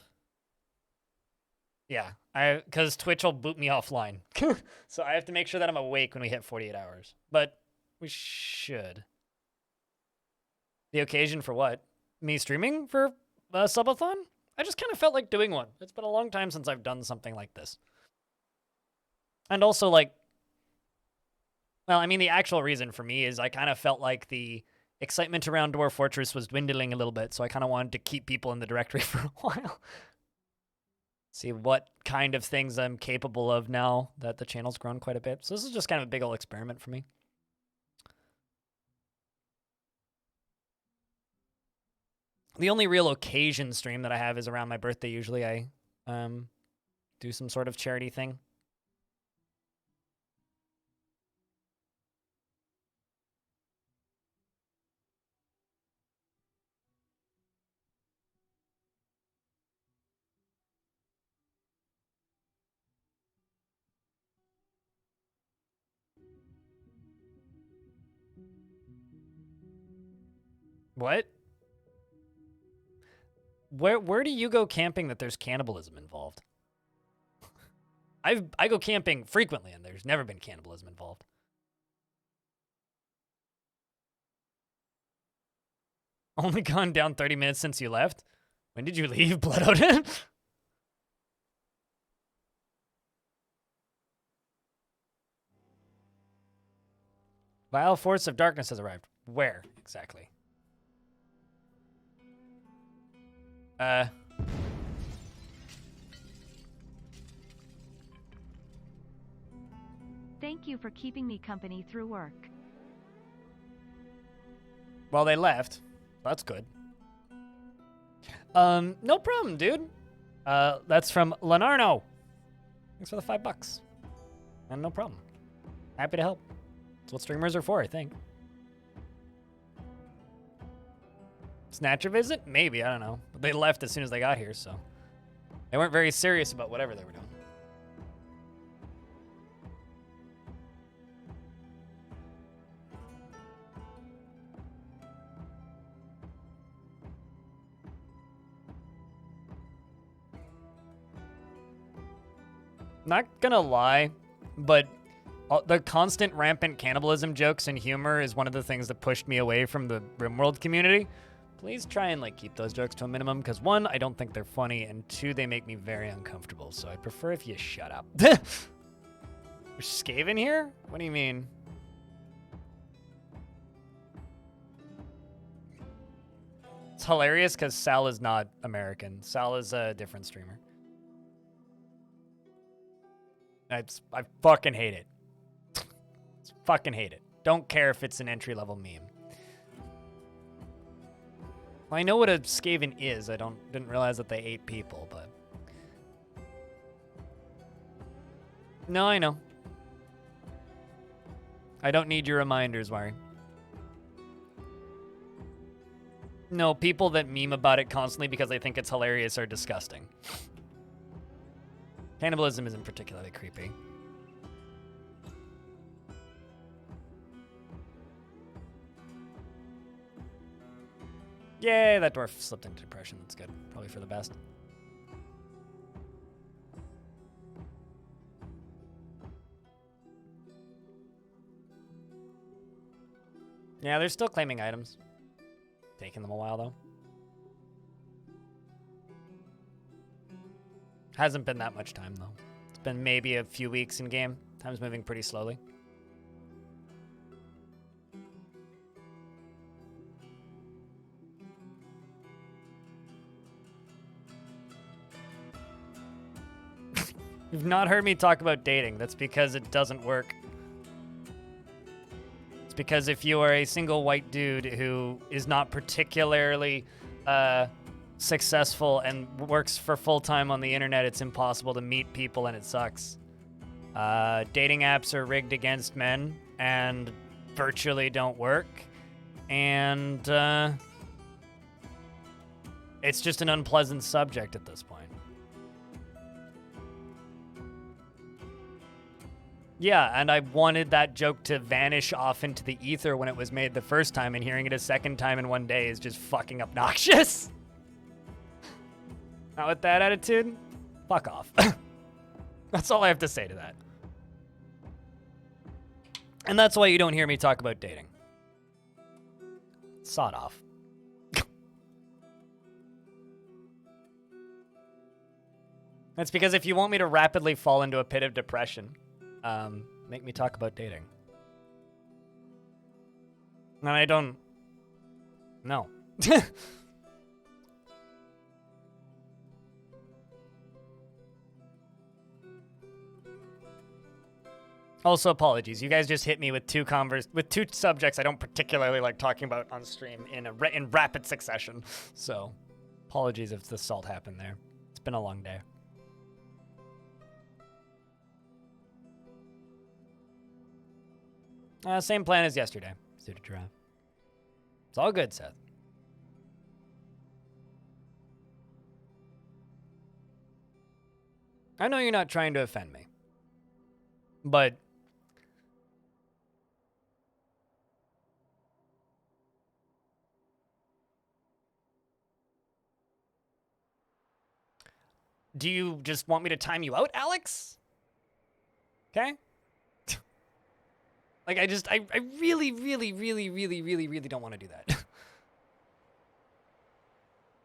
Yeah, because Twitch will boot me offline. So I have to make sure that I'm awake when we hit 48 hours. But we should. The occasion for what? Me streaming for a subathon? I just kind of felt like doing one. It's been a long time since I've done something like this. And also, like, well, I mean, the actual reason for me is I kind of felt like the excitement around Dwarf Fortress was dwindling a little bit, so I kind of wanted to keep people in the directory for a while. See what kind of things I'm capable of now that the channel's grown quite a bit. So this is just kind of a big old experiment for me. The only real occasion stream that I have is around my birthday. Usually I do some sort of charity thing. What? Where do you go camping that there's cannibalism involved? I go camping frequently and there's never been cannibalism involved. Only gone down 30 minutes since you left? When did you leave, Blood Odin? Vile Force of Darkness has arrived. Where exactly? Thank you for keeping me company through work. Well, they left. That's good. No problem, dude. That's from Lenarno. Thanks for the $5. And no problem. Happy to help. That's what streamers are for, I think. Snatcher visit? Maybe, I don't know. But they left as soon as they got here, so. They weren't very serious about whatever they were doing. Not gonna lie, but the constant rampant cannibalism jokes and humor is one of the things that pushed me away from the RimWorld community. Please try and keep those jokes to a minimum, because one, I don't think they're funny, and two, they make me very uncomfortable, so I'd prefer if you shut up. There's Skaven here? What do you mean? It's hilarious because Sal is not American. Sal is a different streamer. I fucking hate it. Fucking hate it. Don't care if it's an entry-level meme. Well, I know what a Skaven is. I didn't realize that they ate people, but... No, I know. I don't need your reminders, Wari. No, people that meme about it constantly because they think it's hilarious are disgusting. Cannibalism isn't particularly creepy. Yay, that dwarf slipped into depression. That's good. Probably for the best. Yeah, they're still claiming items. Taking them a while, though. Hasn't been that much time, though. It's been maybe a few weeks in game. Time's moving pretty slowly. You've not heard me talk about dating. That's because it doesn't work. It's because if you are a single white dude who is not particularly successful and works for full-time on the internet, it's impossible to meet people and it sucks. Dating apps are rigged against men and virtually don't work. And it's just an unpleasant subject at this point. Yeah, and I wanted that joke to vanish off into the ether when it was made the first time, and hearing it a second time in one day is just fucking obnoxious. Not with that attitude? Fuck off. That's all I have to say to that. And that's why you don't hear me talk about dating. Sod off. That's because if you want me to rapidly fall into a pit of depression, make me talk about dating. And I don't... No. Also, apologies. You guys just hit me with two subjects I don't particularly like talking about on stream in rapid succession. So, apologies if the salt happened there. It's been a long day. Same plan as yesterday. Suited giraffe. It's all good, Seth. I know you're not trying to offend me. But... do you just want me to time you out, Alex? Okay? Like, I really, really, really, really, really, really don't want to do that.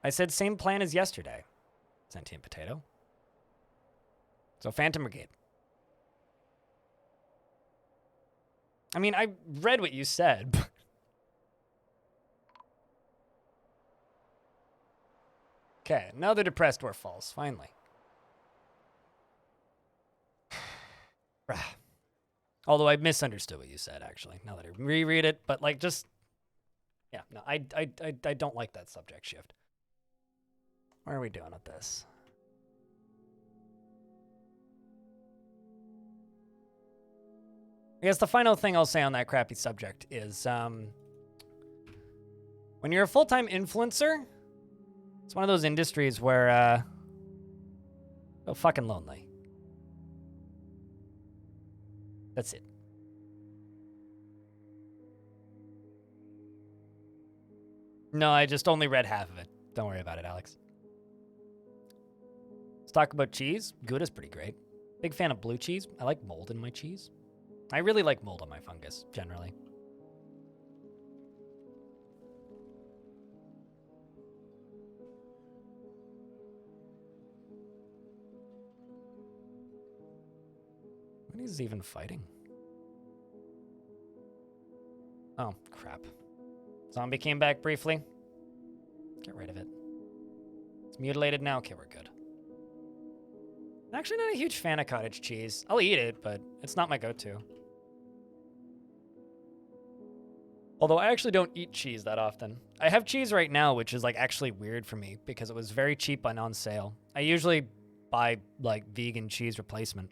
I said same plan as yesterday. Sentient potato. So Phantom Brigade. I mean, I read what you said. Okay, another depressed dwarf falls, finally. Although I misunderstood what you said, actually, now that I reread it. But, like, just... yeah, no, I don't like that subject shift. What are we doing with this? I guess the final thing I'll say on that crappy subject is, when you're a full-time influencer, it's one of those industries where, oh, fucking lonely. That's it. No, I just only read half of it. Don't worry about it, Alex. Let's talk about cheese. Gouda's pretty great. Big fan of blue cheese. I like mold in my cheese. I really like mold on my fungus, generally. What is he even fighting? Oh, crap. Zombie came back briefly. Get rid of it. It's mutilated now. Okay, we're good. I'm actually not a huge fan of cottage cheese. I'll eat it, but it's not my go-to. Although I actually don't eat cheese that often. I have cheese right now, which is like actually weird for me because it was very cheap and on sale. I usually buy like vegan cheese replacement.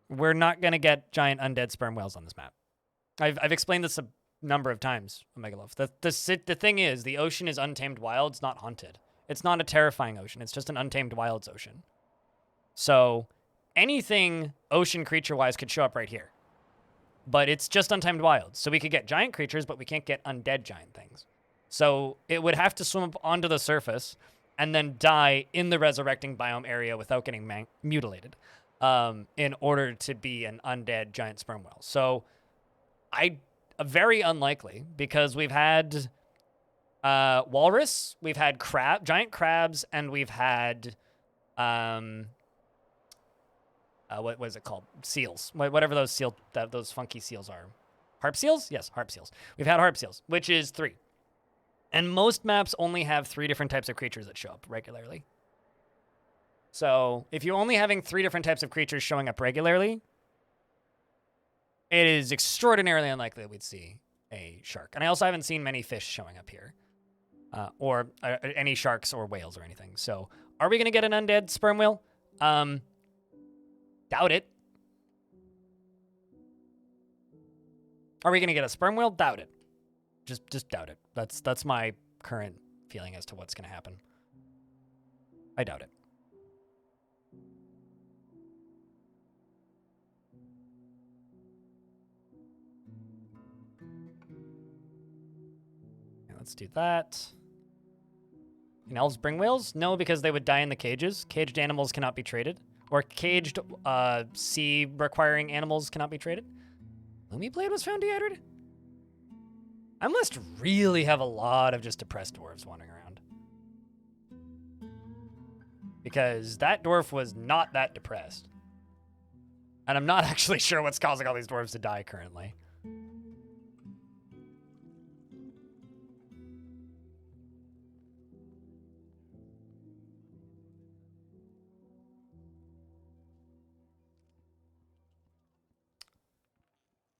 We're not going to get giant undead sperm whales on this map. I've explained this a number of times, Omegaloaf. The thing is, the ocean is untamed wilds, not haunted. It's not a terrifying ocean. It's just an untamed wilds ocean. So anything ocean creature-wise could show up right here. But it's just untamed wilds. So we could get giant creatures, but we can't get undead giant things. So it would have to swim up onto the surface and then die in the resurrecting biome area without getting mutilated in order to be an undead giant sperm whale. So Very unlikely, because we've had walrus, we've had giant crabs, and we've had what is it called? Seals. Whatever those funky seals are. Harp seals? Yes, harp seals. We've had harp seals, which is 3. And most maps only have 3 different types of creatures that show up regularly. So if you're only having 3 different types of creatures showing up regularly, it is extraordinarily unlikely that we'd see a shark. And I also haven't seen many fish showing up here. Or any sharks or whales or anything. So are we going to get an undead sperm whale? Doubt it. Are we going to get a sperm whale? Doubt it. Just doubt it. That's my current feeling as to what's going to happen. I doubt it. Okay, let's do that. Can elves bring whales? No, because they would die in the cages. Caged animals cannot be traded. Or caged sea-requiring animals cannot be traded. Lumi Blade was found dehydrated? I must really have a lot of just depressed dwarves wandering around. Because that dwarf was not that depressed. And I'm not actually sure what's causing all these dwarves to die currently.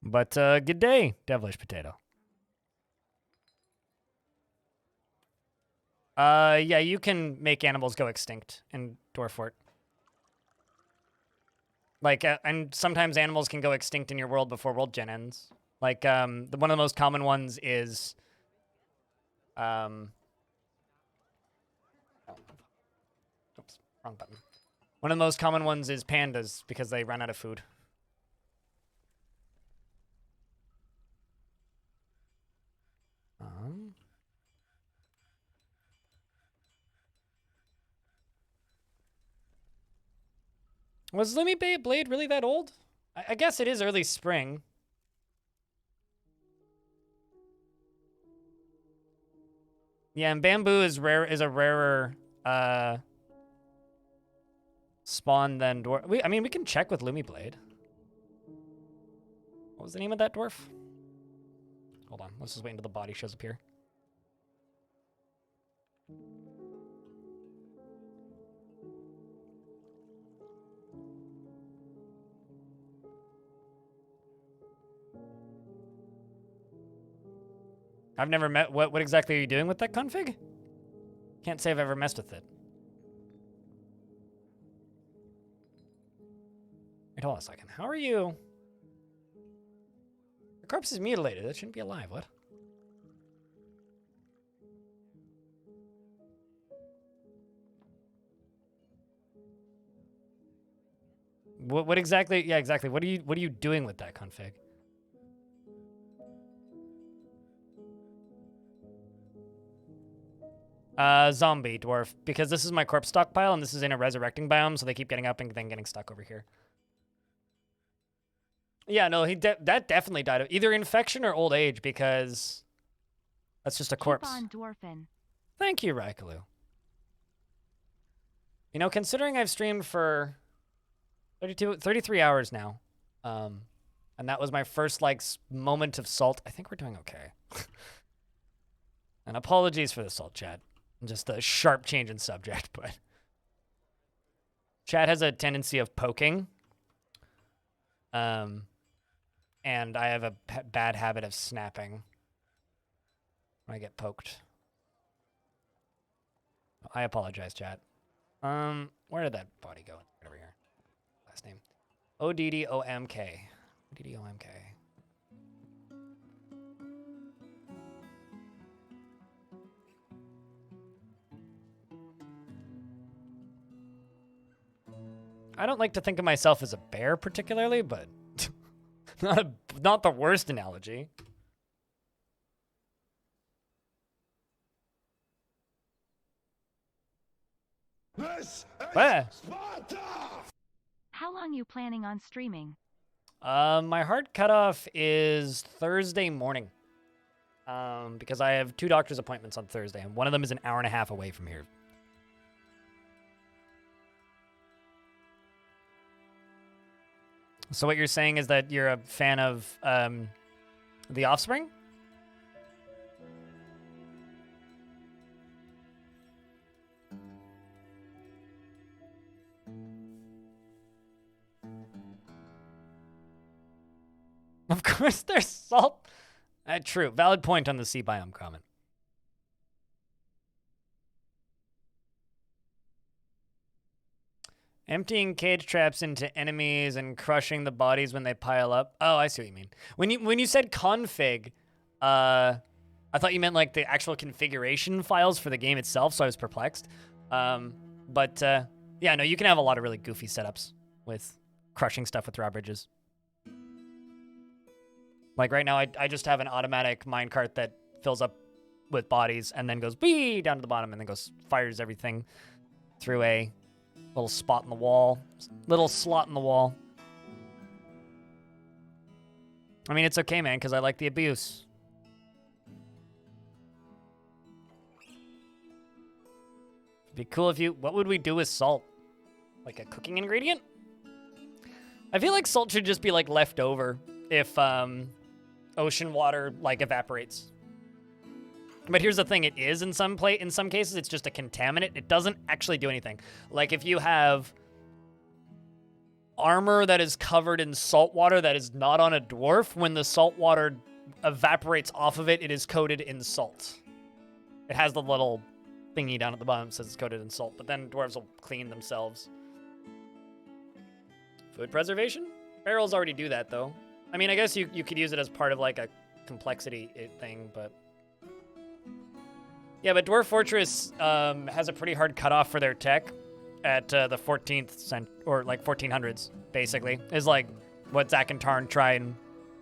But good day, Devilish Potato. Yeah, you can make animals go extinct in Dwarf Fort. Like, and sometimes animals can go extinct in your world before World Gen ends. Like, one of the most common ones is, oops, wrong button. One of the most common ones is pandas because they run out of food. Was Lumi Blade really that old? I guess it is early spring. Yeah, and bamboo is a rarer spawn than dwarf. I mean, we can check with Lumi Blade. What was the name of that dwarf? Hold on, let's just wait until the body shows up here. I've never met. What exactly are you doing with that config? Can't say I've ever messed with it. Wait, hold on a second. How are you? The corpse is mutilated. It shouldn't be alive. What? What exactly? Yeah, exactly. What are you doing with that config? Zombie dwarf, because this is my corpse stockpile and this is in a resurrecting biome, so they keep getting up and then getting stuck over here. Yeah, no, that definitely died of either infection or old age, because that's just a corpse. Keep on dwarfin'. Thank you, Raikalu. You know, considering I've streamed for 33 hours now, and that was my first, like, moment of salt, I think we're doing okay. And apologies for the salt, chat. Just a sharp change in subject, but chat has a tendency of poking. And I have a bad habit of snapping when I get poked. I apologize, chat. Where did that body go? Right over here. Last name. O-D-D-O-M-K. O-D-D-O-M-K. I don't like to think of myself as a bear particularly, but not the worst analogy. This is Ah. Sparta! How long you planning on streaming? My hard cutoff is Thursday morning. Because I have 2 doctor's appointments on Thursday, and one of them is an hour and a half away from here. So what you're saying is that you're a fan of The Offspring? Of course there's salt. True. Valid point on the sea biome comment. Emptying cage traps into enemies and crushing the bodies when they pile up. Oh, I see what you mean. When you said config, I thought you meant like the actual configuration files for the game itself, so I was perplexed. Yeah, no, you can have a lot of really goofy setups with crushing stuff with drawbridges. Like right now, I just have an automatic minecart that fills up with bodies and then goes wee down to the bottom and then fires everything through a little spot in the wall, little slot in the wall. I mean, it's okay, man, because I like the abuse. It'd be cool if you... What would we do with salt? Like a cooking ingredient? I feel like salt should just be, like, left over if ocean water, like, evaporates. But here's the thing, it is in some cases, it's just a contaminant. It doesn't actually do anything. Like, if you have armor that is covered in salt water that is not on a dwarf, when the salt water evaporates off of it, it is coated in salt. It has the little thingy down at the bottom that says it's coated in salt, but then dwarves will clean themselves. Food preservation? Barrels already do that, though. I mean, I guess you could use it as part of, like, a complexity thing, but... Yeah, but Dwarf Fortress has a pretty hard cutoff for their tech at the 14th or like 1400s, basically. Is like what Zach and Tarn try and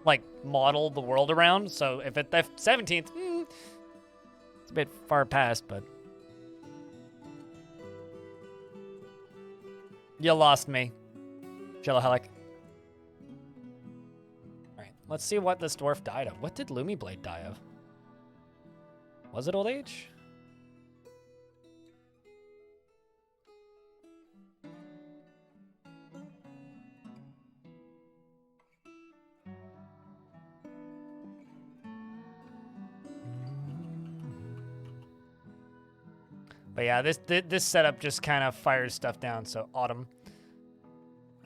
like model the world around. So if it's 17th, it's a bit far past, but you lost me, Chillaholic. All right, let's see what this dwarf died of. What did Lumi Blade die of? Was it old age? But yeah, this setup just kind of fires stuff down. So autumn.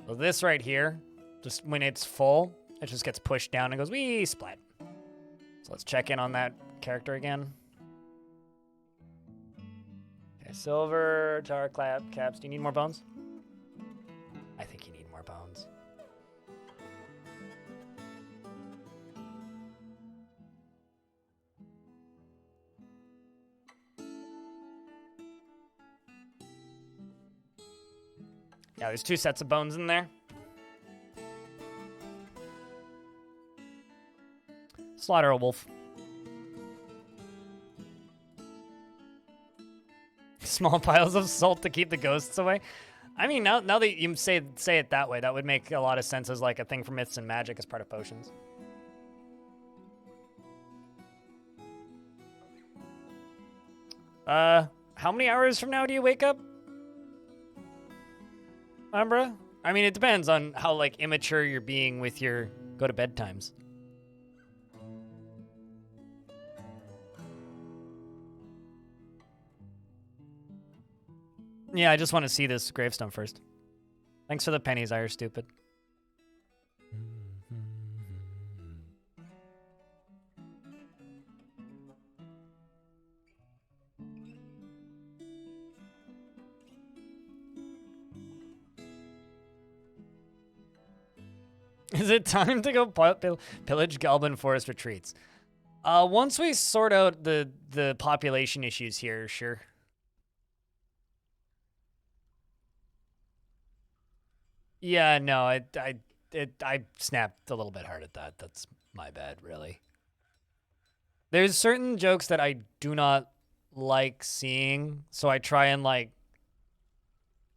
So this right here, just when it's full, it just gets pushed down and goes wee splat. So let's check in on that character again. Silver, tar, caps. Do you need more bones? I think you need more bones. Yeah, there's 2 sets of bones in there. Slaughter a wolf. Small piles of salt to keep the ghosts away. I mean, now that you say it that way, that would make a lot of sense as like a thing for myths and magic as part of potions. How many hours from now do you wake up, Umbra? I mean, it depends on how like immature you're being with your go to bed times. Yeah, I just want to see this gravestone first. Thanks for the pennies, I are stupid. Is it time to go pillage Galban Forest retreats? Once we sort out the population issues here, sure. Yeah, no, I snapped a little bit hard at that. That's my bad, really. There's certain jokes that I do not like seeing, so I try and like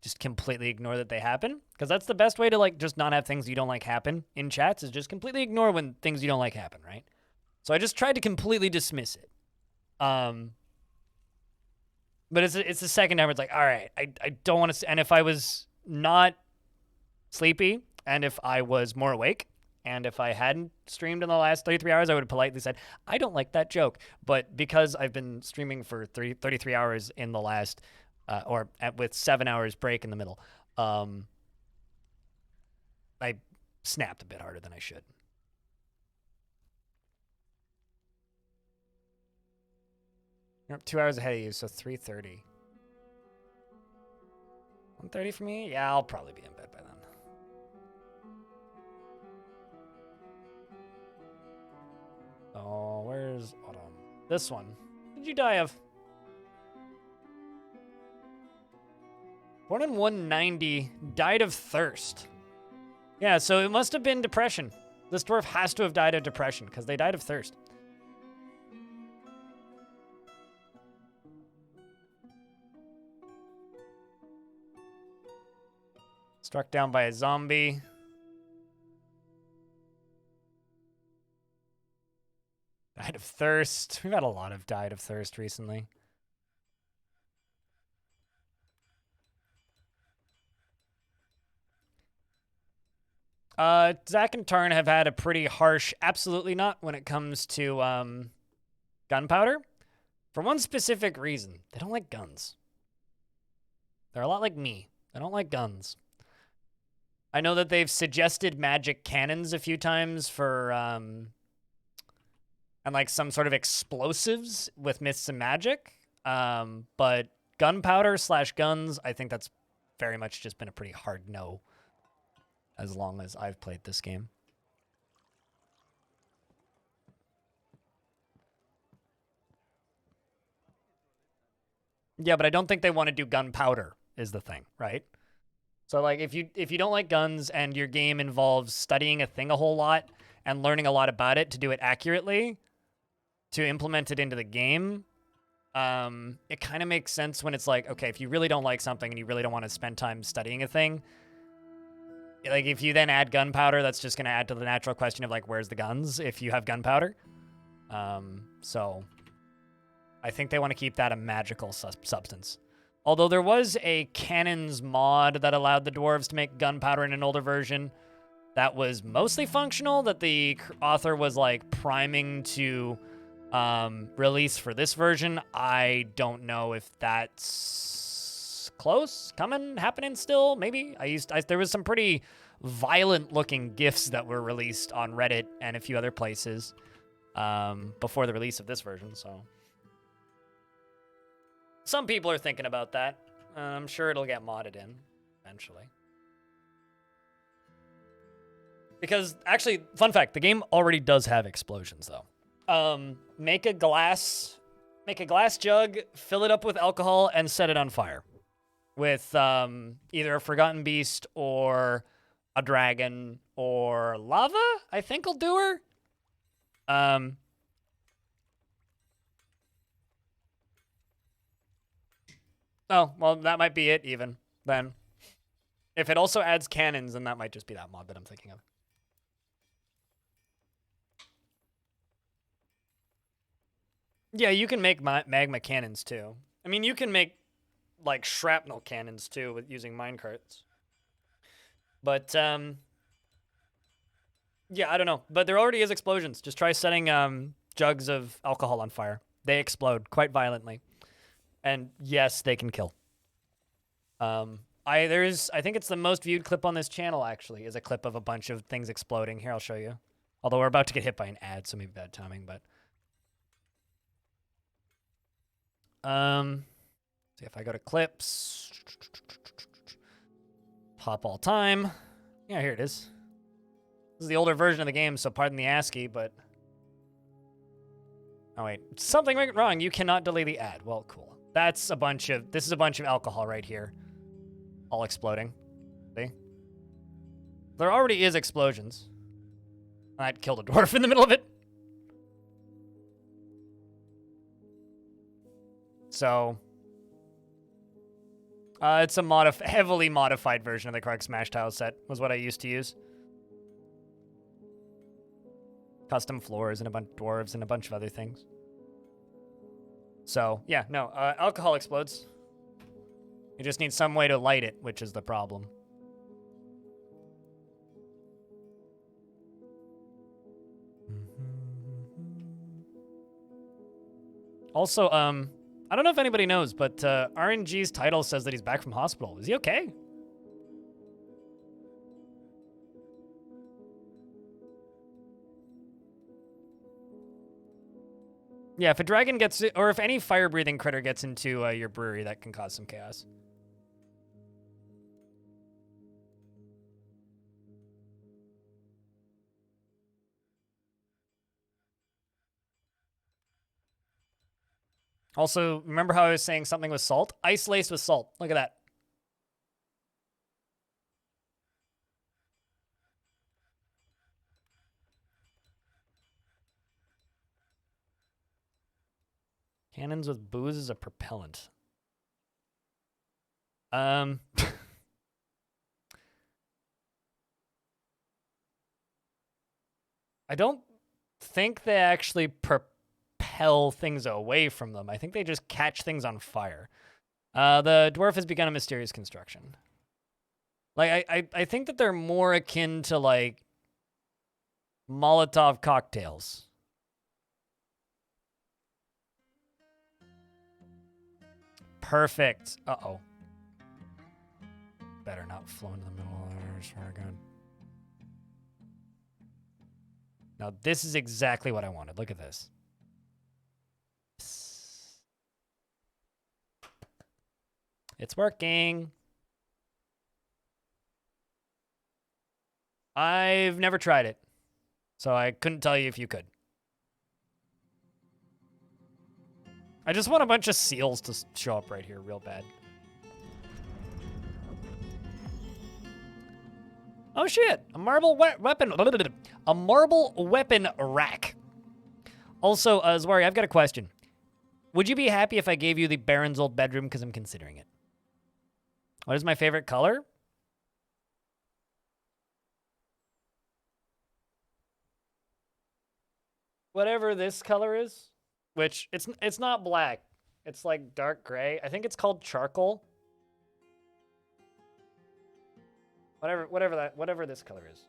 just completely ignore that they happen, because that's the best way to like just not have things you don't like happen in chats, is just completely ignore when things you don't like happen, right? So I just tried to completely dismiss it. But it's the second time where it's like, all right, I don't want to. And if I was not sleepy, and if I was more awake, and if I hadn't streamed in the last 33 hours, I would have politely said, I don't like that joke. But because I've been streaming for 33 hours in the last, with 7 hours break in the middle, I snapped a bit harder than I should. You're up 2 hours ahead of you, so 3:30. 1:30 for me? Yeah, I'll probably be in bed by then. Oh, where's Autumn? This one. What did you die of? Born in 190, died of thirst. Yeah, so it must have been depression. This dwarf has to have died of depression, because they died of thirst. Struck down by a zombie. Died of thirst. We've had a lot of died of thirst recently. Zach and Tarn have had a pretty harsh absolutely not when it comes to gunpowder. For one specific reason. They don't like guns. They're a lot like me. They don't like guns. I know that they've suggested magic cannons a few times for and like some sort of explosives with myths and magic. But gunpowder / guns, I think that's very much just been a pretty hard no as long as I've played this game. Yeah, but I don't think they want to do gunpowder is the thing, right? So like if you don't like guns and your game involves studying a thing a whole lot and learning a lot about it to do it accurately, to implement it into the game, it kind of makes sense when it's like, okay, if you really don't like something and you really don't want to spend time studying a thing, like if you then add gunpowder, that's just going to add to the natural question of like, where's the guns if you have gunpowder? So I think they want to keep that a magical substance. Although there was a cannons mod that allowed the dwarves to make gunpowder in an older version that was mostly functional, that the author was like priming to release for this version. I don't know if that's close, happening still, maybe. There was some pretty violent looking GIFs that were released on Reddit and a few other places before the release of this version, so. Some people are thinking about that. I'm sure it'll get modded in eventually. Because, actually, fun fact, the game already does have explosions, though. Make a glass jug, fill it up with alcohol, and set it on fire. With either a forgotten beast or a dragon or lava, I think will do her. Oh, well, that might be it even, then. If it also adds cannons, then that might just be that mod that I'm thinking of. Yeah, you can make magma cannons, too. I mean, you can make, like, shrapnel cannons, too, with using minecarts. But, yeah, I don't know. But there already is explosions. Just try setting jugs of alcohol on fire. They explode quite violently. And yes, they can kill. I think it's the most viewed clip on this channel, actually, is a clip of a bunch of things exploding. Here, I'll show you. Although we're about to get hit by an ad, so maybe bad timing, but. See if I go to clips. Pop all time. Yeah, here it is. This is the older version of the game, so pardon the ASCII, but. Oh, wait. Something went wrong. You cannot delay the ad. Well, cool. This is a bunch of alcohol right here. All exploding. See? There already is explosions. I'd killed a dwarf in the middle of it. So. It's a heavily modified version of the correct Smash Tile set, was what I used to use. Custom floors and a bunch of dwarves and a bunch of other things. So, yeah, no, alcohol explodes. You just need some way to light it, which is the problem. Also, I don't know if anybody knows, but RNG's title says that he's back from hospital. Is he okay? Yeah, if a dragon gets, or if any fire-breathing critter gets into your brewery, that can cause some chaos. Also, remember how I was saying something with salt? Ice laced with salt. Look at that. Cannons with booze as a propellant. I don't think they actually propel things away from them. I think they just catch things on fire. The dwarf has begun a mysterious construction. Like, I think that they're more akin to, like, Molotov cocktails. Perfect. Uh-oh. Better not flow into the middle of there. Swear to God. Now, this is exactly what I wanted. Look at this. It's working. I've never tried it, so I couldn't tell you if you could. I just want a bunch of seals to show up right here real bad. Oh shit, a marble weapon rack. Also, Zwari, I've got a question. Would you be happy if I gave you the Baron's old bedroom? Because I'm considering it. What is my favorite color? Whatever this color is. Which, it's not black. It's like dark gray. I think it's called charcoal. Whatever this color is.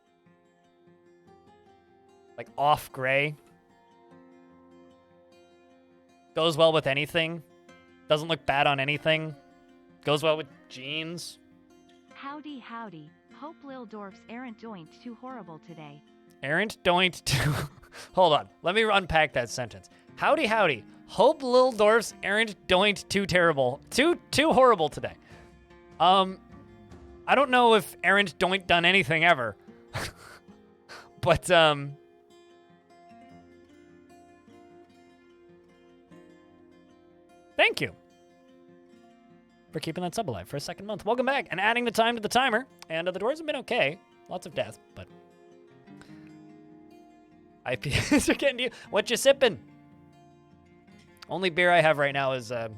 Like off gray. Goes well with anything. Doesn't look bad on anything. Goes well with jeans. Howdy, howdy. Hope Lil Dwarfs aren't doint too horrible today. Aren't doint too... Hold on. Let me unpack that sentence. Howdy, howdy. Hope Lil Dwarfs aren't doint too terrible. Too horrible today. I don't know if aren't doint done anything ever. But, thank you for keeping that sub alive for a second month. Welcome back and adding the time to the timer. And the dwarves have been okay. Lots of death, but... IPAs are getting to you. What you sipping? Only beer I have right now is a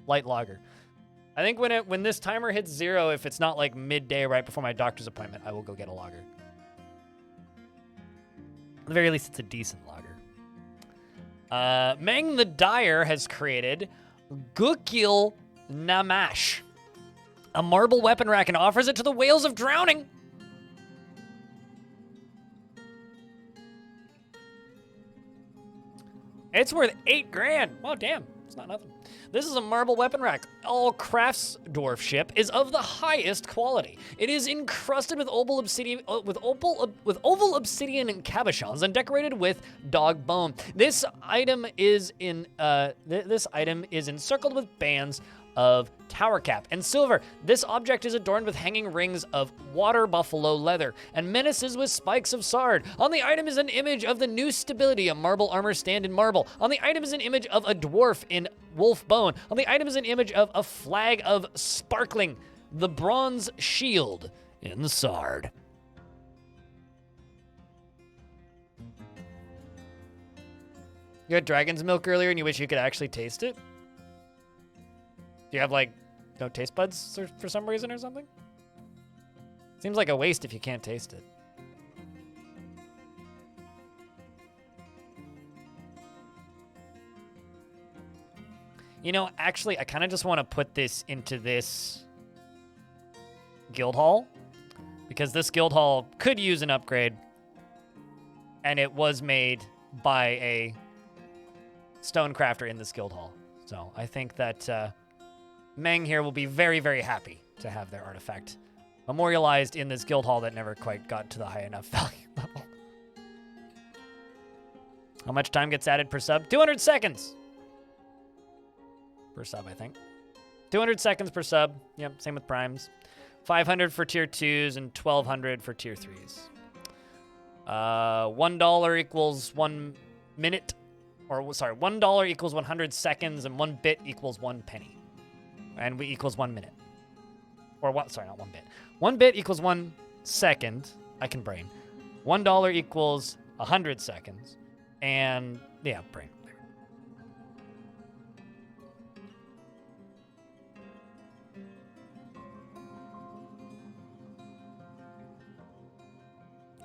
light lager. I think when this timer hits 0, if it's not like midday right before my doctor's appointment, I will go get a lager. At the very least, it's a decent lager. Meng the Dyer has created Gukil Namash, a marble weapon rack, and offers it to the whales of drowning. It's worth 8 grand. Oh, damn. It's not nothing. This is a marble weapon rack. All crafts dwarfship is of the highest quality. It is encrusted with oval obsidian, with oval obsidian and cabochons, and decorated with dog bone. This item is encircled with bands of tower cap and silver. This object is adorned with hanging rings of water buffalo leather and menaces with spikes of sard. On the item is an image of the new stability, a marble armor stand in marble. On the item is an image of a dwarf in wolf bone. On the item is an image of a flag of sparkling, the bronze shield in sard. You had dragon's milk earlier and you wish you could actually taste it? Do you have, like, no taste buds for some reason or something? Seems like a waste if you can't taste it. You know, actually, I kind of just want to put this into this guild hall, because this guild hall could use an upgrade, and it was made by a stone crafter in this guild hall. So I think that Meng here will be very, very happy to have their artifact memorialized in this guild hall that never quite got to the high enough value level. How much time gets added per sub? 200 seconds per sub, I think. 200 seconds per sub. Yep, same with primes. 500 for tier 2s and 1,200 for tier 3s. $1 equals 1 minute. Or, sorry, $1 equals 100 seconds, and 1 bit equals 1 penny. And we equals 1 minute. Or what? Sorry, not 1 bit. 1 bit equals 1 second. I can brain. $1 equals 100 seconds. And, yeah, brain.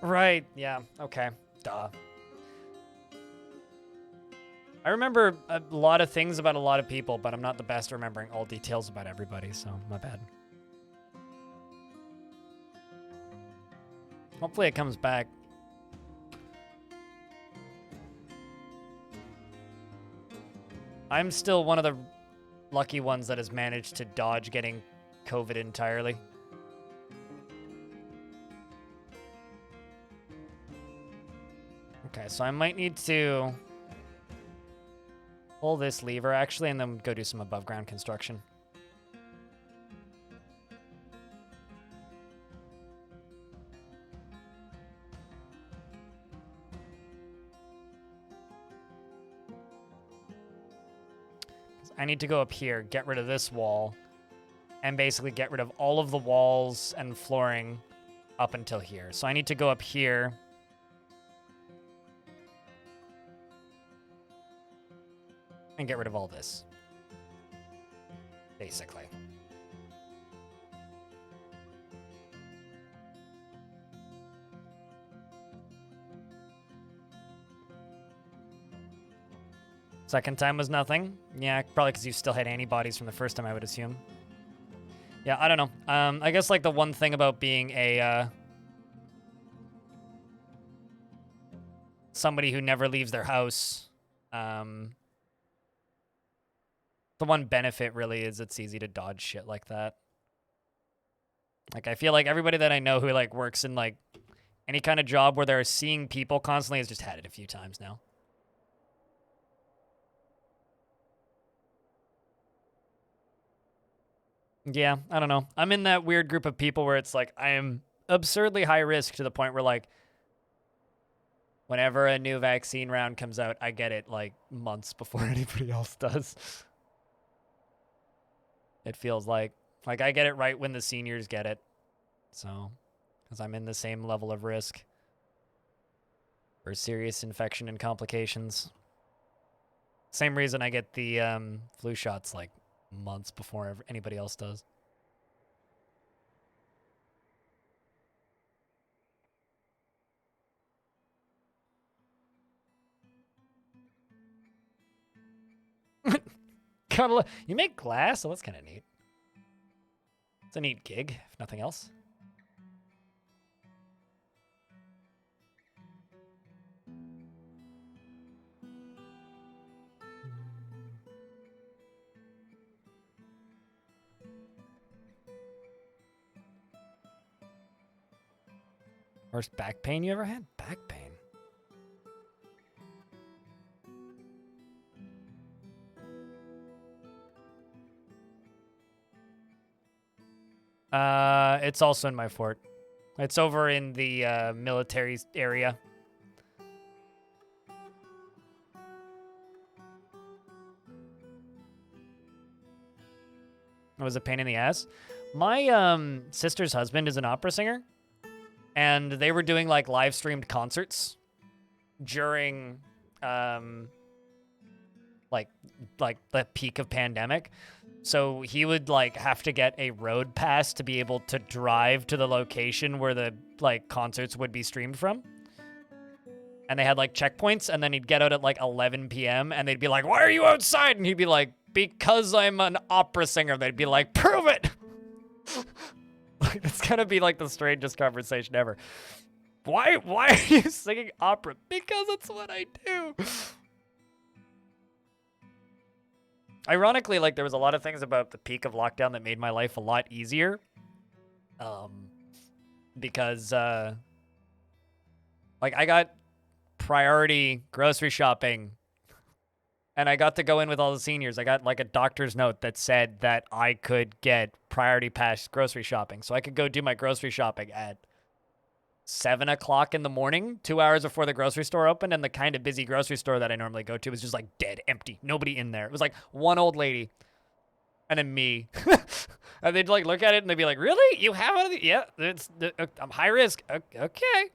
Right, yeah, okay. Duh. I remember a lot of things about a lot of people, but I'm not the best at remembering all details about everybody, so my bad. Hopefully it comes back. I'm still one of the lucky ones that has managed to dodge getting COVID entirely. Okay, so I might need to pull this lever, actually, and then go do some above-ground construction. I need to go up here, get rid of this wall, and basically get rid of all of the walls and flooring up until here. So I need to go up here. And get rid of all this. Basically. Second time was nothing. Yeah, probably because you still had antibodies from the first time, I would assume. Yeah, I don't know. I guess, like, the one thing about being a somebody who never leaves their house, the one benefit really is it's easy to dodge shit like that. Like, I feel like everybody that I know who, like, works in, like, any kind of job where they're seeing people constantly has just had it a few times now. Yeah, I don't know. I'm in that weird group of people where it's like I am absurdly high risk to the point where, like, whenever a new vaccine round comes out, I get it, like, months before anybody else does. It feels like I get it right when the seniors get it. So, because I'm in the same level of risk for serious infection and complications. Same reason I get the flu shots like months before anybody else does. You make glass? So that's kind of neat. It's a neat gig, if nothing else. Worst back pain you ever had? Back pain. It's also in my fort. It's over in the military area. It was a pain in the ass. My sister's husband is an opera singer, and they were doing like live streamed concerts during like the peak of pandemic. So he would like have to get a road pass to be able to drive to the location where the like concerts would be streamed from. And they had like checkpoints, and then he'd get out at like 11 p.m. and they'd be like, "Why are you outside?" And he'd be like, "Because I'm an opera singer." They'd be like, "Prove it." Like, it's gonna be like the strangest conversation ever. Why are you singing opera? Because that's what I do. Ironically, like there was a lot of things about the peak of lockdown that made my life a lot easier. Because like I got priority grocery shopping, and I got to go in with all the seniors. I got like a doctor's note that said that I could get priority pass grocery shopping. So I could go do my grocery shopping at 7 o'clock in the morning, 2 hours before the grocery store opened. And the kind of busy grocery store that I normally go to was just like dead, empty, nobody in there. It was like one old lady and then me. And they'd like look at it and they'd be like, "Really? You have one of these?" "Yeah, I'm high risk." Okay.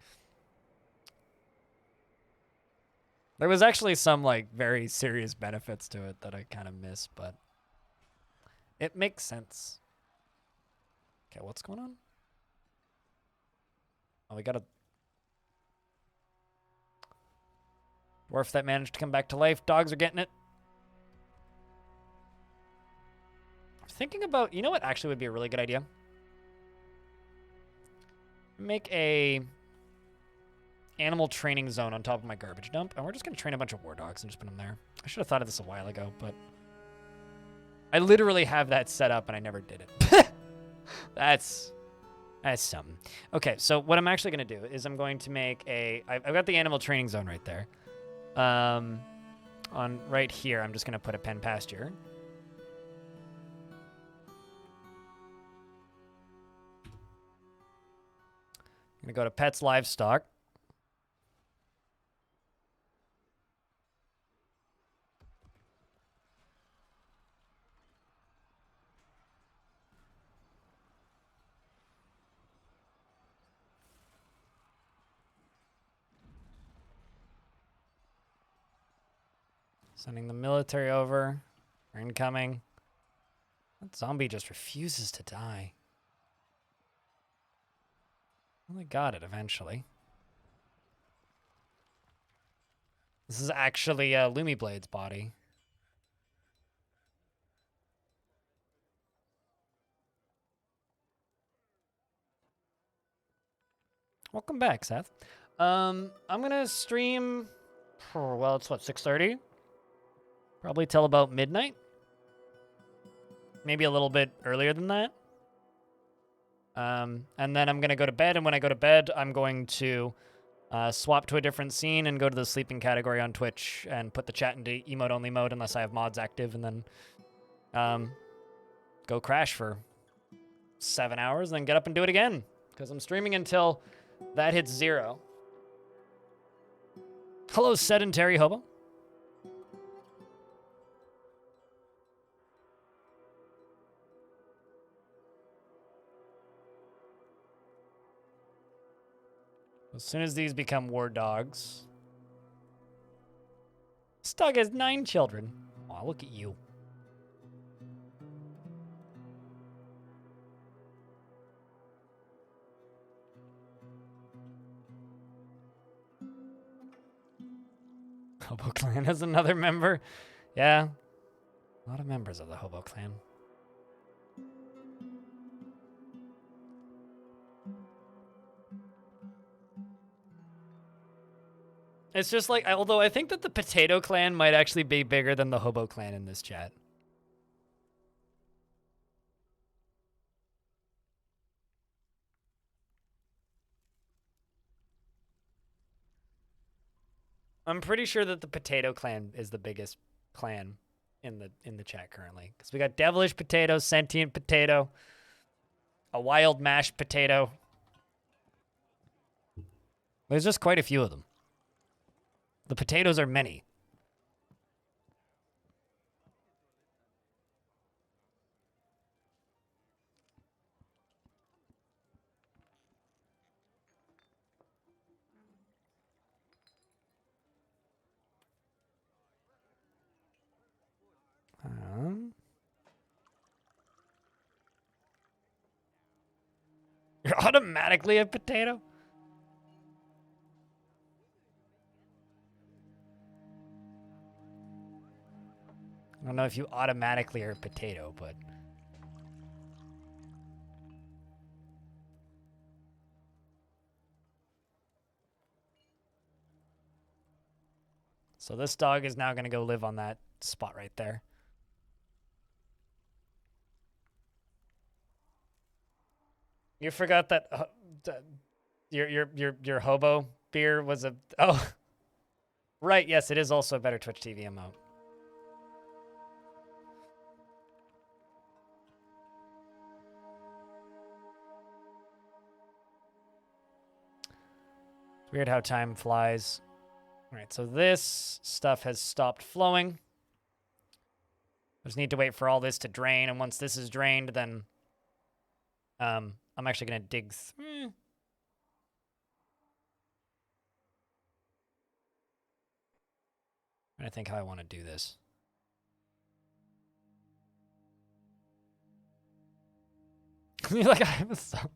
There was actually some like very serious benefits to it that I kind of miss, but it makes sense. Okay, what's going on? Oh, we got a dwarf that managed to come back to life. Dogs are getting it. I'm thinking about, you know what actually would be a really good idea? Make a animal training zone on top of my garbage dump, and we're just gonna train a bunch of war dogs and just put them there. I should have thought of this a while ago, but I literally have that set up and I never did it. That's something. Okay, so what I'm actually gonna do is I'm going to make I've got the animal training zone right there. On right here, I'm just gonna put a pen pasture. I'm gonna go to pets livestock. Sending the military over. We're incoming. That zombie just refuses to die. Well, they got it eventually. This is actually Lumi Blade's body. Welcome back, Seth. I'm gonna stream for, well, it's what, 6:30? Probably till about midnight. Maybe a little bit earlier than that. And then I'm gonna go to bed, and when I go to bed, I'm going to swap to a different scene and go to the sleeping category on Twitch and put the chat into emote only mode unless I have mods active, and then go crash for 7 hours, and then get up and do it again because I'm streaming until that hits 0. Hello, sedentary hobo. As soon as these become war dogs. This dog has 9 children. Aw, look at you. Hobo Clan has another member. Yeah. A lot of members of the Hobo Clan. It's just like, although I think that the Potato Clan might actually be bigger than the Hobo Clan in this chat. I'm pretty sure that the Potato Clan is the biggest clan in the chat currently. Because we got Devilish Potato, Sentient Potato, a Wild Mashed Potato. There's just quite a few of them. The potatoes are many. You're automatically a potato? I don't know if you automatically are a potato, but... So this dog is now going to go live on that spot right there. You forgot that your hobo beer was a... Oh, right. Yes, it is also a better Twitch TV emote. It's weird how time flies. All right, so this stuff has stopped flowing. Just need to wait for all this to drain, and once this is drained, then I'm actually gonna dig. I think how I want to do this. You're like, I have a sub.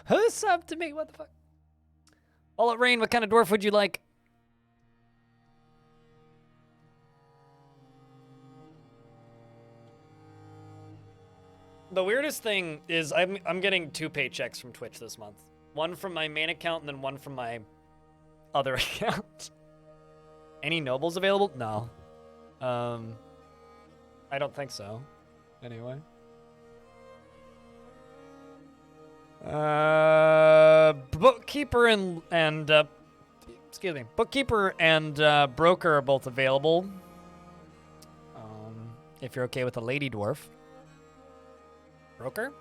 Who's sub to me? What the fuck? All it rain. What kind of dwarf would you like? The weirdest thing is I'm getting 2 paychecks from Twitch this month. One from my main account and then one from my other account. Any nobles available? No. I don't think so. Anyway. Bookkeeper and excuse me. Bookkeeper and broker are both available. If you're okay with a lady dwarf. Broker?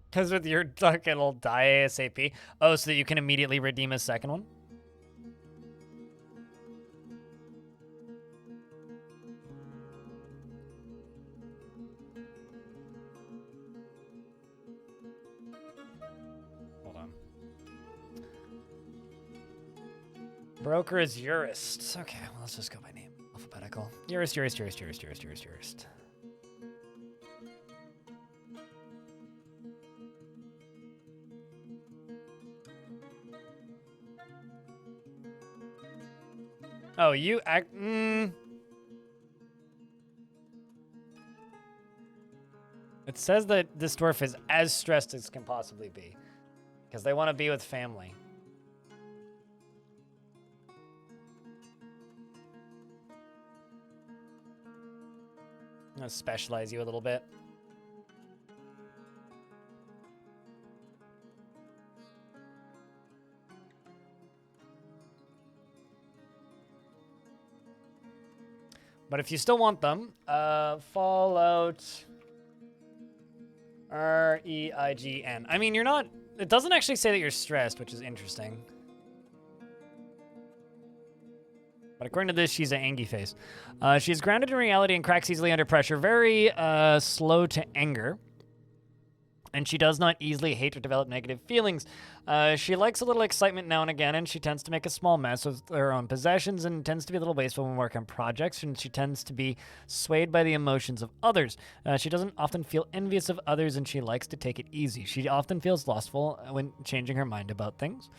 Because with your duck, it'll die ASAP. Oh, so that you can immediately redeem a second one? Broker is jurist. Okay, well, let's just go by name. Alphabetical. Jurist. Oh, you act... It says that this dwarf is as stressed as can possibly be. Because they want to be with family. I'm going to specialize you a little bit. But if you still want them, Fallout REIGN. I mean, you're not... It doesn't actually say that you're stressed, which is interesting. But according to this, she's an angry face. She's grounded in reality and cracks easily under pressure. Very slow to anger. And she does not easily hate or develop negative feelings. She likes a little excitement now and again, and she tends to make a small mess of her own possessions and tends to be a little wasteful when working on projects, and she tends to be swayed by the emotions of others. She doesn't often feel envious of others, and she likes to take it easy. She often feels lustful when changing her mind about things.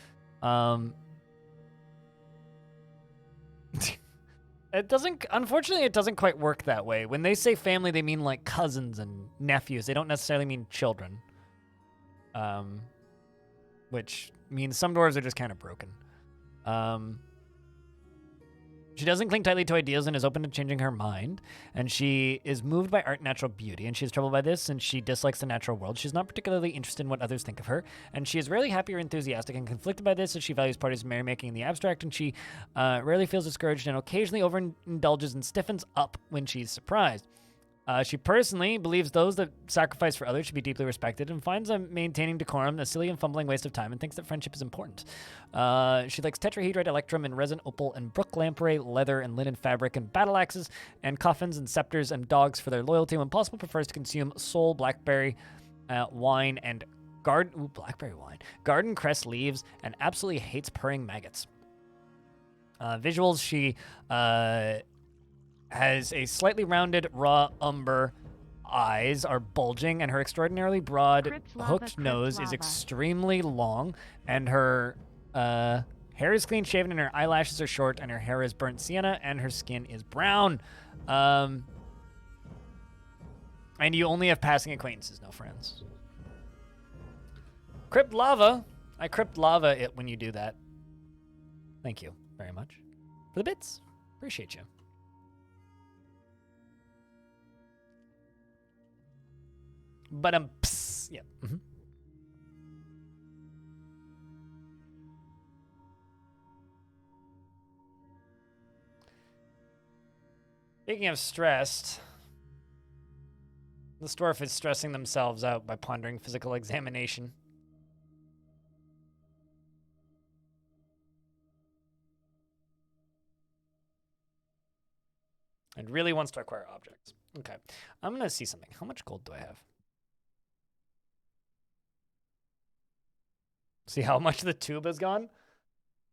Unfortunately, it doesn't quite work that way. When they say family, they mean like cousins and nephews. They don't necessarily mean children. Which means some dwarves are just kind of broken. She doesn't cling tightly to ideals and is open to changing her mind. And she is moved by art and natural beauty. And she is troubled by this, and she dislikes the natural world. She's not particularly interested in what others think of her. And she is rarely happy or enthusiastic and conflicted by this, as she values parties and merrymaking in the abstract. And she rarely feels discouraged and occasionally overindulges and stiffens up when she's surprised. She personally believes those that sacrifice for others should be deeply respected and finds maintaining decorum a silly and fumbling waste of time and thinks that friendship is important. She likes tetrahedrite, electrum, and resin opal, and brook lamprey, leather, and linen fabric, and battle axes, and coffins, and scepters, and dogs for their loyalty. When possible, prefers to consume soul, blackberry, wine, and Blackberry wine. Garden cress leaves and absolutely hates purring maggots. Visuals, she has a slightly rounded raw umber eyes are bulging, and her extraordinarily broad Crypt lava, hooked crypt nose is lava. extremely long, and her hair is clean shaven, and her eyelashes are short, and her hair is burnt sienna, and her skin is brown. And you only have passing acquaintances, no friends. Crypt lava. I crypt lava it when you do that. Thank you very much for the bits. Appreciate you. But yeah. Mm-hmm. Speaking of stressed, the dwarf is stressing themselves out by pondering physical examination. And really wants to acquire objects. Okay, I'm gonna see something. How much gold do I have? See how much the tube has gone?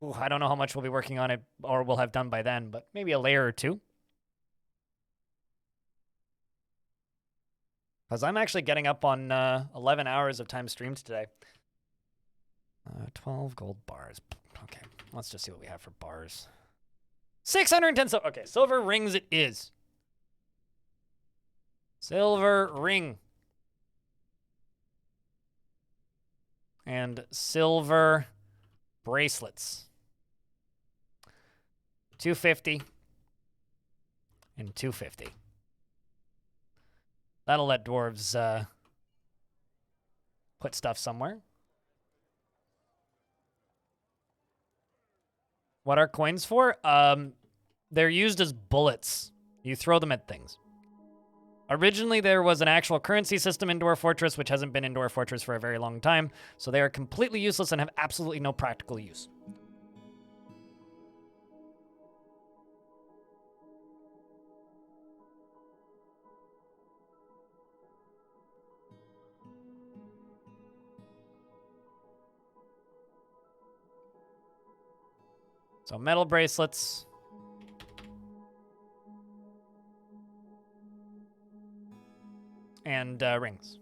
Ooh, I don't know how much we'll be working on it or we'll have done by then, but maybe a layer or two. Because I'm actually getting up on 11 hours of time streamed today. 12 gold bars. Okay, let's just see what we have for bars. 610 silver. Okay, silver rings it is. Silver ring. And silver bracelets. 250 and 250. That'll let dwarves put stuff somewhere. What are coins for? They're used as bullets. You throw them at things. Originally, there was an actual currency system in Dwarf Fortress, which hasn't been in Dwarf Fortress for a very long time, so they are completely useless and have absolutely no practical use. So metal bracelets. And rings.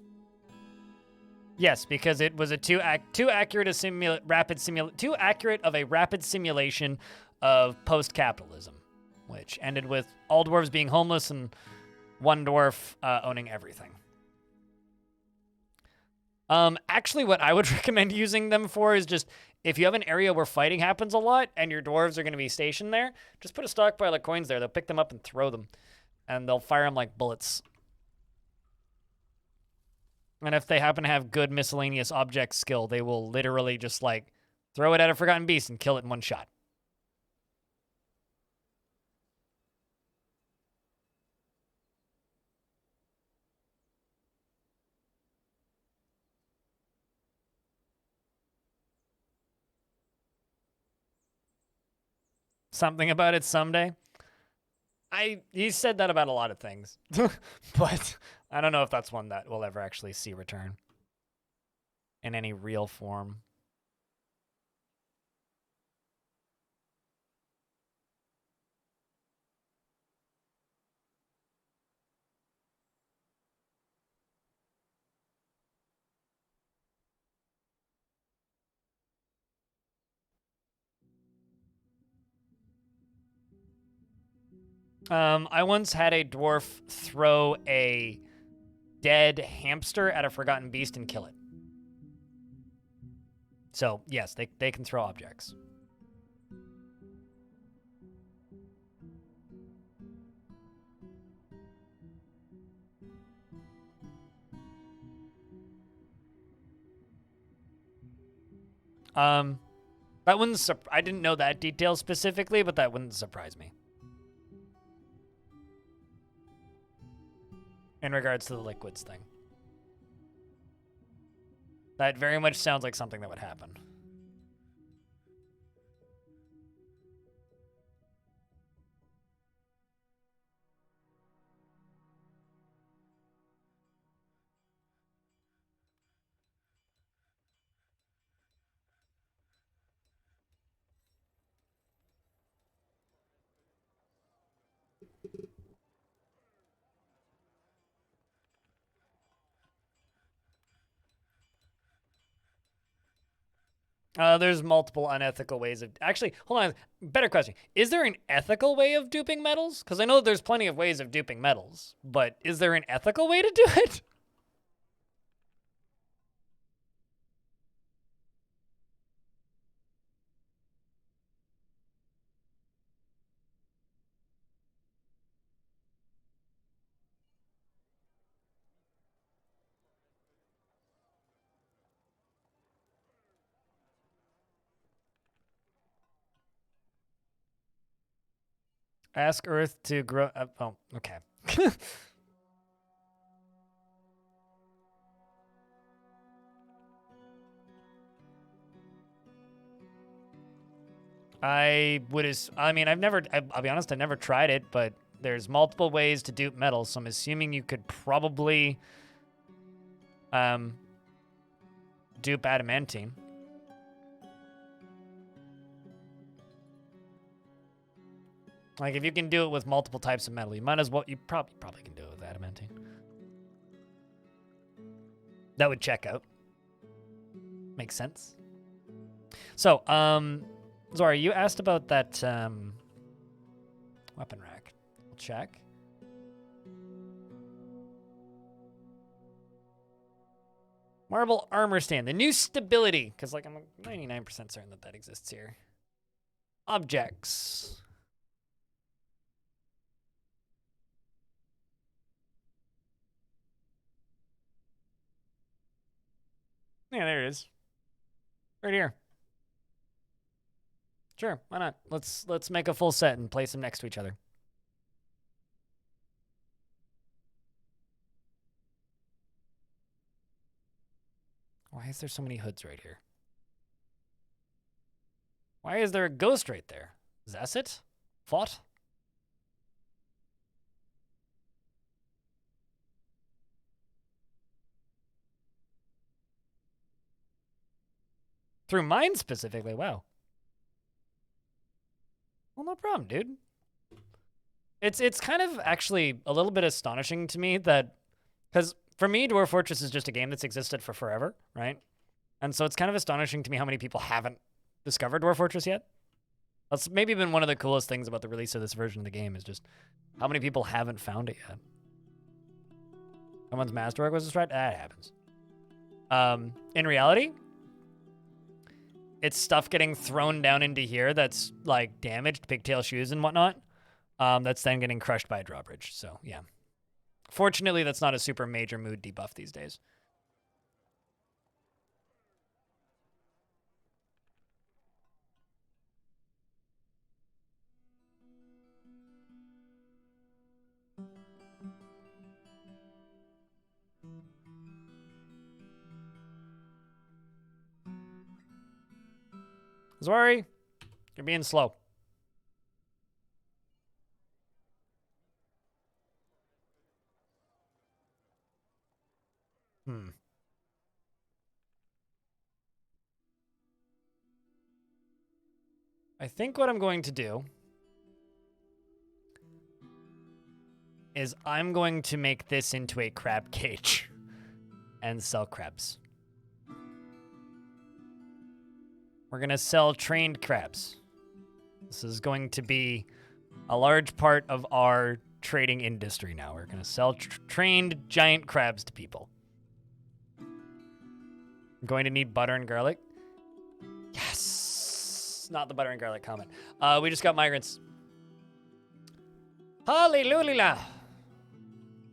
Yes, because it was a too accurate of a rapid simulation of post-capitalism, which ended with all dwarves being homeless and one dwarf owning everything. Actually, what I would recommend using them for is just if you have an area where fighting happens a lot and your dwarves are going to be stationed there, just put a stockpile of coins there. They'll pick them up and throw them, and they'll fire them like bullets. And if they happen to have good miscellaneous object skill, they will literally just, like, throw it at a forgotten beast and kill it in one shot. Something about it someday. He said that about a lot of things. But I don't know if that's one that we'll ever actually see return in any real form. I once had a dwarf throw a dead hamster at a forgotten beast and kill it. So, yes, they can throw objects. That wouldn't I didn't know that detail specifically, but that wouldn't surprise me. In regards to the liquids thing. That very much sounds like something that would happen. There's multiple unethical ways of... Actually, hold on. Better question. Is there an ethical way of duping metals? Because I know there's plenty of ways of duping metals, but is there an ethical way to do it? Ask Earth to grow... oh, okay. I mean, I'll be honest, I've never tried it, but there's multiple ways to dupe metal, so I'm assuming you could probably dupe adamantine. Like, if you can do it with multiple types of metal, you might as well, you probably can do it with adamantine. That would check out. Makes sense. So, Zora, you asked about that weapon rack. We'll check. Marble armor stand. The new stability. Because, like, I'm 99% certain that exists here. Objects. Yeah, there it is. Right here. Sure, why not? Let's make a full set and place them next to each other. Why is there so many hoods right here? Why is there a ghost right there? Is that it? What? Through mine specifically, wow. Well, no problem, dude. It's kind of actually a little bit astonishing to me that, because for me, Dwarf Fortress is just a game that's existed for forever, right? And so it's kind of astonishing to me how many people haven't discovered Dwarf Fortress yet. That's maybe been one of the coolest things about the release of this version of the game is just how many people haven't found it yet. Someone's masterwork was destroyed? That happens. In reality, it's stuff getting thrown down into here that's like damaged, pigtail shoes and whatnot. That's then getting crushed by a drawbridge. So yeah. Fortunately, that's not a super major mood debuff these days. Zwari, you're being slow. I think what I'm going to do is I'm going to make this into a crab cage and sell crabs. We're going to sell trained crabs. This is going to be a large part of our trading industry now. We're going to sell trained giant crabs to people. I'm going to need butter and garlic. Yes! Not the butter and garlic comment. We just got migrants. Hallelujah!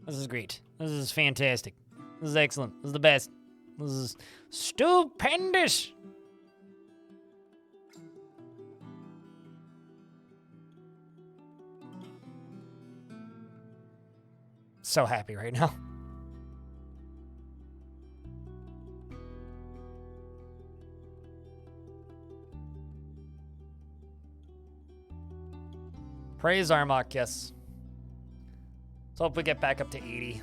This is great. This is fantastic. This is excellent. This is the best. This is stupendous. So happy right now. Praise Armok, yes. Let's hope we get back up to 80.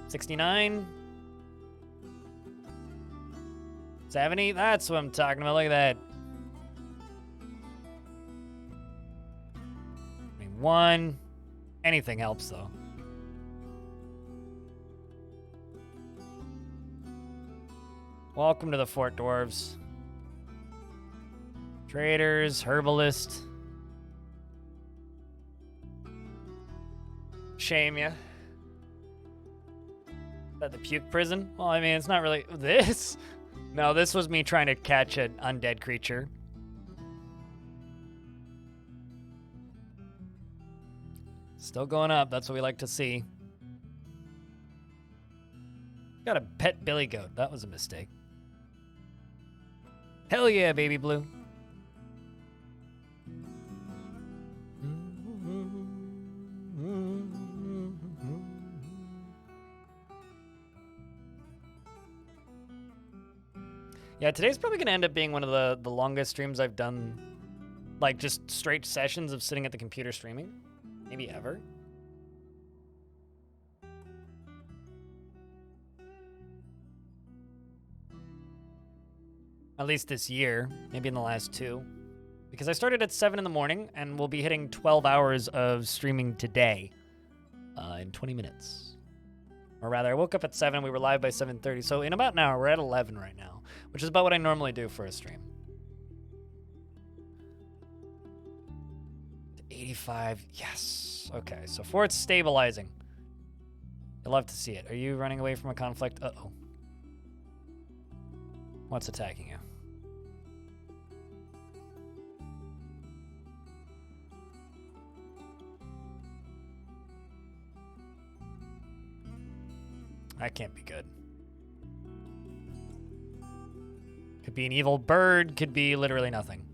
69. 70. That's what I'm talking about. Look at that. 21. Anything helps, though. Welcome to the Fort, dwarves. Traders, herbalist. Shame ya. Is that the puke prison? Well, I mean, it's not really this. No, this was me trying to catch an undead creature. Still going up. That's what we like to see. Got a pet billy goat. That was a mistake. Hell yeah, baby blue. Yeah, today's probably going to end up being one of the longest streams I've done. Like, just straight sessions of sitting at the computer streaming. Maybe ever. At least this year. Maybe in the last 2. Because I started at 7 in the morning, and we'll be hitting 12 hours of streaming today. In 20 minutes. Or rather, I woke up at 7, we were live by 7:30. So in about an hour, we're at 11 right now. Which is about what I normally do for a stream. 85, yes. Okay, so Fort's stabilizing. I'd love to see it. Are you running away from a conflict? Uh-oh. What's attacking you? That can't be good. Could be an evil bird, could be literally nothing.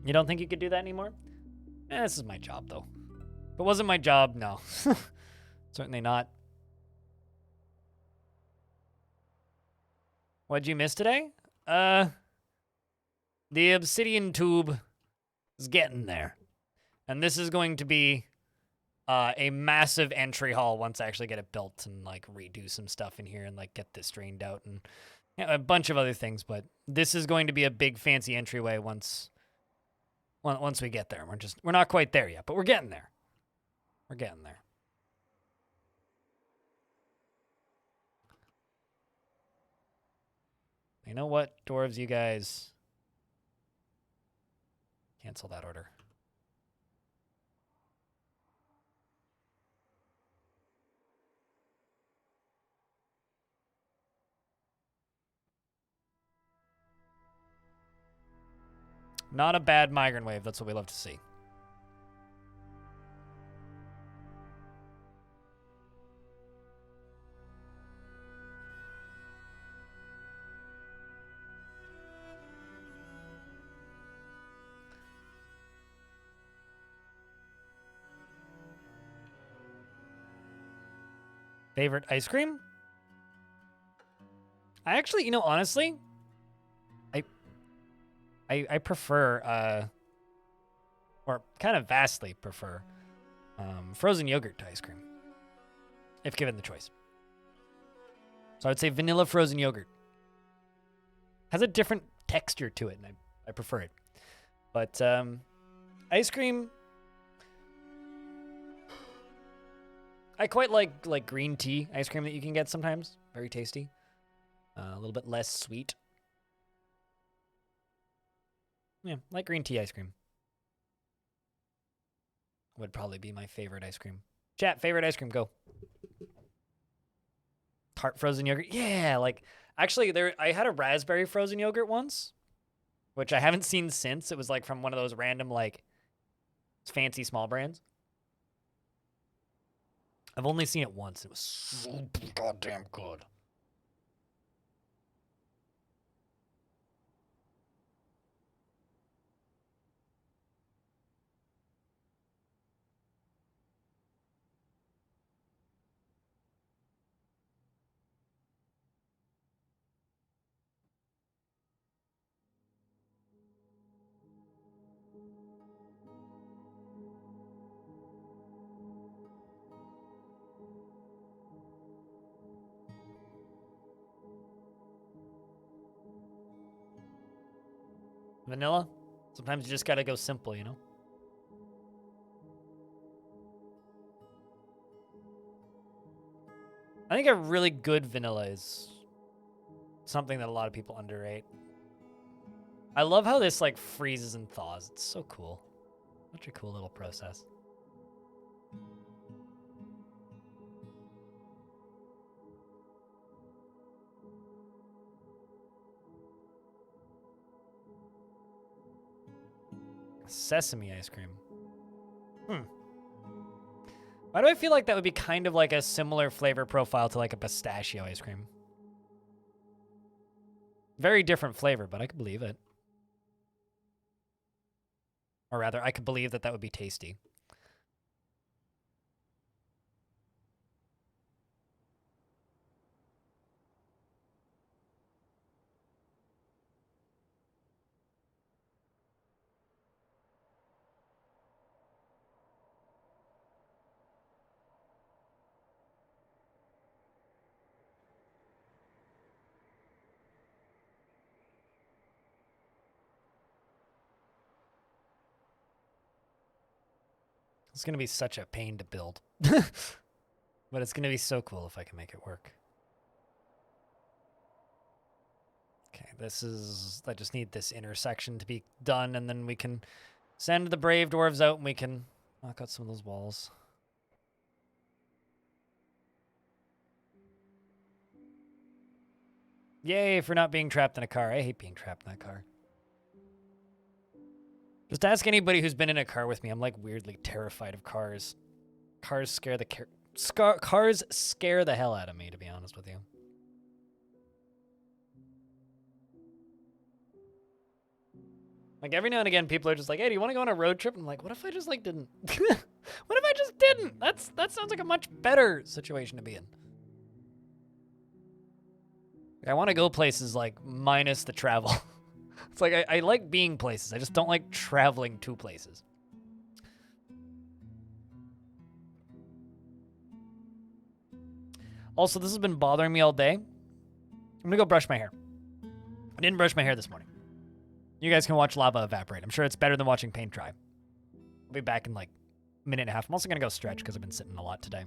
You don't think you could do that anymore? This is my job, though. If it wasn't my job, no. Certainly not. What'd you miss today? The obsidian tube is getting there. And this is going to be a massive entry hall once I actually get it built and like redo some stuff in here and like get this drained out and a bunch of other things. But this is going to be a big fancy entryway once we get there. We're not quite there yet, but we're getting there. We're getting there. You know what, dwarves, you guys? Cancel that order. Not a bad migrant wave. That's what we love to see. Favorite ice cream? I actually, you know, honestly, I prefer, or kind of vastly prefer, frozen yogurt to ice cream, if given the choice. So I would say vanilla frozen yogurt. Has a different texture to it, and I prefer it. But ice cream, I quite like green tea ice cream that you can get sometimes. Very tasty. A little bit less sweet. Yeah, like green tea ice cream. Would probably be my favorite ice cream. Chat, favorite ice cream, go. Tart frozen yogurt. Yeah, like actually I had a raspberry frozen yogurt once, which I haven't seen since. It was like from one of those random like fancy small brands. I've only seen it once. It was so goddamn good. Vanilla? Sometimes you just gotta go simple, you know? I think a really good vanilla is something that a lot of people underrate. I love how this like freezes and thaws. It's so cool. Such a cool little process. Sesame ice cream. Why do I feel like that would be kind of like a similar flavor profile to like a pistachio ice cream? Very different flavor, but I could believe it. Or rather, I could believe that that would be tasty. It's going to be such a pain to build. But it's going to be so cool if I can make it work. Okay, this is... I just need this intersection to be done, and then we can send the brave dwarves out, and we can knock out some of those walls. Yay for not being trapped in a car. I hate being trapped in that car. Just ask anybody who's been in a car with me. I'm like weirdly terrified of cars. Cars scare the cars scare the hell out of me, to be honest with you. Like every now and again, people are just like, "Hey, do you want to go on a road trip?" I'm like, "What if I just like didn't? What if I just didn't? That sounds like a much better situation to be in." I want to go places like minus the travel. It's like I like being places. I just don't like traveling to places. Also, this has been bothering me all day. I'm gonna go brush my hair. I didn't brush my hair this morning. You guys can watch lava evaporate. I'm sure it's better than watching paint dry. I'll be back in like a minute and a half. I'm also gonna go stretch because I've been sitting a lot today.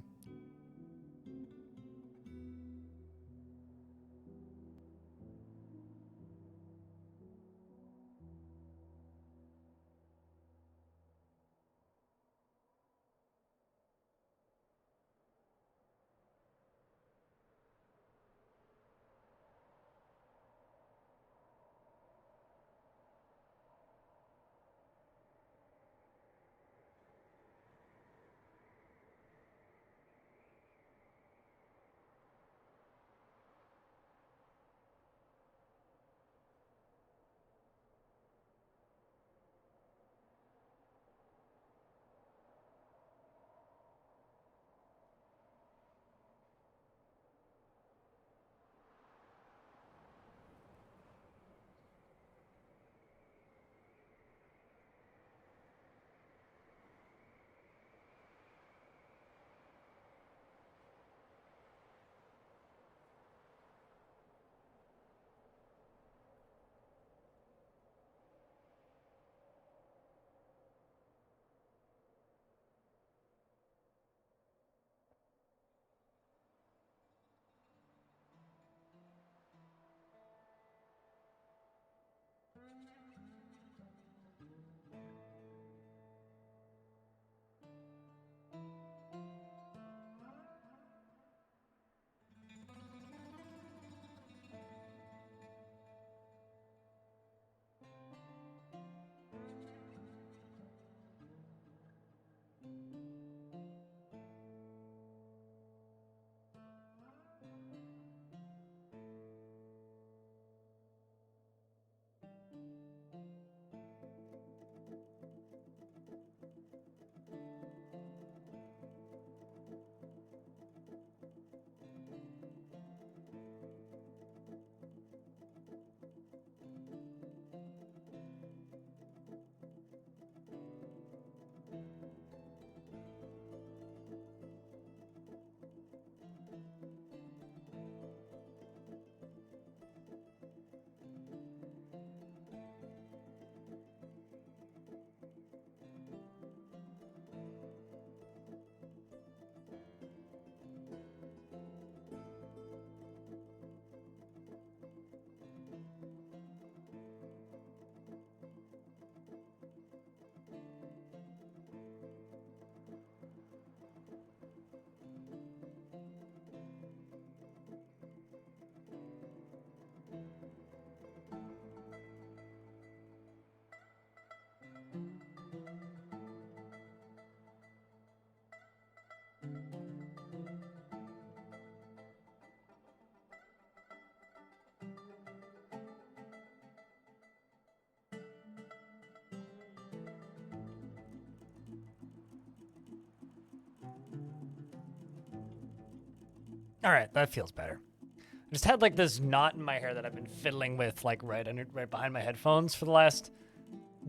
All right, that feels better. I just had like this knot in my hair that I've been fiddling with like right behind my headphones for the last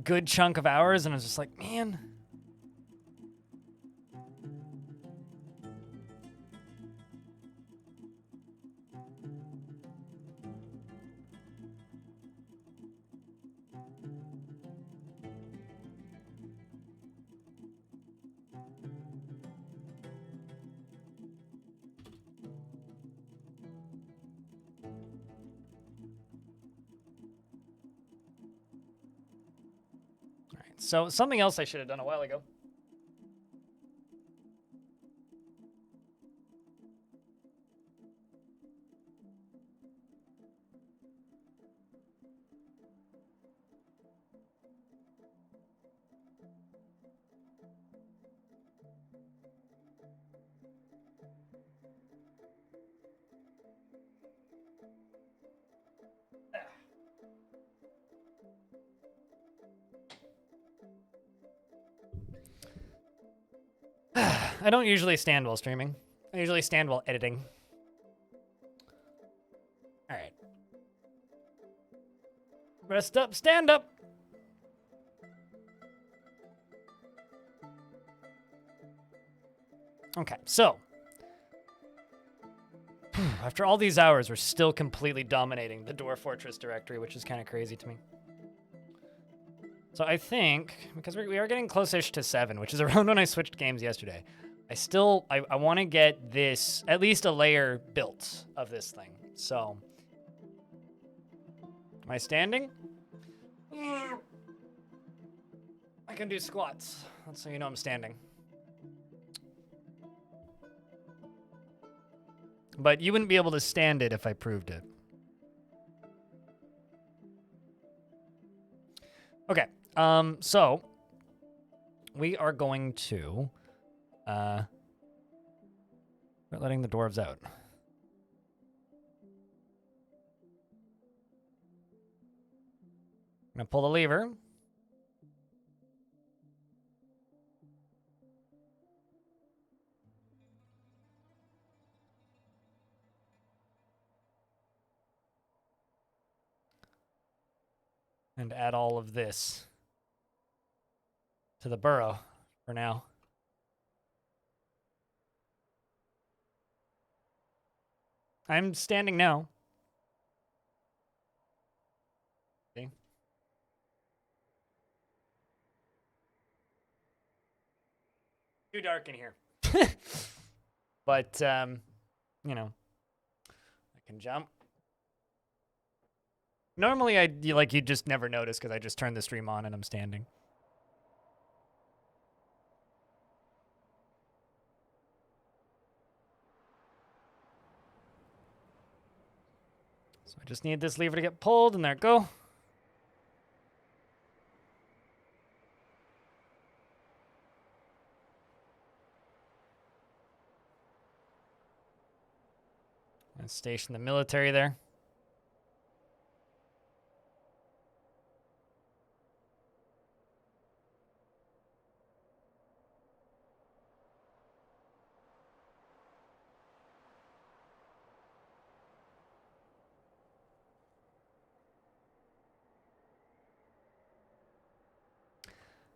good chunk of hours, and I was just like, man. All right, so something else I should have done a while ago. I don't usually stand while streaming. I usually stand while editing. All right. Rest up, stand up. Okay, so after all these hours, we're still completely dominating the Dwarf Fortress directory, which is kind of crazy to me. So I think, because we are getting close-ish to 7, which is around when I switched games yesterday, I want to get this, at least a layer built of this thing. So, am I standing? I can do squats. That's so you know I'm standing. But you wouldn't be able to stand it if I proved it. Okay, so we are going to we're letting the dwarves out. I'm gonna pull the lever. And add all of this to the burrow for now. I'm standing now. See? Too dark in here. But, you know, I can jump. Normally, you just never notice because I just turn the stream on and I'm standing. So I just need this lever to get pulled, and there it go. And station the military there.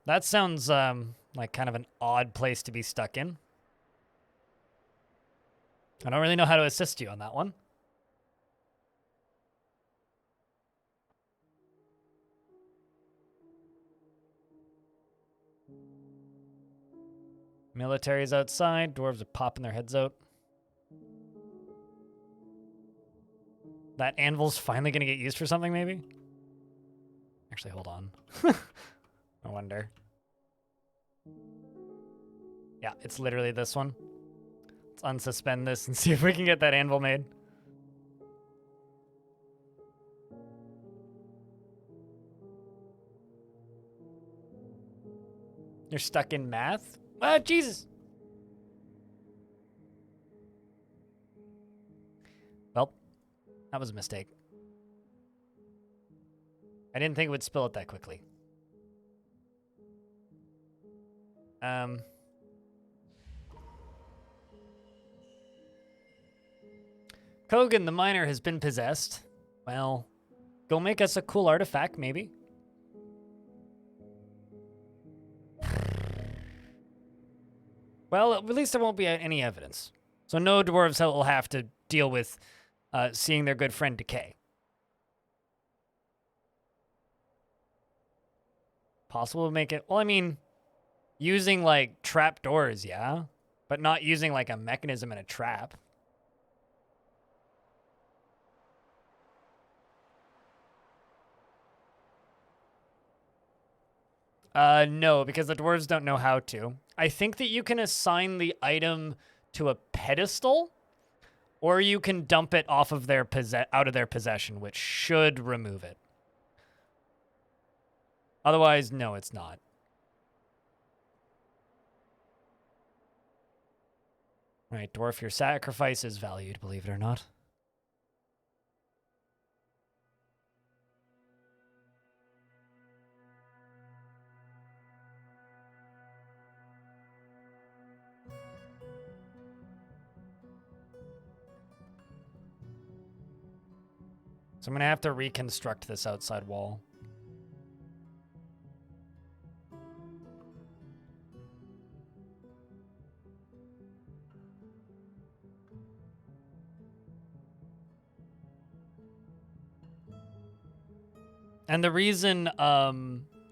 That sounds like kind of an odd place to be stuck in. I don't really know how to assist you on that one. Military's outside. Dwarves are popping their heads out. That anvil's finally going to get used for something, maybe? Actually, hold on. I wonder. Yeah, it's literally this one. Let's unsuspend this and see if we can get that anvil made. You're stuck in math? Ah, Jesus! Well, that was a mistake. I didn't think it would spill it that quickly. Kogan the miner has been possessed. Well, go make us a cool artifact, maybe. Well, at least there won't be any evidence. So no dwarves will have to deal with seeing their good friend decay. Possible to make it... Well, I mean, using, like, trap doors, yeah? But not using, like, a mechanism and a trap. No, because the dwarves don't know how to. I think that you can assign the item to a pedestal, or you can dump it off of their out of their possession, which should remove it. Otherwise, no, it's not. All right, dwarf, your sacrifice is valued, believe it or not. So I'm going to have to reconstruct this outside wall. And the reason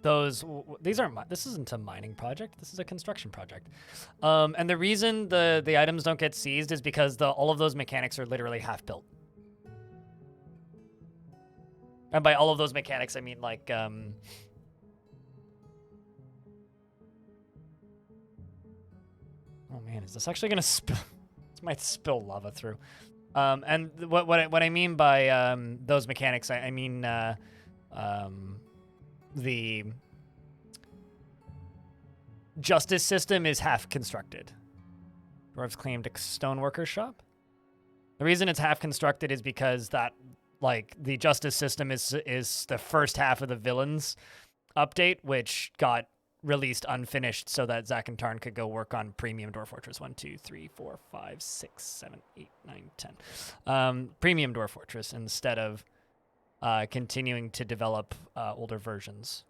this isn't a mining project, this is a construction project. And the reason the items don't get seized is because all of those mechanics are literally half built. And by all of those mechanics, I mean, like, oh man, is this actually gonna spill? This might spill lava through. And what I mean by those mechanics, I mean the justice system is half constructed. Dwarves claimed a stoneworker shop. The reason it's half constructed is because that, like, the justice system is the first half of the villains update, which got released unfinished so that Zack and Tarn could go work on premium Dwarf Fortress 1, 2, 3, 4, 5, 6, 7, 8, 9, 10. Premium Dwarf Fortress instead of continuing to develop older versions.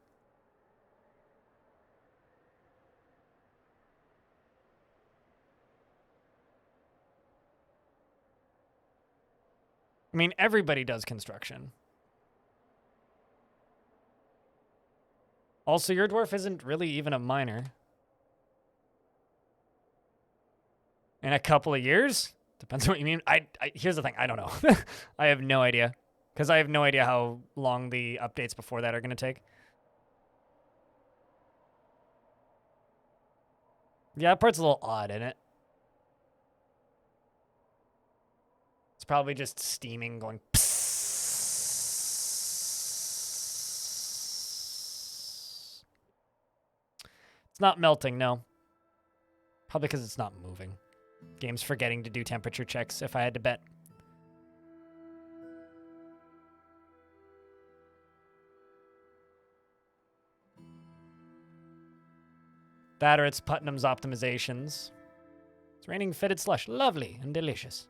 I mean, everybody does construction. Also, your dwarf isn't really even a miner. In a couple of years? Depends on what you mean. Here's the thing. I don't know. I have no idea. Because I have no idea how long the updates before that are going to take. Yeah, that part's a little odd, isn't it? It's probably just steaming, going psss. It's not melting, no. Probably because it's not moving. Game's forgetting to do temperature checks, if I had to bet. That or it's Putnam's optimizations. It's raining fitted slush. Lovely and delicious.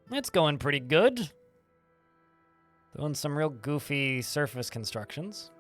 It's going pretty good. Doing some real goofy surface constructions.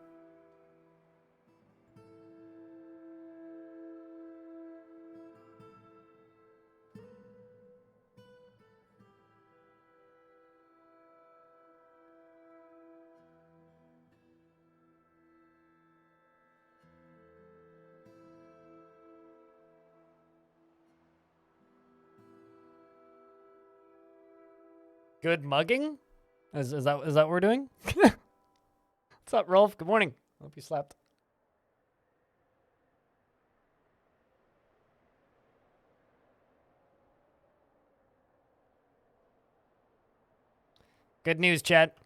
Good mugging? Is that what we're doing? What's up, Rolf? Good morning. Hope you slept. Good news, chat.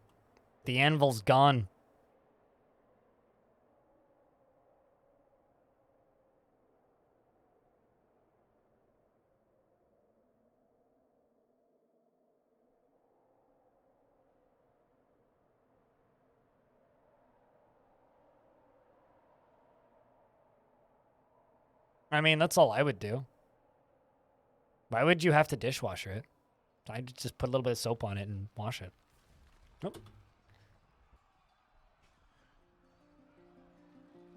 The anvil's gone. I mean, that's all I would do. Why would you have to dishwasher it? I'd just put a little bit of soap on it and wash it. Nope.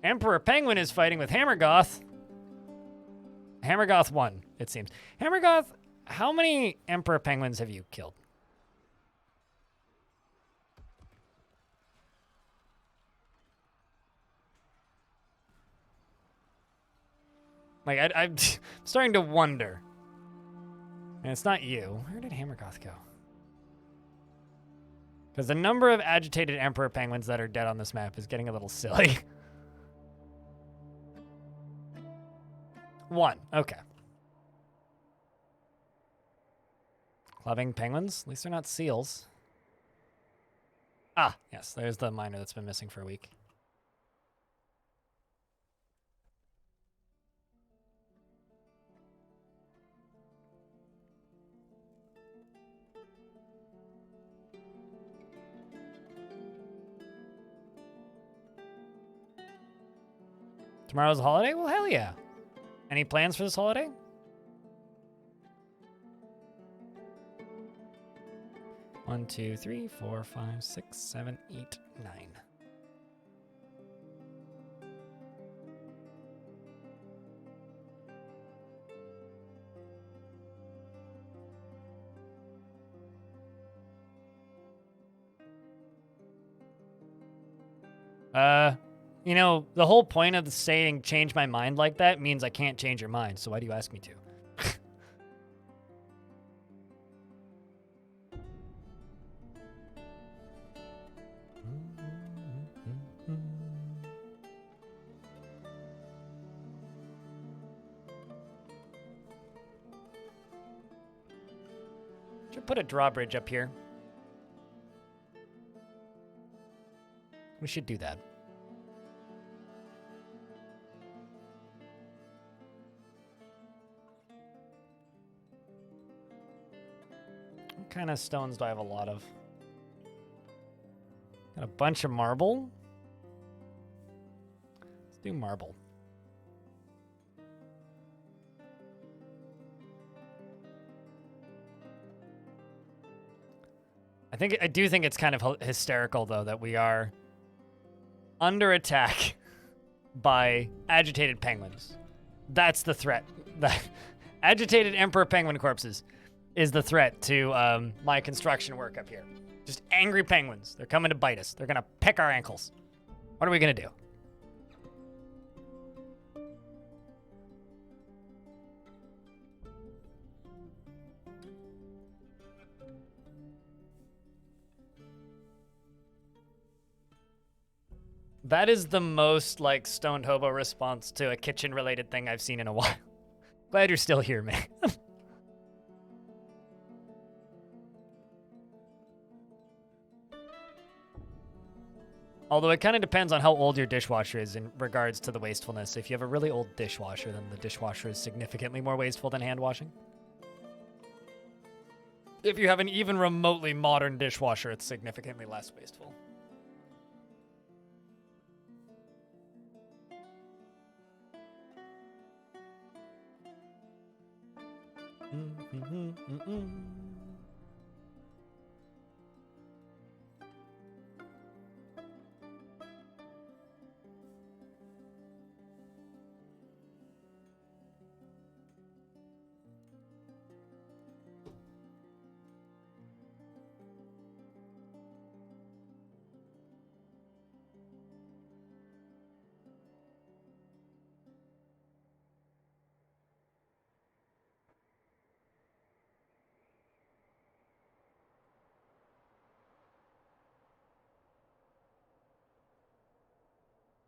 Emperor Penguin is fighting with Hammergoth. Hammergoth won, it seems. Hammergoth, how many Emperor Penguins have you killed? Like, I'm starting to wonder. And it's not you. Where did Hammergoth go? Because the number of agitated Emperor Penguins that are dead on this map is getting a little silly. 1. Okay. Clubbing penguins? At least they're not seals. Ah, yes. There's the miner that's been missing for a week. Tomorrow's a holiday? Well, hell yeah. Any plans for this holiday? One, 2, 3, 4, 5, 6, 7, 8, 9. You know, the whole point of the saying change my mind like that means I can't change your mind, so why do you ask me to? Should put a drawbridge up here. We should do that. What kind of stones do I have a lot of? Got a bunch of marble. Let's do marble. I do think it's kind of hysterical though that we are under attack by agitated penguins. That's the threat. Agitated Emperor Penguin corpses is the threat to my construction work up here. Just angry penguins. They're coming to bite us. They're going to pick our ankles. What are we going to do? That is the most, like, stoned hobo response to a kitchen-related thing I've seen in a while. Glad you're still here, man. Although it kind of depends on how old your dishwasher is in regards to the wastefulness. If you have a really old dishwasher, then the dishwasher is significantly more wasteful than hand washing. If you have an even remotely modern dishwasher, it's significantly less wasteful.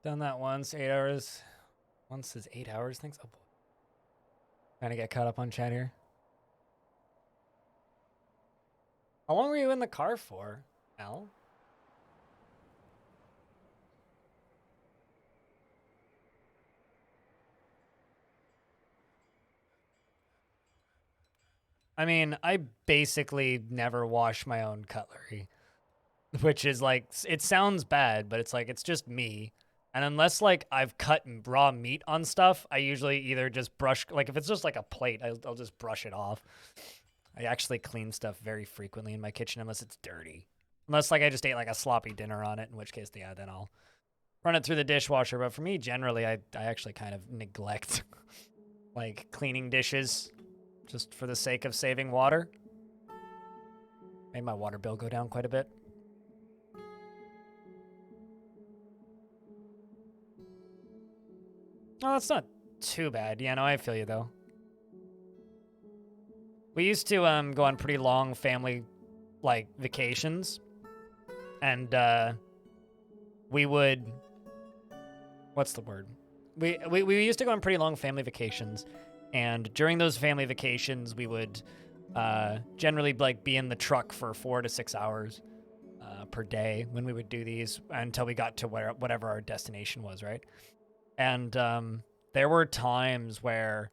Done that once, 8 hours. Once is 8 hours, thanks. Oh boy. Trying to get caught up on chat here. How long were you in the car for, Al? I mean, I basically never wash my own cutlery, which is like, it sounds bad, but it's like, it's just me. And unless like I've cut raw meat on stuff, I usually either just brush, like if it's just like a plate, I'll just brush it off. I actually clean stuff very frequently in my kitchen unless it's dirty. Unless like I just ate like a sloppy dinner on it, in which case, yeah, then I'll run it through the dishwasher. But for me, generally, I actually kind of neglect like cleaning dishes just for the sake of saving water. Made my water bill go down quite a bit. Oh, that's not too bad. Yeah, no, I feel you, though. We used to go on pretty long family, like, vacations. And we would... What's the word? We used to go on pretty long family vacations. And during those family vacations, we would generally, like, be in the truck for 4 to 6 hours per day when we would do these until we got to whatever our destination was, right? And there were times where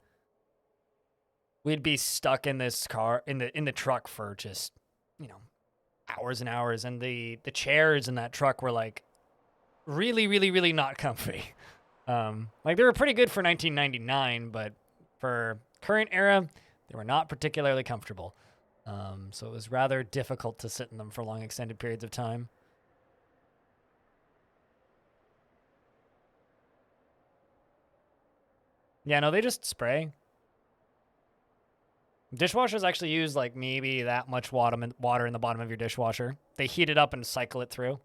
we'd be stuck in this car, in the truck for just, you know, hours and hours. And the chairs in that truck were like really, really, really not comfy. Like they were pretty good for 1999, but for current era, they were not particularly comfortable. So it was rather difficult to sit in them for long extended periods of time. Yeah, no, they just spray. Dishwashers actually use like maybe that much water in the bottom of your dishwasher. They heat it up and cycle it through.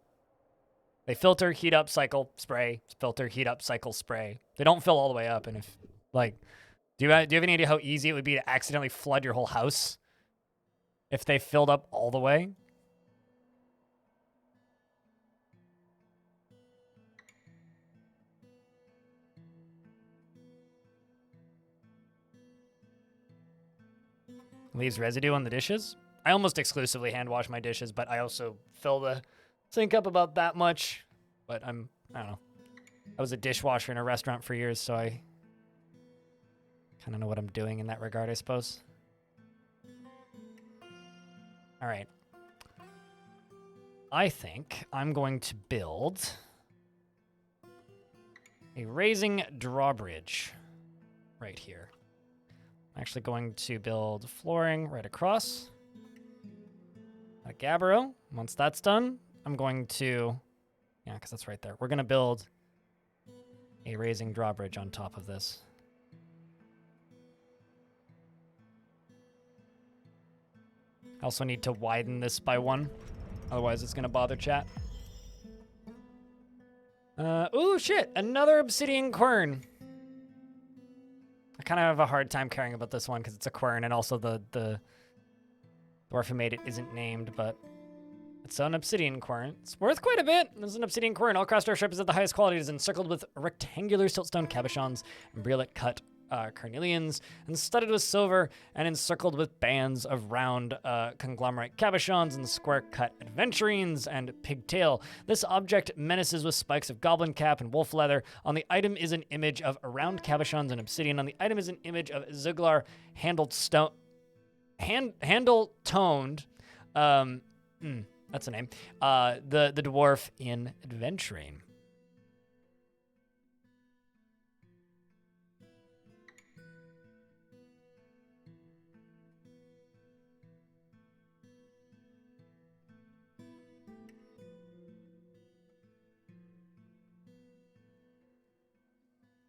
They filter, heat up, cycle, spray, filter, heat up, cycle, spray. They don't fill all the way up. And if, like, do you have any idea how easy it would be to accidentally flood your whole house if they filled up all the way? Leaves residue on the dishes. I almost exclusively hand wash my dishes, but I also fill the sink up about that much. But I don't know. I was a dishwasher in a restaurant for years, so I kind of know what I'm doing in that regard, I suppose. All right. I think I'm going to build a raising drawbridge right here. I'm actually going to build flooring right across. A gabbro. Once that's done, I'm going to... Yeah, because that's right there. We're going to build a raising drawbridge on top of this. I also need to widen this by 1. Otherwise, it's going to bother chat. Ooh, shit. Another obsidian quern. I kind of have a hard time caring about this one because it's a quern, and also the dwarf who made it isn't named, but it's an obsidian quern. It's worth quite a bit. This is an obsidian quern. All crossed ship is at the highest quality. It is encircled with rectangular siltstone cabochons and brilliant cut carnelians, and studded with silver, and encircled with bands of round conglomerate cabochons and square-cut adventurines and pigtail. This object menaces with spikes of goblin cap and wolf leather. On the item is an image of round cabochons and obsidian. On the item is an image of Zuglar handle-toned. That's a name. The dwarf in adventuring.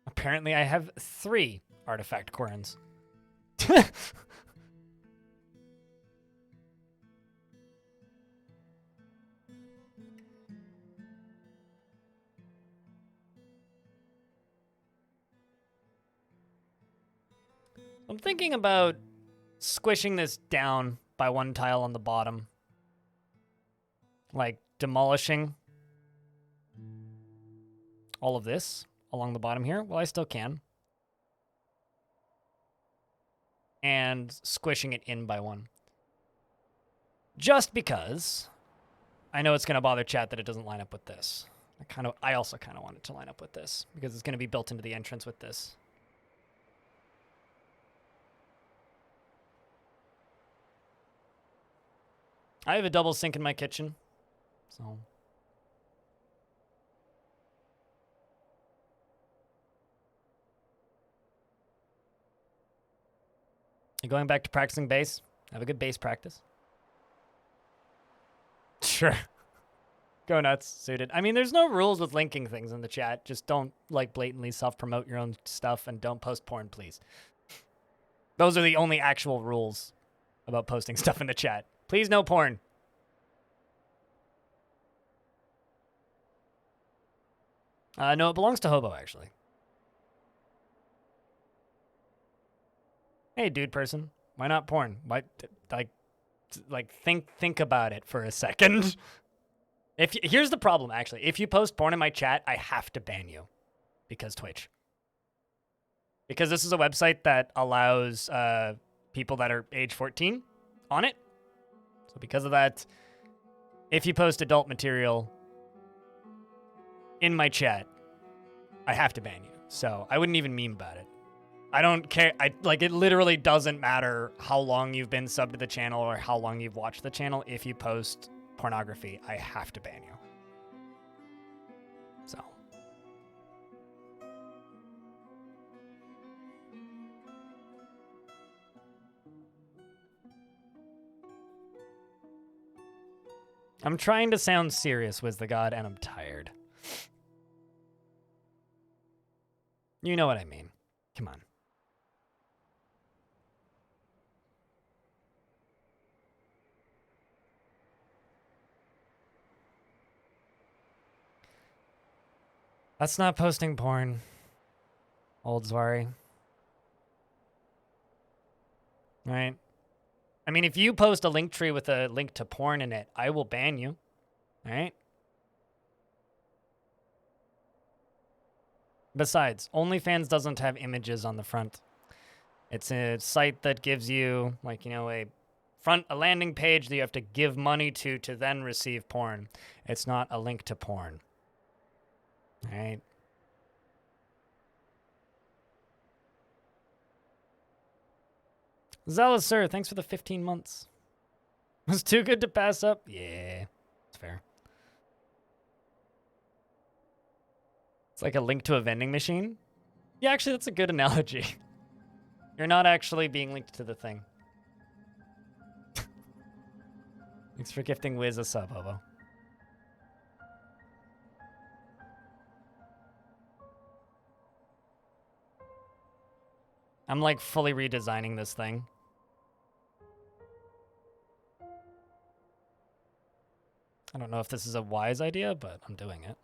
Apparently, I have 3 artifact querns. I'm thinking about squishing this down by 1 tile on the bottom. Like demolishing all of this along the bottom here. Well, I still can. And squishing it in by 1. Just because I know it's going to bother chat that it doesn't line up with this. I also kind of want it to line up with this because it's going to be built into the entrance with this. I have a double sink in my kitchen, so You going back to practicing bass? Have a good bass practice. Sure. Go nuts, suited. I mean, there's no rules with linking things in the chat. Just don't, like, blatantly self-promote your own stuff and don't post porn, please. Those are the only actual rules about posting stuff in the chat. Please, no porn. No, it belongs to Hobo, actually. Hey, dude person. Why not porn? Why, like think about it for a second. Here's the problem, actually. If you post porn in my chat, I have to ban you. Because Twitch. Because this is a website that allows people that are age 14 on it. So because of that, if you post adult material in my chat, I have to ban you. So I wouldn't even meme about it. I don't care. It literally doesn't matter how long you've been subbed to the channel or how long you've watched the channel. If you post pornography, I have to ban you. So. I'm trying to sound serious, Wiz the God, and I'm tired. You know what I mean. Come on. That's not posting porn. Old Zwari. Right? I mean, if you post a link tree with a link to porn in it, I will ban you. Alright? Besides, OnlyFans doesn't have images on the front. It's a site that gives you, like, you know, a landing page that you have to give money to then receive porn. It's not a link to porn. Alright? Zealous Sir, thanks for the 15 months. Was too good to pass up? Yeah, it's fair. It's like a link to a vending machine? Yeah, actually, that's a good analogy. You're not actually being linked to the thing. Thanks for gifting Wiz a sub, Hobo. I'm like fully redesigning this thing. I don't know if this is a wise idea, but I'm doing it.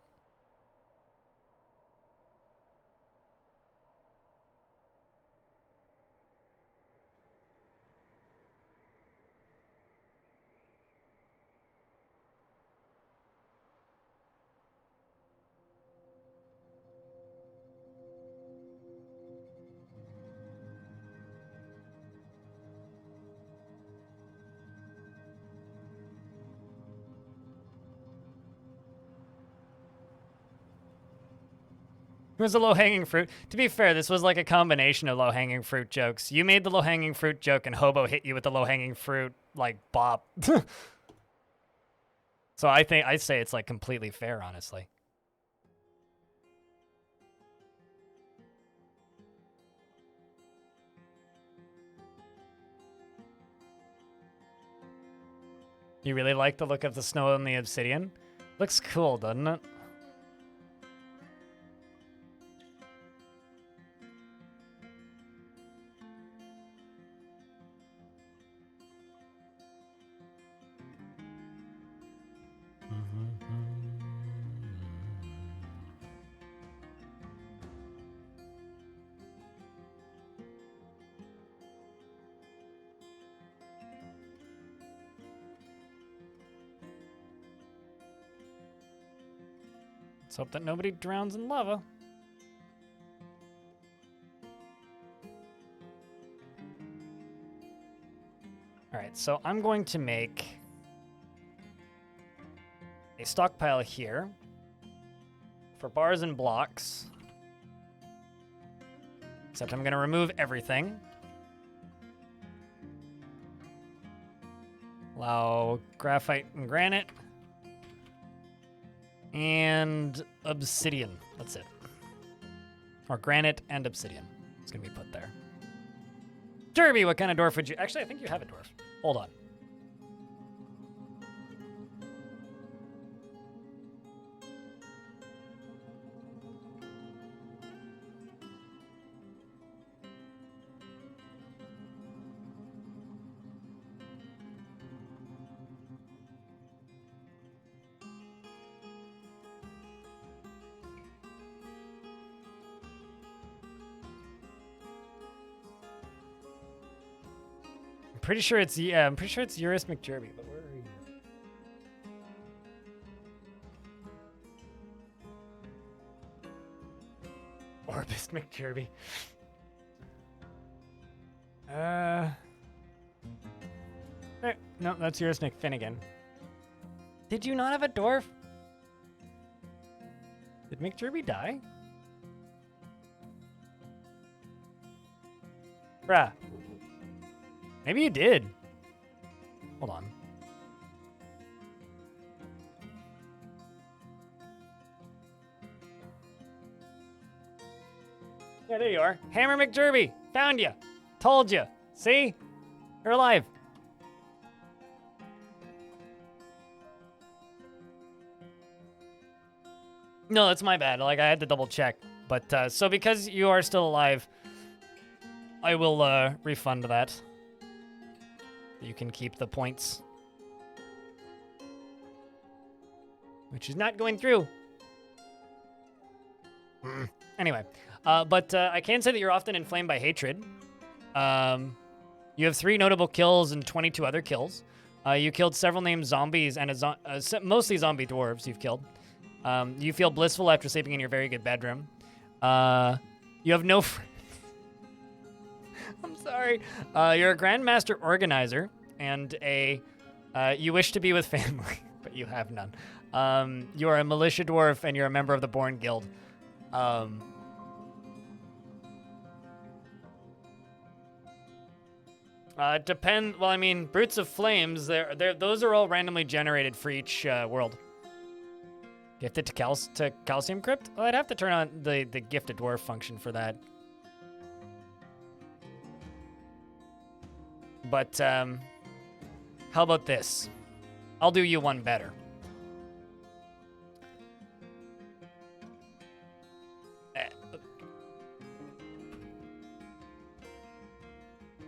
It was a low-hanging fruit. To be fair, this was like a combination of low-hanging fruit jokes. You made the low-hanging fruit joke, and Hobo hit you with the low-hanging fruit, like, bop. So I say it's, like, completely fair, honestly. You really like the look of the snow on the obsidian? Looks cool, doesn't it? Let's hope that nobody drowns in lava. All right, so I'm going to make a stockpile here for bars and blocks. Except I'm going to remove everything. Allow graphite and granite. And obsidian. That's it. Or granite and obsidian. It's going to be put there. McDerby, what kind of dwarf would you... Actually, I think you have a dwarf. Hold on. Pretty sure it's I'm pretty sure it's Eurus McDerby, but where are you? Orbis McDerby. No, that's Eurus McFinnigan. Did you not have a dwarf? Did McDerby die? Bruh. Maybe you did. Hold on. Yeah, there you are. Hammer McDerby. Found you. Told you. See? You're alive. No, that's my bad. Like, I had to double check. But, so because you are still alive, I will, refund that. You can keep the points. Which is not going through. Anyway. But I can say that you're often inflamed by hatred. You have 3 notable kills and 22 other kills. You killed several named zombies and mostly zombie dwarves you've killed. You feel blissful after sleeping in your very good bedroom. You have no friends. I'm sorry. You're a grandmaster organizer and you wish to be with family, but you have none. You are a militia dwarf and you're a member of the Born Guild. Well, I mean, Brutes of Flames, those are all randomly generated for each world. Gifted to Calcium Crypt? Well, I'd have to turn on the Gifted Dwarf function for that. But, how about this? I'll do you one better.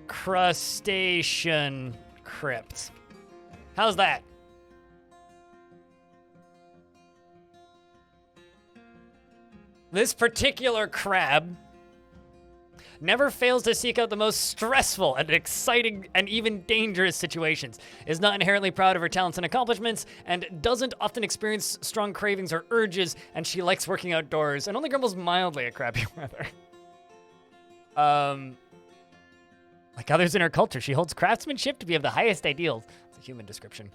Crustacean Crypt. How's that? This particular crab never fails to seek out the most stressful and exciting and even dangerous situations, is not inherently proud of her talents and accomplishments, and doesn't often experience strong cravings or urges, and she likes working outdoors and only grumbles mildly at crappy weather. Like others in her culture, she holds craftsmanship to be of the highest ideals. It's a human description.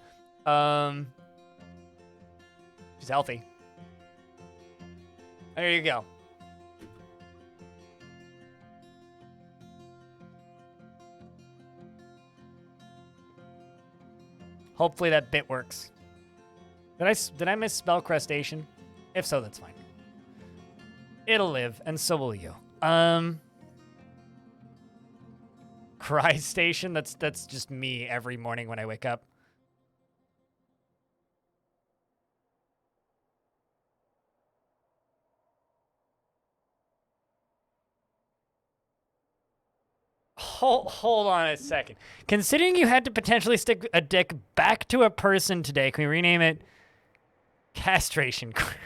She's healthy. There you go. Hopefully that bit works. Did I misspell crustacean? If so, that's fine. It'll live, and so will you. Cry station? That's just me every morning when I wake up. Hold on a second. Considering you had to potentially stick a dick back to a person today, can we rename it Castration Crab?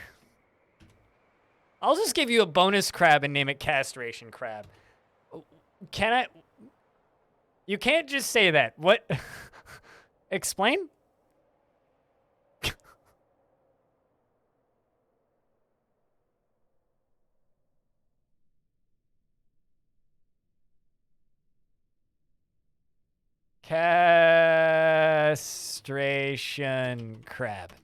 I'll just give you a bonus crab and name it Castration Crab. Can I? You can't just say that. What? Explain? Castration crab.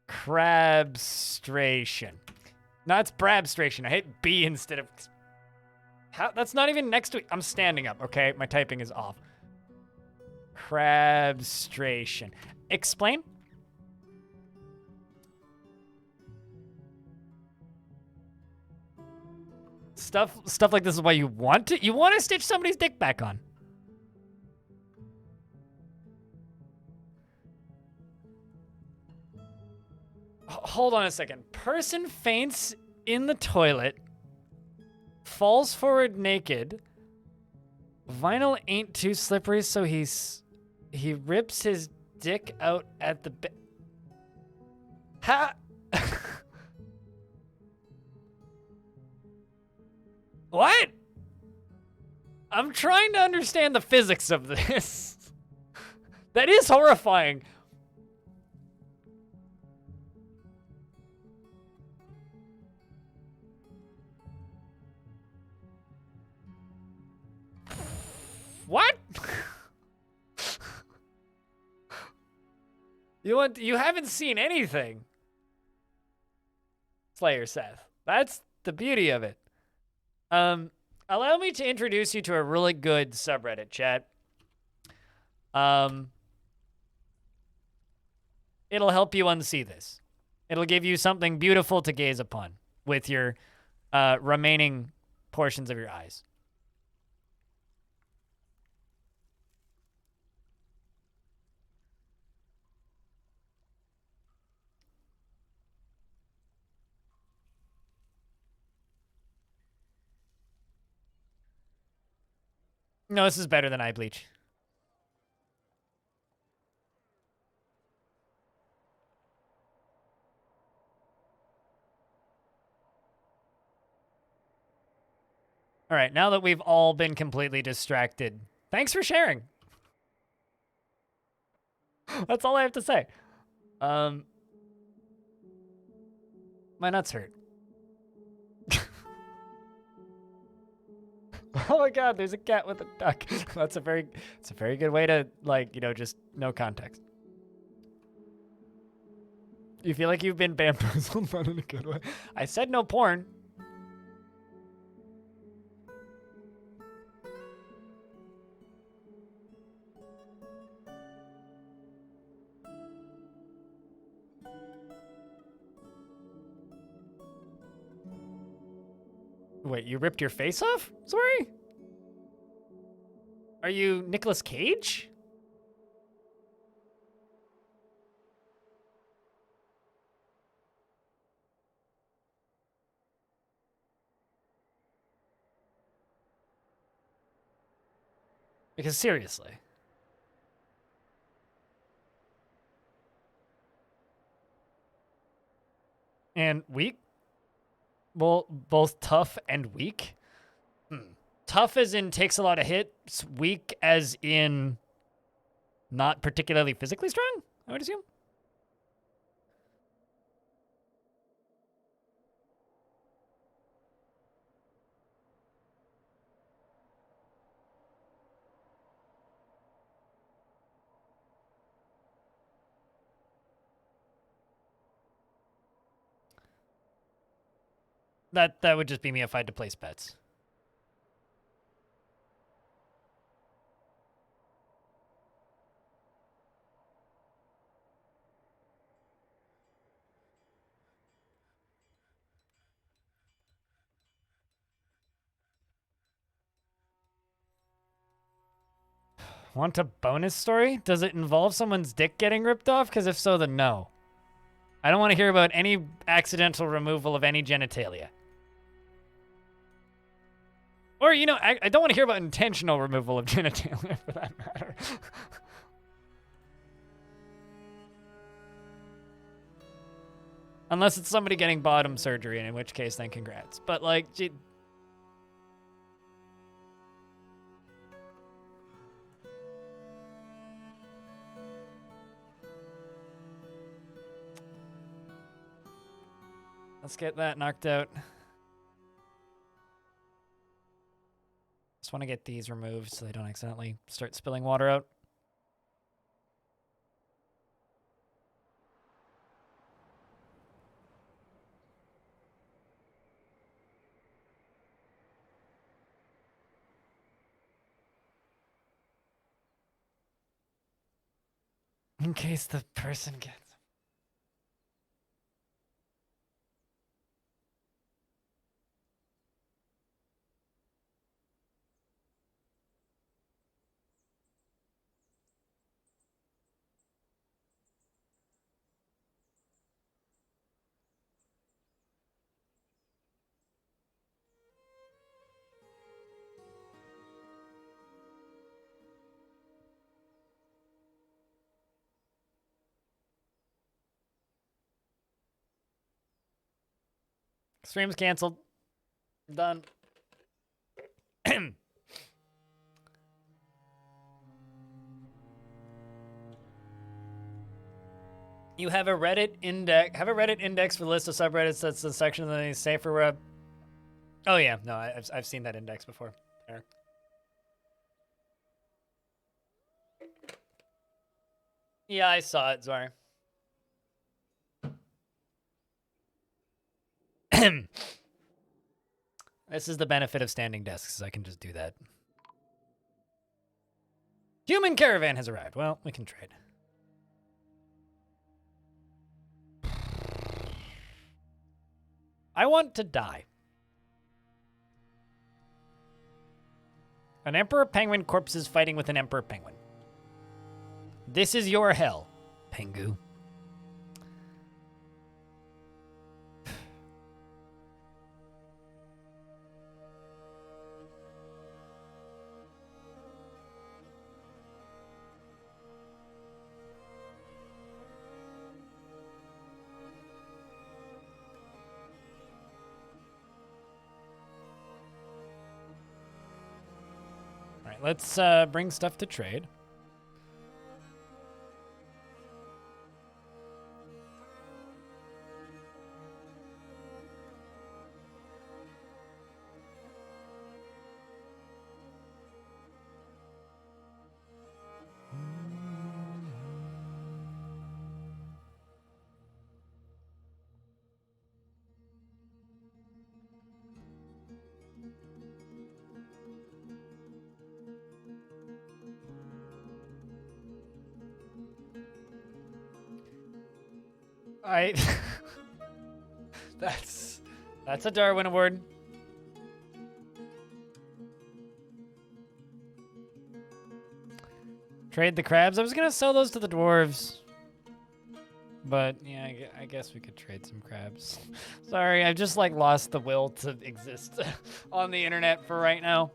Crabstration. No, it's brabstration. I hit B instead of... How? That's not even next to it. I'm standing up, okay? My typing is off. Crabstration. Explain. Stuff like this is why you want to stitch somebody's dick back on. Hold on a second. Person faints in the toilet, falls forward naked. Vinyl ain't too slippery, so he rips his dick out at the Ha! What? I'm trying to understand the physics of this. That is horrifying. What? You haven't seen anything. Slayer Seth. That's the beauty of it. Allow me to introduce you to a really good subreddit, chat. It'll help you unsee this. It'll give you something beautiful to gaze upon with your remaining portions of your eyes. No, this is better than eye bleach. All right, now that we've all been completely distracted, thanks for sharing. That's all I have to say. My nuts hurt. Oh my god, there's a cat with a duck. It's a very good way to, like, you know, just no context. You feel like you've been bamboozled, but in a good way. I said no porn. Wait, you ripped your face off? Sorry? Are you Nicolas Cage? Because seriously. And weak? Well, both tough and weak? Tough as in takes a lot of hits, weak as in not particularly physically strong, I would assume. That would just be me if I had to place bets. Want a bonus story? Does it involve someone's dick getting ripped off? Because if so, then no. I don't want to hear about any accidental removal of any genitalia. Or, you know, I don't want to hear about intentional removal of genitalia, for that matter. Unless it's somebody getting bottom surgery, and in which case, then congrats. But, like, gee... Let's get that knocked out. Just want to get these removed so they don't accidentally start spilling water out. In case the person gets... Stream's canceled. Done. You have a Reddit index. Have a Reddit index for the list of subreddits. That's the section of the safer web. Oh yeah, no, I've seen that index before. There. Yeah, I saw it. Sorry. This is the benefit of standing desks. I can just do that. Human caravan has arrived. Well, we can trade. I want to die. An emperor penguin corpse is fighting with an emperor penguin. This is your hell, Pengu. All right, let's bring stuff to trade. I that's a Darwin Award. Trade the crabs. I was gonna sell those to the dwarves, but yeah, I guess we could trade some crabs. Sorry, I've just like lost the will to exist on the internet for right now.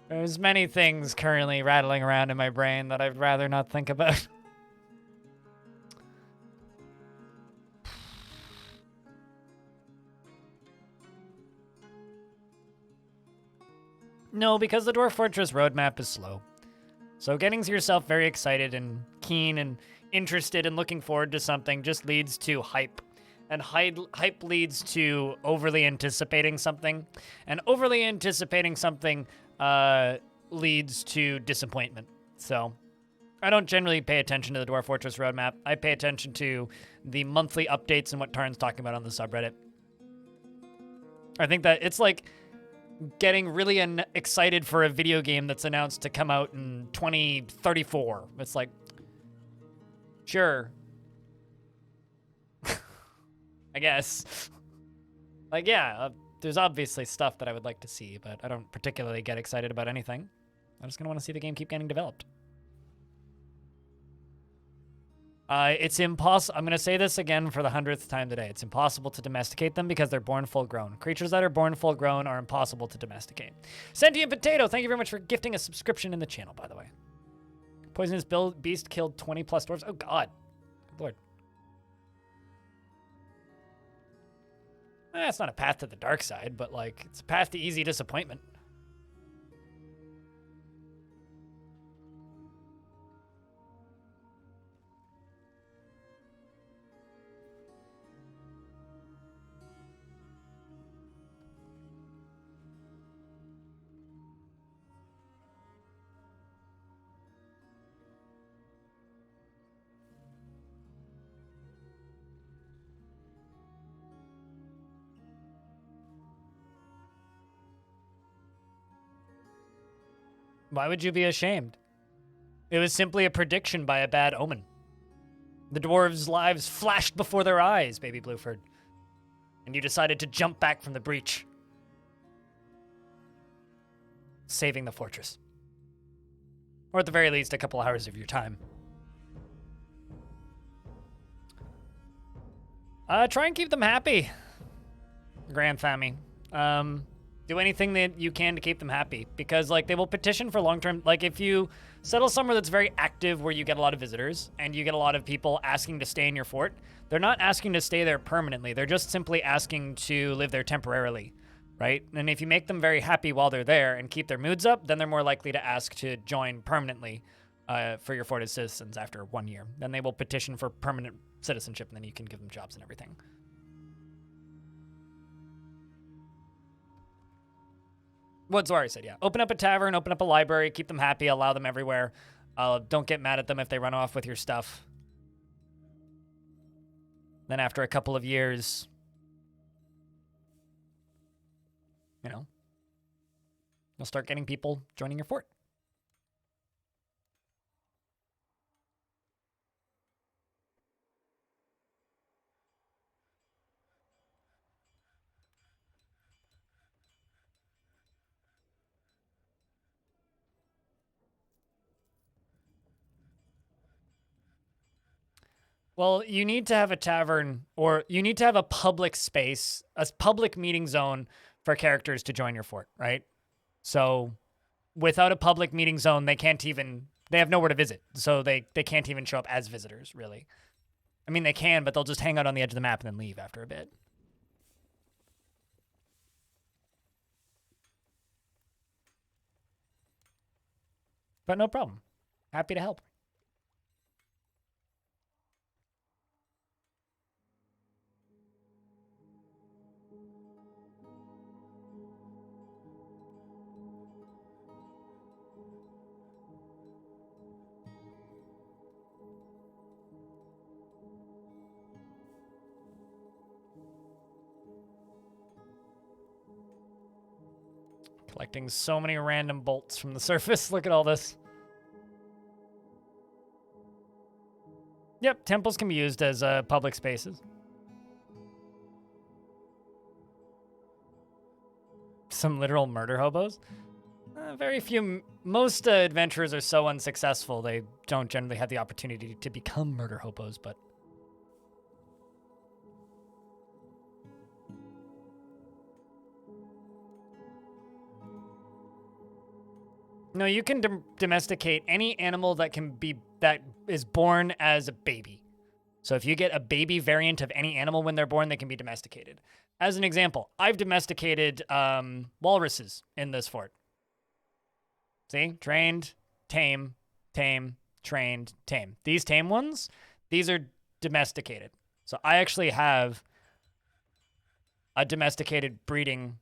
There's many things currently rattling around in my brain that I'd rather not think about. No, because the Dwarf Fortress roadmap is slow. So getting yourself very excited and keen and interested and looking forward to something just leads to hype. And hype leads to overly anticipating something. And overly anticipating something leads to disappointment. So I don't generally pay attention to the Dwarf Fortress roadmap. I pay attention to the monthly updates and what Tarn's talking about on the subreddit. I think that it's like getting really excited for a video game that's announced to come out in 2034. It's like, sure. I guess. Like, yeah, there's obviously stuff that I would like to see, but I don't particularly get excited about anything. I'm just going to want to see the game keep getting developed. It's impossible. I'm going to say this again for the 100th time today. It's impossible to domesticate them because they're born full grown. Creatures that are born full grown are impossible to domesticate. Sentient Potato, thank you very much for gifting a subscription in the channel, by the way. Poisonous Beast killed 20 plus dwarves. Oh, God. Good Lord. It's not a path to the dark side, but, like, it's a path to easy disappointment. Why would you be ashamed? It was simply a prediction by a bad omen. The dwarves' lives flashed before their eyes, baby Blueford. And you decided to jump back from the breach, saving the fortress. Or at the very least, a couple hours of your time. Try and keep them happy, Grand Fammy. Do anything that you can to keep them happy, because like they will petition for long-term. Like if you settle somewhere that's very active, where you get a lot of visitors and you get a lot of people asking to stay in your fort, they're not asking to stay there permanently. They're just simply asking to live there temporarily, right? And if you make them very happy while they're there and keep their moods up, then they're more likely to ask to join permanently for your fort as citizens after 1 year. Then they will petition for permanent citizenship, and then you can give them jobs and everything. What Zwari said, yeah. Open up a tavern, open up a library, keep them happy, allow them everywhere. Don't get mad at them if they run off with your stuff. Then after a couple of years, you know, you'll start getting people joining your fort. Well, you need to have a tavern, or you need to have a public space, a public meeting zone for characters to join your fort, right? So without a public meeting zone, they have nowhere to visit. So they can't even show up as visitors, really. I mean, they can, but they'll just hang out on the edge of the map and then leave after a bit. But no problem. Happy to help. Collecting so many random bolts from the surface. Look at all this. Yep, temples can be used as public spaces. Some literal murder hobos? Very few. Most adventurers are so unsuccessful, they don't generally have the opportunity to become murder hobos, but... No, you can domesticate any animal that is born as a baby. So if you get a baby variant of any animal when they're born, they can be domesticated. As an example, I've domesticated walruses in this fort. See? Trained, tame, trained, tame. These tame ones, these are domesticated. So I actually have a domesticated breeding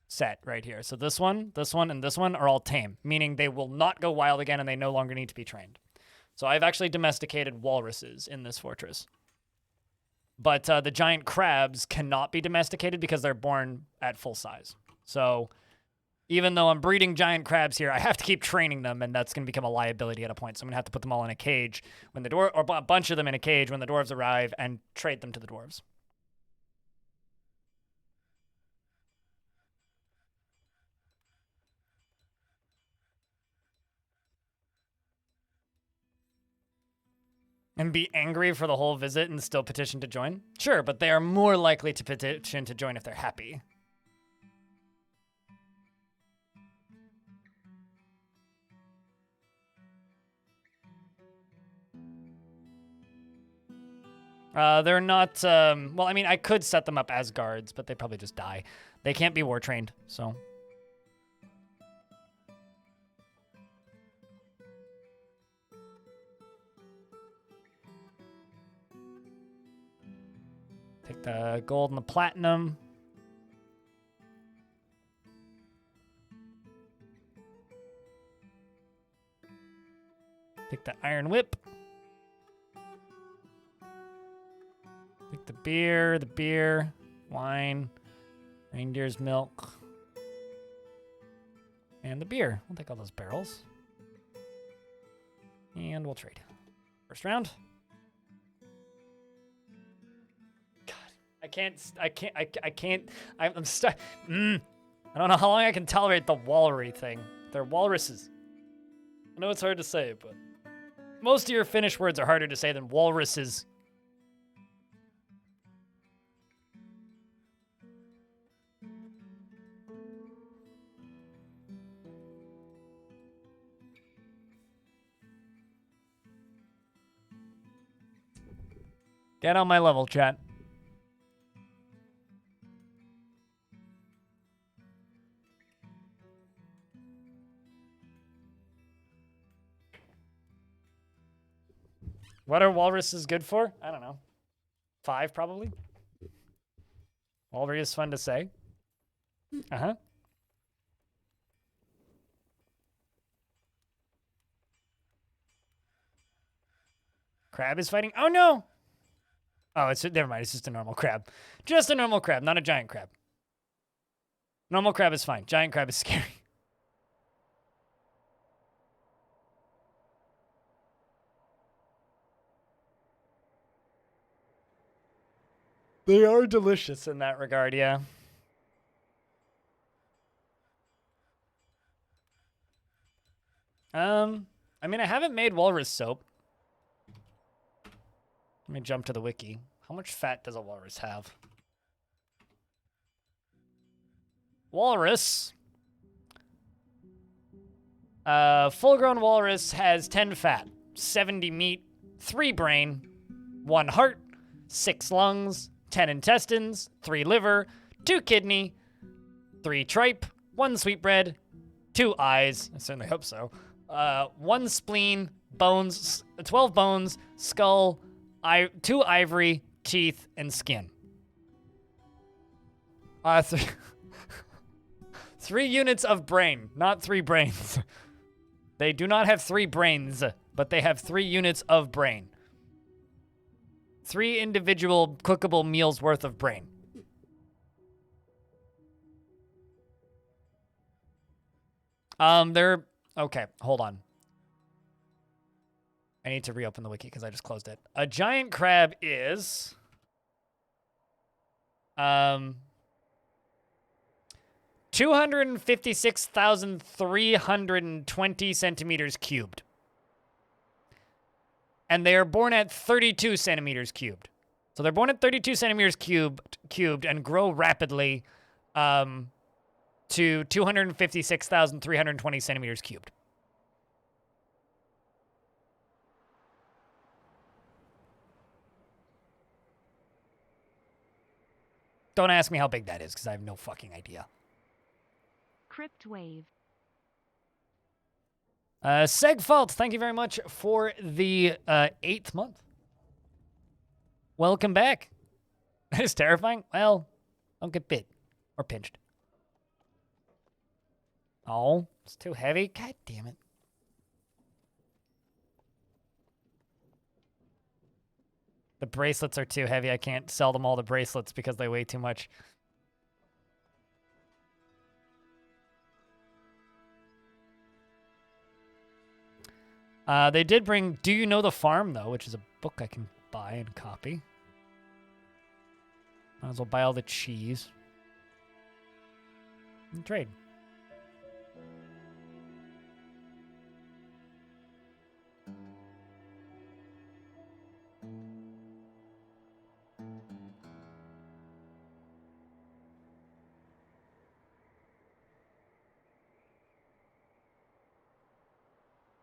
set right here. So this one, and this one are all tame, meaning they will not go wild again and they no longer need to be trained. So I've actually domesticated walruses in this fortress. But the giant crabs cannot be domesticated because they're born at full size. So even though I'm breeding giant crabs here, I have to keep training them, and that's going to become a liability at a point. So I'm going to have to put them all in a cage when or a bunch of them in a cage when the dwarves arrive and trade them to the dwarves. And be angry for the whole visit and still petition to join? Sure, but they are more likely to petition to join if they're happy. They're not, well, I mean, I could set them up as guards, but they probably just die. They can't be war trained, so... Take the gold and the platinum. Take the iron whip. Take the beer, wine, reindeer's milk, and the beer. We'll take all those barrels. And we'll trade. First round. I'm stuck. I don't know how long I can tolerate the wallery thing. They're walruses. I know it's hard to say, but most of your Finnish words are harder to say than walruses. Get on my level, chat. What are walruses good for? I don't know. 5, probably. Walrus is fun to say. Uh-huh. Crab is fighting. Oh, no! Oh, never mind. It's just a normal crab. Just a normal crab, not a giant crab. Normal crab is fine. Giant crab is scary. They are delicious in that regard, yeah. I mean, I haven't made walrus soap. Let me jump to the wiki. How much fat does a walrus have? Walrus. Full-grown walrus has 10 fat, 70 meat, 3 brain, 1 heart, 6 lungs, 10 intestines, 3 liver, 2 kidney, 3 tripe, 1 sweetbread, 2 eyes, I certainly hope so, 1 spleen, bones, 12 bones, skull, 2 ivory, teeth, and skin. 3 units of brain, not 3 brains. They do not have 3 brains, but they have 3 units of brain. 3 individual cookable meals worth of brain. Okay, hold on. I need to reopen the wiki because I just closed it. A giant crab is 256,320 centimeters cubed. And they are born at 32 centimeters cubed. So they're born at 32 centimeters cubed and grow rapidly to 256,320 centimeters cubed. Don't ask me how big that is, because I have no fucking idea. Crypt Wave. Segfault, thank you very much for the 8th month. Welcome back. That is terrifying. Well, don't get bit or pinched. Oh, it's too heavy. God damn it. The bracelets are too heavy. I can't sell them all the bracelets because they weigh too much. They did bring Do You Know the Farm, though, which is a book I can buy and copy. Might as well buy all the cheese. And trade.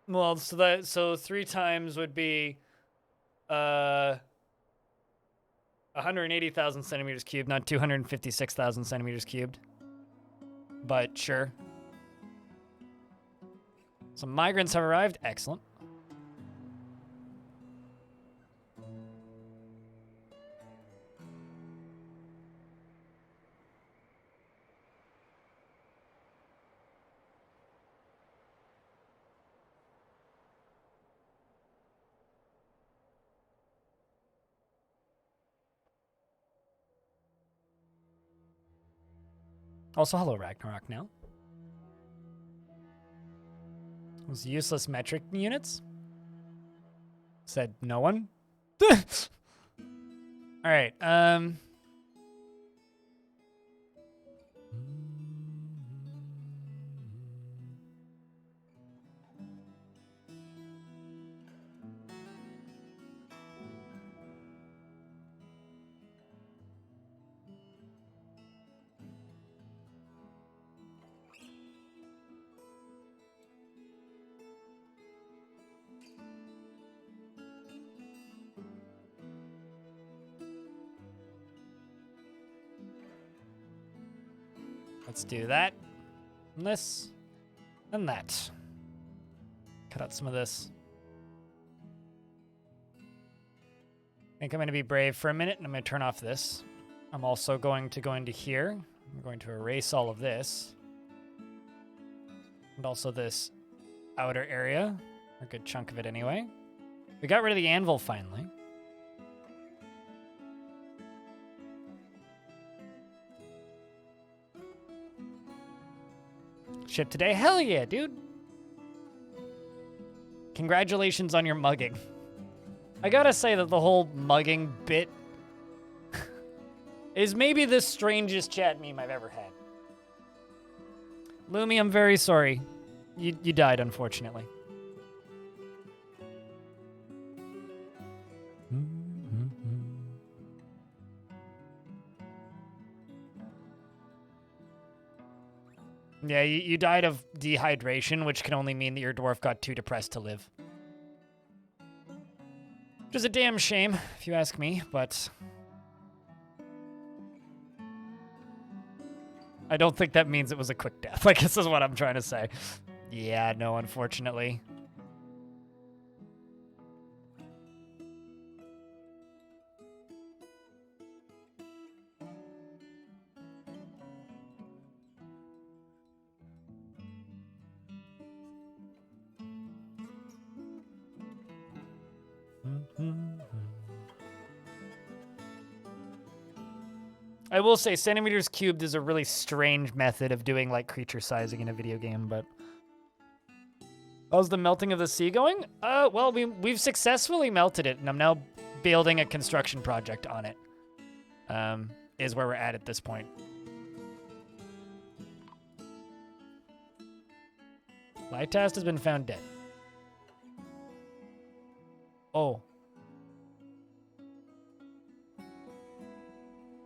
Well, so 3 times would be 180,000 centimeters cubed, not 256,000 centimeters cubed. But sure. Some migrants have arrived. Excellent. Also, hello, Ragnarok now. Those useless metric units? Said no one? Alright, Let's do that. And this. And that. Cut out some of this. I think I'm going to be brave for a minute, and I'm going to turn off this. I'm also going to go into here. I'm going to erase all of this. And also this outer area. A good chunk of it anyway. We got rid of the anvil finally. Ship today? Hell yeah, dude. Congratulations on your mugging. I gotta say that the whole mugging bit is maybe the strangest chat meme I've ever had. Lumi, I'm very sorry. You died, unfortunately. Yeah, you died of dehydration, which can only mean that your dwarf got too depressed to live. Which is a damn shame, if you ask me, but I don't think that means it was a quick death. I guess is what I'm trying to say. Yeah, no, unfortunately. I will say centimeters cubed is a really strange method of doing like creature sizing in a video game, but how's the melting of the sea going? Well, we've successfully melted it, and I'm now building a construction project on it. Is where we're at this point. Lytast has been found dead. Oh.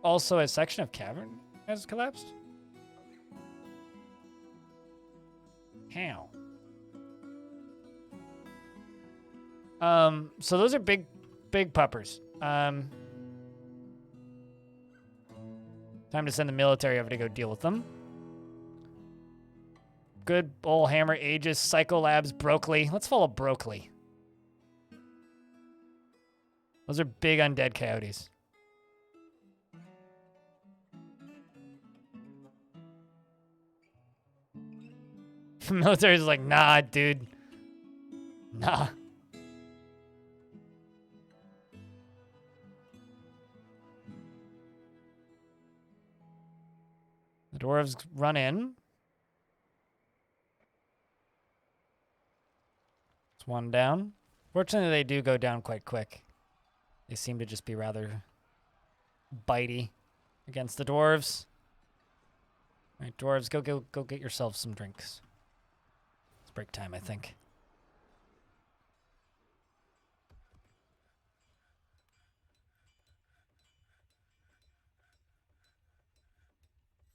Also, a section of cavern has collapsed? How? So those are big puppers. Time to send the military over to go deal with them. Good old Hammer Aegis, Psycho Labs, Brockley. Let's follow Brockley. Those are big undead coyotes. The military's like, nah, dude. Nah. The dwarves run in. It's one down. Fortunately, they do go down quite quick. They seem to just be rather bitey against the dwarves. All right, dwarves, go get yourselves some drinks. It's break time, I think.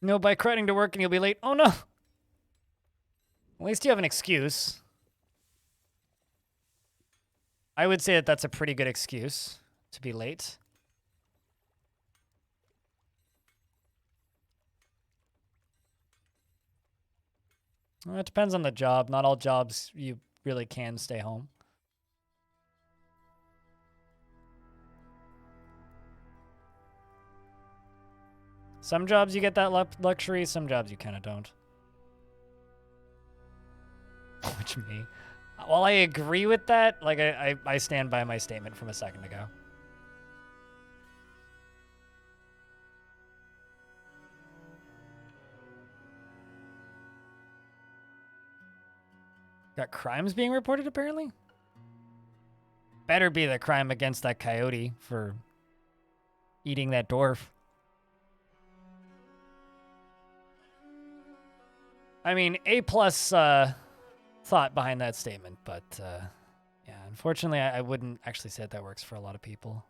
No, bike riding to work and you'll be late. Oh no! At least you have an excuse. I would say that that's a pretty good excuse to be late. Well, it depends on the job. Not all jobs you really can stay home. Some jobs you get that luxury, some jobs you kind of don't. Which me? While I agree with that, like I stand by my statement from a second ago. Got crimes being reported, apparently? Better be the crime against that coyote for eating that dwarf. I mean, A+ thought behind that statement, but yeah, unfortunately, I wouldn't actually say that works for a lot of people.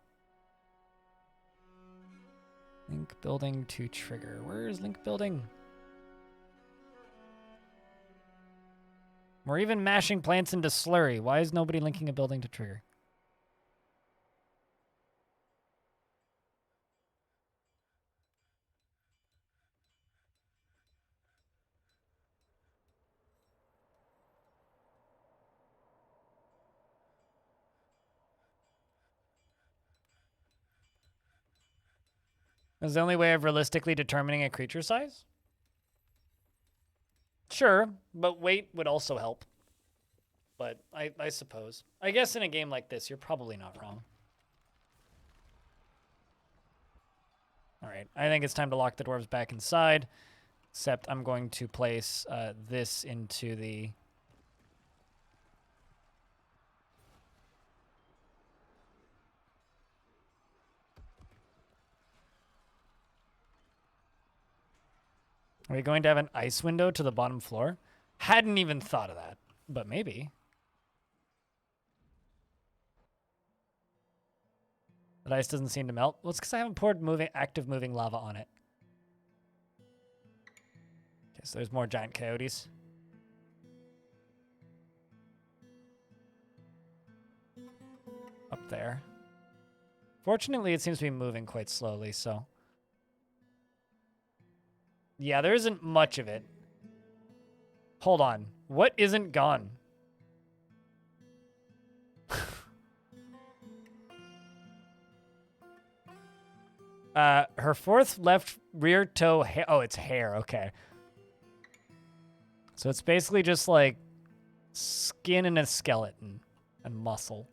Link building to trigger. Where is link building? We're even mashing plants into slurry. Why is nobody linking a building to trigger? Is the only way of realistically determining a creature size? Sure, but weight would also help. But I suppose. I guess in a game like this, you're probably not wrong. All right, I think it's time to lock the dwarves back inside. Except I'm going to place this into the... Are we going to have an ice window to the bottom floor? Hadn't even thought of that, but maybe. The ice doesn't seem to melt. Well, it's because I haven't poured active moving lava on it. Okay, so there's more giant coyotes. Up there. Fortunately, it seems to be moving quite slowly, so... Yeah, there isn't much of it. Hold on. What isn't gone? Her fourth left rear toe... Oh, it's hair. Okay. So it's basically just like skin and a skeleton and muscle.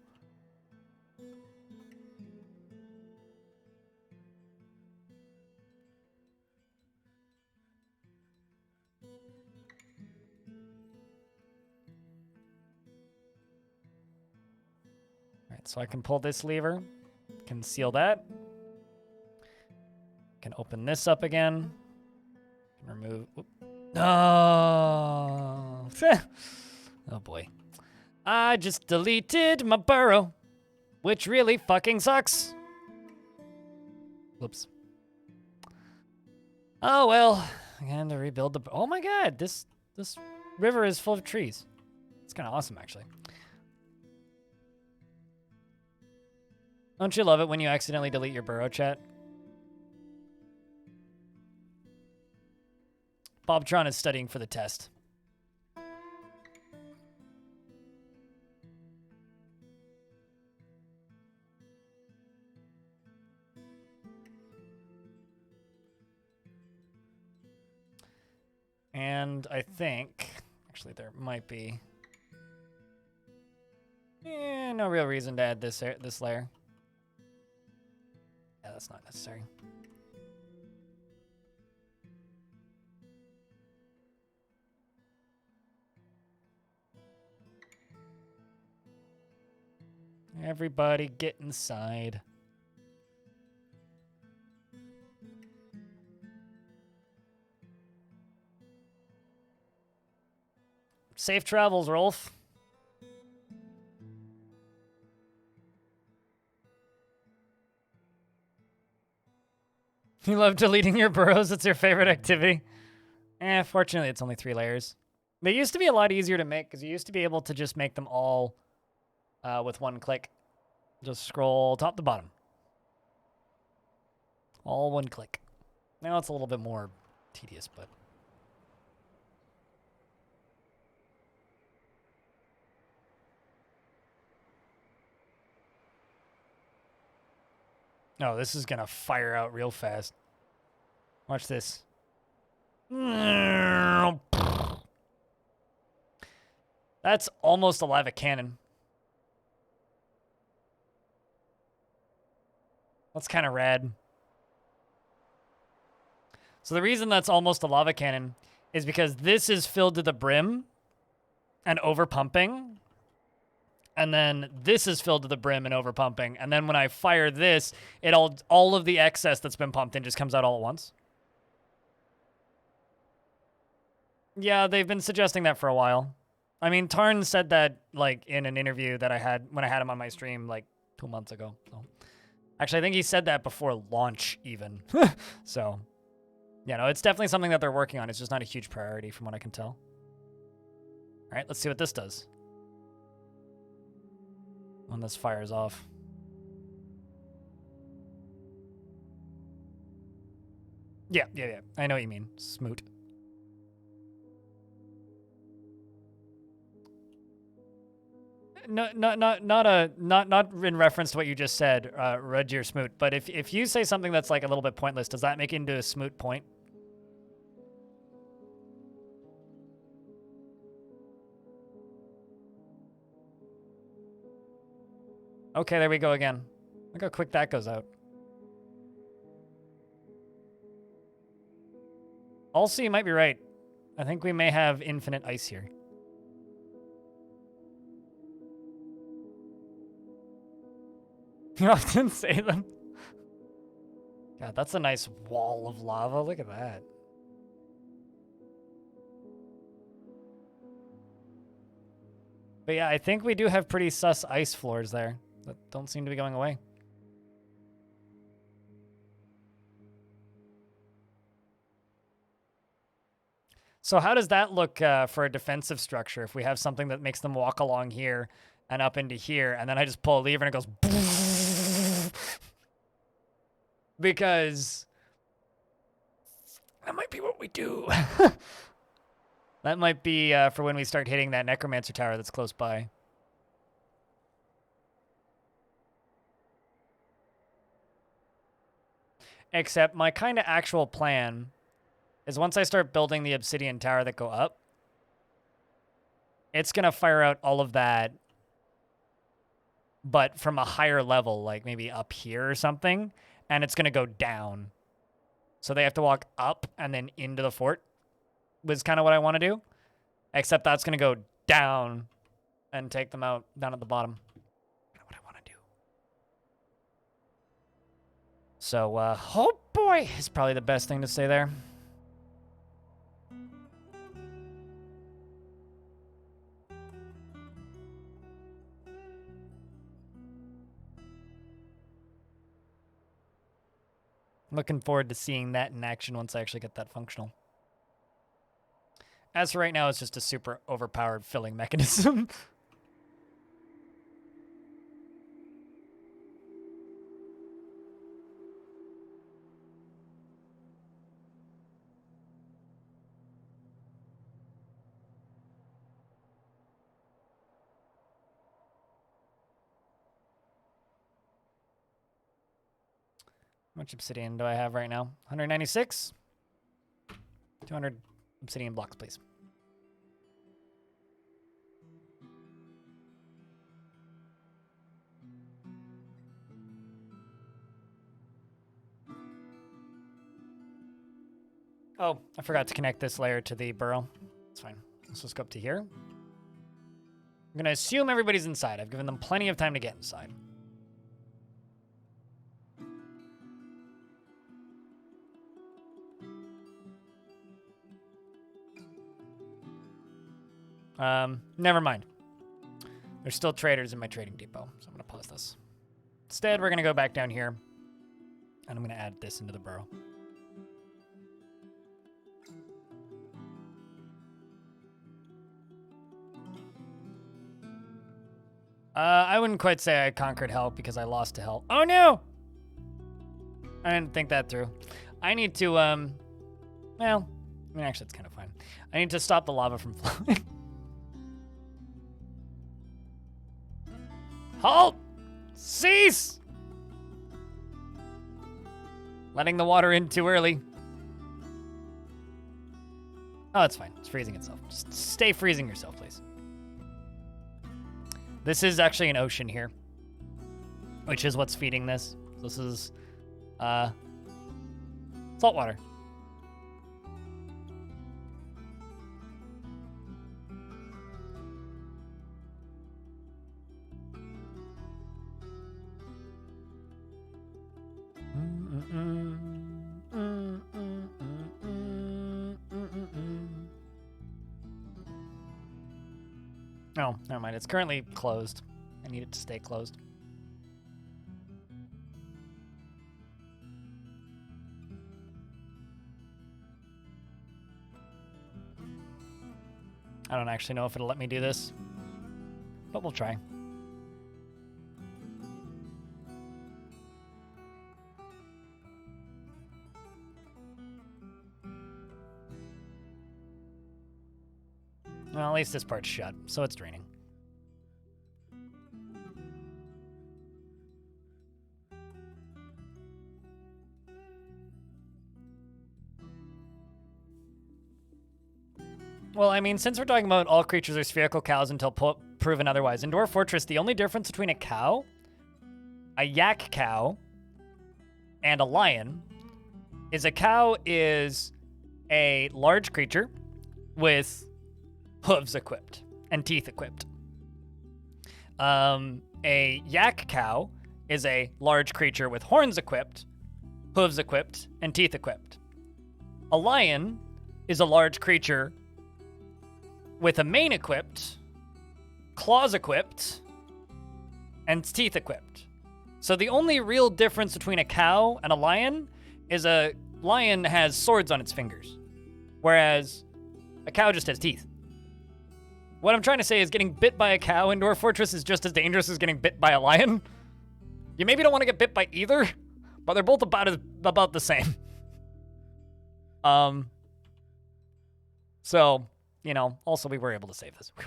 So I can pull this lever, can seal that, can open this up again, can remove, oh, oh boy. I just deleted my burrow, which really fucking sucks. Whoops. Oh well, I got to rebuild the, oh my god, this river is full of trees. It's kind of awesome actually. Don't you love it when you accidentally delete your burrow, chat? Bobtron is studying for the test. And I think, actually there might be, no real reason to add this layer. Yeah, that's not necessary. Everybody get inside. Safe travels, Rolf. You love deleting your burrows? It's your favorite activity? Fortunately, it's only 3 layers. They used to be a lot easier to make because you used to be able to just make them all with 1 click. Just scroll top to bottom. All 1 click. Now it's a little bit more tedious, but... No, this is gonna fire out real fast. Watch this. That's almost a lava cannon. That's kind of rad. So the reason that's almost a lava cannon is because this is filled to the brim and over pumping. And then this is filled to the brim and over pumping. And then when I fire this, all of the excess that's been pumped in just comes out all at once. Yeah, they've been suggesting that for a while. I mean, Tarn said that like in an interview that I had when I had him on my stream like 2 months ago. So. Actually, I think he said that before launch even. So, yeah, no, it's definitely something that they're working on. It's just not a huge priority from what I can tell. All right, let's see what this does. When this fires off. Yeah. I know what you mean. Smoot. not in reference to what you just said, Roger Smoot. But if you say something that's like a little bit pointless, does that make it into a Smoot point? Okay, there we go again. Look how quick that goes out. Also, you might be right. I think we may have infinite ice here. You often say them. God, that's a nice wall of lava. Look at that. But yeah, I think we do have pretty sus ice floors there that don't seem to be going away. So how does that look for a defensive structure if we have something that makes them walk along here and up into here, and then I just pull a lever and it goes because that might be what we do. That might be for when we start hitting that necromancer tower that's close by. Except my kind of actual plan is once I start building the obsidian tower that go up, it's going to fire out all of that, but from a higher level, like maybe up here or something, and it's going to go down. So they have to walk up and then into the fort was kind of what I want to do, except that's going to go down and take them out down at the bottom. What I want to do. So, oh boy, is probably the best thing to say there. Looking forward to seeing that in action once I actually get that functional. As for right now, it's just a super overpowered filling mechanism. How much obsidian do I have right now? 196? 200 obsidian blocks, please. Oh, I forgot to connect this layer to the burrow. It's fine. Let's just go up to here. I'm going to assume everybody's inside. I've given them plenty of time to get inside. Never mind. There's still traders in my trading depot, so I'm going to pause this. Instead, we're going to go back down here, and I'm going to add this into the burrow. I wouldn't quite say I conquered hell because I lost to hell. Oh, no! I didn't think that through. I need to, well, I mean, actually, it's kind of fine. I need to stop the lava from flowing. Halt! Cease! Letting the water in too early. Oh, it's fine. It's freezing itself. Just stay freezing yourself, please. This is actually an ocean here, which is what's feeding this. This is salt water. Oh, never mind. It's currently closed. I need it to stay closed. I don't actually know if it'll let me do this, but we'll try. Well, at least this part's shut, so it's draining. Well, I mean, since we're talking about all creatures are spherical cows until proven otherwise, in Dwarf Fortress, the only difference between a cow, a yak cow, and a lion is a cow is a large creature with hooves equipped and teeth equipped. A yak cow is a large creature with horns equipped, hooves equipped, and teeth equipped. A lion is a large creature with a mane equipped, claws equipped, and teeth equipped. So the only real difference between a cow and a lion is a lion has swords on its fingers, whereas a cow just has teeth. What I'm trying to say is getting bit by a cow in Dwarf Fortress is just as dangerous as getting bit by a lion. You maybe don't want to get bit by either, but they're both about the same. So, you know, also we were able to save this. Whew.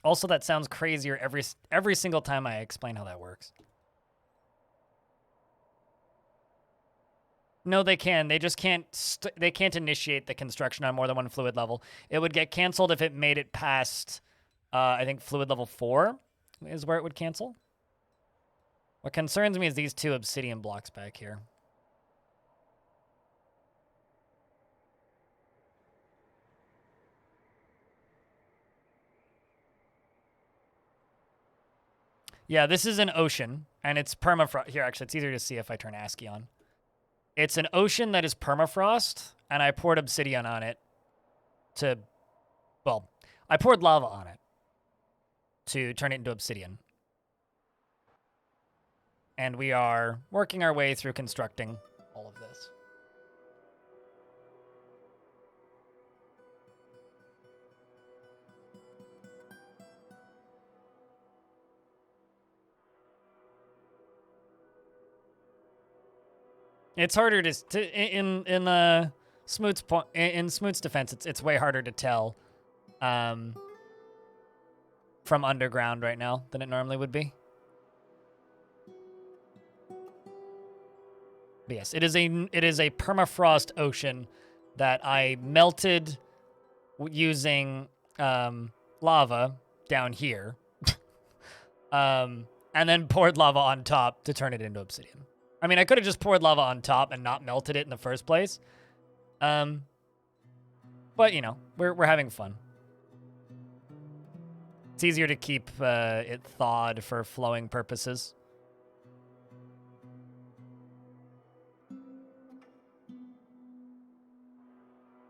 Also, that sounds crazier every single time I explain how that works. No, they can. They just can't. They can't initiate the construction on more than one fluid level. It would get canceled if it made it past, I think, fluid level 4 is where it would cancel. What concerns me is these 2 obsidian blocks back here. Yeah, this is an ocean, and it's permafrost. Here, actually, it's easier to see if I turn ASCII on. It's an ocean that is permafrost, and I poured obsidian on it to... Well, I poured lava on it to turn it into obsidian. And we are working our way through constructing all of this. It's harder in Smoot's defense. It's way harder to tell from underground right now than it normally would be. But yes, it is a permafrost ocean that I melted using lava down here, and then poured lava on top to turn it into obsidian. I mean, I could have just poured lava on top and not melted it in the first place. But, you know, we're having fun. It's easier to keep it thawed for flowing purposes.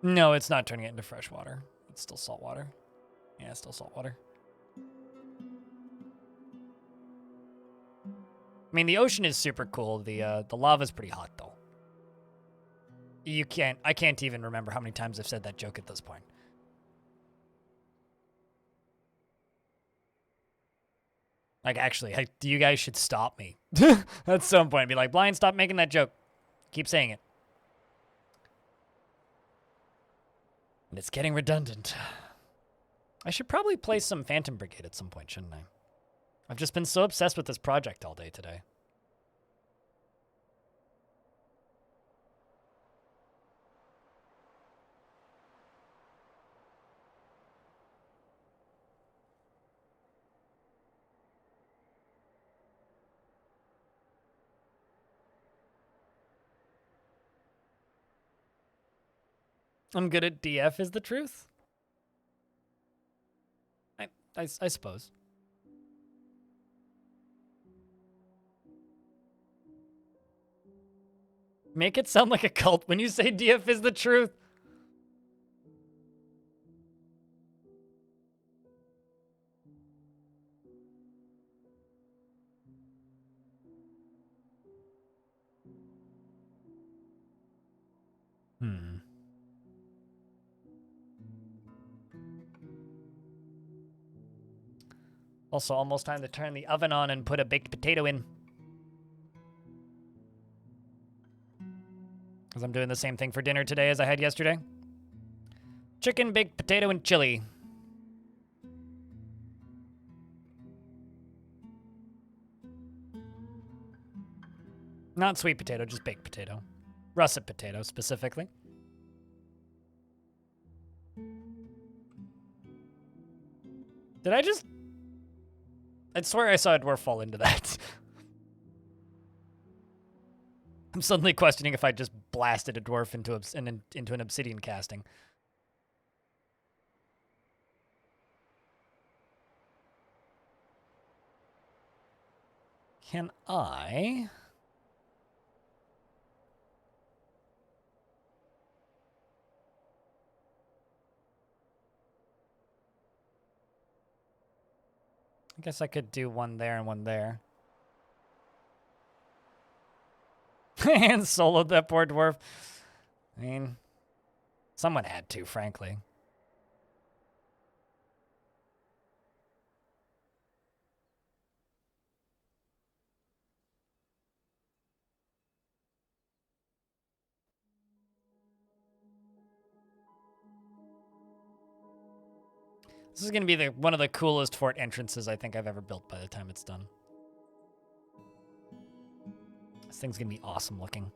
No, it's not turning it into fresh water. It's still salt water. Yeah, it's still salt water. I mean, the ocean is super cool. The lava's pretty hot, though. I can't even remember how many times I've said that joke at this point. Like, actually, you guys should stop me at some point. Be like, Blind, stop making that joke. Keep saying it. And it's getting redundant. I should probably play some Phantom Brigade at some point, shouldn't I? I've just been so obsessed with this project all day today. I'm good at DF is the truth? I suppose. Make it sound like a cult when you say DF is the truth. Also, almost time to turn the oven on and put a baked potato in. Because I'm doing the same thing for dinner today as I had yesterday. Chicken, baked potato, and chili. Not sweet potato, just baked potato. Russet potato, specifically. Did I just... I swear I saw a dwarf fall into that. I'm suddenly questioning if I just blasted a dwarf into an obsidian casting. Can I... I guess I could do one there and one there. And soloed that poor dwarf. I mean, someone had to, frankly. This is going to be one of the coolest fort entrances I think I've ever built by the time it's done. This thing's going to be awesome looking.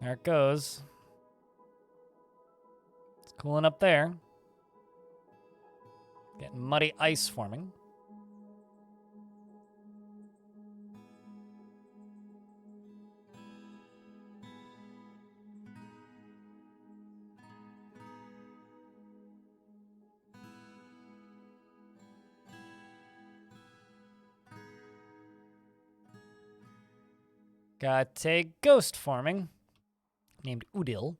There it goes. It's cooling up there. Getting muddy ice forming. Got a ghost forming named Udil.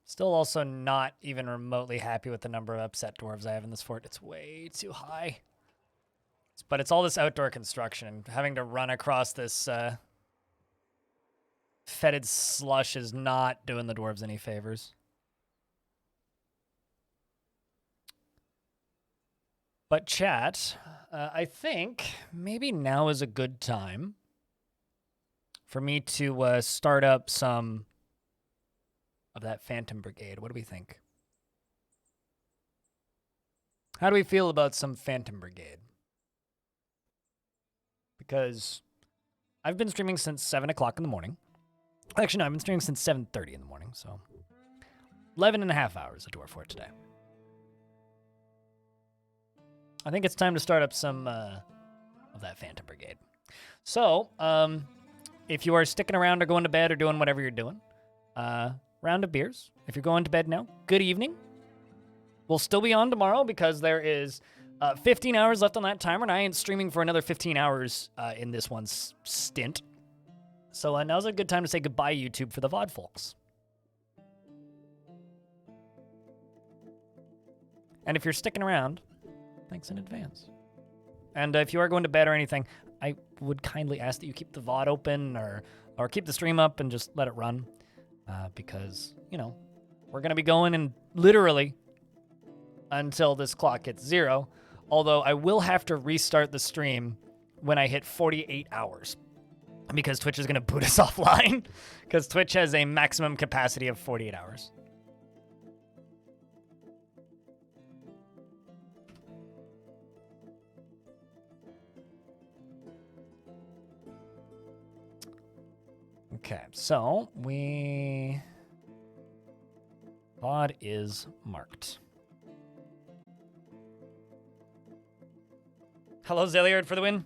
Still also not even remotely happy with the number of upset dwarves I have in this fort. It's way too high. But it's all this outdoor construction. Having to run across this fetid slush is not doing the dwarves any favors. But chat, I think maybe now is a good time for me to start up some of that Phantom Brigade. What do we think? How do we feel about some Phantom Brigade? Because I've been streaming since 7 o'clock in the morning. Actually, no, I've been streaming since 7:30 in the morning, so 11 and a half hours of Dwarf Fort today. I think it's time to start up some of that Phantom Brigade. So, if you are sticking around or going to bed or doing whatever you're doing, round of beers. If you're going to bed now, good evening. We'll still be on tomorrow because there is 15 hours left on that timer, and I ain't streaming for another 15 hours in this one stint. So now's a good time to say goodbye, YouTube, for the VOD folks. And if you're sticking around, thanks in advance. And if you are going to bed or anything, I would kindly ask that you keep the VOD open or keep the stream up and just let it run. Because, you know, we're going to be going in literally until this clock hits 0. Although I will have to restart the stream when I hit 48 hours. Because Twitch is going to boot us offline. Because Twitch has a maximum capacity of 48 hours. Okay, so VOD is marked. Hello, Zeliard for the win.